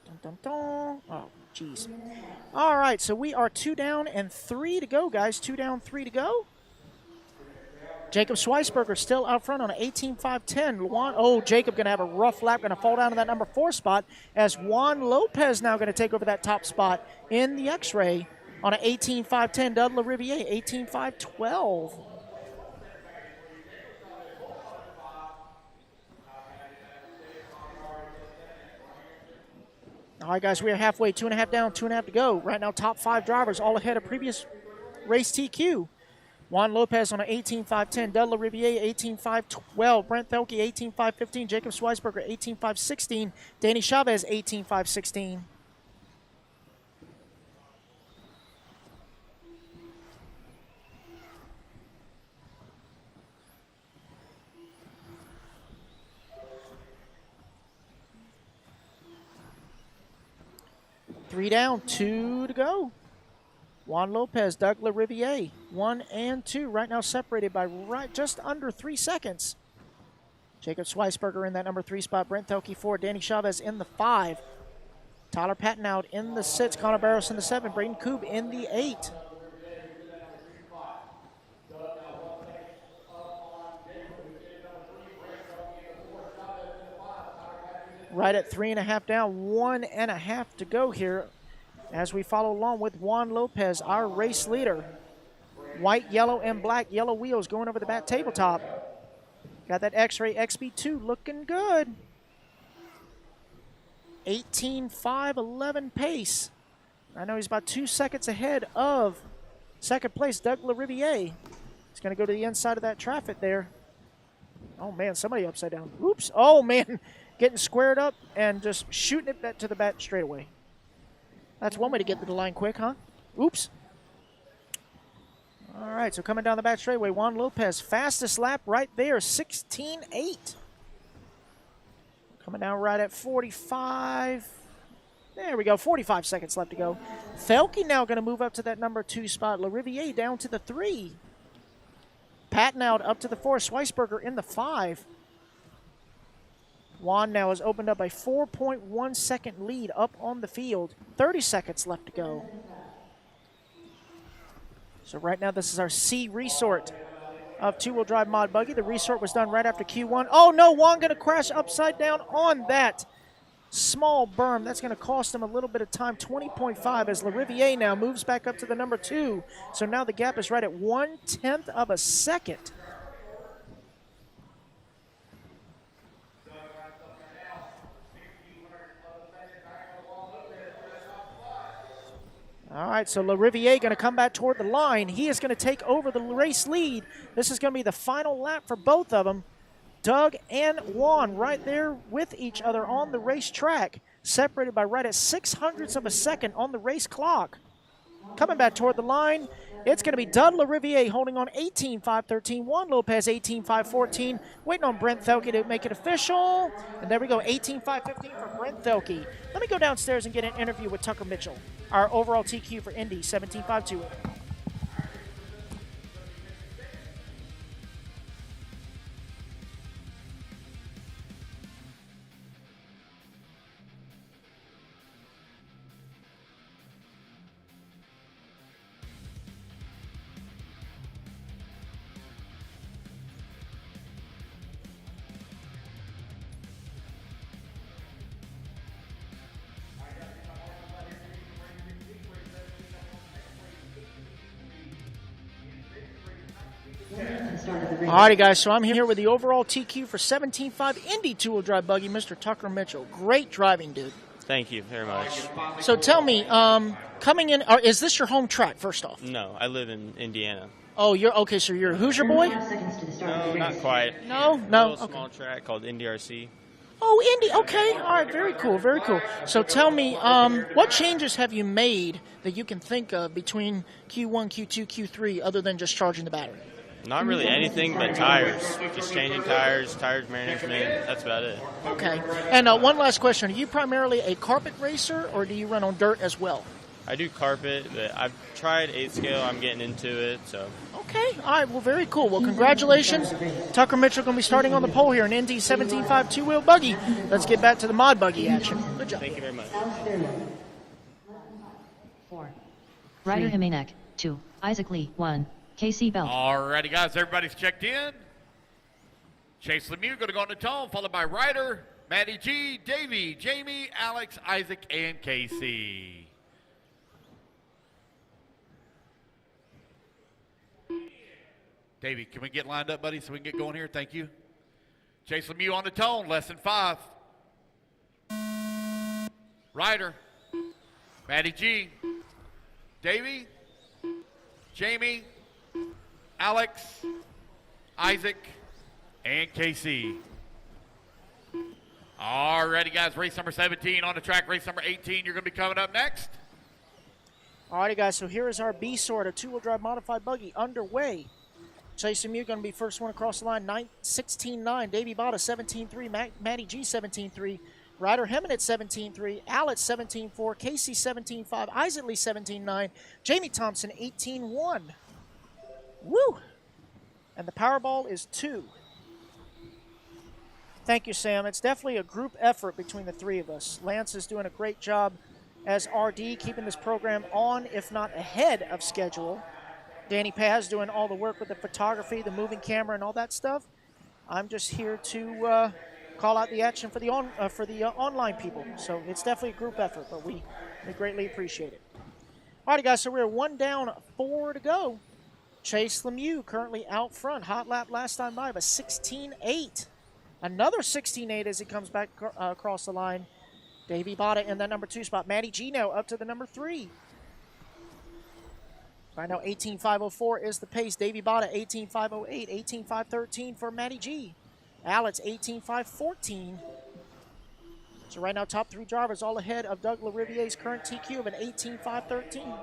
Dun, dun, dun. Oh, jeez. All right, so we are 2 down and 3 to go, guys. 2 down, 3 to go. Jacob Sweisberger still out front on an 18.510. Oh, Jacob going to have a rough lap, going to fall down to that number 4 spot as Juan Lopez now going to take over that top spot in the X-Ray on an 18.510. Doug Lariviere, 18.512. All right, guys, we are halfway, 2.5 down, 2.5 to go. Right now, top 5 drivers all ahead of previous race TQ. Juan Lopez on an 18.510, Doug Lariviere 18.512, Brent Thielke 18.515, Jacob Sweisberger 18.516, Danny Chavez 18.516. Three down, 2 to go. Juan Lopez, Doug Lariviere, 1 and 2, right now separated by just under 3 seconds. Jacob Sweisberger in that number 3 spot, Brent Thielke 4, Danny Chavez in the 5. Tyler Patton out in the 6, Connor Barrows in the 7, Braden Koob in the 8. Right at 3.5 down, 1.5 to go here as we follow along with Juan Lopez, our race leader. White, yellow, and black. Yellow wheels going over the back tabletop. Got that X-Ray XB2 looking good. 18.511 pace. I know he's about 2 seconds ahead of second place, Doug LaRiviere. He's going to go to the inside of that traffic there. Oh, man, somebody upside down. Oops. Oh, man, getting squared up and just shooting it back to the back straightaway. That's one way to get to the line quick, huh? Oops. All right, so coming down the back straightaway, Juan Lopez, fastest lap right there, 16.8. Coming down right at 45. There we go, 45 seconds left to go. Thelke now going to move up to that number 2 spot. LaRiviere down to the 3. Patton out up to the 4. Schweisberger in the 5. Juan now has opened up a 4.1 second lead up on the field. 30 seconds left to go. So right now this is our C resort of two-wheel drive mod buggy. The resort was done right after Q1. Oh no, Juan going to crash upside down on that small berm. That's going to cost him a little bit of time, 20.5, as LaRiviere now moves back up to the number 2. So now the gap is right at 1/10 of a second. All right, so LaRiviere going to come back toward the line. He is going to take over the race lead. This is going to be the final lap for both of them. Doug and Juan right there with each other on the racetrack, separated by right at 0.06 of a second on the race clock. Coming back toward the line, it's going to be Doug LaRiviere holding on 18.513, Juan Lopez 18.514, waiting on Brent Thelke to make it official. And there we go, 18.515 for Brent Thelke. Let me go downstairs and get an interview with Tucker Mitchell, our overall TQ for Indy 17.520. Alrighty, guys, so I'm here with the overall TQ for 17.5 Indy two-wheel drive buggy, Mr. Tucker Mitchell. Great driving, dude. Thank you very much. So tell me, coming in, is this your home track, first off? No, I live in Indiana. Oh, you're okay, so you're a Hoosier boy? No, not quite. No? A little small track called Indy RC. Oh, Indy, okay. All right, very cool, very cool. So tell me, what changes have you made that you can think of between Q1, Q2, Q3, other than just charging the battery? Not really anything but tires. Just changing tires, tire management, that's about it. Okay. And one last question. Are you primarily a carpet racer, or do you run on dirt as well? I do carpet, but I've tried 8 scale. I'm getting into it, so. Okay. All right. Well, very cool. Well, congratulations. Tucker Mitchell going to be starting on the pole here in Indy 17.5 two-wheel buggy. Let's get back to the mod buggy action. Good job. Thank you very much. 4. Ryder Jimenez, 2. Isaac Lee, 1. KC Belt. Alrighty, guys, everybody's checked in. Chase Lemieux going to go on the tone, followed by Ryder, Matty G, Davey, Jamie, Alex, Isaac, and Casey. Davey, can we get lined up, buddy, so we can get going here? Thank you. Chase Lemieux on the tone, less than 5. Ryder, Matty G, Davey, Jamie, Alex, Isaac, and KC. All righty, guys, race number 17 on the track. Race number 18, you're going to be coming up next. All righty, guys, so here is our B-Sort, a two-wheel drive modified buggy underway. Chase Lemieux going to be first one across the line, 16.9. Davey Botta, 17.3. Matty G, 17.3. Ryder Hemmett at 17.3. Alex, 17.4. Casey, 17.5. Isaac Lee, 17.9. Jamie Thompson, 18.1. Woo! And the Powerball is 2. Thank you, Sam. It's definitely a group effort between the three of us. Lance is doing a great job as RD, keeping this program on, if not ahead of schedule. Danny Paz doing all the work with the photography, the moving camera, and all that stuff. I'm just here to call out the action for the online people. So it's definitely a group effort, but we greatly appreciate it. All right, guys, so we're 1 down, 4 to go. Chase Lemieux currently out front. Hot lap last time by, but 16.8. Another 16.8 as he comes back across the line. Davey Botta in that number 2 spot. Matty G now up to the number 3. Right now, 18.504 is the pace. Davey Botta, 18.508, 18.513 for Matty G. Alex, 18.514. So right now, top 3 drivers all ahead of Doug LaRivier's current TQ of an 18.513.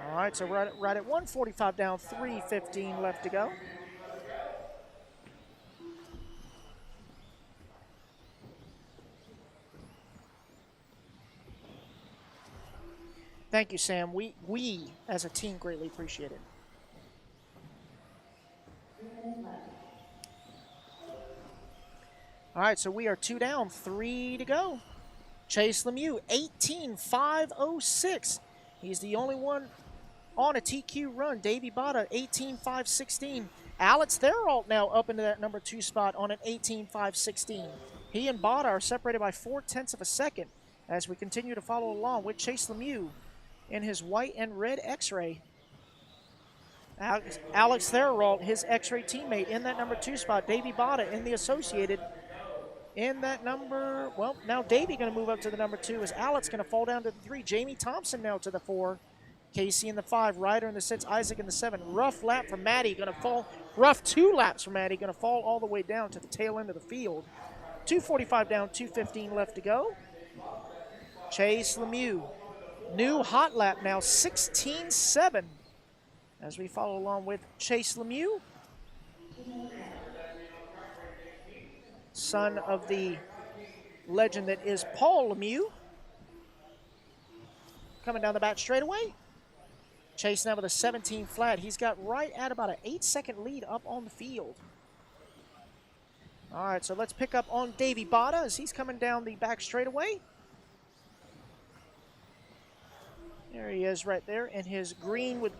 All right, so right at 145 down, 3:15 left to go. Thank you, Sam. We as a team greatly appreciate it. All right, so we are 2 down, 3 to go. Chase Lemieux, 18.506. He's the only one on a TQ run. Davey Botta, 18.516. Alex Therault now up into that number 2 spot on an 18.516. He and Botta are separated by 0.4 of a second as we continue to follow along with Chase Lemieux in his white and red X-Ray. Alex Therault, his X-Ray teammate, in that number 2 spot. Davey Botta in the Associated in that number. Well, now Davey going to move up to the number 2 as Alex going to fall down to the 3. Jamie Thompson now to the 4. Casey in the 5. Ryder in the 6. Isaac in the 7. Rough lap for Maddie. Going to fall. Rough 2 laps for Maddie. Going to fall all the way down to the tail end of the field. 2:45 down, 2:15 left to go. Chase Lemieux. New hot lap now, 16.7. As we follow along with Chase Lemieux, son of the legend that is Paul Lemieux. Coming down the back straightaway. Chase now with a 17 flat. He's got right at about an 8-second lead up on the field. All right, so let's pick up on Davey Botta as he's coming down the back straightaway. There he is right there in his green with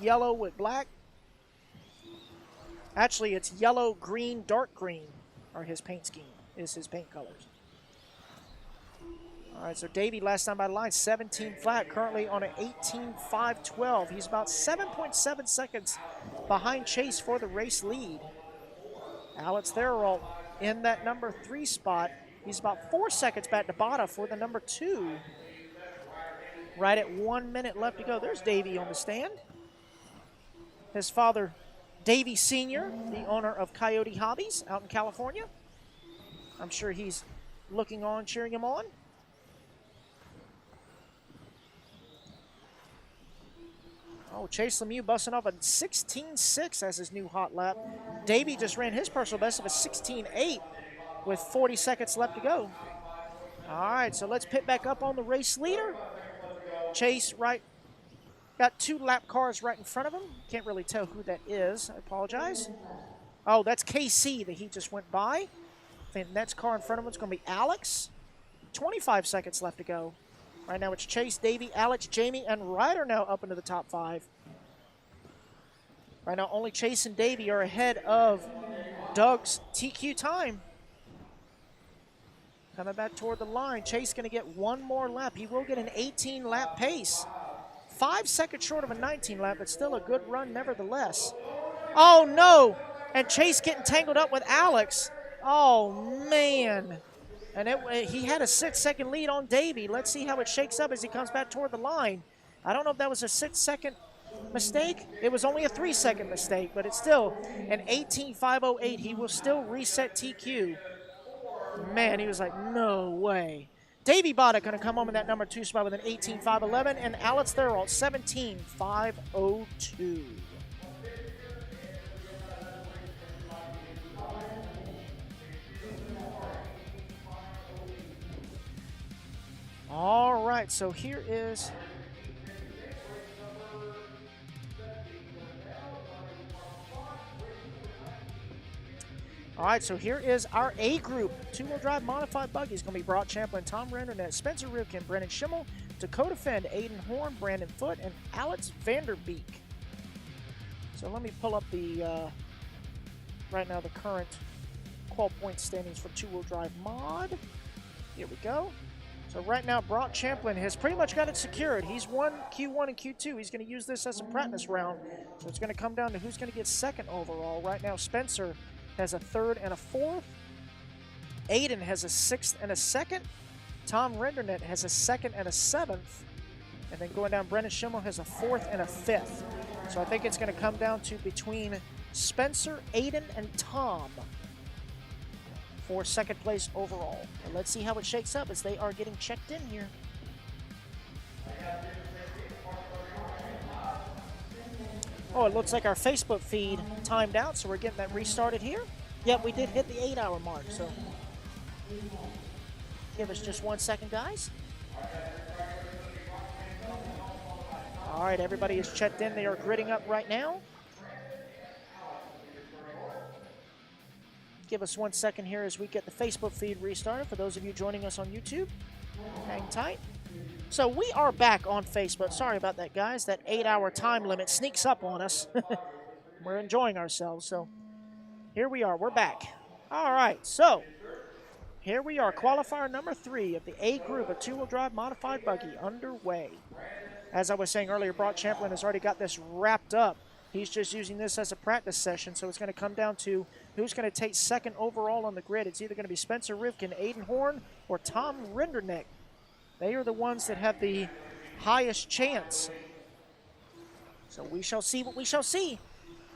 yellow with black. Actually, it's yellow, green, dark green are his paint scheme, is his paint colors. All right, so Davey last time by the line, 17 flat, currently on an 18.512. He's about 7.7 seconds behind Chase for the race lead. Alex Therault in that number 3 spot. He's about 4 seconds back to Botta for the number 2. Right at 1 minute left to go. There's Davey on the stand. His father, Davey Sr., the owner of Coyote Hobbies out in California. I'm sure he's looking on, cheering him on. Oh, Chase Lemieux busting off a 16.6 as his new hot lap. Davey just ran his personal best of a 16.8 with 40 seconds left to go. All right, so let's pit back up on the race leader. Chase got 2 lap cars right in front of him. Can't really tell who that is. I apologize. Oh, that's KC that he just went by. I think the next car in front of him is going to be Alex. 25 seconds left to go. Right now it's Chase, Davey, Alex, Jamie, and Ryder now up into the top 5. Right now only Chase and Davey are ahead of Doug's TQ time. Coming back toward the line. Chase going to get 1 more lap. He will get an 18-lap pace. 5 seconds short of a 19-lap, but still a good run nevertheless. Oh, no! And Chase getting tangled up with Alex. Oh, man. And he had a 6-second lead on Davey. Let's see how it shakes up as he comes back toward the line. I don't know if that was a 6-second mistake. It was only a 3-second mistake, but it's still an 18.508. He will still reset TQ. Man, he was like, no way. Davey Botta going to come home in that number 2 spot with an 18.511, and Alex Therault, 17.502. All right, so here is our A group. 2-wheel drive modified buggy is going to be Brock Champlin, Tom Rendernet, Spencer Rivkin, Brennan Schimmel, Dakota Fend, Aiden Horn, Brandon Foote, and Alex Vanderbeek. So let me pull up the, right now, the current qual point standings for 2-wheel drive mod. Here we go. So right now, Brock Champlin has pretty much got it secured. He's won Q1 and Q2. He's going to use this as a practice round. So it's going to come down to who's going to get second overall. Right now, Spencer has a third and a fourth. Aiden has a sixth and a second. Tom Rendernet has a second and a seventh. And then going down, Brennan Schimmel has a fourth and a fifth. So I think it's going to come down to between Spencer, Aiden, and Tom for second place overall. And let's see how it shakes up as they are getting checked in here. Oh, it looks like our Facebook feed timed out, so we're getting that restarted here. Yep, we did hit the 8-hour mark, so give us just 1 second, guys. All right, everybody is checked in. They are gridding up right now. Give us 1 second here as we get the Facebook feed restarted. For those of you joining us on YouTube, hang tight. So we are back on Facebook. Sorry about that, guys. That 8-hour time limit sneaks up on us. We're enjoying ourselves, so here we are. We're back. All right, so here we are. Qualifier number 3 of the A group, a two-wheel drive modified buggy underway. As I was saying earlier, Brock Champlin has already got this wrapped up. He's just using this as a practice session, so it's going to come down to who's going to take second overall on the grid. It's either going to be Spencer Rivkin, Aiden Horn, or Tom Renderneck. They are the ones that have the highest chance. So we shall see what we shall see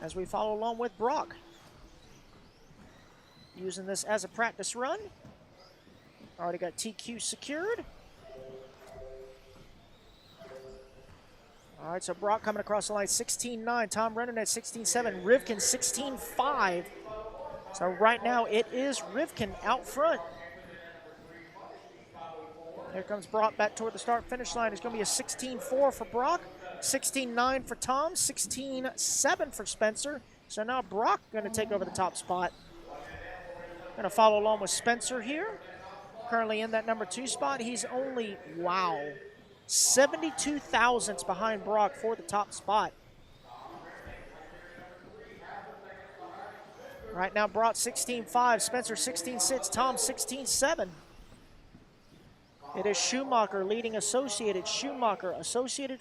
as we follow along with Brock. Using this as a practice run. Already got TQ secured. All right, so Brock coming across the line, 16.9. Tom Rendernet, 16.7. Rivkin, 16.5. So right now it is Rivkin out front. Here comes Brock back toward the start-finish line. It's going to be a 16.4 for Brock, 16.9 for Tom, 16.7 for Spencer. So now Brock going to take over the top spot. Going to follow along with Spencer here. Currently in that number 2 spot. He's only, wow, 72 thousandths behind Brock for the top spot. Right now, Brock 16.5, Spencer 16.6, Tom 16.7. It is Schumacher leading Associated, Schumacher, Associated,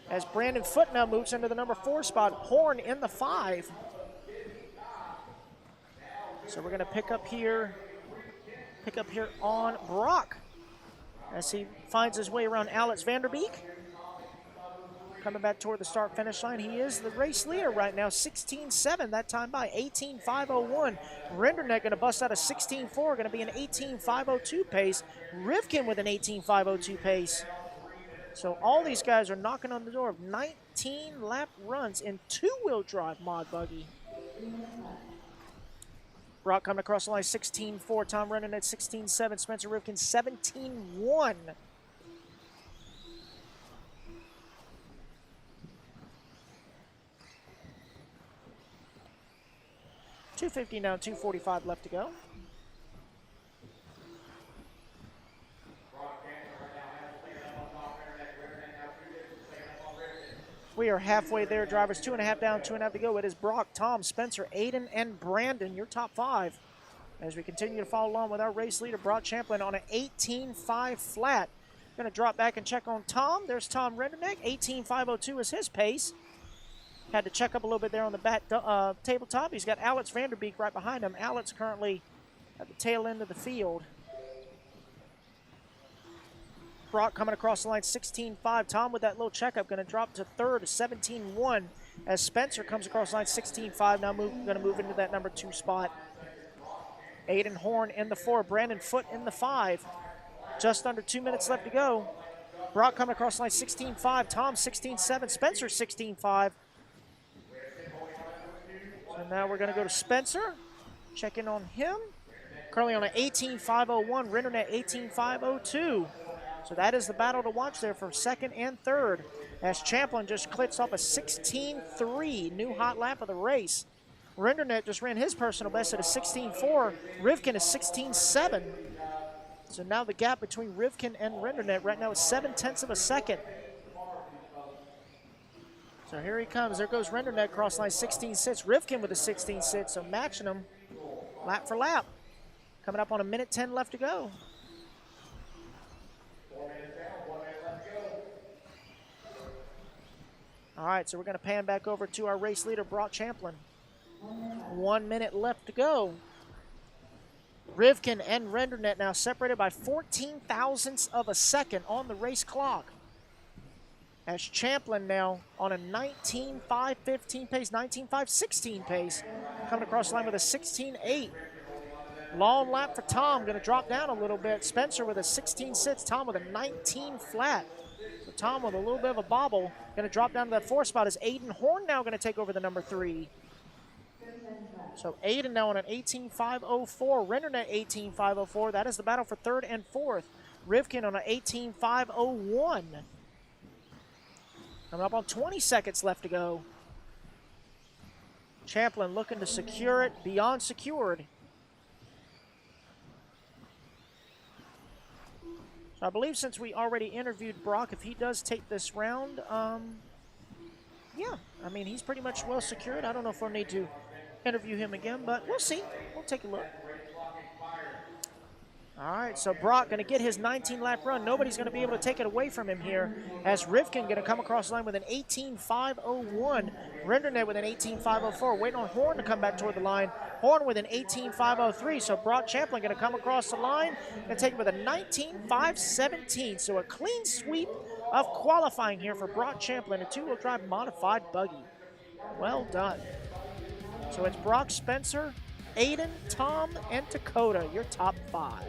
as Brandon Foote now moves into the number 4 spot. Horn in the 5. So we're going to pick up here on Brock as he finds his way around Alex Vanderbeek. Coming back toward the start-finish line, he is the race leader right now, 16.7, that time by 18.501. Renderneck going to bust out a 16.4, going to be an 18.502 pace. Rivkin with an 18.502 pace. So all these guys are knocking on the door of 19 lap runs in two-wheel drive mod buggy. Brock coming across the line, 16.4. Tom Renderneck, 16.7. Spencer Rivkin, 17.1. .250 now, 2:45 left to go. We are halfway there, drivers. 2.5 down, 2.5 to go. It is Brock, Tom, Spencer, Aiden, and Brandon, your top 5. As we continue to follow along with our race leader, Brock Champlin, on an 18.5 flat. Going to drop back and check on Tom. There's Tom Renderneck. 18.502 is his pace. Had to check up a little bit there on the back tabletop. He's got Alex Vanderbeek right behind him. Alex currently at the tail end of the field. Brock coming across the line, 16.5. Tom with that little checkup going to drop to third, 17.1. As Spencer comes across the line, 16.5. Now going to move into that number 2 spot. Aiden Horn in the 4. Brandon Foote in the 5. Just under 2 minutes left to go. Brock coming across the line, 16.5. Tom, 16.7. Spencer, 16.5. So now we're going to go to Spencer. Check in on him. Currently on an 18.501. Rendernet 18.502. So that is the battle to watch there for second and third. As Champlin just clicks off a 16.3, new hot lap of the race. Rendernet just ran his personal best at a 16.4. Rivkin is 16.7. So now the gap between Rivkin and Rendernet right now is 0.7 of a second. So here he comes. There goes Rendernet across line 16.6. Rivkin with a 16.6. So matching them lap for lap. Coming up on 1:10 left to go. All right, so we're going to pan back over to our race leader, Brock Champlin. 1 minute left to go. Rivkin and Rendernet now separated by 14 thousandths of a second on the race clock. As Champlin now on a 19.5.15 pace, 19.5.16 pace, coming across the line with a 16.8. Long lap for Tom, going to drop down a little bit. Spencer with a 16.6, Tom with a 19 flat. So Tom with a little bit of a bobble, going to drop down to that 4 spot. Is Aiden Horn now going to take over the number 3? So Aiden now on an 18.504, Rendernet 18.504. That is the battle for 3rd and 4th. Rivkin on an 18.501. Coming up on 20 seconds left to go. Champlin looking to secure it, beyond secured. So I believe since we already interviewed Brock, if he does take this round, yeah, I mean, he's pretty much well secured. I don't know if we'll need to interview him again, but we'll see. We'll take a look. All right, so Brock going to get his 19-lap run. Nobody's going to be able to take it away from him here, as Rivkin going to come across the line with an 18.501. Rendernet with an 18.504. Waiting on Horn to come back toward the line. Horn with an 18.503. So Brock Champlin going to come across the line and take it with a 19.517. So a clean sweep of qualifying here for Brock Champlin, a 2-wheel drive modified buggy. Well done. So it's Brock, Spencer, Aiden, Tom, and Dakota, your top 5.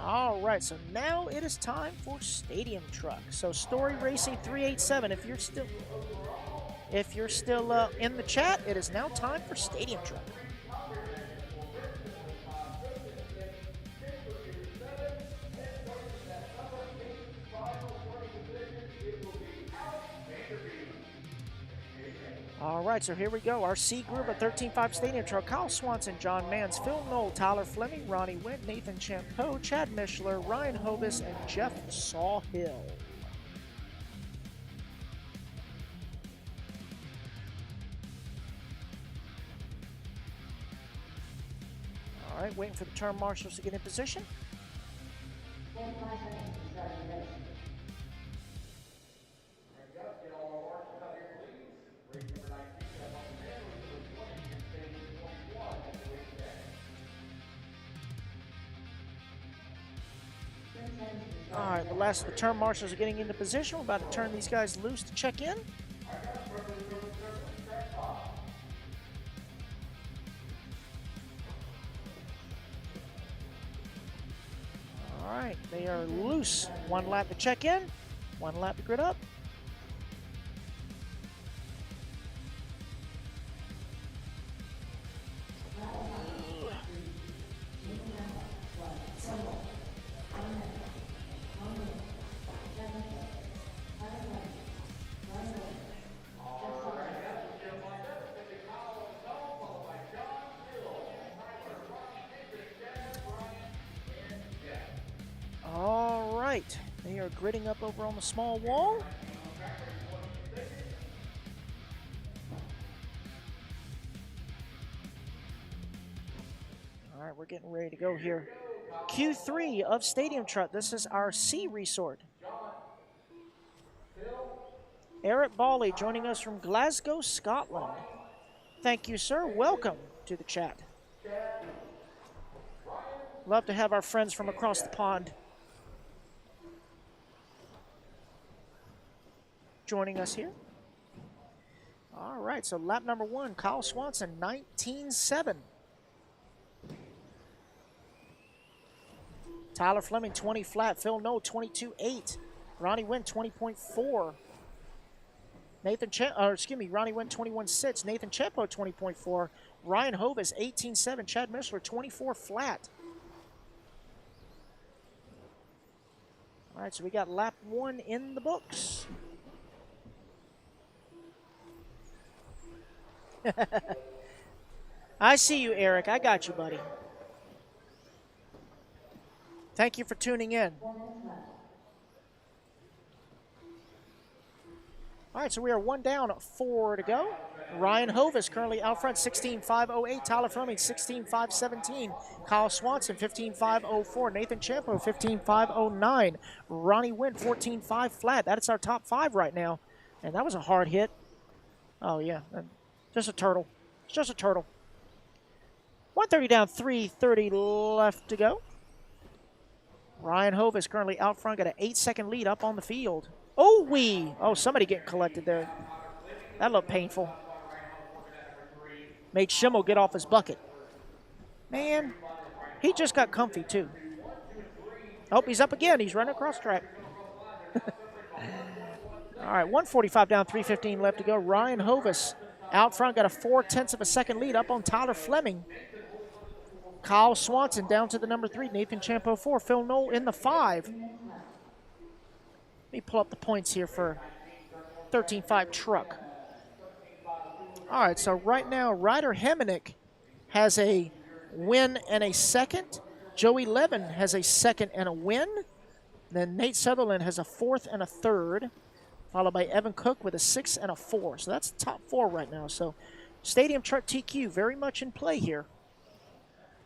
All right, so now it is time for Stadium Truck. So Story Racing 387, if you're still in the chat, it is now time for Stadium Truck. All right, so here we go. Our C group of 13.5 Stadium Truck. Kyle Swanson, John Mans, Phil Knoll, Tyler Fleming, Ronnie Went, Nathan Champeau, Chad Mishler, Ryan Hovis, and Jeff Sawhill. All right, waiting for the turn marshals to get in position. All right, the last of the turn marshals are getting into position. We're about to turn these guys loose to check in. All right, they are loose. 1 lap to check in, 1 lap to grid up. They are gridding up over on the small wall. All right, we're getting ready to go here. Q3 of Stadium Truck. This is our C resort. Eric Bawley joining us from Glasgow, Scotland. Thank you, sir. Welcome to the chat. Love to have our friends from across the pond joining us here. All right, so lap number 1, Kyle Swanson, 19.7. Tyler Fleming, 20 flat. Phil Knoll, 22.8. Ronnie Wynn, 20.4. Ronnie Wynn, 21.6. Nathan Chepo, 20.4. Ryan Hovis, 18.7. Chad Mishler, 24 flat. All right, so we got lap 1 in the books. I see you, Eric. I got you, buddy. Thank you for tuning in. All right, so we are 1 down, 4 to go. Ryan Hovis currently out front, 16.508. Tyler Fleming, 16.517. Kyle Swanson, 15.504. Nathan Champo, 15.509. Ronnie Wynn, 14.5 flat. That's our top 5 right now. And that was a hard hit. Oh, yeah. Just a turtle. It's just a turtle. 130 down, 330 left to go. Ryan Hovis currently out front, got an 8-second lead up on the field. Oh, somebody getting collected there. That looked painful. Made Schimmel get off his bucket. Man, he just got comfy too. Oh, he's up again. He's running across track. All right, 145 down, 3:15 left to go. Ryan Hovis out front, got a 0.4 of a second lead up on Tyler Fleming. Kyle Swanson down to the number 3. Nathan Champo 4. Phil Knoll in the 5. Let me pull up the points here for 13.5 truck. All right, so right now, Ryder Hemenick has a win and a second. Joey Levin has a second and a win. Then Nate Sutherland has a 4th and a 3rd, followed by Evan Cook with a 6 and a 4. So that's the top 4 right now. So Stadium Truck TQ very much in play here.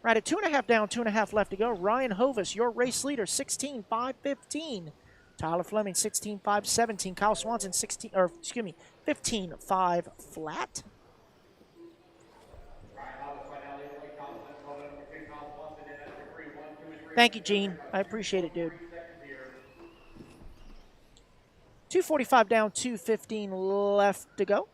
Right at 2.5 down, 2.5 left to go. Ryan Hovis, your race leader, 16.515. Tyler Fleming, 16.517. Kyle Swanson, 15.5 flat. Thank you, Gene. I appreciate it, dude. 2:45 down, 2:15 left to go.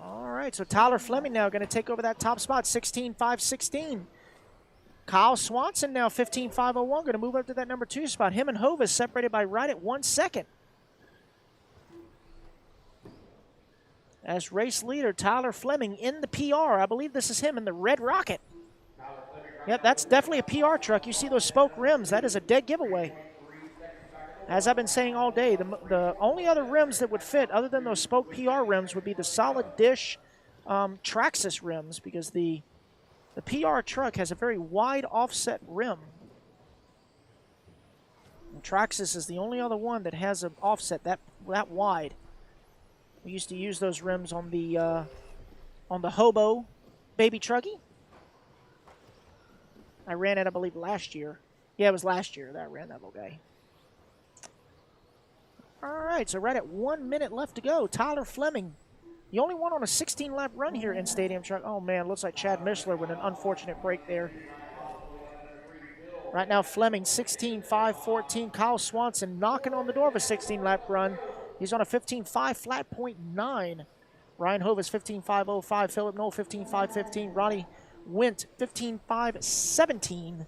All right, so Tyler Fleming now going to take over that top spot, 16.516. Kyle Swanson now 15.501, going to move up to that number 2 spot. Him and Hovis separated by right at 1 second. As race leader, Tyler Fleming in the PR. I believe this is him in the red rocket. Yep, that's definitely a PR truck. You see those spoke rims. That is a dead giveaway. As I've been saying all day, the only other rims that would fit other than those spoke PR rims would be the solid dish Traxxas rims, because the PR truck has a very wide offset rim. And Traxxas is the only other one that has an offset that wide. We used to use those rims on the Hobo baby truggy. I ran it, I believe, last year. Yeah, it was last year that I ran that little guy. All right, so right at 1 minute left to go. Tyler Fleming, the only one on a 16-lap run here in Stadium Truck. Oh, man, looks like Chad Mishler with an unfortunate break there. Right now, Fleming, 16.514. Kyle Swanson knocking on the door of a 16-lap run. He's on a 15.5 flat .9. Ryan Hovis, 15.505. Philip Knoll, 15.515. Ronnie Wint, 15.517.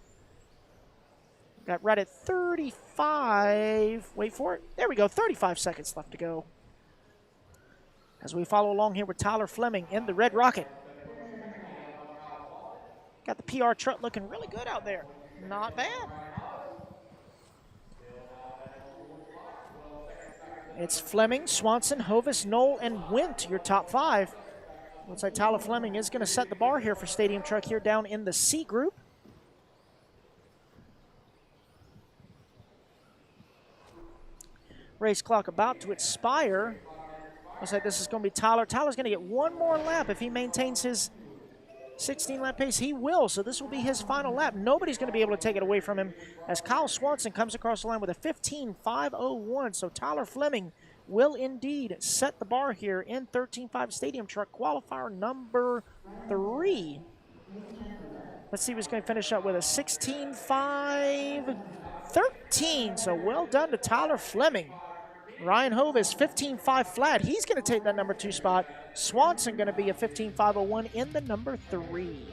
Got right at 35. Wait for it. There we go. 35 seconds left to go. As we follow along here with Tyler Fleming in the red rocket. Got the PR truck looking really good out there. Not bad. It's Fleming, Swanson, Hovis, Knoll, and Wint, your top 5. Looks like Tyler Fleming is going to set the bar here for Stadium Truck here down in the C group. Race clock about to expire. Looks like this is going to be Tyler. Tyler's going to get one more lap if he maintains his 16-lap pace. He will, so this will be his final lap. Nobody's going to be able to take it away from him as Kyle Swanson comes across the line with a 15.501. So Tyler Fleming will indeed set the bar here in 13.5 Stadium Truck qualifier number 3. Let's see who's going to finish up with a 16.513. So well done to Tyler Fleming. Ryan Hovis, 15.5 flat. He's going to take that number 2 spot. Swanson going to be a 15.501 in the number 3.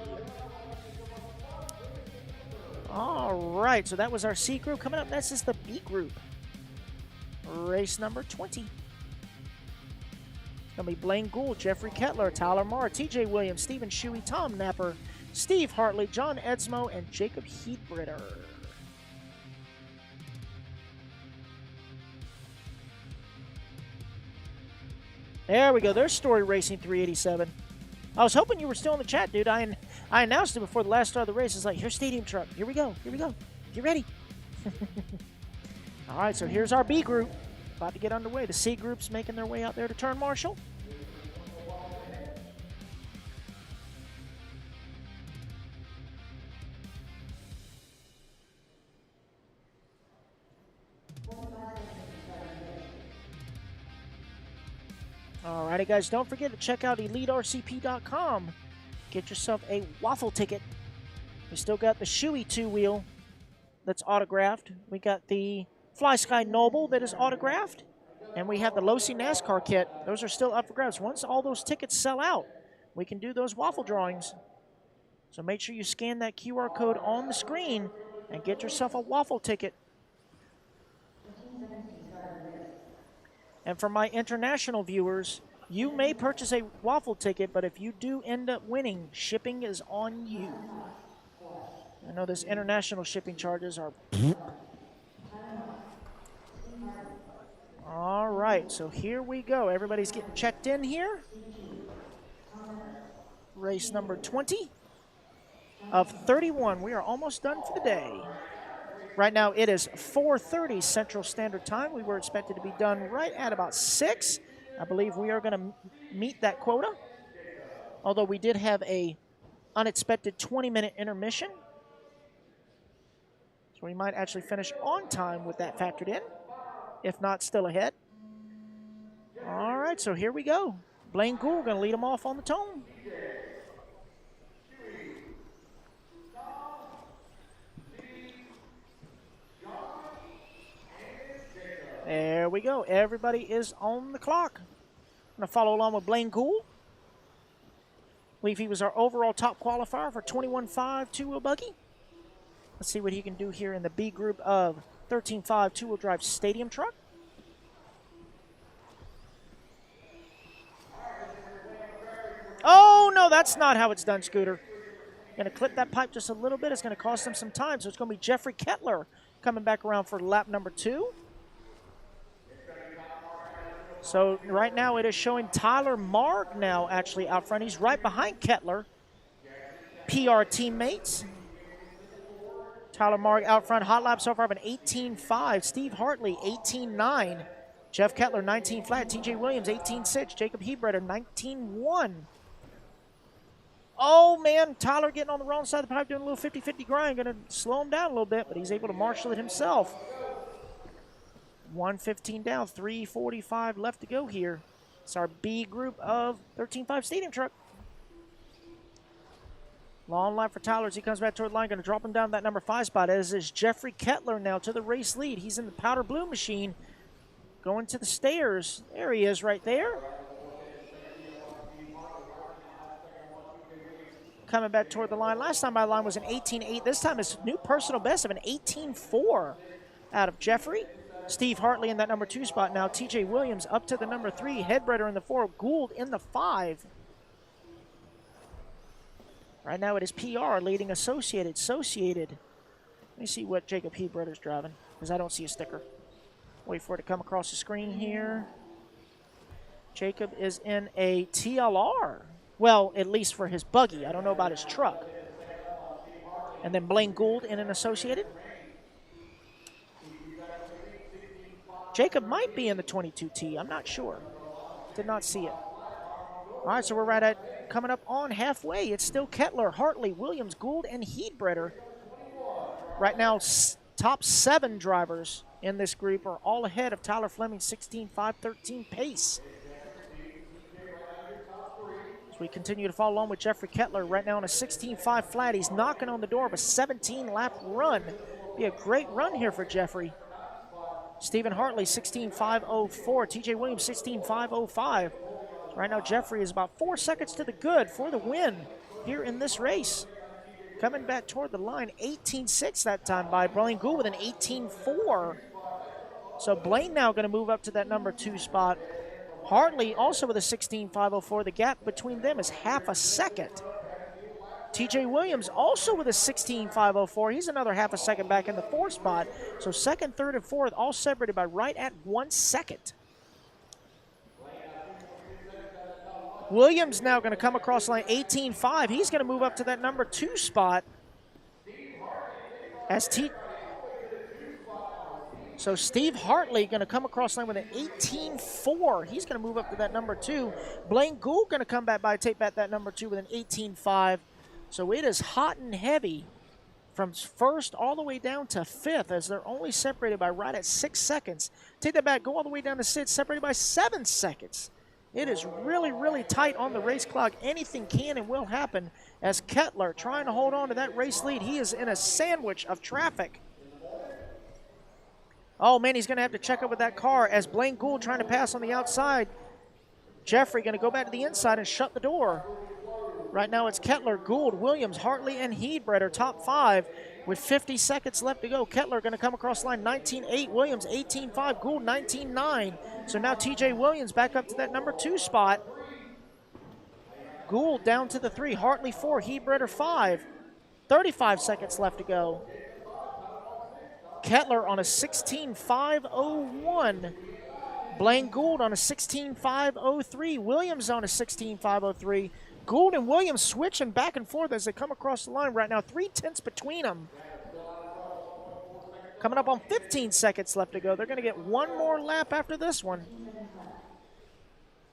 All right, so that was our C group. Coming up next is the B group. Race number 20. It's going to be Blaine Gould, Jeffrey Kettler, Tyler Marr, TJ Williams, Stephen Shuey, Tom Napper, Steve Hartley, John Edsmo, and Jacob Heatbritter. There we go. There's Story Racing 387. I was hoping you were still in the chat, dude. I announced it before the last start of the race. It's like, here's Stadium Truck. Here we go. Here we go. Get ready. All right, so here's our B group. About to get underway. The C group's making their way out there to turn marshal. Alrighty, guys, don't forget to check out EliteRCP.com. Get yourself a waffle ticket. We still got the Shoei 2-wheel that's autographed. We got the Fly Sky Noble that is autographed. And we have the Losi NASCAR kit. Those are still up for grabs. Once all those tickets sell out, we can do those waffle drawings. So make sure you scan that QR code on the screen and get yourself a waffle ticket. And for my international viewers, you may purchase a waffle ticket, but if you do end up winning, shipping is on you. I know those international shipping charges are... All right, so here we go. Everybody's getting checked in here. Race number 20 of 31. We are almost done for the day. Right now it is 4:30 Central Standard Time. We were expected to be done right at about 6. I believe we are going to meet that quota. Although we did have a unexpected 20-minute intermission. So we might actually finish on time with that factored in. If not, still ahead. All right, so here we go. Blaine Gould going to lead them off on the tone. There we go. Everybody is on the clock. I'm going to follow along with Blaine Gould. I believe he was our overall top qualifier for 21.5 two-wheel buggy. Let's see what he can do here in the B group of 13.5 two-wheel drive stadium truck. Oh, no, that's not how it's done, Scooter. Going to clip that pipe just a little bit. It's going to cost him some time. So it's going to be Jeffrey Kettler coming back around for lap number 2. So right now it is showing Tyler Marg now actually out front. He's right behind Kettler. PR teammates. Tyler Marg out front. Hot lap so far of an 18.5. Steve Hartley, 18.9. Jeff Kettler, 19 flat. TJ Williams, 18.6. Jacob Hebreder, 19.1. Oh, man, Tyler getting on the wrong side of the pipe, doing a little 50-50 grind. Going to slow him down a little bit, but he's able to marshal it himself. 1:15 down, 3:45 left to go here. It's our B group of 13.5 stadium truck. Long line for Tyler as he comes back toward the line. Going to drop him down that number 5 spot, as is Jeffrey Kettler now to the race lead. He's in the powder blue machine. Going to the stairs. There he is right there. Coming back toward the line. Last time my line was an 18.8. This time it's new personal best of an 18.4 out of Jeffrey. Steve Hartley in that number 2 spot now. TJ Williams up to the number 3. Headbreder in the 4. Gould in the 5. Right now it is PR leading Associated. Let me see what Jacob Hebreder's driving, because I don't see a sticker. Wait for it to come across the screen here. Jacob is in a TLR. Well, at least for his buggy. I don't know about his truck. And then Blaine Gould in an Associated. Jacob might be in the 22T. I'm not sure. Did not see it. All right, so we're right at coming up on halfway. It's still Kettler, Hartley, Williams, Gould, and Hebreder. Right now, top 7 drivers in this group are all ahead of Tyler Fleming's 16.513 pace. So we continue to follow along with Jeffrey Kettler right now on a 16.5 flat. He's knocking on the door of a 17-lap run. Be a great run here for Jeffrey. Stephen Hartley, 16.504. TJ Williams, 16.505. Right now, Jeffrey is about 4 seconds to the good for the win here in this race. Coming back toward the line, 18.6 that time by Blaine Gould with an 18.4. So Blaine now going to move up to that number 2 spot. Hartley also with a 16.504. The gap between them is half a second. TJ Williams also with a 16.504. He's another half a second back in the 4 spot. So 2nd, 3rd, and 4th all separated by right at 1 second. Williams now going to come across the line 18.5. He's going to move up to that number 2 spot. So Steve Hartley going to come across the line with an 18.4. He's going to move up to that number 2. Blaine Gould going to come back by, take back that number 2 with an 18.5. So it is hot and heavy from first all the way down to 5th, as they're only separated by right at 6 seconds. Take that back, go all the way down to 6th, separated by 7 seconds. It is really, really tight on the race clock. Anything can and will happen as Kettler trying to hold on to that race lead. He is in a sandwich of traffic. Oh, man, he's going to have to check up with that car as Blaine Gould trying to pass on the outside. Jeffrey going to go back to the inside and shut the door. Right now it's Kettler, Gould, Williams, Hartley, and Heedbred are top 5 with 50 seconds left to go. Kettler going to come across the line 19.8, Williams 18.5, Gould 19.9. So now TJ Williams back up to that number 2 spot. Gould down to the 3, Hartley 4, Heedbred 5. 35 seconds left to go. Kettler on a 16.501. Blaine Gould on a 16.503. Williams on a 16.503. Gould and Williams switching back and forth as they come across the line right now. 3/10 between them. Coming up on 15 seconds left to go. They're going to get one more lap after this one.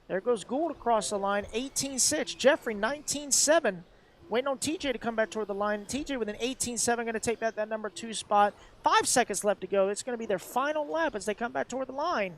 There goes Gould across the line, 18.6. Jeffrey, 19.7. Waiting on TJ to come back toward the line. TJ with an 18.7 going to take back that number 2 spot. 5 seconds left to go. It's going to be their final lap as they come back toward the line.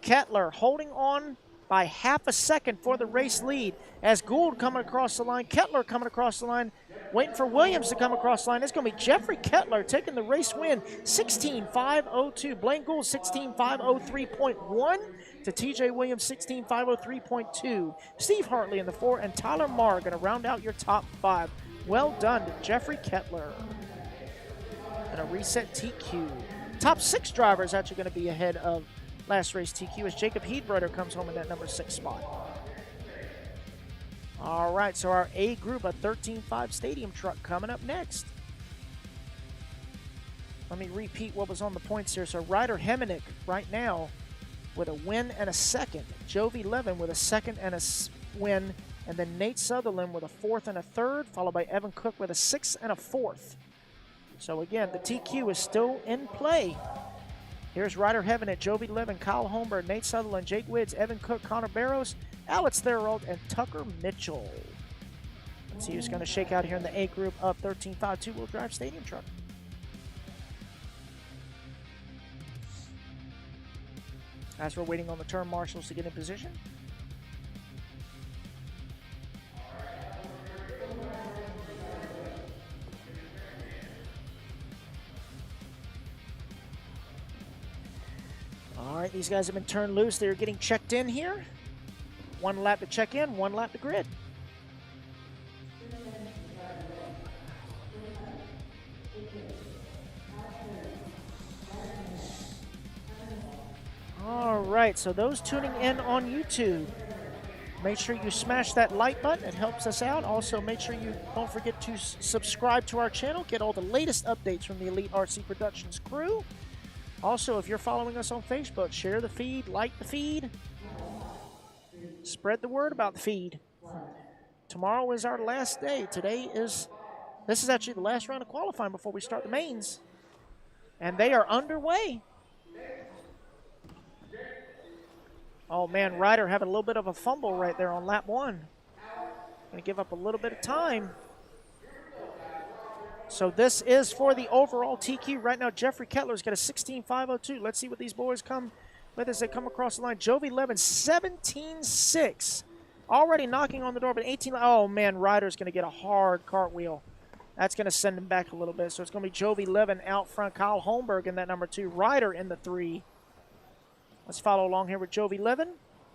Kettler holding on by half a second for the race lead as Gould coming across the line, Kettler coming across the line, waiting for Williams to come across the line. It's going to be Jeffrey Kettler taking the race win, 16.502. Blaine Gould, 16.503.1 to TJ Williams, 16.503.2. Steve Hartley in the 4, and Tyler Marr going to round out your top 5. Well done to Jeffrey Kettler. And a reset TQ. Top 6 drivers actually going to be ahead of last race TQ as Jacob Heedbreder comes home in that number 6 spot. All right, so our A group, a 13.5 stadium truck coming up next. Let me repeat what was on the points here. So Ryder Hemenick right now with a win and a second. Jovi Levin with a second and a win. And then Nate Sutherland with a 4th and a 3rd, followed by Evan Cook with a 6th and a 4th. So again, the TQ is still in play. Here's Ryder Heaven at Jovi Levin, Kyle Holmberg, Nate Sutherland, Jake Widds, Evan Cook, Connor Barrows, Alex Theriault, and Tucker Mitchell. Let's see who's going to shake out here in the A group of 13.5 two-wheel drive stadium truck. As we're waiting on the turn marshals to get in position. All right, these guys have been turned loose. They're getting checked in here. 1 lap to check in, 1 lap to grid. All right, so those tuning in on YouTube, make sure you smash that like button. It helps us out. Also, make sure you don't forget to subscribe to our channel. Get all the latest updates from the Elite RC Productions crew. Also, if you're following us on Facebook, share the feed, like the feed, spread the word about the feed. Tomorrow is our last day. This is actually the last round of qualifying before we start the mains. And they are underway. Oh man, Ryder having a little bit of a fumble right there on lap 1. Gonna give up a little bit of time. So this is for the overall TQ. Right now, Jeffrey Kettler's got a 16.502. Let's see what these boys come with as they come across the line. Jovi Levin, 17.6. Already knocking on the door, but 18. Oh, man, Ryder's going to get a hard cartwheel. That's going to send him back a little bit. So it's going to be Jovi Levin out front. Kyle Holmberg in that number 2. Ryder in the 3. Let's follow along here with Jovi Levin.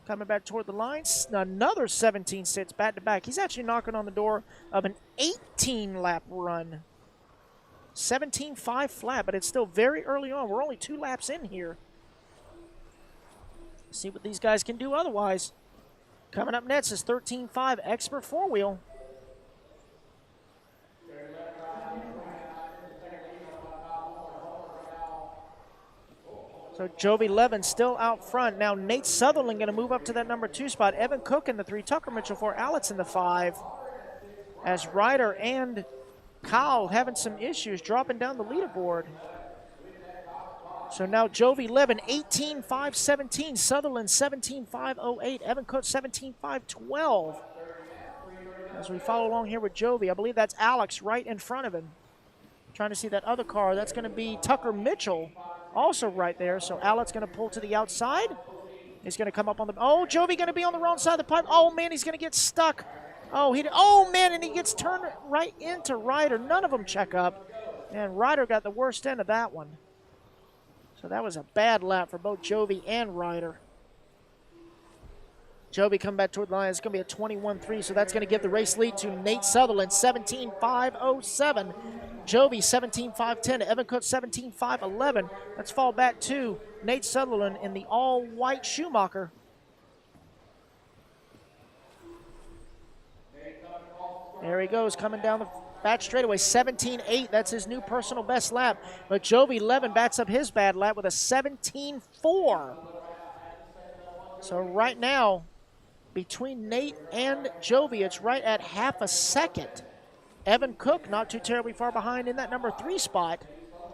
Coming back toward the line. Another 17.6 back-to-back. He's actually knocking on the door of an 18-lap run. 17.5 flat, but it's still very early on. We're only 2 laps in here. See what these guys can do otherwise. Coming up next is 13.5 Expert 4-wheel. So Jovi Levin still out front. Now Nate Sutherland going to move up to that number 2 spot. Evan Cook in the 3, Tucker Mitchell 4, Alex in the 5. As Ryder and Kyle having some issues dropping down the leaderboard. So now Jovi Levin 18.517, Sutherland 17.508, Evan Cook 17.512. As we follow along here with Jovi, I believe that's Alex right in front of him. Trying to see that other car. That's going to be Tucker Mitchell, also right there. So Alex going to pull to the outside. He's going to come up on the. Oh, Jovi going to be on the wrong side of the pipe. Oh man, he's going to get stuck. Oh man, and he gets turned right into Ryder. None of them check up, and Ryder got the worst end of that one. So that was a bad lap for both Jovi and Ryder. Jovi come back toward the line. It's going to be a 21-3, so that's going to give the race lead to Nate Sutherland, 17.507. Jovi, 17.510. Evan Cook, 17.511. Let's fall back to Nate Sutherland in the all-white Schumacher. There he goes, coming down the back straightaway, 17.8. That's his new personal best lap. But Jovi Levin bats up his bad lap with a 17.4. So right now, between Nate and Jovi, it's right at half a second. Evan Cook not too terribly far behind in that number 3 spot.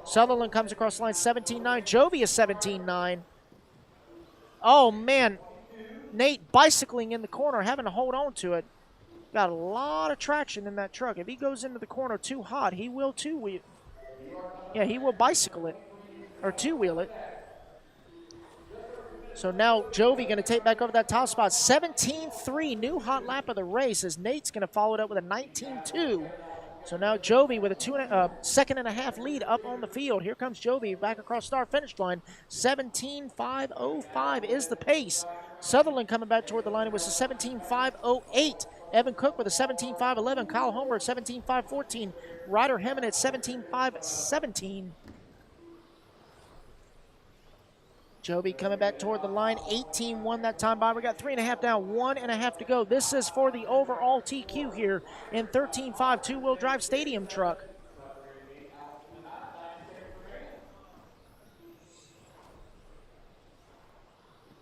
Sutherland comes across the line 17.9. Jovi is 17.9. Oh, man. Nate bicycling in the corner, having to hold on to it. Got a lot of traction in that truck. If he goes into the corner too hot, he will two-wheel. Yeah, he will bicycle it or two-wheel it. So now Jovi going to take back over that top spot. 17.3, new hot lap of the race as Nate's going to follow it up with a 19.2. So now Jovi with a second and a half lead up on the field. Here comes Jovi back across start-finish line. 17.505 is the pace. Sutherland coming back toward the line. It was a 17.508. Evan Cook with a 17.511. Kyle Homer at 17.514. Ryder Hemmon at 17.517. Jovi coming back toward the line. 18-1 that time by. We got 3.5 down, 1.5 to go. This is for the overall TQ here in 13.5 two-wheel drive stadium truck.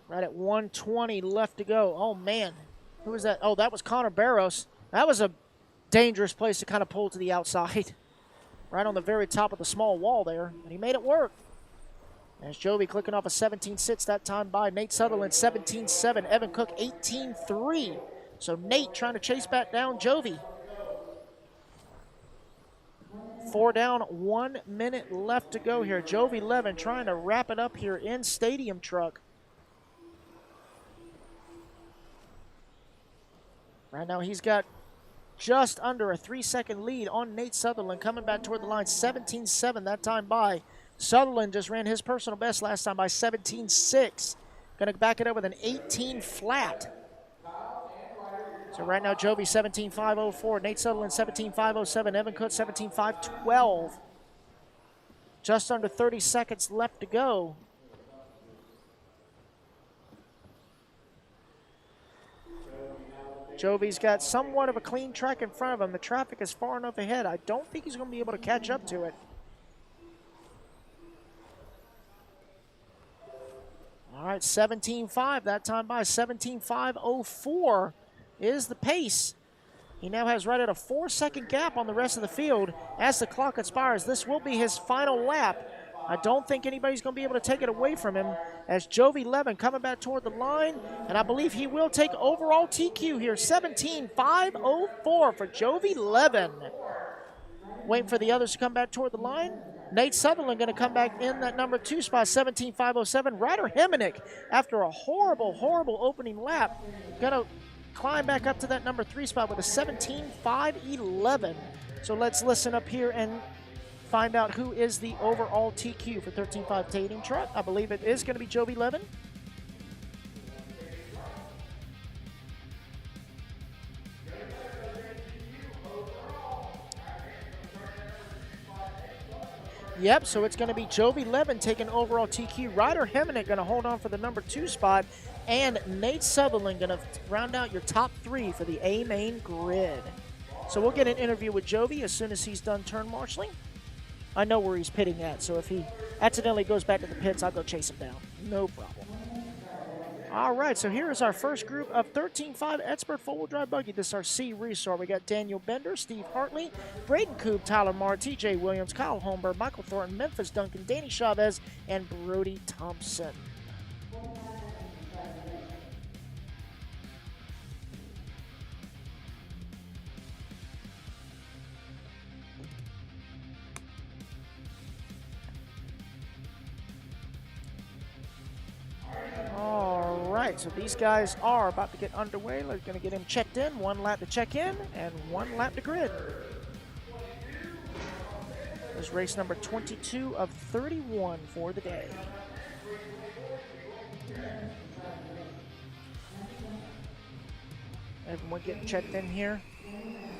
Right at 1:20 left to go. Oh, man. Who was that? Oh, that was Connor Barros. That was a dangerous place to kind of pull to the outside. Right on the very top of the small wall there. And he made it work. As Jovi clicking off a 17.6 that time by. Nate Sutherland 17.7. Evan Cook 18.3. So Nate trying to chase back down Jovi. 4 down, 1 minute left to go here. Jovi Levin trying to wrap it up here in stadium truck. Right now he's got just under a 3-second lead on Nate Sutherland coming back toward the line. 17.7 that time by. Sutherland just ran his personal best last time by 17.6. Going to back it up with an 18 flat. So right now Jovi 17.504, Nate Sutherland 17.507, Evan Cook 17.512. Just under 30 seconds left to go. Jovi's got somewhat of a clean track in front of him. The traffic is far enough ahead. I don't think he's going to be able to catch up to it. All right, 17.5 that time by. 17.504 is the pace. He now has right at a 4-second gap on the rest of the field as the clock expires. This will be his final lap. I don't think anybody's going to be able to take it away from him as Jovi Levin coming back toward the line, and I believe he will take overall TQ here. 17.504 for Jovi Levin. Waiting for the others to come back toward the line. Nate Sutherland going to come back in that number 2 spot, 17.507. Ryder Hemmonick, after a horrible opening lap, going to climb back up to that number 3 spot with a 17.511. So let's listen up here and find out who is the overall TQ for 13.5 Stadium Truck. I believe it is going to be Jovi Levin. Yep, so it's going to be Jovi Levin taking overall TQ. Ryder Hemmonick going to hold on for the number 2 spot. And Nate Sutherland going to round out your top 3 for the A-Main grid. So we'll get an interview with Jovi as soon as he's done turn marshaling. I know where he's pitting at, so if he accidentally goes back to the pits, I'll go chase him down. No problem. All right, so here is our first group of 13.5 Expert four-wheel drive buggy. This is our C resort. We got Daniel Bender, Steve Hartley, Braden Coop, Tyler Marr, TJ Williams, Kyle Holmberg, Michael Thornton, Memphis Duncan, Danny Chavez, and Brody Thompson. All right, so these guys are about to get underway. We're going to get him checked in. 1 lap to check in and 1 lap to grid. This is race number 22 of 31 for the day. Everyone getting checked in here.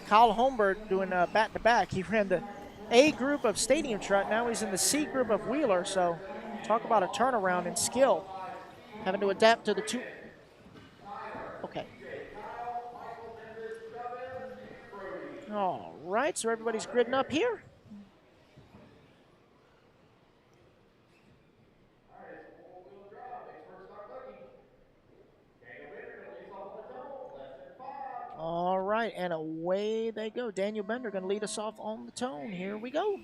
Kyle Holmberg doing back-to-back. He ran the A group of Stadium Truck. Now he's in the C group of Wheeler. So talk about a turnaround in skill. Having to adapt to the two. Okay. All right, so everybody's gridding up here. All right, and away they go. Daniel Bender going to lead us off on the tone. Here we go.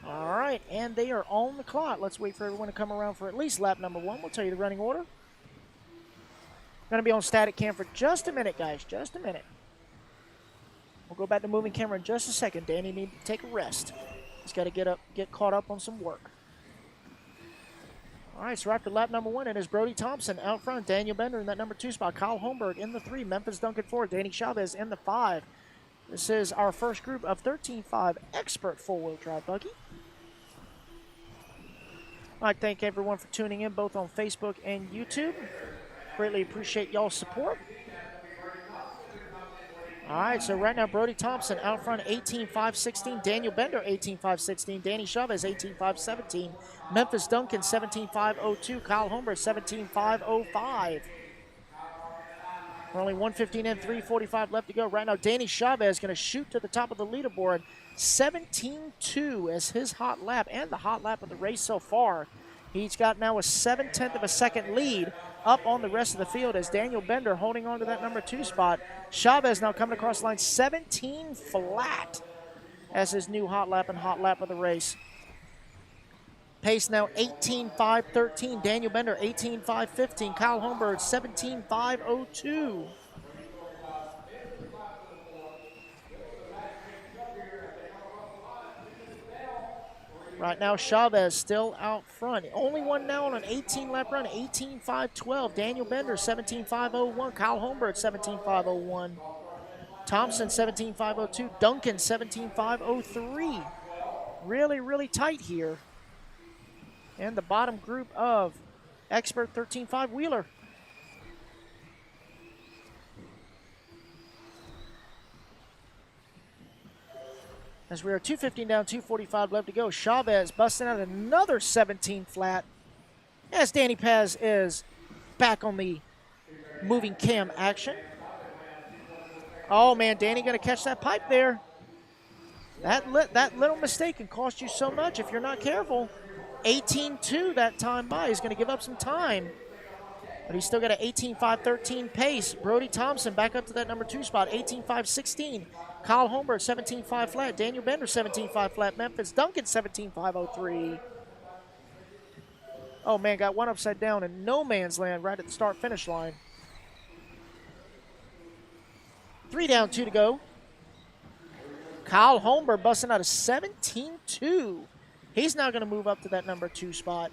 All right, and they are on the clock. Let's wait for everyone to come around for at least lap number 1. We'll tell you the running order. Going to be on static cam for just a minute, guys. Just a minute. We'll go back to moving camera in just a second. Danny needs to take a rest. He's got to get caught up on some work. All right, so after lap number 1, it is Brody Thompson out front. Daniel Bender in that number 2 spot. Kyle Holmberg in the 3. Memphis Duncan 4. Danny Chavez in the 5. This is our first group of 13.5 Expert four-wheel drive buggy. I'd like to thank everyone for tuning in both on Facebook and YouTube. Greatly appreciate y'all's support. All right, so right now Brody Thompson out front 18.5.16. Daniel Bender 18.5.16. Danny Chavez 18.5.17. Memphis Duncan 17.5.02. Kyle Holmberg 17.5.05. We're only 1:15 in, 3:45 left to go. Right now Danny Chavez going to shoot to the top of the leaderboard. 17.2 as his hot lap and the hot lap of the race so far. He's got now a 7/10 of a second lead up on the rest of the field as Daniel Bender holding on to that number 2 spot. Chavez now coming across the line 17 flat as his new hot lap and hot lap of the race. Pace now 18.5.13. Daniel Bender 18.5.15. Kyle Holmberg 17.5.02. Right now, Chavez still out front. Only one now on an 18-lap run, 18.5.12. Daniel Bender, 17.5.01. Kyle Holmberg, 17.5.01. Thompson, 17.5.02. Duncan, 17.5.03. Really, really tight here. And the bottom group of Expert 13.5 Wheeler. As we are 2:15 down, 2:45 left to go. Chavez busting out another 17 flat. As Danny Paz is back on the moving cam action. Oh man, Danny gonna catch that pipe there. That little mistake can cost you so much if you're not careful. 18.2 that time by. He's gonna give up some time. But he's still got an 18.5.13 pace. Brody Thompson back up to that number 2 spot, 18.5.16. Kyle Holmberg, 17.5 flat. Daniel Bender, 17.5 flat. Memphis Duncan, 17.5.03. Oh, man, got one upside down in no man's land right at the start-finish line. 3 down, 2 to go. Kyle Holmberg busting out a 17.2. He's now going to move up to that number 2 spot.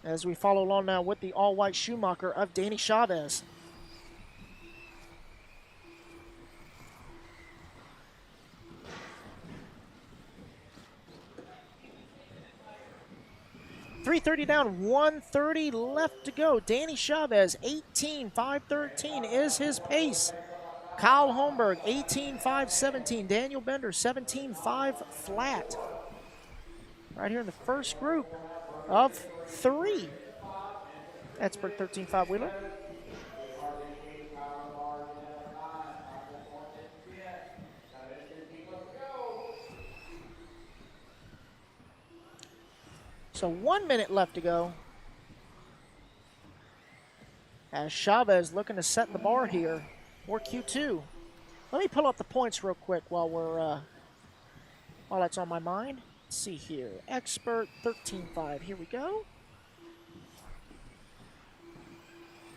As we follow along now with the all-white Schumacher of Danny Chavez. .330 down, 1:30 left to go. Danny Chavez, 18.5.13 is his pace. Kyle Holmberg, 18.5.17. Daniel Bender, 17.5 flat. Right here in the first group of 3. Expert 13.5 wheeler. So 1 minute left to go. As Chavez looking to set the bar here for Q2. Let me pull up the points real quick while that's on my mind. Let's see here. Expert 13.5. Here we go.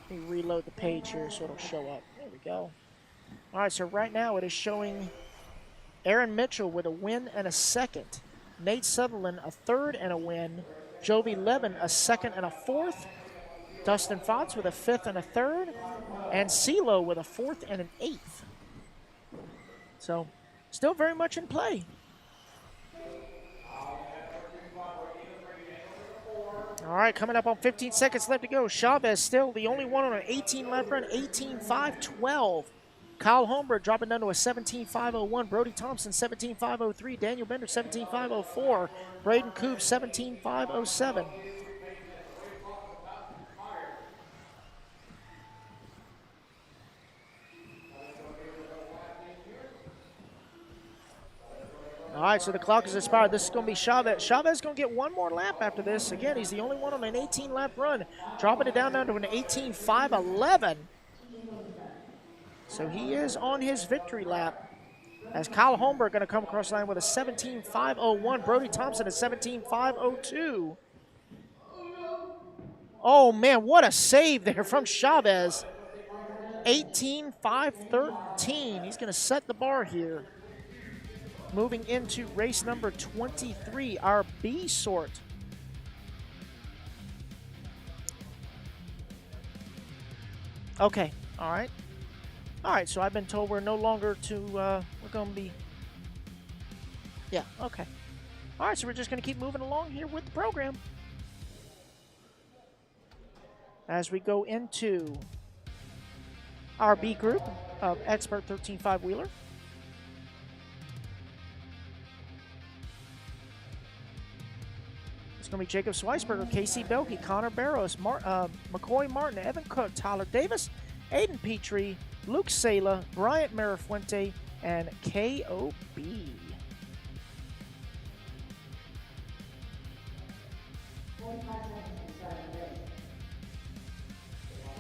Let me reload the page here so it'll show up. There we go. All right, so right now it is showing Aaron Mitchell with a win and a second. Nate Sutherland a third and a win. Jovi Levin a second and a fourth. Dustin Fotts with a fifth and a third. And CeeLo with a fourth and an eighth. So, still very much in play. All right, coming up on 15 seconds left to go. Chavez still the only one on an 18-lap run, 18.5.12. Kyle Holmberg dropping down to a 17.5.01. Brody Thompson, 17.5.03. Daniel Bender, 17.5.04. Braden Coob, 17.5.07. All right, so the clock is expired. This is going to be Chavez. Chavez is going to get one more lap after this. Again, he's the only one on an 18-lap run, dropping it down to an 18.5.11. So he is on his victory lap. As Kyle Holmberg going to come across the line with a 17.5.01. Brody Thompson at 17.5.02. Oh, man, what a save there from Chavez. 18.5.13. He's going to set the bar here. Moving into race number 23, our B sort. Okay, all right. All right, so I've been told we're no longer we're going to be, yeah, okay. All right, so we're just going to keep moving along here with the program. As we go into our B group of Expert 13.5 wheeler. It's going to be Jacob Schweisberger, Casey Belkey, Connor Barrows, McCoy Martin, Evan Cook, Tyler Davis, Aiden Petrie, Luke Sala, Bryant Marafuente, and KOB.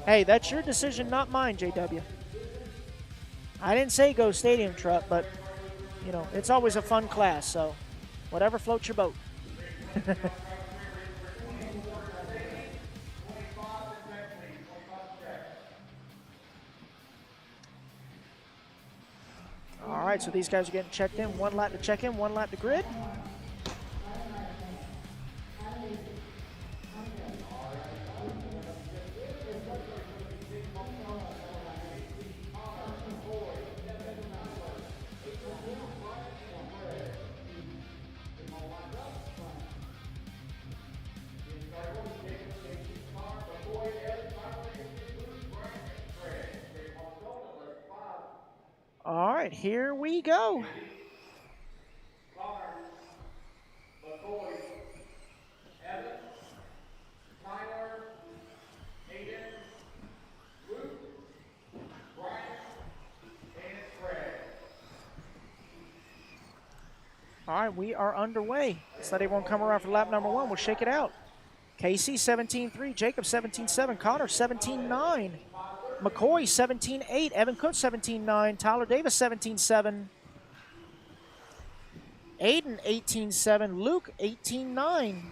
Hey, that's your decision, not mine, JW. I didn't say go stadium truck, but, you know, it's always a fun class, so whatever floats your boat. All right, so these guys are getting checked in. 1 lap to check in, 1 lap to grid. All right, here we go. All right, we are underway. Let's let everyone come around for lap number 1. We'll shake it out. Casey 17.3, Jacob 17.7, Connor 17.9. McCoy 17.8, Evan Cook 17.9, Tyler Davis 17.7, Aiden 18.7, Luke 18.9,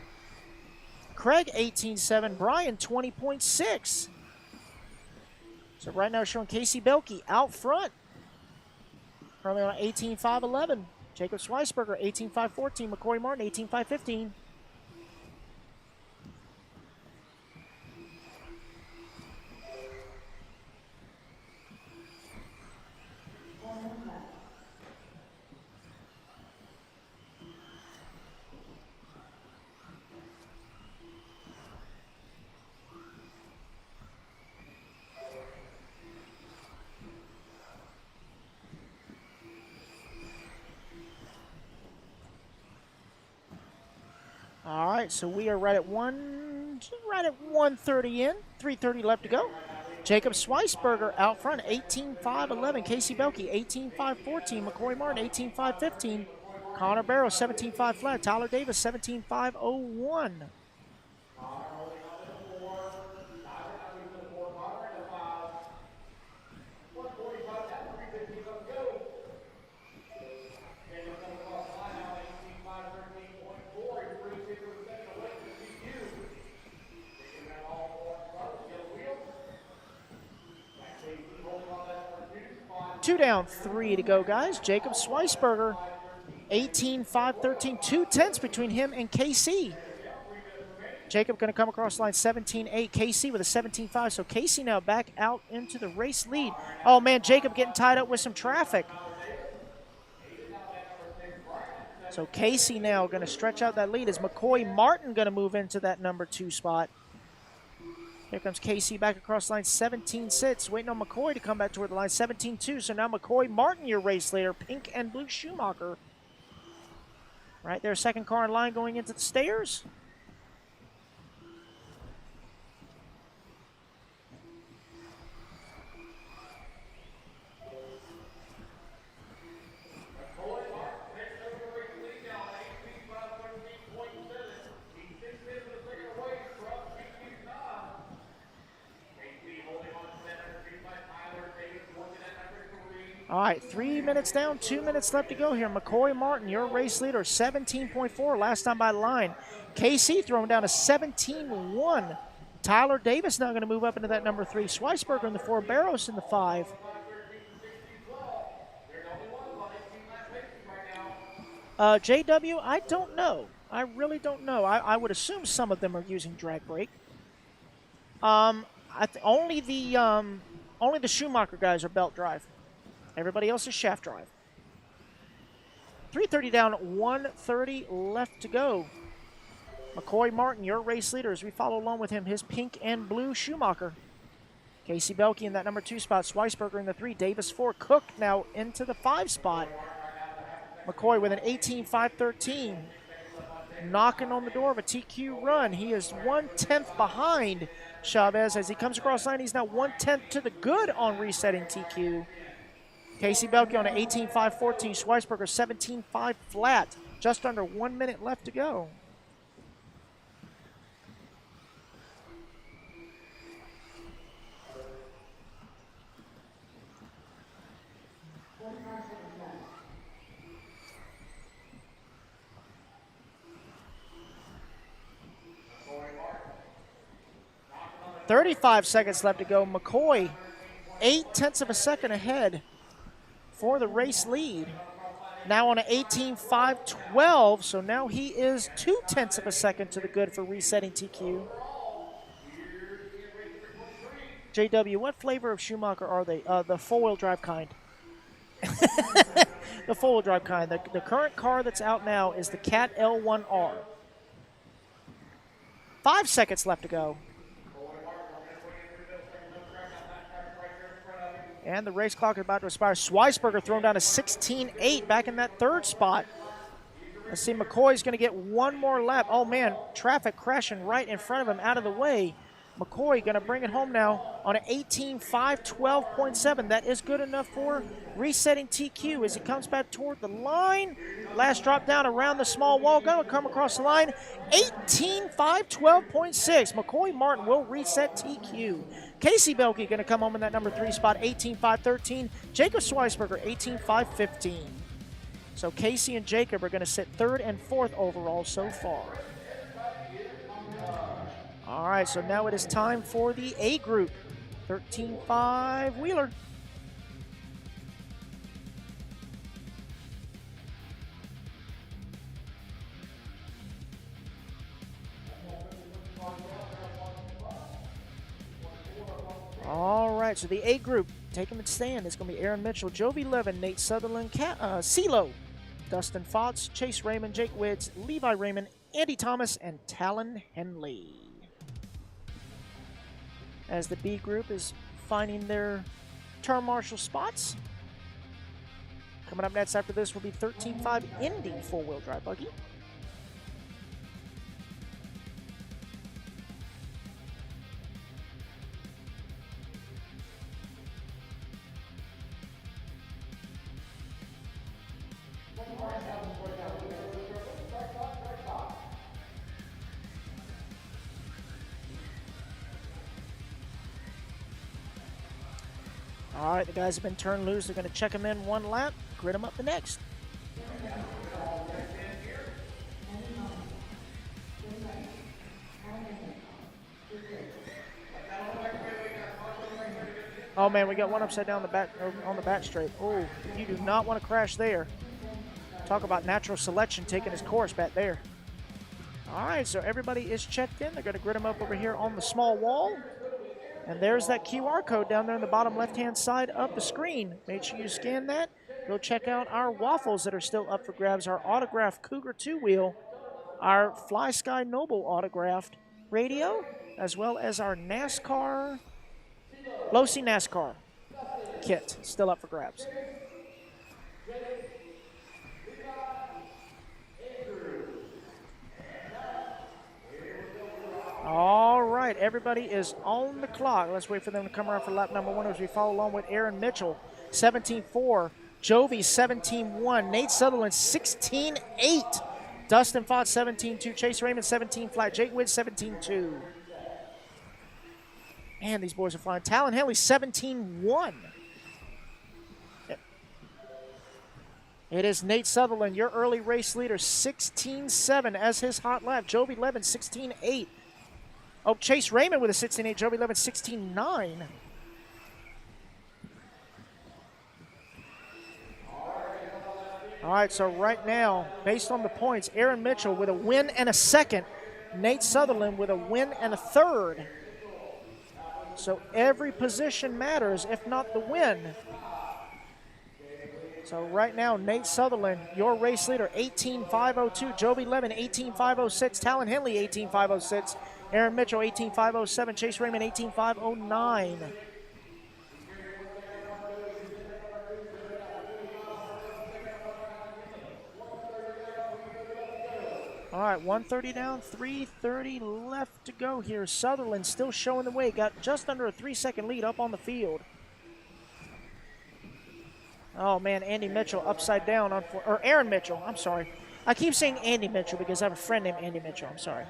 Craig 18.7, Brian 20.6. So right now showing Casey Belkey out front, currently on 18.5.11. Jacob Schweisberger 18.5.14, McCoy Martin 18.5.15. All right, so we are right at 1:30 in, 3:30 left to go. Jacob Schweisberger out front, 18.5.11. Casey Belkey, 18.5.14. McCoy Martin, 18.5.15. Connor Barrow, 17.5 flat. Tyler Davis, 17.5.01. Two down, 3 to go, guys. Jacob Schweisberger, 18.5.13. 2/10 between him and KC. Jacob going to come across the line 17.8. KC with a 17.5. So KC now back out into the race lead. Oh, man, Jacob getting tied up with some traffic. So Casey now going to stretch out that lead. Is McCoy Martin going to move into that number 2 spot? Here comes Casey back across the line, 17.6. Waiting on McCoy to come back toward the line, 17.2. So now McCoy Martin, your race leader. Pink and blue Schumacher. Right there, second car in line going into the stairs. All right, 3 minutes down, 2 minutes left to go here. McCoy Martin, your race leader, 17.4 last time by the line. KC throwing down a 17.1. Tyler Davis now going to move up into that number 3. Schweisberger in the 4, Barros in the 5. JW, I don't know. I really don't know. I would assume some of them are using drag brake. Only the Schumacher guys are belt drive. Everybody else is shaft drive. 3:30 down, 1:30 left to go. McCoy Martin, your race leader, as we follow along with him, his pink and blue Schumacher. Casey Belkey in that number 2 spot. Schweisberger in the 3. Davis 4. Cook now into the 5 spot. McCoy with an 18.5.13. Knocking on the door of a TQ run. He is 1/10 behind Chavez as he comes across the line. He's now 1/10 to the good on resetting TQ. Casey Belkey on an 18.5.14. Schweisberger 17.5 flat. Just under 1 minute left to go. .35 seconds left to go. McCoy 0.8 of a second ahead for the race lead. Now on an 18.5.12, so now he is 0.2 of a second to the good for resetting TQ. JW, what flavor of Schumacher are they? The four-wheel drive kind. The four-wheel drive kind. The current car that's out now is the Cat L1R. 5 seconds left to go. And the race clock is about to expire. Schweisberger thrown down to 16.8 back in that 3rd spot. Let's see, McCoy's going to get one more lap. Oh, man, traffic crashing right in front of him, out of the way. McCoy going to bring it home now on an 18.5.12.7. That is good enough for resetting TQ as he comes back toward the line. Last drop down around the small wall. Going to come across the line. 18.5.12.6. McCoy Martin will reset TQ. Casey Belkey going to come home in that number 3 spot, 18.5.13. Jacob Schweisberger, 18.5.15. So Casey and Jacob are going to sit 3rd and 4th overall so far. All right, so now it is time for the A group. 13.5 Wheeler. All right, so the A group taking its stand is going to be Aaron Mitchell, Jovi Levin, Nate Sutherland, CeeLo, Dustin Fotts, Chase Raymond, Jake Widds, Levi Raymond, Andy Thomas, and Talon Henley. As the B group is finding their turn marshal spots. Coming up next after this will be 13.5 Indy four-wheel drive buggy. All right, the guys have been turned loose. They're going to check them in one lap, grid them up the next. Oh man, we got one upside down on the back straight. Oh, you do not want to crash there. Talk about natural selection taking his course back there. All right, so everybody is checked in. They're going to grid them up over here on the small wall. And there's that QR code down there on the bottom left-hand side of the screen. Make sure you scan that. Go check out our waffles that are still up for grabs, our autographed Cougar 2-wheel, our Fly Sky Noble autographed radio, as well as our NASCAR, Losi NASCAR kit, still up for grabs. All right, everybody is on the clock. Let's wait for them to come around for lap number 1 as we follow along with Aaron Mitchell, 17-4. Jovi, 17-1. Nate Sutherland, 16-8. Dustin Fox, 17-2. Chase Raymond, 17-flat. Jake Witt, 17-2. Man, these boys are flying. Talon Henley, 17-1. It is Nate Sutherland, your early race leader, 16-7 as his hot lap. Jovi Levin, 16-8. Oh, Chase Raymond with a 16-8. Jovi Levin, 16-9. All right, so right now, based on the points, Aaron Mitchell with a win and a second. Nate Sutherland with a win and a third. So every position matters, if not the win. So right now, Nate Sutherland, your race leader, 18.502. Jovi Levin, 18.506. Talon Henley, 18.506. Aaron Mitchell, 18.507. Chase Raymond, 18.509. All right, 130 down, 330 left to go here. Sutherland still showing the way. Got just under a 3-second lead up on the field. Oh, man, Andy Mitchell upside down. Or Aaron Mitchell, I'm sorry. I keep saying Andy Mitchell because I have a friend named Andy Mitchell. I'm sorry.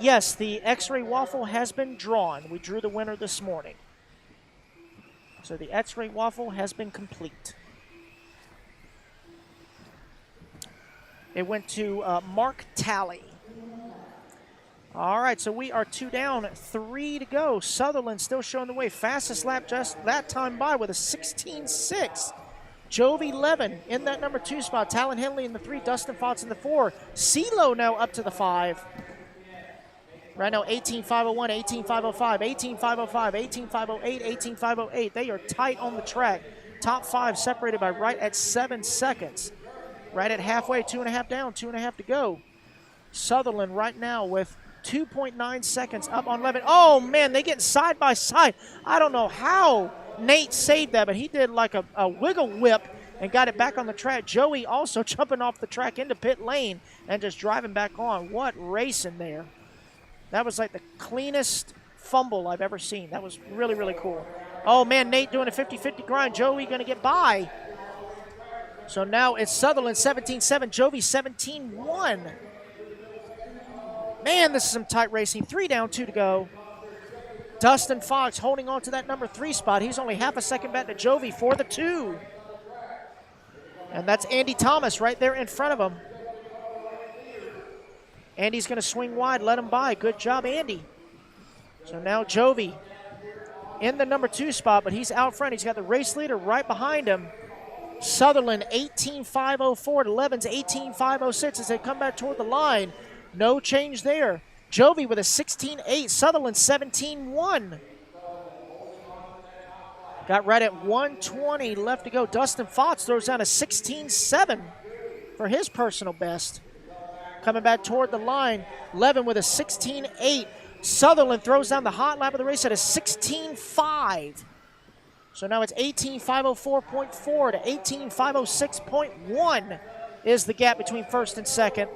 Yes, the X-Ray Waffle has been drawn. We drew the winner this morning. So the X-Ray Waffle has been complete. It went to Mark Talley. All right, so we are 2 down, 3 to go. Sutherland still showing the way. Fastest lap just that time by with a 16.6. Jovi Levin in that number 2 spot. Talon Henley in the 3. Dustin Fox in the 4. CeeLo now up to the 5. Right now, 18.501, 18.505, 18.505, 18.508, 18.508. They are tight on the track. Top 5 separated by right at 7 seconds. Right at halfway, 2.5 down, 2.5 to go. Sutherland right now with 2.9 seconds up on Levin. Oh, man, they get side by side. I don't know how Nate saved that, but he did like a wiggle whip and got it back on the track. Joey also jumping off the track into pit lane and just driving back on. What racing there. That was like the cleanest fumble I've ever seen. That was really, really cool. Oh, man, Nate doing a 50-50 grind. Joey going to get by. So now it's Sutherland 17-7, Jovi 17-1. Man, this is some tight racing. 3 down, 2 to go. Dustin Fox holding on to that number 3 spot. He's only half a second back to Jovi for the 2. And that's Andy Thomas right there in front of him. Andy's going to swing wide, let him by. Good job, Andy. So now Jovi in the number 2 spot, but he's out front. He's got the race leader right behind him. Sutherland 18.504 to Levin's 18.506 as they come back toward the line. No change there. Jovi with a 16.8. Sutherland 17.1. Got right at 120 left to go. Dustin Fox throws down a 16.7 for his personal best. Coming back toward the line, Levin with a 16.8. Sutherland throws down the hot lap of the race at a 16.5. So now it's 18.504.4 to 18.506.1 is the gap between first and second.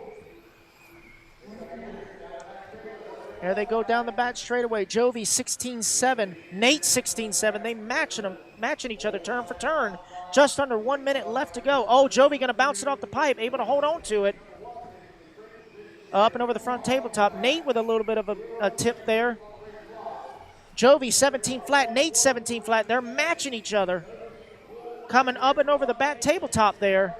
There they go down the back straightaway. Jovi 16.7, Nate 16.7. They matching each other turn for turn. Just under 1 minute left to go. Oh, Jovi going to bounce it off the pipe, able to hold on to it. Up and over the front tabletop. Nate with a little bit of a tip there. Jovi 17 flat, Nate 17 flat. They're matching each other. Coming up and over the back tabletop there.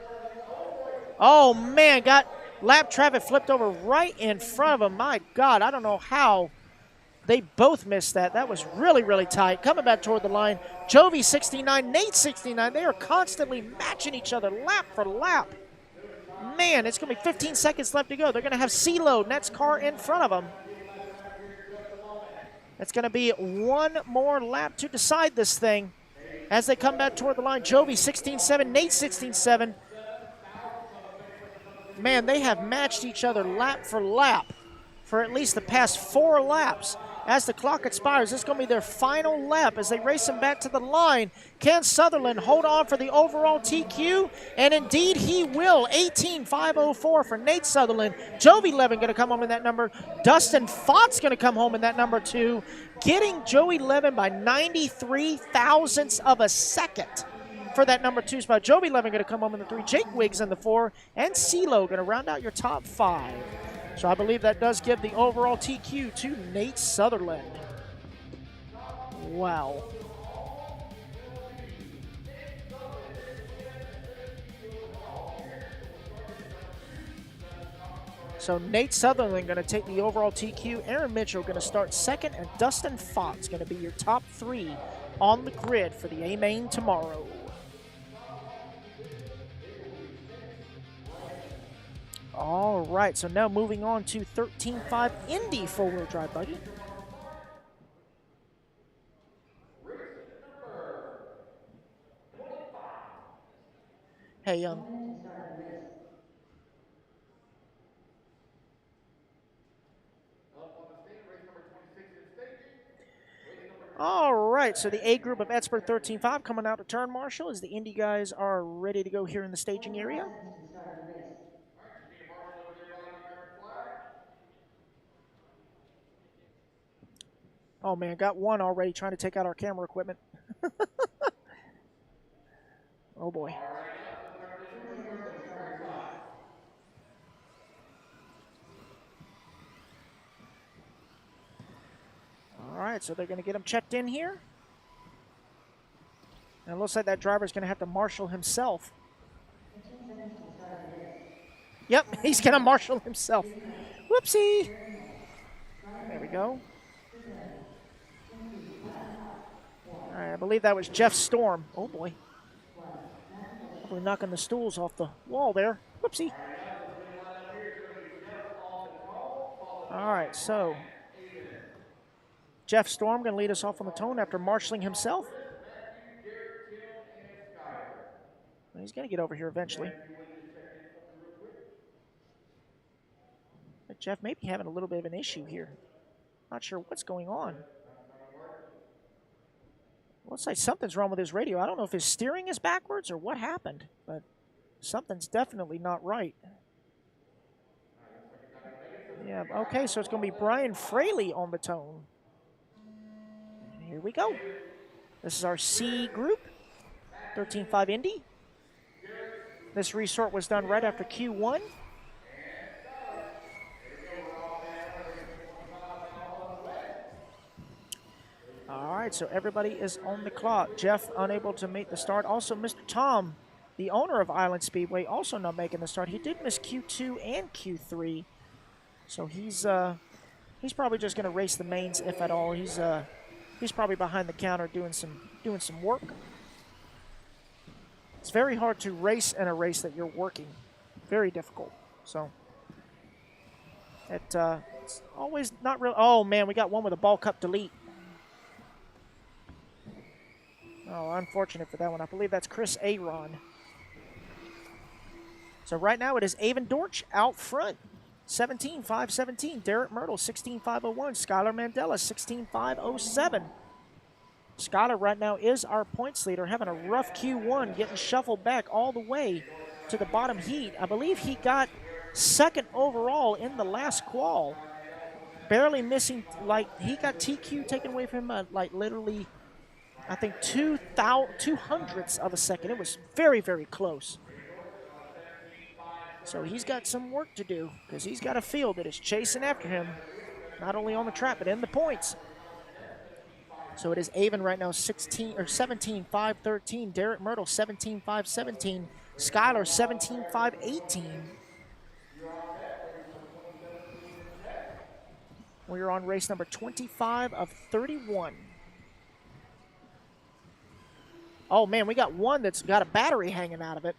Oh, man, got lap traffic flipped over right in front of him. My God, I don't know how they both missed that. That was really, really tight. Coming back toward the line, Jovi 69, Nate 69. They are constantly matching each other lap for lap. Man, it's going to be 15 seconds left to go. They're going to have C-Load, next car in front of them. It's going to be one more lap to decide this thing as they come back toward the line. Jovi 16.7, Nate 16.7. Man, they have matched each other lap for lap for at least the past 4 laps. As the clock expires, this is going to be their final lap as they race them back to the line. Can Sutherland hold on for the overall TQ? And indeed he will. 18.504 for Nate Sutherland. Jovi Levin going to come home in that number. Dustin Fott's going to come home in that number 2, getting Joey Levin by 93 thousandths of a second for that number 2 spot. Jovi Levin going to come home in the 3. Jake Wiggs in the 4. And CeeLo going to round out your top 5. So I believe that does give the overall TQ to Nate Sutherland. Wow. So Nate Sutherland going to take the overall TQ. Aaron Mitchell going to start second, and Dustin Fott's going to be your top 3 on the grid for the A-Main tomorrow. All right, so now moving on to 13.5 Indy four-wheel drive buggy. Hey, all right, so the A group of Edsburg 13.5 coming out to turn marshal as the Indy guys are ready to go here in the staging area. Oh, man, got one already trying to take out our camera equipment. Oh, boy. All right, so they're going to get him checked in here. And it looks like that driver's going to have to marshal himself. Yep, he's going to marshal himself. Whoopsie. There we go. All right, I believe that was Jeff Storm. Oh, boy. Hopefully knocking the stools off the wall there. Whoopsie. All right, so Jeff Storm going to lead us off on the tone after marshaling himself. He's going to get over here eventually. But Jeff may be having a little bit of an issue here. Not sure what's going on. Looks like something's wrong with his radio. I don't know if his steering is backwards or what happened, but something's definitely not right. Yeah, okay, so it's going to be Brian Fraley on the tone. Here we go. This is our C group, 13.5 Indy. This resort was done right after Q1. All right, so everybody is on the clock. Jeff unable to make the start. Also, Mr. Tom, the owner of Island Speedway, also not making the start. He did miss Q2 and Q3, so he's probably just going to race the mains if at all. He's probably behind the counter doing some work. It's very hard to race in a race that you're working. Very difficult. So it's always not real. Oh man, we got one with a ball cup delete. Oh, unfortunate for that one. I believe that's Chris Aaron. So right now it is Avon Dortch out front. 17.517. Derek Myrtle, 16.501. Skylar Mandela, 16.507. Skylar right now is our points leader, having a rough Q1, getting shuffled back all the way to the bottom heat. I believe he got second overall in the last qual. Barely missing, like, he got TQ taken away from him, like, literally, I think, 200ths of a second. It was very, very close. So he's got some work to do because he's got a field that is chasing after him, not only on the track, but in the points. So it is Avon right now 17-5-13. Derek Myrtle 17-5-17. Skylar 17-5-18. We're on race number 25 of 31. Oh man, we got one that's got a battery hanging out of it.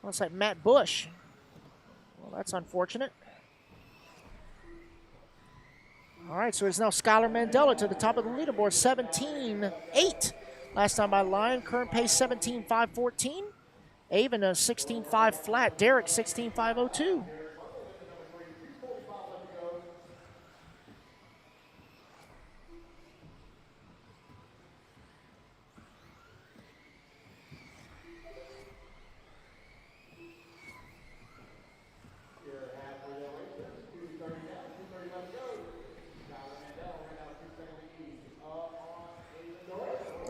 Looks like Matt Bush. Well, that's unfortunate. All right, so it's now Skylar Mandela to the top of the leaderboard, 17-8. Last time by line, current pace 17-5-14. Avon a 16-5 flat. Derek 16-5-02.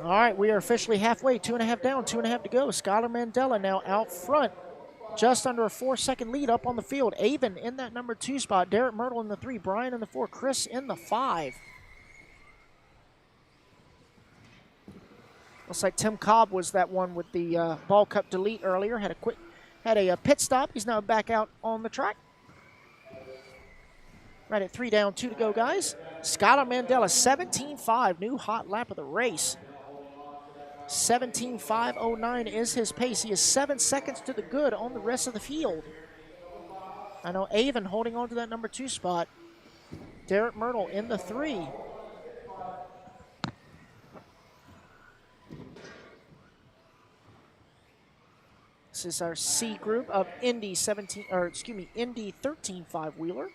All right, we are officially halfway, 2.5 down, 2.5 to go. Skylar Mandela now out front, just under a 4-second lead up on the field. Avon in that number 2 spot, Derek Myrtle in the 3, Brian in the 4, Chris in the 5. Looks like Tim Cobb was that one with the ball cup delete earlier. Had a pit stop. He's now back out on the track. Right at 3 down, 2 to go, guys. Skylar Mandela, 17-5, new hot lap of the race. 17-5-09 is his pace. He is 7 seconds to the good on the rest of the field. I know Avon holding on to that number 2 spot. Derek Myrtle in the 3. This is our C group of Indy 13 5-wheeler.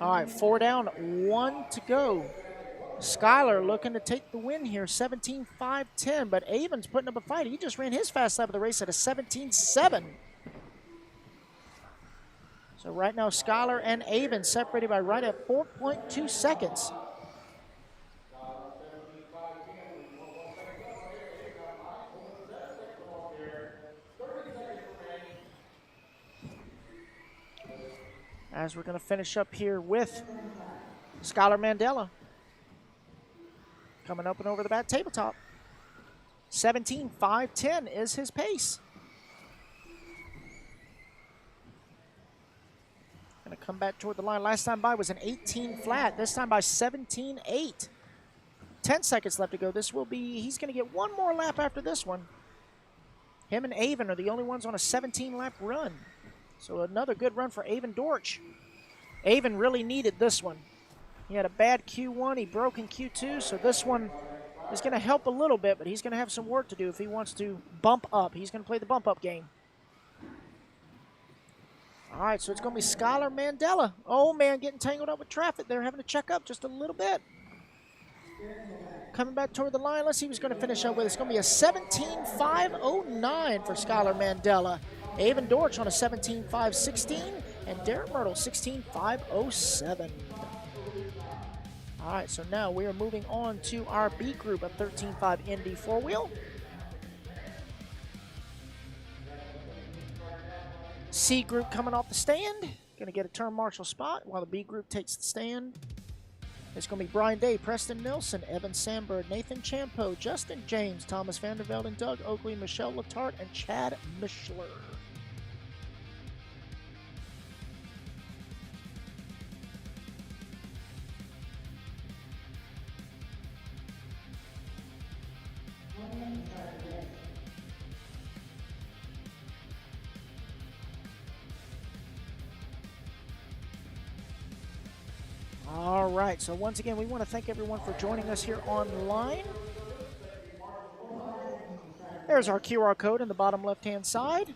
All right, 4 down, 1 to go. Skylar looking to take the win here, 17-5-10, but Avon's putting up a fight. He just ran his fast lap of the race at a 17-7. So right now, Skylar and Avon separated by right at 4.2 seconds. As we're going to finish up here with Skylar Mandela. Coming up and over the back tabletop. 17-5-10 is his pace. Going to come back toward the line. Last time by was an 18 flat. This time by 17-8. 10 seconds left to go. He's going to get one more lap after this one. Him and Avon are the only ones on a 17-lap run. So another good run for Avon Dortch. Avon really needed this one. He had a bad Q1. He broke in Q2. So this one is going to help a little bit, but he's going to have some work to do if he wants to bump up. He's going to play the bump-up game. All right, so it's going to be Skylar Mandela. Oh, man, getting tangled up with traffic. They're having to check up just a little bit. Coming back toward the line. Let's see who's going to finish up with. It's going to be a 17-5-09 for Skylar Mandela. Avon Dortch on a 17-5-16, and Derek Myrtle 16-5-07. All right, so now we are moving on to our B group of 13-5 Indy 4-wheel. C group coming off the stand. Going to get a turn marshal spot while the B group takes the stand. It's going to be Brian Day, Preston Nilsson, Evan Sandberg, Nathan Champo, Justin James, Thomas Vandervelde, and Doug Oakley, Michelle Letarte, and Chad Mishler. All right, so once again, we want to thank everyone for joining us here online. There's our QR code in the bottom left-hand side.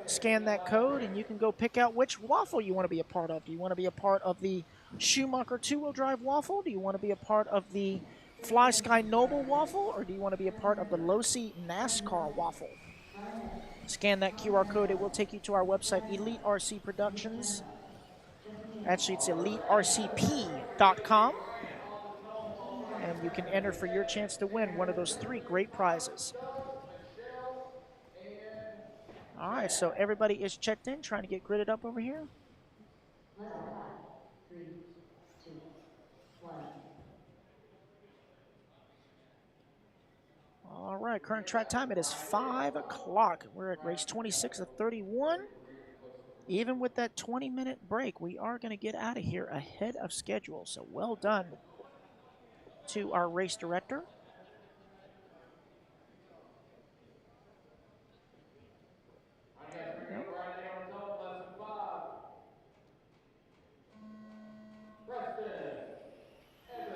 Scan that code, and you can go pick out which waffle you want to be a part of. Do you want to be a part of the Schumacher two-wheel drive waffle? Do you want to be a part of the Fly Sky Noble waffle, or do you want to be a part of the Losi NASCAR waffle? Scan that QR code. It will take you to our website, Elite RC Productions. Actually, it's elitercp.com. And you can enter for your chance to win one of those 3 great prizes. All right, so everybody is checked in, trying to get gridded up over here. 5, 3, 2, 1. All right, current track time, it is 5 o'clock. We're at race 26 of 31. Even with that 20-minute break, we are going to get out of here ahead of schedule. So well done to our race director.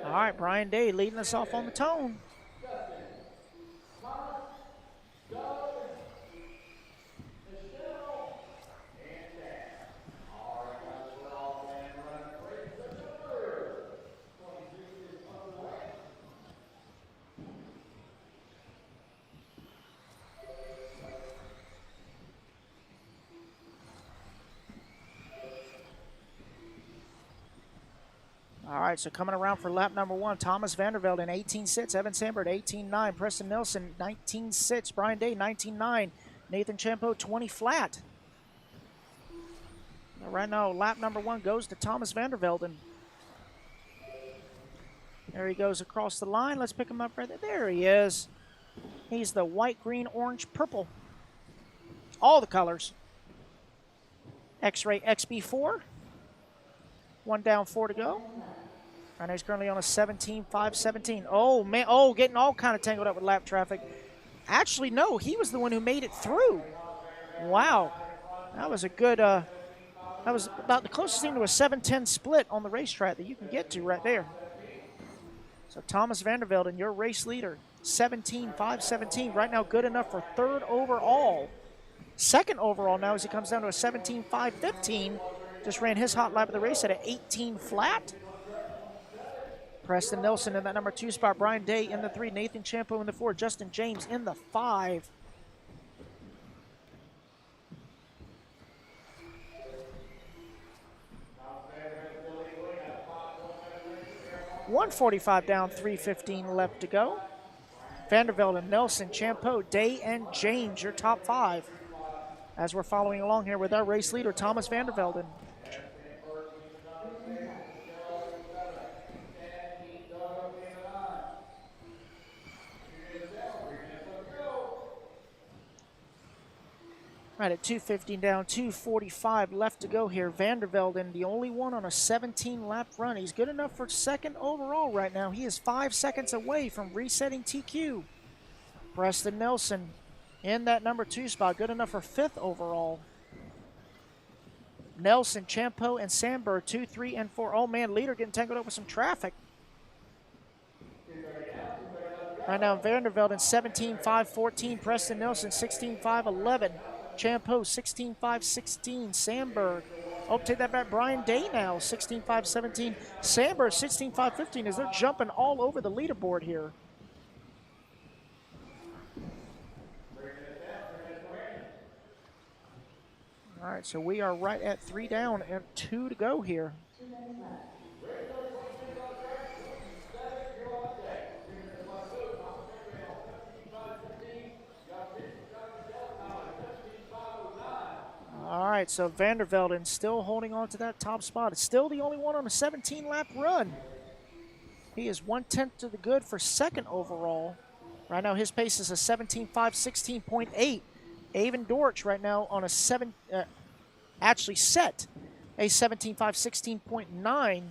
All right, Brian Day leading us off on the tone. All right, so coming around for lap number 1, Thomas Vandervelde in 18.6, Evan Sandberg 18.9, Preston Nelson 19.6, Brian Day 19.9, Nathan Champeau 20 flat. Right now, lap number 1 goes to Thomas Vandervelde. There he goes across the line. Let's pick him up right there. There he is. He's the white, green, orange, purple. All the colors. X-Ray XB4. 1 down, 4 to go. Right now he's currently on a 17.517. Oh, man. Oh, getting all kind of tangled up with lap traffic. Actually, no. He was the one who made it through. Wow. That was a good, that was about the closest thing to a 7-10 split on the racetrack that you can get to right there. So Thomas Vandervelde, your race leader, 17.517. Right now good enough for 3rd overall. 2nd overall now as he comes down to a 17.515. Just ran his hot lap of the race at an 18 flat. Preston Nelson in that number 2 spot. Brian Day in the 3. Nathan Champeau in the 4. Justin James in the 5. .145 down, 3:15 left to go. Vandervelde and Nelson, Champeau, Day, and James, your top 5. As we're following along here with our race leader, Thomas Vandervelde. Right at 2:15 down, 2:45 left to go here. Vandervelde, the only one on a 17-lap run. He's good enough for 2nd overall right now. He is 5 seconds away from resetting TQ. Preston Nelson in that number 2 spot, good enough for 5th overall. Nelson, Champeau, and Sandberg, 2, 3, and 4. Oh, man, leader getting tangled up with some traffic. Right now, Vandervelde 17.514. Preston Nelson, 16.511. Champeau, 16.516. Sandberg. Oh, take that back. Brian Day now, 16.517. Sandberg, 16.515 as they're jumping all over the leaderboard here. All right, so we are right at 3 down and 2 to go here. All right, so Vandervelde still holding on to that top spot. It's still the only one on a 17-lap run. He is 1/10 to the good for 2nd overall. Right now, his pace is a 17.516.8. Avon Dortch right now on a actually set a 17.516.9.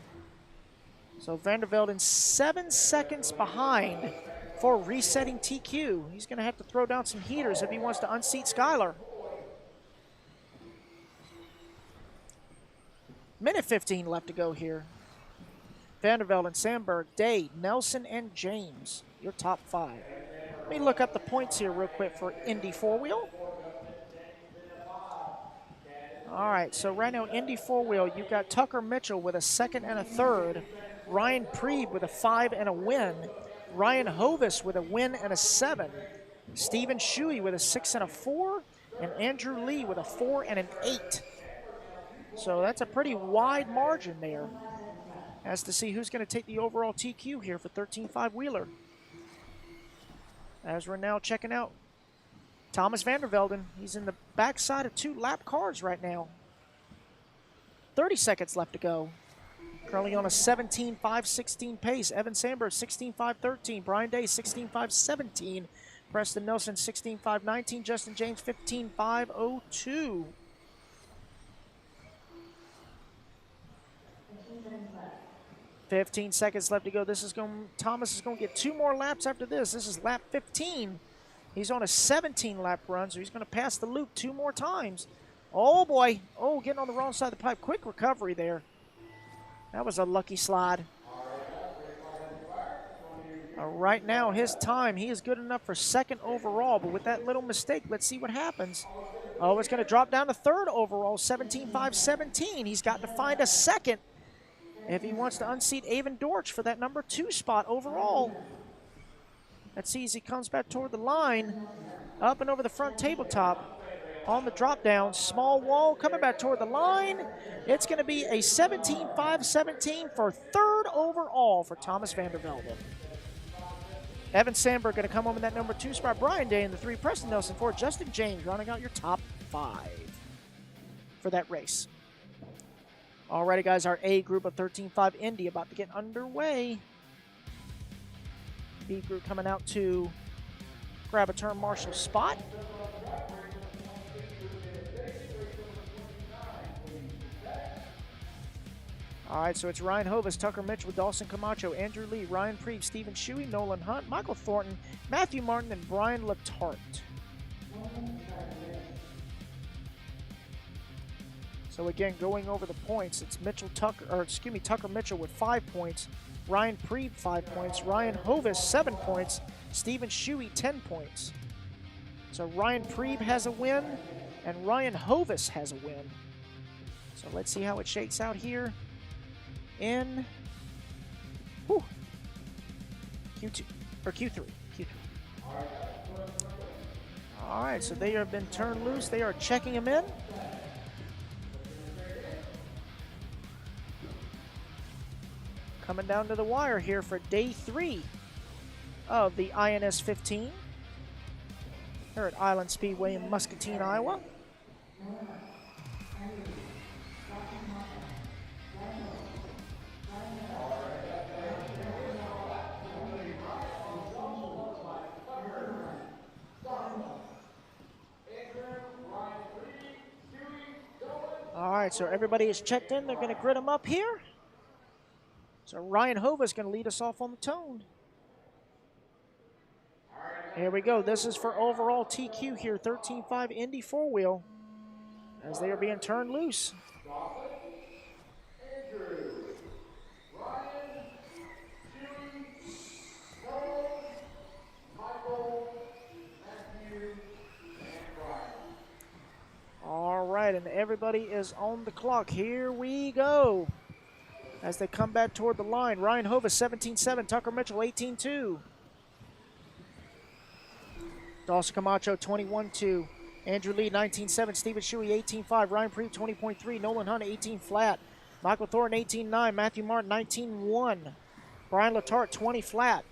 So Vandervelde 7 seconds behind for resetting TQ. He's going to have to throw down some heaters if he wants to unseat Skylar. Minute 15 left to go here. Vandervelde, Sandberg, Day, Nelson, and James, your top 5. Let me look up the points here real quick for Indy 4-wheel. All right, so right now, Indy four-wheel, you've got Tucker Mitchell with a second and a third, Ryan Preeb with a 5 and a win, Ryan Hovis with a win and a 7, Stephen Shuey with a 6 and a 4, and Andrew Lee with a 4 and an 8. So that's a pretty wide margin there as to see who's going to take the overall TQ here for 13.5 Wheeler. As we're now checking out Thomas Vandervelden, he's in the backside of 2 lap cars right now. 30 seconds left to go. Currently on a 17.5.16 pace. Evan Sandberg 16.5.13. Brian Day 16.5.17. Preston Nelson 16.5.19. Justin James 15.5.02. $15 seconds left to go. Thomas is going to get 2 more laps after this. This is lap 15. He's on a 17-lap run, so he's going to pass the loop 2 more times. Oh, boy. Oh, getting on the wrong side of the pipe. Quick recovery there. That was a lucky slide. Right now, his time, he is good enough for 2nd overall, but with that little mistake, let's see what happens. Oh, it's going to drop down to 3rd overall, 17.5.17. He's got to find a 2nd if he wants to unseat Avon Dortch for that number 2 spot overall. Let's see as he comes back toward the line, up and over the front tabletop. On the drop down, small wall coming back toward the line. It's going to be a 17.5.17 for 3rd overall for Thomas Vandervelden. Evan Sandberg going to come home in that number 2 spot. Brian Day in the 3. Preston Nelson 4. Justin James rounding out your top 5 for that race. Alrighty, guys, our A group of 13.5 Indy about to get underway. B group coming out to grab a turn marshal spot. All right, so it's Ryan Hovis, Tucker Mitchell, Dawson Camacho, Andrew Lee, Ryan Preeb, Stephen Shuey, Nolan Hunt, Michael Thornton, Matthew Martin, and Brian Letarte. So again, going over the points, it's Tucker Mitchell with 5 points, Ryan Preeb 5 points, Ryan Hovis 7 points, Stephen Shuey 10 points. So Ryan Preeb has a win, and Ryan Hovis has a win. So let's see how it shakes out here in Q2 or Q3. All right, so they have been turned loose. They are checking them in. Coming down to the wire here for day 3 of the INS15 here at Island Speedway in Muscatine, Iowa. All right, so everybody is checked in. They're going to grid them up here. So Ryan Hova is going to lead us off on the tone. Here we go. This is for overall TQ here, 13.5 Indy 4-wheel, as they are being turned loose. All right, and everybody is on the clock. Here we go. As they come back toward the line, Ryan Hovis 17.7, Tucker Mitchell 18.2. Dawson Camacho 21.2, Andrew Lee 19.7, Stephen Shuey 18.5, Ryan Preeb 20.3, Nolan Hunt 18 flat, Michael Thornton 18.9, Matthew Martin 19.1, Brian Letarte 20 flat.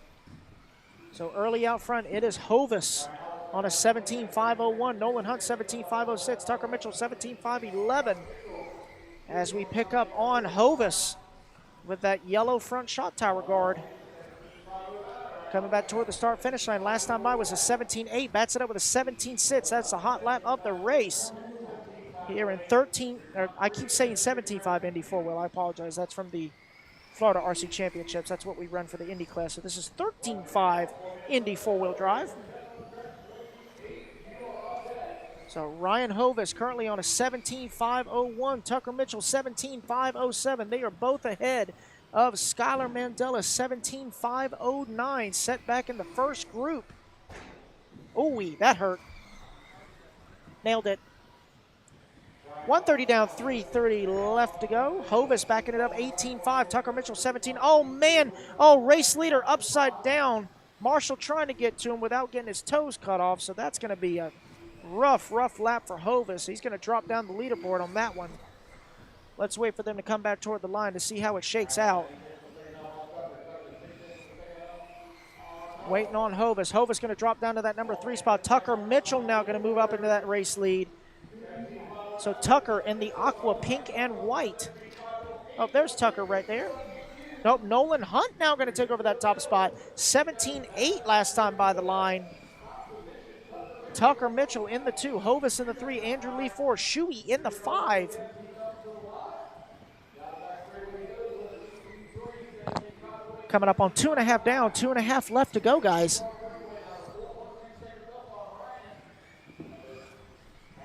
So early out front, it is Hovis on a 17.501, Nolan Hunt 17.506, Tucker Mitchell 17.511. As we pick up on Hovis with that yellow front shot tower guard. Coming back toward the start-finish line. Last time by was a 17.8. Bats it up with a 17.6. That's a hot lap of the race. Here in 13, or I keep saying 17.5 Indy 4-wheel. I apologize. That's from the Florida RC Championships. That's what we run for the Indy class. So this is 13.5 Indy 4-wheel drive. So Ryan Hovis currently on a 17.501. Tucker Mitchell 17.507. They are both ahead of Skylar Mandela 17.509. Set back in the first group. Ooh, that hurt. Nailed it. 130 down, 330 left to go. Hovis backing it up, 18-5. Tucker Mitchell, 17. Oh, man. Oh, race leader upside down. Marshall trying to get to him without getting his toes cut off, so that's going to be a rough lap for Hovis. He's going to drop down the leaderboard on that one. Let's wait for them to come back toward the line to see how it shakes out. Waiting on Hovis. Hovis going to drop down to that number 3 spot. Tucker Mitchell now going to move up into that race lead. So Tucker in the aqua pink and white. Oh, there's Tucker right there. Nope, Nolan Hunt now going to take over that top spot. 17-8 last time by the line. Tucker Mitchell in the 2, Hovis in the 3, Andrew Lee 4, Shuey in the 5. Coming up on 2.5 down, 2.5 left to go, guys.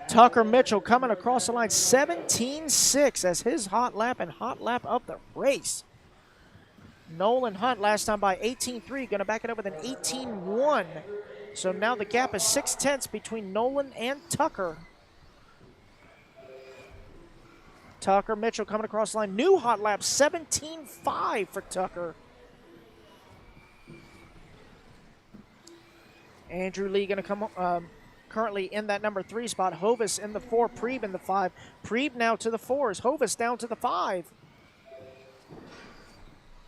Tucker Mitchell coming across the line, 17-6 as his hot lap and hot lap of the race. Nolan Hunt last time by 18-3, going to back it up with an 18-1. So now the gap is 6/10 between Nolan and Tucker. Tucker Mitchell coming across the line, new hot lap, 17-5 for Tucker. Andrew Lee going to come currently in that number 3 spot. Hovis in the 4, Preeb in the 5. Preeb now to the 4s. Hovis down to the 5.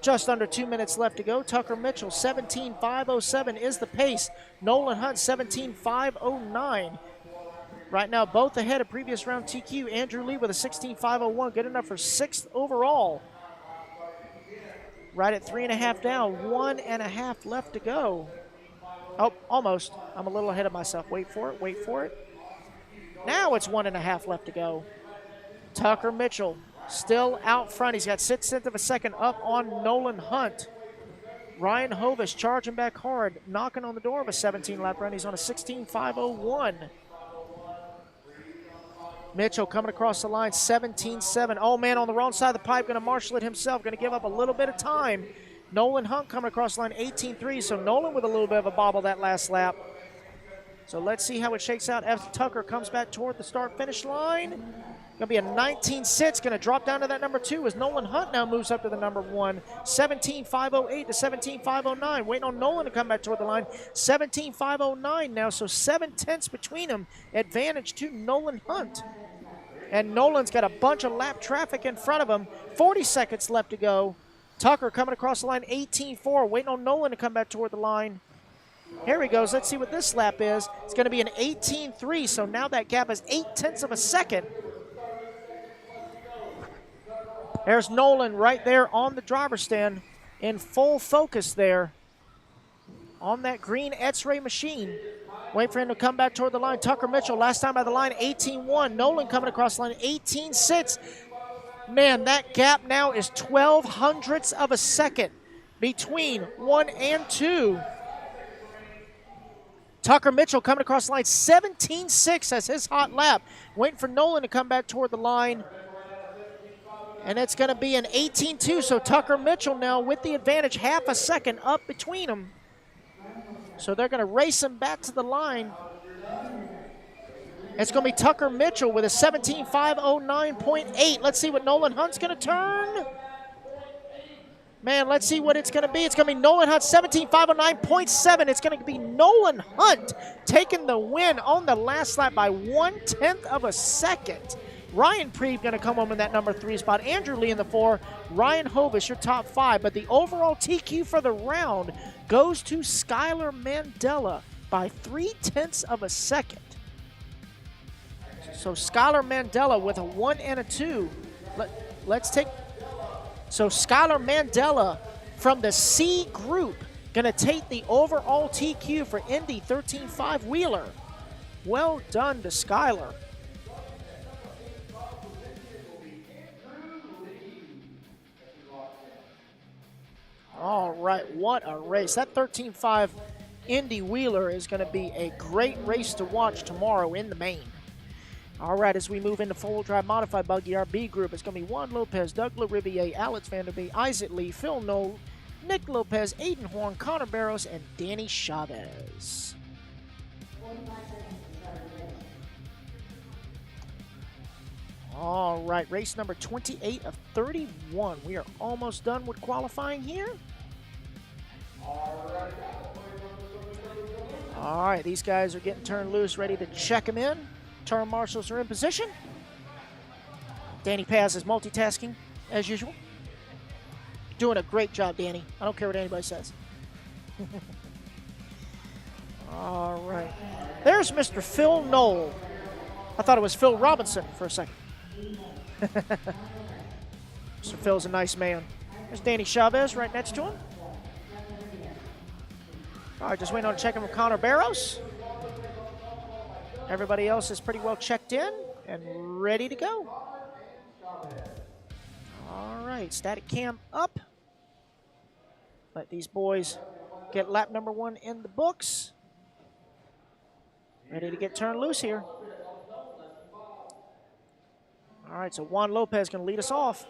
Just under 2 minutes left to go. Tucker Mitchell, 17.507 is the pace. Nolan Hunt, 17.509. Right now, both ahead of previous round TQ. Andrew Lee with a 16.501, good enough for 6th overall. Right at 3.5 down, 1.5 left to go. Oh, almost. I'm a little ahead of myself. Wait for it, wait for it. Now it's 1.5 left to go. Tucker Mitchell still out front. He's got 6/10 of a second up on Nolan Hunt. Ryan Hovis charging back hard, knocking on the door of a 17-lap run. He's on a 16.501. Mitchell coming across the line, 17.7. Oh, man, on the wrong side of the pipe, going to marshal it himself, going to give up a little bit of time. Nolan Hunt coming across the line, 18.3. So Nolan with a little bit of a bobble that last lap. So let's see how it shakes out as Tucker comes back toward the start-finish line. Going to be a 19.6, going to drop down to that number 2 as Nolan Hunt now moves up to the number 1. 17.508 to 17.509. Waiting on Nolan to come back toward the line. 17.509 now, so 7/10 between them. Advantage to Nolan Hunt. And Nolan's got a bunch of lap traffic in front of him. 40 seconds left to go. Tucker coming across the line, 18.4. Waiting on Nolan to come back toward the line. Here he goes. Let's see what this lap is. It's going to be an 18.3, so now that gap is 0.8 of a second. There's Nolan right there on the driver's stand in full focus there on that green X-ray machine. Wait for him to come back toward the line. Tucker Mitchell, last time by the line, 18.1. Nolan coming across the line, 18.6. Man, that gap now is 12 hundredths of a second between 1 and 2. Tucker Mitchell coming across the line, 17.6 as his hot lap. Waiting for Nolan to come back toward the line. And it's going to be an 18.2, so Tucker Mitchell now with the advantage, half a second up between them. So they're going to race him back to the line. It's going to be Tucker Mitchell with a 17.509.8. Let's see what Nolan Hunt's going to turn. Man, let's see what it's going to be. It's going to be Nolan Hunt, 17.509.7. It's going to be Nolan Hunt taking the win on the last lap by 1/10 of a second. Ryan Preeb going to come home in that number 3 spot. Andrew Lee in the 4. Ryan Hovis, your top 5. But the overall TQ for the round goes to Skylar Mandela by 0.3 of a second. So Skylar Mandela with a 1 and a 2. Let's take... So Skylar Mandela from the C group going to take the overall TQ for Indy 13.5 Wheeler. Well done to Skylar. All right, what a race. That 13.5 Indy Wheeler is going to be a great race to watch tomorrow in the main. All right, as we move into four-wheel drive modified buggy, our B group is going to be Juan Lopez, Doug LaRiviere, Alex Vanderbeek, Isaac Lee, Phil Knoll, Nick Lopez, Aiden Horn, Connor Barros, and Danny Chavez. All right, race number 28 of 31. We are almost done with qualifying here. All right, these guys are getting turned loose, ready to check them in. Turn marshals are in position. Danny Paz is multitasking, as usual. Doing a great job, Danny. I don't care what anybody says. All right. There's Mr. Phil Knoll. I thought it was Phil Robinson for a second. Mr. Phil's a nice man. There's Danny Chavez right next to him. All right, just waiting on checking with Connor Barros. Everybody else is pretty well checked in and ready to go. All right, static cam up. Let these boys get lap number 1 in the books. Ready to get turned loose here. All right, so Juan Lopez going to lead us off.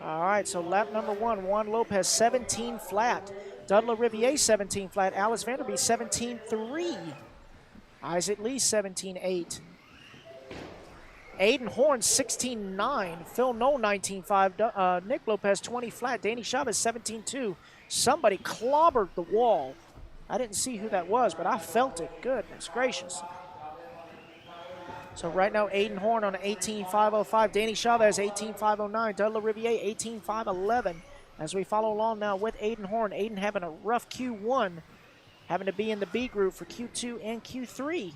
All right, so lap number 1, Juan Lopez 17 flat. Dudley Riviere 17 flat. Alice Vanderbeek 17.3. Isaac Lee 17.8. Aiden Horn 16.9. Phil Knoll 19.5. Nick Lopez 20 flat. Danny Chavez 17.2. Somebody clobbered the wall. I didn't see who that was, but I felt it. Goodness gracious. So right now, Aiden Horn on an 18.505. Danny Chavez 18.509. Dudley Riviere 18.511. As we follow along now with Aiden Horn. Aiden having a rough Q1. Having to be in the B group for Q2 and Q3.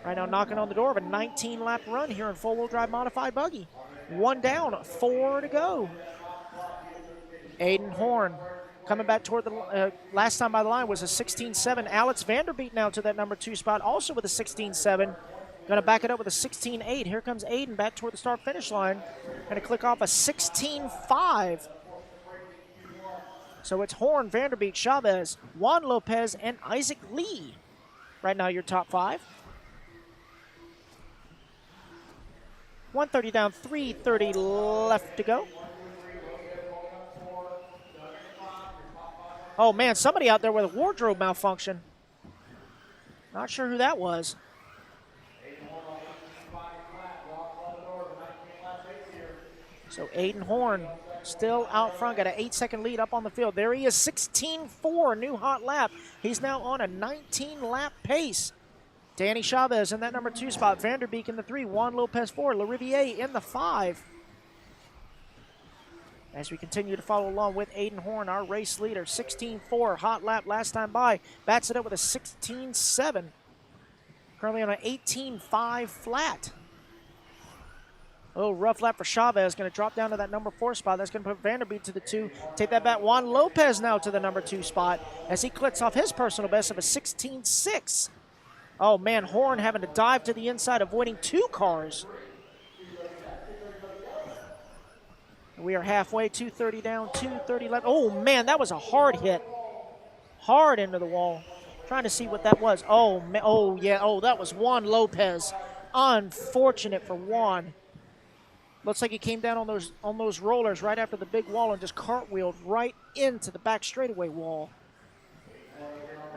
Right now knocking on the door of a 19-lap run here in four-wheel drive modified buggy. 1 down, 4 to go. Aiden Horn coming back toward the last time by the line was a 16.7. Alex Vanderbeek now to that number 2 spot, also with a 16.7. Going to back it up with a 16.8. Here comes Aiden back toward the start-finish line. Going to click off a 16.5. So it's Horn, Vanderbeek, Chavez, Juan Lopez, and Isaac Lee. Right now your top 5. 130 down, 330 left to go. Oh, man, somebody out there with a wardrobe malfunction. Not sure who that was. So Aiden Horn still out front, got an 8-second lead up on the field. There he is, 16.4, new hot lap. He's now on a 19-lap pace. Danny Chavez in that number 2 spot. Vanderbeek in the 3. Juan Lopez 4. LaRiviere in the 5. As we continue to follow along with Aiden Horn, our race leader. 16.4, hot lap last time by. Bats it up with a 16.7. Currently on an 18.5 flat. A little rough lap for Chavez. Going to drop down to that number 4 spot. That's going to put Vanderbeek to the 2. Take that back. Juan Lopez now to the number 2 spot as he clicks off his personal best of a 16.6. Oh, man, Horn having to dive to the inside, avoiding 2 cars. We are halfway, 230 down, 230 left. Oh, man, that was a hard hit. Hard into the wall. Trying to see what that was. Oh, man, oh, yeah, oh, that was Juan Lopez. Unfortunate for Juan. Looks like he came down on those rollers right after the big wall and just cartwheeled right into the back straightaway wall.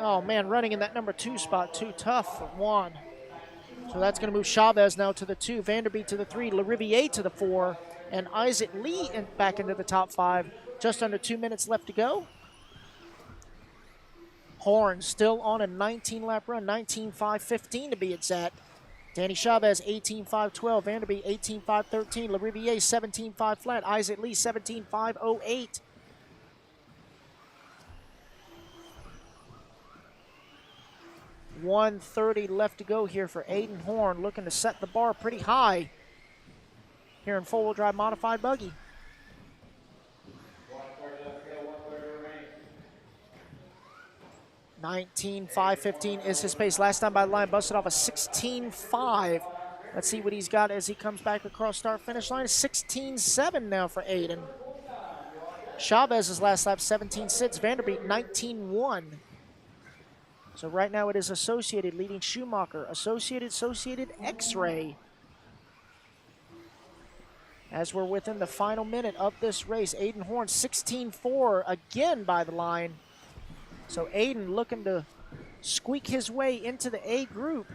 Oh, man, running in that number 2 spot, too tough for Juan. So that's going to move Chavez now to the 2, Vanderbeek to the 3, LaRiviere to the 4, and Isaac Lee back into the top 5. Just under 2 minutes left to go. Horn still on a 19-lap run, 19.515 to be exact. Danny Chavez, 18.512, Vanderbeek, 18.513, LaRiviere, 17.5 flat, Isaac Lee, 17.508. $130 left to go here for Aiden Horn, looking to set the bar pretty high here in four-wheel drive modified buggy. $19.515 is his pace. Last time by the line, busted off a 16.5. Let's see what he's got as he comes back across start-finish line. 16.7 now for Aiden. Chavez's last lap, 17.6. Vanderbeek, 19.1. So right now it is Associated leading Schumacher. Associated, X-Ray. As we're within the final minute of this race, Aiden Horn 16-4 again by the line. So Aiden looking to squeak his way into the A group.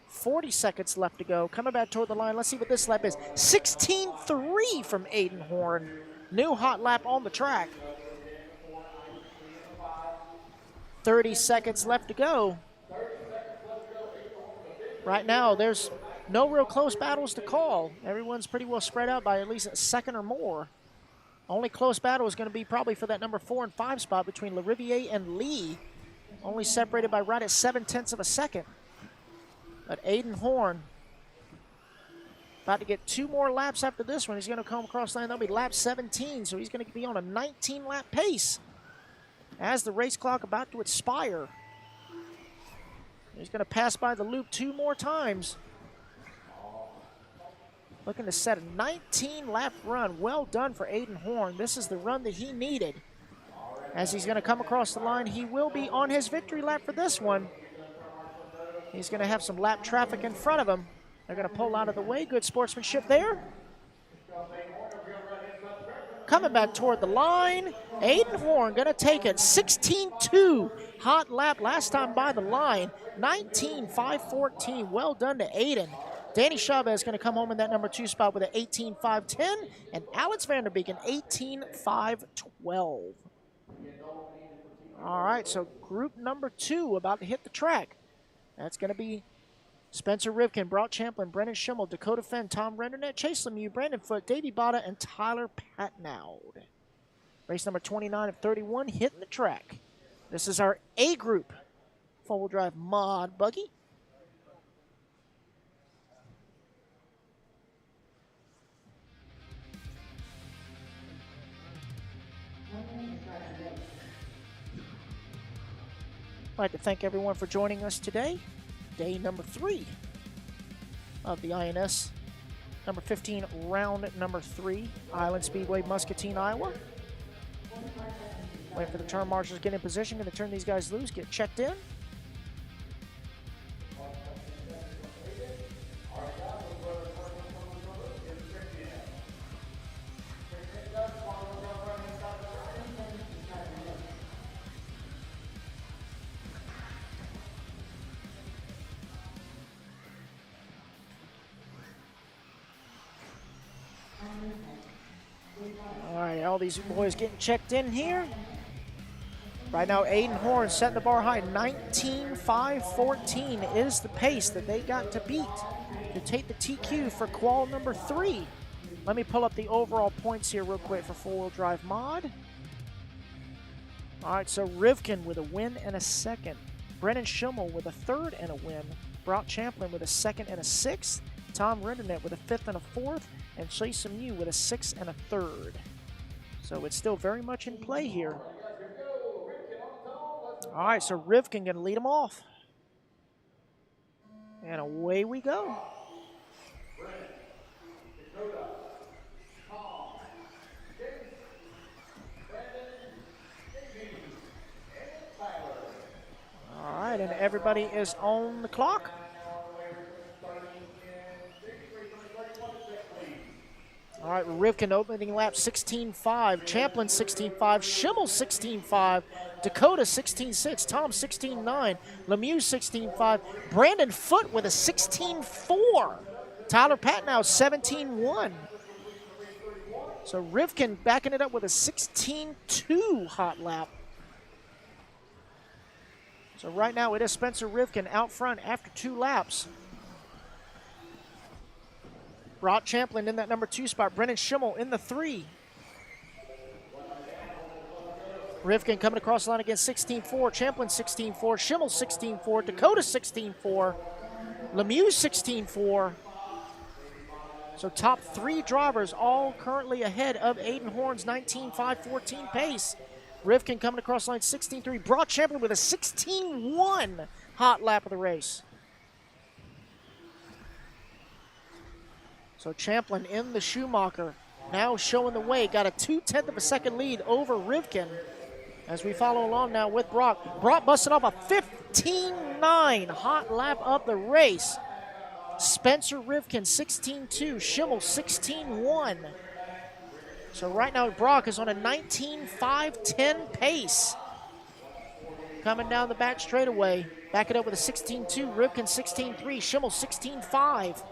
40 seconds left to go. Coming back toward the line. Let's see what this lap is. 16-3 from Aiden Horn. New hot lap on the track. 30 seconds left to go. Right now, there's no real close battles to call. Everyone's pretty well spread out by at least a second or more. Only close battle is going to be probably for that number 4 and 5 spot between LaRiviere and Lee. Only separated by right at 0.7 of a second. But Aiden Horn about to get 2 more laps after this one. He's going to come across the line. That'll be lap 17, so he's going to be on a 19-lap pace as the race clock about to expire. He's going to pass by the loop 2 more times. Looking to set a 19-lap run. Well done for Aiden Horn. This is the run that he needed. As he's going to come across the line, he will be on his victory lap for this one. He's going to have some lap traffic in front of him. They're going to pull out of the way. Good sportsmanship there. Coming back toward the line. Aiden Horn going to take it. 16-2 hot lap last time by the line. 19-5-14. Well done to Aiden. Danny Chavez going to come home in that number 2 spot with an 18-5-10. And Alex Vanderbeek an 18-5-12. All right, so group number 2 about to hit the track. That's going to be Spencer Rivkin, Brock Champlin, Brennan Schimmel, Dakota Fenn, Tom Rendernet, Chase Lemieux, Brandon Foote, Davey Botta, and Tyler Patnaud. Race number 29 of 31 hitting the track. This is our A group four-wheel drive mod buggy. I'd like to thank everyone for joining us today. Day number 3 of the INS number 15 round number 3, Island Speedway, Muscatine, Iowa. Waiting for the turn marshals to get in position. Going to turn these guys loose, get checked in. All right, all these boys getting checked in here. Right now, Aiden Horn setting the bar high. 19-5-14 is the pace that they got to beat to take the TQ for qual number 3. Let me pull up the overall points here real quick for four-wheel drive mod. All right, so Rivkin with a win and a second. Brennan Schimmel with a third and a win. Brock Champlin with a second and a sixth. Tom Rendernet with a fifth and a fourth. And Chase Lemieux with a sixth and a third. So it's still very much in play here. All right, so Rivkin going to lead them off. And away we go. All right, and everybody is on the clock. All right, Rivkin opening lap 16.5, Champlin 16.5, Schimmel 16.5, Dakota 16.6, Tom 16.9, Lemieux 16.5, Brandon Foote with a 16.4, Tyler Patnaud 17.1. So Rivkin backing it up with a 16.2 hot lap. So right now it is Spencer Rivkin out front after 2 laps. Brock Champlin in that number 2 spot. Brennan Schimmel in the 3. Rivkin coming across the line again, 16.4. Champlin 16.4. Schimmel 16.4. Dakota 16.4. Lemieux 16.4. So top 3 drivers all currently ahead of Aiden Horn's 19.5-14 pace. Rivkin coming across the line 16.3. Brock Champlin with a 16.1 hot lap of the race. So Champlin in the Schumacher now showing the way. Got a 0.2 of a second lead over Rivkin as we follow along now with Brock. Brock busting off a 15.9 hot lap of the race. Spencer Rivkin 16.2, Schimmel 16.1. So right now Brock is on a 19.5-10 pace. Coming down the back straightaway. Back it up with a 16.2, Rivkin 16.3, Schimmel 16.5.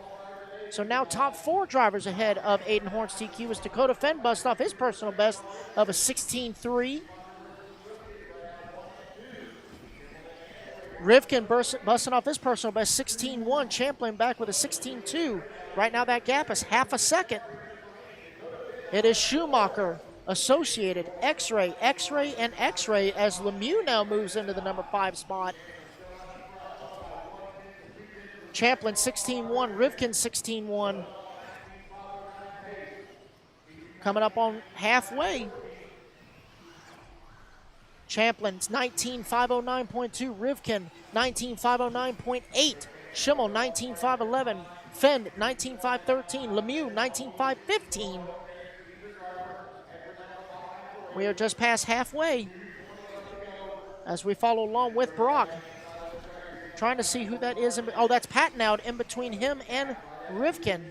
So now top 4 drivers ahead of Aiden Horn's TQ as Dakota Fenn bust off his personal best of a 16.3. Rivkin busting off his personal best 16.1. Champlin back with a 16.2. Right now that gap is half a second. It is Schumacher, Associated, X-Ray, X-Ray, and X-Ray as Lemieux now moves into the number 5 spot. Champlin 16.1, Rivkin 16.1. Coming up on halfway. Champlin's 19.509.2, Rivkin 19.509.8, Schimmel 19.511, Fenn 19.513, Lemieux 19.515. We are just past halfway as we follow along with Brock. Trying to see who that is. Oh, that's Patton out in between him and Rivkin.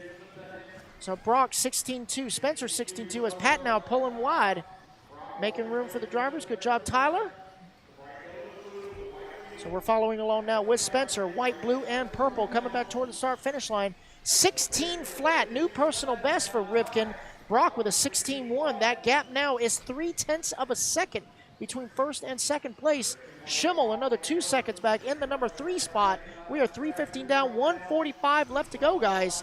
So Brock 16.2, Spencer 16.2 as Patton out pulling wide. Making room for the drivers. Good job, Tyler. So we're following along now with Spencer. White, blue, and purple coming back toward the start-finish line. 16 flat, new personal best for Rivkin. Brock with a 16.1. That gap now is 0.3 of a second between first and second place. Schimmel another 2 seconds back in the number 3 spot. We are 3:15 down, 1:45 left to go, guys.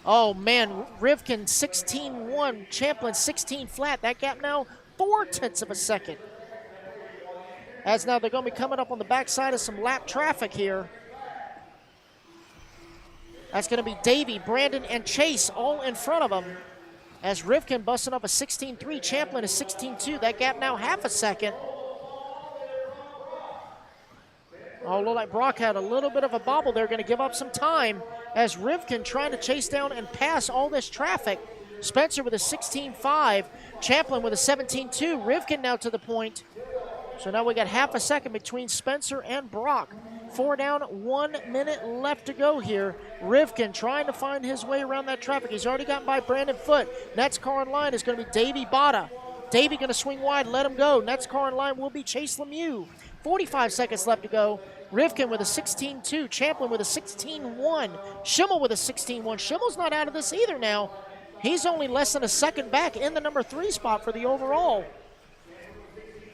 Oh, man, Rivkin 16.1, Champlin 16 flat. That gap now 0.4 of a second. As now they're going to be coming up on the backside of some lap traffic here. That's going to be Davey, Brandon, and Chase all in front of them. As Rivkin busting up a 16.3, Champlin is 16.2. That gap now half a second. Oh, look like Brock had a little bit of a bobble. They're going to give up some time as Rivkin trying to chase down and pass all this traffic. Spencer with a 16.5, Champlin with a 17.2. Rivkin now to the point. So now we got half a second between Spencer and Brock. 4 down, 1 minute left to go here. Rivkin trying to find his way around that traffic. He's already gotten by Brandon Foote. Next car in line is going to be Davey Botta. Davey going to swing wide, let him go. Next car in line will be Chase Lemieux. 45 seconds left to go. Rivkin with a 16.2, Champlin with a 16.1, Schimmel with a 16.1. Schimmel's not out of this either now. He's only less than a second back in the number 3 spot for the overall.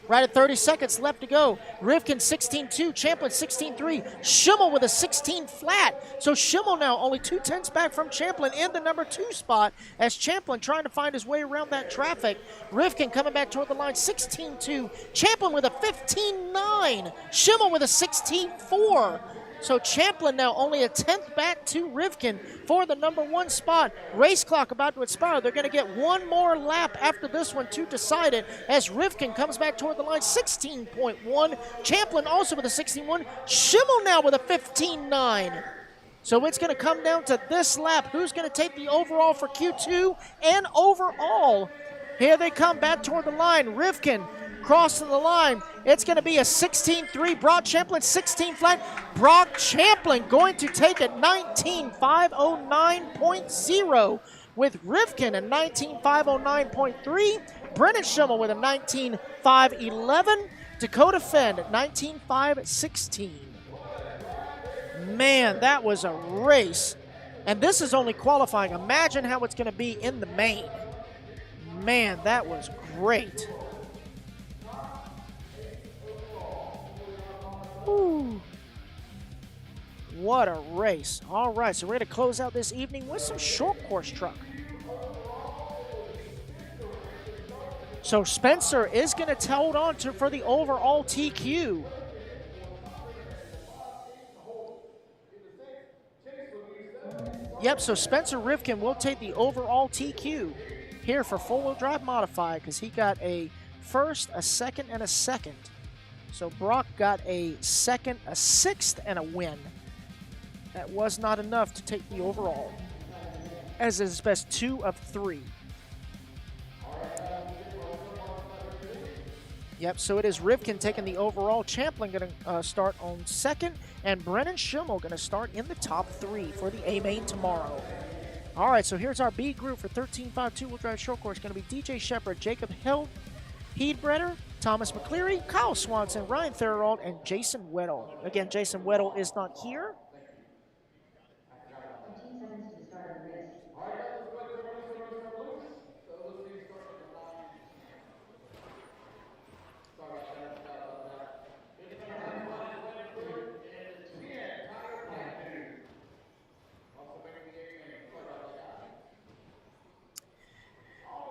Right at 30 seconds left to go. Rivkin 16.2, Champlin 16.3, Schimmel with a 16 flat. So Schimmel now only 0.2 back from Champlin in the number 2 spot as Champlin trying to find his way around that traffic. Rivkin coming back toward the line, 16.2, Champlin with a 15.9, Schimmel with a 16.4. So Champlin now only a 10th back to Rivkin for the number 1 spot. Race clock about to expire. They're going to get one more lap after this one to decide it as Rivkin comes back toward the line, 16.1. Champlin also with a 16.1. Schimmel now with a 15.9. So it's going to come down to this lap. Who's going to take the overall for Q2 and overall? Here they come back toward the line. Rivkin crossing the line. It's going to be a 16.3. Brock Champlin 16 flat. Brock Champlin going to take a 19.509.0 with Rivkin a 19.509.3. Brennan Schimmel with a 19.511. Dakota Fenn at 19.516. Man, that was a race. And this is only qualifying. Imagine how it's going to be in the main. Man, that was great. Woo. What a race. All right, so we're going to close out this evening with some short course truck. So Spencer is going to hold on to for the overall TQ. Yep, so Spencer Rivkin will take the overall TQ here for four-wheel drive modified because he got a first, a second, and a second. So Brock got a second, a sixth, and a win. That was not enough to take the overall. as it is best 2 of 3. Yep, so it is Rivkin taking the overall. Champlin going to start on second, and Brennan Schimmel going to start in the top 3 for the A main tomorrow. All right, so here's our B group for 13.5 two-wheel drive short course. Going to be DJ Shepard, Jacob Heedbreder, Thomas McCleary, Kyle Swanson, Ryan Theriault, and Jason Weddle. Again, Jason Weddle is not here. 15 seconds to the start of the race.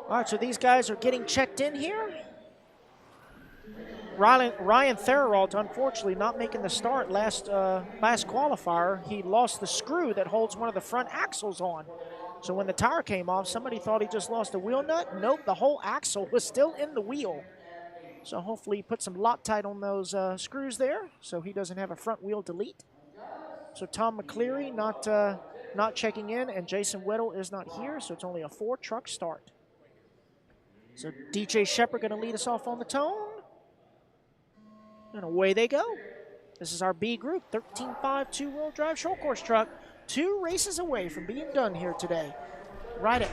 All right, so these guys are getting checked in here. Ryan Theriault, unfortunately, not making the start last qualifier. He lost the screw that holds one of the front axles on. So when the tire came off, somebody thought he just lost a wheel nut. Nope, the whole axle was still in the wheel. So hopefully he put some Loctite on those screws there so he doesn't have a front wheel delete. So Tom McCleary not checking in, and Jason Weddle is not here, so it's only a 4-truck start. So DJ Shepard going to lead us off on the tone. And away they go. This is our B group, 13.5 two-wheel drive short course truck. 2 races away from being done here today. Right at,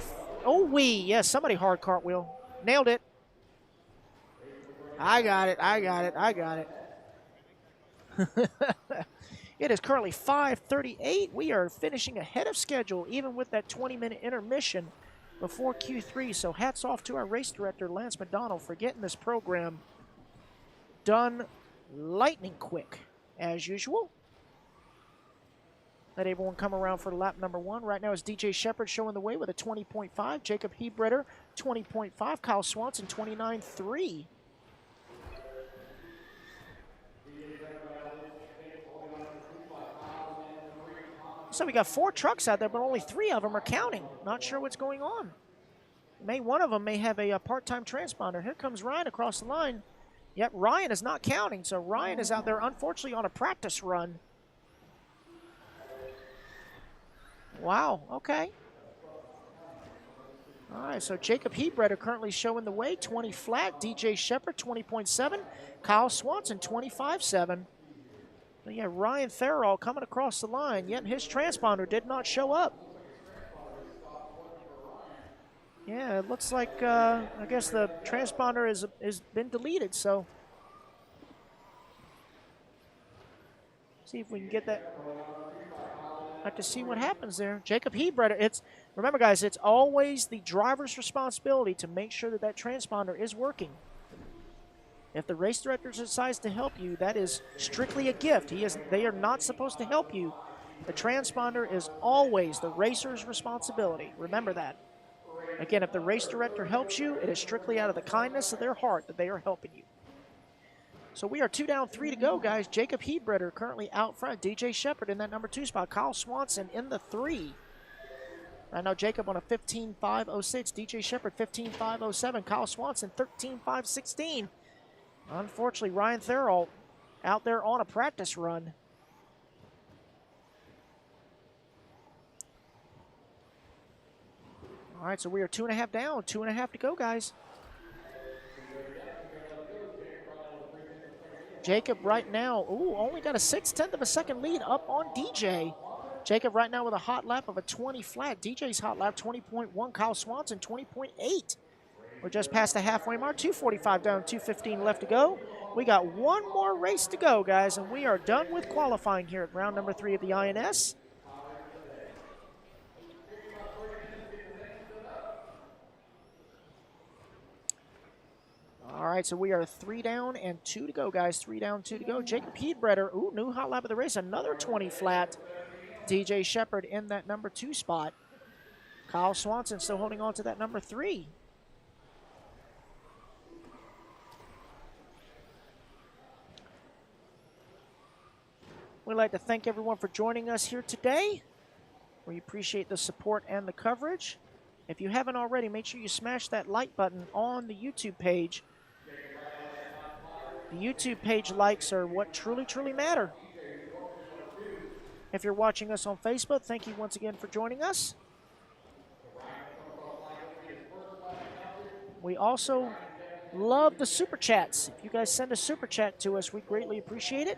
yes, somebody hard cartwheel. Nailed it. I got it. It is currently 5:38. We are finishing ahead of schedule, even with that 20-minute intermission before Q3. So hats off to our race director, Lance McDonald, for getting this program done lightning quick, as usual. Let everyone come around for lap number 1. Right now is DJ Shepard showing the way with a 20.5. Jacob Heedbreder, 20.5. Kyle Swanson, 29.3. So we got 4 trucks out there, but only 3 of them are counting. Not sure what's going on. One of them may have a part-time transponder. Here comes Ryan across the line. Yep, Ryan is not counting, so Ryan is out there, unfortunately, on a practice run. Wow, okay. All right, so Jacob Heedbreder currently showing the way, 20 flat. DJ Shepard, 20.7. Kyle Swanson, 25.7. But yeah, Ryan Theriault coming across the line, yet his transponder did not show up. Yeah, it looks like, I guess the transponder has been deleted, so. See if we can get that. Have to see what happens there. Jacob Heedbreder, remember guys, it's always the driver's responsibility to make sure that transponder is working. If the race director decides to help you, that is strictly a gift. They are not supposed to help you. The transponder is always the racer's responsibility. Remember that. Again, if the race director helps you, it is strictly out of the kindness of their heart that they are helping you. So we are 2 down, 3 to go, guys. Jacob Heedbreder currently out front. DJ Shepard in that number 2 spot. Kyle Swanson in the 3. Right now, Jacob on a 15.506. DJ Shepard 15.507. Kyle Swanson 13.516. Unfortunately, Ryan Theriault out there on a practice run. All right, so we are 2.5 down, 2.5 to go, guys. Jacob right now, only got a 0.6 of a second lead up on DJ. Jacob right now with a hot lap of a 20 flat. DJ's hot lap, 20.1. Kyle Swanson, 20.8. We're just past the halfway mark. 2:45 down, 2:15 left to go. We got 1 more race to go, guys, and we are done with qualifying here at round number 3 of the INS. All right, so we are 3 down and 2 to go, guys. 3 down, 2 to go. Jacob Heedbreder, new hot lap of the race, another 20 flat. DJ Shepard in that number 2 spot. Kyle Swanson still holding on to that number 3. We'd like to thank everyone for joining us here today. We appreciate the support and the coverage. If you haven't already, make sure you smash that like button on the YouTube page. The YouTube page likes are what truly, truly matter. If you're watching us on Facebook, thank you once again for joining us. We also love the super chats. If you guys send a super chat to us, we greatly appreciate it.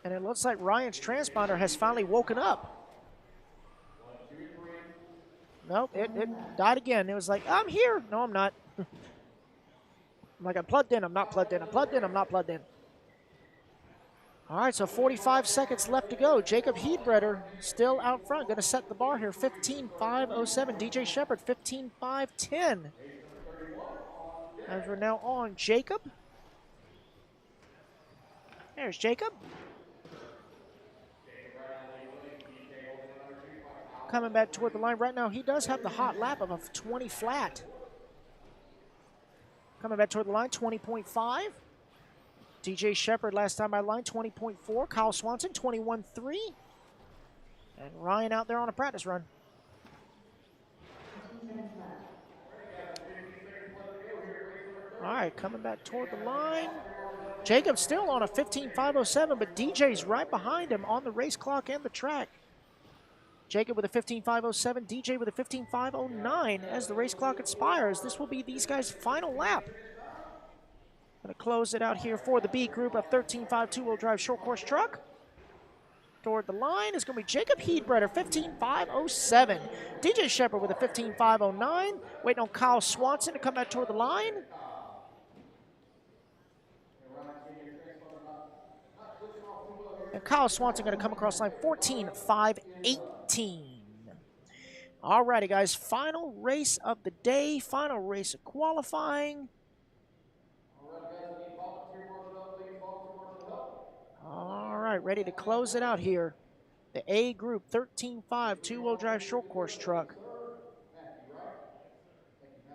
And it looks like Ryan's transponder has finally woken up. Nope, it died again. It was like, I'm here. No, I'm not. I'm like, I'm plugged in. I'm not plugged in. I'm plugged in. I'm not plugged in. All right, so 45 seconds left to go. Jacob Heedbreder still out front. Going to set the bar here. 15.507. DJ Shepard, 15.510. As we're now on Jacob. There's Jacob. Coming back toward the line right now. He does have the hot lap of a 20 flat. Coming back toward the line, 20.5. DJ Shepard last time by line, 20.4. Kyle Swanson, 21.3. And Ryan out there on a practice run. All right, coming back toward the line. Jacob's still on a 15.507, but DJ's right behind him on the race clock and the track. Jacob with a 15.507, DJ with a 15.509 as the race clock expires. This will be these guys' final lap. Going to close it out here for the B group of 13.5 two-wheel drive short course truck. Toward the line is going to be Jacob Heedbreder, 15.507. DJ Shepard with a 15.509. Waiting on Kyle Swanson to come back toward the line. And Kyle Swanson going to come across line 14.518. All righty, guys. Final race of the day. Final race of qualifying. All right, ready to close it out here. The A group 13.5 two-wheel drive short course truck.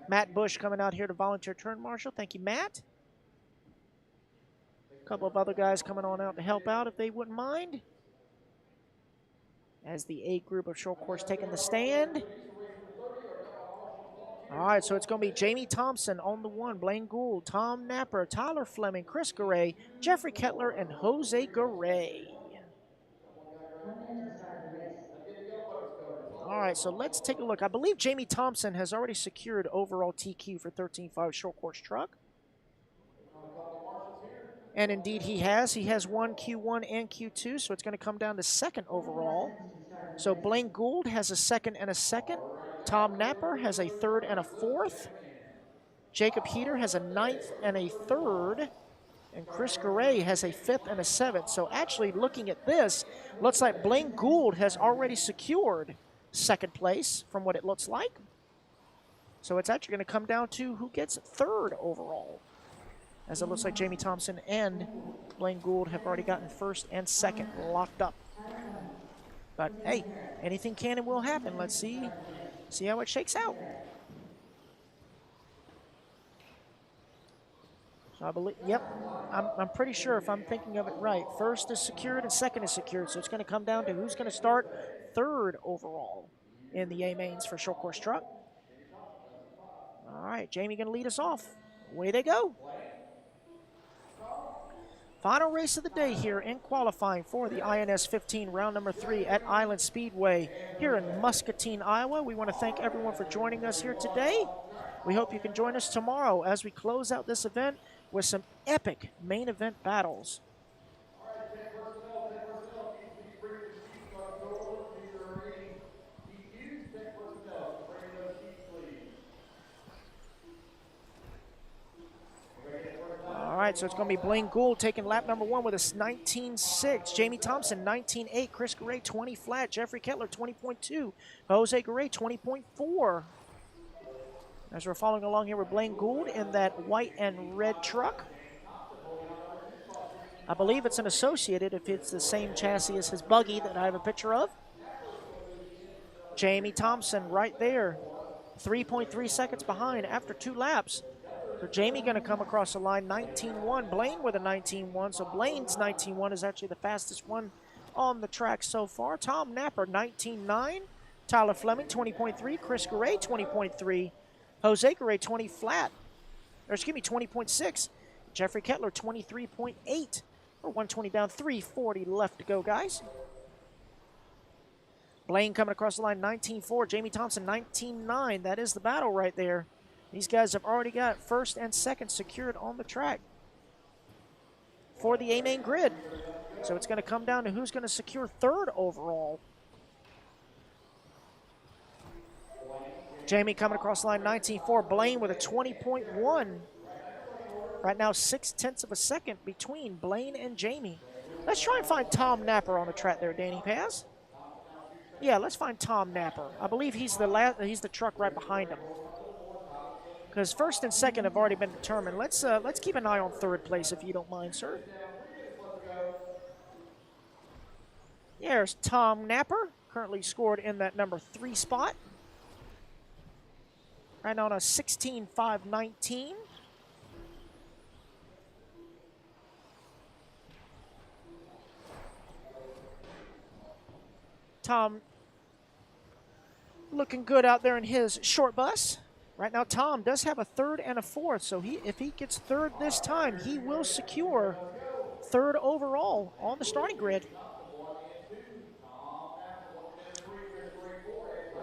Matt Bush coming out here to volunteer turn marshal. Thank you, Matt. A couple of other guys coming on out to help out if they wouldn't mind. As the A group of short course taking the stand. All right, so it's going to be Jamie Thompson on the one, Blaine Gould, Tom Napper, Tyler Fleming, Chris Garay, Jeffrey Kettler, and Jose Garay. All right, so let's take a look. I believe Jamie Thompson has already secured overall TQ for 13.5 short course truck. And indeed he has. He has won Q1 and Q2, so it's going to come down to second overall. So Blaine Gould has a second and a second. Tom Napper has a third and a fourth. Jacob Heater has a ninth and a third. And Chris Garay has a fifth and a seventh. So actually looking at this, looks like Blaine Gould has already secured second place from what it looks like. So it's actually going to come down to who gets third overall. As it looks like Jamie Thompson and Blaine Gould have already gotten first and second locked up. But hey, anything can and will happen. Let's see how it shakes out. So I believe, yep, I'm pretty sure if I'm thinking of it right. First is secured and second is secured. So it's going to come down to who's going to start third overall in the A mains for short course truck. All right, Jamie going to lead us off. Away they go. Final race of the day here in qualifying for the INS15 round number 3 at Island Speedway here in Muscatine, Iowa. We want to thank everyone for joining us here today. We hope you can join us tomorrow as we close out this event with some epic main event battles. All right, so it's going to be Blaine Gould taking lap number 1 with a 19.6. Jamie Thompson, 19.8. Chris Garay, 20 flat. Jeffrey Kettler, 20.2. Jose Garay, 20.4. As we're following along here with Blaine Gould in that white and red truck. I believe it's an Associated if it's the same chassis as his buggy that I have a picture of. Jamie Thompson right there, 3.3 seconds behind after 2 laps. So Jamie going to come across the line 19.1. Blaine with a 19.1. So Blaine's 19.1 is actually the fastest one on the track so far. Tom Napper 19.9. Tyler Fleming 20.3. Chris Garay 20.3. Jose Garay 20 flat. Or excuse me, 20.6. Jeffrey Kettler 23.8. Or 120 down, 340 left to go, guys. Blaine coming across the line, 19.4. Jamie Thompson, 19.9. That is the battle right there. These guys have already got first and second secured on the track for the A-main grid. So it's going to come down to who's going to secure third overall. Jamie coming across the line, 19.4. Blaine with a 20.1. Right now, 0.6 of a second between Blaine and Jamie. Let's try and find Tom Napper on the track there, Danny Paz. Yeah, let's find Tom Napper. I believe he's the truck right behind him. Because first and second have already been determined. Let's keep an eye on third place if you don't mind, sir. There's Tom Napper, currently scored in that number 3 spot. Right on a 16.519. Tom looking good out there in his short bus. Right now, Tom does have a third and a fourth, so if he gets third this time, he will secure third overall on the starting grid.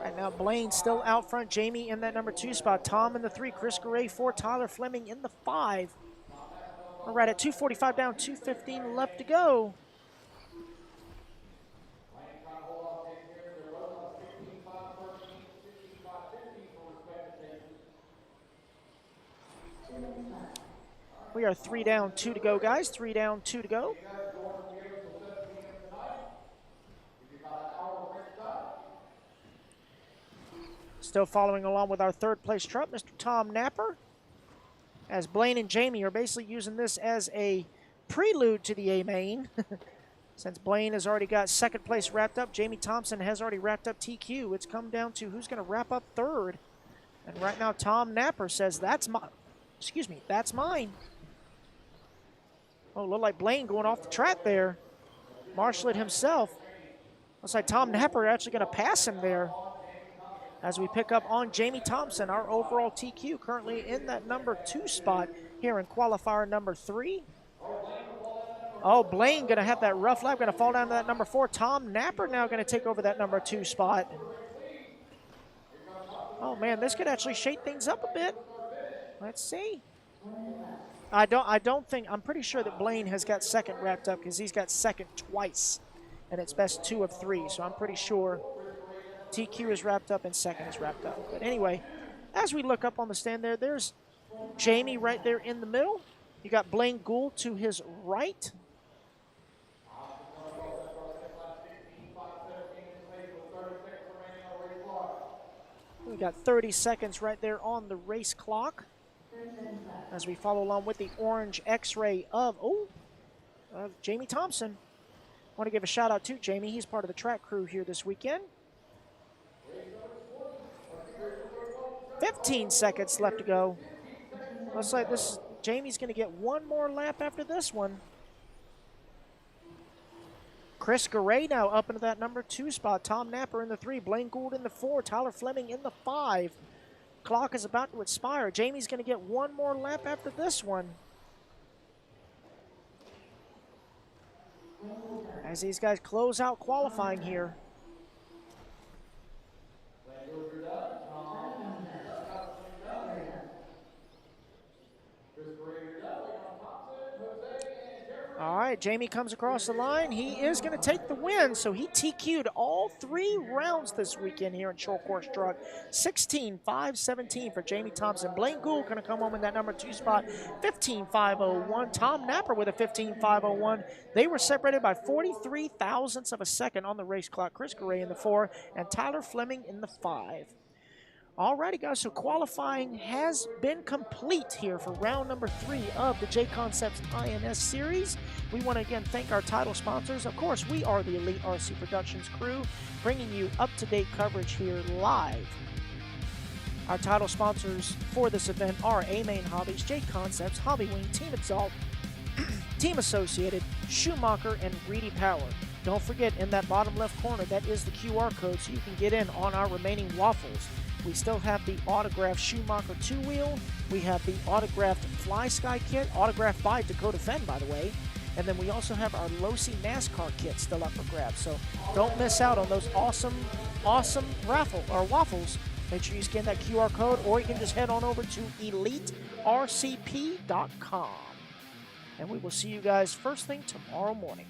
Right now, Blaine still out front. Jamie in that number 2 spot. Tom in the 3. Chris Garay 4. Tyler Fleming in the 5. We're right at 2:45 down, 2:15 left to go. We are 3 down, 2 to go, guys. 3 down, 2 to go. Still following along with our third place truck, Mr. Tom Napper. As Blaine and Jamie are basically using this as a prelude to the A-main. Since Blaine has already got second place wrapped up, Jamie Thompson has already wrapped up TQ. It's come down to who's going to wrap up third. And right now, Tom Napper says, that's mine. Oh, look like Blaine going off the track there. Marshall it himself. Looks like Tom Napper actually going to pass him there. As we pick up on Jamie Thompson, our overall TQ, currently in that number 2 spot here in qualifier number 3. Oh, Blaine going to have that rough lap, going to fall down to that number 4. Tom Napper now going to take over that number 2 spot. Oh man, this could actually shake things up a bit. Let's see. I'm pretty sure that Blaine has got second wrapped up because he's got second twice. And it's best 2 of 3, so I'm pretty sure TQ is wrapped up and second is wrapped up. But anyway, as we look up on the stand there, there's Jamie right there in the middle. You got Blaine Gould to his right. We got 30 seconds right there on the race clock as we follow along with the orange X-ray of Jamie Thompson. I want to give a shout out to Jamie. He's part of the track crew here this weekend. 15 seconds left to go. Looks like Jamie's going to get one more lap after this one. Chris Garay now up into that number 2 spot. Tom Napper in the 3. Blaine Gould in the 4. Tyler Fleming in the 5. Clock is about to expire. Jamie's going to get one more lap after this one. As these guys close out qualifying here. All right, Jamie comes across the line. He is going to take the win, so he TQ'd all 3 rounds this weekend here in Short Course Truck. 16.517 for Jamie Thompson. Blaine Gould going to come home in that number 2 spot, 15.501. Tom Napper with a 15.501. They were separated by 43 thousandths of a second on the race clock. Chris Garay in the 4 and Tyler Fleming in the 5. Alrighty, guys, so qualifying has been complete here for round number 3 of the J Concepts INS series. We want to again thank our title sponsors. Of course, we are the Elite RC Productions crew, bringing you up-to-date coverage here live. Our title sponsors for this event are A-Main Hobbies, J Concepts, Hobby Wing, Team Exalt, Team Associated, Schumacher, and Greedy Power. Don't forget, in that bottom left corner, that is the QR code so you can get in on our remaining waffles. We still have the autographed Schumacher 2-wheel. We have the autographed Fly Sky kit, autographed by Dakota Fenn, by the way. And then we also have our Losi NASCAR kit still up for grabs. So don't miss out on those awesome raffle or waffles. Make sure you scan that QR code, or you can just head on over to EliteRCP.com. And we will see you guys first thing tomorrow morning.